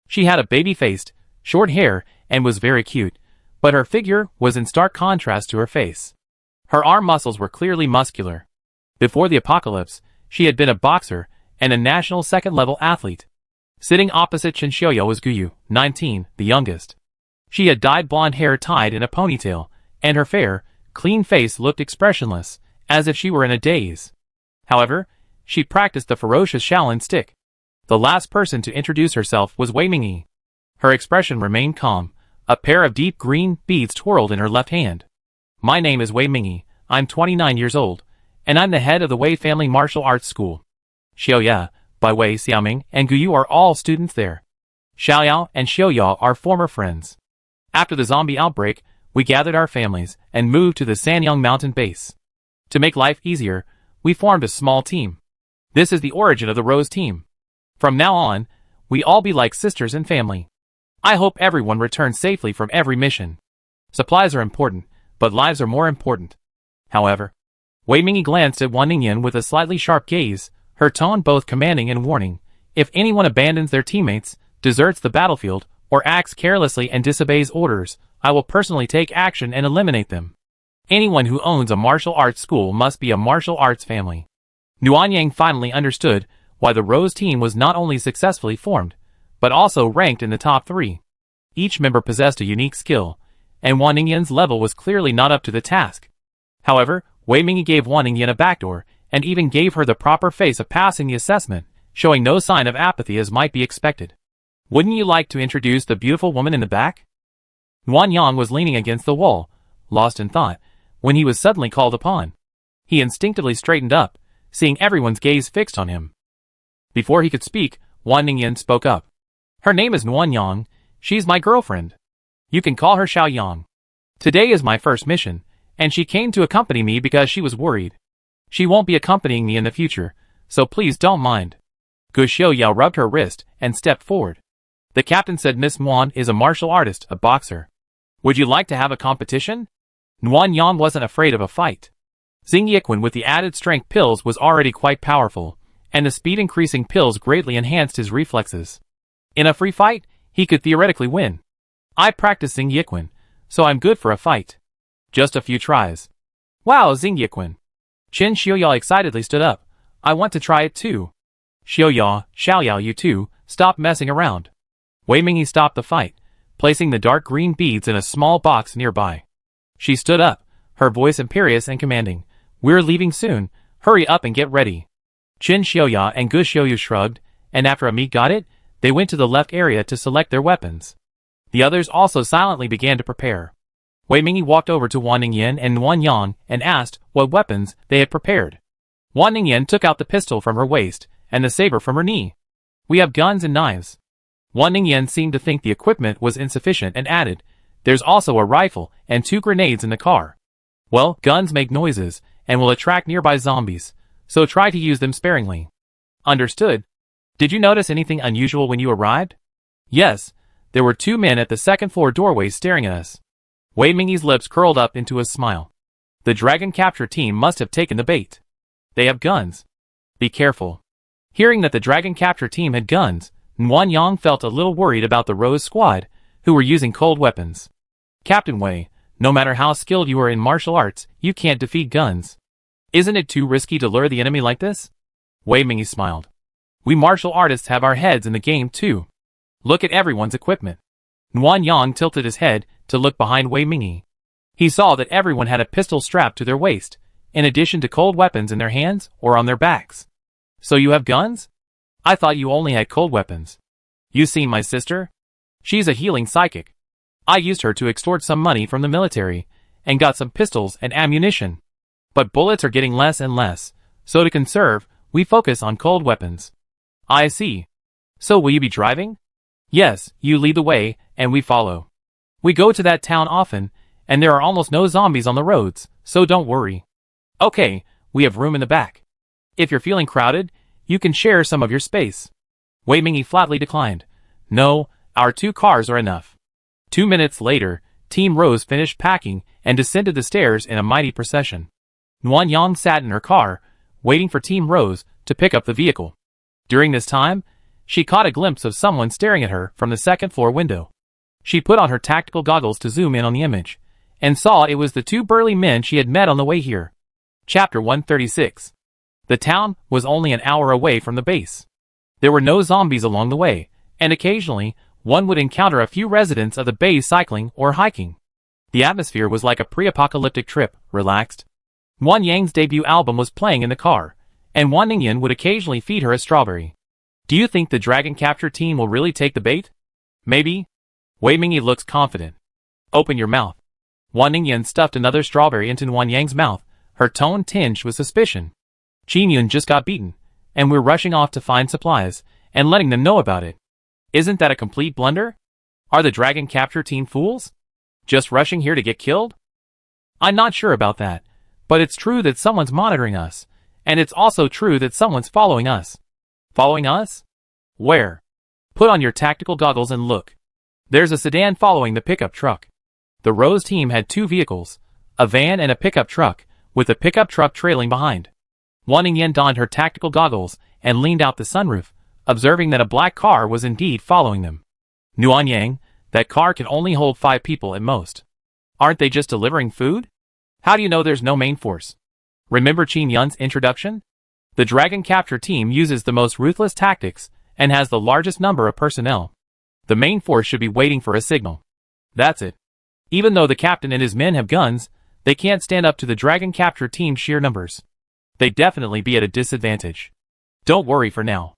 She had a baby-faced, short hair and was very cute, but her figure was in stark contrast to her face. Her arm muscles were clearly muscular. Before the apocalypse, she had been a boxer and a national second-level athlete. Sitting opposite Qin Xiaoya was Guyu, 19, the youngest. She had dyed blonde hair tied in a ponytail, and her fair, clean face looked expressionless, as if she were in a daze. However, she practiced the ferocious Shaolin stick. The last person to introduce herself was Wei Mingyi. Her expression remained calm. A pair of deep green beads twirled in her left hand. My name is Wei Mingyi, I'm 29 years old, and I'm the head of the Wei Family Martial Arts School. Xiaoya, Baiwei, Xiaoming, and Guyu are all students there. Xiaoyao and Xiaoya are former friends. After the zombie outbreak, we gathered our families and moved to the Sanyang mountain base. To make life easier, we formed a small team. This is the origin of the Rose team. From now on, we all be like sisters and family. I hope everyone returns safely from every mission. Supplies are important, but lives are more important. However, Wei Mingyi glanced at Wan Ningyan with a slightly sharp gaze, her tone both commanding and warning. If anyone abandons their teammates, deserts the battlefield, or acts carelessly and disobeys orders, I will personally take action and eliminate them. Anyone who owns a martial arts school must be a martial arts family. Nuan Yang finally understood why the Rose team was not only successfully formed, but also ranked in the top 3. Each member possessed a unique skill, and Wan Ningyan's level was clearly not up to the task. However, Wei Mingyi gave Wan Ningyan a backdoor, and even gave her the proper face of passing the assessment, showing no sign of apathy as might be expected. Wouldn't you like to introduce the beautiful woman in the back? Nuan Yang was leaning against the wall, lost in thought, when he was suddenly called upon. He instinctively straightened up, seeing everyone's gaze fixed on him. Before he could speak, Wan Ningyan spoke up. Her name is Nuan Yang, she's my girlfriend. You can call her Xiao Yang. Today is my first mission, and she came to accompany me because she was worried. She won't be accompanying me in the future, so please don't mind. Gu Xiaoyao rubbed her wrist and stepped forward. The captain said Miss Muan is a martial artist, a boxer. Would you like to have a competition? Nuan Yang wasn't afraid of a fight. Xing Yiquan with the added strength pills was already quite powerful, and the speed-increasing pills greatly enhanced his reflexes. In a free fight, he could theoretically win. I practice Xing Yiquan, so I'm good for a fight. Just a few tries. Wow, Xing Yiquan. Qin Xiaoya excitedly stood up. I want to try it too. Xiaoya, Xiaoyao, you two, stop messing around. Wei Mingyi stopped the fight, placing the dark green beads in a small box nearby. She stood up, her voice imperious and commanding. We're leaving soon, hurry up and get ready. Qin Xiaoya and Gu Xiaoyu shrugged, and after Ami got it, they went to the left area to select their weapons. The others also silently began to prepare. Wei Mingyi walked over to Wan Ningyan and Nuan Yang and asked what weapons they had prepared. Wan Ningyan took out the pistol from her waist and the saber from her knee. We have guns and knives. Wan Ningyan seemed to think the equipment was insufficient and added, there's also a rifle and 2 grenades in the car. Well, guns make noises and will attract nearby zombies, so try to use them sparingly. Understood. Did you notice anything unusual when you arrived? Yes, there were 2 men at the second-floor doorway staring at us. Wei Mingyi's lips curled up into a smile. The dragon capture team must have taken the bait. They have guns. Be careful. Hearing that the dragon capture team had guns, Nuan Yang felt a little worried about the Rose squad, who were using cold weapons. Captain Wei, no matter how skilled you are in martial arts, you can't defeat guns. Isn't it too risky to lure the enemy like this? Wei Mingyi smiled. We martial artists have our heads in the game too. Look at everyone's equipment. Nuan Yang tilted his head to look behind Wei Mingyi. He saw that everyone had a pistol strapped to their waist, in addition to cold weapons in their hands or on their backs. So you have guns? I thought you only had cold weapons. You seen my sister? She's a healing psychic. I used her to extort some money from the military, and got some pistols and ammunition. But bullets are getting less and less, so to conserve, we focus on cold weapons. I see. So will you be driving? Yes, you lead the way, and we follow. We go to that town often, and there are almost no zombies on the roads, so don't worry. Okay, we have room in the back. If you're feeling crowded, you can share some of your space. Wei Mingyi flatly declined. No, our 2 cars are enough. 2 minutes later, Team Rose finished packing and descended the stairs in a mighty procession. Nguyen Yang sat in her car, waiting for Team Rose to pick up the vehicle. During this time, she caught a glimpse of someone staring at her from the second-floor window. She put on her tactical goggles to zoom in on the image, and saw it was the 2 burly men she had met on the way here. Chapter 136. The town was only an hour away from the base. There were no zombies along the way, and occasionally, one would encounter a few residents of the base cycling or hiking. The atmosphere was like a pre-apocalyptic trip, relaxed. Nguyen Yang's debut album was playing in the car, and Wan Ningyan would occasionally feed her a strawberry. Do you think the dragon capture team will really take the bait? Maybe. Wei Mingyi looks confident. Open your mouth. Wan Ningyan stuffed another strawberry into Nguyen Yang's mouth, her tone tinged with suspicion. Qin Yun just got beaten, and we're rushing off to find supplies, and letting them know about it. Isn't that a complete blunder? Are the dragon capture team fools? Just rushing here to get killed? I'm not sure about that, but it's true that someone's monitoring us, and it's also true that someone's following us. Following us? Where? Put on your tactical goggles and look. There's a sedan following the pickup truck. The Rose team had 2 vehicles, a van and a pickup truck, with the pickup truck trailing behind. Wan Ningyan donned her tactical goggles and leaned out the sunroof, observing that a black car was indeed following them. Nguyen Yang, that car can only hold 5 people at most. Aren't they just delivering food? How do you know there's no main force? Remember Qin Yun's introduction? The dragon capture team uses the most ruthless tactics and has the largest number of personnel. The main force should be waiting for a signal. That's it. Even though the captain and his men have guns, they can't stand up to the dragon capture team's sheer numbers. They'd definitely be at a disadvantage. Don't worry for now.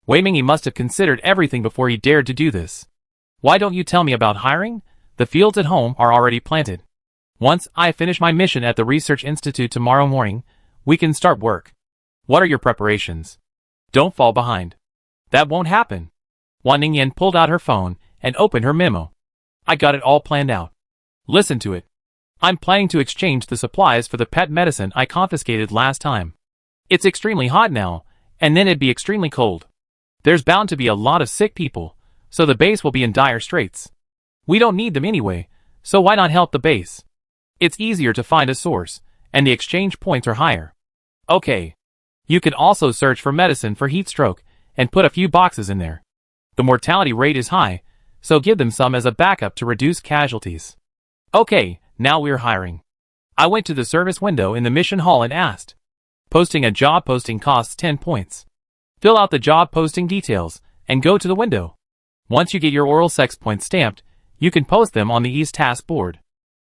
Wei Mingyi must have considered everything before he dared to do this. Why don't you tell me about hiring? The fields at home are already planted. Once I finish my mission at the Research Institute tomorrow morning, we can start work. What are your preparations? Don't fall behind. That won't happen. Wan Ningyan pulled out her phone and opened her memo. I got it all planned out. Listen to it. I'm planning to exchange the supplies for the pet medicine I confiscated last time. It's extremely hot now, and then it'd be extremely cold. There's bound to be a lot of sick people, so the base will be in dire straits. We don't need them anyway, so why not help the base? It's easier to find a source, and the exchange points are higher. Okay. You can also search for medicine for heat stroke, and put a few boxes in there. The mortality rate is high, so give them some as a backup to reduce casualties. Okay, now we're hiring. I went to the service window in the mission hall and asked. Posting a job posting costs 10 points. Fill out the job posting details, and go to the window. Once you get your oral sex points stamped, you can post them on the E's task board.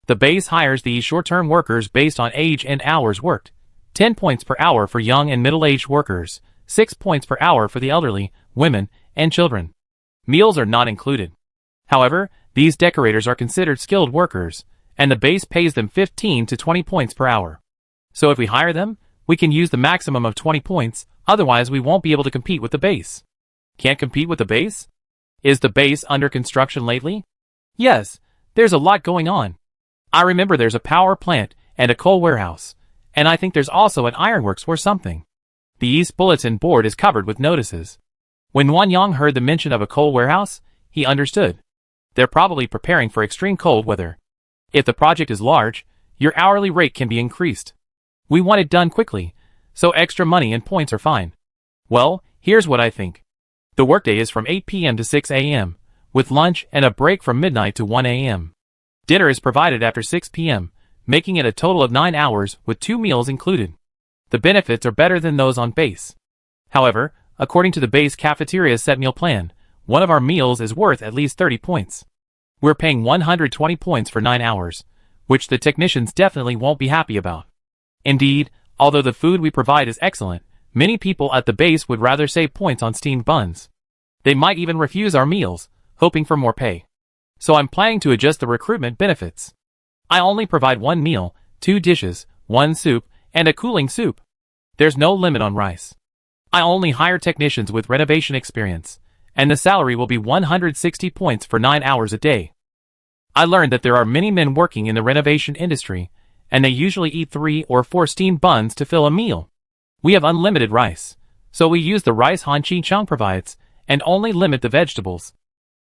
The base hires these short-term workers based on age and hours worked. 10 points per hour for young and middle-aged workers, 6 points per hour for the elderly, women, and children. Meals are not included. However, these decorators are considered skilled workers, and the base pays them 15 to 20 points per hour. So if we hire them, we can use the maximum of 20 points, otherwise we won't be able to compete with the base. Can't compete with the base? Is the base under construction lately? Yes, there's a lot going on. I remember there's a power plant and a coal warehouse, and I think there's also an ironworks or something. The East bulletin board is covered with notices. When Nguyen Yang heard the mention of a coal warehouse, he understood. They're probably preparing for extreme cold weather. If the project is large, your hourly rate can be increased. We want it done quickly, so extra money and points are fine. Well, here's what I think. The workday is from 8 p.m. to 6 a.m., with lunch and a break from midnight to 1 a.m. Dinner is provided after 6 p.m., making it a total of 9 hours with 2 meals included. The benefits are better than those on base. However, according to the base cafeteria's set meal plan, one of our meals is worth at least 30 points. We're paying 120 points for 9 hours, which the technicians definitely won't be happy about. Indeed, although the food we provide is excellent, many people at the base would rather save points on steamed buns. They might even refuse our meals, hoping for more pay. So I'm planning to adjust the recruitment benefits. I only provide 1 meal, 2 dishes, 1 soup, and a cooling soup. There's no limit on rice. I only hire technicians with renovation experience, and the salary will be 160 points for 9 hours a day. I learned that there are many men working in the renovation industry, and they usually eat 3 or 4 steamed buns to fill a meal. We have unlimited rice, so we use the rice Han Chi Chung provides, and only limit the vegetables.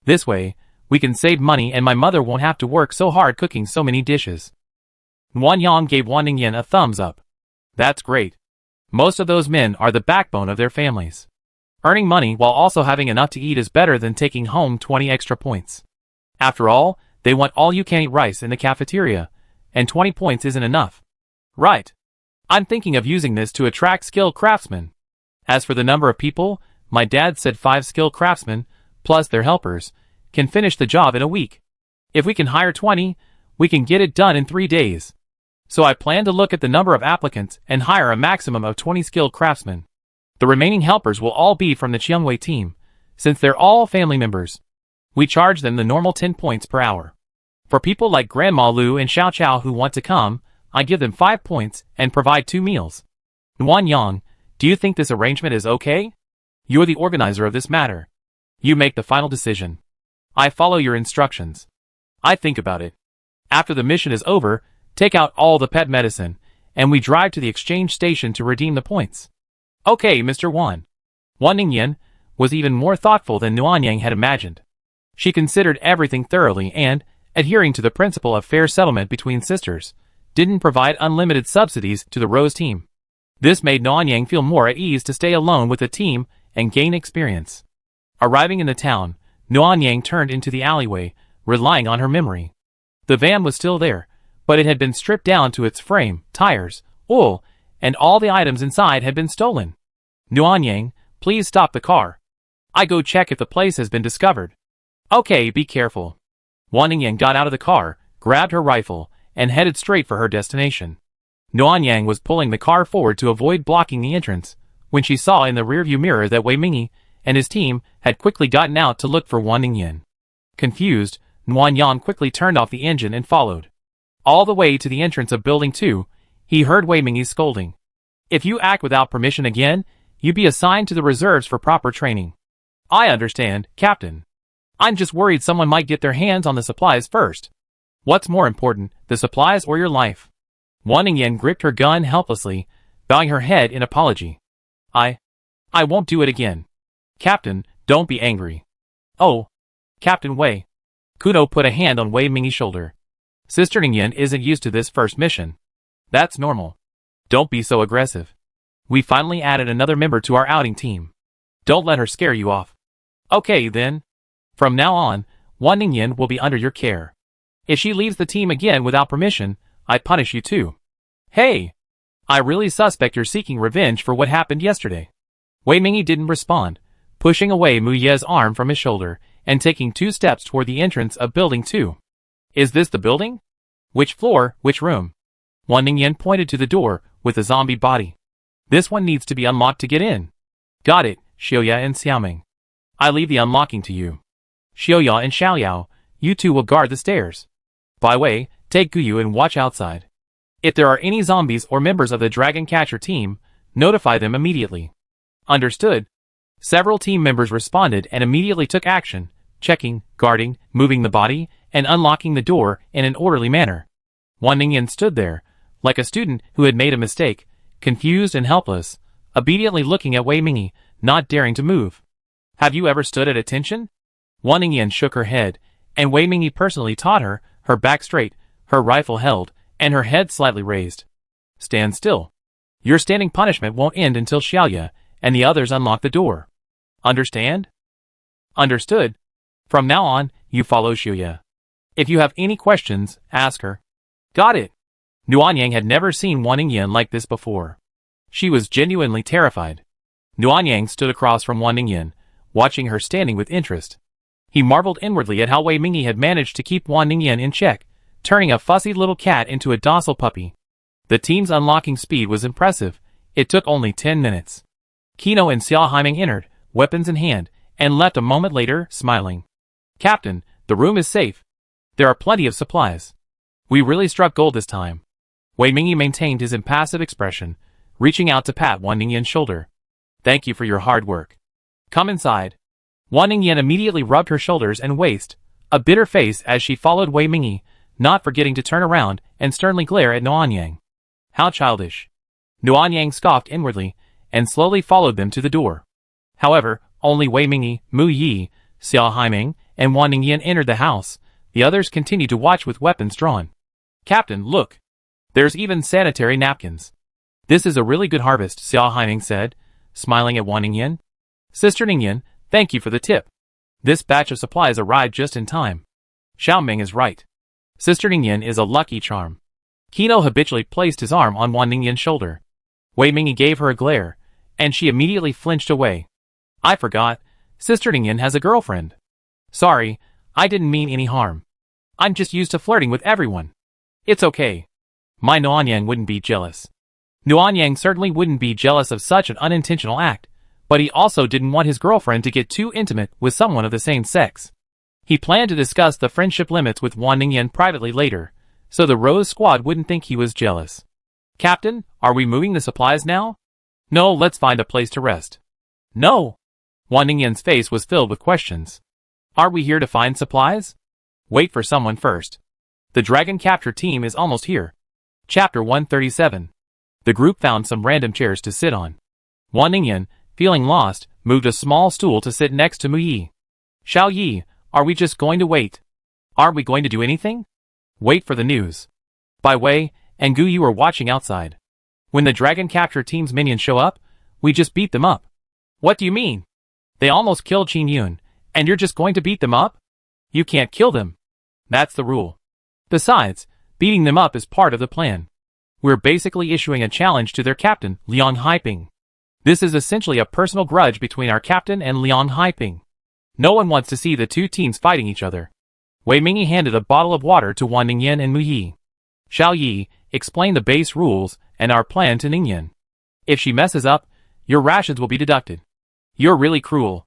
This way, we can save money and my mother won't have to work so hard cooking so many dishes. Wang Yang gave Wan Ningyan a thumbs up. That's great. Most of those men are the backbone of their families. Earning money while also having enough to eat is better than taking home 20 extra points. After all, they want all-you-can-eat rice in the cafeteria, and 20 points isn't enough. Right. I'm thinking of using this to attract skilled craftsmen. As for the number of people, my dad said 5 skilled craftsmen, plus their helpers, can finish the job in a week. If we can hire 20, we can get it done in 3 days. So I plan to look at the number of applicants and hire a maximum of 20 skilled craftsmen. The remaining helpers will all be from the Chiangwei team, since they're all family members. We charge them the normal 10 points per hour. For people like Grandma Lu and Xiao Chao who want to come, I give them 5 points and provide 2 meals. Wan Yang, do you think this arrangement is okay? You're the organizer of this matter. You make the final decision. I follow your instructions. I think about it. After the mission is over, take out all the pet medicine, and we drive to the exchange station to redeem the points. Okay, Mr. Wan. Wan Ningyan was even more thoughtful than Nuanyang had imagined. She considered everything thoroughly and, adhering to the principle of fair settlement between sisters, didn't provide unlimited subsidies to the Rose team. This made Nuanyang feel more at ease to stay alone with the team and gain experience. Arriving in the town, Nuanyang turned into the alleyway, relying on her memory. The van was still there, but it had been stripped down to its frame, tires, oil, and all the items inside had been stolen. Nuanyang, please stop the car. I go check if the place has been discovered. Okay, be careful. Wan Ningyan got out of the car, grabbed her rifle, and headed straight for her destination. Nuanyang was pulling the car forward to avoid blocking the entrance, when she saw in the rearview mirror that Wei Mingyi and his team had quickly gotten out to look for Wan Ningyan. Confused, Nuanyang quickly turned off the engine and followed. All the way to the entrance of Building 2, he heard Wei Mingyi scolding. If you act without permission again, you be assigned to the reserves for proper training. I understand, Captain. I'm just worried someone might get their hands on the supplies first. What's more important, the supplies or your life? Wan Ningyan gripped her gun helplessly, bowing her head in apology. I won't do it again. Captain, don't be angry. Oh, Captain Wei. Kudo put a hand on Wei Mingyi's shoulder. Sister Ningyan isn't used to this first mission. That's normal. Don't be so aggressive. We finally added another member to our outing team. Don't let her scare you off. Okay then. From now on, Wan Ningyan will be under your care. If she leaves the team again without permission, I punish you too. Hey! I really suspect you're seeking revenge for what happened yesterday. Wei Mingyi didn't respond, pushing away Mu Ye's arm from his shoulder and taking 2 steps toward the entrance of Building 2. Is this the building? Which floor, which room? Wan Ningyan pointed to the door with the zombie body. This one needs to be unlocked to get in. Got it, Xiaoya and Xiaoming. I leave the unlocking to you. Xiaoya and Xiaoyao, you two will guard the stairs. By way, take Guyu and watch outside. If there are any zombies or members of the Dragon Catcher team, notify them immediately. Understood. Several team members responded and immediately took action, checking, guarding, moving the body, and unlocking the door in an orderly manner. Wan Ningyan stood there, like a student who had made a mistake, confused and helpless, obediently looking at Wei Mingyi, not daring to move. Have you ever stood at attention? Wan Ningyan shook her head, and Wei Mingyi personally taught her, her back straight, her rifle held, and her head slightly raised. Stand still. Your standing punishment won't end until Xiaoya and the others unlock the door. Understand? Understood. From now on, you follow Xiaoya. If you have any questions, ask her. Got it. Nuanyang had never seen Wan Ningyan like this before. She was genuinely terrified. Nuanyang stood across from Wan Ningyan, watching her standing with interest. He marveled inwardly at how Wei Mingyi had managed to keep Wan Ningyan in check, turning a fussy little cat into a docile puppy. The team's unlocking speed was impressive. It took only 10 minutes. Kino and Xia Haiming entered, weapons in hand, and left a moment later, smiling. Captain, the room is safe. There are plenty of supplies. We really struck gold this time. Wei Mingyi maintained his impassive expression, reaching out to pat Wan Ningyan's shoulder. Thank you for your hard work. Come inside. Wan Ningyan immediately rubbed her shoulders and waist, a bitter face as she followed Wei Mingyi, not forgetting to turn around and sternly glare at Nuanyang. How childish. Nuanyang scoffed inwardly, and slowly followed them to the door. However, only Wei Mingyi, Mu Yi, Xiao Haiming, and Wan Ningyan entered the house. The others continued to watch with weapons drawn. Captain, look. There's even sanitary napkins. This is a really good harvest, Xiao Haiming said, smiling at Wan Ningyan. Sister Ningyan, thank you for the tip. This batch of supplies arrived just in time. Xiao Ming is right. Sister Ningyan is a lucky charm. Kino habitually placed his arm on Wan Ningyan's shoulder. Wei Mingyi gave her a glare, and she immediately flinched away. I forgot, Sister Ningyan has a girlfriend. Sorry, I didn't mean any harm. I'm just used to flirting with everyone. It's okay. My Nuanyang wouldn't be jealous. Nuanyang certainly wouldn't be jealous of such an unintentional act, but he also didn't want his girlfriend to get too intimate with someone of the same sex. He planned to discuss the friendship limits with Wan Ningyan privately later, so the Rose Squad wouldn't think he was jealous. Captain, are we moving the supplies now? No, let's find a place to rest. No! Wan Ningyan's face was filled with questions. Are we here to find supplies? Wait for someone first. The dragon capture team is almost here. Chapter 137. The group found some random chairs to sit on. Wan Ningyan, feeling lost, moved a small stool to sit next to Mu Yi. Xiao Yi, are we just going to wait? Aren't we going to do anything? Wait for the news. By Wei and Gu Yu are watching outside. When the dragon capture team's minions show up, we just beat them up. What do you mean? They almost killed Qin Yun, and you're just going to beat them up? You can't kill them. That's the rule. Besides, beating them up is part of the plan. We're basically issuing a challenge to their captain, Liang Haiping. This is essentially a personal grudge between our captain and Liang Haiping. No one wants to see the two teams fighting each other. Wei Mingyi handed a bottle of water to Wan Ningyan and Mu Yi. Xiao Yi, explain the base rules and our plan to Ningyan. If she messes up, your rations will be deducted. You're really cruel,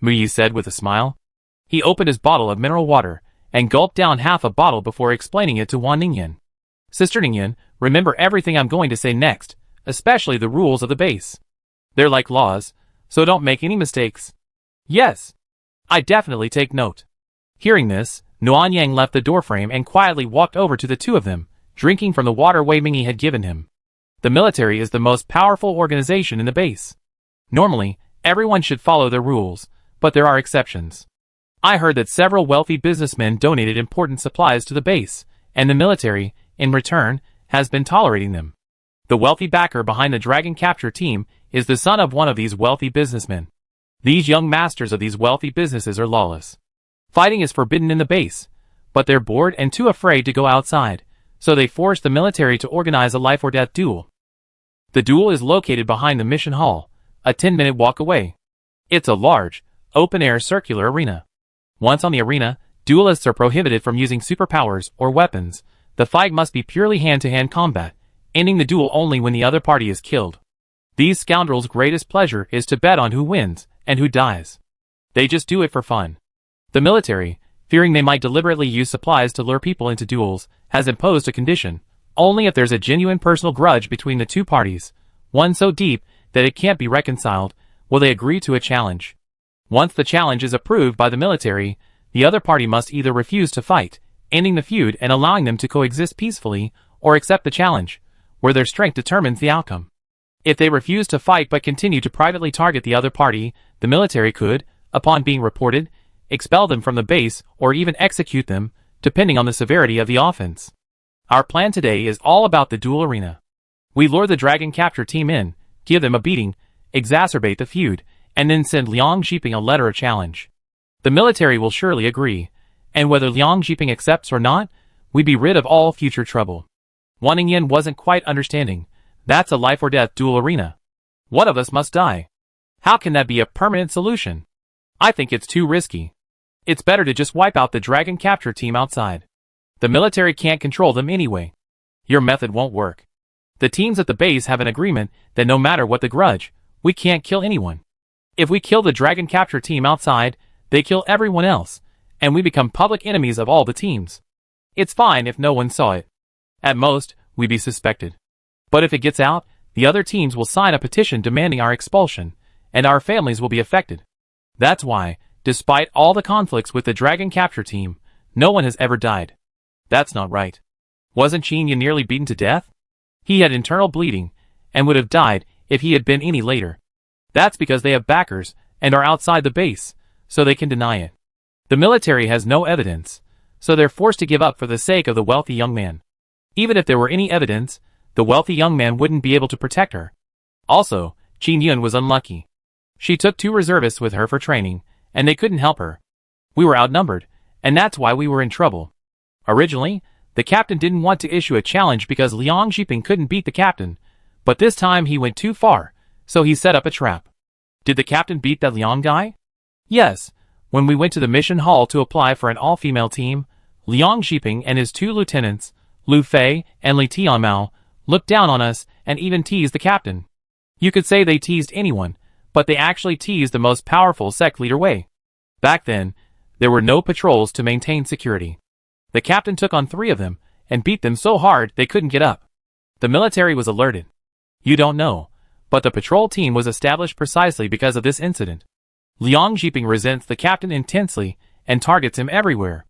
Mu Yi said with a smile. He opened his bottle of mineral water and gulped down half a bottle before explaining it to Wan Ningyan. Sister Ningyan, remember everything I'm going to say next, especially the rules of the base. They're like laws, so don't make any mistakes. Yes. I definitely take note. Hearing this, Nuanyang left the doorframe and quietly walked over to the two of them, drinking from the water Wei Mingyi had given him. The military is the most powerful organization in the base. Normally, everyone should follow their rules, but there are exceptions. I heard that several wealthy businessmen donated important supplies to the base, and the military, in return, has been tolerating them. The wealthy backer behind the dragon capture team is the son of one of these wealthy businessmen. These young masters of these wealthy businesses are lawless. Fighting is forbidden in the base, but they're bored and too afraid to go outside, so they force the military to organize a life-or-death duel. The duel is located behind the mission hall, a 10-minute walk away. It's a large, open-air circular arena. Once on the arena, duelists are prohibited from using superpowers or weapons. The fight must be purely hand-to-hand combat, ending the duel only when the other party is killed. These scoundrels' greatest pleasure is to bet on who wins and who dies. They just do it for fun. The military, fearing they might deliberately use supplies to lure people into duels, has imposed a condition. Only if there's a genuine personal grudge between the two parties, one so deep that it can't be reconciled, will they agree to a challenge. Once the challenge is approved by the military, the other party must either refuse to fight, ending the feud and allowing them to coexist peacefully, or accept the challenge, where their strength determines the outcome. If they refuse to fight but continue to privately target the other party, the military could, upon being reported, expel them from the base or even execute them, depending on the severity of the offense. Our plan today is all about the duel arena. We lure the dragon capture team in, give them a beating, exacerbate the feud, and then send Liang Zhiping a letter of challenge. The military will surely agree, and whether Liang Zhiping accepts or not, we'd be rid of all future trouble. Wan Ningyan wasn't quite understanding. That's a life-or-death duel arena. One of us must die. How can that be a permanent solution? I think it's too risky. It's better to just wipe out the dragon capture team outside. The military can't control them anyway. Your method won't work. The teams at the base have an agreement that no matter what the grudge, we can't kill anyone. If we kill the dragon capture team outside, they kill everyone else, and we become public enemies of all the teams. It's fine if no one saw it. At most, we'd be suspected. But if it gets out, the other teams will sign a petition demanding our expulsion, and our families will be affected. That's why, despite all the conflicts with the dragon capture team, no one has ever died. That's not right. Wasn't Qin nearly beaten to death? He had internal bleeding, and would have died if he had been any later. That's because they have backers, and are outside the base, so they can deny it. The military has no evidence, so they're forced to give up for the sake of the wealthy young man. Even if there were any evidence, the wealthy young man wouldn't be able to protect her. Also, Qin Yun was unlucky. She took 2 reservists with her for training, and they couldn't help her. We were outnumbered, and that's why we were in trouble. Originally, the captain didn't want to issue a challenge because Liang Zhiping couldn't beat the captain, but this time he went too far, so he set up a trap. Did the captain beat that Liang guy? Yes. When we went to the mission hall to apply for an all-female team, Liang Zhiping and his 2 lieutenants, Lu Fei and Li Tianmao, looked down on us and even teased the captain. You could say they teased anyone, but they actually teased the most powerful sect leader Wei. Back then, there were no patrols to maintain security. The captain took on 3 of them, and beat them so hard they couldn't get up. The military was alerted. You don't know, but the patrol team was established precisely because of this incident. Liang Zhiping resents the captain intensely, and targets him everywhere.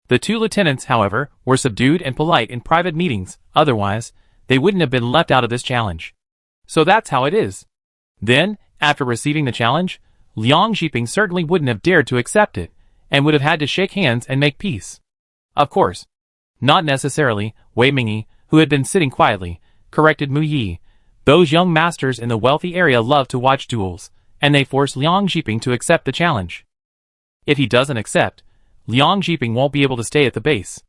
The 2 lieutenants, however, were subdued and polite in private meetings, otherwise, they wouldn't have been left out of this challenge. So that's how it is. Then, after receiving the challenge, Liang Zhiping certainly wouldn't have dared to accept it, and would have had to shake hands and make peace. Of course. Not necessarily, Wei Mingyi, who had been sitting quietly, corrected Mu Yi. Those young masters in the wealthy area love to watch duels, and they force Liang Zhiping to accept the challenge. If he doesn't accept, Liang Zhiping won't be able to stay at the base.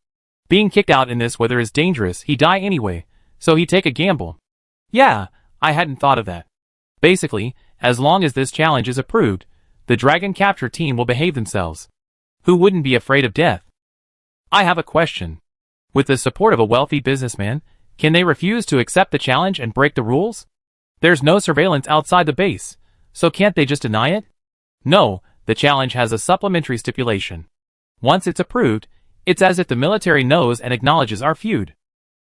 Being kicked out in this weather is dangerous, he die anyway, so he take a gamble. Yeah, I hadn't thought of that. Basically, as long as this challenge is approved, the dragon capture team will behave themselves. Who wouldn't be afraid of death? I have a question. With the support of a wealthy businessman, can they refuse to accept the challenge and break the rules? There's no surveillance outside the base, so can't they just deny it? No, the challenge has a supplementary stipulation. Once it's approved, it's as if the military knows and acknowledges our feud.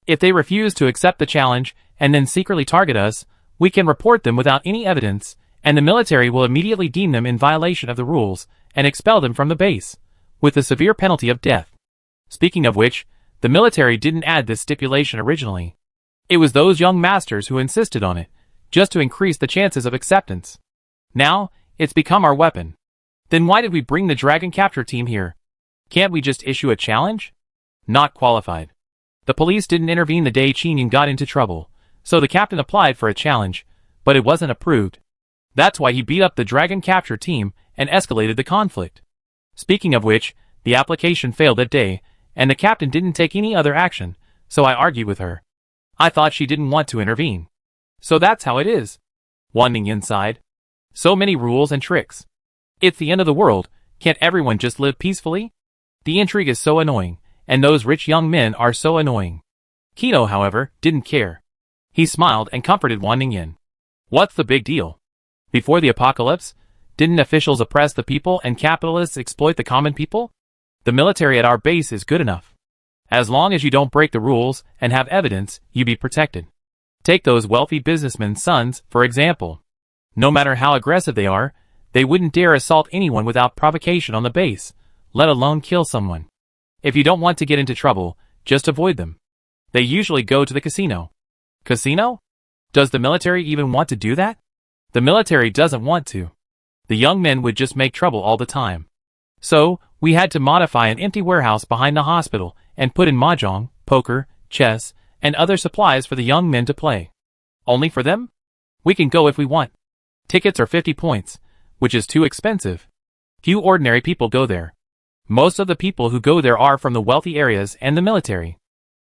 If they refuse to accept the challenge and then secretly target us, we can report them without any evidence, and the military will immediately deem them in violation of the rules and expel them from the base, with the severe penalty of death. Speaking of which, the military didn't add this stipulation originally. It was those young masters who insisted on it, just to increase the chances of acceptance. Now, it's become our weapon. Then why did we bring the dragon capture team here? Can't we just issue a challenge? Not qualified. The police didn't intervene the day Qin Yun got into trouble, so the captain applied for a challenge, but it wasn't approved. That's why he beat up the dragon capture team and escalated the conflict. Speaking of which, the application failed that day, and the captain didn't take any other action, so I argued with her. I thought she didn't want to intervene. So that's how it is. Wan Ningyan sighed. So many rules and tricks. It's the end of the world, can't everyone just live peacefully? The intrigue is so annoying, and those rich young men are so annoying. Kino, however, didn't care. He smiled and comforted Wan Ningyan. What's the big deal? Before the apocalypse, didn't officials oppress the people and capitalists exploit the common people? The military at our base is good enough. As long as you don't break the rules and have evidence, you be protected. Take those wealthy businessmen's sons, for example. No matter how aggressive they are, they wouldn't dare assault anyone without provocation on the base, let alone kill someone. If you don't want to get into trouble, just avoid them. They usually go to the casino. Casino? Does the military even want to do that? The military doesn't want to. The young men would just make trouble all the time. So, we had to modify an empty warehouse behind the hospital and put in mahjong, poker, chess, and other supplies for the young men to play. Only for them? We can go if we want. Tickets are 50 points, which is too expensive. Few ordinary people go there. Most of the people who go there are from the wealthy areas and the military.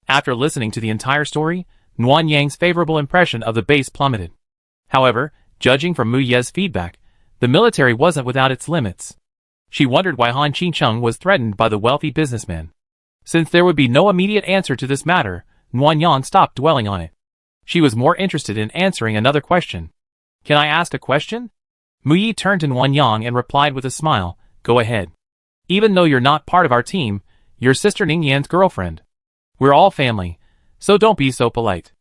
After listening to the entire story, Nguyen Yang's favorable impression of the base plummeted. However, judging from Mu Ye's feedback, the military wasn't without its limits. She wondered why Han Qingcheng was threatened by the wealthy businessman. Since there would be no immediate answer to this matter, Nguyen Yang stopped dwelling on it. She was more interested in answering another question. Can I ask a question? Mu Yi turned to Nguyen Yang and replied with a smile, "Go ahead. Even though you're not part of our team, you're Sister Ning Yan's girlfriend. We're all family, so don't be so polite.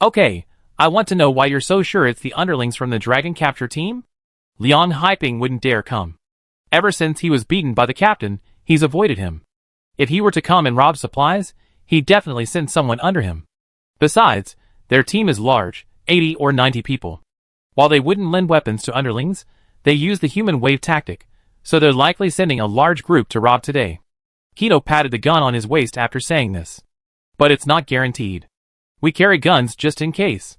Okay, I want to know why you're so sure it's the underlings from the dragon capture team?" Liang Haiping wouldn't dare come. Ever since he was beaten by the captain, he's avoided him. If he were to come and rob supplies, he'd definitely send someone under him. Besides, their team is large, 80 or 90 people. While they wouldn't lend weapons to underlings, they use the human wave tactic, so they're likely sending a large group to rob today. Kito patted the gun on his waist after saying this. But it's not guaranteed. We carry guns just in case.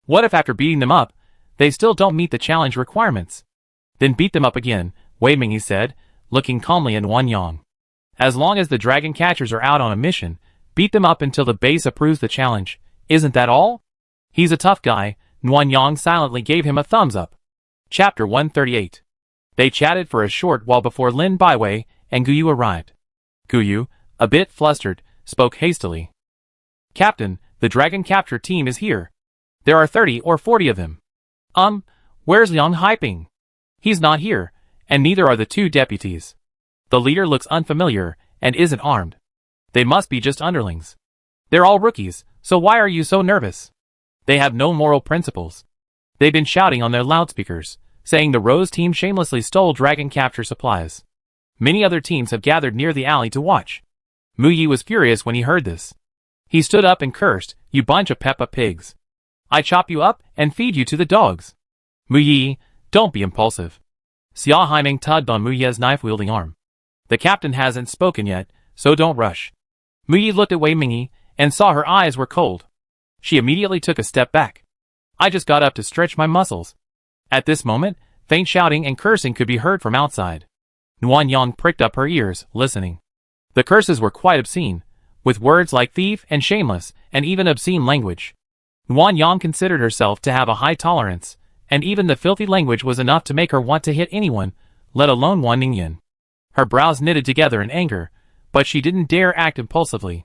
What if after beating them up, they still don't meet the challenge requirements? Then beat them up again, Wei Mingyi said, looking calmly at Nguyen Yang. As long as the dragon catchers are out on a mission, beat them up until the base approves the challenge. Isn't that all? He's a tough guy. Nguyen Yang silently gave him a thumbs up. Chapter 138. They chatted for a short while before Lin Baiwei and Guyu arrived. Guyu, a bit flustered, spoke hastily. "Captain, the dragon capture team is here. There are 30 or 40 of them." Where's Liang Haiping?" "He's not here, and neither are the two deputies. The leader looks unfamiliar and isn't armed. They must be just underlings. They're all rookies, so why are you so nervous? They have no moral principles. They've been shouting on their loudspeakers, saying the Rose team shamelessly stole dragon capture supplies. Many other teams have gathered near the alley to watch." Mu Yi was furious when he heard this. He stood up and cursed, "You bunch of Peppa pigs. I chop you up and feed you to the dogs." "Mu Yi, don't be impulsive." Xia Haiming tugged on Mu Yi's knife-wielding arm. "The captain hasn't spoken yet, so don't rush." Mu Yi looked at Wei Mingyi and saw her eyes were cold. She immediately took a step back. "I just got up to stretch my muscles." At this moment, faint shouting and cursing could be heard from outside. Nguyen Yang pricked up her ears, listening. The curses were quite obscene, with words like thief and shameless, and even obscene language. Nguyen Yang considered herself to have a high tolerance, and even the filthy language was enough to make her want to hit anyone, let alone Wan Ningyan. Her brows knitted together in anger, but she didn't dare act impulsively.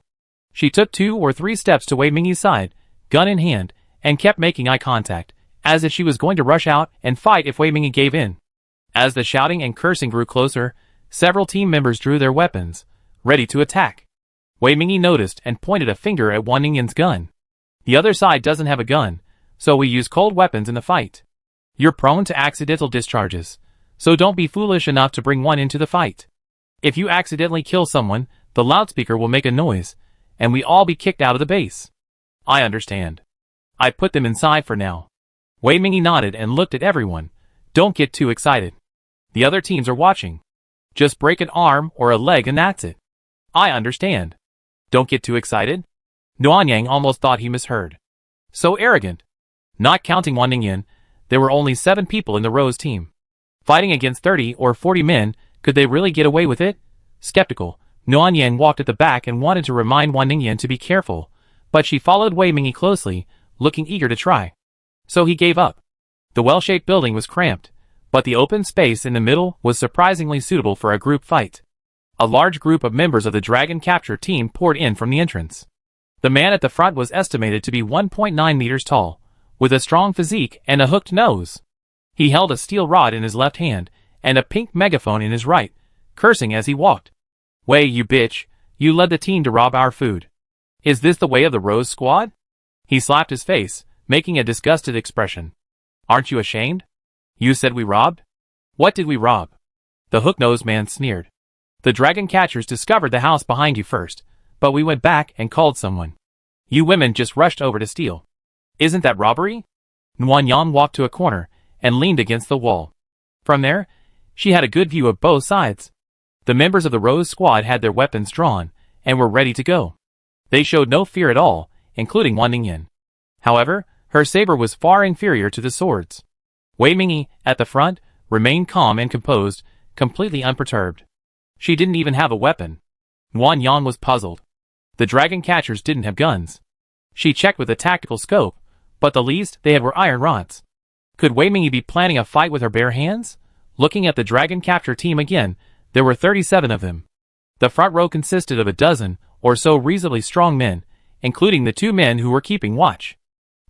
She took 2 or 3 steps to Wei Mingyi's side, gun in hand, and kept making eye contact, as if she was going to rush out and fight if Wei Mingyi gave in. As the shouting and cursing grew closer, several team members drew their weapons, ready to attack. Wei Mingyi noticed and pointed a finger at Wan Ningyan's gun. "The other side doesn't have a gun, so we use cold weapons in the fight. You're prone to accidental discharges, so don't be foolish enough to bring one into the fight. If you accidentally kill someone, the loudspeaker will make a noise, and we all be kicked out of the base." "I understand. I put them inside for now." Wei Mingyi nodded and looked at everyone. "Don't get too excited. The other teams are watching. Just break an arm or a leg and that's it." "I understand. Don't get too excited?" Nguyen Yang almost thought he misheard. So arrogant. Not counting Wan Ningyan, there were only 7 people in the Rose team. Fighting against 30 or 40 men, could they really get away with it? Skeptical, Nguyen Yang walked at the back and wanted to remind Wan Ningyan to be careful, but she followed Wei Mingyi closely, looking eager to try. So he gave up. The well-shaped building was cramped, but the open space in the middle was surprisingly suitable for a group fight. A large group of members of the dragon capture team poured in from the entrance. The man at the front was estimated to be 1.9 meters tall, with a strong physique and a hooked nose. He held a steel rod in his left hand and a pink megaphone in his right, cursing as he walked. "Wei, you bitch, you led the team to rob our food. Is this the way of the Rose Squad?" He slapped his face, making a disgusted expression. "Aren't you ashamed? You said we robbed? What did we rob?" The hook-nosed man sneered. "The dragon catchers discovered the house behind you first, but we went back and called someone. You women just rushed over to steal. Isn't that robbery?" Nguyen Yang walked to a corner and leaned against the wall. From there, she had a good view of both sides. The members of the Rose Squad had their weapons drawn and were ready to go. They showed no fear at all, including Wan Ningyan. However, her saber was far inferior to the swords. Wei Mingyi, at the front, remained calm and composed, completely unperturbed. She didn't even have a weapon. Nguyen Yang was puzzled. The dragon catchers didn't have guns. She checked with a tactical scope, but the least they had were iron rods. Could Wei Mingyi be planning a fight with her bare hands? Looking at the dragon capture team again, there were 37 of them. The front row consisted of a dozen or so reasonably strong men, including the 2 men who were keeping watch.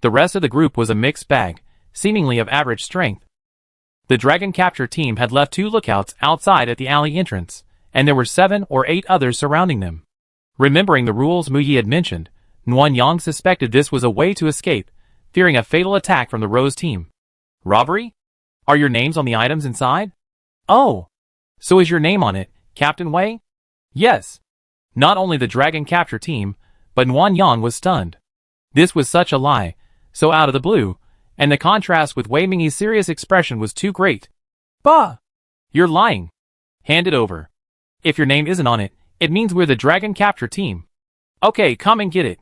The rest of the group was a mixed bag, seemingly of average strength. The dragon capture team had left 2 lookouts outside at the alley entrance, and there were 7 or 8 others surrounding them. Remembering the rules Mu Yi had mentioned, Nguyen Yang suspected this was a way to escape, fearing a fatal attack from the Rose team. Robbery? Are your names on the items inside? Oh! So is your name on it, Captain Wei? Yes. Not only the dragon capture team, but Nguyen Yang was stunned. This was such a lie, so out of the blue, and the contrast with Wei Mingyi's serious expression was too great. Bah! You're lying. Hand it over. If your name isn't on it, it means we're the dragon capture team. Okay, come and get it.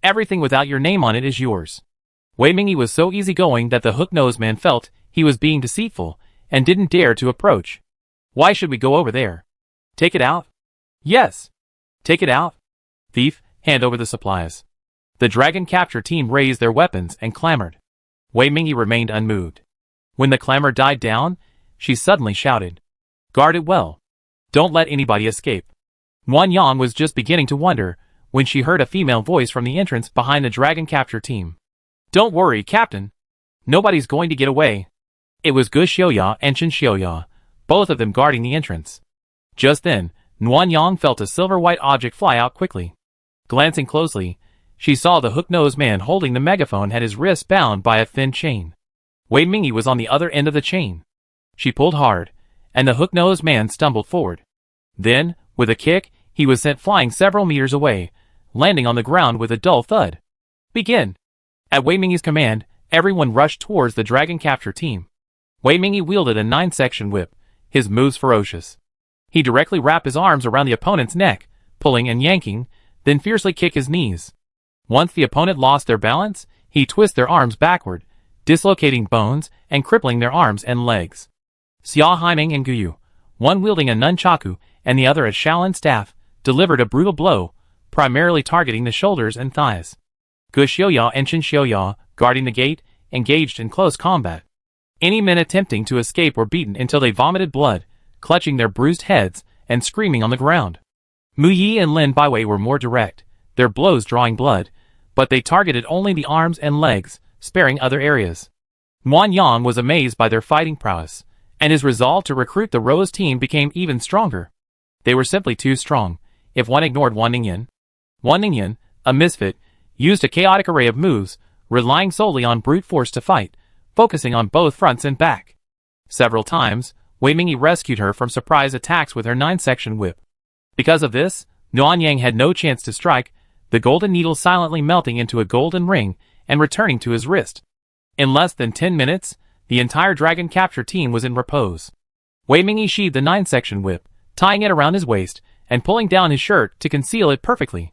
Everything without your name on it is yours. Wei Mingyi was so easygoing that the hook-nosed man felt he was being deceitful and didn't dare to approach. Why should we go over there? Take it out? Yes. Take it out. Thief, hand over the supplies. The dragon capture team raised their weapons and clamored. Wei Mingyi remained unmoved. When the clamor died down, she suddenly shouted, "Guard it well. Don't let anybody escape." Nguyen Yang was just beginning to wonder when she heard a female voice from the entrance behind the dragon capture team. "Don't worry, Captain. Nobody's going to get away." It was Gu Xiaoya and Chen Xiaoya, both of them guarding the entrance. Just then, Nguyen Yang felt a silver-white object fly out quickly. Glancing closely, she saw the hook-nosed man holding the megaphone had his wrist bound by a thin chain. Wei Mingyi was on the other end of the chain. She pulled hard, and the hook-nosed man stumbled forward. Then, with a kick, he was sent flying several meters away, landing on the ground with a dull thud. Begin! At Wei Mingyi's command, everyone rushed towards the dragon capture team. Wei Mingyi wielded a 9-section whip, his moves ferocious. He directly wrapped his arms around the opponent's neck, pulling and yanking, then fiercely kick his knees. Once the opponent lost their balance, he twisted their arms backward, dislocating bones and crippling their arms and legs. Xia Haiming and Guyu, one wielding a nunchaku and the other a Shaolin staff, delivered a brutal blow, primarily targeting the shoulders and thighs. Gu Xiaoya and Chen Xiaoya, guarding the gate, engaged in close combat. Any men attempting to escape were beaten until they vomited blood, clutching their bruised heads and screaming on the ground. Mu Yi and Lin Baiwei were more direct, their blows drawing blood, but they targeted only the arms and legs, sparing other areas. Nguyen Yang was amazed by their fighting prowess, and his resolve to recruit the Rose team became even stronger. They were simply too strong, if one ignored Wan Ningyan. Wan Ningyan, a misfit, used a chaotic array of moves, relying solely on brute force to fight, focusing on both fronts and back. Several times, Wei Mingyi rescued her from surprise attacks with her 9-section whip. Because of this, Nguyen Yang had no chance to strike, the golden needle silently melting into a golden ring and returning to his wrist. In less than 10 minutes, the entire dragon capture team was in repose. Wei Mingyi sheathed the 9-section whip, tying it around his waist and pulling down his shirt to conceal it perfectly.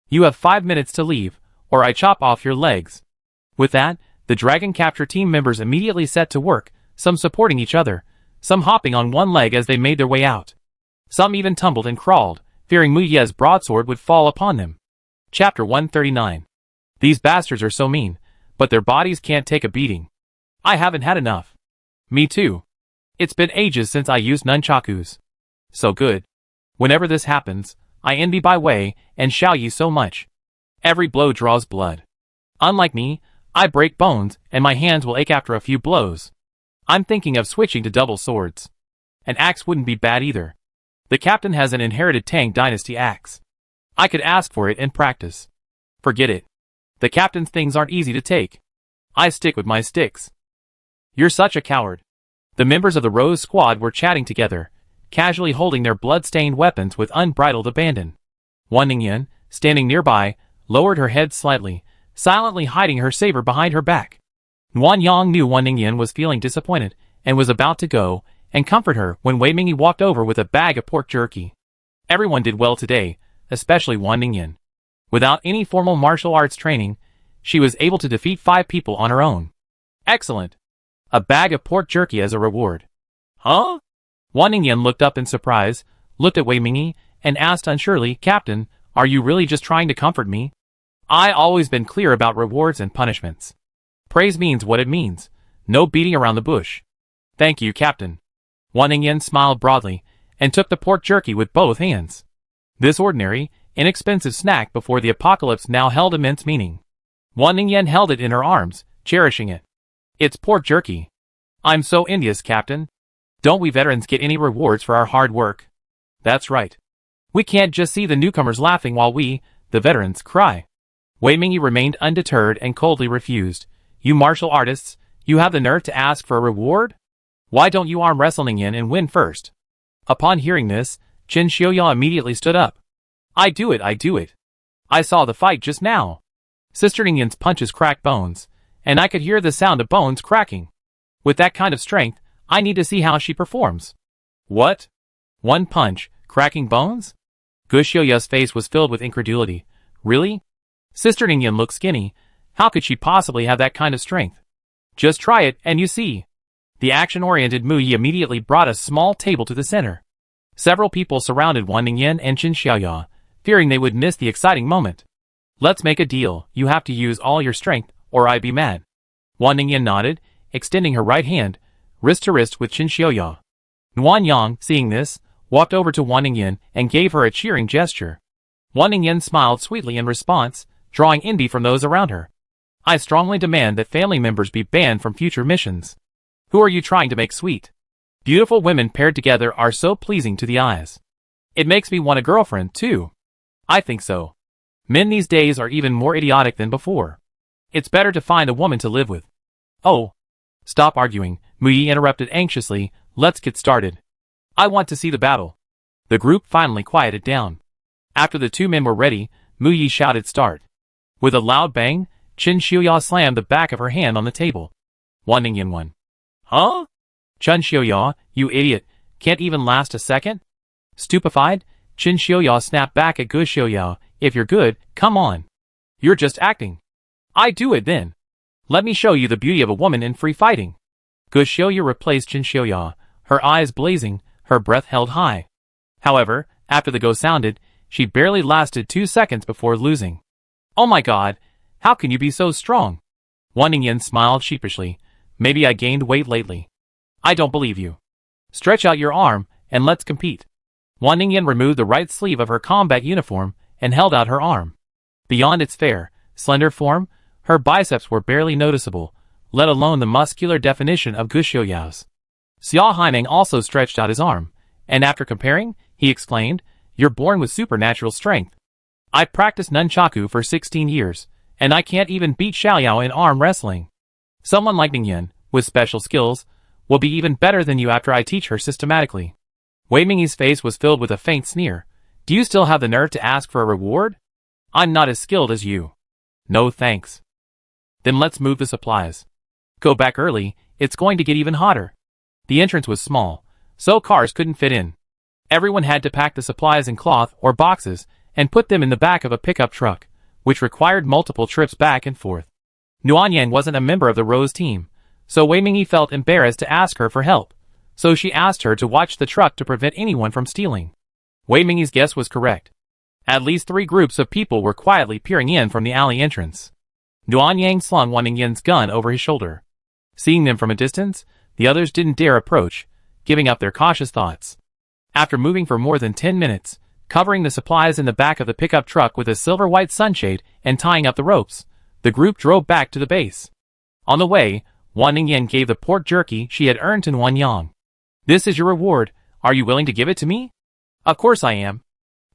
"You have 5 minutes to leave, or I chop off your legs." With that, the dragon capture team members immediately set to work, some supporting each other, some hopping on one leg as they made their way out. Some even tumbled and crawled, fearing Mu Ye's broadsword would fall upon them. Chapter 139. These bastards are so mean, but their bodies can't take a beating. I haven't had enough. Me too. It's been ages since I used nunchakus. So good. Whenever this happens, I envy Bai Wei and Xiao Yi so much. Every blow draws blood. Unlike me, I break bones and my hands will ache after a few blows. I'm thinking of switching to double swords. An axe wouldn't be bad either. The captain has an inherited Tang Dynasty axe. I could ask for it and practice. Forget it. The captain's things aren't easy to take. I stick with my sticks. You're such a coward. The members of the Rose squad were chatting together, casually holding their blood-stained weapons with unbridled abandon. Wan Ningyan, standing nearby, lowered her head slightly, silently hiding her saber behind her back. Nguyen Yang knew Wan Ningyan was feeling disappointed and was about to go and comfort her when Wei Mingyi walked over with a bag of pork jerky. Everyone did well today, especially Wan Ningyan. Without any formal martial arts training, she was able to defeat 5 people on her own. Excellent. A bag of pork jerky as a reward. Huh? Wan Ningyan looked up in surprise, looked at Wei Mingyi, and asked unsurely, "Captain, are you really just trying to comfort me? I always been clear about rewards and punishments. Praise means what it means, no beating around the bush." "Thank you, Captain." Wan Ningyan smiled broadly, and took the pork jerky with both hands. This ordinary, inexpensive snack before the apocalypse now held immense meaning. Wan Ningyan held it in her arms, cherishing it. "It's pork jerky. I'm so envious, Captain. Don't we veterans get any rewards for our hard work? That's right. We can't just see the newcomers laughing while we, the veterans, cry. Wei Mingyi remained undeterred and coldly refused. You martial artists, you have the nerve to ask for a reward? Why don't you arm wrestle Ningyan and win first? Upon hearing this, Qin Xiaoya immediately stood up. I do it. I saw the fight just now. Sister Ningyan's punches cracked bones, and I could hear the sound of bones cracking. With that kind of strength, I need to see how she performs. What? One punch, cracking bones? Gu Xiaoya's face was filled with incredulity. Really? Sister Ningyan looked skinny. How could she possibly have that kind of strength? Just try it and you see. The action-oriented Mu Yi immediately brought a small table to the center. Several people surrounded Wan Ningyan and Qin Xiaoya, fearing they would miss the exciting moment. Let's make a deal. You have to use all your strength, or I'd be mad. Wan Ningyan nodded, extending her right hand, wrist to wrist with Qin Xiaoya. Nuan Yang, seeing this, walked over to Wan Ningyan and gave her a cheering gesture. Wan Ningyan smiled sweetly in response, drawing envy from those around her. I strongly demand that family members be banned from future missions. Who are you trying to make sweet? Beautiful women paired together are so pleasing to the eyes. It makes me want a girlfriend, too. I think so. Men these days are even more idiotic than before. It's better to find a woman to live with. Oh. Stop arguing, Mu Yi interrupted anxiously. Let's get started. I want to see the battle. The group finally quieted down. After the two men were ready, Mu Yi shouted start. With a loud bang, Qin Xiaoya slammed the back of her hand on the table. Wan Ningyan won. Huh? Qin Xiaoya, you idiot, can't even last a second? Stupefied, Qin Xiaoya snapped back at Gu Xiaoya. If you're good, come on. You're just acting. I do it then. Let me show you the beauty of a woman in free fighting. Gu Xiaoya replaced Qin Xiaoya, her eyes blazing, her breath held high. However, after the go sounded, she barely lasted 2 seconds before losing. Oh my god, how can you be so strong? Wan Ningyan smiled sheepishly. Maybe I gained weight lately. I don't believe you. Stretch out your arm, and let's compete. Wan Ningyan removed the right sleeve of her combat uniform, and held out her arm. Beyond its fair, slender form, her biceps were barely noticeable, let alone the muscular definition of Gu Xiaoya's. Xia Haimeng also stretched out his arm, and after comparing, he exclaimed, You're born with supernatural strength. I practiced nunchaku for 16 years, and I can't even beat Xiaoyao in arm wrestling. Someone like Ningyan, with special skills, will be even better than you after I teach her systematically. Wei Mingyi's face was filled with a faint sneer. Do you still have the nerve to ask for a reward? I'm not as skilled as you. No thanks. Then let's move the supplies. Go back early, it's going to get even hotter. The entrance was small, so cars couldn't fit in. Everyone had to pack the supplies in cloth or boxes and put them in the back of a pickup truck, which required multiple trips back and forth. Nuan Yang wasn't a member of the Rose team, so Wei Mingyi felt embarrassed to ask her for help, so she asked her to watch the truck to prevent anyone from stealing. Wei Mingyi's guess was correct. At least 3 groups of people were quietly peering in from the alley entrance. Nuan Yang slung Wan Ningyan's gun over his shoulder. Seeing them from a distance, the others didn't dare approach, giving up their cautious thoughts. After moving for more than 10 minutes, covering the supplies in the back of the pickup truck with a silver-white sunshade and tying up the ropes, the group drove back to the base. On the way, Wan Ningyan gave the pork jerky she had earned to Nuan Yang. This is your reward. Are you willing to give it to me? Of course I am.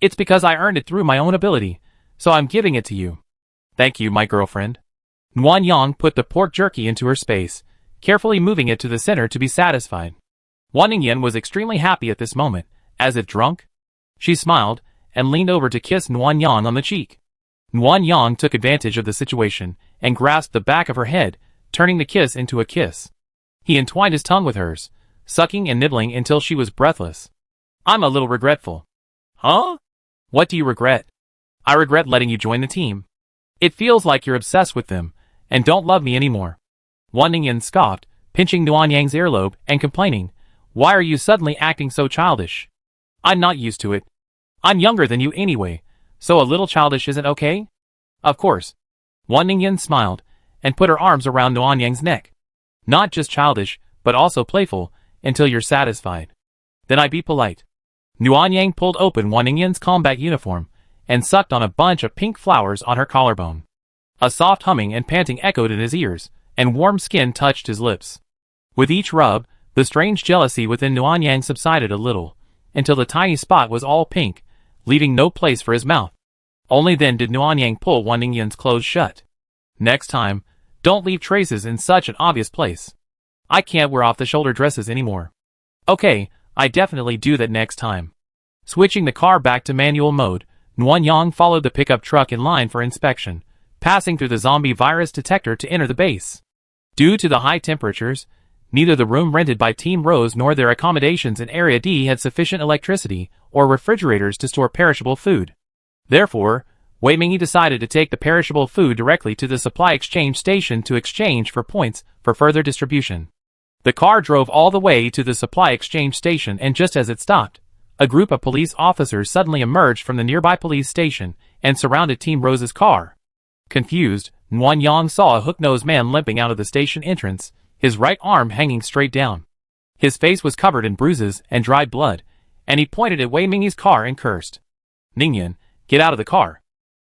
It's because I earned it through my own ability, so I'm giving it to you. Thank you, my girlfriend. Nuan Yang put the pork jerky into her space, carefully moving it to the center to be satisfied. Wan Ningyan was extremely happy at this moment, as if drunk. She smiled, and leaned over to kiss Nuan Yang on the cheek. Nuan Yang took advantage of the situation, and grasped the back of her head, turning the kiss into a kiss. He entwined his tongue with hers, sucking and nibbling until she was breathless. I'm a little regretful. Huh? What do you regret? I regret letting you join the team. It feels like you're obsessed with them, and don't love me anymore. Wan Ningyan scoffed, pinching Nuan Yang's earlobe and complaining, Why are you suddenly acting so childish? I'm not used to it. I'm younger than you anyway, so a little childish isn't okay? Of course. Wan Ningyan smiled, and put her arms around Nuan Yang's neck. Not just childish, but also playful, until you're satisfied. Then I be polite. Nuan Yang pulled open Wan Ningyan's combat uniform, and sucked on a bunch of pink flowers on her collarbone. A soft humming and panting echoed in his ears, and warm skin touched his lips. With each rub, the strange jealousy within Nuanyang subsided a little, until the tiny spot was all pink, leaving no place for his mouth. Only then did Nuanyang pull Wan Ningyan's clothes shut. Next time, don't leave traces in such an obvious place. I can't wear off-the-shoulder dresses anymore. Okay, I definitely do that next time. Switching the car back to manual mode, Nuanyang followed the pickup truck in line for inspection, passing through the zombie virus detector to enter the base. Due to the high temperatures, neither the room rented by Team Rose nor their accommodations in Area D had sufficient electricity or refrigerators to store perishable food. Therefore, Wei Mingyi decided to take the perishable food directly to the supply exchange station to exchange for points for further distribution. The car drove all the way to the supply exchange station, and just as it stopped, a group of police officers suddenly emerged from the nearby police station and surrounded Team Rose's car. Confused, Nuanyang saw a hook-nosed man limping out of the station entrance, his right arm hanging straight down. His face was covered in bruises and dried blood, and he pointed at Wei Mingyi's car and cursed. "Ningyan, get out of the car.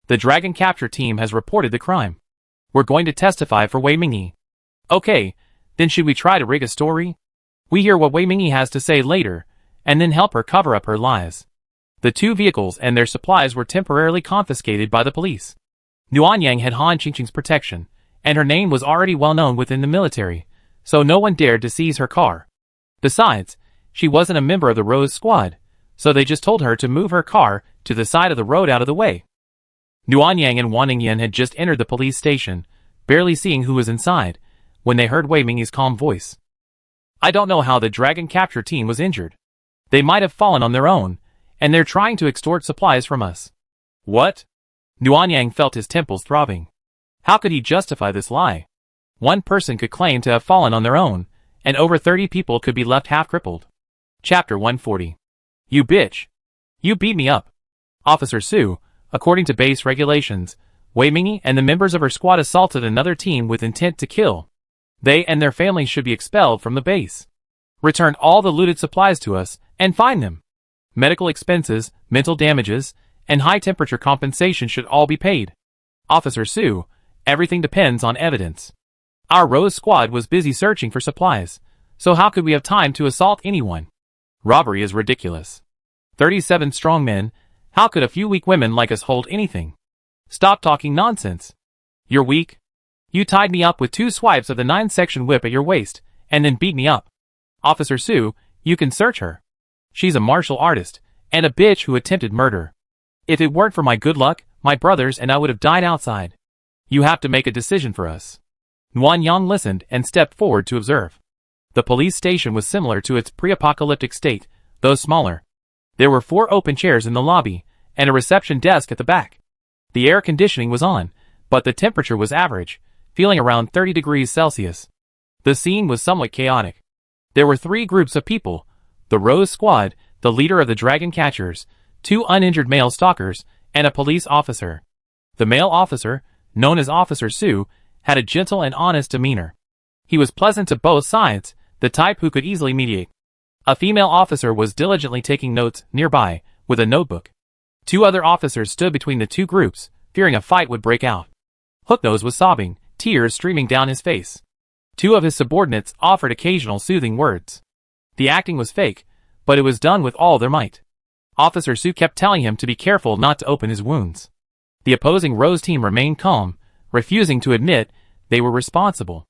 The Dragon Capture team has reported the crime. We're going to testify for Wei Mingyi." "Okay, then should we try to rig a story? We hear what Wei Mingyi has to say later, and then help her cover up her lies." The two vehicles and their supplies were temporarily confiscated by the police. Nuanyang had Han Qingqing's protection, and her name was already well known within the military, so no one dared to seize her car. Besides, she wasn't a member of the Rose Squad, so they just told her to move her car to the side of the road out of the way. Nuanyang and Wan Ningyan had just entered the police station, barely seeing who was inside, when they heard Wei Mingyi's calm voice. "I don't know how the Dragon Capture team was injured. They might have fallen on their own, and they're trying to extort supplies from us." "What?" Nuanyang felt his temples throbbing. How could he justify this lie? One person could claim to have fallen on their own, and over 30 people could be left half-crippled. Chapter 140. "You bitch. You beat me up." Officer Su, according to base regulations, Wei Mingyi and the members of her squad assaulted another team with intent to kill. They and their families should be expelled from the base. Return all the looted supplies to us, and fine them. Medical expenses, mental damages, and high-temperature compensation should all be paid. Officer Su, everything depends on evidence. Our Rose Squad was busy searching for supplies, so how could we have time to assault anyone? Robbery is ridiculous. 37 strong men, how could a few weak women like us hold anything? Stop talking nonsense. You're weak. You tied me up with 2 swipes of the 9-section whip at your waist, and then beat me up. Officer Su, you can search her. She's a martial artist, and a bitch who attempted murder. If it weren't for my good luck, my brothers and I would have died outside. You have to make a decision for us. Nuanyang listened and stepped forward to observe. The police station was similar to its pre-apocalyptic state, though smaller. There were 4 open chairs in the lobby, and a reception desk at the back. The air conditioning was on, but the temperature was average, feeling around 30 degrees Celsius. The scene was somewhat chaotic. There were 3 groups of people: the Rose Squad, the leader of the Dragon Catchers, 2 uninjured male stalkers, and a police officer. The male officer, known as Officer Su, had a gentle and honest demeanor. He was pleasant to both sides, the type who could easily mediate. A female officer was diligently taking notes nearby, with a notebook. 2 other officers stood between the 2 groups, fearing a fight would break out. Hooknose was sobbing, tears streaming down his face. 2 of his subordinates offered occasional soothing words. The acting was fake, but it was done with all their might. Officer Su kept telling him to be careful not to open his wounds. The opposing Rose team remained calm, refusing to admit they were responsible.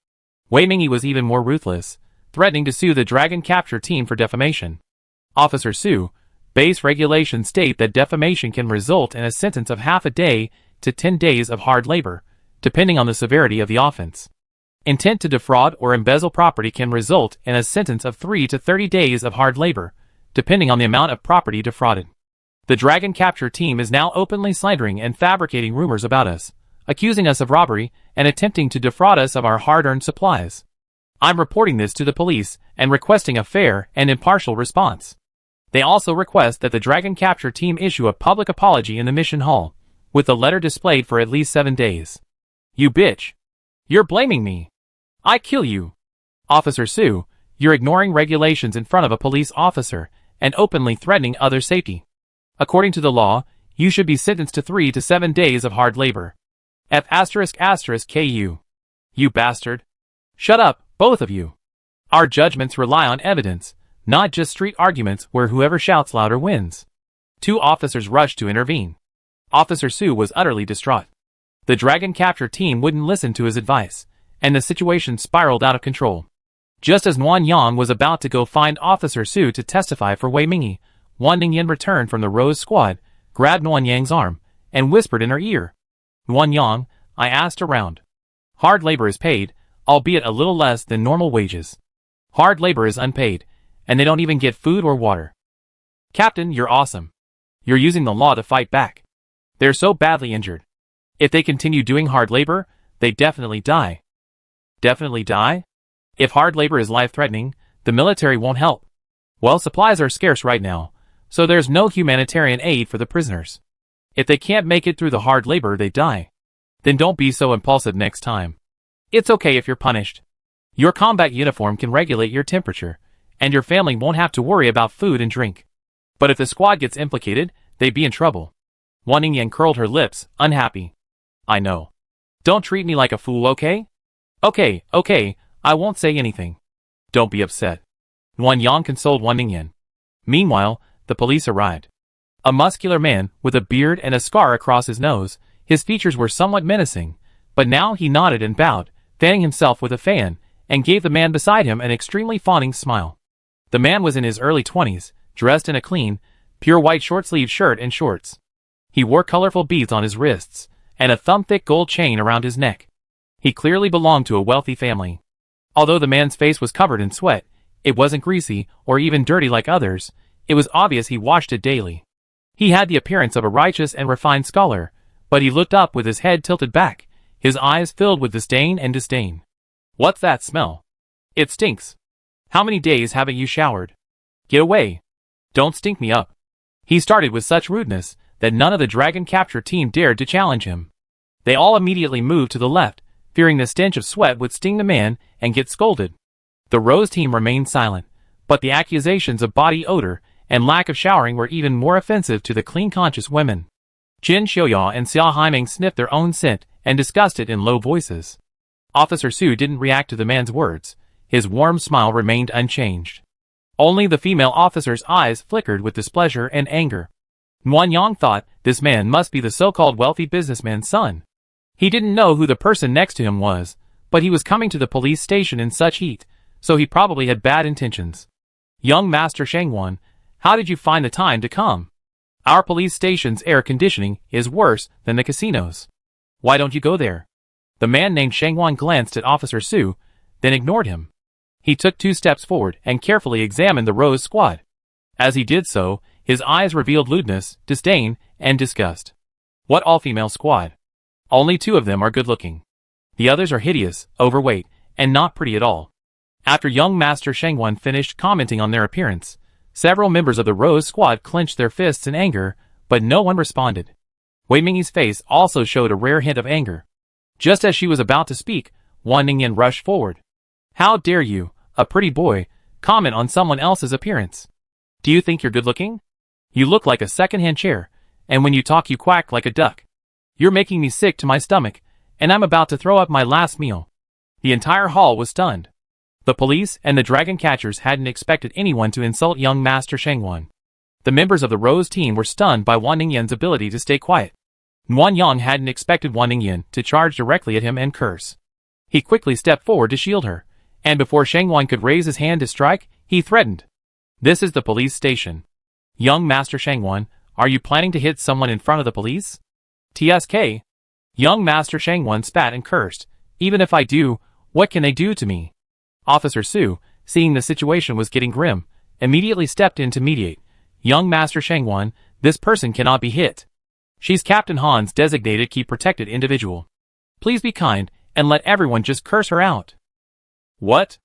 Wei Mingyi was even more ruthless, threatening to sue the Dragon Capture team for defamation. Officer Su, base regulations state that defamation can result in a sentence of half a day to 10 days of hard labor, depending on the severity of the offense. Intent to defraud or embezzle property can result in a sentence of 3 to 30 days of hard labor, depending on the amount of property defrauded. The Dragon Capture team is now openly slandering and fabricating rumors about us, accusing us of robbery and attempting to defraud us of our hard-earned supplies. I'm reporting this to the police and requesting a fair and impartial response. They also request that the Dragon Capture team issue a public apology in the mission hall, with the letter displayed for at least 7 days. You bitch. You're blaming me. I kill you. Officer Su, you're ignoring regulations in front of a police officer and openly threatening other safety. According to the law, you should be sentenced to 3 to 7 days of hard labor. F******KU. You bastard. Shut up, both of you. Our judgments rely on evidence, not just street arguments where whoever shouts louder wins. 2 officers rushed to intervene. Officer Su was utterly distraught. The dragon capture team wouldn't listen to his advice, and the situation spiraled out of control. Just as Nguyen Yang was about to go find Officer Su to testify for Wei Mingyi, Wan Ningyan returned from the Rose Squad, grabbed Nguyen Yang's arm, and whispered in her ear. Nguyen Yang, I asked around. Hard labor is paid, albeit a little less than normal wages. Hard labor is unpaid, and they don't even get food or water. Captain, you're awesome. You're using the law to fight back. They're so badly injured. If they continue doing hard labor, they definitely die. Definitely die? If hard labor is life-threatening, the military won't help. Well, supplies are scarce right now, so there's no humanitarian aid for the prisoners. If they can't make it through the hard labor, they die. Then don't be so impulsive next time. It's okay if you're punished. Your combat uniform can regulate your temperature, and your family won't have to worry about food and drink. But if the squad gets implicated, they'd be in trouble. Wan Ningyan curled her lips, unhappy. I know. Don't treat me like a fool, okay? Okay, I won't say anything. Don't be upset. Nguyen Yang consoled Wan Ningyan. Meanwhile, the police arrived. A muscular man, with a beard and a scar across his nose, his features were somewhat menacing, but now he nodded and bowed, fanning himself with a fan, and gave the man beside him an extremely fawning smile. The man was in his early 20s, dressed in a clean, pure white short-sleeved shirt and shorts. He wore colorful beads on his wrists, and a thumb-thick gold chain around his neck. He clearly belonged to a wealthy family. Although the man's face was covered in sweat, it wasn't greasy or even dirty like others. It was obvious he washed it daily. He had the appearance of a righteous and refined scholar, but he looked up with his head tilted back, his eyes filled with disdain and disdain. What's that smell? It stinks. How many days haven't you showered? Get away. Don't stink me up. He started with such rudeness that none of the dragon capture team dared to challenge him. They all immediately moved to the left, fearing the stench of sweat would sting the man and get scolded. The Rose team remained silent, but the accusations of body odor and lack of showering were even more offensive to the clean-conscious women. Jin Xiaoya and Xia Haiming sniffed their own scent and discussed it in low voices. Officer Su didn't react to the man's words. His warm smile remained unchanged. Only the female officer's eyes flickered with displeasure and anger. Nguyen Yang thought this man must be the so-called wealthy businessman's son. He didn't know who the person next to him was, but he was coming to the police station in such heat, so he probably had bad intentions. Young Master Shangwan, how did you find the time to come? Our police station's air conditioning is worse than the casino's. Why don't you go there? The man named Shangwan glanced at Officer Su, then ignored him. He took 2 steps forward and carefully examined the Rose Squad. As he did so, his eyes revealed lewdness, disdain, and disgust. What all-female squad? Only 2 of them are good-looking. The others are hideous, overweight, and not pretty at all. After young Master Shangwan finished commenting on their appearance, several members of the Rose Squad clenched their fists in anger, but no one responded. Wei Mingyi's face also showed a rare hint of anger. Just as she was about to speak, Wan Ningyan rushed forward. How dare you, a pretty boy, comment on someone else's appearance? Do you think you're good-looking? You look like a second-hand chair, and when you talk you quack like a duck. You're making me sick to my stomach, and I'm about to throw up my last meal. The entire hall was stunned. The police and the dragon catchers hadn't expected anyone to insult young Master Shangwan. The members of the Rose team were stunned by Wan Ningyan's ability to stay quiet. Nguyen Yang hadn't expected Wan Ningyan to charge directly at him and curse. He quickly stepped forward to shield her, and before Shangwan could raise his hand to strike, he threatened. This is the police station. Young Master Shangwan, are you planning to hit someone in front of the police? TSK. Young Master Shangwan spat and cursed. Even if I do, what can they do to me? Officer Su, seeing the situation was getting grim, immediately stepped in to mediate. Young Master Shangwan, this person cannot be hit. She's Captain Han's designated key protected individual. Please be kind, and let everyone just curse her out. What?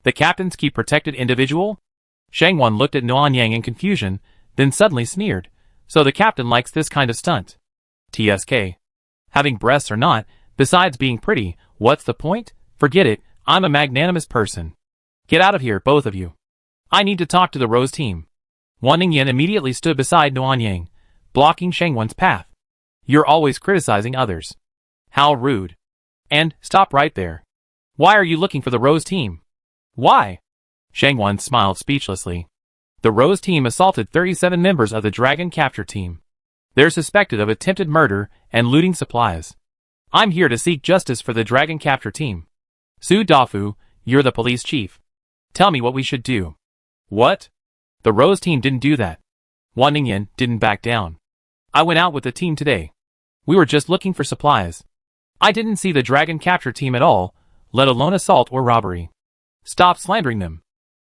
The captain's key protected individual? Shangwan looked at Nguyen Yang in confusion, then suddenly sneered. So the captain likes this kind of stunt. TSK. Having breasts or not, besides being pretty, what's the point? Forget it, I'm a magnanimous person. Get out of here, both of you. I need to talk to the Rose team. Wan Ningyan immediately stood beside Nguyen Yang, blocking Shangwan's path. You're always criticizing others. How rude. And, stop right there. Why are you looking for the Rose team? Why? Shangwan smiled speechlessly. The Rose team assaulted 37 members of the Dragon Capture team. They're suspected of attempted murder and looting supplies. I'm here to seek justice for the Dragon Capture team. Su Dafu, you're the police chief. Tell me what we should do. What? The Rose team didn't do that. Wan Ningyan didn't back down. I went out with the team today. We were just looking for supplies. I didn't see the Dragon Capture team at all, let alone assault or robbery. Stop slandering them.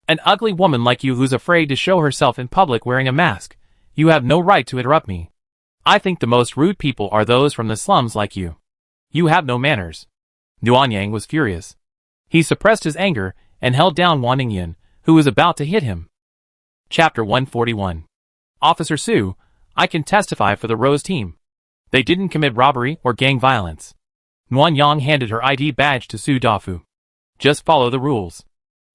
An ugly woman like you who's afraid to show herself in public wearing a mask. You have no right to interrupt me. I think the most rude people are those from the slums like you. You have no manners. Nuanyang was furious. He suppressed his anger and held down Wan Ningyan, who was about to hit him. Chapter 141. Officer Su, I can testify for the Rose team. They didn't commit robbery or gang violence. Nuanyang handed her ID badge to Su Dafu. Just follow the rules.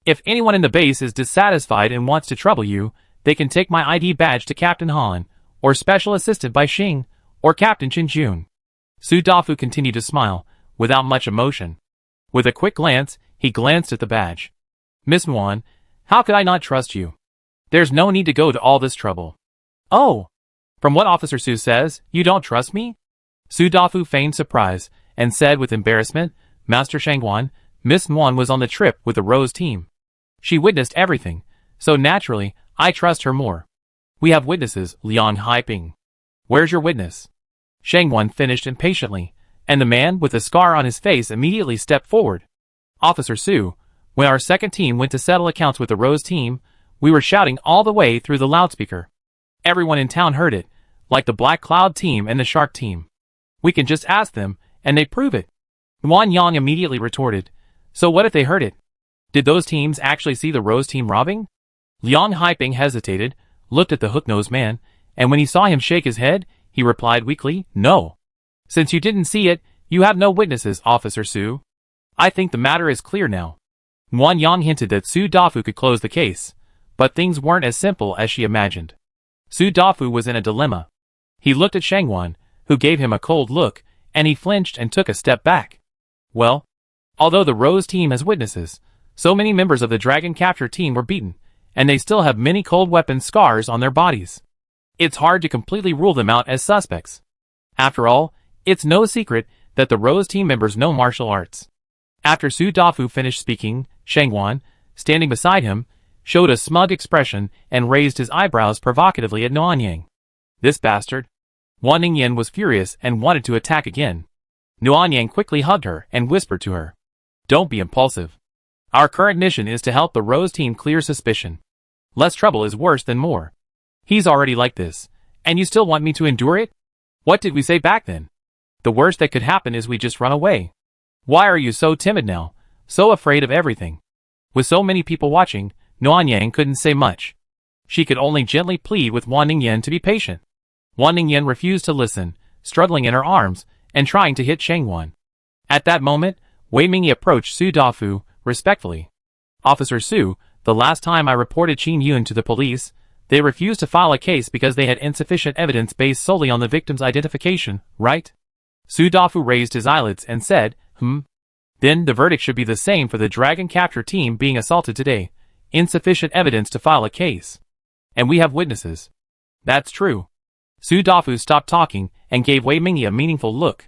If anyone in the base is dissatisfied and wants to trouble you, they can take my ID badge to Captain Han, or Special Assistant by Xing, or Captain Chin Jun. Su Dafu continued to smile, without much emotion. With a quick glance, he glanced at the badge. Miss Muan, how could I not trust you? There's no need to go to all this trouble. Oh! From what Officer Su says, you don't trust me? Su Dafu feigned surprise, and said with embarrassment, Master Shangwan, Miss Muan was on the trip with the Rose team. She witnessed everything, so naturally, I trust her more. We have witnesses, Liang Haiping. Where's your witness? Shangwan finished impatiently, and the man with the scar on his face immediately stepped forward. Officer Su, when our second team went to settle accounts with the Rose team, we were shouting all the way through the loudspeaker. Everyone in town heard it, like the Black Cloud team and the Shark team. We can just ask them, and they prove it. Wan Yang immediately retorted, so what if they heard it? Did those teams actually see the Rose team robbing? Liang Haiping hesitated, looked at the hook-nosed man, and when he saw him shake his head, he replied weakly, no. Since you didn't see it, you have no witnesses, Officer Su. I think the matter is clear now. Wan Yang hinted that Su Dafu could close the case, but things weren't as simple as she imagined. Su Dafu was in a dilemma. He looked at Shangwan, who gave him a cold look, and he flinched and took a step back. Well, although the Rose team has witnesses, so many members of the Dragon Capture team were beaten, and they still have many cold weapon scars on their bodies. It's hard to completely rule them out as suspects. After all, it's no secret that the Rose team members know martial arts. After Su Dafu finished speaking, Shangwan, standing beside him, showed a smug expression and raised his eyebrows provocatively at Nuanyang. This bastard. Wan Ningyan was furious and wanted to attack again. Nuanyang quickly hugged her and whispered to her, don't be impulsive. Our current mission is to help the Rose team clear suspicion. Less trouble is worse than more. He's already like this, and you still want me to endure it? What did we say back then? The worst that could happen is we just run away. Why are you so timid now, so afraid of everything? With so many people watching, Nuanyang couldn't say much. She could only gently plead with Wan Ningyan to be patient. Wan Ningyan refused to listen, struggling in her arms, and trying to hit Shangwan. At that moment, Wei Mingyi approached Su Dafu, respectfully. Officer Su, the last time I reported Qin Yun to the police, they refused to file a case because they had insufficient evidence based solely on the victim's identification, right? Su Dafu raised his eyelids and said, Then the verdict should be the same for the Dragon Capture team being assaulted today. Insufficient evidence to file a case. And we have witnesses. That's true. Su Dafu stopped talking and gave Wei Mingyi a meaningful look.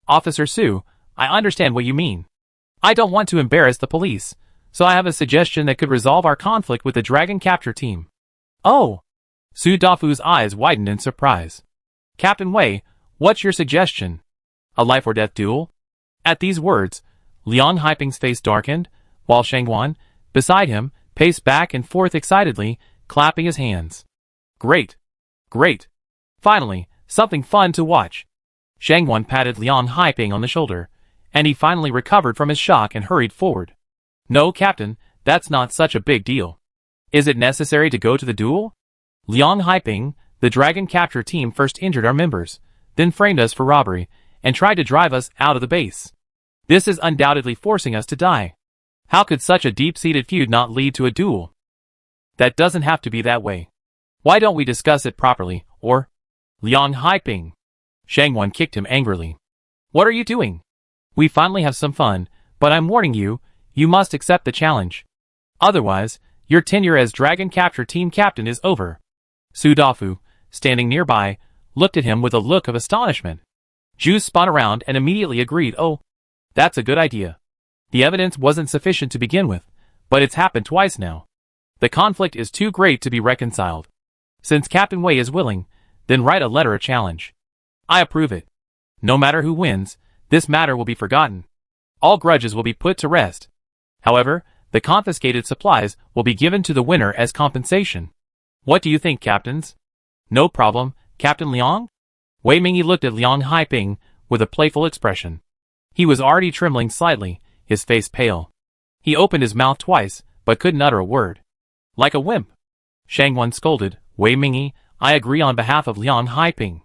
Officer Su, I understand what you mean. I don't want to embarrass the police, so I have a suggestion that could resolve our conflict with the Dragon Capture team. Oh! Su Dafu's eyes widened in surprise. Captain Wei, what's your suggestion? A life or death duel? At these words, Liang Haiping's face darkened, while Shangwan, beside him, paced back and forth excitedly, clapping his hands. Great! Great! Finally, something fun to watch. Shangwan patted Liang Haiping on the shoulder, and he finally recovered from his shock and hurried forward. No, Captain, that's not such a big deal. Is it necessary to go to the duel? Liang Haiping, the Dragon Capture team first injured our members, then framed us for robbery, and tried to drive us out of the base. This is undoubtedly forcing us to die. How could such a deep-seated feud not lead to a duel? That doesn't have to be that way. Why don't we discuss it properly, or... Liang Haiping. Shangwan kicked him angrily. What are you doing? We finally have some fun, but I'm warning you, you must accept the challenge. Otherwise, Your tenure as Dragon Capture Team Captain is over. Su Dafu, standing nearby, looked at him with a look of astonishment. Zhu spun around and immediately agreed. Oh, that's a good idea. The evidence wasn't sufficient to begin with, but it's happened twice now. The conflict is too great to be reconciled. Since Captain Wei is willing, then write a letter of challenge. I approve it. No matter who wins, this matter will be forgotten. All grudges will be put to rest. However, the confiscated supplies will be given to the winner as compensation. What do you think, captains? No problem, Captain Liang? Wei Mingyi looked at Liang Haiping with a playful expression. He was already trembling slightly, his face pale. He opened his mouth twice, but couldn't utter a word. Like a wimp. Shang Wan scolded, Wei Mingyi, I agree on behalf of Liang Haiping.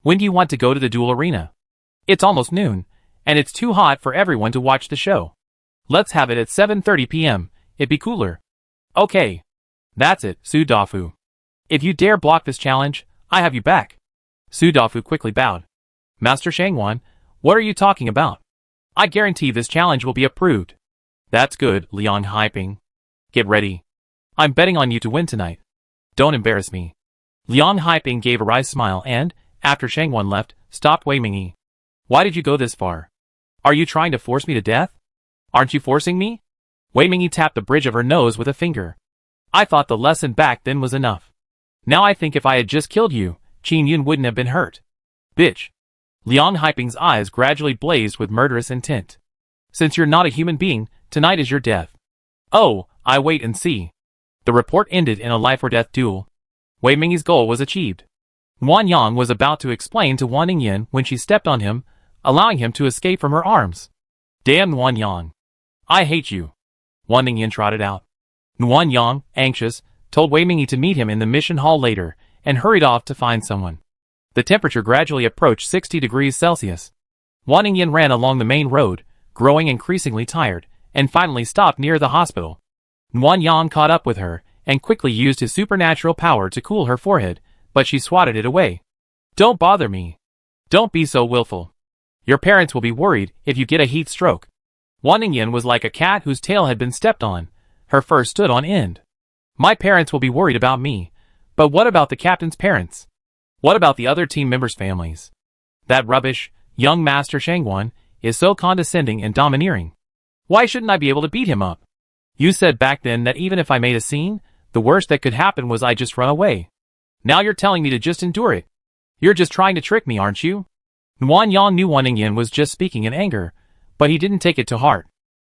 When do you want to go to the duel arena? It's almost noon, and it's too hot for everyone to watch the show. Let's have it at 7:30 p.m., it'd be cooler. Okay. That's it, Su Dafu. If you dare block this challenge, I have you back. Su Dafu quickly bowed. Master Shangwan, what are you talking about? I guarantee this challenge will be approved. That's good, Liang Haiping. Get ready. I'm betting on you to win tonight. Don't embarrass me. Liang Haiping gave a wry smile and, after Shangwan left, stopped Wei Mingyi. Why did you go this far? Are you trying to force me to death? Aren't you forcing me? Wei Mingyi tapped the bridge of her nose with a finger. I thought the lesson back then was enough. Now I think if I had just killed you, Qin Yun wouldn't have been hurt. Bitch. Liang Haiping's eyes gradually blazed with murderous intent. Since you're not a human being, tonight is your death. Oh, I wait and see. The report ended in a life-or-death duel. Wei Mingyi's goal was achieved. Wan Yang was about to explain to Wan Ningyan when she stepped on him, allowing him to escape from her arms. Damn Wan Yang. I hate you. Wan Ningyan trotted out. Wan Yang, anxious, told Wei Mingyi to meet him in the mission hall later, and hurried off to find someone. The temperature gradually approached 60 degrees Celsius. Wan Ningyan ran along the main road, growing increasingly tired, and finally stopped near the hospital. Wan Yang caught up with her, and quickly used his supernatural power to cool her forehead, but she swatted it away. Don't bother me. Don't be so willful. Your parents will be worried if you get a heat stroke. Wan Ningyan was like a cat whose tail had been stepped on. Her fur stood on end. My parents will be worried about me, but what about the captain's parents? What about the other team members' families? That rubbish, young Master Shangwan, is so condescending and domineering. Why shouldn't I be able to beat him up? You said back then that even if I made a scene, the worst that could happen was I just run away. Now you're telling me to just endure it. You're just trying to trick me, aren't you? Wan Yang knew Wan Ningyan was just speaking in anger, but he didn't take it to heart.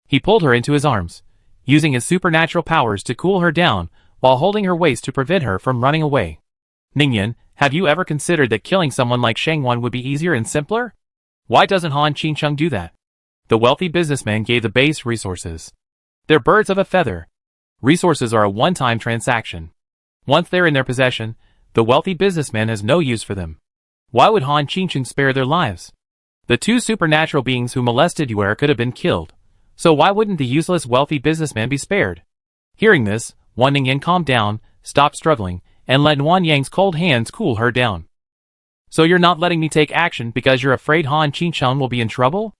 He pulled her into his arms, using his supernatural powers to cool her down while holding her waist to prevent her from running away. Ningyan, have you ever considered that killing someone like Shangwan would be easier and simpler? Why doesn't Han Qingcheng do that? The wealthy businessman gave the base resources. They're birds of a feather. Resources are a one-time transaction. Once they're in their possession, the wealthy businessman has no use for them. Why would Han Qingcheng spare their lives? The two supernatural beings who molested Yuer could have been killed, so why wouldn't the useless wealthy businessman be spared? Hearing this, Wan Ningyan calmed down, stopped struggling, and let Wan Yang's cold hands cool her down. So you're not letting me take action because you're afraid Han Qingcheng will be in trouble?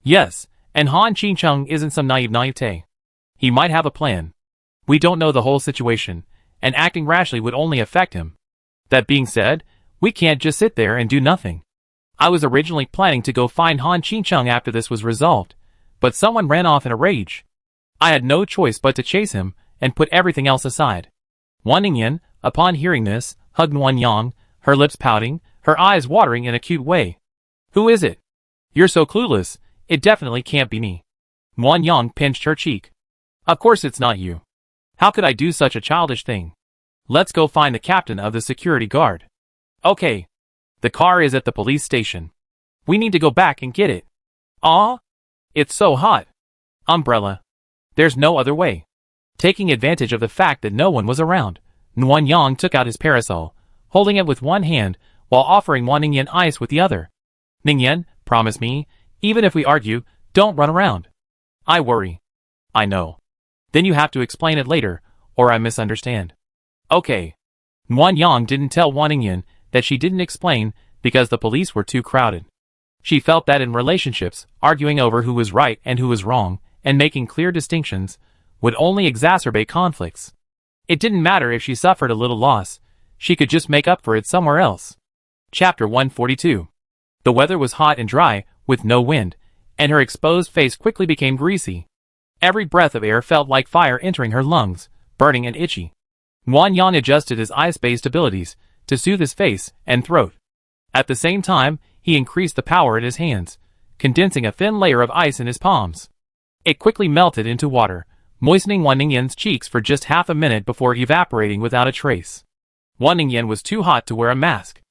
Yes, and Han Qingcheng isn't some naivete. He might have a plan. We don't know the whole situation, and acting rashly would only affect him. That being said, we can't just sit there and do nothing. I was originally planning to go find Han Qingcheng after this was resolved, but someone ran off in a rage. I had no choice but to chase him and put everything else aside. Wan Ningyan, upon hearing this, hugged Wan Yang, her lips pouting, her eyes watering in a cute way. Who is it? You're so clueless, it definitely can't be me. Wan Yang pinched her cheek. Of course it's not you. How could I do such a childish thing? Let's go find the captain of the security guard. Okay. The car is at the police station. We need to go back and get it. Aw? It's so hot. Umbrella. There's no other way. Taking advantage of the fact that no one was around, Wan Yang took out his parasol, holding it with one hand while offering Wan Ningyan ice with the other. Ningyan, promise me, even if we argue, don't run around. I worry. I know. Then you have to explain it later, or I misunderstand. Okay. Wan Yang didn't tell Wan Ningyan that she didn't explain because the police were too crowded. She felt that in relationships, arguing over who was right and who was wrong, and making clear distinctions, would only exacerbate conflicts. It didn't matter if she suffered a little loss, she could just make up for it somewhere else. Chapter 142. The weather was hot and dry, with no wind, and her exposed face quickly became greasy. Every breath of air felt like fire entering her lungs, burning and itchy. Wang Yang adjusted his ice-based abilities to soothe his face and throat. At the same time, he increased the power in his hands, condensing a thin layer of ice in his palms. It quickly melted into water, moistening Wan Ningyan's cheeks for just half a minute before evaporating without a trace. Wan Ningyan was too hot to wear a mask.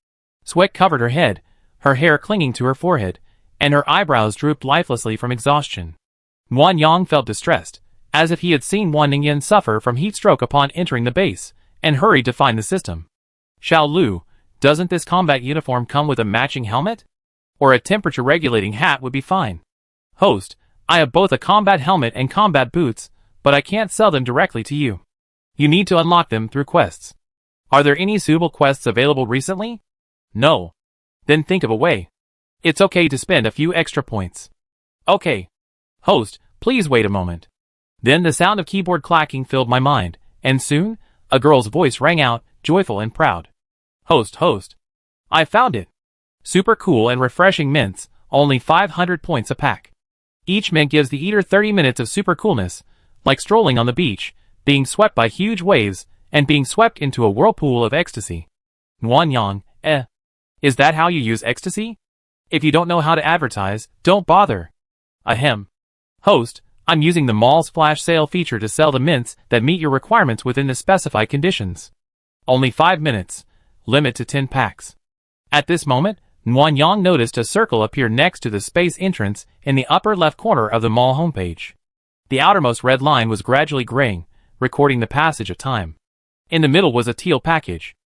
Sweat covered her head, her hair clinging to her forehead, and her eyebrows drooped lifelessly from exhaustion. Wang Yang felt distressed, as if he had seen Wan Ningyan suffer from heat stroke upon entering the base, and hurried to find the system. Xiao Lu, doesn't this combat uniform come with a matching helmet? Or a temperature-regulating hat would be fine. Host, I have both a combat helmet and combat boots, but I can't sell them directly to you. You need to unlock them through quests. Are there any suitable quests available recently? No. Then think of a way. It's okay to spend a few extra points. Okay. Host, please wait a moment. Then the sound of keyboard clacking filled my mind, and soon, a girl's voice rang out, joyful and proud. Host. I found it. Super cool and refreshing mints, only 500 points a pack. Each mint gives the eater 30 minutes of super coolness, like strolling on the beach, being swept by huge waves, and being swept into a whirlpool of ecstasy. Wang Yang, is that how you use ecstasy? If you don't know how to advertise, don't bother. Ahem. Host, I'm using the mall's flash sale feature to sell the mints that meet your requirements within the specified conditions. Only 5 minutes. Limit to 10 packs. At this moment, Wang Yang noticed a circle appear next to the space entrance in the upper left corner of the mall homepage. The outermost red line was gradually graying, recording the passage of time. In the middle was a teal package.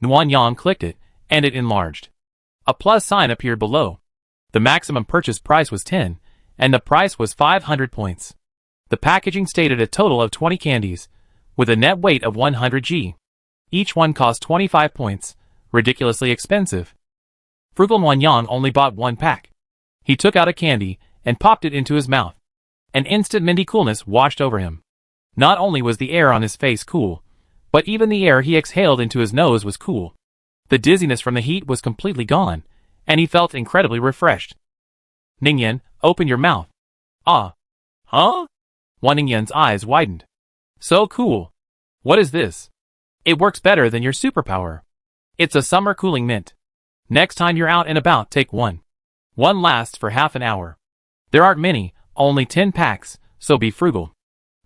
Wang Yang clicked it, and it enlarged. A plus sign appeared below. The maximum purchase price was 10, and the price was 500 points. The packaging stated a total of 20 candies, with a net weight of 100 g. Each one cost 25 points, ridiculously expensive. Frugal Wang Yang only bought one pack. He took out a candy, and popped it into his mouth. An instant minty coolness washed over him. Not only was the air on his face cool, but even the air he exhaled into his nose was cool. The dizziness from the heat was completely gone, and he felt incredibly refreshed. Ningyan, open your mouth. Ah. Huh? Wan Ningyan's eyes widened. So cool. What is this? It works better than your superpower. It's a summer cooling mint. Next time you're out and about, take one. One lasts for half an hour. There aren't many, only 10 packs, so be frugal.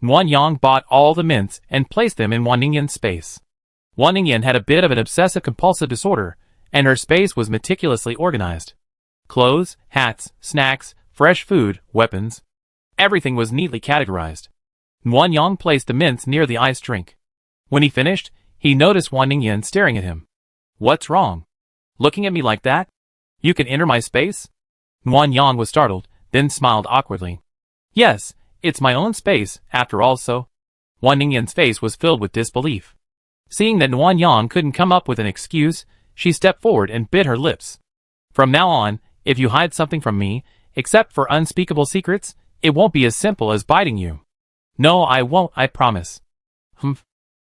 Wang Yang bought all the mints and placed them in Wan Ningyan's space. Wan Ningyan had a bit of an obsessive-compulsive disorder, and her space was meticulously organized. Clothes, hats, snacks, fresh food, weapons. Everything was neatly categorized. Wang Yang placed the mints near the ice drink. When he finished, he noticed Wan Ningyan staring at him. What's wrong? Looking at me like that? You can enter my space? Wang Yang was startled, then smiled awkwardly. Yes, it's my own space, after all. So Wan Ningyan's face was filled with disbelief. Seeing that Wang Yang couldn't come up with an excuse, she stepped forward and bit her lips. From now on, if you hide something from me, except for unspeakable secrets, it won't be as simple as biting you. No, I won't, I promise. Humph.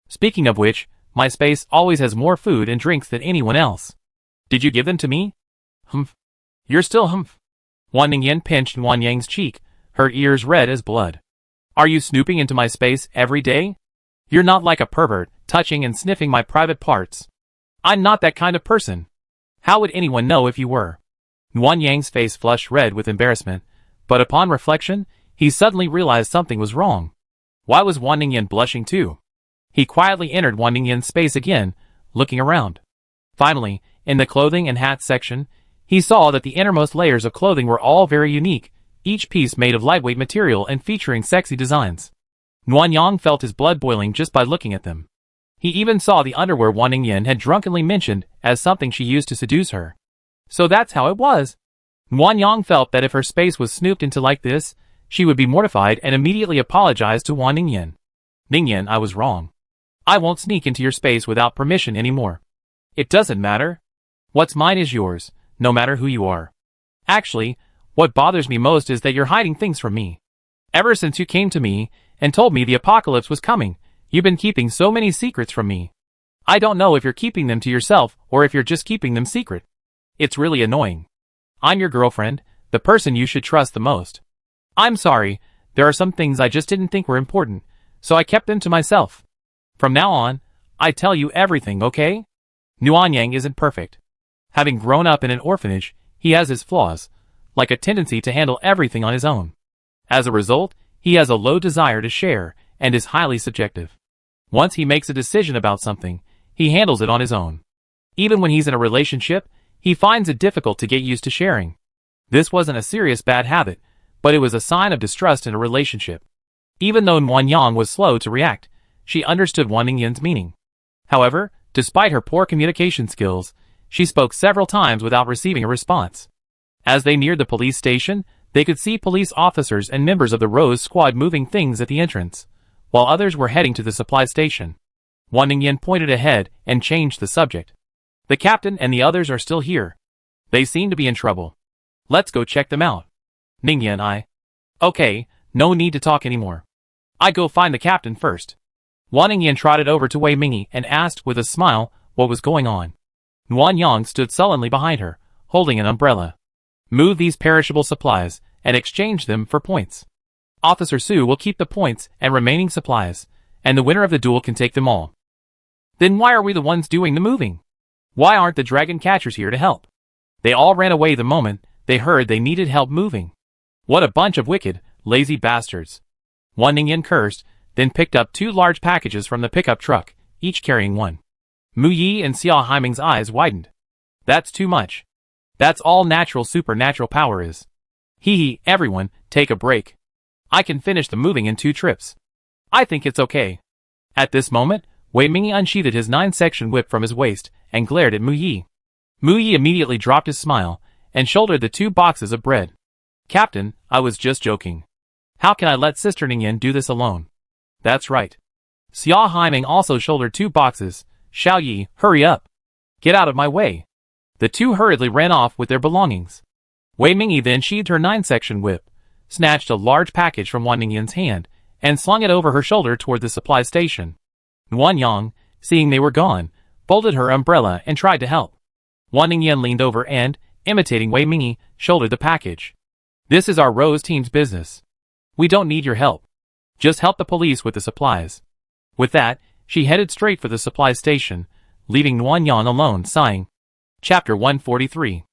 Speaking of which, my space always has more food and drinks than anyone else. Did you give them to me? Humph. You're still humph. Wan Ningyan pinched Wang Yang's cheek, her ears red as blood. Are you snooping into my space every day? You're not like a pervert, touching and sniffing my private parts. I'm not that kind of person. How would anyone know if you were? Wang Yang's face flushed red with embarrassment, but upon reflection, he suddenly realized something was wrong. Why was Wan Ningyan blushing too? He quietly entered Wan Ningyan's space again, looking around. Finally, in the clothing and hats section, he saw that the innermost layers of clothing were all very unique, each piece made of lightweight material and featuring sexy designs. Wang Yang felt his blood boiling just by looking at them. He even saw the underwear Wan Ningyan had drunkenly mentioned as something she used to seduce her. So that's how it was. Wang Yang felt that if her space was snooped into like this, she would be mortified and immediately apologized to Wan Ningyan. Ningyan, I was wrong. I won't sneak into your space without permission anymore. It doesn't matter. What's mine is yours, no matter who you are. Actually, what bothers me most is that you're hiding things from me. Ever since you came to me and told me the apocalypse was coming, You've been keeping so many secrets from me. I don't know if you're keeping them to yourself or if you're just keeping them secret. It's really annoying. I'm your girlfriend, the person you should trust the most. I'm sorry, there are some things I just didn't think were important, so I kept them to myself. From now on, I tell you everything, okay? Nuanyang isn't perfect. Having grown up in an orphanage, he has his flaws, like a tendency to handle everything on his own. As a result, he has a low desire to share and is highly subjective. Once he makes a decision about something, he handles it on his own. Even when he's in a relationship, he finds it difficult to get used to sharing. This wasn't a serious bad habit, but it was a sign of distrust in a relationship. Even though Nuanyang was slow to react, she understood Wan Ningyan's meaning. However, despite her poor communication skills, she spoke several times without receiving a response. As they neared the police station, they could see police officers and members of the Rose Squad moving things at the entrance, while others were heading to the supply station. Wan Ningyan pointed ahead and changed the subject. The captain and the others are still here. They seem to be in trouble. Let's go check them out. Ningyan, Okay, no need to talk anymore. I go find the captain first. Wan Ningyan trotted over to Wei Mingi and asked with a smile what was going on. Nuanyang stood sullenly behind her, holding an umbrella. Move these perishable supplies and exchange them for points. Officer Su will keep the points and remaining supplies, and the winner of the duel can take them all. Then why are we the ones doing the moving? Why aren't the dragon catchers here to help? They all ran away the moment they heard they needed help moving. What a bunch of wicked, lazy bastards. Wan Ningyan cursed, then picked up 2 large packages from the pickup truck, each carrying one. Mu Yi and Xia Haiming's eyes widened. That's too much. That's all natural supernatural power is. Hee, everyone, take a break. I can finish the moving in 2 trips. I think it's okay. At this moment, Wei Mingi unsheathed his 9-section whip from his waist and glared at Mu Yi. Mu Yi immediately dropped his smile and shouldered the 2 boxes of bread. Captain, I was just joking. How can I let Sister Ningyan do this alone? That's right. Xia Haiming also shouldered 2 boxes. Xiao Yi, hurry up. Get out of my way. The 2 hurriedly ran off with their belongings. Wei Mingi then sheathed her 9-section whip, snatched a large package from Wan Ningyan's hand, and slung it over her shoulder toward the supply station. Nuanyang, seeing they were gone, folded her umbrella and tried to help. Wan Ningyan leaned over and, imitating Wei Mingi, shouldered the package. This is our Rose team's business. We don't need your help. Just help the police with the supplies. With that, she headed straight for the supply station, leaving Nuanyang alone, sighing. Chapter 143.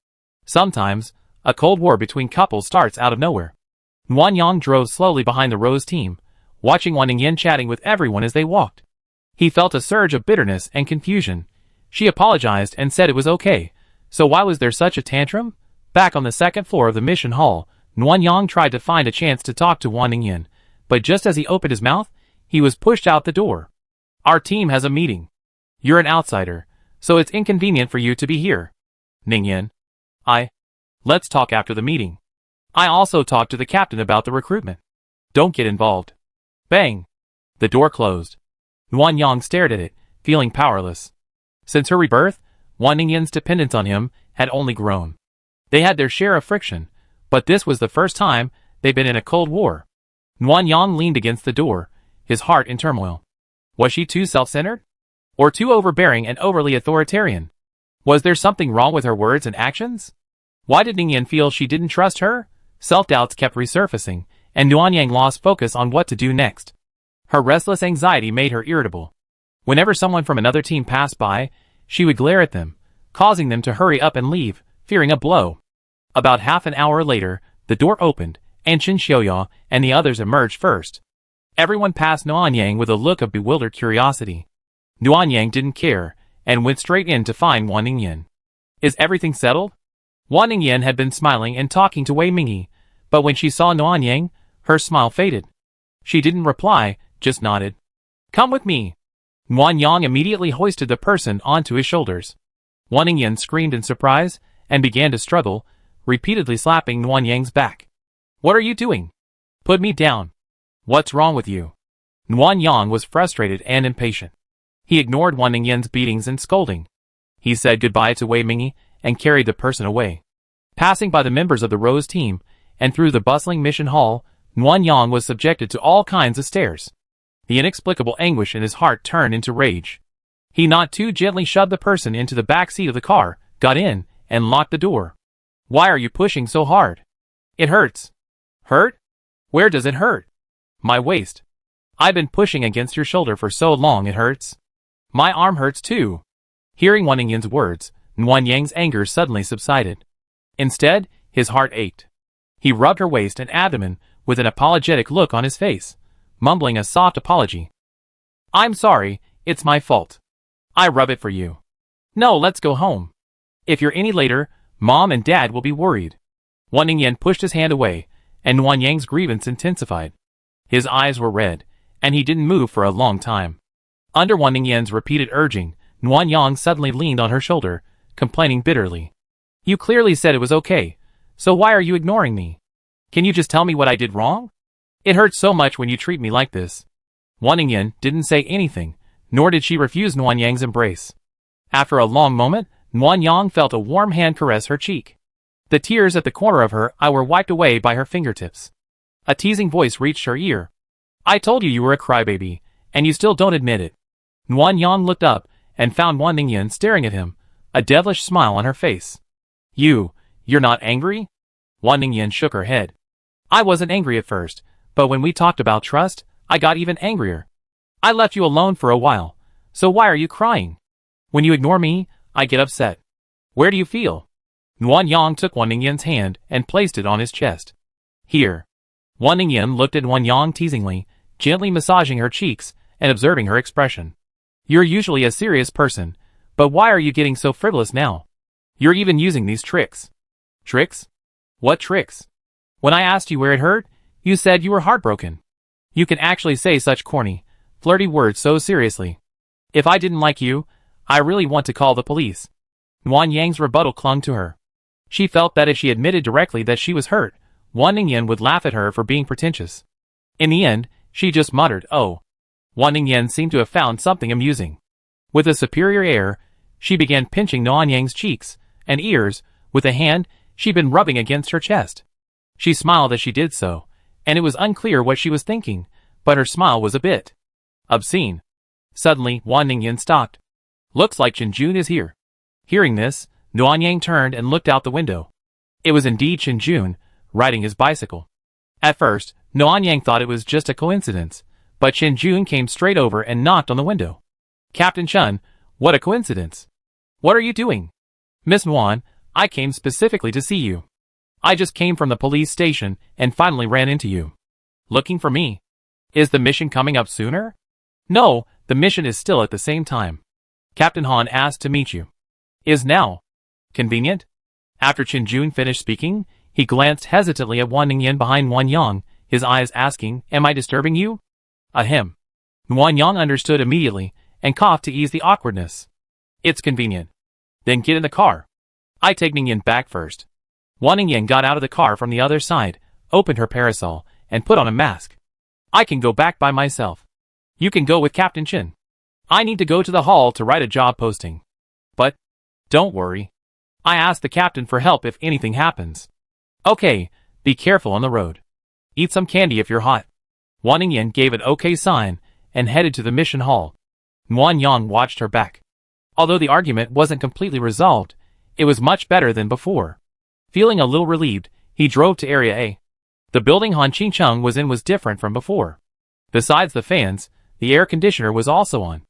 Sometimes, a cold war between couples starts out of nowhere. Nuanyang drove slowly behind the Rose team, watching Wan Ningyan chatting with everyone as they walked. He felt a surge of bitterness and confusion. She apologized and said it was okay, so why was there such a tantrum? Back on the 2nd floor of the mission hall, Nuanyang tried to find a chance to talk to Wan Ningyan, but just as he opened his mouth, he was pushed out the door. Our team has a meeting. You're an outsider, so it's inconvenient for you to be here. Ningyan. Let's talk after the meeting. I also talked to the captain about the recruitment. Don't get involved. Bang! The door closed. Nuanyang stared at it, feeling powerless. Since her rebirth, Wan Ningyan's dependence on him had only grown. They had their share of friction, but this was the first time they'd been in a cold war. Nuanyang leaned against the door, his heart in turmoil. Was she too self-centered? Or too overbearing and overly authoritarian? Was there something wrong with her words and actions? Why did Ningyan feel she didn't trust her? Self-doubts kept resurfacing, and Nuanyang lost focus on what to do next. Her restless anxiety made her irritable. Whenever someone from another team passed by, she would glare at them, causing them to hurry up and leave, fearing a blow. About half an hour later, the door opened, and Chen Xiaoya and the others emerged first. Everyone passed Nuanyang with a look of bewildered curiosity. Nuanyang didn't care, and went straight in to find Wan Ningyan. Is everything settled? Wan Ningyan had been smiling and talking to Wei Mingi, but when she saw Nuanyang, her smile faded. She didn't reply, just nodded. Come with me. Nuanyang immediately hoisted the person onto his shoulders. Wan Ningyan screamed in surprise, and began to struggle, repeatedly slapping Nuanyang's back. What are you doing? Put me down. What's wrong with you? Nuanyang was frustrated and impatient. He ignored Wan Ningyan's beatings and scolding. He said goodbye to Wei Mingi and carried the person away. Passing by the members of the Rose team, and through the bustling mission hall, Nuanyang was subjected to all kinds of stares. The inexplicable anguish in his heart turned into rage. He not too gently shoved the person into the back seat of the car, got in, and locked the door. Why are you pushing so hard? It hurts. Hurt? Where does it hurt? My waist. I've been pushing against your shoulder for so long it hurts. My arm hurts too. Hearing Wan Ningyan's words, Nguyen Yang's anger suddenly subsided. Instead, his heart ached. He rubbed her waist and abdomen with an apologetic look on his face, mumbling a soft apology. I'm sorry, it's my fault. I rub it for you. No, let's go home. If you're any later, Mom and Dad will be worried. Wan Ningyan pushed his hand away, and Nguyen Yang's grievance intensified. His eyes were red, and he didn't move for a long time. Under Wan Ningyan's repeated urging, Nguyen Yang suddenly leaned on her shoulder, complaining bitterly. You clearly said it was okay, so why are you ignoring me? Can you just tell me what I did wrong? It hurts so much when you treat me like this. Wan Ningyan didn't say anything, nor did she refuse Nguyen Yang's embrace. After a long moment, Nguyen Yang felt a warm hand caress her cheek. The tears at the corner of her eye were wiped away by her fingertips. A teasing voice reached her ear. I told you were a crybaby, and you still don't admit it. Nguyen Yang looked up and found Wan Ningyan staring at him, a devilish smile on her face. You're not angry? Wan Ningyan shook her head. I wasn't angry at first, but when we talked about trust, I got even angrier. I left you alone for a while, so why are you crying? When you ignore me, I get upset. Where do you feel? Nguyen Yang took Wan Ningyan's hand and placed it on his chest. Here. Wan Ningyan looked at Nguyen Yang teasingly, gently massaging her cheeks and observing her expression. You're usually a serious person, but why are you getting so frivolous now? You're even using these tricks. Tricks? What tricks? When I asked you where it hurt, you said you were heartbroken. You can actually say such corny, flirty words so seriously. If I didn't like you, I really want to call the police. Nguyen Yang's rebuttal clung to her. She felt that if she admitted directly that she was hurt, Wan Ningyan would laugh at her for being pretentious. In the end, she just muttered, oh. Wan Ningyan seemed to have found something amusing. With a superior air, she began pinching Nguyen Yang's cheeks and ears with a hand she'd been rubbing against her chest. She smiled as she did so, and it was unclear what she was thinking, but her smile was a bit obscene. Suddenly, Wan Ningyan stopped. Looks like Chen Jun is here. Hearing this, Nguyen Yang turned and looked out the window. It was indeed Chen Jun, riding his bicycle. At first, Nguyen Yang thought it was just a coincidence, but Chen Jun came straight over and knocked on the window. Captain Chen, what a coincidence. What are you doing? Miss Nguyen, I came specifically to see you. I just came from the police station and finally ran into you. Looking for me? Is the mission coming up sooner? No, the mission is still at the same time. Captain Han asked to meet you. Is now convenient? After Chen Jun finished speaking, he glanced hesitantly at Wan Ningyan behind Nguyen Yang, his eyes asking, Am I disturbing you? Ahem. Nguyen Yang understood immediately and coughed to ease the awkwardness. It's convenient. Then get in the car. I take Ningyan back first. Wan Ningyan got out of the car from the other side, opened her parasol, and put on a mask. I can go back by myself. You can go with Captain Chen. I need to go to the hall to write a job posting. But, don't worry. I asked the captain for help if anything happens. Okay, be careful on the road. Eat some candy if you're hot. Wan Ningyan gave an okay sign and headed to the mission hall. Nguyen Yang watched her back. Although the argument wasn't completely resolved, it was much better than before. Feeling a little relieved, he drove to Area A. The building Han Qingcheng was in was different from before. Besides the fans, the air conditioner was also on.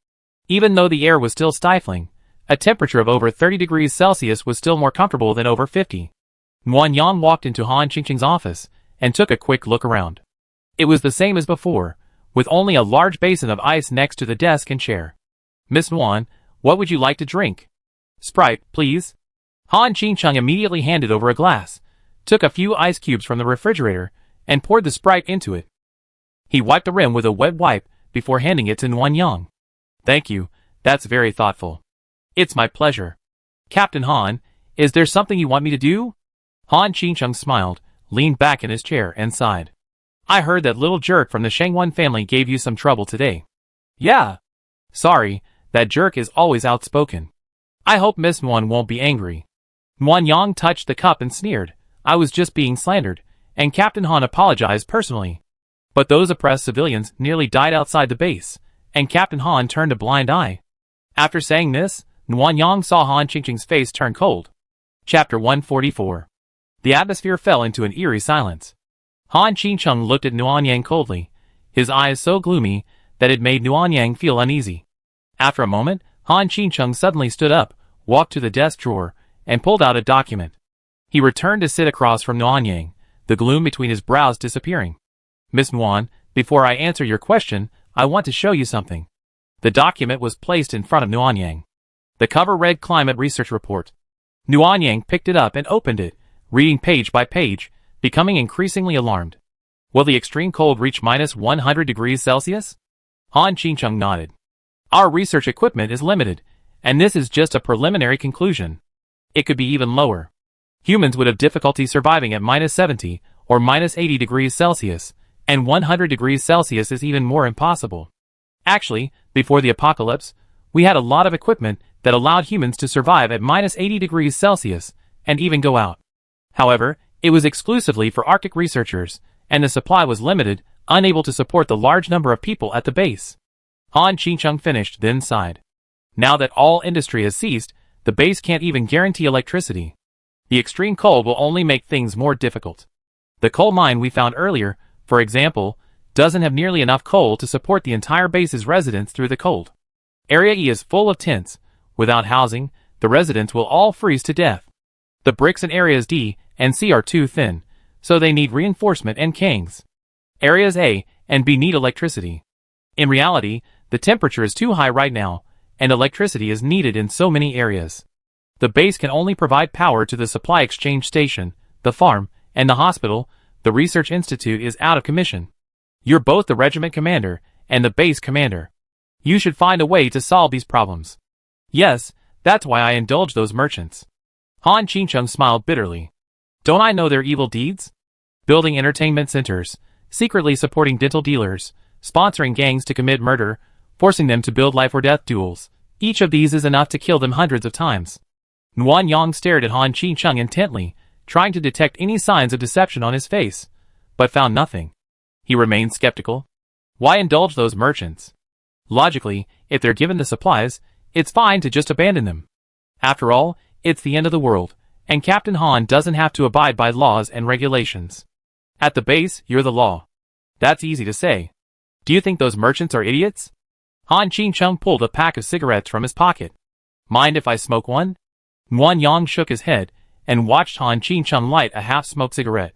Even though the air was still stifling, a temperature of over 30 degrees Celsius was still more comfortable than over 50. Nguyen Yang walked into Han Qingcheng's office and took a quick look around. It was the same as before, with only a large basin of ice next to the desk and chair. Miss Nguyen, what would you like to drink? Sprite, please. Han Qingcheng immediately handed over a glass, took a few ice cubes from the refrigerator, and poured the Sprite into it. He wiped the rim with a wet wipe before handing it to Nguyen Yang. Thank you, that's very thoughtful. It's my pleasure. Captain Han, is there something you want me to do? Han Qingcheng smiled, leaned back in his chair, and sighed. I heard that little jerk from the Shangwan family gave you some trouble today. Yeah. Sorry, that jerk is always outspoken. I hope Miss Nguyen won't be angry. Nguyen Yang touched the cup and sneered. I was just being slandered, and Captain Han apologized personally. But those oppressed civilians nearly died outside the base, and Captain Han turned a blind eye. After saying this, Nguyen Yang saw Han Qingqing's face turn cold. Chapter 144. The atmosphere fell into an eerie silence. Han Qingqing looked at Nguyen Yang coldly, his eyes so gloomy that it made Nguyen Yang feel uneasy. After a moment, Han Qingqing suddenly stood up, walked to the desk drawer, and pulled out a document. He returned to sit across from Nguyen Yang, the gloom between his brows disappearing. Miss Nguyen, before I answer your question, I want to show you something. The document was placed in front of Nguyen Yang. The cover read Climate Research Report. Nguyen Yang picked it up and opened it, reading page by page, becoming increasingly alarmed. Will the extreme cold reach -100 degrees Celsius? Han Qingqing nodded. Our research equipment is limited, and this is just a preliminary conclusion. It could be even lower. Humans would have difficulty surviving at -70 or -80 degrees Celsius, and 100 degrees Celsius is even more impossible. Actually, before the apocalypse, we had a lot of equipment that allowed humans to survive at -80 degrees Celsius and even go out. However, it was exclusively for Arctic researchers, and the supply was limited, unable to support the large number of people at the base. Han Qingqing finished, then sighed. Now that all industry has ceased, the base can't even guarantee electricity. The extreme cold will only make things more difficult. The coal mine we found earlier, for example, doesn't have nearly enough coal to support the entire base's residents through the cold. Area E is full of tents. Without housing, the residents will all freeze to death. The bricks in areas D and C are too thin, so they need reinforcement and cangs. Areas A and B need electricity. In reality, the temperature is too high right now, and electricity is needed in so many areas. The base can only provide power to the supply exchange station, the farm, and the hospital. The research institute is out of commission. You're both the regiment commander and the base commander. You should find a way to solve these problems. Yes, that's why I indulge those merchants. Han Qingqing smiled bitterly. Don't I know their evil deeds? Building entertainment centers, secretly supporting dental dealers, sponsoring gangs to commit murder, forcing them to build life-or-death duels. Each of these is enough to kill them hundreds of times. Nguyen Yang stared at Han Qingqing intently, trying to detect any signs of deception on his face, but found nothing. He remained skeptical. Why indulge those merchants? Logically, if they're given the supplies, it's fine to just abandon them. After all, it's the end of the world, and Captain Han doesn't have to abide by laws and regulations. At the base, you're the law. That's easy to say. Do you think those merchants are idiots? Han Qingqing pulled a pack of cigarettes from his pocket. Mind if I smoke one? Nguyen Yang shook his head and watched Han Qingqing light a half-smoked cigarette.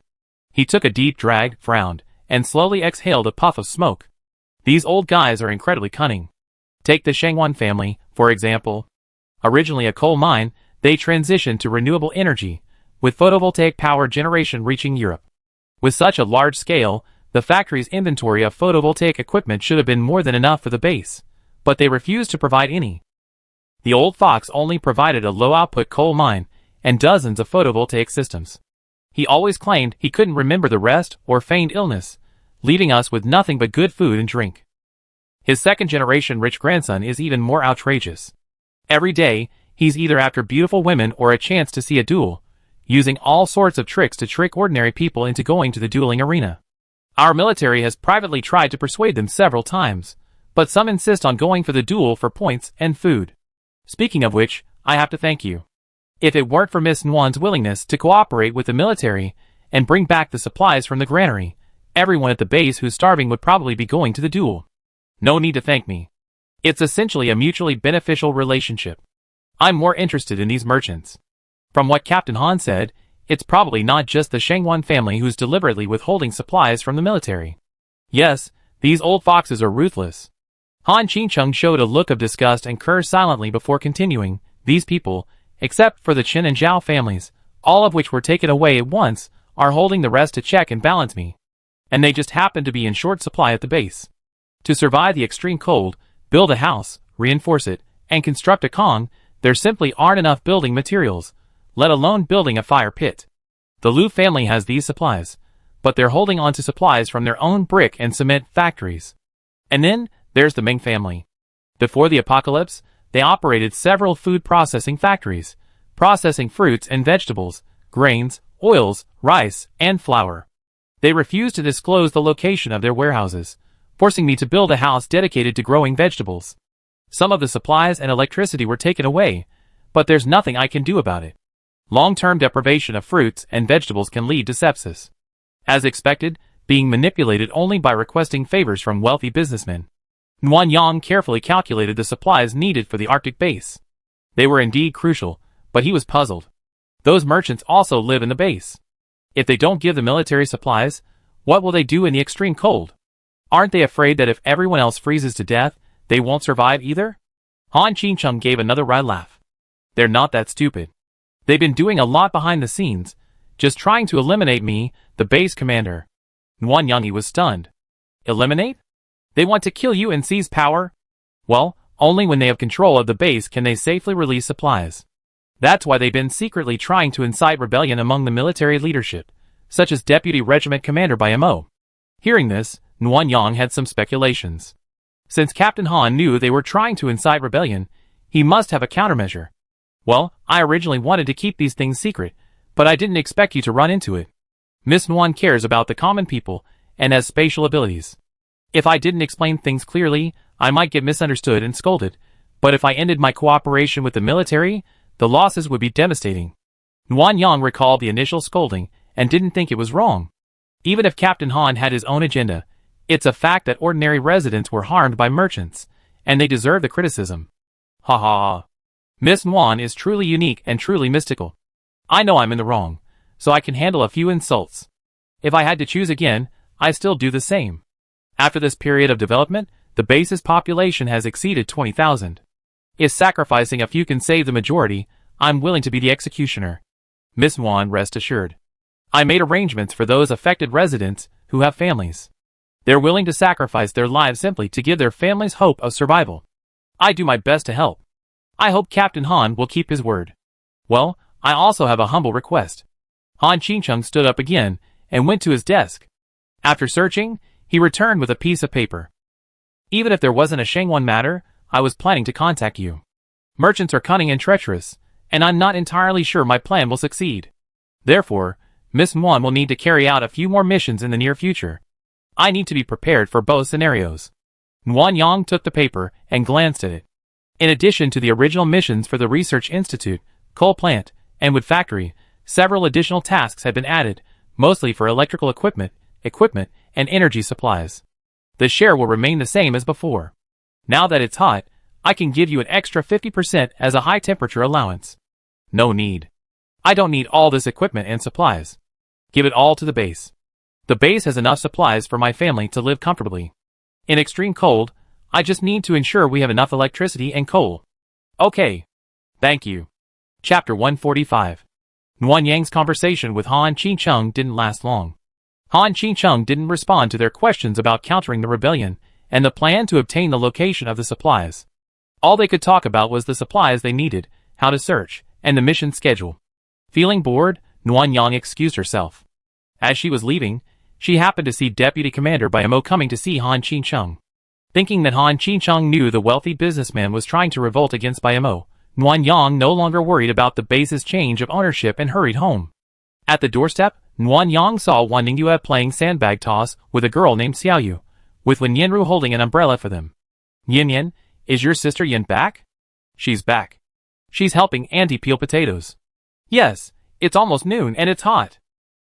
He took a deep drag, frowned, and slowly exhaled a puff of smoke. These old guys are incredibly cunning. Take the Shangwan family, for example. Originally a coal mine, they transitioned to renewable energy, with photovoltaic power generation reaching Europe. With such a large scale, the factory's inventory of photovoltaic equipment should have been more than enough for the base, but they refused to provide any. The old fox only provided a low-output coal mine and dozens of photovoltaic systems. He always claimed he couldn't remember the rest or feigned illness, leaving us with nothing but good food and drink. His second-generation rich grandson is even more outrageous. Every day, he's either after beautiful women or a chance to see a duel, using all sorts of tricks to trick ordinary people into going to the dueling arena. Our military has privately tried to persuade them several times, but some insist on going for the duel for points and food. Speaking of which, I have to thank you. If it weren't for Miss Nguyen's willingness to cooperate with the military and bring back the supplies from the granary, everyone at the base who's starving would probably be going to the duel. No need to thank me. It's essentially a mutually beneficial relationship. I'm more interested in these merchants. From what Captain Han said, it's probably not just the Shangwan family who's deliberately withholding supplies from the military. Yes, these old foxes are ruthless. Han Qingqing showed a look of disgust and cursed silently before continuing. These people, except for the Chen and Zhao families, all of which were taken away at once, are holding the rest to check and balance me. And they just happen to be in short supply at the base. To survive the extreme cold, build a house, reinforce it, and construct a kong, there simply aren't enough building materials, let alone building a fire pit. The Liu family has these supplies, but they're holding on to supplies from their own brick and cement factories. And then, there's the Ming family. Before the apocalypse, they operated several food processing factories, processing fruits and vegetables, grains, oils, rice, and flour. They refused to disclose the location of their warehouses, forcing me to build a house dedicated to growing vegetables. Some of the supplies and electricity were taken away, but there's nothing I can do about it. Long-term deprivation of fruits and vegetables can lead to sepsis. As expected, being manipulated only by requesting favors from wealthy businessmen. Nguyen Yang carefully calculated the supplies needed for the Arctic base. They were indeed crucial, but he was puzzled. Those merchants also live in the base. If they don't give the military supplies, what will they do in the extreme cold? Aren't they afraid that if everyone else freezes to death, they won't survive either? Han Qingcheng gave another wry laugh. They're not that stupid. They've been doing a lot behind the scenes, just trying to eliminate me, the base commander. Nguyen Yang was stunned. Eliminate? They want to kill you and seize power? Well, only when they have control of the base can they safely release supplies. That's why they've been secretly trying to incite rebellion among the military leadership, such as Deputy Regiment Commander Mo. Hearing this, Nguyen Yang had some speculations. Since Captain Han knew they were trying to incite rebellion, he must have a countermeasure. Well, I originally wanted to keep these things secret, but I didn't expect you to run into it. Miss Nguyen cares about the common people and has spatial abilities. If I didn't explain things clearly, I might get misunderstood and scolded, but if I ended my cooperation with the military, the losses would be devastating. Nguyen Yang recalled the initial scolding and didn't think it was wrong. Even if Captain Han had his own agenda, it's a fact that ordinary residents were harmed by merchants, and they deserve the criticism. Ha ha ha. Miss Nguyen is truly unique and truly mystical. I know I'm in the wrong, so I can handle a few insults. If I had to choose again, I still do the same. After this period of development, the base's population has exceeded 20,000. If sacrificing a few can save the majority, I'm willing to be the executioner. Miss Nguyen, rest assured. I made arrangements for those affected residents who have families. They're willing to sacrifice their lives simply to give their families hope of survival. I do my best to help. I hope Captain Han will keep his word. Well, I also have a humble request. Han Qingcheng stood up again and went to his desk. After searching, he returned with a piece of paper. Even if there wasn't a Shangwon matter, I was planning to contact you. Merchants are cunning and treacherous, and I'm not entirely sure my plan will succeed. Therefore, Miss Nguyen will need to carry out a few more missions in the near future. I need to be prepared for both scenarios. Nguyen Yang took the paper and glanced at it. In addition to the original missions for the Research Institute, coal plant, and wood factory, several additional tasks had been added, mostly for electrical equipment, and energy supplies. The share will remain the same as before. Now that it's hot, I can give you an extra 50% as a high-temperature allowance. No need. I don't need all this equipment and supplies. Give it all to the base. The base has enough supplies for my family to live comfortably. In extreme cold, I just need to ensure we have enough electricity and coal. Okay. Thank you. Chapter 145. Nguyen Yang's conversation with Han Qingcheng didn't last long. Han Qingcheng didn't respond to their questions about countering the rebellion and the plan to obtain the location of the supplies. All they could talk about was the supplies they needed, how to search, and the mission schedule. Feeling bored, Nguyen Yang excused herself. As she was leaving, she happened to see Deputy Commander Mo coming to see Han Qingcheng. Thinking that Han Qingcheng knew the wealthy businessman was trying to revolt against Mo, Nguyen Yang no longer worried about the base's change of ownership and hurried home. At the doorstep, Nguyen Yang saw Wan Ningyue playing sandbag toss with a girl named Xiaoyu, with Wen Yinru holding an umbrella for them. Yin Yin, is your sister Yin back? She's back. She's helping Auntie peel potatoes. Yes, it's almost noon and it's hot.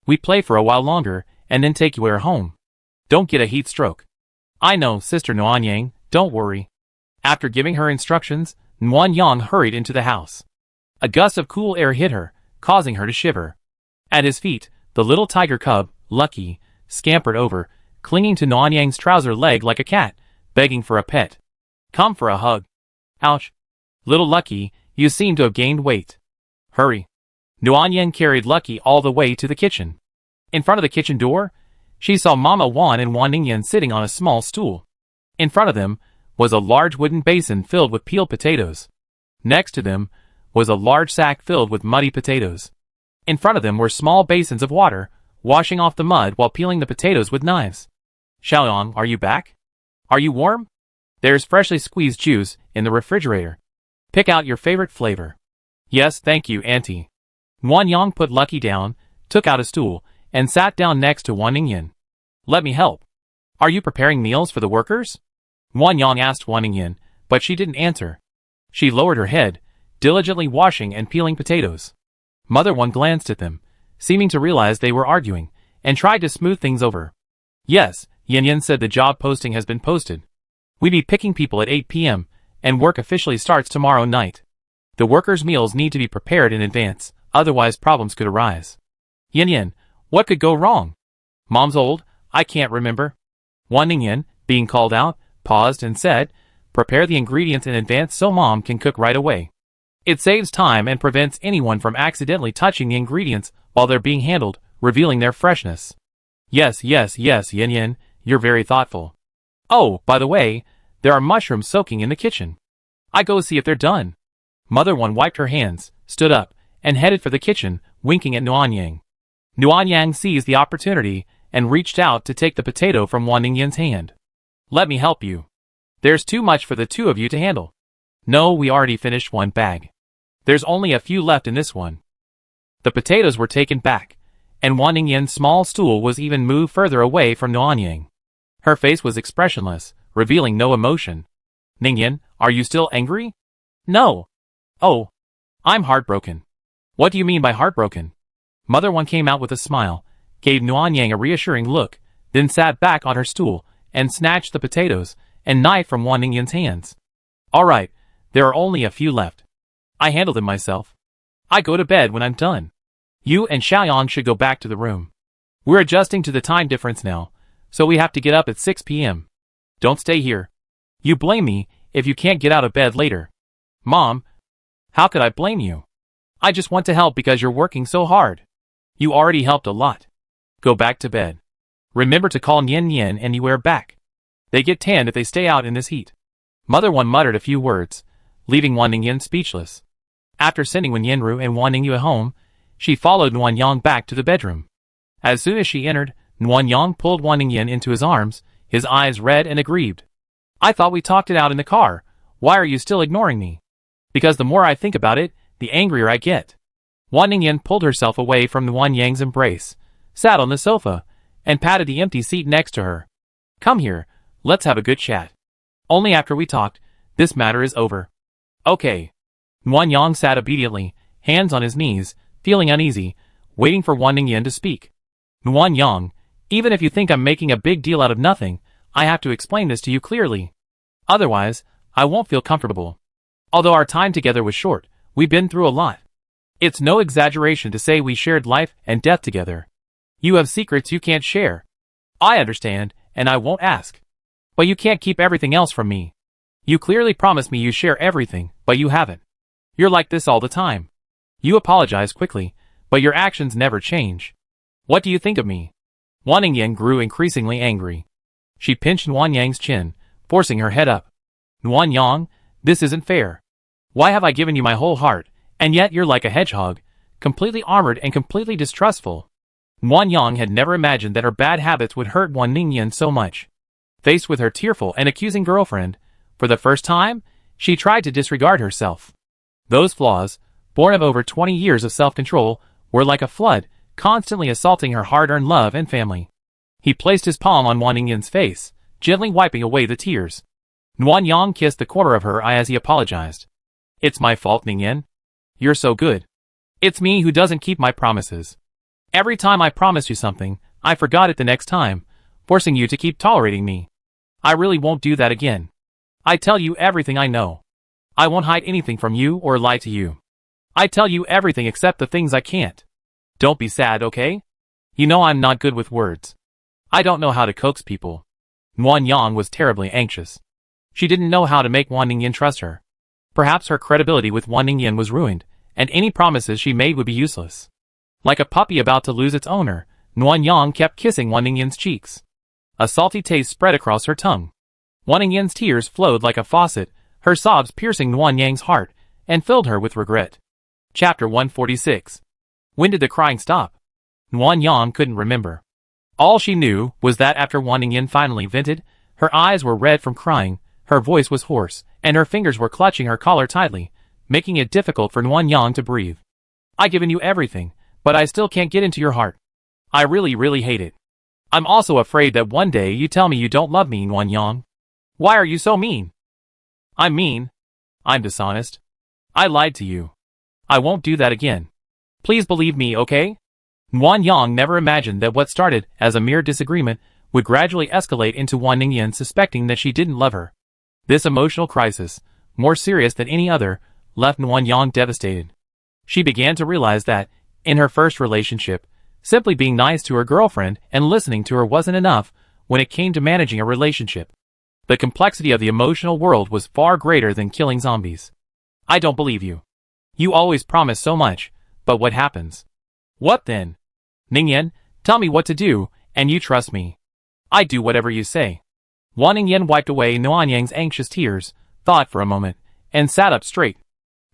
We play for a while longer and then take you home. Don't get a heat stroke. I know, Sister Nguyen Yang, don't worry. After giving her instructions, Nguyen Yang hurried into the house. A gust of cool air hit her, causing her to shiver. At his feet, the little tiger cub, Lucky, scampered over, clinging to Nguyen Yang's trouser leg like a cat, begging for a pet. Come for a hug. Ouch. Little Lucky, you seem to have gained weight. Hurry. Nguyen Yang carried Lucky all the way to the kitchen. In front of the kitchen door, she saw Mama Wan and Wan Ningyan sitting on a small stool. In front of them was a large wooden basin filled with peeled potatoes. Next to them was a large sack filled with muddy potatoes. In front of them were small basins of water, washing off the mud while peeling the potatoes with knives. Xiaoyang, are you back? Are you warm? There's freshly squeezed juice in the refrigerator. Pick out your favorite flavor. Yes, thank you, Auntie. Nguyen Yang put Lucky down, took out a stool, and sat down next to Wan Ningyan. Let me help. Are you preparing meals for the workers? Wan Yang asked Wan Ningyan, but she didn't answer. She lowered her head, diligently washing and peeling potatoes. Mother Wan glanced at them, seeming to realize they were arguing, and tried to smooth things over. Yes, Yin Yin said the job posting has been posted. We be picking people at 8 p.m., and work officially starts tomorrow night. The workers' meals need to be prepared in advance, otherwise problems could arise. Yin Yin, what could go wrong? Mom's old, I can't remember. Wan Ningyan, being called out, paused and said, prepare the ingredients in advance so Mom can cook right away. It saves time and prevents anyone from accidentally touching the ingredients while they're being handled, revealing their freshness. Yes, Yin Yin, you're very thoughtful. Oh, by the way, there are mushrooms soaking in the kitchen. I go see if they're done. Mother Wan wiped her hands, stood up, and headed for the kitchen, winking at Nuan Yang. Nuan Yang seized the opportunity and reached out to take the potato from Wan Ningyan's hand. Let me help you. There's too much for the two of you to handle. No, we already finished one bag. There's only a few left in this one. The potatoes were taken back, and Wan Ningyan's small stool was even moved further away from Nuan Yang. Her face was expressionless, revealing no emotion. Ningyan, are you still angry? No. Oh. I'm heartbroken. What do you mean by heartbroken? Mother Wan came out with a smile, gave Nuan Yang a reassuring look, then sat back on her stool, and snatched the potatoes and knife from Wan Ningyan's hands. All right, there are only a few left. I handle them myself. I go to bed when I'm done. You and Xiaoyang should go back to the room. We're adjusting to the time difference now, so we have to get up at 6 p.m. Don't stay here. You blame me if you can't get out of bed later. Mom, how could I blame you? I just want to help because you're working so hard. You already helped a lot. Go back to bed. Remember to call Nian Nian and Yuer back. They get tanned if they stay out in this heat. Mother Wan muttered a few words, leaving Wan Ningyan speechless. After sending Wan Yanru and Wan Ningyu home, she followed Nuan Yang back to the bedroom. As soon as she entered, Nuan Yang pulled Wan Ningyan into his arms, his eyes red and aggrieved. I thought we talked it out in the car. Why are you still ignoring me? Because the more I think about it, the angrier I get. Wan Ningyan pulled herself away from Nuan Yang's embrace, sat on the sofa, and patted the empty seat next to her. Come here, let's have a good chat. Only after we talked, this matter is over. Okay. Nuan Yang sat obediently, hands on his knees, feeling uneasy, waiting for Wan Ningyan to speak. Nuan Yang, even if you think I'm making a big deal out of nothing, I have to explain this to you clearly. Otherwise, I won't feel comfortable. Although our time together was short, we've been through a lot. It's no exaggeration to say we shared life and death together. You have secrets you can't share. I understand, and I won't ask. But you can't keep everything else from me. You clearly promised me you share everything, but you haven't. You're like this all the time. You apologize quickly, but your actions never change. What do you think of me? Wan Ningyan grew increasingly angry. She pinched Nuan Yang's chin, forcing her head up. Nuan Yang, this isn't fair. Why have I given you my whole heart, and yet you're like a hedgehog, completely armored and completely distrustful? Nuan Yang had never imagined that her bad habits would hurt Wan Ningyan so much. Faced with her tearful and accusing girlfriend, for the first time, she tried to disregard herself. Those flaws, born of over 20 years of self-control, were like a flood, constantly assaulting her hard-earned love and family. He placed his palm on Wan Ningyan's face, gently wiping away the tears. Nuan Yang kissed the corner of her eye as he apologized. It's my fault, Ningyan. You're so good. It's me who doesn't keep my promises. Every time I promised you something, I forgot it the next time, forcing you to keep tolerating me. I really won't do that again. I tell you everything I know. I won't hide anything from you or lie to you. I tell you everything except the things I can't. Don't be sad, okay? You know I'm not good with words. I don't know how to coax people. Nuan Yang was terribly anxious. She didn't know how to make Wan Ningyan trust her. Perhaps her credibility with Wan Ningyan was ruined, and any promises she made would be useless. Like a puppy about to lose its owner, Nuan Yang kept kissing Wan Ningyan's cheeks. A salty taste spread across her tongue. Wan Ningyan's tears flowed like a faucet, her sobs piercing Nuan Yang's heart, and filled her with regret. Chapter 146. When did the crying stop? Nuan Yang couldn't remember. All she knew was that after Wan Ningyan finally vented, her eyes were red from crying, her voice was hoarse, and her fingers were clutching her collar tightly, making it difficult for Nuan Yang to breathe. I've given you everything, but I still can't get into your heart. I really hate it. I'm also afraid that one day you tell me you don't love me, Wanyang. Why are you so mean? I'm mean. I'm dishonest. I lied to you. I won't do that again. Please believe me, okay? Wanyang never imagined that what started as a mere disagreement would gradually escalate into Wan Ningyan suspecting that she didn't love her. This emotional crisis, more serious than any other, left Wanyang devastated. She began to realize that, in her first relationship, simply being nice to her girlfriend and listening to her wasn't enough when it came to managing a relationship. The complexity of the emotional world was far greater than killing zombies. I don't believe you. You always promise so much, but what happens? What then? Ningyan, tell me what to do, and you trust me. I do whatever you say. Wan Ningyan wiped away Nuanyang's anxious tears, thought for a moment, and sat up straight.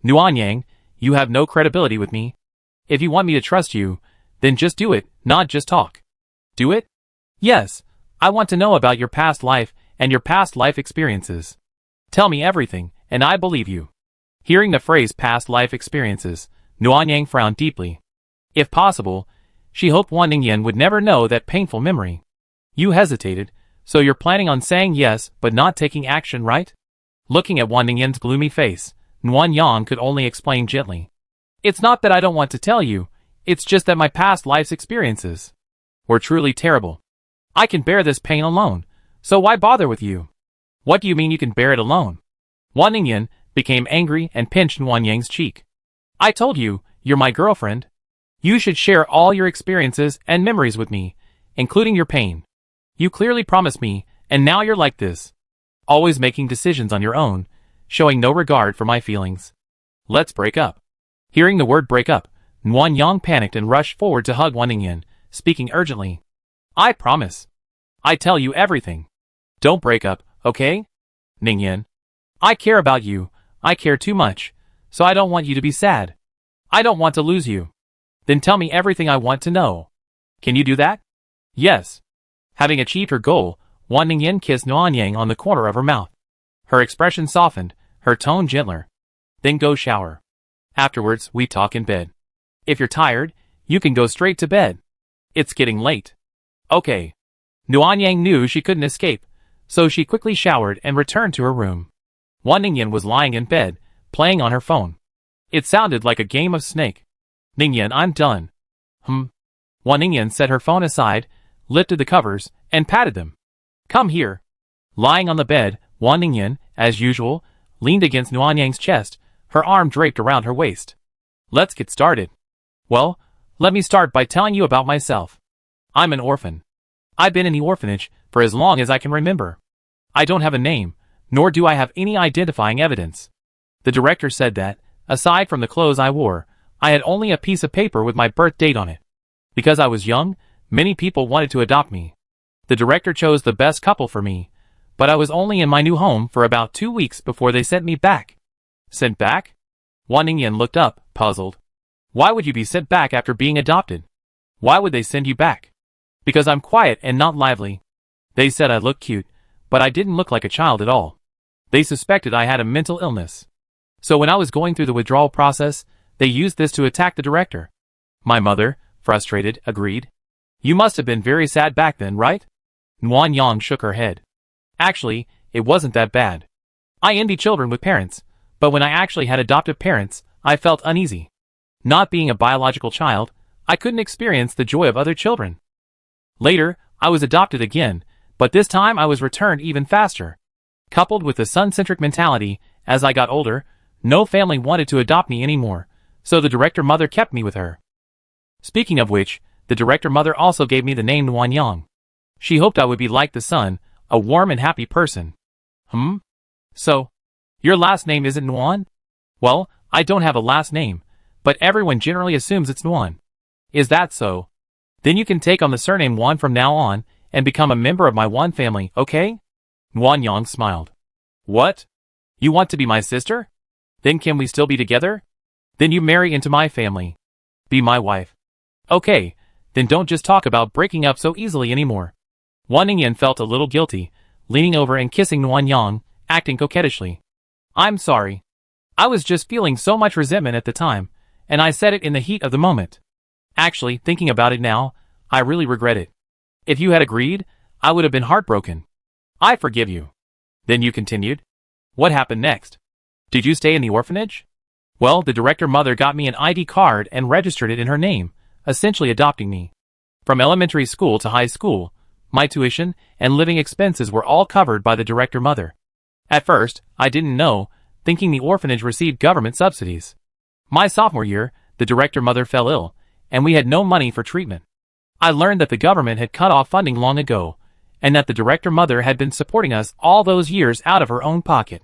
Nuanyang, you have no credibility with me. If you want me to trust you, then just do it, not just talk. Do it? Yes, I want to know about your past life and your past life experiences. Tell me everything, and I believe you. Hearing the phrase past life experiences, Nuanyang frowned deeply. If possible, she hoped Wan Ningyan would never know that painful memory. You hesitated, so you're planning on saying yes but not taking action, right? Looking at Wan Ningyan's gloomy face, Nuanyang could only explain gently. It's not that I don't want to tell you, it's just that my past life's experiences were truly terrible. I can bear this pain alone, so why bother with you? What do you mean you can bear it alone? Wan Ningyan became angry and pinched Nuanyang's cheek. I told you, you're my girlfriend. You should share all your experiences and memories with me, including your pain. You clearly promised me, and now you're like this. Always making decisions on your own, showing no regard for my feelings. Let's break up. Hearing the word break up, Nuanyang panicked and rushed forward to hug Wan Ningyan, speaking urgently. I promise. I tell you everything. Don't break up, okay? Ningyan. I care about you, I care too much, so I don't want you to be sad. I don't want to lose you. Then tell me everything I want to know. Can you do that? Yes. Having achieved her goal, Wan Ningyan kissed Nuanyang on the corner of her mouth. Her expression softened, her tone gentler. Then go shower. Afterwards, we talk in bed. If you're tired, you can go straight to bed. It's getting late. Okay. Nuanyang knew she couldn't escape, so she quickly showered and returned to her room. Wan Ningyan was lying in bed, playing on her phone. It sounded like a game of Snake. Ningyan, I'm done. Wan Ningyan set her phone aside, lifted the covers, and patted them. Come here. Lying on the bed, Wan Ningyan, as usual, leaned against Nuanyang's chest, her arm draped around her waist. Let's get started. Well, let me start by telling you about myself. I'm an orphan. I've been in the orphanage for as long as I can remember. I don't have a name, nor do I have any identifying evidence. The director said that, aside from the clothes I wore, I had only a piece of paper with my birth date on it. Because I was young, many people wanted to adopt me. The director chose the best couple for me, but I was only in my new home for about 2 weeks before they sent me back. Sent back? Wan Ningyan looked up, puzzled. Why would you be sent back after being adopted? Why would they send you back? Because I'm quiet and not lively. They said I looked cute, but I didn't look like a child at all. They suspected I had a mental illness. So when I was going through the withdrawal process, they used this to attack the director. My mother, frustrated, agreed. You must have been very sad back then, right? Nuanyang shook her head. Actually, it wasn't that bad. I envy children with parents, but when I actually had adoptive parents, I felt uneasy. Not being a biological child, I couldn't experience the joy of other children. Later, I was adopted again, but this time I was returned even faster. Coupled with the son-centric mentality, as I got older, no family wanted to adopt me anymore, so the director mother kept me with her. Speaking of which, the director mother also gave me the name Nuanyang. She hoped I would be like the sun, a warm and happy person. So, your last name isn't Nuan? Well, I don't have a last name, but everyone generally assumes it's Nuan. Is that so? Then you can take on the surname Wan from now on, and become a member of my Wan family, okay? Nuanyang smiled. What? You want to be my sister? Then can we still be together? Then you marry into my family. Be my wife. Okay, then don't just talk about breaking up so easily anymore. Wan Ningyan felt a little guilty, leaning over and kissing Nuanyang, acting coquettishly. I'm sorry. I was just feeling so much resentment at the time, and I said it in the heat of the moment. Actually, thinking about it now, I really regret it. If you had agreed, I would have been heartbroken. I forgive you. Then you continued. What happened next? Did you stay in the orphanage? Well, the director mother got me an ID card and registered it in her name, essentially adopting me. From elementary school to high school, my tuition and living expenses were all covered by the director mother. At first, I didn't know, thinking the orphanage received government subsidies. My sophomore year, the director mother fell ill, and we had no money for treatment. I learned that the government had cut off funding long ago, and that the director mother had been supporting us all those years out of her own pocket.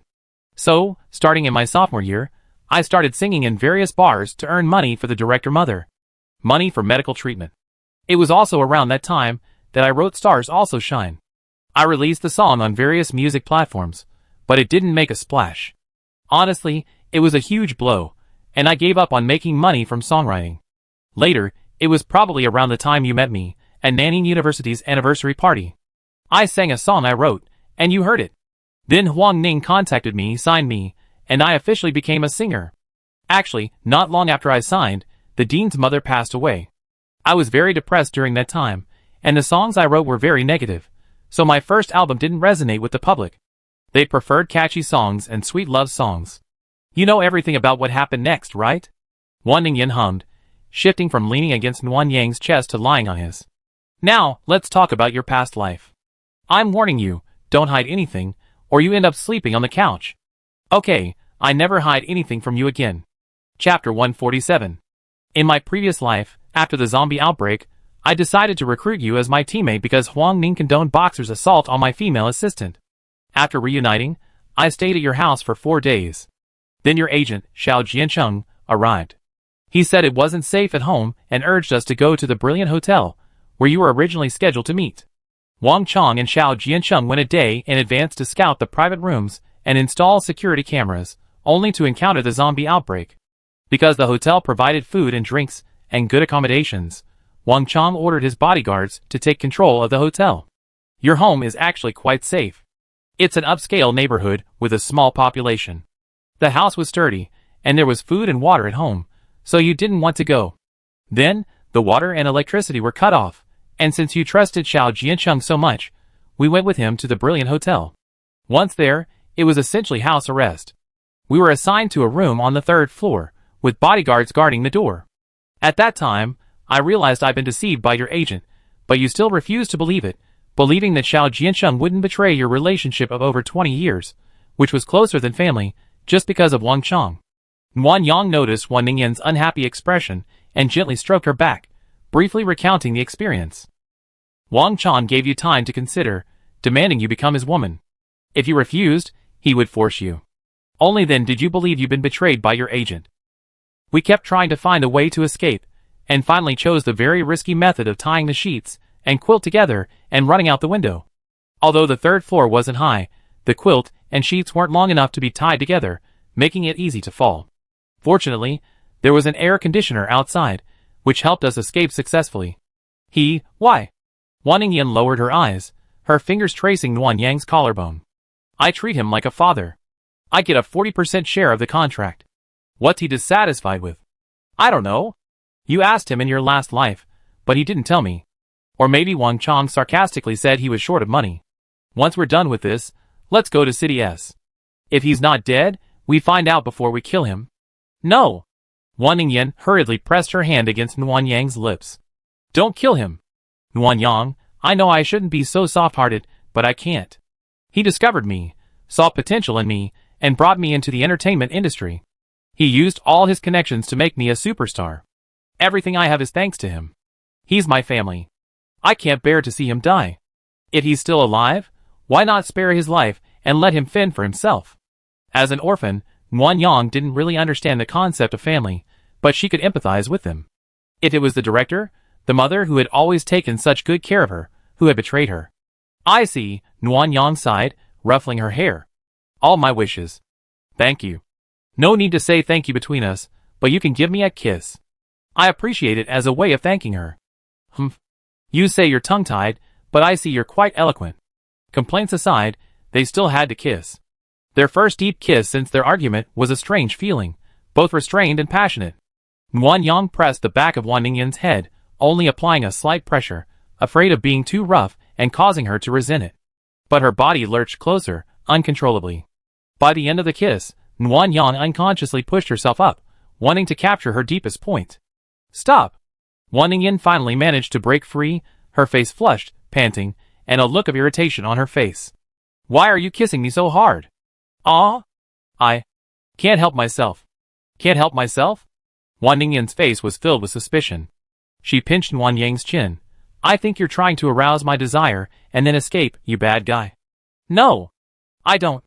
So, starting in my sophomore year, I started singing in various bars to earn money for the director mother. Money for medical treatment. It was also around that time that I wrote Stars Also Shine. I released the song on various music platforms, but it didn't make a splash. Honestly, it was a huge blow, and I gave up on making money from songwriting. Later, it was probably around the time you met me, at Nanning University's anniversary party. I sang a song I wrote, and you heard it. Then Huang Ning contacted me, signed me, and I officially became a singer. Actually, not long after I signed, the dean's mother passed away. I was very depressed during that time, and the songs I wrote were very negative, so my first album didn't resonate with the public. They preferred catchy songs and sweet love songs. You know everything about what happened next, right? Wan Ningyan hummed, shifting from leaning against Nguyen Yang's chest to lying on his. Now, let's talk about your past life. I'm warning you, don't hide anything, or you end up sleeping on the couch. Okay, I never hide anything from you again. Chapter 147. In my previous life, after the zombie outbreak, I decided to recruit you as my teammate because Huang Ning condoned Boxer's assault on my female assistant. After reuniting, I stayed at your house for 4 days. Then your agent, Xiao Jiancheng, arrived. He said it wasn't safe at home and urged us to go to the Brilliant Hotel, where you were originally scheduled to meet. Wang Chong and Xiao Jiancheng went a day in advance to scout the private rooms and install security cameras, only to encounter the zombie outbreak. Because the hotel provided food and drinks and good accommodations, Wang Chong ordered his bodyguards to take control of the hotel. Your home is actually quite safe. It's an upscale neighborhood with a small population. The house was sturdy, and there was food and water at home, so you didn't want to go. Then, the water and electricity were cut off, and since you trusted Xiao Jiancheng so much, we went with him to the Brilliant Hotel. Once there, it was essentially house arrest. We were assigned to a room on the 3rd floor, with bodyguards guarding the door. At that time, I realized I'd been deceived by your agent, but you still refused to believe it, believing that Xiao Jiancheng wouldn't betray your relationship of over 20 years, which was closer than family, just because of Wang Chong. Nguyen Yang noticed Wan Ningyan's unhappy expression and gently stroked her back, briefly recounting the experience. Wang Chong gave you time to consider, demanding you become his woman. If you refused, he would force you. Only then did you believe you'd been betrayed by your agent. We kept trying to find a way to escape, and finally chose the very risky method of tying the sheets and quilt together and running out the window. Although the 3rd floor wasn't high, the quilt and sheets weren't long enough to be tied together, making it easy to fall. Fortunately, there was an air conditioner outside, which helped us escape successfully. Why? Wan Ningyan lowered her eyes, her fingers tracing Nguyen Yang's collarbone. I treat him like a father. I get a 40% share of the contract. What's he dissatisfied with? I don't know. You asked him in your last life, but he didn't tell me. Or maybe Wang Chong sarcastically said he was short of money. Once we're done with this, let's go to City S. If he's not dead, we find out before we kill him. No. Wan Ningyan hurriedly pressed her hand against Nguyen Yang's lips. Don't kill him. Nguyen Yang, I know I shouldn't be so soft-hearted, but I can't. He discovered me, saw potential in me, and brought me into the entertainment industry. He used all his connections to make me a superstar. Everything I have is thanks to him. He's my family. I can't bear to see him die. If he's still alive, why not spare his life and let him fend for himself? As an orphan, Nguyen Yang didn't really understand the concept of family, but she could empathize with him. If it was the director, the mother who had always taken such good care of her, who had betrayed her. I see, Nguyen Yang sighed, ruffling her hair. All my wishes. Thank you. No need to say thank you between us, but you can give me a kiss. I appreciate it as a way of thanking her. You say you're tongue-tied, but I see you're quite eloquent. Complaints aside, they still had to kiss. Their first deep kiss since their argument was a strange feeling, both restrained and passionate. Nguyen Yang pressed the back of Wan Ningyan's head, only applying a slight pressure, afraid of being too rough and causing her to resent it. But her body lurched closer, uncontrollably. By the end of the kiss, Nguyen Yang unconsciously pushed herself up, wanting to capture her deepest point. Stop! Wang Ningyan finally managed to break free, her face flushed, panting, and a look of irritation on her face. Why are you kissing me so hard? Ah? I can't help myself. Can't help myself? Wang Ningyan's face was filled with suspicion. She pinched Nguyen Yang's chin. I think you're trying to arouse my desire and then escape, you bad guy. No! I don't.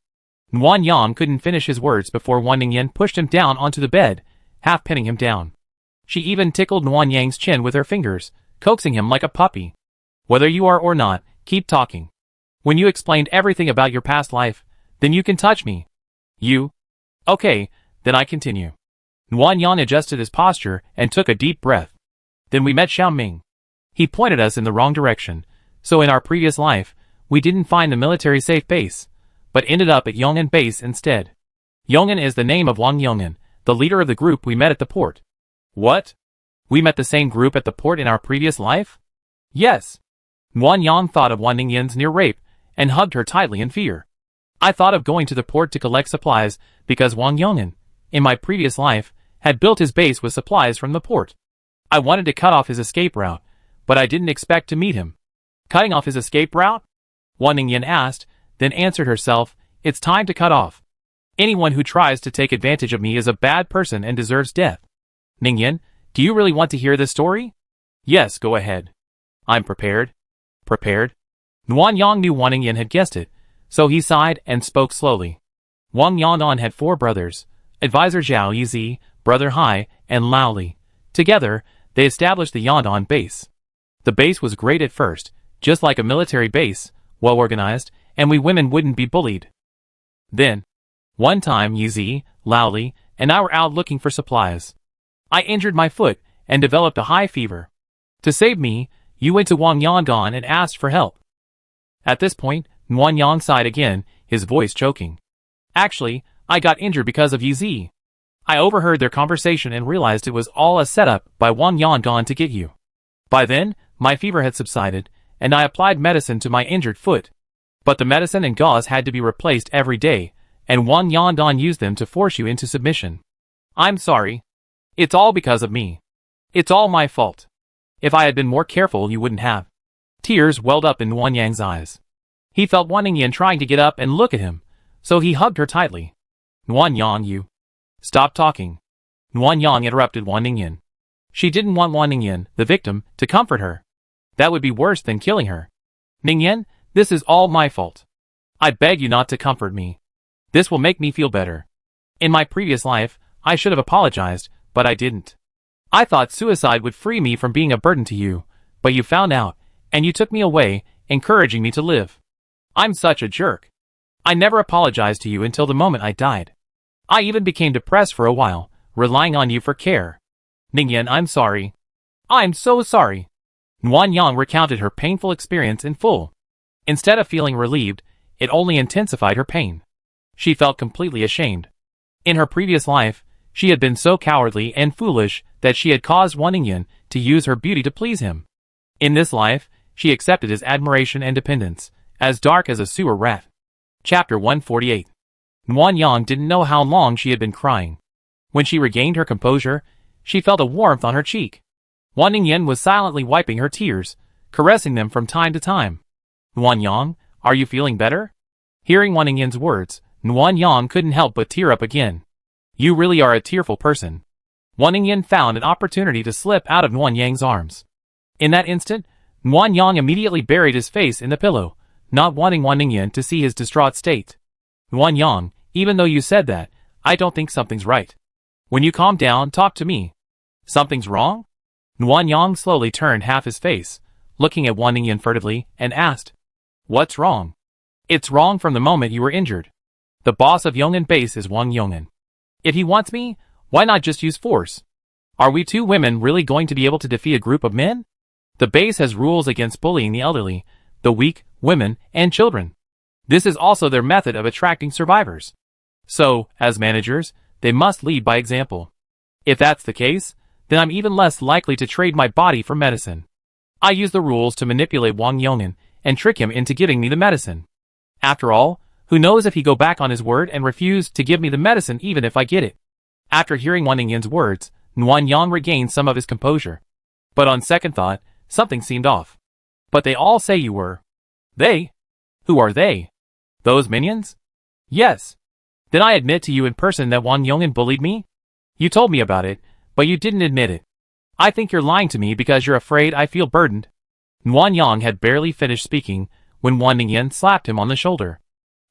Nguyen Yang couldn't finish his words before Wang Ningyan pushed him down onto the bed, half pinning him down. She even tickled Nguyen Yang's chin with her fingers, coaxing him like a puppy. Whether you are or not, keep talking. When you explained everything about your past life, then you can touch me. You? Okay, then I continue. Nguyen Yang adjusted his posture and took a deep breath. Then we met Xiao Ming. He pointed us in the wrong direction, so in our previous life, we didn't find the military safe base, but ended up at Yong'an base instead. Yong'an is the name of Wang Yong'an, the leader of the group we met at the port. What? We met the same group at the port in our previous life? Yes. Nguyen Yang thought of Wang Ningyan's near rape and hugged her tightly in fear. I thought of going to the port to collect supplies because Wang Yong'an, in my previous life, had built his base with supplies from the port. I wanted to cut off his escape route, but I didn't expect to meet him. Cutting off his escape route? Wang Ningyan asked, then answered herself, it's time to cut off. Anyone who tries to take advantage of me is a bad person and deserves death. Ningyan, do you really want to hear this story? Yes, go ahead. I'm prepared. Prepared? Nguyen Yang knew Wang Ningyan had guessed it, so he sighed and spoke slowly. Wang Yong'an had 4 brothers, advisor Zhao Yizi, brother Hai, and Lao Li. Together, they established the Yong'an base. The base was great at first, just like a military base, well organized, and we women wouldn't be bullied. Then, one time Yizi, Lao Li, and I were out looking for supplies. I injured my foot and developed a high fever. To save me, you went to Wang Yong'an and asked for help. At this point, Nguyen Yang sighed again, his voice choking. Actually, I got injured because of Yizi. I overheard their conversation and realized it was all a setup by Wang Yong'an to get you. By then, my fever had subsided, and I applied medicine to my injured foot. But the medicine and gauze had to be replaced every day, and Wang Yong'an used them to force you into submission. I'm sorry. It's all because of me. It's all my fault. If I had been more careful, you wouldn't have. Tears welled up in Nguyen Yang's eyes. He felt Wang Ningyan trying to get up and look at him, so he hugged her tightly. Nguyen Yang, you. Stop talking. Nguyen Yang interrupted Wang Ningyan. She didn't want Wang Ningyan, the victim, to comfort her. That would be worse than killing her. Ningyan, this is all my fault. I beg you not to comfort me. This will make me feel better. In my previous life, I should have apologized, but I didn't. I thought suicide would free me from being a burden to you, but you found out, and you took me away, encouraging me to live. I'm such a jerk. I never apologized to you until the moment I died. I even became depressed for a while, relying on you for care. Ningyan, I'm sorry. I'm so sorry. Nguyen Yang recounted her painful experience in full. Instead of feeling relieved, it only intensified her pain. She felt completely ashamed. In her previous life, she had been so cowardly and foolish that she had caused Wang Ningyan to use her beauty to please him. In this life, she accepted his admiration and dependence, as dark as a sewer rat. Chapter 148. Nguyen Yang didn't know how long she had been crying. When she regained her composure, she felt a warmth on her cheek. Wang Ningyan was silently wiping her tears, caressing them from time to time. Nguyen Yang, are you feeling better? Hearing Wang Ningyan's words, Nguyen Yang couldn't help but tear up again. You really are a tearful person. Wang Ningyan found an opportunity to slip out of Nguyen Yang's arms. In that instant, Nguyen Yang immediately buried his face in the pillow, not wanting Wang Ningyan to see his distraught state. Nguyen Yang, even though you said that, I don't think something's right. When you calm down, talk to me. Something's wrong? Nguyen Yang slowly turned half his face, looking at Wang Ningyan furtively, and asked, What's wrong? It's wrong from the moment you were injured. The boss of Yong'an base is Wang Yong'an. If he wants me, why not just use force? Are we 2 women really going to be able to defeat a group of men? The base has rules against bullying the elderly, the weak, women, and children. This is also their method of attracting survivors. So, as managers, they must lead by example. If that's the case, then I'm even less likely to trade my body for medicine. I use the rules to manipulate Wang Yong'an and trick him into giving me the medicine. After all, who knows if he go back on his word and refuse to give me the medicine even if I get it. After hearing Wang Ningyan's words, Wang Yang regained some of his composure. But on second thought, something seemed off. But they all say you were. They? Who are they? Those minions? Yes. Did I admit to you in person that Wang Yong'an bullied me? You told me about it, but you didn't admit it. I think you're lying to me because you're afraid I feel burdened. Wang Yang had barely finished speaking when Wang Ningyan slapped him on the shoulder.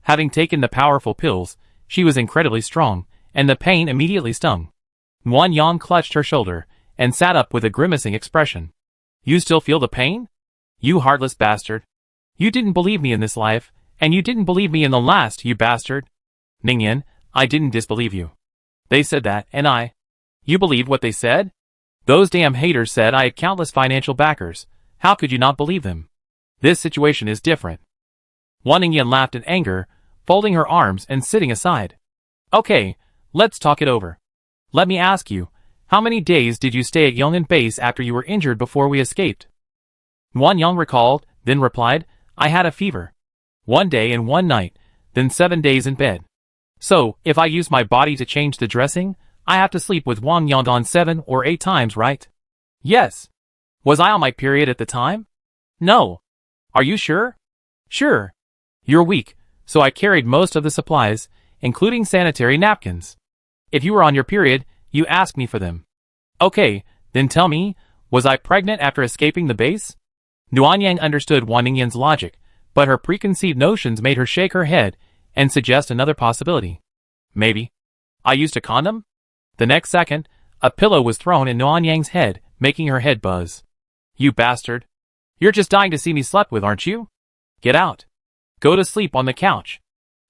Having taken the powerful pills, she was incredibly strong, and the pain immediately stung. Wang Yang clutched her shoulder and sat up with a grimacing expression. You still feel the pain? You heartless bastard. You didn't believe me in this life, and you didn't believe me in the last, you bastard. Ningyan, I didn't disbelieve you. They said that, and I. You believed what they said? Those damn haters said I had countless financial backers. How could you not believe them? This situation is different. Wang Ningyan laughed in anger, folding her arms and sitting aside. Okay, let's talk it over. Let me ask you, how many days did you stay at Yong'an Base after you were injured before we escaped? Wang Yang recalled, then replied, I had a fever. 1 day and 1 night, then 7 days in bed. So, if I use my body to change the dressing, I have to sleep with Wang Yong'an 7 or 8 times, right? Yes. Was I on my period at the time? No. Are you sure? Sure. You're weak, so I carried most of the supplies, including sanitary napkins. If you were on your period, you asked me for them. Okay, then tell me, was I pregnant after escaping the base? Nuanyang understood Wang Ningyan's logic, but her preconceived notions made her shake her head and suggest another possibility. Maybe. I used a condom? The next second, a pillow was thrown in Nuanyang's head, making her head buzz. You bastard. You're just dying to see me slept with, aren't you? Get out. Go to sleep on the couch.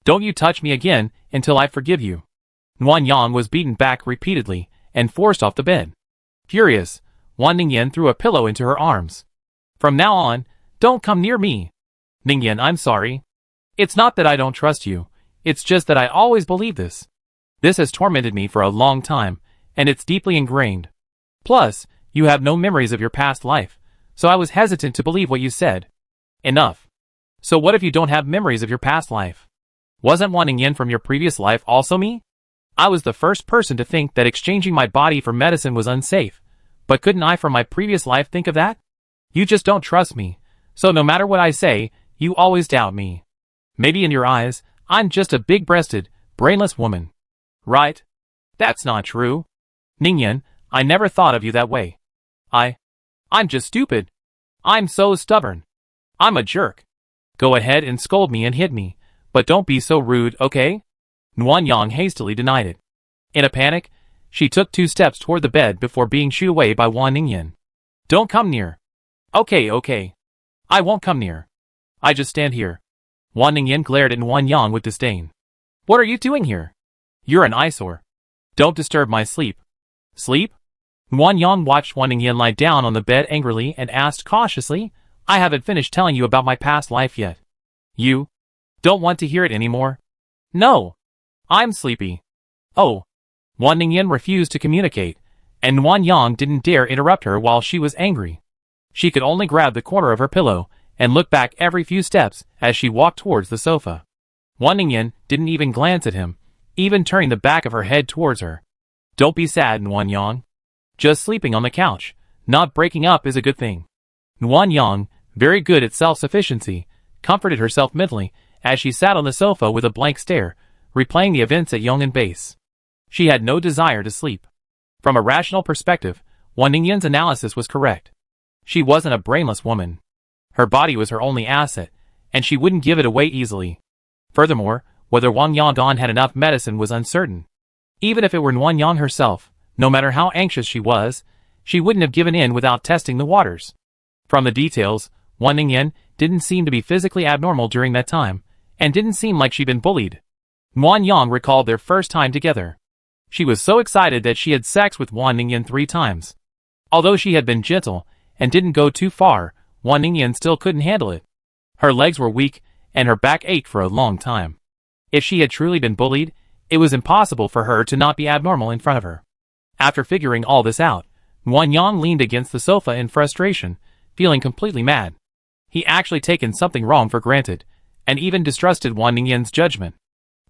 Don't you touch me again until I forgive you. Wang Yang was beaten back repeatedly and forced off the bed. Furious, Wang Ningyan threw a pillow into her arms. From now on, don't come near me. Ningyan, I'm sorry. It's not that I don't trust you, it's just that I always believe this. This has tormented me for a long time, and it's deeply ingrained. Plus, you have no memories of your past life, so I was hesitant to believe what you said. Enough. So what if you don't have memories of your past life? Wasn't Wang Ningyan from your previous life also me? I was the first person to think that exchanging my body for medicine was unsafe, but couldn't I from my previous life think of that? You just don't trust me, so no matter what I say, you always doubt me. Maybe in your eyes, I'm just a big-breasted, brainless woman. Right? That's not true. Ningyan, I never thought of you that way. I'm just stupid. I'm so stubborn. I'm a jerk. Go ahead and scold me and hit me, but don't be so rude, okay? Wang Yang hastily denied it. In a panic, she took 2 steps toward the bed before being shooed away by Wang Ningyan. Don't come near. Okay. I won't come near. I just stand here. Wang Ningyan glared at Wang Yang with disdain. What are you doing here? You're an eyesore. Don't disturb my sleep. Sleep? Wang Yang watched Wang Ningyan lie down on the bed angrily and asked cautiously, I haven't finished telling you about my past life yet. You don't want to hear it anymore? No. I'm sleepy. Oh. Wang Ningyan refused to communicate, and Wang Yang didn't dare interrupt her while she was angry. She could only grab the corner of her pillow and look back every few steps as she walked towards the sofa. Wang Ningyan didn't even glance at him, even turning the back of her head towards her. Don't be sad, Wang Yang. Just sleeping on the couch, not breaking up is a good thing. Wang Yang, very good at self-sufficiency, comforted herself mentally as she sat on the sofa with a blank stare, replaying the events at Yong'an Base. She had no desire to sleep. From a rational perspective, Wang Ningyan's analysis was correct. She wasn't a brainless woman. Her body was her only asset, and she wouldn't give it away easily. Furthermore, whether Wang Yong'an had enough medicine was uncertain. Even if it were Wang Yang herself, no matter how anxious she was, she wouldn't have given in without testing the waters. From the details, Wang Ningyan didn't seem to be physically abnormal during that time, and didn't seem like she'd been bullied. Wang Yang recalled their first time together. She was so excited that she had sex with Wang Ningyan 3 times. Although she had been gentle and didn't go too far, Wang Ningyan still couldn't handle it. Her legs were weak, and her back ached for a long time. If she had truly been bullied, it was impossible for her to not be abnormal in front of her. After figuring all this out, Wan Yang leaned against the sofa in frustration, feeling completely mad. He actually taken something wrong for granted, and even distrusted Wan Ningyan's judgment.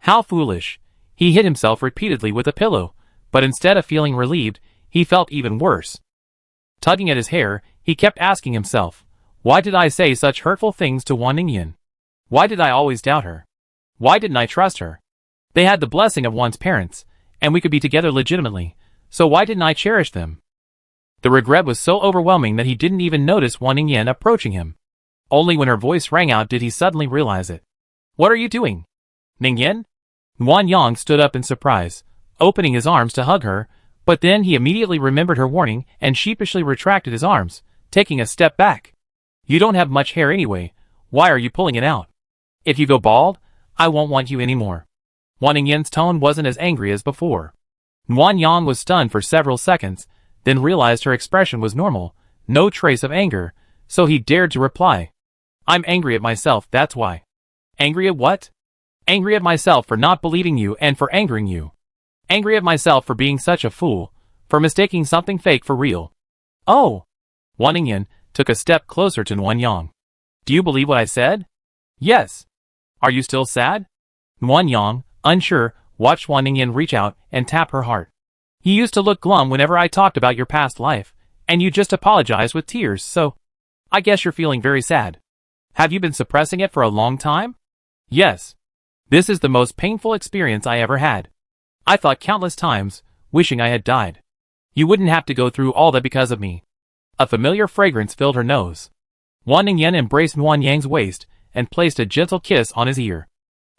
How foolish. He hit himself repeatedly with a pillow, but instead of feeling relieved, he felt even worse. Tugging at his hair, he kept asking himself, why did I say such hurtful things to Wan Ningyan? Why did I always doubt her? Why didn't I trust her? They had the blessing of one's parents, and we could be together legitimately, so why didn't I cherish them? The regret was so overwhelming that he didn't even notice Wan Ningyan approaching him. Only when her voice rang out did he suddenly realize it. What are you doing? Ningyan? Wan Yang stood up in surprise, opening his arms to hug her, but then he immediately remembered her warning and sheepishly retracted his arms, taking a step back. You don't have much hair anyway, why are you pulling it out? If you go bald, I won't want you anymore. Wan Ningyan's tone wasn't as angry as before. Wan Yang was stunned for several seconds, then realized her expression was normal, no trace of anger, so he dared to reply. I'm angry at myself, that's why. Angry at what? Angry at myself for not believing you and for angering you. Angry at myself for being such a fool, for mistaking something fake for real. Oh! Wan Ningyan took a step closer to Wan Yang. Do you believe what I said? Yes. Are you still sad? Wan Yang, unsure, watched Wan Ningyan reach out and tap her heart. You used to look glum whenever I talked about your past life, and you just apologized with tears, so I guess you're feeling very sad. Have you been suppressing it for a long time? Yes. This is the most painful experience I ever had. I thought countless times, wishing I had died. You wouldn't have to go through all that because of me. A familiar fragrance filled her nose. Wan Ningyan embraced Wan Yang's waist and placed a gentle kiss on his ear.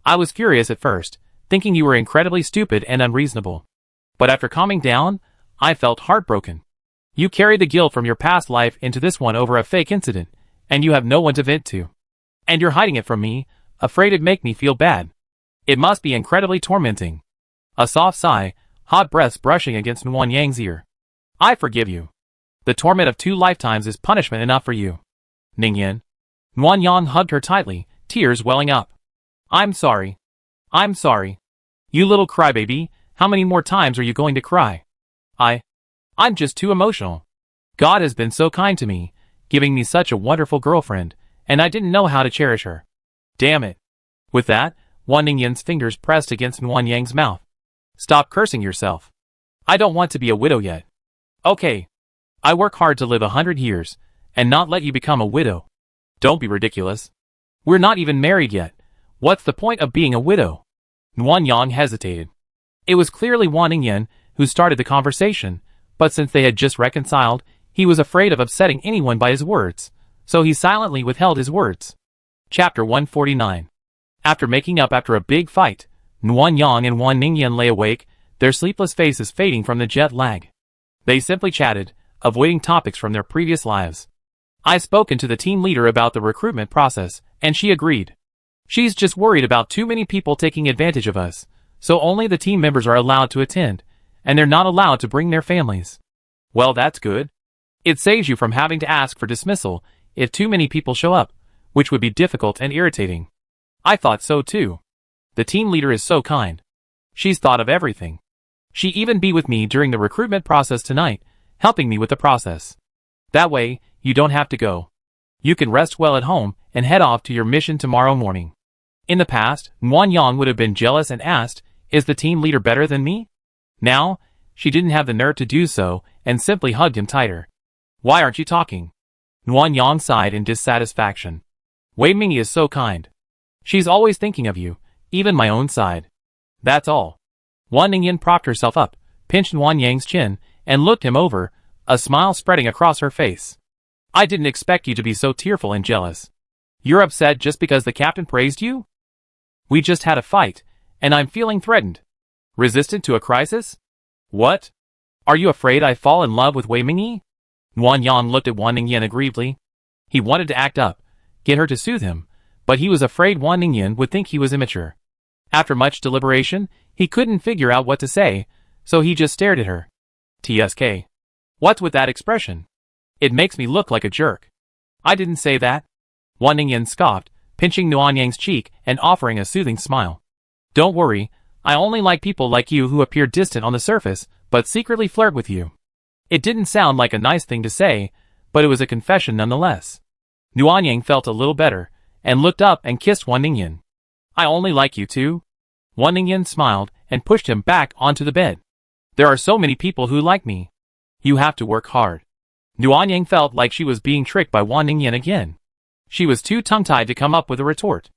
I was furious at first, thinking you were incredibly stupid and unreasonable. But after calming down, I felt heartbroken. You carried the guilt from your past life into this one over a fake incident, and you have no one to vent to. And you're hiding it from me, afraid it'd make me feel bad. It must be incredibly tormenting. A soft sigh, hot breaths brushing against Wan Yang's ear. I forgive you. The torment of 2 lifetimes is punishment enough for you. Ningyan. Wan Yang hugged her tightly, tears welling up. I'm sorry. I'm sorry. You little crybaby, how many more times are you going to cry? I'm just too emotional. God has been so kind to me, giving me such a wonderful girlfriend, and I didn't know how to cherish her. Damn it. With that, Wan Ningyan's fingers pressed against Wan Yang's mouth. Stop cursing yourself. I don't want to be a widow yet. Okay. I work hard to live 100 years, and not let you become a widow. Don't be ridiculous. We're not even married yet. What's the point of being a widow? Wan Yang hesitated. It was clearly Wan Ningyan who started the conversation, but since they had just reconciled, he was afraid of upsetting anyone by his words, so he silently withheld his words. Chapter 149. After making up after a big fight, Wan Yang and Wan Ningyan lay awake, their sleepless faces fading from the jet lag. They simply chatted, avoiding topics from their previous lives. I've spoken to the team leader about the recruitment process, and she agreed. She's just worried about too many people taking advantage of us, so only the team members are allowed to attend, and they're not allowed to bring their families. Well, that's good. It saves you from having to ask for dismissal if too many people show up, which would be difficult and irritating. I thought so too. The team leader is so kind. She's thought of everything. She even be with me during the recruitment process tonight, helping me with the process. That way, you don't have to go. You can rest well at home and head off to your mission tomorrow morning. In the past, Wan Yang would have been jealous and asked, is the team leader better than me? Now, she didn't have the nerve to do so and simply hugged him tighter. Why aren't you talking? Wan Yang sighed in dissatisfaction. Wei Mingyi is so kind. She's always thinking of you, even my own side. That's all. Wan Ningyan propped herself up, pinched Wan Yang's chin, and looked him over, a smile spreading across her face. I didn't expect you to be so tearful and jealous. You're upset just because the captain praised you? We just had a fight, and I'm feeling threatened. Resistant to a crisis? What? Are you afraid I fall in love with Wei Mingyi? Wan Yang looked at Wan Ningyan aggrievedly. He wanted to act up, get her to soothe him, but he was afraid Wan Ningyan would think he was immature. After much deliberation, he couldn't figure out what to say, so he just stared at her. TSK. What's with that expression? It makes me look like a jerk. I didn't say that. Wan Ningyan scoffed, pinching Wan Yang's cheek and offering a soothing smile. Don't worry, I only like people like you who appear distant on the surface, but secretly flirt with you. It didn't sound like a nice thing to say, but it was a confession nonetheless. Nuanyang felt a little better, and looked up and kissed Wan Ningyan. I only like you too? Wan Ningyan smiled and pushed him back onto the bed. There are so many people who like me. You have to work hard. Nuanyang felt like she was being tricked by Wan Ningyan again. She was too tongue-tied to come up with a retort.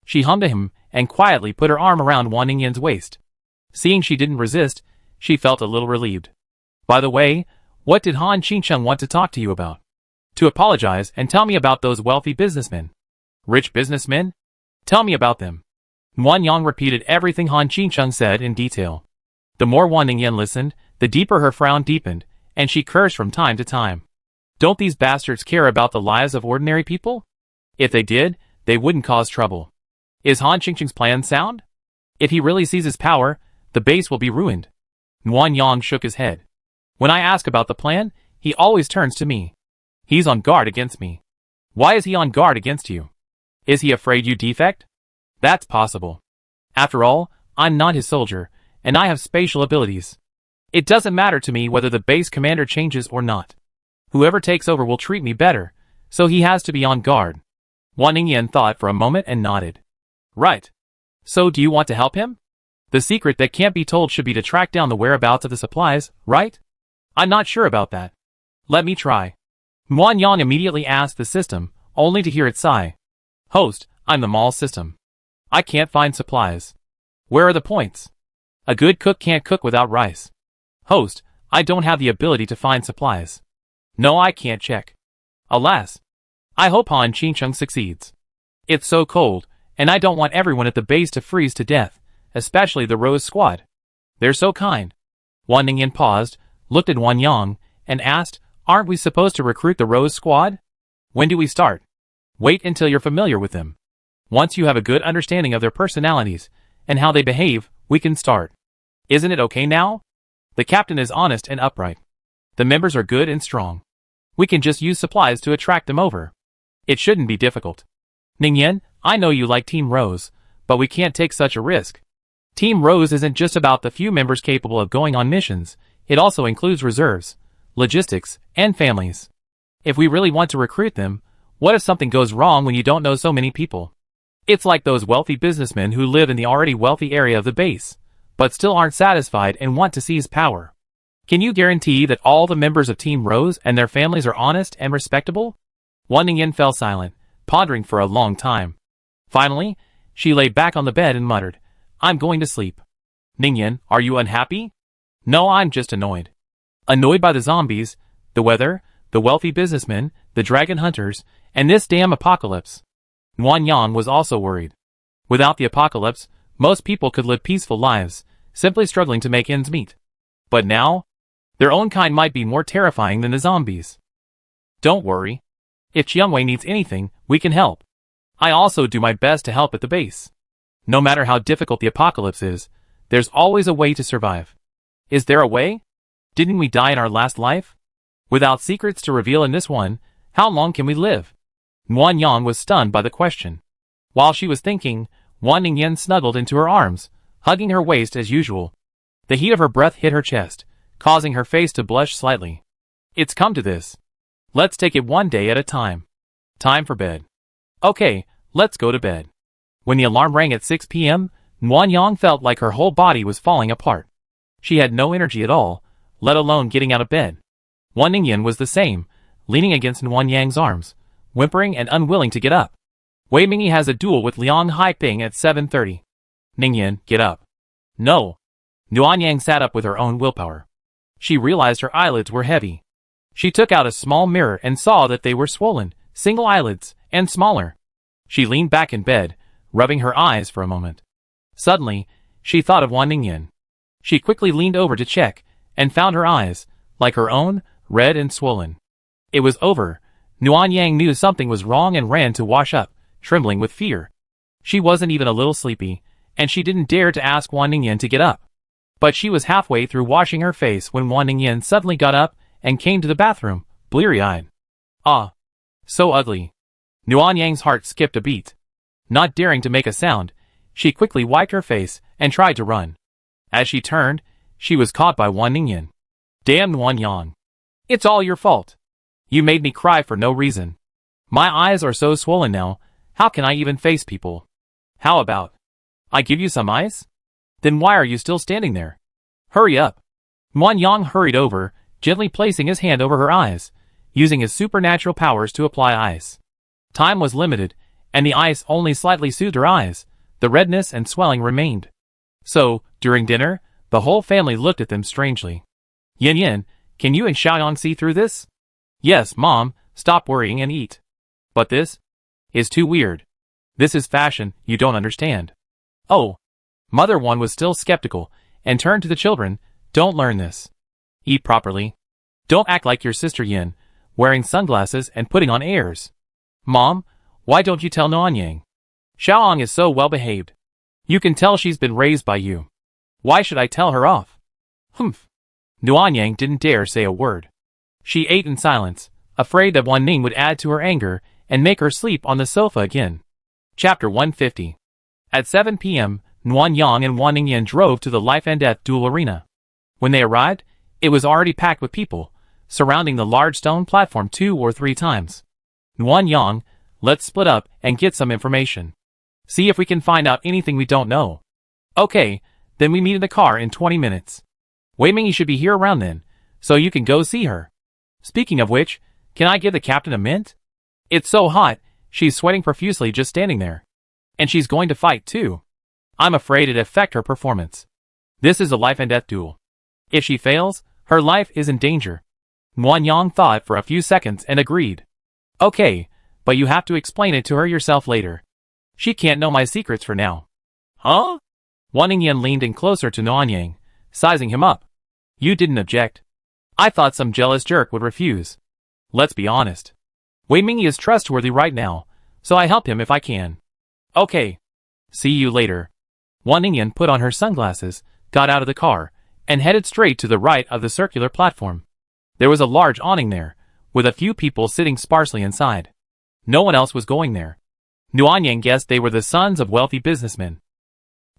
She hummed to him and quietly put her arm around Wan Ningyan's waist. Seeing she didn't resist, she felt a little relieved. By the way, what did Han Qingcheng want to talk to you about? To apologize and tell me about those wealthy businessmen. Rich businessmen? Tell me about them. Nuanyang repeated everything Han Qingcheng said in detail. The more Wan Ningyan listened, the deeper her frown deepened, and she cursed from time to time. Don't these bastards care about the lives of ordinary people? If they did, they wouldn't cause trouble. Is Han Qingcheng's plan sound? If he really seizes power, the base will be ruined. Nuanyang shook his head. When I ask about the plan, he always turns to me. He's on guard against me. Why is he on guard against you? Is he afraid you defect? That's possible. After all, I'm not his soldier, and I have spatial abilities. It doesn't matter to me whether the base commander changes or not. Whoever takes over will treat me better, so he has to be on guard. Wan Ningyan thought for a moment and nodded. Right. So do you want to help him? The secret that can't be told should be to track down the whereabouts of the supplies, right? I'm not sure about that. Let me try. Nuanyang immediately asked the system, only to hear it sigh. Host, I'm the mall system. I can't find supplies. Where are the points? A good cook can't cook without rice. Host, I don't have the ability to find supplies. No, I can't check. Alas. I hope Han Qingcheng succeeds. It's so cold, and I don't want everyone at the base to freeze to death, especially the Rose Squad. They're so kind. Wan Ningyan paused, looked at Nuanyang, and asked, aren't we supposed to recruit the Rose Squad? When do we start? Wait until you're familiar with them. Once you have a good understanding of their personalities, and how they behave, we can start. Isn't it okay now? The captain is honest and upright. The members are good and strong. We can just use supplies to attract them over. It shouldn't be difficult. Ningyan, I know you like Team Rose, but we can't take such a risk. Team Rose isn't just about the few members capable of going on missions, it also includes reserves, logistics, and families. If we really want to recruit them, what if something goes wrong when you don't know so many people? It's like those wealthy businessmen who live in the already wealthy area of the base, but still aren't satisfied and want to seize power. Can you guarantee that all the members of Team Rose and their families are honest and respectable? Wan Ningyan fell silent, pondering for a long time. Finally, she lay back on the bed and muttered, I'm going to sleep. Ningyan, are you unhappy? No, I'm just annoyed. Annoyed by the zombies, the weather, the wealthy businessmen, the dragon hunters, and this damn apocalypse. Nuanyang was also worried. Without the apocalypse, most people could live peaceful lives, simply struggling to make ends meet. But now, their own kind might be more terrifying than the zombies. Don't worry. If Jiangwei needs anything, we can help. I also do my best to help at the base. No matter how difficult the apocalypse is, there's always a way to survive. Is there a way? Didn't we die in our last life? Without secrets to reveal in this one, how long can we live? Nuanyang was stunned by the question. While she was thinking, Wan Ningyan snuggled into her arms, hugging her waist as usual. The heat of her breath hit her chest, causing her face to blush slightly. It's come to this. Let's take it one day at a time. Time for bed. Okay, let's go to bed. When the alarm rang at 6 p.m., Nuanyang felt like her whole body was falling apart. She had no energy at all, let alone getting out of bed. Wan Ningyan was the same, leaning against Nuanyang's arms, whimpering and unwilling to get up. Wei Mingyi has a duel with Liang Haiping at 7:30. Ningyan, get up. No. Nuanyang sat up with her own willpower. She realized her eyelids were heavy. She took out a small mirror and saw that they were swollen, single eyelids, and smaller. She leaned back in bed, rubbing her eyes for a moment. Suddenly, she thought of Wan Ningyan. She quickly leaned over to check, and found her eyes, like her own, red and swollen. It was over. Nuanyang knew something was wrong and ran to wash up, trembling with fear. She wasn't even a little sleepy, and she didn't dare to ask Wan Ningyan to get up. But she was halfway through washing her face when Wan Ningyan suddenly got up and came to the bathroom, bleary-eyed. Ah, so ugly. Nuanyang's heart skipped a beat. Not daring to make a sound, she quickly wiped her face and tried to run. As she turned, she was caught by Wan Ningyan. Damn Nuanyang. It's all your fault. You made me cry for no reason. My eyes are so swollen now, how can I even face people? How about I give you some ice? Then why are you still standing there? Hurry up. Muan Yang hurried over, gently placing his hand over her eyes, using his supernatural powers to apply ice. Time was limited, and the ice only slightly soothed her eyes. The redness and swelling remained. So, during dinner, the whole family looked at them strangely. Yin Yin, can you and Xiaoyang see through this? Yes, Mom, stop worrying and eat. But this is too weird. This is fashion, you don't understand. Oh. Mother One was still skeptical, and turned to the children, don't learn this. Eat properly. Don't act like your sister Yin, wearing sunglasses and putting on airs. Mom, why don't you tell Nuanyang? Xiaoyang is so well behaved. You can tell she's been raised by you. Why should I tell her off? Humph. Nuanyang didn't dare say a word. She ate in silence, afraid that Wan Ning would add to her anger and make her sleep on the sofa again. Chapter 150. At 7 p.m., Nuan Yang and Wan Ningyan drove to the life and death duel arena. When they arrived, it was already packed with people, surrounding the large stone platform 2 or 3 times. Nuan Yang, let's split up and get some information. See if we can find out anything we don't know. Okay, then we meet in the car in 20 minutes. Wei Mingyi should be here around then, so you can go see her. Speaking of which, can I give the captain a mint? It's so hot, she's sweating profusely just standing there. And she's going to fight too. I'm afraid it'd affect her performance. This is a life and death duel. If she fails, her life is in danger. Muan Yang thought for a few seconds and agreed. Okay, but you have to explain it to her yourself later. She can't know my secrets for now. Huh? Wan Ningyan leaned in closer to Nuanyang, sizing him up. You didn't object. I thought some jealous jerk would refuse. Let's be honest. Wei Mingyi is trustworthy right now, so I help him if I can. Okay. See you later. Wan Ningyan put on her sunglasses, got out of the car, and headed straight to the right of the circular platform. There was a large awning there, with a few people sitting sparsely inside. No one else was going there. Nuanyang guessed they were the sons of wealthy businessmen.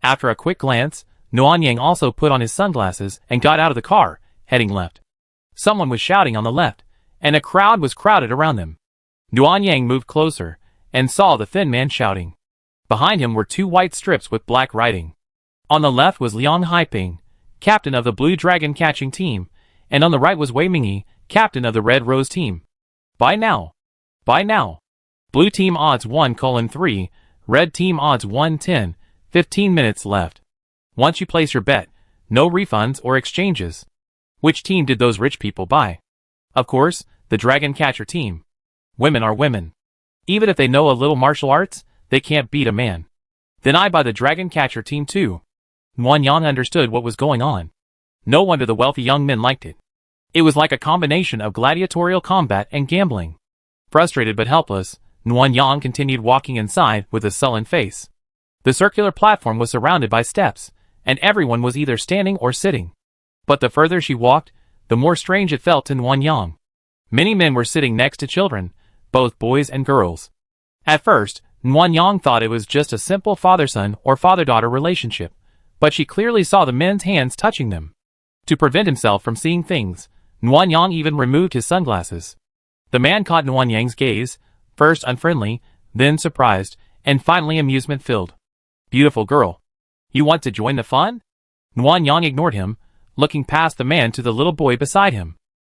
After a quick glance, Nuanyang also put on his sunglasses and got out of the car, heading left. Someone was shouting on the left, and a crowd was crowded around them. Nuanyang moved closer, and saw the thin man shouting. Behind him were 2 white strips with black writing. On the left was Liang Haiping, captain of the Blue Dragon catching team, and on the right was Wei Mingyi, captain of the Red Rose team. Buy now. Buy now. Blue team odds 1:3, red team odds 1:10, 15 minutes left. Once you place your bet, no refunds or exchanges. Which team did those rich people buy? Of course, the Dragon Catcher team. Women are women. Even if they know a little martial arts, they can't beat a man. Then I buy the Dragon Catcher team too. Muan Yang understood what was going on. No wonder the wealthy young men liked it. It was like a combination of gladiatorial combat and gambling. Frustrated but helpless, Nuan Yang continued walking inside with a sullen face. The circular platform was surrounded by steps, and everyone was either standing or sitting. But the further she walked, the more strange it felt to Nuan Yang. Many men were sitting next to children, both boys and girls. At first, Nuan Yang thought it was just a simple father-son or father-daughter relationship, but she clearly saw the men's hands touching them. To prevent himself from seeing things, Nuan Yang even removed his sunglasses. The man caught Nuan Yang's gaze, first unfriendly, then surprised, and finally amusement-filled. Beautiful girl. You want to join the fun? Nuan Yang ignored him, looking past the man to the little boy beside him.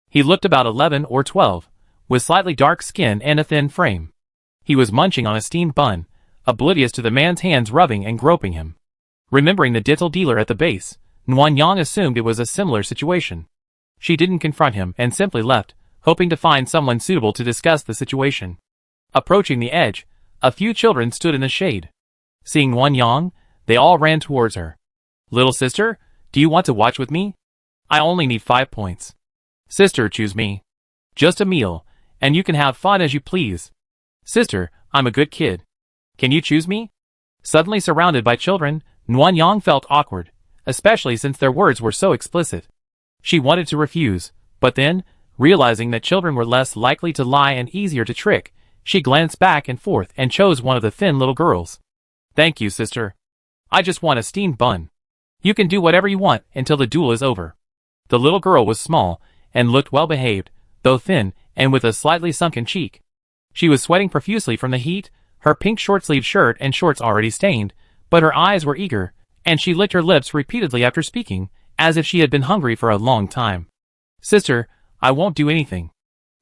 He looked about 11 or 12, with slightly dark skin and a thin frame. He was munching on a steamed bun, oblivious to the man's hands rubbing and groping him. Remembering the dittle dealer at the base, Nuan Yang assumed it was a similar situation. She didn't confront him and simply left, hoping to find someone suitable to discuss the situation. Approaching the edge, a few children stood in the shade. Seeing Nuan Yang, they all ran towards her. Little sister, do you want to watch with me? I only need 5 points. Sister, choose me. Just a meal, and you can have fun as you please. Sister, I'm a good kid. Can you choose me? Suddenly surrounded by children, Nuan Yang felt awkward, especially since their words were so explicit. She wanted to refuse, but then, realizing that children were less likely to lie and easier to trick, she glanced back and forth and chose one of the thin little girls. Thank you, sister. I just want a steamed bun. You can do whatever you want until the duel is over. The little girl was small and looked well behaved, though thin, and with a slightly sunken cheek. She was sweating profusely from the heat, her pink short-sleeved shirt and shorts already stained, but her eyes were eager, and she licked her lips repeatedly after speaking, as if she had been hungry for a long time. Sister, I won't do anything.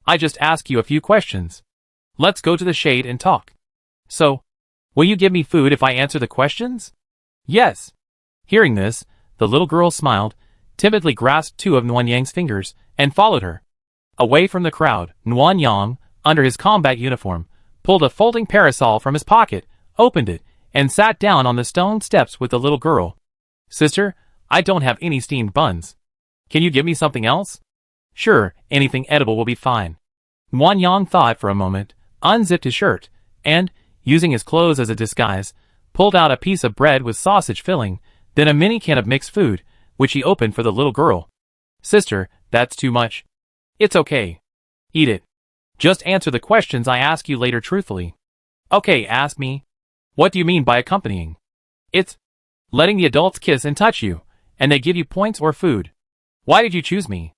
I just ask you a few questions. Let's go to the shade and talk. So, will you give me food if I answer the questions? Yes. Hearing this, the little girl smiled, timidly grasped two of Nuanyang's fingers, and followed her. Away from the crowd, Nuanyang, under his combat uniform, pulled a folding parasol from his pocket, opened it, and sat down on the stone steps with the little girl. Sister, I don't have any steamed buns. Can you give me something else? Sure, anything edible will be fine. Nuanyang thought for a moment, unzipped his shirt, and, using his clothes as a disguise, pulled out a piece of bread with sausage filling, then a mini can of mixed food, which he opened for the little girl. Sister, that's too much. It's okay. Eat it. Just answer the questions I ask you later truthfully. Okay, ask me. What do you mean by accompanying? It's letting the adults kiss and touch you, and they give you points or food. Why did you choose me?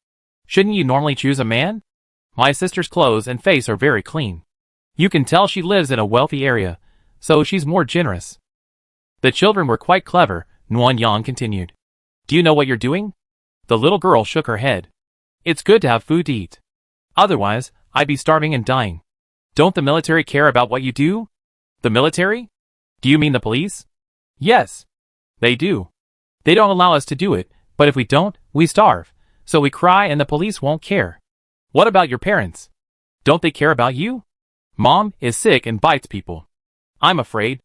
Shouldn't you normally choose a man? My sister's clothes and face are very clean. You can tell she lives in a wealthy area, so she's more generous. The children were quite clever, Nuanyang continued. Do you know what you're doing? The little girl shook her head. It's good to have food to eat. Otherwise, I'd be starving and dying. Don't the military care about what you do? The military? Do you mean the police? Yes. They do. They don't allow us to do it, but if we don't, we starve. So we cry and the police won't care. What about your parents? Don't they care about you? Mom is sick and bites people. I'm afraid.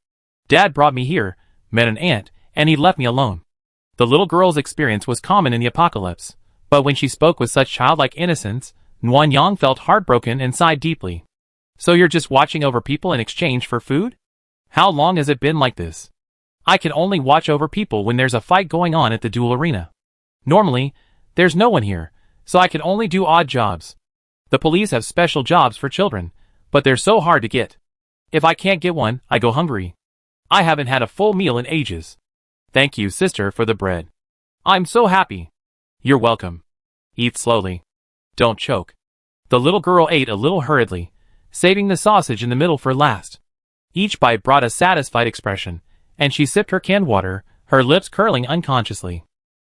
Dad brought me here, met an aunt, and he left me alone. The little girl's experience was common in the apocalypse, but when she spoke with such childlike innocence, Nuanyang felt heartbroken and sighed deeply. So you're just watching over people in exchange for food? How long has it been like this? I can only watch over people when there's a fight going on at the duel arena. Normally, there's no one here, so I can only do odd jobs. The police have special jobs for children, but they're so hard to get. If I can't get one, I go hungry. I haven't had a full meal in ages. Thank you, sister, for the bread. I'm so happy. You're welcome. Eat slowly. Don't choke. The little girl ate a little hurriedly, saving the sausage in the middle for last. Each bite brought a satisfied expression, and she sipped her canned water, her lips curling unconsciously.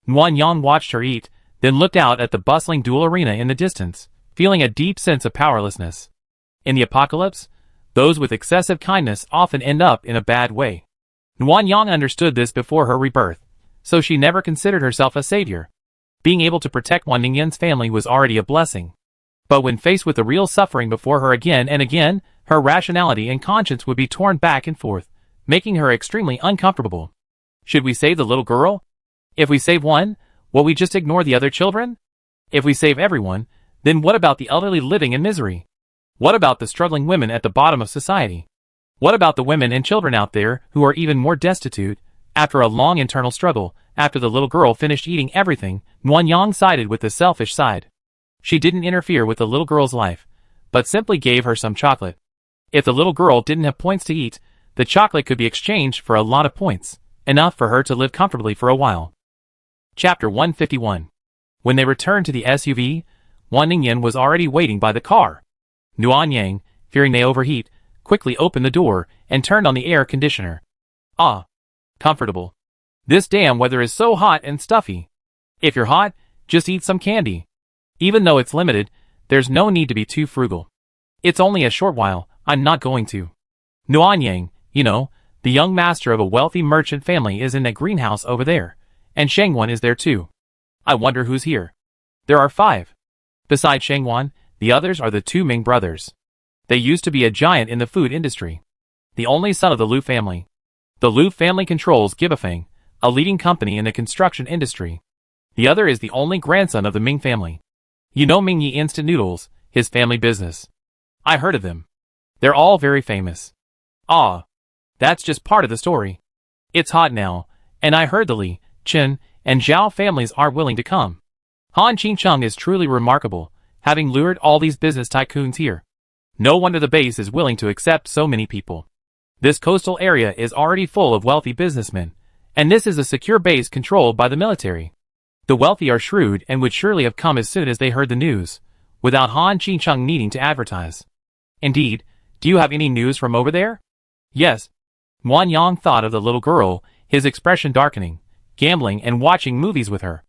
Nuanyang watched her eat, then looked out at the bustling duel arena in the distance, feeling a deep sense of powerlessness. In the apocalypse, those with excessive kindness often end up in a bad way. Nuanyang understood this before her rebirth, so she never considered herself a savior. Being able to protect Ningyan's family was already a blessing. But when faced with the real suffering before her again and again, her rationality and conscience would be torn back and forth, making her extremely uncomfortable. Should we save the little girl? If we save one, will we just ignore the other children? If we save everyone, then what about the elderly living in misery? What about the struggling women at the bottom of society? What about the women and children out there who are even more destitute? After a long internal struggle, after the little girl finished eating everything, Nuanyang sided with the selfish side. She didn't interfere with the little girl's life, but simply gave her some chocolate. If the little girl didn't have points to eat, the chocolate could be exchanged for a lot of points, enough for her to live comfortably for a while. Chapter 151. When they returned to the SUV, Wan Ningyan was already waiting by the car. Nuanyang, fearing they overheat, quickly opened the door and turned on the air conditioner. Ah, comfortable. This damn weather is so hot and stuffy. If you're hot, just eat some candy. Even though it's limited, there's no need to be too frugal. It's only a short while, I'm not going to. Nuanyang, you know, the young master of a wealthy merchant family is in that greenhouse over there, and Shangwan is there too. I wonder who's here. There are 5. Besides Shangwan, the others are the 2 Ming brothers. They used to be a giant in the food industry. The only son of the Liu family. The Liu family controls Gibafeng, a leading company in the construction industry. The other is the only grandson of the Ming family. You know Mingyi Instant Noodles, his family business. I heard of them. They're all very famous. Ah, that's just part of the story. It's hot now, and I heard the Li, Chen, and Zhao families are willing to come. Han Qingcheng is truly remarkable, having lured all these business tycoons here. No wonder the base is willing to accept so many people. This coastal area is already full of wealthy businessmen, and this is a secure base controlled by the military. The wealthy are shrewd and would surely have come as soon as they heard the news. without Han Qingcheng needing to advertise. Indeed, do you have any news from over there? Yes. Wan Yang thought of the little girl, his expression darkening, gambling and watching movies with her.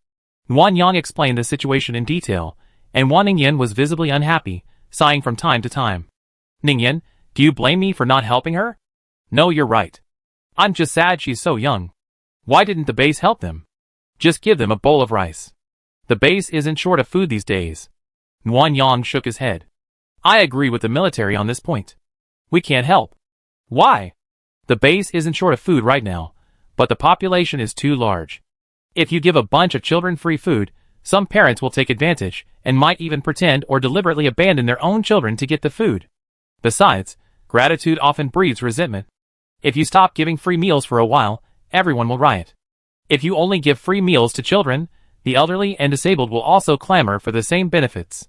Wan Yang explained the situation in detail, and Wan Ningyan was visibly unhappy, sighing from time to time. Ningyan, do you blame me for not helping her? No, you're right. I'm just sad she's so young. Why didn't the base help them? Just give them a bowl of rice. The base isn't short of food these days. Wan Yang shook his head. I agree with the military on this point. We can't help. Why? The base isn't short of food right now, but the population is too large. If you give a bunch of children free food, some parents will take advantage and might even pretend or deliberately abandon their own children to get the food. Besides, gratitude often breeds resentment. If you stop giving free meals for a while, everyone will riot. If you only give free meals to children, the elderly and disabled will also clamor for the same benefits.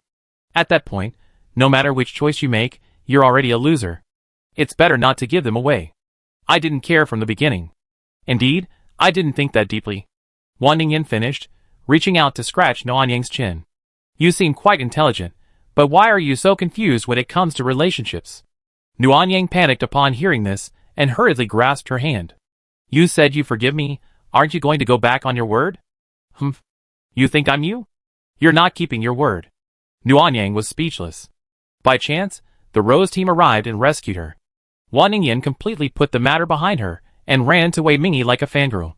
At that point, no matter which choice you make, you're already a loser. It's better not to give them away. I didn't care from the beginning. Indeed, I didn't think that deeply. Wan Ningyan finished, reaching out to scratch Wan Yang's chin. You seem quite intelligent, but why are you so confused when it comes to relationships? Wan Yang panicked upon hearing this, and hurriedly grasped her hand. You said you forgive me, aren't you going to go back on your word? Humph. You think I'm you? You're not keeping your word. Wan Yang was speechless. By chance, the Rose team arrived and rescued her. Wan Ningyan completely put the matter behind her, and ran to Wei Mingyi like a fangirl.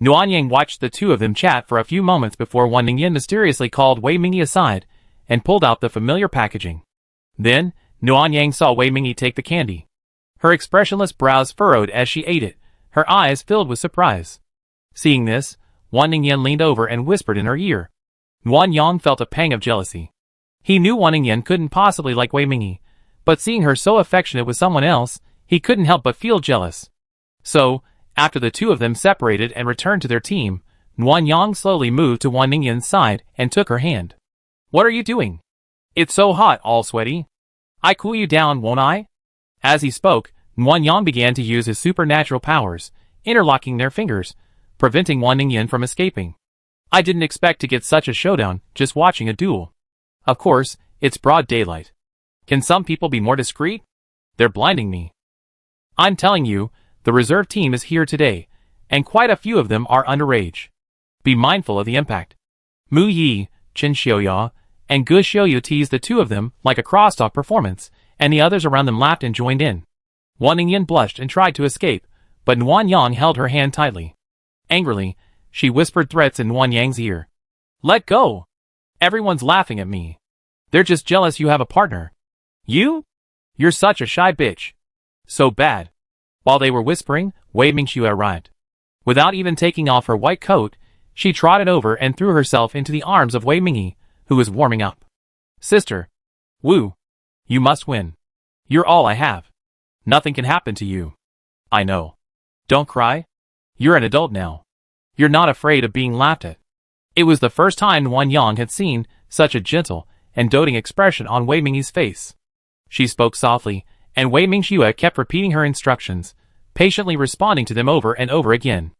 Wan Yang watched the two of them chat for a few moments before Wan Ningyan mysteriously called Wei Mingyi aside, and pulled out the familiar packaging. Then, Wan Yang saw Wei Mingyi take the candy. Her expressionless brows furrowed as she ate it, her eyes filled with surprise. Seeing this, Wan Ningyan leaned over and whispered in her ear. Wan Yang felt a pang of jealousy. He knew Wan Ningyan couldn't possibly like Wei Mingyi, but seeing her so affectionate with someone else, he couldn't help but feel jealous. So, after the two of them separated and returned to their team, Wan Yang slowly moved to Wan Ningyan's side and took her hand. What are you doing? It's so hot, all sweaty. I cool you down, won't I? As he spoke, Wan Yang began to use his supernatural powers, interlocking their fingers, preventing Wan Ningyan from escaping. I didn't expect to get such a showdown just watching a duel. Of course, it's broad daylight. Can some people be more discreet? They're blinding me. I'm telling you, the reserve team is here today, and quite a few of them are underage. Be mindful of the impact. Mu Yi, Chen Xiaoya, and Gu Xiaoyu teased the two of them like a crosstalk performance, and the others around them laughed and joined in. Wan Ningyan blushed and tried to escape, but Wan Yang held her hand tightly. Angrily, she whispered threats in Wan Yang's ear. Let go! Everyone's laughing at me. They're just jealous you have a partner. You? You're such a shy bitch. So bad. While they were whispering, Wei Mingxue arrived. Without even taking off her white coat, she trotted over and threw herself into the arms of Wei Mingyi, who was warming up. Sister. Wu. You must win. You're all I have. Nothing can happen to you. I know. Don't cry. You're an adult now. You're not afraid of being laughed at. It was the first time Wan Yang had seen such a gentle and doting expression on Wei Mingyi's face. She spoke softly, and Wei Mingxue kept repeating her instructions, patiently responding to them over and over again.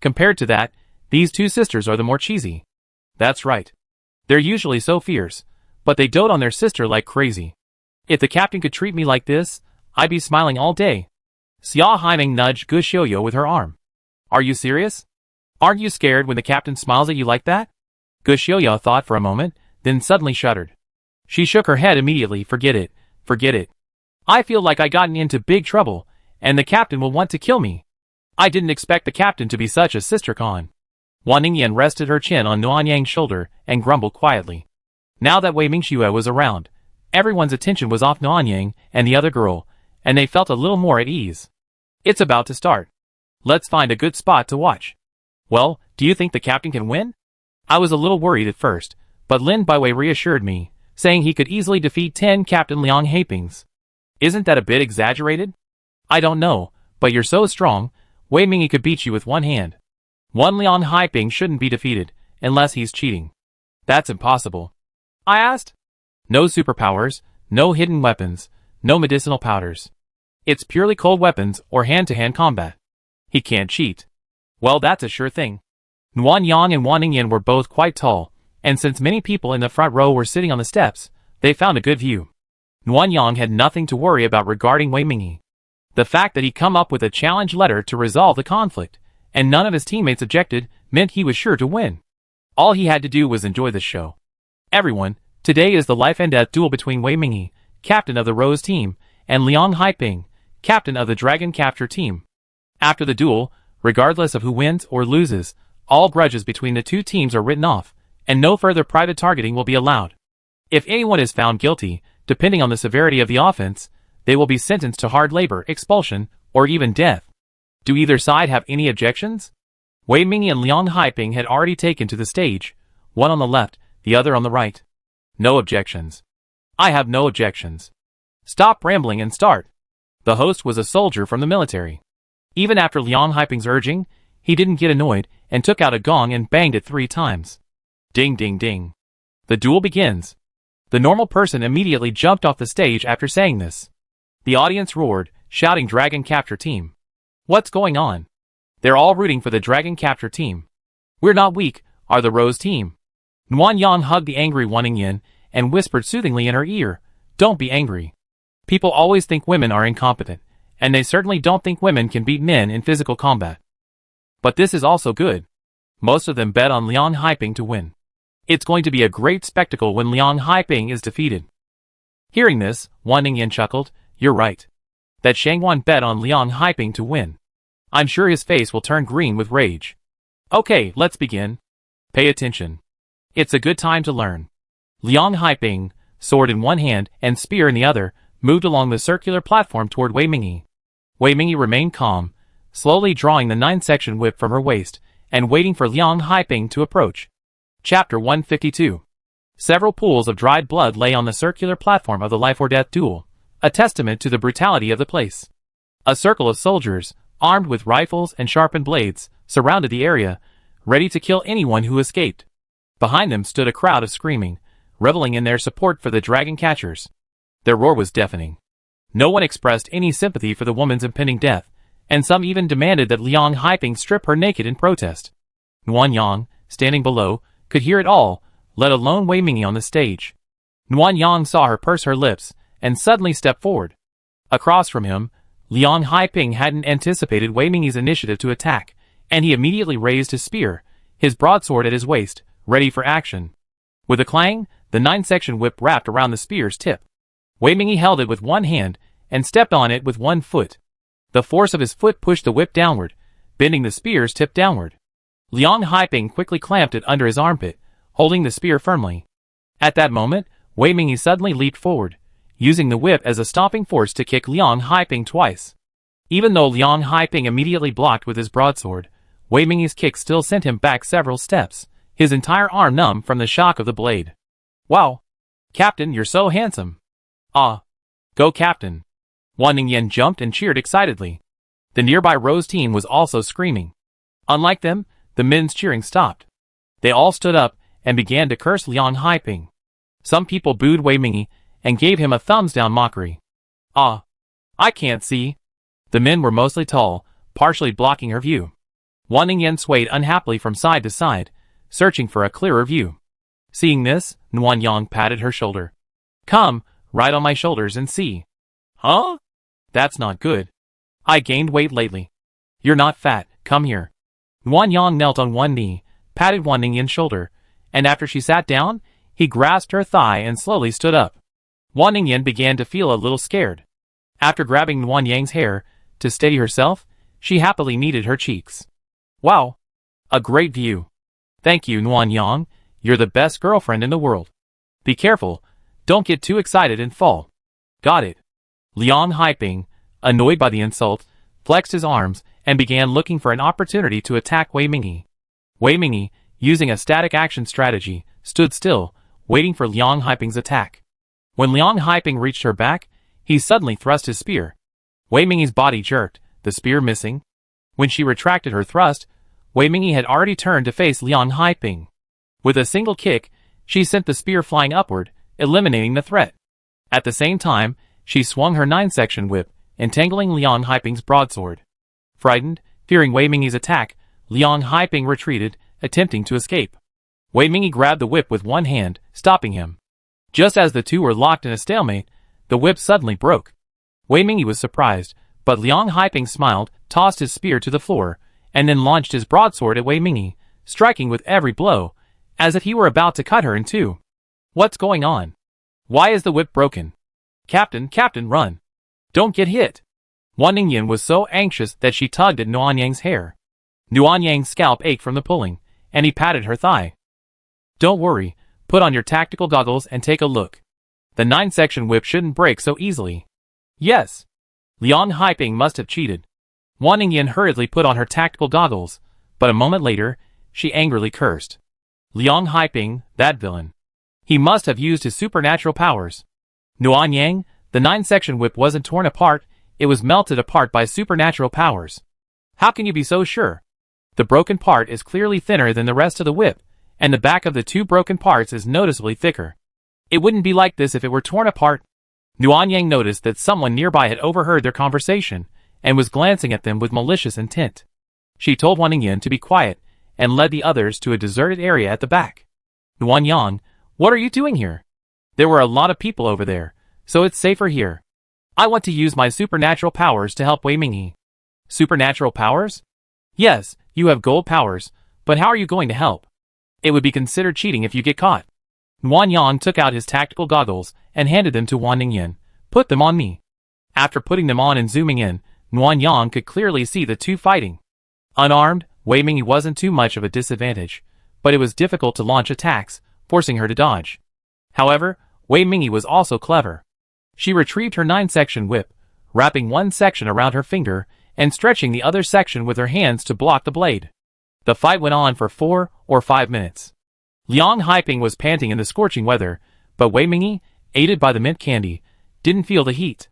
Compared to that, these two sisters are the more cheesy. That's right. They're usually so fierce, but they dote on their sister like crazy. If the captain could treat me like this, I'd be smiling all day. Xia Haiming nudged Gu Xiaoyu with her arm. Are you serious? Aren't you scared when the captain smiles at you like that? Gu Xiaoyu thought for a moment, then suddenly shuddered. She shook her head immediately. Forget it. Forget it. I feel like I gotten into big trouble, and the captain will want to kill me. I didn't expect the captain to be such a sister con. Wan Ningyan rested her chin on Wan Yang's shoulder and grumbled quietly. Now that Wei Mingxue was around, everyone's attention was off Wan Yang and the other girl, and they felt a little more at ease. It's about to start. Let's find a good spot to watch. Well, do you think the captain can win? I was a little worried at first, but Lin Baiwei reassured me, saying he could easily defeat 10 Captain Liang Haipings. Isn't that a bit exaggerated? I don't know, but you're so strong, Wei Mingyi could beat you with one hand. One Liang Haiping shouldn't be defeated, unless he's cheating. That's impossible. I asked. No superpowers, no hidden weapons, no medicinal powders. It's purely cold weapons or hand-to-hand combat. He can't cheat. Well, that's a sure thing. Wan Yang and Wan Ningyan were both quite tall, and since many people in the front row were sitting on the steps, They found a good view. Nguyen Yang had nothing to worry about regarding Wei Mingyi. The fact that he come up with a challenge letter to resolve the conflict, and none of his teammates objected, meant he was sure to win. All he had to do was enjoy the show. Everyone, today is the life and death duel between Wei Mingyi, captain of the Rose team, and Liang Haiping, captain of the Dragon Capture team. After the duel, regardless of who wins or loses, all grudges between the two teams are written off, and no further private targeting will be allowed. If anyone is found guilty, depending on the severity of the offense, they will be sentenced to hard labor, expulsion, or even death. Do either side have any objections? Wei Mingyi and Liang Haiping had already taken to the stage, one on the left, the other on the right. No objections. I have no objections. Stop rambling and start. The host was a soldier from the military. Even after Liang Haiping's urging, he didn't get annoyed and took out a gong and banged it 3 times. Ding ding ding. The duel begins. The normal person immediately jumped off the stage after saying this. The audience roared, shouting Dragon Capture team. What's going on? They're all rooting for the Dragon Capture team. We're not weak, are the Rose team. Nguyen Yang hugged the angry Wan Yin and whispered soothingly in her ear, don't be angry. People always think women are incompetent, and they certainly don't think women can beat men in physical combat. But this is also good. Most of them bet on Liang Haiping to win. It's going to be a great spectacle when Liang Haiping is defeated. Hearing this, Wan Yin chuckled, you're right. That Shangwan bet on Liang Haiping to win. I'm sure his face will turn green with rage. Okay, let's begin. Pay attention. It's a good time to learn. Liang Haiping, sword in one hand and spear in the other, moved along the circular platform toward Wei Mingyi. Wei Mingyi remained calm, slowly drawing the 9-section whip from her waist, and waiting for Liang Haiping to approach. Chapter 152. Several pools of dried blood lay on the circular platform of the life-or-death duel, a testament to the brutality of the place. A circle of soldiers, armed with rifles and sharpened blades, surrounded the area, ready to kill anyone who escaped. Behind them stood a crowd of screaming, reveling in their support for the dragon catchers. Their roar was deafening. No one expressed any sympathy for the woman's impending death, and some even demanded that Liang Haiping strip her naked in protest. Nguyen Yang, standing below, could hear it all, let alone Wei Mingyi on the stage. Nguyen Yang saw her purse her lips, and suddenly stepped forward. Across from him, Liang Haiping hadn't anticipated Wei Mingyi's initiative to attack, and he immediately raised his spear, his broadsword at his waist, ready for action. With a clang, the 9-section whip wrapped around the spear's tip. Wei Mingyi held it with one hand, and stepped on it with one foot. The force of his foot pushed the whip downward, bending the spear's tip downward. Liang Haiping quickly clamped it under his armpit, holding the spear firmly. At that moment, Wei Mingyi suddenly leaped forward, using the whip as a stomping force to kick Liang Haiping twice. Even though Liang Haiping immediately blocked with his broadsword, Wei Mingyi's kick still sent him back several steps, his entire arm numb from the shock of the blade. Wow! Captain, you're so handsome! Ah! Go Captain! Wan Yin jumped and cheered excitedly. The nearby Rose team was also screaming. Unlike them, the men's cheering stopped. They all stood up and began to curse Liang Haiping. Some people booed Wei Mingyi and gave him a thumbs-down mockery. Ah! I can't see! The men were mostly tall, partially blocking her view. Wan Yin swayed unhappily from side to side, searching for a clearer view. Seeing this, Nguyen Yang patted her shoulder. Come, ride on my shoulders and see. Huh? That's not good. I gained weight lately. You're not fat, come here. Nguyen Yang knelt on one knee, patted Wan Yin's shoulder, and after she sat down, he grasped her thigh and slowly stood up. Wan Yin began to feel a little scared. After grabbing Nguyen Yang's hair, to steady herself, she happily kneaded her cheeks. Wow! A great view. Thank you, Nguyen Yang, you're the best girlfriend in the world. Be careful, don't get too excited and fall. Got it. Liang Haiping, annoyed by the insult, flexed his arms and began looking for an opportunity to attack Wei Mingyi. Wei Mingyi, using a static action strategy, stood still, waiting for Liang Haiping's attack. When Liang Haiping reached her back, he suddenly thrust his spear. Wei Mingyi's body jerked, the spear missing. When she retracted her thrust, Wei Mingyi had already turned to face Liang Haiping. With a single kick, she sent the spear flying upward, eliminating the threat. At the same time, she swung her 9-section whip, entangling Liang Haiping's broadsword. Frightened, fearing Wei Mingyi's attack, Liang Haiping retreated, attempting to escape. Wei Mingyi grabbed the whip with one hand, stopping him. Just as the two were locked in a stalemate, the whip suddenly broke. Wei Mingyi was surprised, but Liang Haiping smiled, tossed his spear to the floor, and then launched his broadsword at Wei Mingyi, striking with every blow, as if he were about to cut her in two. What's going on? Why is the whip broken? Captain, run. Don't get hit. Wan Ningyan was so anxious that she tugged at Nuanyang's hair. Nuanyang's scalp ached from the pulling, and he patted her thigh. Don't worry, put on your tactical goggles and take a look. The 9-section whip shouldn't break so easily. Yes. Liang Haiping must have cheated. Wan Ningyan hurriedly put on her tactical goggles, but a moment later, she angrily cursed. Liang Haiping, that villain. He must have used his supernatural powers. Nuanyang, the 9-section whip wasn't torn apart, it was melted apart by supernatural powers. How can you be so sure? The broken part is clearly thinner than the rest of the whip, and the back of the two broken parts is noticeably thicker. It wouldn't be like this if it were torn apart. Nuanyang noticed that someone nearby had overheard their conversation, and was glancing at them with malicious intent. She told Wan Ningyan to be quiet, and led the others to a deserted area at the back. Nuanyang, what are you doing here? There were a lot of people over there, so it's safer here. I want to use my supernatural powers to help Wei Mingyi. Supernatural powers? Yes, you have gold powers, but how are you going to help? It would be considered cheating if you get caught. Nuanyang took out his tactical goggles and handed them to Wan Ningyan. Put them on me. After putting them on and zooming in, Nuanyang could clearly see the two fighting. Unarmed, Wei Mingyi wasn't too much of a disadvantage, but it was difficult to launch attacks, forcing her to dodge. However, Wei Mingyi was also clever. She retrieved her 9-section whip, wrapping one section around her finger, and stretching the other section with her hands to block the blade. The fight went on for 4 or 5 minutes. Liang Haiping was panting in the scorching weather, but Wei Mingyi, aided by the mint candy, didn't feel the heat.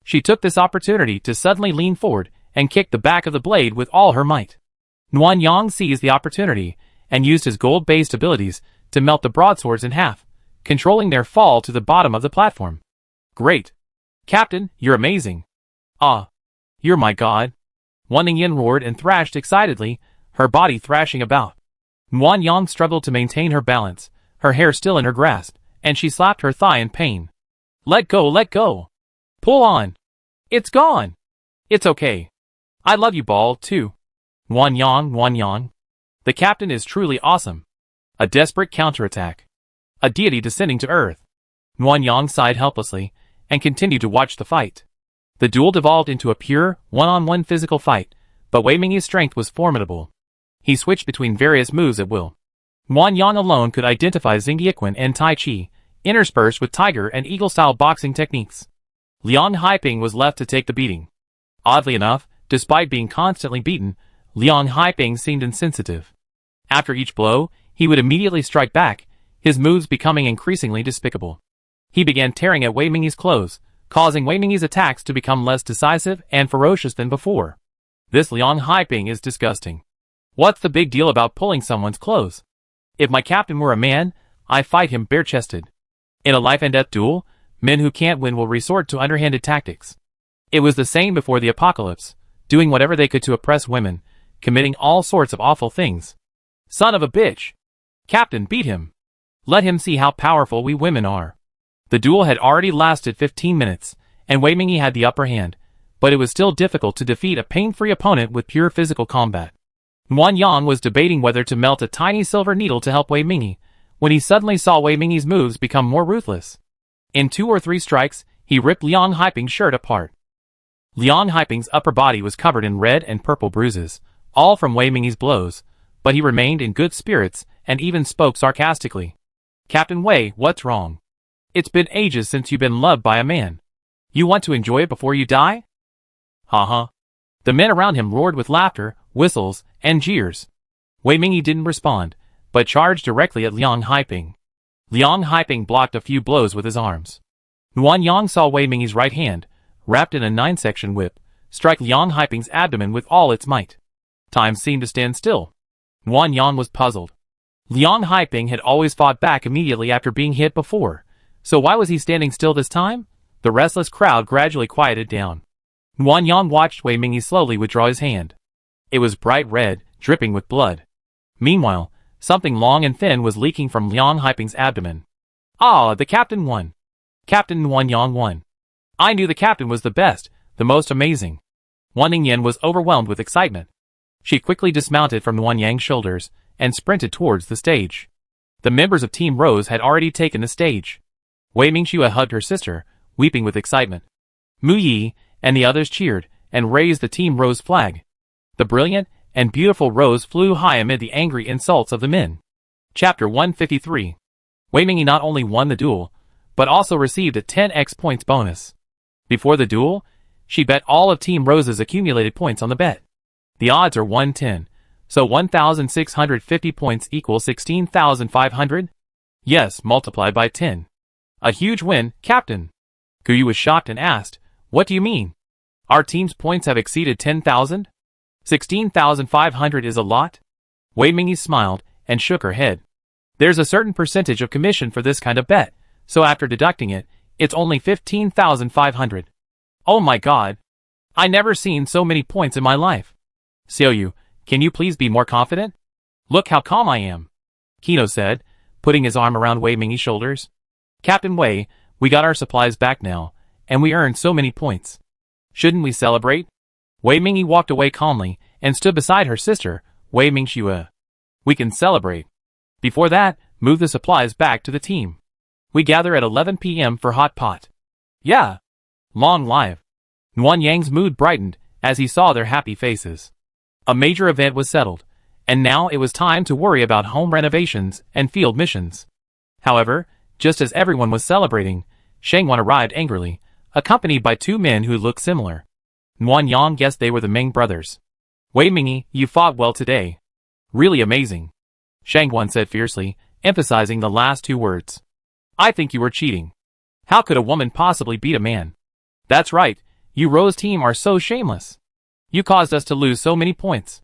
She took this opportunity to suddenly lean forward and kick the back of the blade with all her might. Nuanyang seized the opportunity and used his gold-based abilities to melt the broadswords in half, controlling their fall to the bottom of the platform. Great! Captain, you're amazing! Ah! You're my god! Wan Ningyan roared and thrashed excitedly, her body thrashing about. Nuanyang struggled to maintain her balance, her hair still in her grasp, and she slapped her thigh in pain. Let go, let go! Pull on! It's gone! It's okay. I love you, Ball, too. Nuanyang. The captain is truly awesome. A desperate counterattack. A deity descending to earth. Nuanyang sighed helplessly, and continued to watch the fight. The duel devolved into a pure, one-on-one physical fight, but Wei Mingyi's strength was formidable. He switched between various moves at will. Nuanyang alone could identify Xingyiquan and Tai Chi, interspersed with tiger and eagle-style boxing techniques. Liang Haiping was left to take the beating. Oddly enough, despite being constantly beaten, Liang Haiping seemed insensitive. After each blow, he would immediately strike back, his moves becoming increasingly despicable. He began tearing at Wei Mingyi's clothes, causing Wei Mingyi's attacks to become less decisive and ferocious than before. This Liang Haiping is disgusting. What's the big deal about pulling someone's clothes? If my captain were a man, I'd fight him bare-chested. In a life-and-death duel, men who can't win will resort to underhanded tactics. It was the same before the apocalypse, doing whatever they could to oppress women, committing all sorts of awful things. Son of a bitch! Captain, beat him! Let him see how powerful we women are. The duel had already lasted 15 minutes, and Wei Mingyi had the upper hand, but it was still difficult to defeat a pain-free opponent with pure physical combat. Nuanyang was debating whether to melt a tiny silver needle to help Wei Mingyi, when he suddenly saw Wei Mingyi's moves become more ruthless. In 2 or 3 strikes, he ripped Liang Haiping's shirt apart. Liang Haiping's upper body was covered in red and purple bruises, all from Wei Mingyi's blows, but he remained in good spirits and even spoke sarcastically. Captain Wei, what's wrong? It's been ages since you've been loved by a man. You want to enjoy it before you die? Ha. The men around him roared with laughter, whistles, and jeers. Wei Mingyi didn't respond, but charged directly at Liang Haiping. Liang Haiping blocked a few blows with his arms. Nuanyang saw Wei Mingyi's right hand, wrapped in a 9-section whip, strike Liang Haiping's abdomen with all its might. Time seemed to stand still. Nuanyang was puzzled. Liang Haiping had always fought back immediately after being hit before, so why was he standing still this time? The restless crowd gradually quieted down. Nuanyang watched Wei Mingyi slowly withdraw his hand. It was bright red, dripping with blood. Meanwhile, something long and thin was leaking from Liang Haiping's abdomen. Ah, the captain won. Captain Wan Yang won. I knew the captain was the best, the most amazing. Wan Ningyan was overwhelmed with excitement. She quickly dismounted from Wan Yang's shoulders and sprinted towards the stage. The members of Team Rose had already taken the stage. Wei Mingxue hugged her sister, weeping with excitement. Mu Yi and the others cheered and raised the Team Rose flag. The brilliant and beautiful Rose flew high amid the angry insults of the men. Chapter 153. Wei Mingyi not only won the duel, but also received a 10x points bonus. Before the duel, she bet all of Team Rose's accumulated points on the bet. The odds are 110, so 1,650 points equals 16,500? Yes, multiplied by 10. A huge win, Captain. Guyu was shocked and asked, "What do you mean? Our team's points have exceeded 10,000? 16,500 is a lot?" Wei Mingyi smiled and shook her head. There's a certain percentage of commission for this kind of bet, so after deducting it, it's only 15,500. Oh my god. I never seen so many points in my life. Xiaoyu, can you please be more confident? Look how calm I am. Kino said, putting his arm around Wei Mingyi's shoulders. Captain Wei, we got our supplies back now, and we earned so many points. Shouldn't we celebrate? Wei Mingyi walked away calmly and stood beside her sister, Wei Mingxue. We can celebrate. Before that, move the supplies back to the team. We gather at 11 p.m. for hot pot. Yeah. Long live. Wan Yang's mood brightened as he saw their happy faces. A major event was settled, and now it was time to worry about home renovations and field missions. However, just as everyone was celebrating, Shangwan arrived angrily, accompanied by two men who looked similar. Wan Yang guessed they were the Ming brothers. Wei Mingyi, you fought well today. Really amazing. Shangwan said fiercely, emphasizing the last two words. I think you were cheating. How could a woman possibly beat a man? That's right, you Rose team are so shameless. You caused us to lose so many points.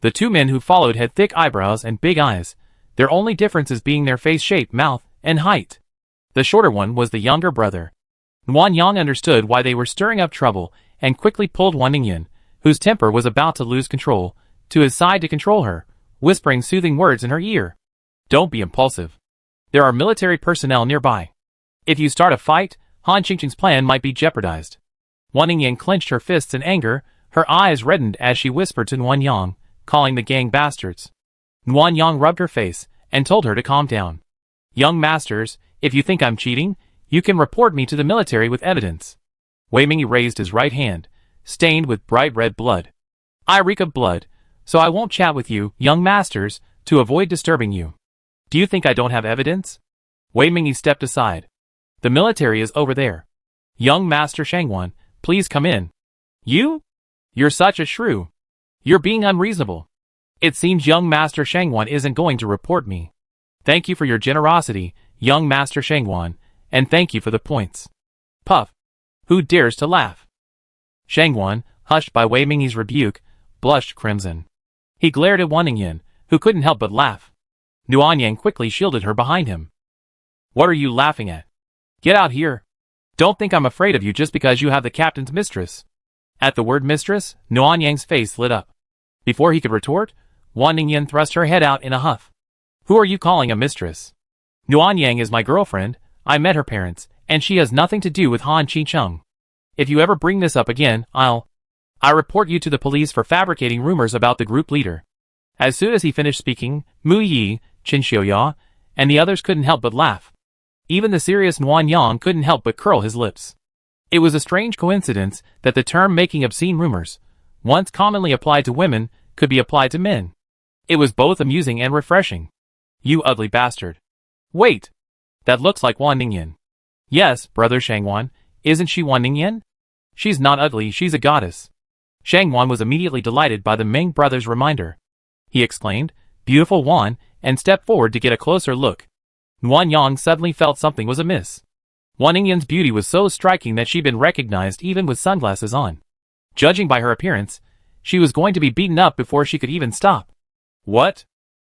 The two men who followed had thick eyebrows and big eyes, their only differences being their face shape, mouth, and height. The shorter one was the younger brother. Wan Yang understood why they were stirring up trouble and quickly pulled Wan Ningyan, whose temper was about to lose control, to his side to control her, whispering soothing words in her ear. Don't be impulsive. There are military personnel nearby. If you start a fight, Han Qingqing's plan might be jeopardized. Wan Ningyan clenched her fists in anger, her eyes reddened as she whispered to Wan Yang, calling the gang bastards. Wan Yang rubbed her face and told her to calm down. Young masters, if you think I'm cheating, you can report me to the military with evidence. Wei Mingyi raised his right hand, stained with bright red blood. I reek of blood, so I won't chat with you, young masters, to avoid disturbing you. Do you think I don't have evidence? Wei Mingyi stepped aside. The military is over there. Young Master Shangwan, please come in. You? You're such a shrew. You're being unreasonable. It seems young Master Shangwan isn't going to report me. Thank you for your generosity, young Master Shangwan, and thank you for the points. Puff. Who dares to laugh? Shangwan, hushed by Wei Mingyi's rebuke, blushed crimson. He glared at Wan Ningyan, who couldn't help but laugh. Wan Yang quickly shielded her behind him. What are you laughing at? Get out here. Don't think I'm afraid of you just because you have the captain's mistress. At the word mistress, Wan Yang's face lit up. Before he could retort, Wan Ningyan thrust her head out in a huff. Who are you calling a mistress? Wan Yang is my girlfriend. I met her parents, and she has nothing to do with Han Qingcheng. If you ever bring this up again, I report you to the police for fabricating rumors about the group leader. As soon as he finished speaking, Mu Yi, Qin Xiuya, and the others couldn't help but laugh. Even the serious Wan Yang couldn't help but curl his lips. It was a strange coincidence that the term making obscene rumors, once commonly applied to women, could be applied to men. It was both amusing and refreshing. You ugly bastard. Wait. That looks like Wan Ningyan. Yes, brother Shangwan, isn't she Wan Ningyan? She's not ugly, she's a goddess. Shangwan was immediately delighted by the Ming brothers' reminder. He exclaimed, beautiful Wan, and stepped forward to get a closer look. Wan Yang suddenly felt something was amiss. Wan Ningyan's beauty was so striking that she'd been recognized even with sunglasses on. Judging by her appearance, she was going to be beaten up before she could even stop. What?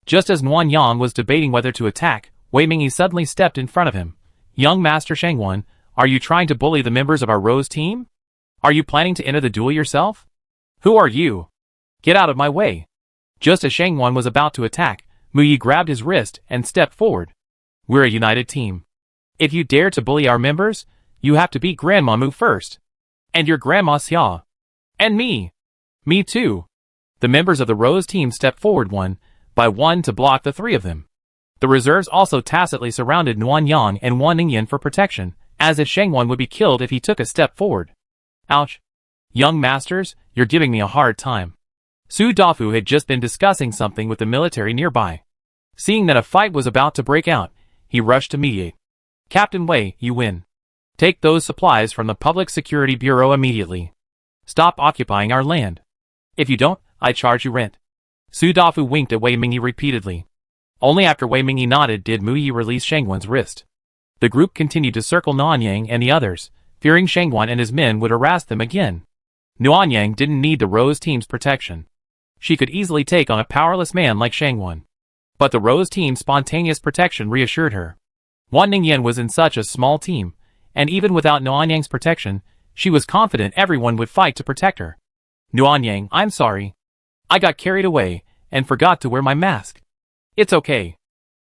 Just as Wan Yang was debating whether to attack, Wei Mingyi suddenly stepped in front of him. Young Master Shangwan, are you trying to bully the members of our Rose team? Are you planning to enter the duel yourself? Who are you? Get out of my way. Just as Shangwan was about to attack, Mu Yi grabbed his wrist and stepped forward. We're a united team. If you dare to bully our members, you have to beat Grandma Mu first. And your Grandma Xia. And me. Me too. The members of the Rose team stepped forward one by one to block the three of them. The reserves also tacitly surrounded Nuan Yang and Wan Ningyan for protection, as if Shangwan would be killed if he took a step forward. Ouch. Young masters, you're giving me a hard time. Su Dafu had just been discussing something with the military nearby. Seeing that a fight was about to break out, he rushed to mediate. Captain Wei, you win. Take those supplies from the Public Security Bureau immediately. Stop occupying our land. If you don't, I charge you rent. Su Dafu winked at Wei Mingyi repeatedly. Only after Wei Mingyi nodded did Mu Yi release Shangwan's wrist. The group continued to circle Nuanyang and the others, fearing Shangwan and his men would harass them again. Nuanyang didn't need the Rose team's protection. She could easily take on a powerless man like Shangwan. But the Rose team's spontaneous protection reassured her. Wan Ningyan was in such a small team, and even without Nuanyang's protection, she was confident everyone would fight to protect her. Nuanyang, I'm sorry. I got carried away, and forgot to wear my mask. It's okay.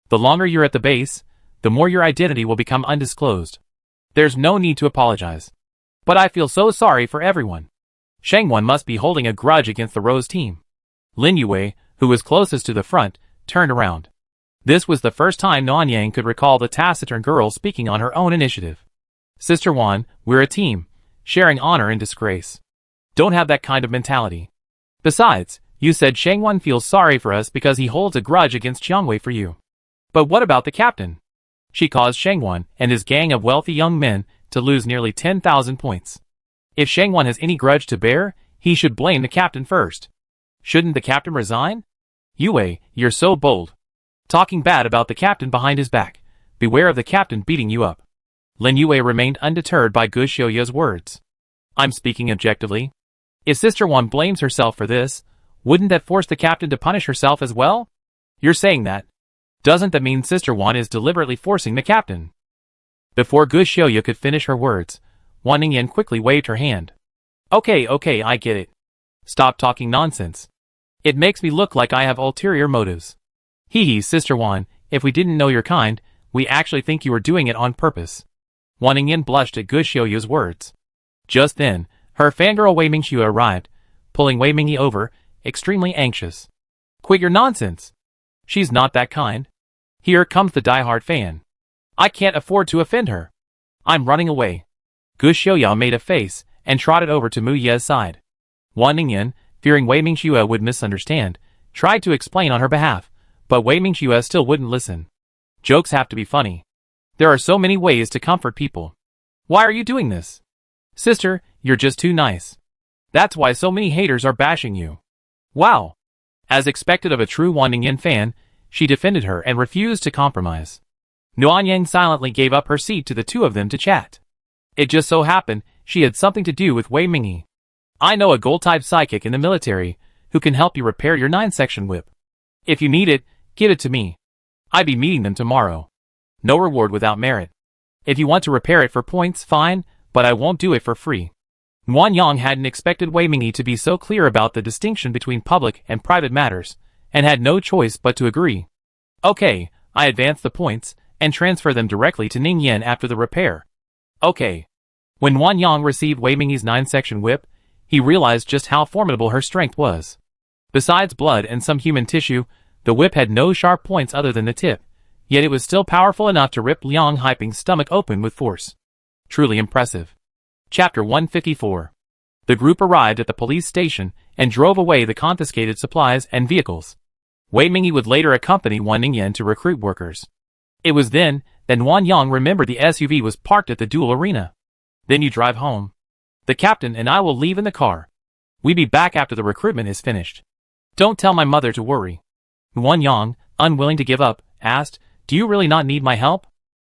The longer you're at the base, the more your identity will become undisclosed. There's no need to apologize. But I feel so sorry for everyone. Shangwan must be holding a grudge against the Rose team. Lin Yue, who was closest to the front, turned around. This was the first time Nuanyang could recall the taciturn girl speaking on her own initiative. Sister Wan, we're a team, sharing honor and disgrace. Don't have that kind of mentality. Besides, you said Shangwan feels sorry for us because he holds a grudge against Jiangwei for you. But what about the captain? She caused Shangwan and his gang of wealthy young men to lose nearly 10,000 points. If Shangwan has any grudge to bear, he should blame the captain first. Shouldn't the captain resign? Yue, you're so bold. Talking bad about the captain behind his back. Beware of the captain beating you up. Lin Yue remained undeterred by Gu Xiuya's words. I'm speaking objectively. If Sister Wan blames herself for this, wouldn't that force the captain to punish herself as well? You're saying that. Doesn't that mean Sister Wan is deliberately forcing the captain? Before Gu Xiuya could finish her words, Wan Ningyan quickly waved her hand. Okay, I get it. Stop talking nonsense. It makes me look like I have ulterior motives. Hee, Sister Wan, if we didn't know your kind, we actually think you were doing it on purpose. Wan Ningyan blushed at Gu Xiuya's words. Just then, her fangirl Wei Mingxue arrived, pulling Wei Mingyi over, extremely anxious. Quit your nonsense. She's not that kind. Here comes the diehard fan. I can't afford to offend her. I'm running away. Gu Xiuya made a face and trotted over to Mu Ye's side. Wan Ningyan, fearing Wei Mingxue would misunderstand, tried to explain on her behalf, but Wei Mingxue still wouldn't listen. Jokes have to be funny. There are so many ways to comfort people. Why are you doing this? Sister, you're just too nice. That's why so many haters are bashing you. Wow. As expected of a true Wan Ningyan fan, she defended her and refused to compromise. Nuanyang silently gave up her seat to the two of them to chat. It just so happened she had something to do with Wei Mingyi. I know a gold-type psychic in the military who can help you repair your 9-section whip. If you need it, give it to me. I'd be meeting them tomorrow. No reward without merit. If you want to repair it for points, fine, but I won't do it for free. Nuanyang hadn't expected Wei Mingyi to be so clear about the distinction between public and private matters, and had no choice but to agree. Okay, I advance the points, and transfer them directly to Ningyan after the repair. Okay. When Nuanyang received Wei Mingyi's 9-section whip, he realized just how formidable her strength was. Besides blood and some human tissue, the whip had no sharp points other than the tip, yet it was still powerful enough to rip Liang Haiping's stomach open with force. Truly impressive. Chapter 154. The group arrived at the police station and drove away the confiscated supplies and vehicles. Wei Mingyi would later accompany Wan Ningyan to recruit workers. It was then that Nuanyang remembered the SUV was parked at the duel arena. Then you drive home. The captain and I will leave in the car. We'll be back after the recruitment is finished. Don't tell my mother to worry. Nuanyang, unwilling to give up, asked, Do you really not need my help?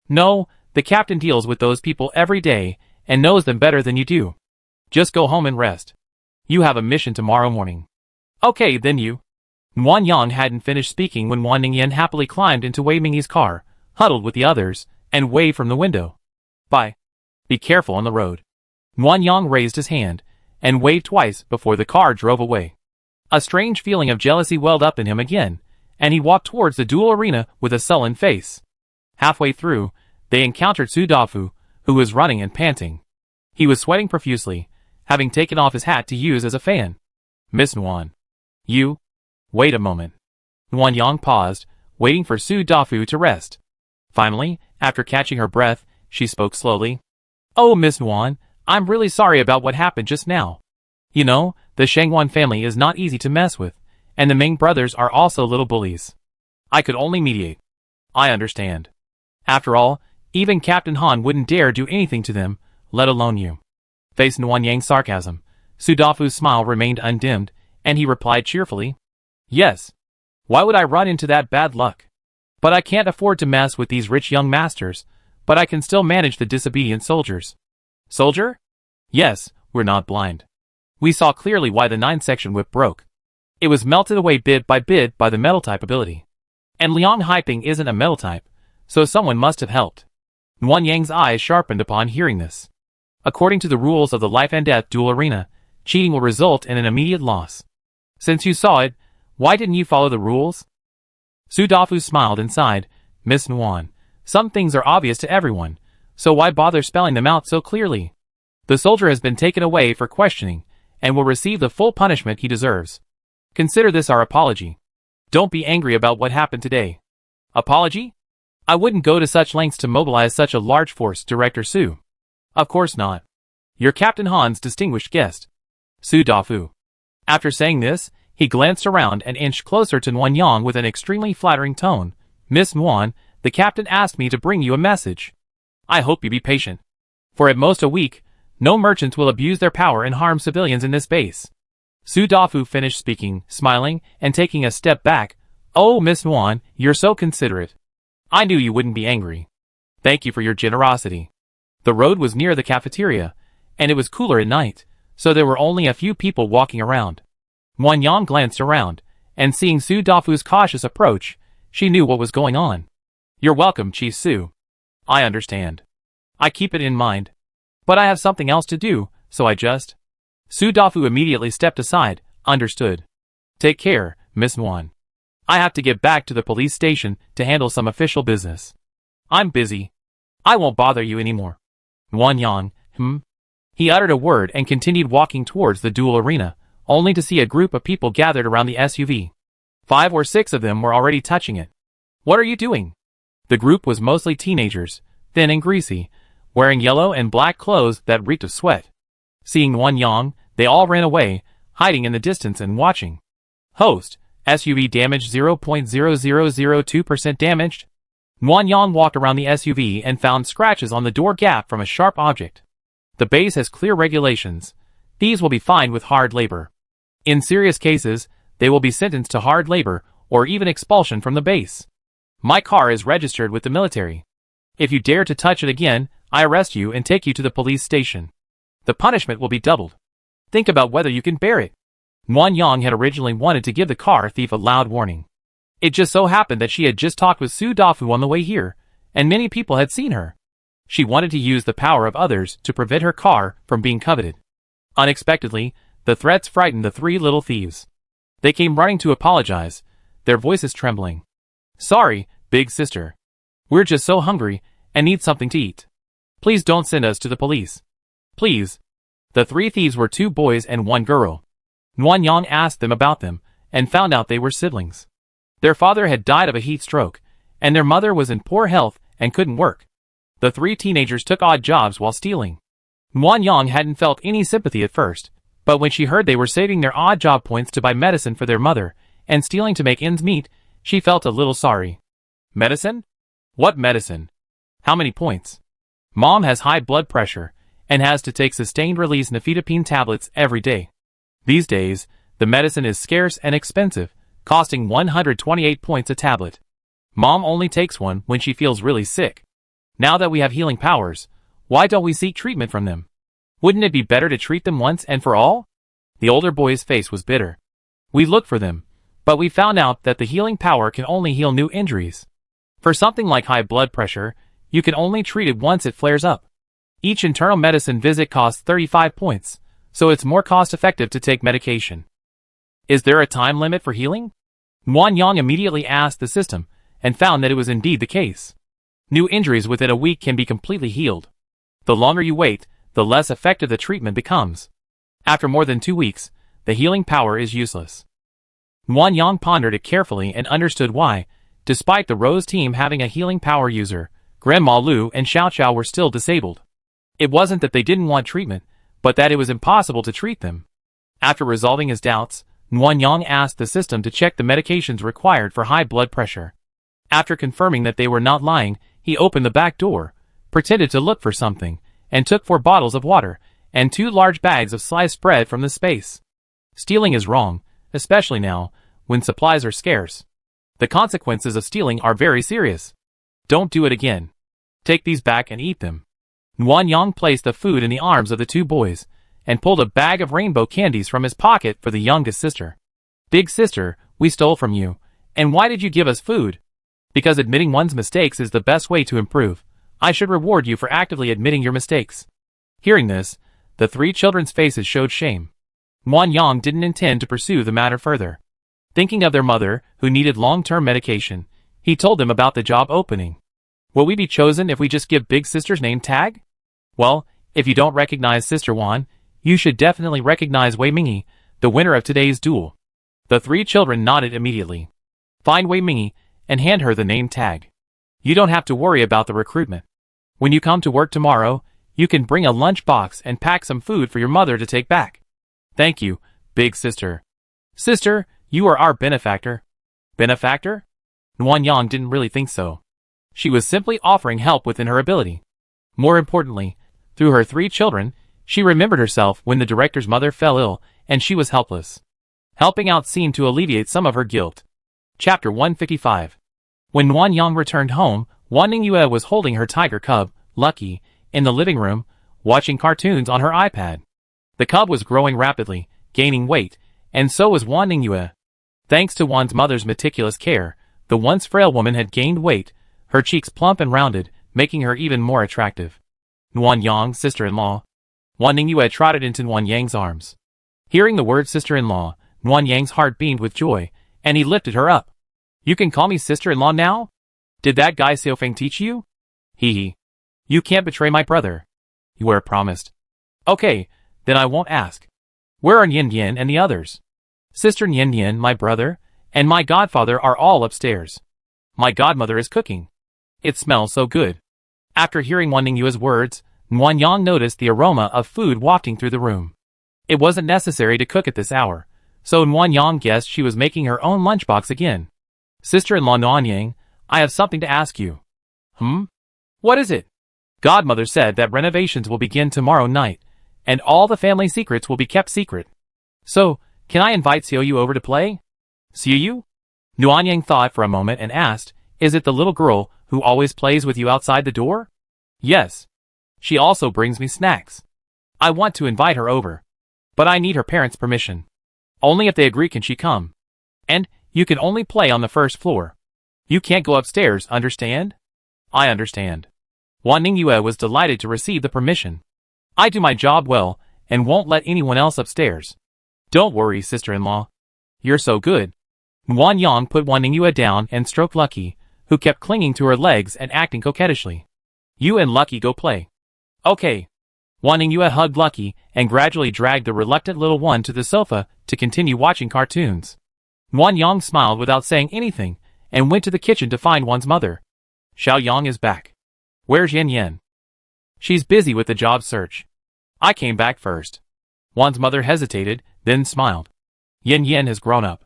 No, the captain deals with those people every day and knows them better than you do. Just go home and rest. You have a mission tomorrow morning. Okay, then you. Nuanyang hadn't finished speaking when Wan Ningyan happily climbed into Wei Mingyi's car, huddled with the others, and waved from the window. Bye. Be careful on the road. Nuanyang raised his hand and waved twice before the car drove away. A strange feeling of jealousy welled up in him again, and he walked towards the duel arena with a sullen face. Halfway through, They encountered Su Dafu, who was running and panting. He was sweating profusely, having taken off his hat to use as a fan. Miss Nguyen. You? Wait a moment. Nguyen Yang paused, waiting for Su Dafu to rest. Finally, after catching her breath, she spoke slowly. Oh, Miss Nguyen, I'm really sorry about what happened just now. You know, the Shangwan family is not easy to mess with, and the Ming brothers are also little bullies. I could only mediate. I understand. After all, even Captain Han wouldn't dare do anything to them, let alone you. Faced Nguyen Yang's sarcasm, Su Dafu's smile remained undimmed, and he replied cheerfully. Yes. Why would I run into that bad luck? But I can't afford to mess with these rich young masters, but I can still manage the disobedient soldiers. Soldier? Yes, we're not blind. We saw clearly why the 9-section whip broke. It was melted away bit by the metal type ability. And Liang Haiping isn't a metal type, so someone must have helped. Nguyen Yang's eyes sharpened upon hearing this. According to the rules of the life and death duel arena, cheating will result in an immediate loss. Since you saw it, why didn't you follow the rules? Su Dafu smiled and sighed. Miss Nguyen, some things are obvious to everyone, so why bother spelling them out so clearly? The soldier has been taken away for questioning, and will receive the full punishment he deserves. Consider this our apology. Don't be angry about what happened today. Apology? I wouldn't go to such lengths to mobilize such a large force, Director Su. Of course not. You're Captain Han's distinguished guest. Su Dafu. After saying this, he glanced around and inched closer to Nguyen Yang with an extremely flattering tone. Miss Nguyen, the captain asked me to bring you a message. I hope you be patient. For at most a week, no merchants will abuse their power and harm civilians in this base. Su Dafu finished speaking, smiling, and taking a step back. Oh, Miss Nguyen, you're so considerate. I knew you wouldn't be angry. Thank you for your generosity. The road was near the cafeteria, and it was cooler at night, so there were only a few people walking around. Nguyen Yang glanced around, and seeing Su Dafu's cautious approach, she knew what was going on. You're welcome, Chief Su. I understand. I keep it in mind. But I have something else to do, so I just... Su Dafu immediately stepped aside. Understood. Take care, Miss Nguyen. I have to get back to the police station to handle some official business. I'm busy. I won't bother you anymore. Nguyen Yang, He uttered a word and continued walking towards the duel arena, only to see a group of people gathered around the SUV. 5 or 6 of them were already touching it. What are you doing? The group was mostly teenagers, thin and greasy, wearing yellow and black clothes that reeked of sweat. Seeing Nguyen Yang, they all ran away, hiding in the distance and watching. Host, SUV damage 0.0002% damaged. Nguyen Yang walked around the SUV and found scratches on the door gap from a sharp object. The base has clear regulations. Thieves will be fined with hard labor. In serious cases, they will be sentenced to hard labor or even expulsion from the base. My car is registered with the military. If you dare to touch it again, I arrest you and take you to the police station. The punishment will be doubled. Think about whether you can bear it. Nguyen Yang had originally wanted to give the car thief a loud warning. It just so happened that she had just talked with Su Dafu on the way here, and many people had seen her. She wanted to use the power of others to prevent her car from being coveted. Unexpectedly, the threats frightened the 3 little thieves. They came running to apologize, their voices trembling. Sorry, big sister. We're just so hungry and need something to eat. Please don't send us to the police. Please. The 3 thieves were 2 boys and 1 girl. Nguyen Yang asked them about them, and found out they were siblings. Their father had died of a heat stroke, and their mother was in poor health and couldn't work. The 3 teenagers took odd jobs while stealing. Nguyen Yang hadn't felt any sympathy at first, but when she heard they were saving their odd job points to buy medicine for their mother, and stealing to make ends meet, she felt a little sorry. Medicine? What medicine? How many points? Mom has high blood pressure, and has to take sustained-release nifedipine tablets every day. These days, the medicine is scarce and expensive, costing 128 points a tablet. Mom only takes one when she feels really sick. Now that we have healing powers, why don't we seek treatment from them? Wouldn't it be better to treat them once and for all? The older boy's face was bitter. We looked for them, but we found out that the healing power can only heal new injuries. For something like high blood pressure, you can only treat it once it flares up. Each internal medicine visit costs 35 points, so it's more cost-effective to take medication. Is there a time limit for healing? Nguyen Yang immediately asked the system, and found that it was indeed the case. New injuries within a week can be completely healed. The longer you wait, the less effective the treatment becomes. After more than 2 weeks, the healing power is useless. Wan Yang pondered it carefully and understood why, despite the Rose team having a healing power user, Grandma Lu and Xiao Xiao were still disabled. It wasn't that they didn't want treatment, but that it was impossible to treat them. After resolving his doubts, Wan Yang asked the system to check the medications required for high blood pressure. After confirming that they were not lying, he opened the back door, pretended to look for something, and took 4 bottles of water and 2 large bags of sliced bread from the space. Stealing is wrong, especially now, when supplies are scarce. The consequences of stealing are very serious. Don't do it again. Take these back and eat them. Wan Yang placed the food in the arms of the 2 boys, and pulled a bag of rainbow candies from his pocket for the youngest sister. Big sister, we stole from you, and why did you give us food? Because admitting one's mistakes is the best way to improve. I should reward you for actively admitting your mistakes. Hearing this, the 3 children's faces showed shame. Wan Yang didn't intend to pursue the matter further. Thinking of their mother, who needed long-term medication, he told them about the job opening. Will we be chosen if we just give Big Sister's name tag? Well, if you don't recognize Sister Wan, you should definitely recognize Wei Mingi, the winner of today's duel. The 3 children nodded immediately. Find Wei Mingi and hand her the name tag. You don't have to worry about the recruitment. When you come to work tomorrow, you can bring a lunch box and pack some food for your mother to take back. Thank you, Big Sister. Sister, you are our benefactor. Benefactor? Wan Yang didn't really think so. She was simply offering help within her ability. More importantly, through her 3 children, she remembered herself when the director's mother fell ill and she was helpless. Helping out seemed to alleviate some of her guilt. Chapter 155. When Wan Yang returned home, Wan Ningyue was holding her tiger cub, Lucky, in the living room, watching cartoons on her iPad. The cub was growing rapidly, gaining weight, and so was Wan Ningyue. Thanks to Wan's mother's meticulous care, the once frail woman had gained weight, her cheeks plump and rounded, making her even more attractive. Wan Yang, sister-in-law. Wan Ningyue trotted into Wan Yang's arms. Hearing the word sister-in-law, Wan Yang's heart beamed with joy, and he lifted her up. You can call me sister-in-law now? Did that guy Xiaofeng teach you? Hee hee. You can't betray my brother. You were promised. Okay, then I won't ask. Where are Yin Yin and the others? Sister Yin Yin, my brother, and my godfather are all upstairs. My godmother is cooking. It smells so good. After hearing Wan Ningyue's words, Wan Yang noticed the aroma of food wafting through the room. It wasn't necessary to cook at this hour, so Wan Yang guessed she was making her own lunchbox again. Sister-in-law Wan Yang, I have something to ask you. What is it? Godmother said that renovations will begin tomorrow night, and all the family secrets will be kept secret. So, can I invite Xiaoyu over to play? Xiaoyu? Wan Yang thought for a moment and asked, is it the little girl who always plays with you outside the door? Yes. She also brings me snacks. I want to invite her over. But I need her parents' permission. Only if they agree can she come. And, you can only play on the first floor. You can't go upstairs, understand? I understand. Wan Ningyue was delighted to receive the permission. I do my job well, and won't let anyone else upstairs. Don't worry, sister-in-law. You're so good. Wan Yang put Wan Ningyue down and stroked Lucky, who kept clinging to her legs and acting coquettishly. You and Lucky go play. Okay. Wan Ningyue hugged Lucky and gradually dragged the reluctant little one to the sofa to continue watching cartoons. Wan Yang smiled without saying anything and went to the kitchen to find Wan's mother. Xiao Yang is back. Where's Yin Yin? She's busy with the job search. I came back first. Wan's mother hesitated, then smiled. Yin Yin has grown up.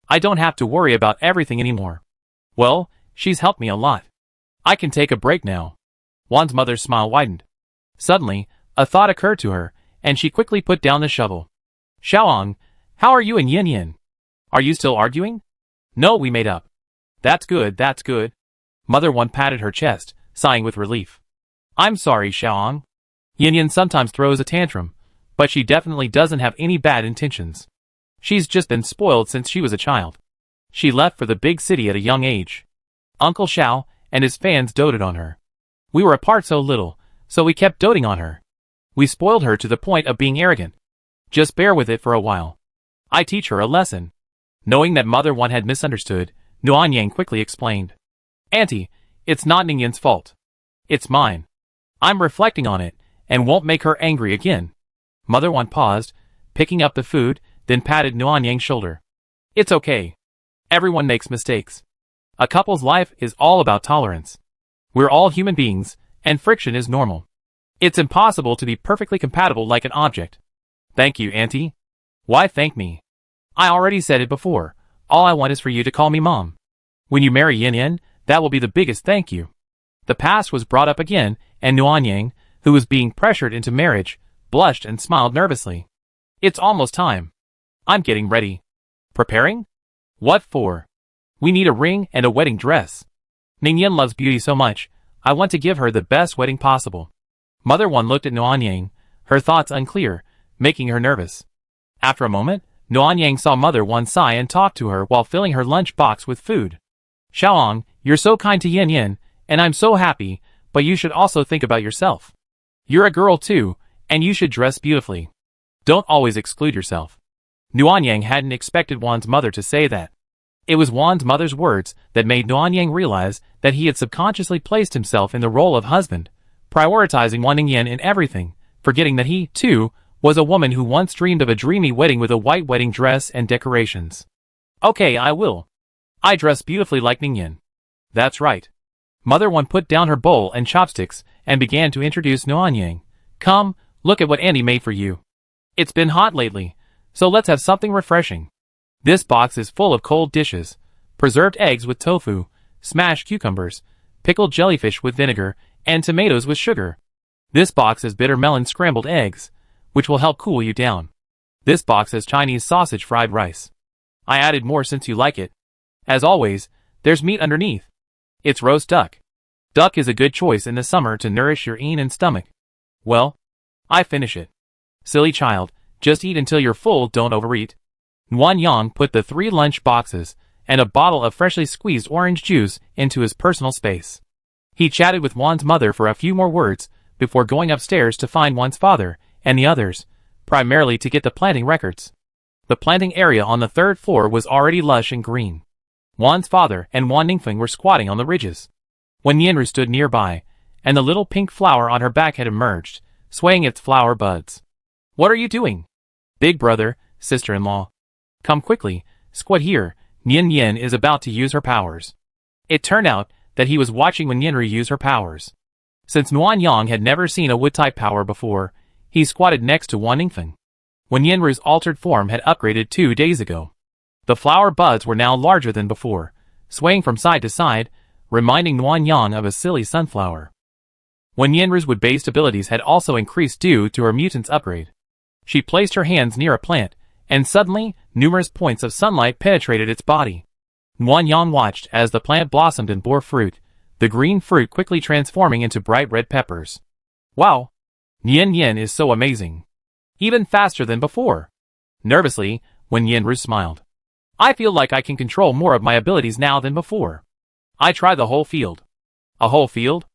I don't have to worry about everything anymore. Well, she's helped me a lot. I can take a break now. Wan's mother's smile widened. Suddenly, a thought occurred to her, and she quickly put down the shovel. Xiaoang, how are you and Yin Yin? Are you still arguing? No, we made up. That's good, that's good. Mother Wan patted her chest, sighing with relief. I'm sorry, Xiaoang. Yin Yin sometimes throws a tantrum, but she definitely doesn't have any bad intentions. She's just been spoiled since she was a child. She left for the big city at a young age. Uncle Xiao and his fans doted on her. We were apart so little, so we kept doting on her. We spoiled her to the point of being arrogant. Just bear with it for a while. I teach her a lesson. Knowing that Mother Wan had misunderstood, Wan Yang quickly explained. Auntie, It's not Ningyan's fault. It's mine. I'm reflecting on it, and won't make her angry again. Mother Wan paused, picking up the food, then patted Nuanyang's shoulder. It's okay. Everyone makes mistakes. A couple's life is all about tolerance. We're all human beings, and friction is normal. It's impossible to be perfectly compatible like an object. Thank you, Auntie. Why thank me? I already said it before. All I want is for you to call me Mom. When you marry Yin Yin, that will be the biggest thank you. The past was brought up again, and Nuanyang, who was being pressured into marriage, blushed and smiled nervously. It's almost time. I'm getting ready. Preparing? What for? We need a ring and a wedding dress. Ningyan loves beauty so much, I want to give her the best wedding possible. Mother Wan looked at Nuanyang, her thoughts unclear, making her nervous. After a moment, Nuanyang saw Mother Wan sigh and talk to her while filling her lunch box with food. Xiaoang, you're so kind to Yin Yin, and I'm so happy, but you should also think about yourself. You're a girl too, and you should dress beautifully. Don't always exclude yourself. Nuanyang hadn't expected Wan's mother to say that. It was Wan's mother's words that made Nuanyang realize that he had subconsciously placed himself in the role of husband, prioritizing Wan Ningyan in everything, forgetting that he, too, was a woman who once dreamed of a dreamy wedding with a white wedding dress and decorations. Okay, I will. I dress beautifully like Ningyan. That's right. Mother Wan put down her bowl and chopsticks and began to introduce Nuanyang. Come, look at what Auntie made for you. It's been hot lately, so let's have something refreshing. This box is full of cold dishes, preserved eggs with tofu, smashed cucumbers, pickled jellyfish with vinegar, and tomatoes with sugar. This box has bitter melon scrambled eggs, which will help cool you down. This box has Chinese sausage fried rice. I added more since you like it. As always, there's meat underneath. It's roast duck. Duck is a good choice in the summer to nourish your yin and stomach. Well, I finish it. Silly child, just eat until you're full, don't overeat. Nuanyang put the 3 lunch boxes and a bottle of freshly squeezed orange juice into his personal space. He chatted with Wan's mother for a few more words before going upstairs to find Wan's father and the others, primarily to get the planting records. The planting area on the 3rd floor was already lush and green. Wan's father and Wan Ningfeng were squatting on the ridges. Wen Yinru stood nearby, and the little pink flower on her back had emerged, swaying its flower buds. What are you doing? Big brother, sister-in-law. Come quickly, squat here, Yin Yin is about to use her powers. It turned out that he was watching Wen Yinru use her powers. Since Nuanyang had never seen a wood-type power before, he squatted next to Wan Ningfeng. Wen Yinru's altered form had upgraded 2 days ago. The flower buds were now larger than before, swaying from side to side, reminding Nuanyang of a silly sunflower. Wen Yinru's wood-based abilities had also increased due to her mutant's upgrade. She placed her hands near a plant, and suddenly, numerous points of sunlight penetrated its body. Nuanyang watched as the plant blossomed and bore fruit, the green fruit quickly transforming into bright red peppers. Wow! Yin Yin is so amazing. Even faster than before. Nervously, Wen Yinru smiled. I feel like I can control more of my abilities now than before. I try the whole field. A whole field?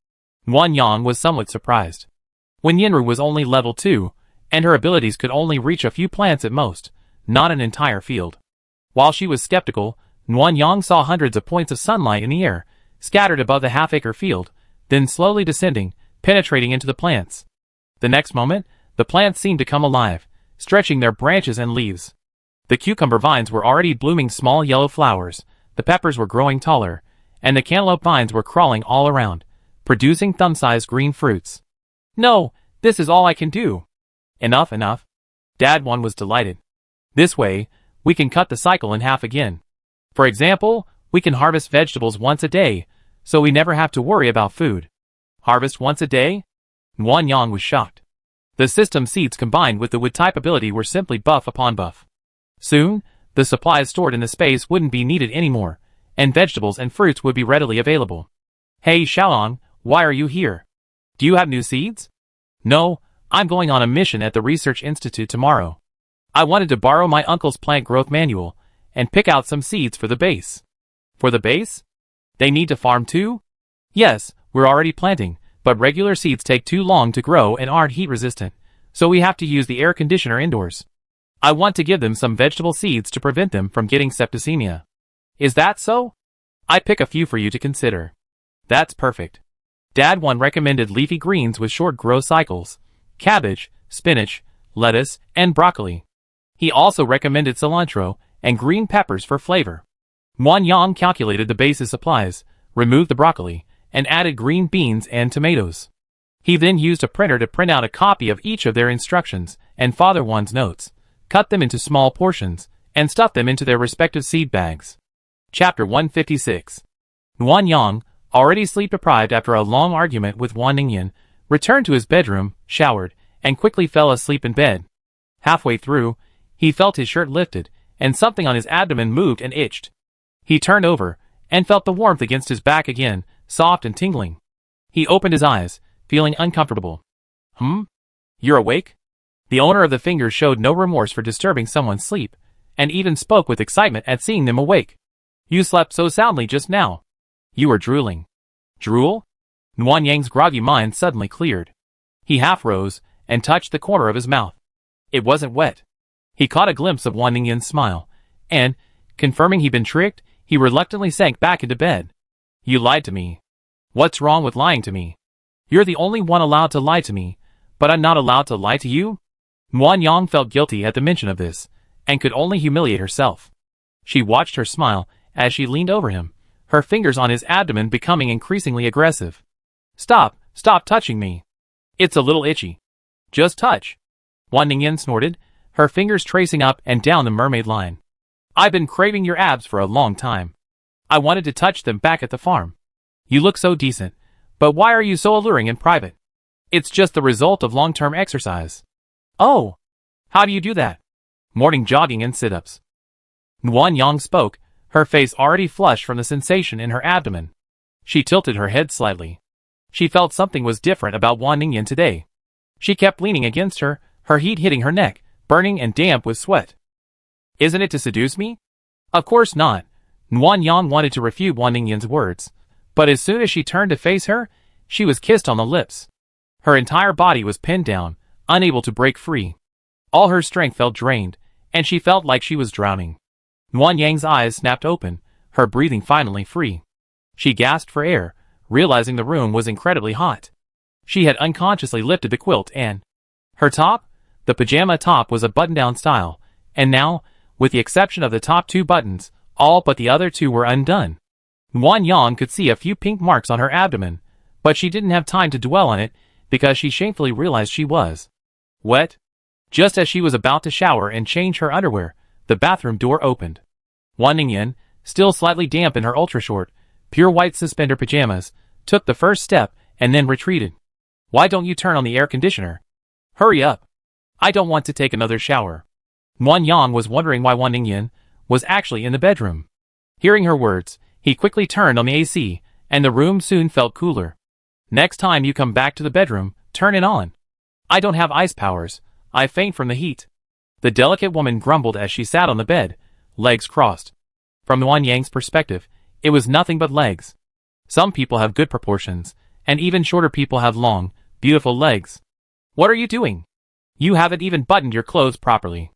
Nuanyang was somewhat surprised. Wen Yinru was only level 2, and her abilities could only reach a few plants at most, not an entire field. While she was skeptical, Nuanyang saw hundreds of points of sunlight in the air, scattered above the half-acre field, then slowly descending, penetrating into the plants. The next moment, the plants seemed to come alive, stretching their branches and leaves. The cucumber vines were already blooming small yellow flowers, the peppers were growing taller, and the cantaloupe vines were crawling all around, producing thumb-sized green fruits. No, this is all I can do. Enough, enough. Dad Wan was delighted. This way, we can cut the cycle in half again. For example, we can harvest vegetables once a day, so we never have to worry about food. Harvest once a day? Nuanyang was shocked. The system seeds combined with the wood-type ability were simply buff upon buff. Soon, the supplies stored in the space wouldn't be needed anymore, and vegetables and fruits would be readily available. Hey Xiaoang, why are you here? Do you have new seeds? No, I'm going on a mission at the Research Institute tomorrow. I wanted to borrow my uncle's plant growth manual and pick out some seeds for the base. For the base? They need to farm too? Yes, we're already planting, but regular seeds take too long to grow and aren't heat resistant, so we have to use the air conditioner indoors. I want to give them some vegetable seeds to prevent them from getting septicemia. Is that so? I pick a few for you to consider. That's perfect. Dad 1 recommended leafy greens with short growth cycles, cabbage, spinach, lettuce, and broccoli. He also recommended cilantro and green peppers for flavor. Wan Yang calculated the basic supplies, removed the broccoli, and added green beans and tomatoes. He then used a printer to print out a copy of each of their instructions and Father 1's notes, cut them into small portions, and stuffed them into their respective seed bags. Chapter 156. Wan Yang, already sleep-deprived after a long argument with Wan Ningyan, returned to his bedroom, showered, and quickly fell asleep in bed. Halfway through, he felt his shirt lifted, and something on his abdomen moved and itched. He turned over, and felt the warmth against his back again, soft and tingling. He opened his eyes, feeling uncomfortable. You're awake? The owner of the fingers showed no remorse for disturbing someone's sleep, and even spoke with excitement at seeing them awake. You slept so soundly just now. You were drooling. Drool? Wan Yang's groggy mind suddenly cleared. He half rose, and touched the corner of his mouth. It wasn't wet. He caught a glimpse of Wan Ningyan's smile, and, confirming he'd been tricked, he reluctantly sank back into bed. You lied to me. What's wrong with lying to me? You're the only one allowed to lie to me, but I'm not allowed to lie to you? Wan Yang felt guilty at the mention of this, and could only humiliate herself. She watched her smile as she leaned over him, her fingers on his abdomen becoming increasingly aggressive. Stop touching me. It's a little itchy. Just touch. Wan Ningyan snorted, her fingers tracing up and down the mermaid line. I've been craving your abs for a long time. I wanted to touch them back at the farm. You look so decent, but why are you so alluring in private? It's just the result of long-term exercise. Oh, how do you do that? Morning jogging and sit-ups. Wan Yang spoke, her face already flushed from the sensation in her abdomen. She tilted her head slightly. She felt something was different about Wan Ningyan today. She kept leaning against her heat hitting her neck, burning and damp with sweat. Isn't it to seduce me? Of course not. Wan Yang wanted to refute Wan Ningyan's words, but as soon as she turned to face her, she was kissed on the lips. Her entire body was pinned down, unable to break free. All her strength felt drained, and she felt like she was drowning. Wan Yang's eyes snapped open, her breathing finally free. She gasped for air, realizing the room was incredibly hot. She had unconsciously lifted the quilt and her top, the pajama top, was a button-down style, and now, with the exception of the top 2 buttons, all but the other 2 were undone. Wan Yang could see a few pink marks on her abdomen, but she didn't have time to dwell on it because she shamefully realized she was wet. Just as she was about to shower and change her underwear, the bathroom door opened. Wan Ningyan, still slightly damp in her ultra-short, pure white suspender pajamas, took the first step and then retreated. Why don't you turn on the air conditioner? Hurry up. I don't want to take another shower. Wan Yang was wondering why Wan Ningyan was actually in the bedroom. Hearing her words, he quickly turned on the AC, and the room soon felt cooler. Next time you come back to the bedroom, turn it on. I don't have ice powers. I faint from the heat. The delicate woman grumbled as she sat on the bed, legs crossed. From Wan Yang's perspective, it was nothing but legs. Some people have good proportions, and even shorter people have long, beautiful legs. What are you doing? You haven't even buttoned your clothes properly.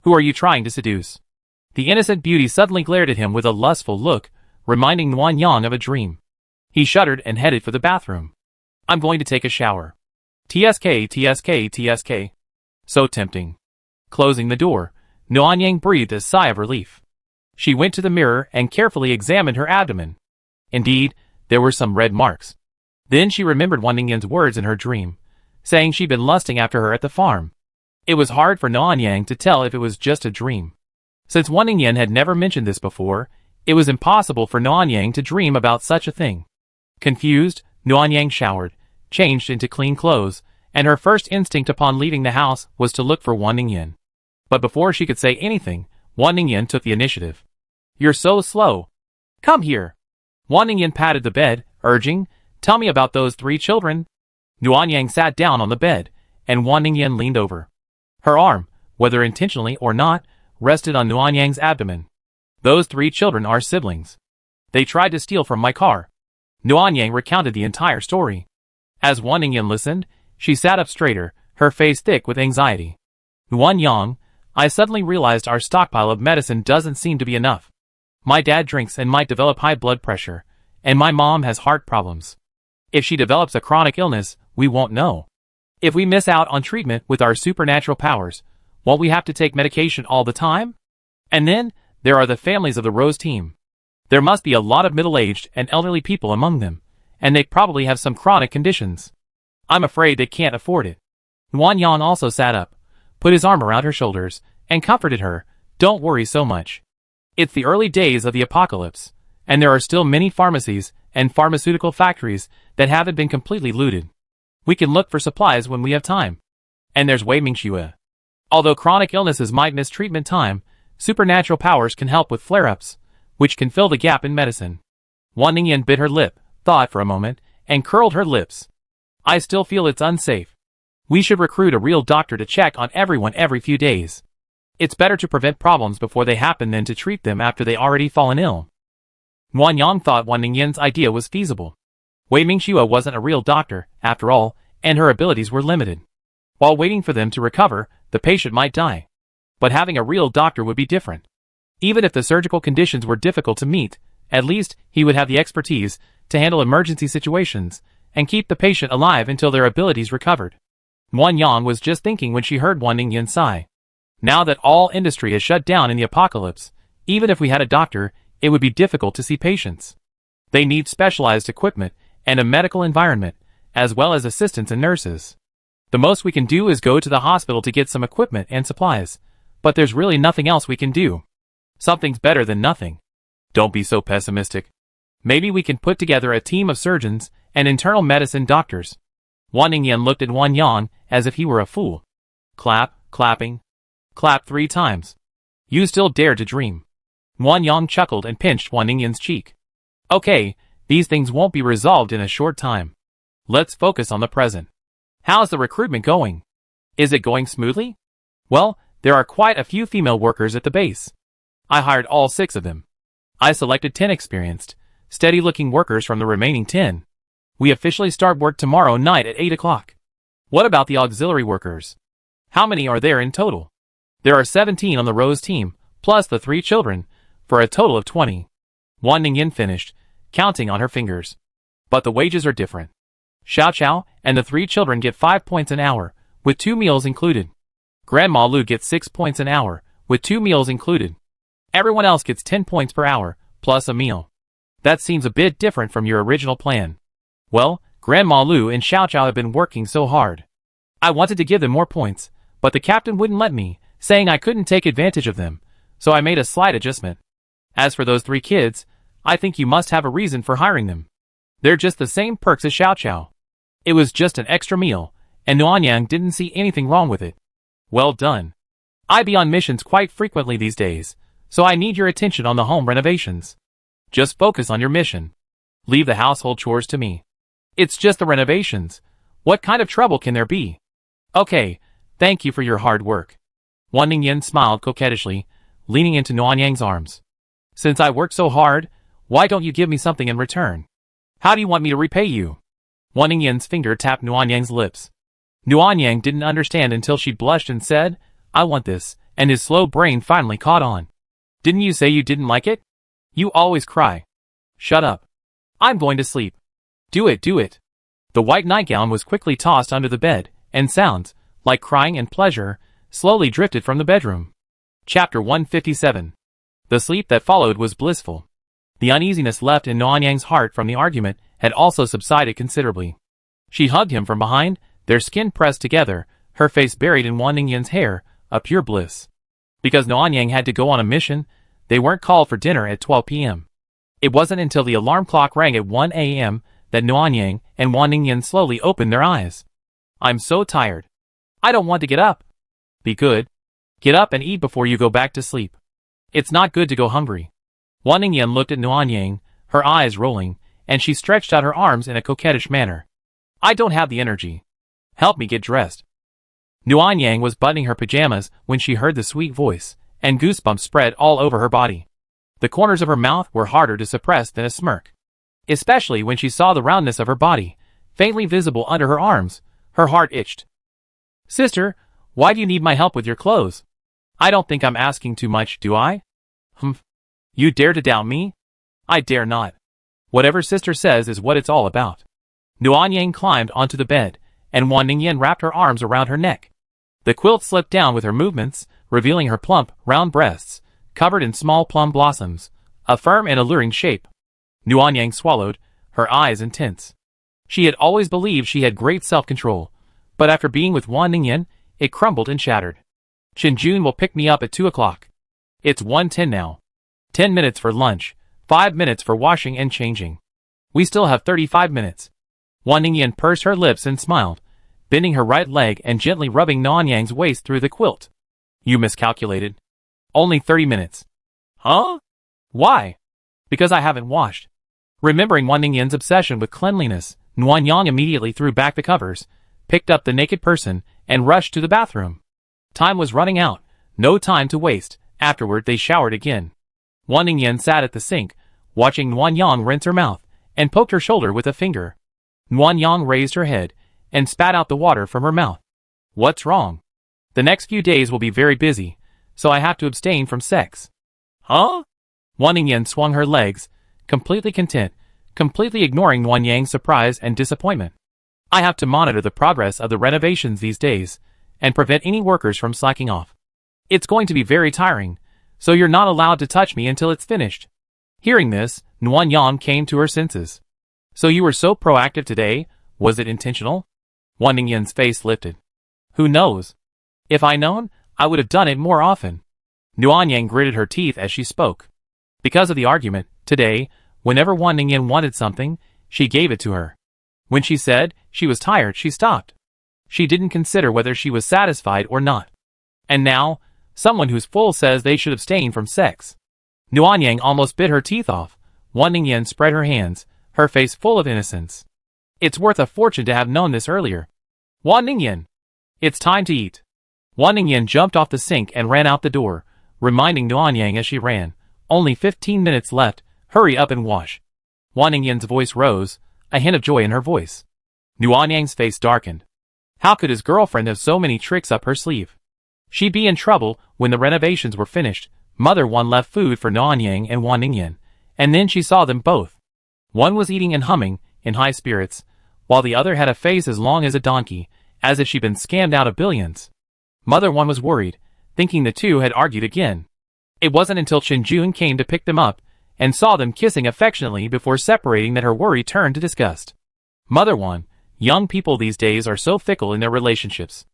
Who are you trying to seduce? The innocent beauty suddenly glared at him with a lustful look, reminding Wan Yang of a dream. He shuddered and headed for the bathroom. I'm going to take a shower. TSK. So tempting. Closing the door, Wan Yang breathed a sigh of relief. She went to the mirror and carefully examined her abdomen. Indeed, there were some red marks. Then she remembered Wan Ningyan's words in her dream, saying she'd been lusting after her at the farm. It was hard for Wan Yang to tell if it was just a dream. Since Wan Ningyan had never mentioned this before, it was impossible for Wan Yang to dream about such a thing. Confused, Wan Yang showered, changed into clean clothes, and her first instinct upon leaving the house was to look for Wan Ningyan. But before she could say anything, Wan Ningyan took the initiative. You're so slow. Come here. Wan Ningyan patted the bed, urging, Tell me about those 3 children. Wan Yang sat down on the bed, and Wan Ningyan leaned over. Her arm, whether intentionally or not, rested on Wan Yang's abdomen. Those 3 children are siblings. They tried to steal from my car. Wan Yang recounted the entire story. As Wan Ningyan listened, she sat up straighter, her face thick with anxiety. Wan Yang, I suddenly realized our stockpile of medicine doesn't seem to be enough. My dad drinks and might develop high blood pressure, and my mom has heart problems. If she develops a chronic illness, we won't know. If we miss out on treatment with our supernatural powers, won't we have to take medication all the time? And then, there are the families of the Rose team. There must be a lot of middle-aged and elderly people among them, and they probably have some chronic conditions. I'm afraid they can't afford it. Nuanyang also sat up, put his arm around her shoulders, and comforted her. Don't worry so much. It's the early days of the apocalypse, and there are still many pharmacies and pharmaceutical factories that haven't been completely looted. We can look for supplies when we have time. And there's Wei Mingxue. Although chronic illnesses might miss treatment time, supernatural powers can help with flare-ups, which can fill the gap in medicine. Wan Ningyan bit her lip, thought for a moment, and curled her lips. I still feel it's unsafe. We should recruit a real doctor to check on everyone every few days. It's better to prevent problems before they happen than to treat them after they already fallen ill. Nuanyang thought Wan Ningyan's idea was feasible. Wei Mingxue wasn't a real doctor, after all, and her abilities were limited. While waiting for them to recover, the patient might die. But having a real doctor would be different. Even if the surgical conditions were difficult to meet, at least he would have the expertise to handle emergency situations and keep the patient alive until their abilities recovered. Nuanyang was just thinking when she heard Wan Ningyan sigh. Now that all industry is shut down in the apocalypse, even if we had a doctor, it would be difficult to see patients. They need specialized equipment and a medical environment, as well as assistants and nurses. The most we can do is go to the hospital to get some equipment and supplies, but there's really nothing else we can do. Something's better than nothing. Don't be so pessimistic. Maybe we can put together a team of surgeons and internal medicine doctors. Wan Ningyan looked at Nuanyang as if he were a fool. Clapping. Clap 3 times. You still dare to dream. Nuanyang chuckled and pinched Wan Ningyan's cheek. Okay, these things won't be resolved in a short time. Let's focus on the present. How's the recruitment going? Is it going smoothly? Well, there are quite a few female workers at the base. I hired all 6 of them. I selected 10 experienced, steady-looking workers from the remaining 10. We officially start work tomorrow night at 8 o'clock. What about the auxiliary workers? How many are there in total? There are 17 on the Rose team, plus the 3 children, for a total of 20. Wan Ningyan finished, counting on her fingers. But the wages are different. Xiao Xiao and the 3 children get 5 points an hour, with 2 meals included. Grandma Lu gets 6 points an hour, with 2 meals included. Everyone else gets 10 points per hour, plus a meal. That seems a bit different from your original plan. Well, Grandma Lu and Xiao Xiao have been working so hard. I wanted to give them more points, but the captain wouldn't let me, saying I couldn't take advantage of them, so I made a slight adjustment. As for those 3 kids, I think you must have a reason for hiring them. They're just the same perks as Xiao Xiao. It was just an extra meal, and Nuanyang didn't see anything wrong with it. Well done. I be on missions quite frequently these days, so I need your attention on the home renovations. Just focus on your mission. Leave the household chores to me. It's just the renovations. What kind of trouble can there be? Okay, thank you for your hard work. Wan Ningyan smiled coquettishly, leaning into Nuanyang's arms. Since I worked so hard, why don't you give me something in return? How do you want me to repay you? Wan Ningyan's finger tapped Nuanyang's lips. Nuanyang didn't understand until she blushed and said, I want this, and his slow brain finally caught on. Didn't you say you didn't like it? You always cry. Shut up. I'm going to sleep. Do it. The white nightgown was quickly tossed under the bed, and sounds, like crying and pleasure, slowly drifted from the bedroom. Chapter 157. The sleep that followed was blissful. The uneasiness left in Nuanyang's heart from the argument had also subsided considerably. She hugged him from behind, their skin pressed together, her face buried in Wan Ningyan's hair, a pure bliss. Because Nuanyang had to go on a mission, they weren't called for dinner at 12 p.m. It wasn't until the alarm clock rang at 1 a.m. that Nuanyang and Wan Ningyan slowly opened their eyes. I'm so tired. I don't want to get up. Be good. Get up and eat before you go back to sleep. It's not good to go hungry. Wan Ningyan looked at Nuanyang, her eyes rolling, and she stretched out her arms in a coquettish manner. I don't have the energy. Help me get dressed. Nuanyang was buttoning her pajamas when she heard the sweet voice, and goosebumps spread all over her body. The corners of her mouth were harder to suppress than a smirk. Especially when she saw the roundness of her body, faintly visible under her arms, her heart itched. Sister, why do you need my help with your clothes? I don't think I'm asking too much, do I? Humph. You dare to doubt me? I dare not. Whatever sister says is what it's all about. Nuanyang climbed onto the bed, and Wan Ningyan wrapped her arms around her neck. The quilt slipped down with her movements, revealing her plump, round breasts, covered in small plum blossoms, a firm and alluring shape. Nuanyang swallowed, her eyes intense. She had always believed she had great self-control, but after being with Wan Ningyan, it crumbled and shattered. Chinjun will pick me up at 2 o'clock. It's 1:10 now. 10 minutes for lunch, 5 minutes for washing and changing. We still have 35 minutes. Wan Ningyan pursed her lips and smiled, bending her right leg and gently rubbing Nuanyang's waist through the quilt. You miscalculated. Only 30 minutes. Huh? Why? Because I haven't washed. Remembering Wan Ningyan's obsession with cleanliness, Nuanyang immediately threw back the covers, picked up the naked person, and rushed to the bathroom. Time was running out, no time to waste. Afterward they showered again. Wan Ningyan sat at the sink, watching Nuanyang rinse her mouth, and poked her shoulder with a finger. Nuanyang raised her head, and spat out the water from her mouth. What's wrong? The next few days will be very busy, so I have to abstain from sex. Huh? Wan Ningyan swung her legs, completely content, completely ignoring Nuanyang's surprise and disappointment. I have to monitor the progress of the renovations these days, and prevent any workers from slacking off. It's going to be very tiring, so you're not allowed to touch me until it's finished. Hearing this, Nuanyang came to her senses. So you were so proactive today, was it intentional? Wan Ningyan's face lifted. Who knows? If I'd known, I would have done it more often. Nuanyang gritted her teeth as she spoke. Because of the argument, today, whenever Wan Ningyan wanted something, she gave it to her. When she said she was tired, she stopped. She didn't consider whether she was satisfied or not. And now, someone who's full says they should abstain from sex. Nuanyang almost bit her teeth off. Wan Ningyan spread her hands, her face full of innocence. It's worth a fortune to have known this earlier. Wan Ningyan! It's time to eat. Wan Ningyan jumped off the sink and ran out the door, reminding Nuanyang as she ran, only 15 minutes left, hurry up and wash. Wan Ningyan's voice rose, a hint of joy in her voice. Nuanyang's face darkened. How could his girlfriend have so many tricks up her sleeve? She'd be in trouble when the renovations were finished. Mother Wan left food for Nuanyang and Wan Ningyan, and then she saw them both. One was eating and humming, in high spirits, while the other had a face as long as a donkey, as if she'd been scammed out of billions. Mother Wan was worried, thinking the two had argued again. It wasn't until Chinjun came to pick them up, and saw them kissing affectionately before separating that her worry turned to disgust. Mother Wan, young people these days are so fickle in their relationships.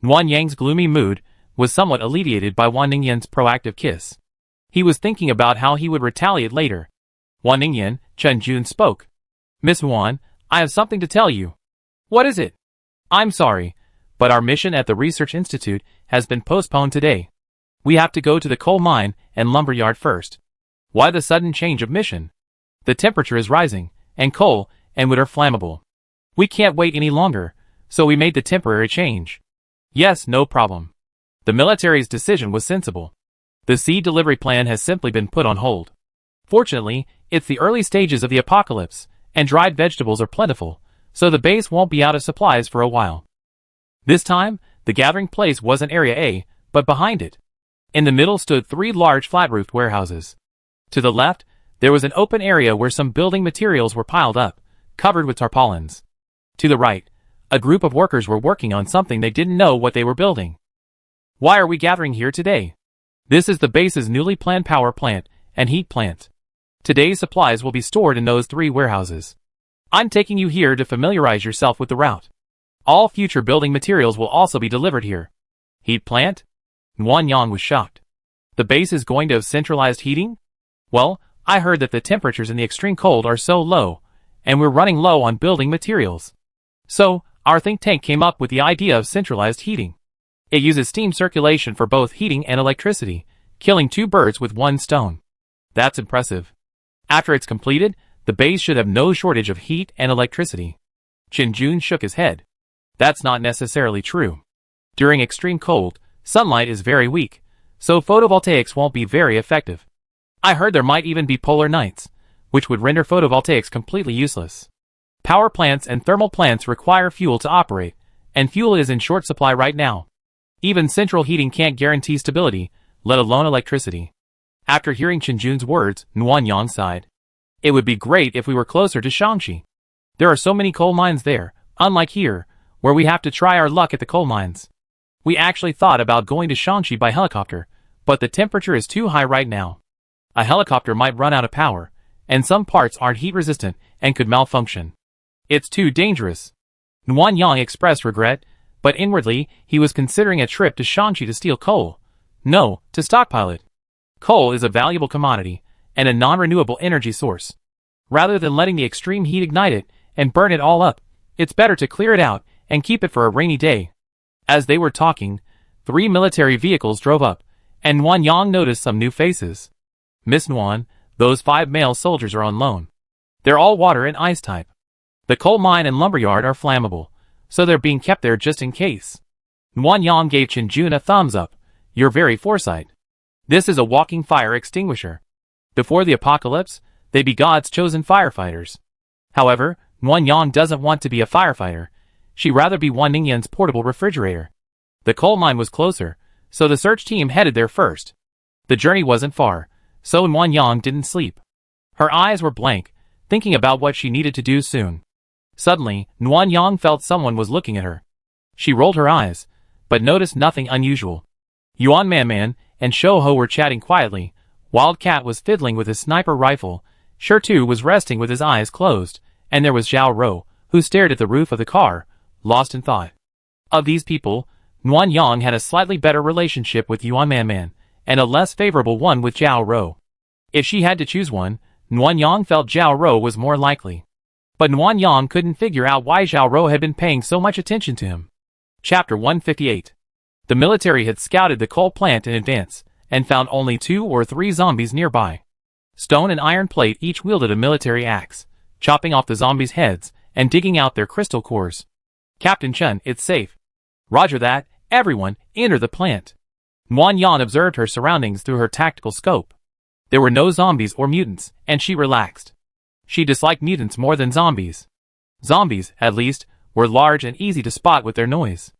Nuanyang's gloomy mood was somewhat alleviated by Wan Ningyan's proactive kiss. He was thinking about how he would retaliate later. Wan Ningyan, Chinjun spoke. Miss Wan, I have something to tell you. What is it? I'm sorry, but our mission at the Research Institute has been postponed today. We have to go to the coal mine and lumberyard first. Why the sudden change of mission? The temperature is rising, and coal and wood are flammable. We can't wait any longer, so we made the temporary change. Yes, no problem. The military's decision was sensible. The seed delivery plan has simply been put on hold. Fortunately, it's the early stages of the apocalypse, and dried vegetables are plentiful, so the base won't be out of supplies for a while. This time, the gathering place wasn't Area A, but behind it. In the middle stood 3 large flat-roofed warehouses. To the left, there was an open area where some building materials were piled up, covered with tarpaulins. To the right, a group of workers were working on something they didn't know what they were building. Why are we gathering here today? This is the base's newly planned power plant and heat plant. Today's supplies will be stored in those 3 warehouses. I'm taking you here to familiarize yourself with the route. All future building materials will also be delivered here. Heat plant? Nuanyang was shocked. The base is going to have centralized heating? Well, I heard that the temperatures in the extreme cold are so low, and we're running low on building materials. So, our think tank came up with the idea of centralized heating. It uses steam circulation for both heating and electricity, killing 2 birds with 1 stone. That's impressive. After it's completed, the base should have no shortage of heat and electricity. Chinjun shook his head. That's not necessarily true. During extreme cold, sunlight is very weak, so photovoltaics won't be very effective. I heard there might even be polar nights, which would render photovoltaics completely useless. Power plants and thermal plants require fuel to operate, and fuel is in short supply right now. Even central heating can't guarantee stability, let alone electricity. After hearing Chinjun's words, Nuanyang sighed. It would be great if we were closer to Shaanxi. There are so many coal mines there, unlike here, where we have to try our luck at the coal mines. We actually thought about going to Shaanxi by helicopter, but the temperature is too high right now. A helicopter might run out of power, and some parts aren't heat resistant and could malfunction. It's too dangerous. Nguyen Yang expressed regret, but inwardly he was considering a trip to Shaanxi to steal coal. No, to stockpile it. Coal is a valuable commodity, and a non-renewable energy source. Rather than letting the extreme heat ignite it and burn it all up, it's better to clear it out and keep it for a rainy day. As they were talking, 3 military vehicles drove up, and Nguyen Yang noticed some new faces. Miss Nguyen, those 5 male soldiers are on loan. They're all water and ice type. The coal mine and lumberyard are flammable, so they're being kept there just in case. Nguyen Yang gave Chen Jun a thumbs up. You're very foresight. This is a walking fire extinguisher. Before the apocalypse, they'd be God's chosen firefighters. However, Nguyen Yang doesn't want to be a firefighter. She'd rather be Wan Ningyan's portable refrigerator. The coal mine was closer, so the search team headed there first. The journey wasn't far, so Nguyen Yang didn't sleep. Her eyes were blank, thinking about what she needed to do soon. Suddenly, Nguyen Yang felt someone was looking at her. She rolled her eyes, but noticed nothing unusual. Yuan Man and Shou Ho were chatting quietly. Wildcat was fiddling with his sniper rifle. Shirtu was resting with his eyes closed, and there was Zhao Ro, who stared at the roof of the car, lost in thought. Of these people, Nguyen Yang had a slightly better relationship with Yuan Man, and a less favorable one with Zhao Ro. If she had to choose one, Nguyen Yang felt Zhao Ro was more likely. But Nguyen Yang couldn't figure out why Zhao Ro had been paying so much attention to him. Chapter 158. The military had scouted the coal plant in advance, and found only 2 or 3 zombies nearby. Stone and iron plate each wielded a military axe, chopping off the zombies' heads and digging out their crystal cores. Captain Chen, it's safe. Roger that, everyone, enter the plant. Nguyen Yang observed her surroundings through her tactical scope. There were no zombies or mutants, and she relaxed. She disliked mutants more than zombies. Zombies, at least, were large and easy to spot with their noise.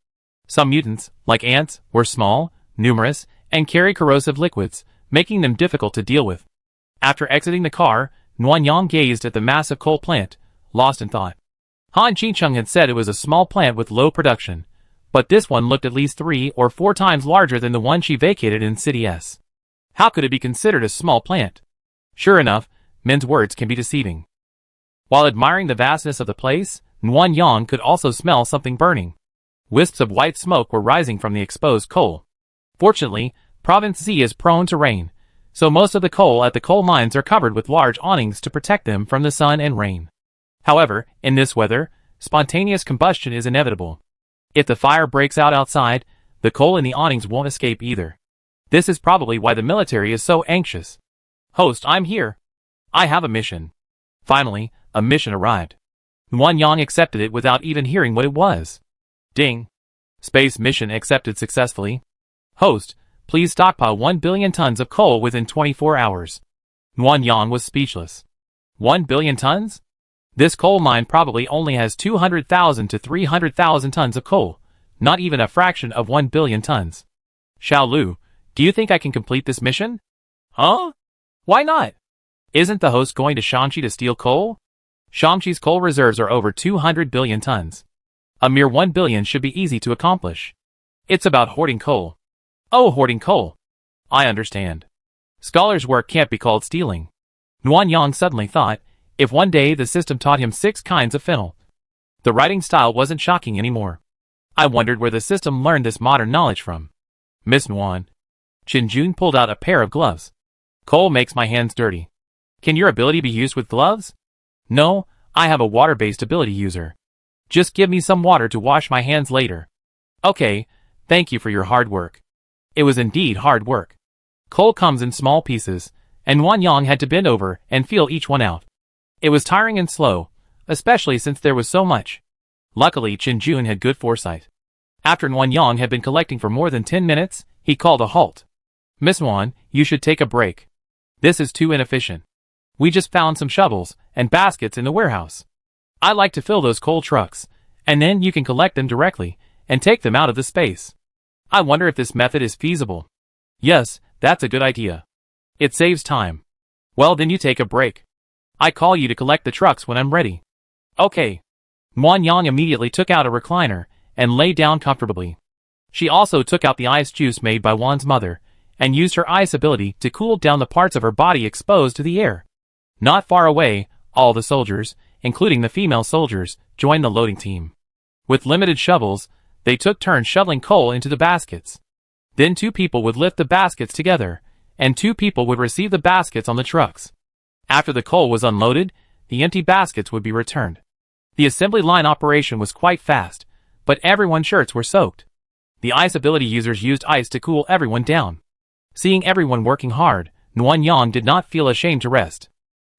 Some mutants, like ants, were small, numerous, and carry corrosive liquids, making them difficult to deal with. After exiting the car, Nguyen Yang gazed at the massive coal plant, lost in thought. Han Chicheng had said it was a small plant with low production, but this one looked at least 3 or 4 times larger than the one she vacated in City S. How could it be considered a small plant? Sure enough, men's words can be deceiving. While admiring the vastness of the place, Nguyen Yang could also smell something burning. Wisps of white smoke were rising from the exposed coal. Fortunately, Province Z is prone to rain, so most of the coal at the coal mines are covered with large awnings to protect them from the sun and rain. However, in this weather, spontaneous combustion is inevitable. If the fire breaks out outside, the coal in the awnings won't escape either. This is probably why the military is so anxious. Host, I'm here. I have a mission. Finally, a mission arrived. Nguyen Yang accepted it without even hearing what it was. Ding. Space mission accepted successfully. Host, please stockpile 1 billion tons of coal within 24 hours. Nguyen Yang was speechless. 1 billion tons? This coal mine probably only has 200,000 to 300,000 tons of coal, not even a fraction of 1 billion tons. Xiao Lu, do you think I can complete this mission? Huh? Why not? Isn't the host going to Shaanxi to steal coal? Shaanxi's coal reserves are over 200 billion tons. A mere 1 billion should be easy to accomplish. It's about hoarding coal. Oh, hoarding coal. I understand. Scholar's work can't be called stealing. Nguyen Yang suddenly thought, if one day the system taught him 6 kinds of fennel. The writing style wasn't shocking anymore. I wondered where the system learned this modern knowledge from. Miss Nguyen. Chen Jun pulled out a pair of gloves. Coal makes my hands dirty. Can your ability be used with gloves? No, I have a water-based ability user. Just give me some water to wash my hands later. Okay, thank you for your hard work. It was indeed hard work. Coal comes in small pieces, and Nguyen Yang had to bend over and feel each one out. It was tiring and slow, especially since there was so much. Luckily, Chen Jun had good foresight. After Nguyen Yang had been collecting for more than 10 minutes, he called a halt. Miss Nguyen, you should take a break. This is too inefficient. We just found some shovels and baskets in the warehouse. I like to fill those coal trucks, and then you can collect them directly and take them out of the space. I wonder if this method is feasible. Yes, that's a good idea. It saves time. Well, then you take a break. I call you to collect the trucks when I'm ready. Okay. Muan Yang immediately took out a recliner and lay down comfortably. She also took out the ice juice made by Wan's mother and used her ice ability to cool down the parts of her body exposed to the air. Not far away, all the soldiers, including the female soldiers, joined the loading team. With limited shovels, they took turns shoveling coal into the baskets. Then 2 people would lift the baskets together, and 2 people would receive the baskets on the trucks. After the coal was unloaded, the empty baskets would be returned. The assembly line operation was quite fast, but everyone's shirts were soaked. The ice ability users used ice to cool everyone down. Seeing everyone working hard, Muan Yang did not feel ashamed to rest.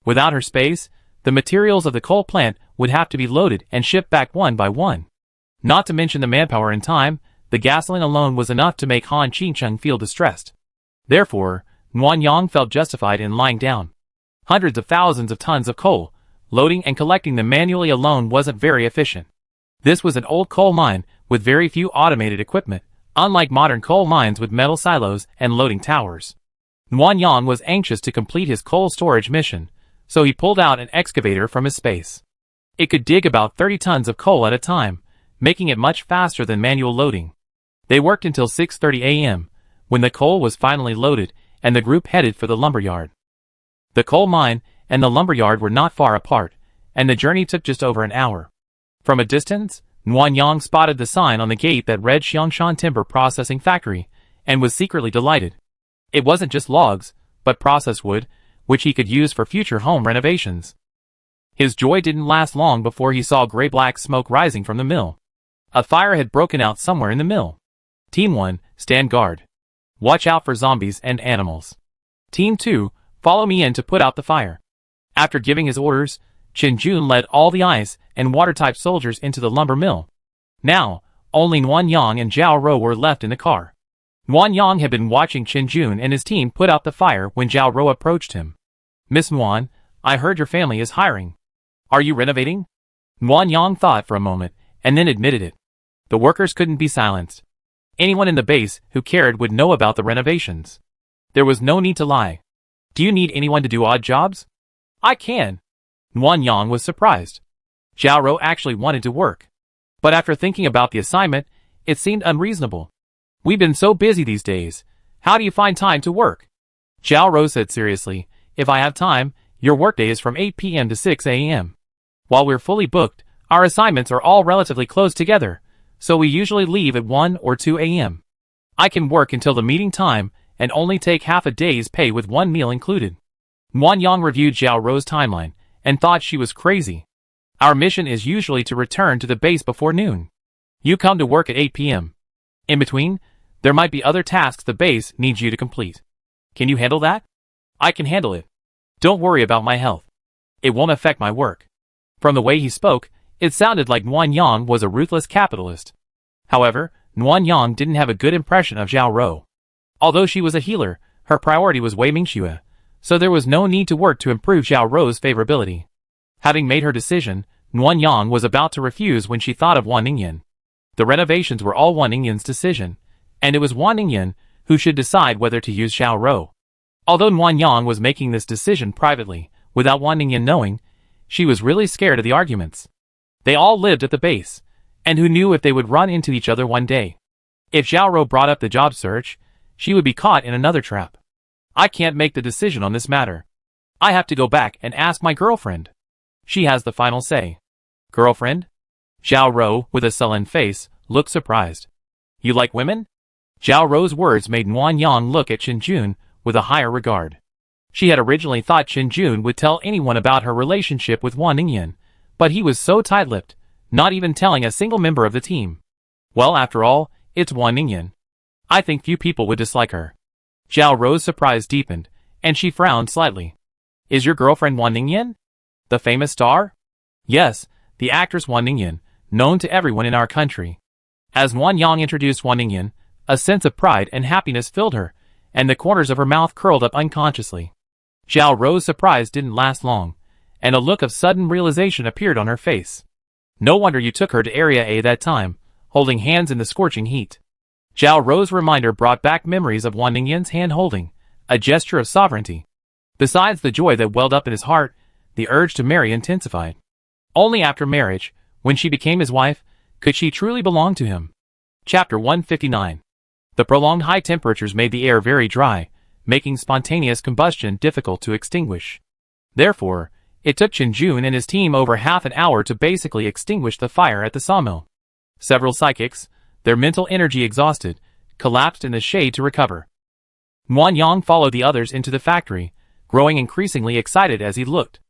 Without her space, the materials of the coal plant would have to be loaded and shipped back one by one. Not to mention the manpower and time, the gasoline alone was enough to make Han Qingcheng feel distressed. Therefore, Muan Yang felt justified in lying down. Hundreds of thousands of tons of coal, loading and collecting them manually alone wasn't very efficient. This was an old coal mine with very few automated equipment, unlike modern coal mines with metal silos and loading towers. Muan Yang was anxious to complete his coal storage mission, so he pulled out an excavator from his space. It could dig about 30 tons of coal at a time, making it much faster than manual loading. They worked until 6:30 a.m., when the coal was finally loaded and the group headed for the lumberyard. The coal mine and the lumberyard were not far apart, and the journey took just over an hour. From a distance, Muan Yang spotted the sign on the gate that read Xiangshan Timber Processing Factory, and was secretly delighted. It wasn't just logs, but processed wood, which he could use for future home renovations. His joy didn't last long before he saw gray-black smoke rising from the mill. A fire had broken out somewhere in the mill. Team 1, stand guard. Watch out for zombies and animals. Team 2, follow me in to put out the fire. After giving his orders, Qin Jun led all the ice and water-type soldiers into the lumber mill. Now, only Muan Yang and Zhao Rou were left in the car. Muan Yang had been watching Qin Jun and his team put out the fire when Zhao Rou approached him. Miss Muan, I heard your family is hiring. Are you renovating? Muan Yang thought for a moment, and then admitted it. The workers couldn't be silenced. Anyone in the base who cared would know about the renovations. There was no need to lie. Do you need anyone to do odd jobs? I can. Muan Yang was surprised. Zhao Rou actually wanted to work. But after thinking about the assignment, it seemed unreasonable. We've been so busy these days. How do you find time to work? Zhao Rou said seriously, if I have time, your workday is from 8 p.m. to 6 a.m. While we're fully booked, our assignments are all relatively close together, so we usually leave at 1 or 2 a.m. I can work until the meeting time and only take half a day's pay with one meal included. Muan Yang reviewed Zhao Rou's timeline and thought she was crazy. Our mission is usually to return to the base before noon. You come to work at 8 p.m. In between, there might be other tasks the base needs you to complete. Can you handle that? I can handle it. Don't worry about my health. It won't affect my work. From the way he spoke, it sounded like Muan Yang was a ruthless capitalist. However, Muan Yang didn't have a good impression of Zhao Rou. Although she was a healer, her priority was Wei Mingxue, so there was no need to work to improve Zhao Rou's favorability. Having made her decision, Muan Yang was about to refuse when she thought of Wan Ningyan. The renovations were all Wan Ningyan's decision, and it was Wan Ningyan who should decide whether to use Zhao Rou. Although Muan Yang was making this decision privately, without Wan Ningyan knowing, she was really scared of the arguments. They all lived at the base, and who knew if they would run into each other one day. If Zhao Rou brought up the job search, she would be caught in another trap. I can't make the decision on this matter. I have to go back and ask my girlfriend. She has the final say. Girlfriend? Zhao Rou, with a sullen face, looked surprised. You like women? Zhao Rou's words made Muan Yang look at Qin Jun with a higher regard. She had originally thought Qin Jun would tell anyone about her relationship with Wan Ningyan, but he was so tight-lipped, not even telling a single member of the team. Well, after all, it's Wan Ningyan. I think few people would dislike her. Zhao Rou's surprise deepened, and she frowned slightly. Is your girlfriend Wan Ningyan? The famous star? Yes, the actress Wan Ningyan, known to everyone in our country. As Muan Yang introduced Wan Ningyan, a sense of pride and happiness filled her, and the corners of her mouth curled up unconsciously. Zhao Rou's surprise didn't last long, and a look of sudden realization appeared on her face. No wonder you took her to Area A that time, holding hands in the scorching heat. Zhao Rou's reminder brought back memories of Wan Ningyan's hand-holding, a gesture of sovereignty. Besides the joy that welled up in his heart, the urge to marry intensified. Only after marriage, when she became his wife, could she truly belong to him. Chapter 159. The prolonged high temperatures made the air very dry, making spontaneous combustion difficult to extinguish. Therefore, it took Chin-jun and his team over half an hour to basically extinguish the fire at the sawmill. Several psychics, their mental energy exhausted, collapsed in the shade to recover. Nuanyang followed the others into the factory, growing increasingly excited as he looked.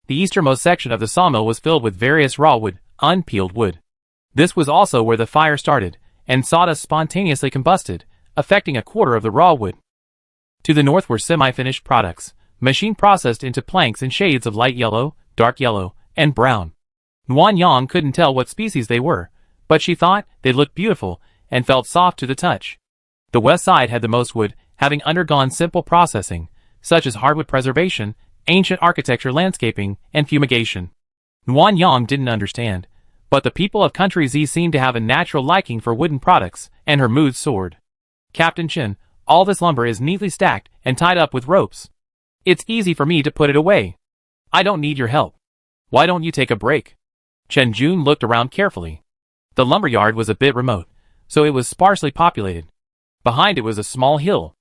The easternmost section of the sawmill was filled with various raw wood, unpeeled wood. This was also where the fire started, and sawdust spontaneously combusted, affecting a quarter of the raw wood. To the north were semi-finished products, machine-processed into planks in shades of light yellow, dark yellow, and brown. Nuanyang couldn't tell what species they were, but she thought they looked beautiful and felt soft to the touch. The west side had the most wood, having undergone simple processing, such as hardwood preservation, ancient architecture landscaping, and fumigation. Nuanyang didn't understand, but the people of Country Z seemed to have a natural liking for wooden products, and her mood soared. Captain Chen, all this lumber is neatly stacked and tied up with ropes. It's easy for me to put it away. I don't need your help. Why don't you take a break? Chen-jun looked around carefully. The lumberyard was a bit remote, so it was sparsely populated. Behind it was a small hill.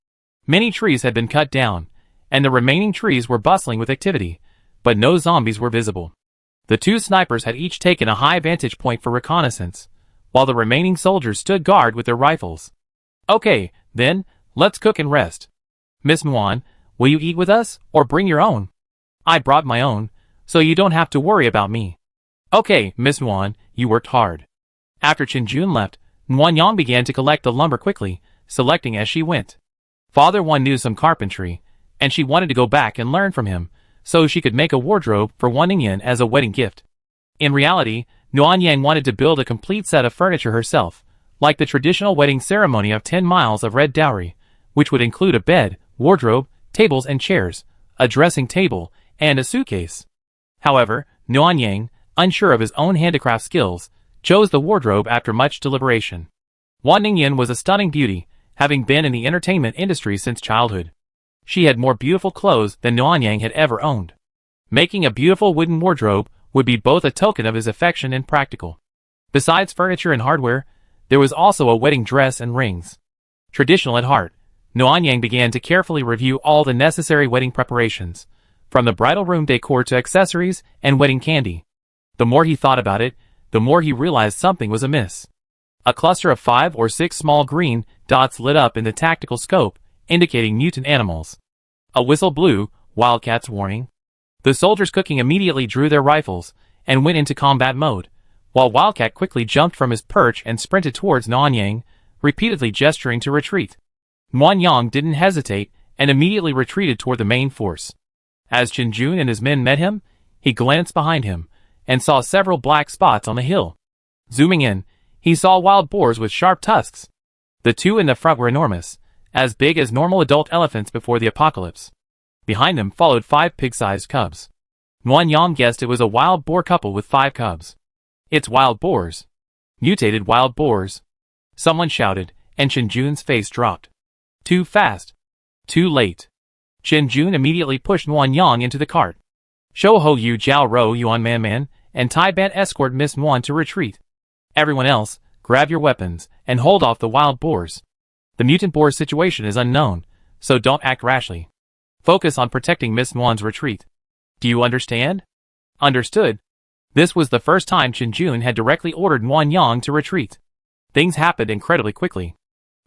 Many trees had been cut down, and the remaining trees were bustling with activity, but no zombies were visible. The two snipers had each taken a high vantage point for reconnaissance, while the remaining soldiers stood guard with their rifles. Okay, then, let's cook and rest. Miss Muan, will you eat with us, or bring your own? I brought my own, so you don't have to worry about me. Okay, Miss Muan, you worked hard. After Chin-jun left, Nuanyang began to collect the lumber quickly, selecting as she went. Father Wan knew some carpentry, and she wanted to go back and learn from him, so she could make a wardrobe for Wan Ningyan as a wedding gift. In reality, Nuanyang wanted to build a complete set of furniture herself, like the traditional wedding ceremony of 10 miles of red dowry, which would include a bed, wardrobe, tables and chairs, a dressing table, and a suitcase. However, Nuanyang, unsure of his own handicraft skills, chose the wardrobe after much deliberation. Wan Ningyan was a stunning beauty, having been in the entertainment industry since childhood. She had more beautiful clothes than Nuanyang had ever owned. Making a beautiful wooden wardrobe would be both a token of his affection and practical. Besides furniture and hardware, there was also a wedding dress and rings. Traditional at heart, Nuanyang began to carefully review all the necessary wedding preparations, from the bridal room decor to accessories and wedding candy. The more he thought about it, the more he realized something was amiss. A cluster of 5 or 6 small green dots lit up in the tactical scope, indicating mutant animals. A whistle blew, Wildcat's warning. The soldiers cooking immediately drew their rifles and went into combat mode, while Wildcat quickly jumped from his perch and sprinted towards Nuanyang, repeatedly gesturing to retreat. Nuanyang didn't hesitate and immediately retreated toward the main force. As Chin-jun and his men met him, he glanced behind him and saw several black spots on the hill. Zooming in, he saw wild boars with sharp tusks. The two in the front were enormous, as big as normal adult elephants before the apocalypse. Behind them followed 5 pig-sized cubs. Nuanyang guessed it was a wild boar couple with 5 cubs. It's wild boars. Mutated wild boars. Someone shouted, and Chin-jun's face dropped. Too fast. Too late. Chin-jun immediately pushed Nuanyang into the cart. Show Ho Yu Jiao Ro Yuan Man and Tai Ban escort Miss Muan to retreat. Everyone else, grab your weapons and hold off the wild boars. The mutant boar situation is unknown, so don't act rashly. Focus on protecting Miss Muan's retreat. Do you understand? Understood. This was the first time Chin-jun had directly ordered Nuanyang to retreat. Things happened incredibly quickly.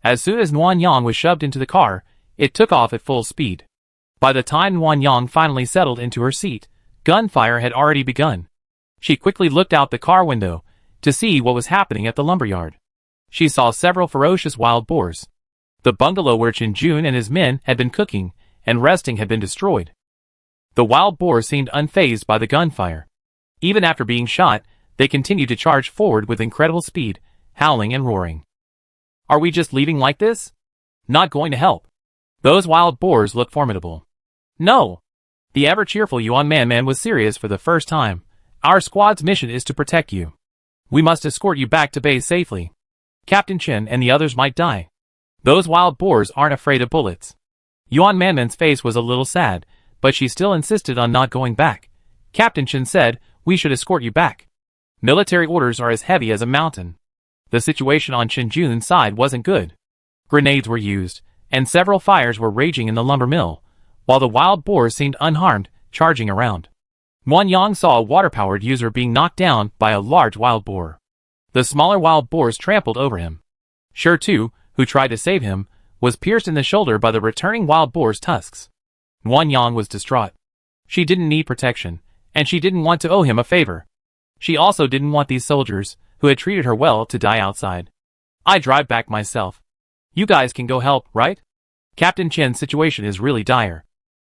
As soon as Nuanyang was shoved into the car, it took off at full speed. By the time Nuanyang finally settled into her seat, gunfire had already begun. She quickly looked out the car window to see what was happening at the lumberyard. She saw several ferocious wild boars. The bungalow where Chin-jun and his men had been cooking and resting had been destroyed. The wild boars seemed unfazed by the gunfire. Even after being shot, they continued to charge forward with incredible speed, howling and roaring. Are we just leaving like this? Not going to help. Those wild boars look formidable. No. The ever-cheerful Yuan Man was serious for the first time. Our squad's mission is to protect you. We must escort you back to base safely. Captain Chen and the others might die. Those wild boars aren't afraid of bullets. Yuan Man's face was a little sad, but she still insisted on not going back, Captain Chen said, "We should escort you back. Military orders are as heavy as a mountain." The situation on Chenjun's side wasn't good. Grenades were used, and several fires were raging in the lumber mill, while the wild boars seemed unharmed, charging around. Wang Yang saw a water-powered user being knocked down by a large wild boar. The smaller wild boars trampled over him. Shi Tu, who tried to save him, was pierced in the shoulder by the returning wild boar's tusks. Wang Yang was distraught. She didn't need protection, and she didn't want to owe him a favor. She also didn't want these soldiers, who had treated her well, to die outside. "I drive back myself. You guys can go help, right? Captain Chen's situation is really dire.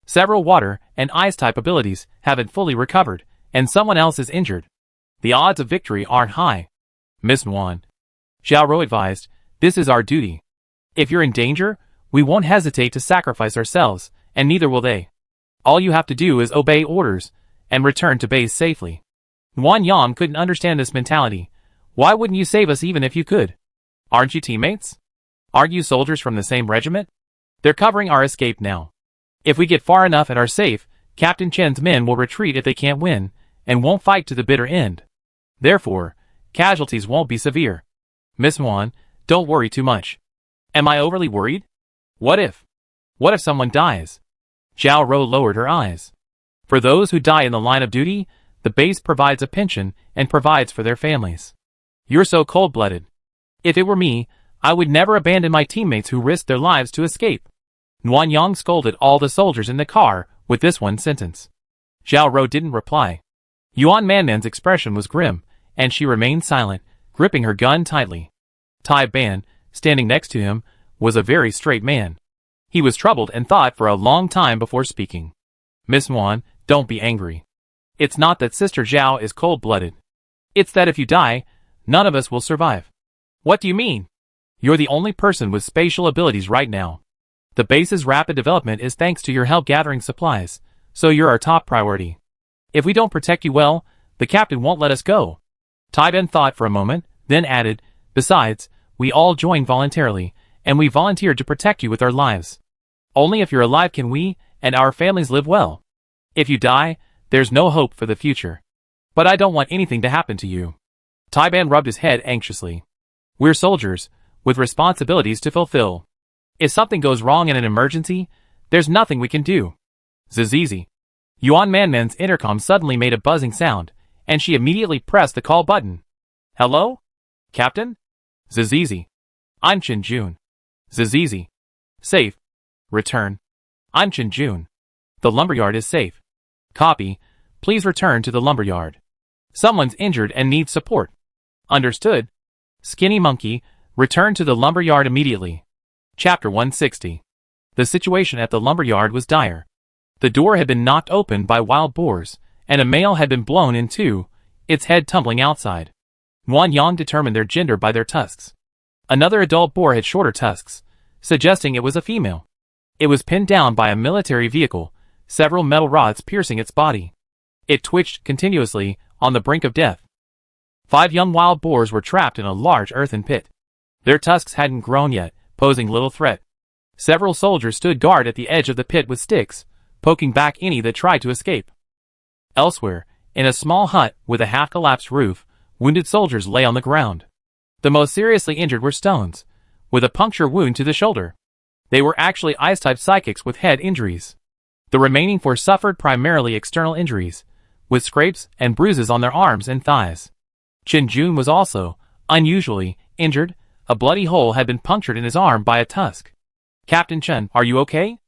Several water and ice type abilities haven't fully recovered, and someone else is injured. The odds of victory aren't high." Miss Wan. Xiao Rou advised, "This is our duty. If you're in danger, we won't hesitate to sacrifice ourselves, and neither will they. All you have to do is obey orders, and return to base safely." Wang Yang couldn't understand this mentality. Why wouldn't you save us even if you could? Aren't you teammates? Aren't you soldiers from the same regiment? They're covering our escape now. If we get far enough and are safe, Captain Chen's men will retreat if they can't win, and won't fight to the bitter end. Therefore, casualties won't be severe. Miss Wan, don't worry too much. Am I overly worried? What if someone dies? Xiao Rou lowered her eyes. For those who die in the line of duty, the base provides a pension and provides for their families. You're so cold-blooded. If it were me, I would never abandon my teammates who risked their lives to escape. Wang Yang scolded all the soldiers in the car with this one sentence. Xiao Rou didn't reply. Yuan Manman's expression was grim, and she remained silent, gripping her gun tightly. Tai Ban, standing next to him, was a very straight man. He was troubled and thought for a long time before speaking. Miss Wan, don't be angry. It's not that Sister Zhao is cold-blooded. It's that if you die, none of us will survive. What do you mean? You're the only person with spatial abilities right now. The base's rapid development is thanks to your help gathering supplies, so you're our top priority. If we don't protect you well, the captain won't let us go. Tai Ben thought for a moment, then added, besides, we all joined voluntarily, and we volunteered to protect you with our lives. Only if you're alive can we, and our families live well. If you die, there's no hope for the future. But I don't want anything to happen to you. Tai Ben rubbed his head anxiously. We're soldiers, with responsibilities to fulfill. If something goes wrong in an emergency, there's nothing we can do. Zizizi. Yuan Manman's intercom suddenly made a buzzing sound, and she immediately pressed the call button. Hello? Captain? Zizizi. I'm Chen Jun. Zizizi. Safe. Return. I'm Chen Jun. The lumberyard is safe. Copy. Please return to the lumberyard. Someone's injured and needs support. Understood. Skinny Monkey, return to the lumberyard immediately. Chapter 160. The situation at the lumberyard was dire. The door had been knocked open by wild boars, and a male had been blown in two, its head tumbling outside. Wang Yang determined their gender by their tusks. Another adult boar had shorter tusks, suggesting it was a female. It was pinned down by a military vehicle, several metal rods piercing its body. It twitched continuously, on the brink of death. 5 young wild boars were trapped in a large earthen pit. Their tusks hadn't grown yet, posing little threat. Several soldiers stood guard at the edge of the pit with sticks, poking back any that tried to escape. Elsewhere, in a small hut with a half-collapsed roof, wounded soldiers lay on the ground. The most seriously injured were stones, with a puncture wound to the shoulder. They were actually ice-type psychics with head injuries. The remaining 4 suffered primarily external injuries, with scrapes and bruises on their arms and thighs. Chen Jun was also, unusually, injured. A bloody hole had been punctured in his arm by a tusk. Captain Chen, are you okay?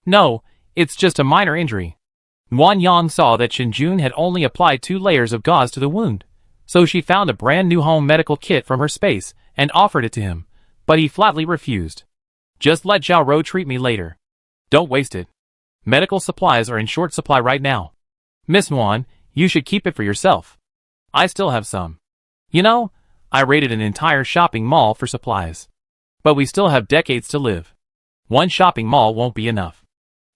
No, it's just a minor injury. Wang Yang saw that Chen Jun had only applied 2 layers of gauze to the wound, so she found a brand new home medical kit from her space and offered it to him, but he flatly refused. Just let Xiao Rou treat me later. Don't waste it. Medical supplies are in short supply right now. Miss Wan, you should keep it for yourself. I still have some. You know, I raided an entire shopping mall for supplies. But we still have decades to live. One shopping mall won't be enough.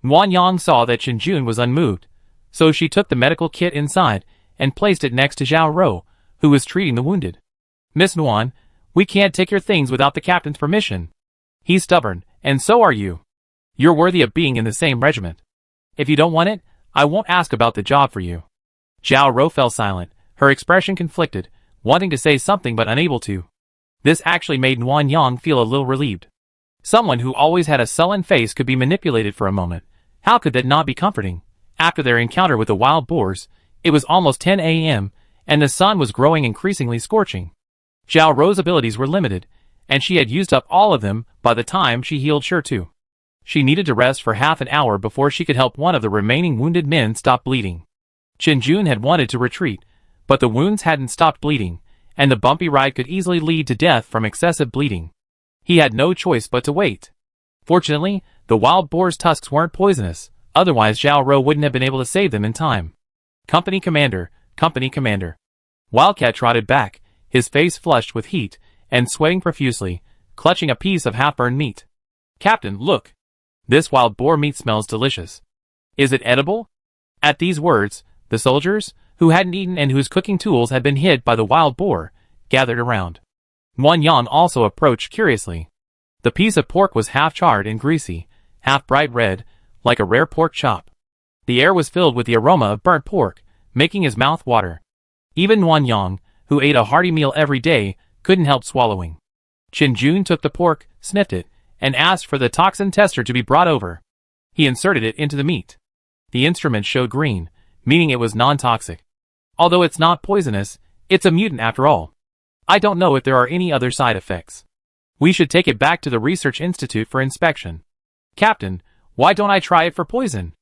Wang Yang saw that Chen Jun was unmoved, so she took the medical kit inside and placed it next to Xiao Rou, who was treating the wounded. Miss Wan, we can't take your things without the captain's permission. He's stubborn, and so are you. You're worthy of being in the same regiment. If you don't want it, I won't ask about the job for you. Zhao Rou fell silent, her expression conflicted, wanting to say something but unable to. This actually made Nuan Yang feel a little relieved. Someone who always had a sullen face could be manipulated for a moment. How could that not be comforting? After their encounter with the wild boars, it was almost 10 a.m., and the sun was growing increasingly scorching. Zhao Rou's abilities were limited, and she had used up all of them by the time she healed Shirtu. She needed to rest for half an hour before she could help one of the remaining wounded men stop bleeding. Qin Jun had wanted to retreat, but the wounds hadn't stopped bleeding, and the bumpy ride could easily lead to death from excessive bleeding. He had no choice but to wait. Fortunately, the wild boar's tusks weren't poisonous, otherwise Zhao Rou wouldn't have been able to save them in time. Company Commander, Company Commander. Wildcat trotted back, his face flushed with heat, and sweating profusely, clutching a piece of half-burned meat. Captain, look! This wild boar meat smells delicious. Is it edible? At these words, the soldiers, who hadn't eaten and whose cooking tools had been hid by the wild boar, gathered around. Nuan Yang also approached curiously. The piece of pork was half charred and greasy, half bright red, like a rare pork chop. The air was filled with the aroma of burnt pork, making his mouth water. Even Nuan Yang, who ate a hearty meal every day, couldn't help swallowing. Qin Jun took the pork, sniffed it, and asked for the toxin tester to be brought over. He inserted it into the meat. The instrument showed green, meaning it was non-toxic. Although it's not poisonous, it's a mutant after all. I don't know if there are any other side effects. We should take it back to the Research Institute for inspection. Captain, why don't I try it for poison?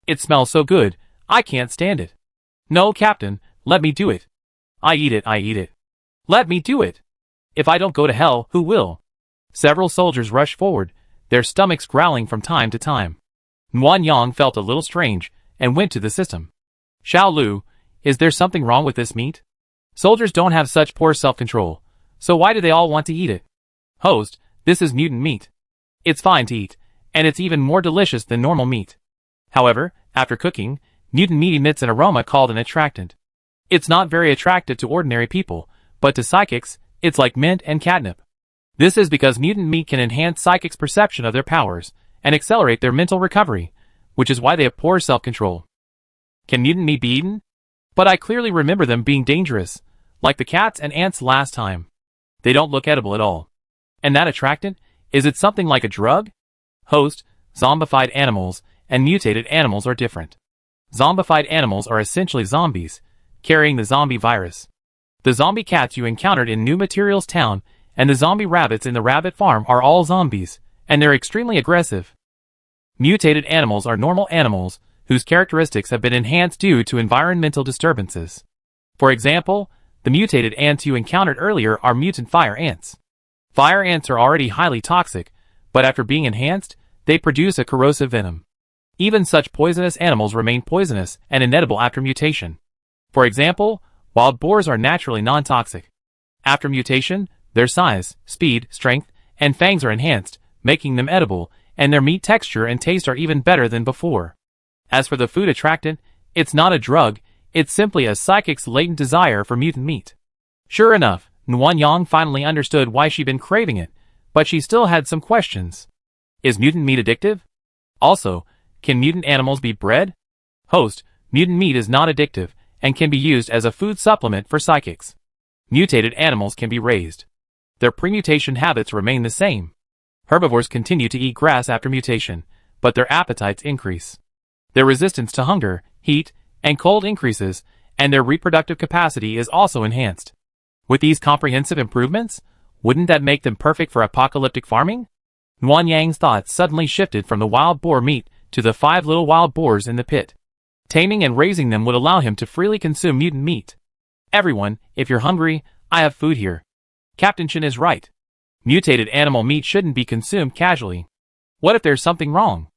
It smells so good, I can't stand it. No, Captain, let me do it. I eat it. Let me do it. If I don't go to hell, who will? Several soldiers rushed forward, their stomachs growling from time to time. Nuan Yang felt a little strange, and went to the system. Xiao Lu, is there something wrong with this meat? Soldiers don't have such poor self-control, so why do they all want to eat it? Host, this is mutant meat. It's fine to eat, and it's even more delicious than normal meat. However, after cooking, mutant meat emits an aroma called an attractant. It's not very attractive to ordinary people, but to psychics, it's like mint and catnip. This is because mutant meat can enhance psychics' perception of their powers, and accelerate their mental recovery, which is why they have poor self-control. Can mutant meat be eaten? But I clearly remember them being dangerous, like the cats and ants last time. They don't look edible at all. And that attractant, is it something like a drug? Host, zombified animals and mutated animals are different. Zombified animals are essentially zombies, carrying the zombie virus. The zombie cats you encountered in New Materials Town and the zombie rabbits in the rabbit farm are all zombies, and they're extremely aggressive. Mutated animals are normal animals whose characteristics have been enhanced due to environmental disturbances. For example, the mutated ants you encountered earlier are mutant fire ants. Fire ants are already highly toxic, but after being enhanced, they produce a corrosive venom. Even such poisonous animals remain poisonous and inedible after mutation. For example, wild boars are naturally non-toxic. After mutation, their size, speed, strength, and fangs are enhanced, making them edible, and their meat texture and taste are even better than before. As for the food attractant, it's not a drug, it's simply a psychic's latent desire for mutant meat. Sure enough, Nuan Yang finally understood why she'd been craving it, but she still had some questions. Is mutant meat addictive? Also, can mutant animals be bred? Host, mutant meat is not addictive, and can be used as a food supplement for psychics. Mutated animals can be raised. Their pre-mutation habits remain the same. Herbivores continue to eat grass after mutation, but their appetites increase. Their resistance to hunger, heat, and cold increases, and their reproductive capacity is also enhanced. With these comprehensive improvements, wouldn't that make them perfect for apocalyptic farming? Nuan Yang's thoughts suddenly shifted from the wild boar meat to the 5 little wild boars in the pit. Taming and raising them would allow him to freely consume mutant meat. Everyone, if you're hungry, I have food here. Captain Qin is right. Mutated animal meat shouldn't be consumed casually. What if there's something wrong?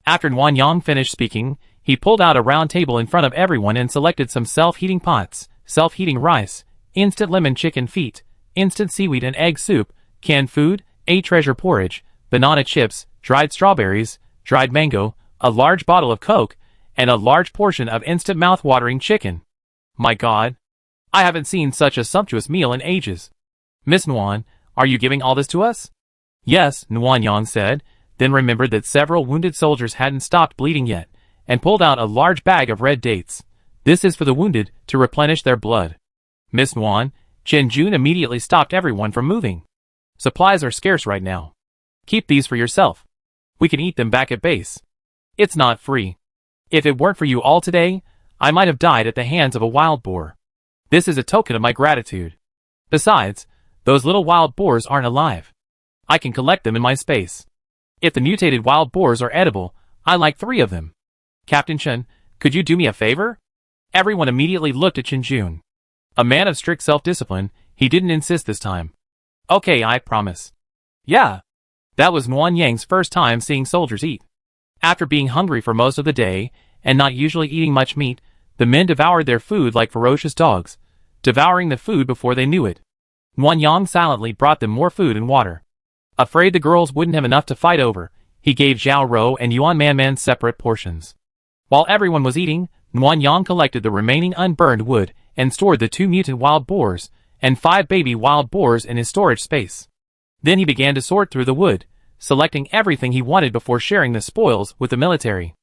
After Nuan Yang finished speaking, he pulled out a round table in front of everyone and selected some self-heating pots, self-heating rice, instant lemon chicken feet, instant seaweed and egg soup, canned food, a treasure porridge, banana chips, dried strawberries, dried mango, a large bottle of Coke, and a large portion of instant mouth-watering chicken. My God! I haven't seen such a sumptuous meal in ages. Miss Nuan, are you giving all this to us? Yes, Nuan Yang said, then remembered that several wounded soldiers hadn't stopped bleeding yet, and pulled out a large bag of red dates. This is for the wounded, to replenish their blood. Miss Nguyen, Chen Jun immediately stopped everyone from moving. Supplies are scarce right now. Keep these for yourself. We can eat them back at base. It's not free. If it weren't for you all today, I might have died at the hands of a wild boar. This is a token of my gratitude. Besides, those little wild boars aren't alive. I can collect them in my space. If the mutated wild boars are edible, I like 3 of them. Captain Chen, could you do me a favor? Everyone immediately looked at Chen Jun. A man of strict self-discipline, he didn't insist this time. Okay, I promise. Yeah. That was Nguyen Yang's first time seeing soldiers eat. After being hungry for most of the day, and not usually eating much meat, the men devoured their food like ferocious dogs, devouring the food before they knew it. Nguyen Yang silently brought them more food and water. Afraid the girls wouldn't have enough to fight over, he gave Zhao Ro and Yuan Man separate portions. While everyone was eating, Nguyen Yang collected the remaining unburned wood and stored the 2 mutant wild boars and 5 baby wild boars in his storage space. Then he began to sort through the wood, selecting everything he wanted before sharing the spoils with the military.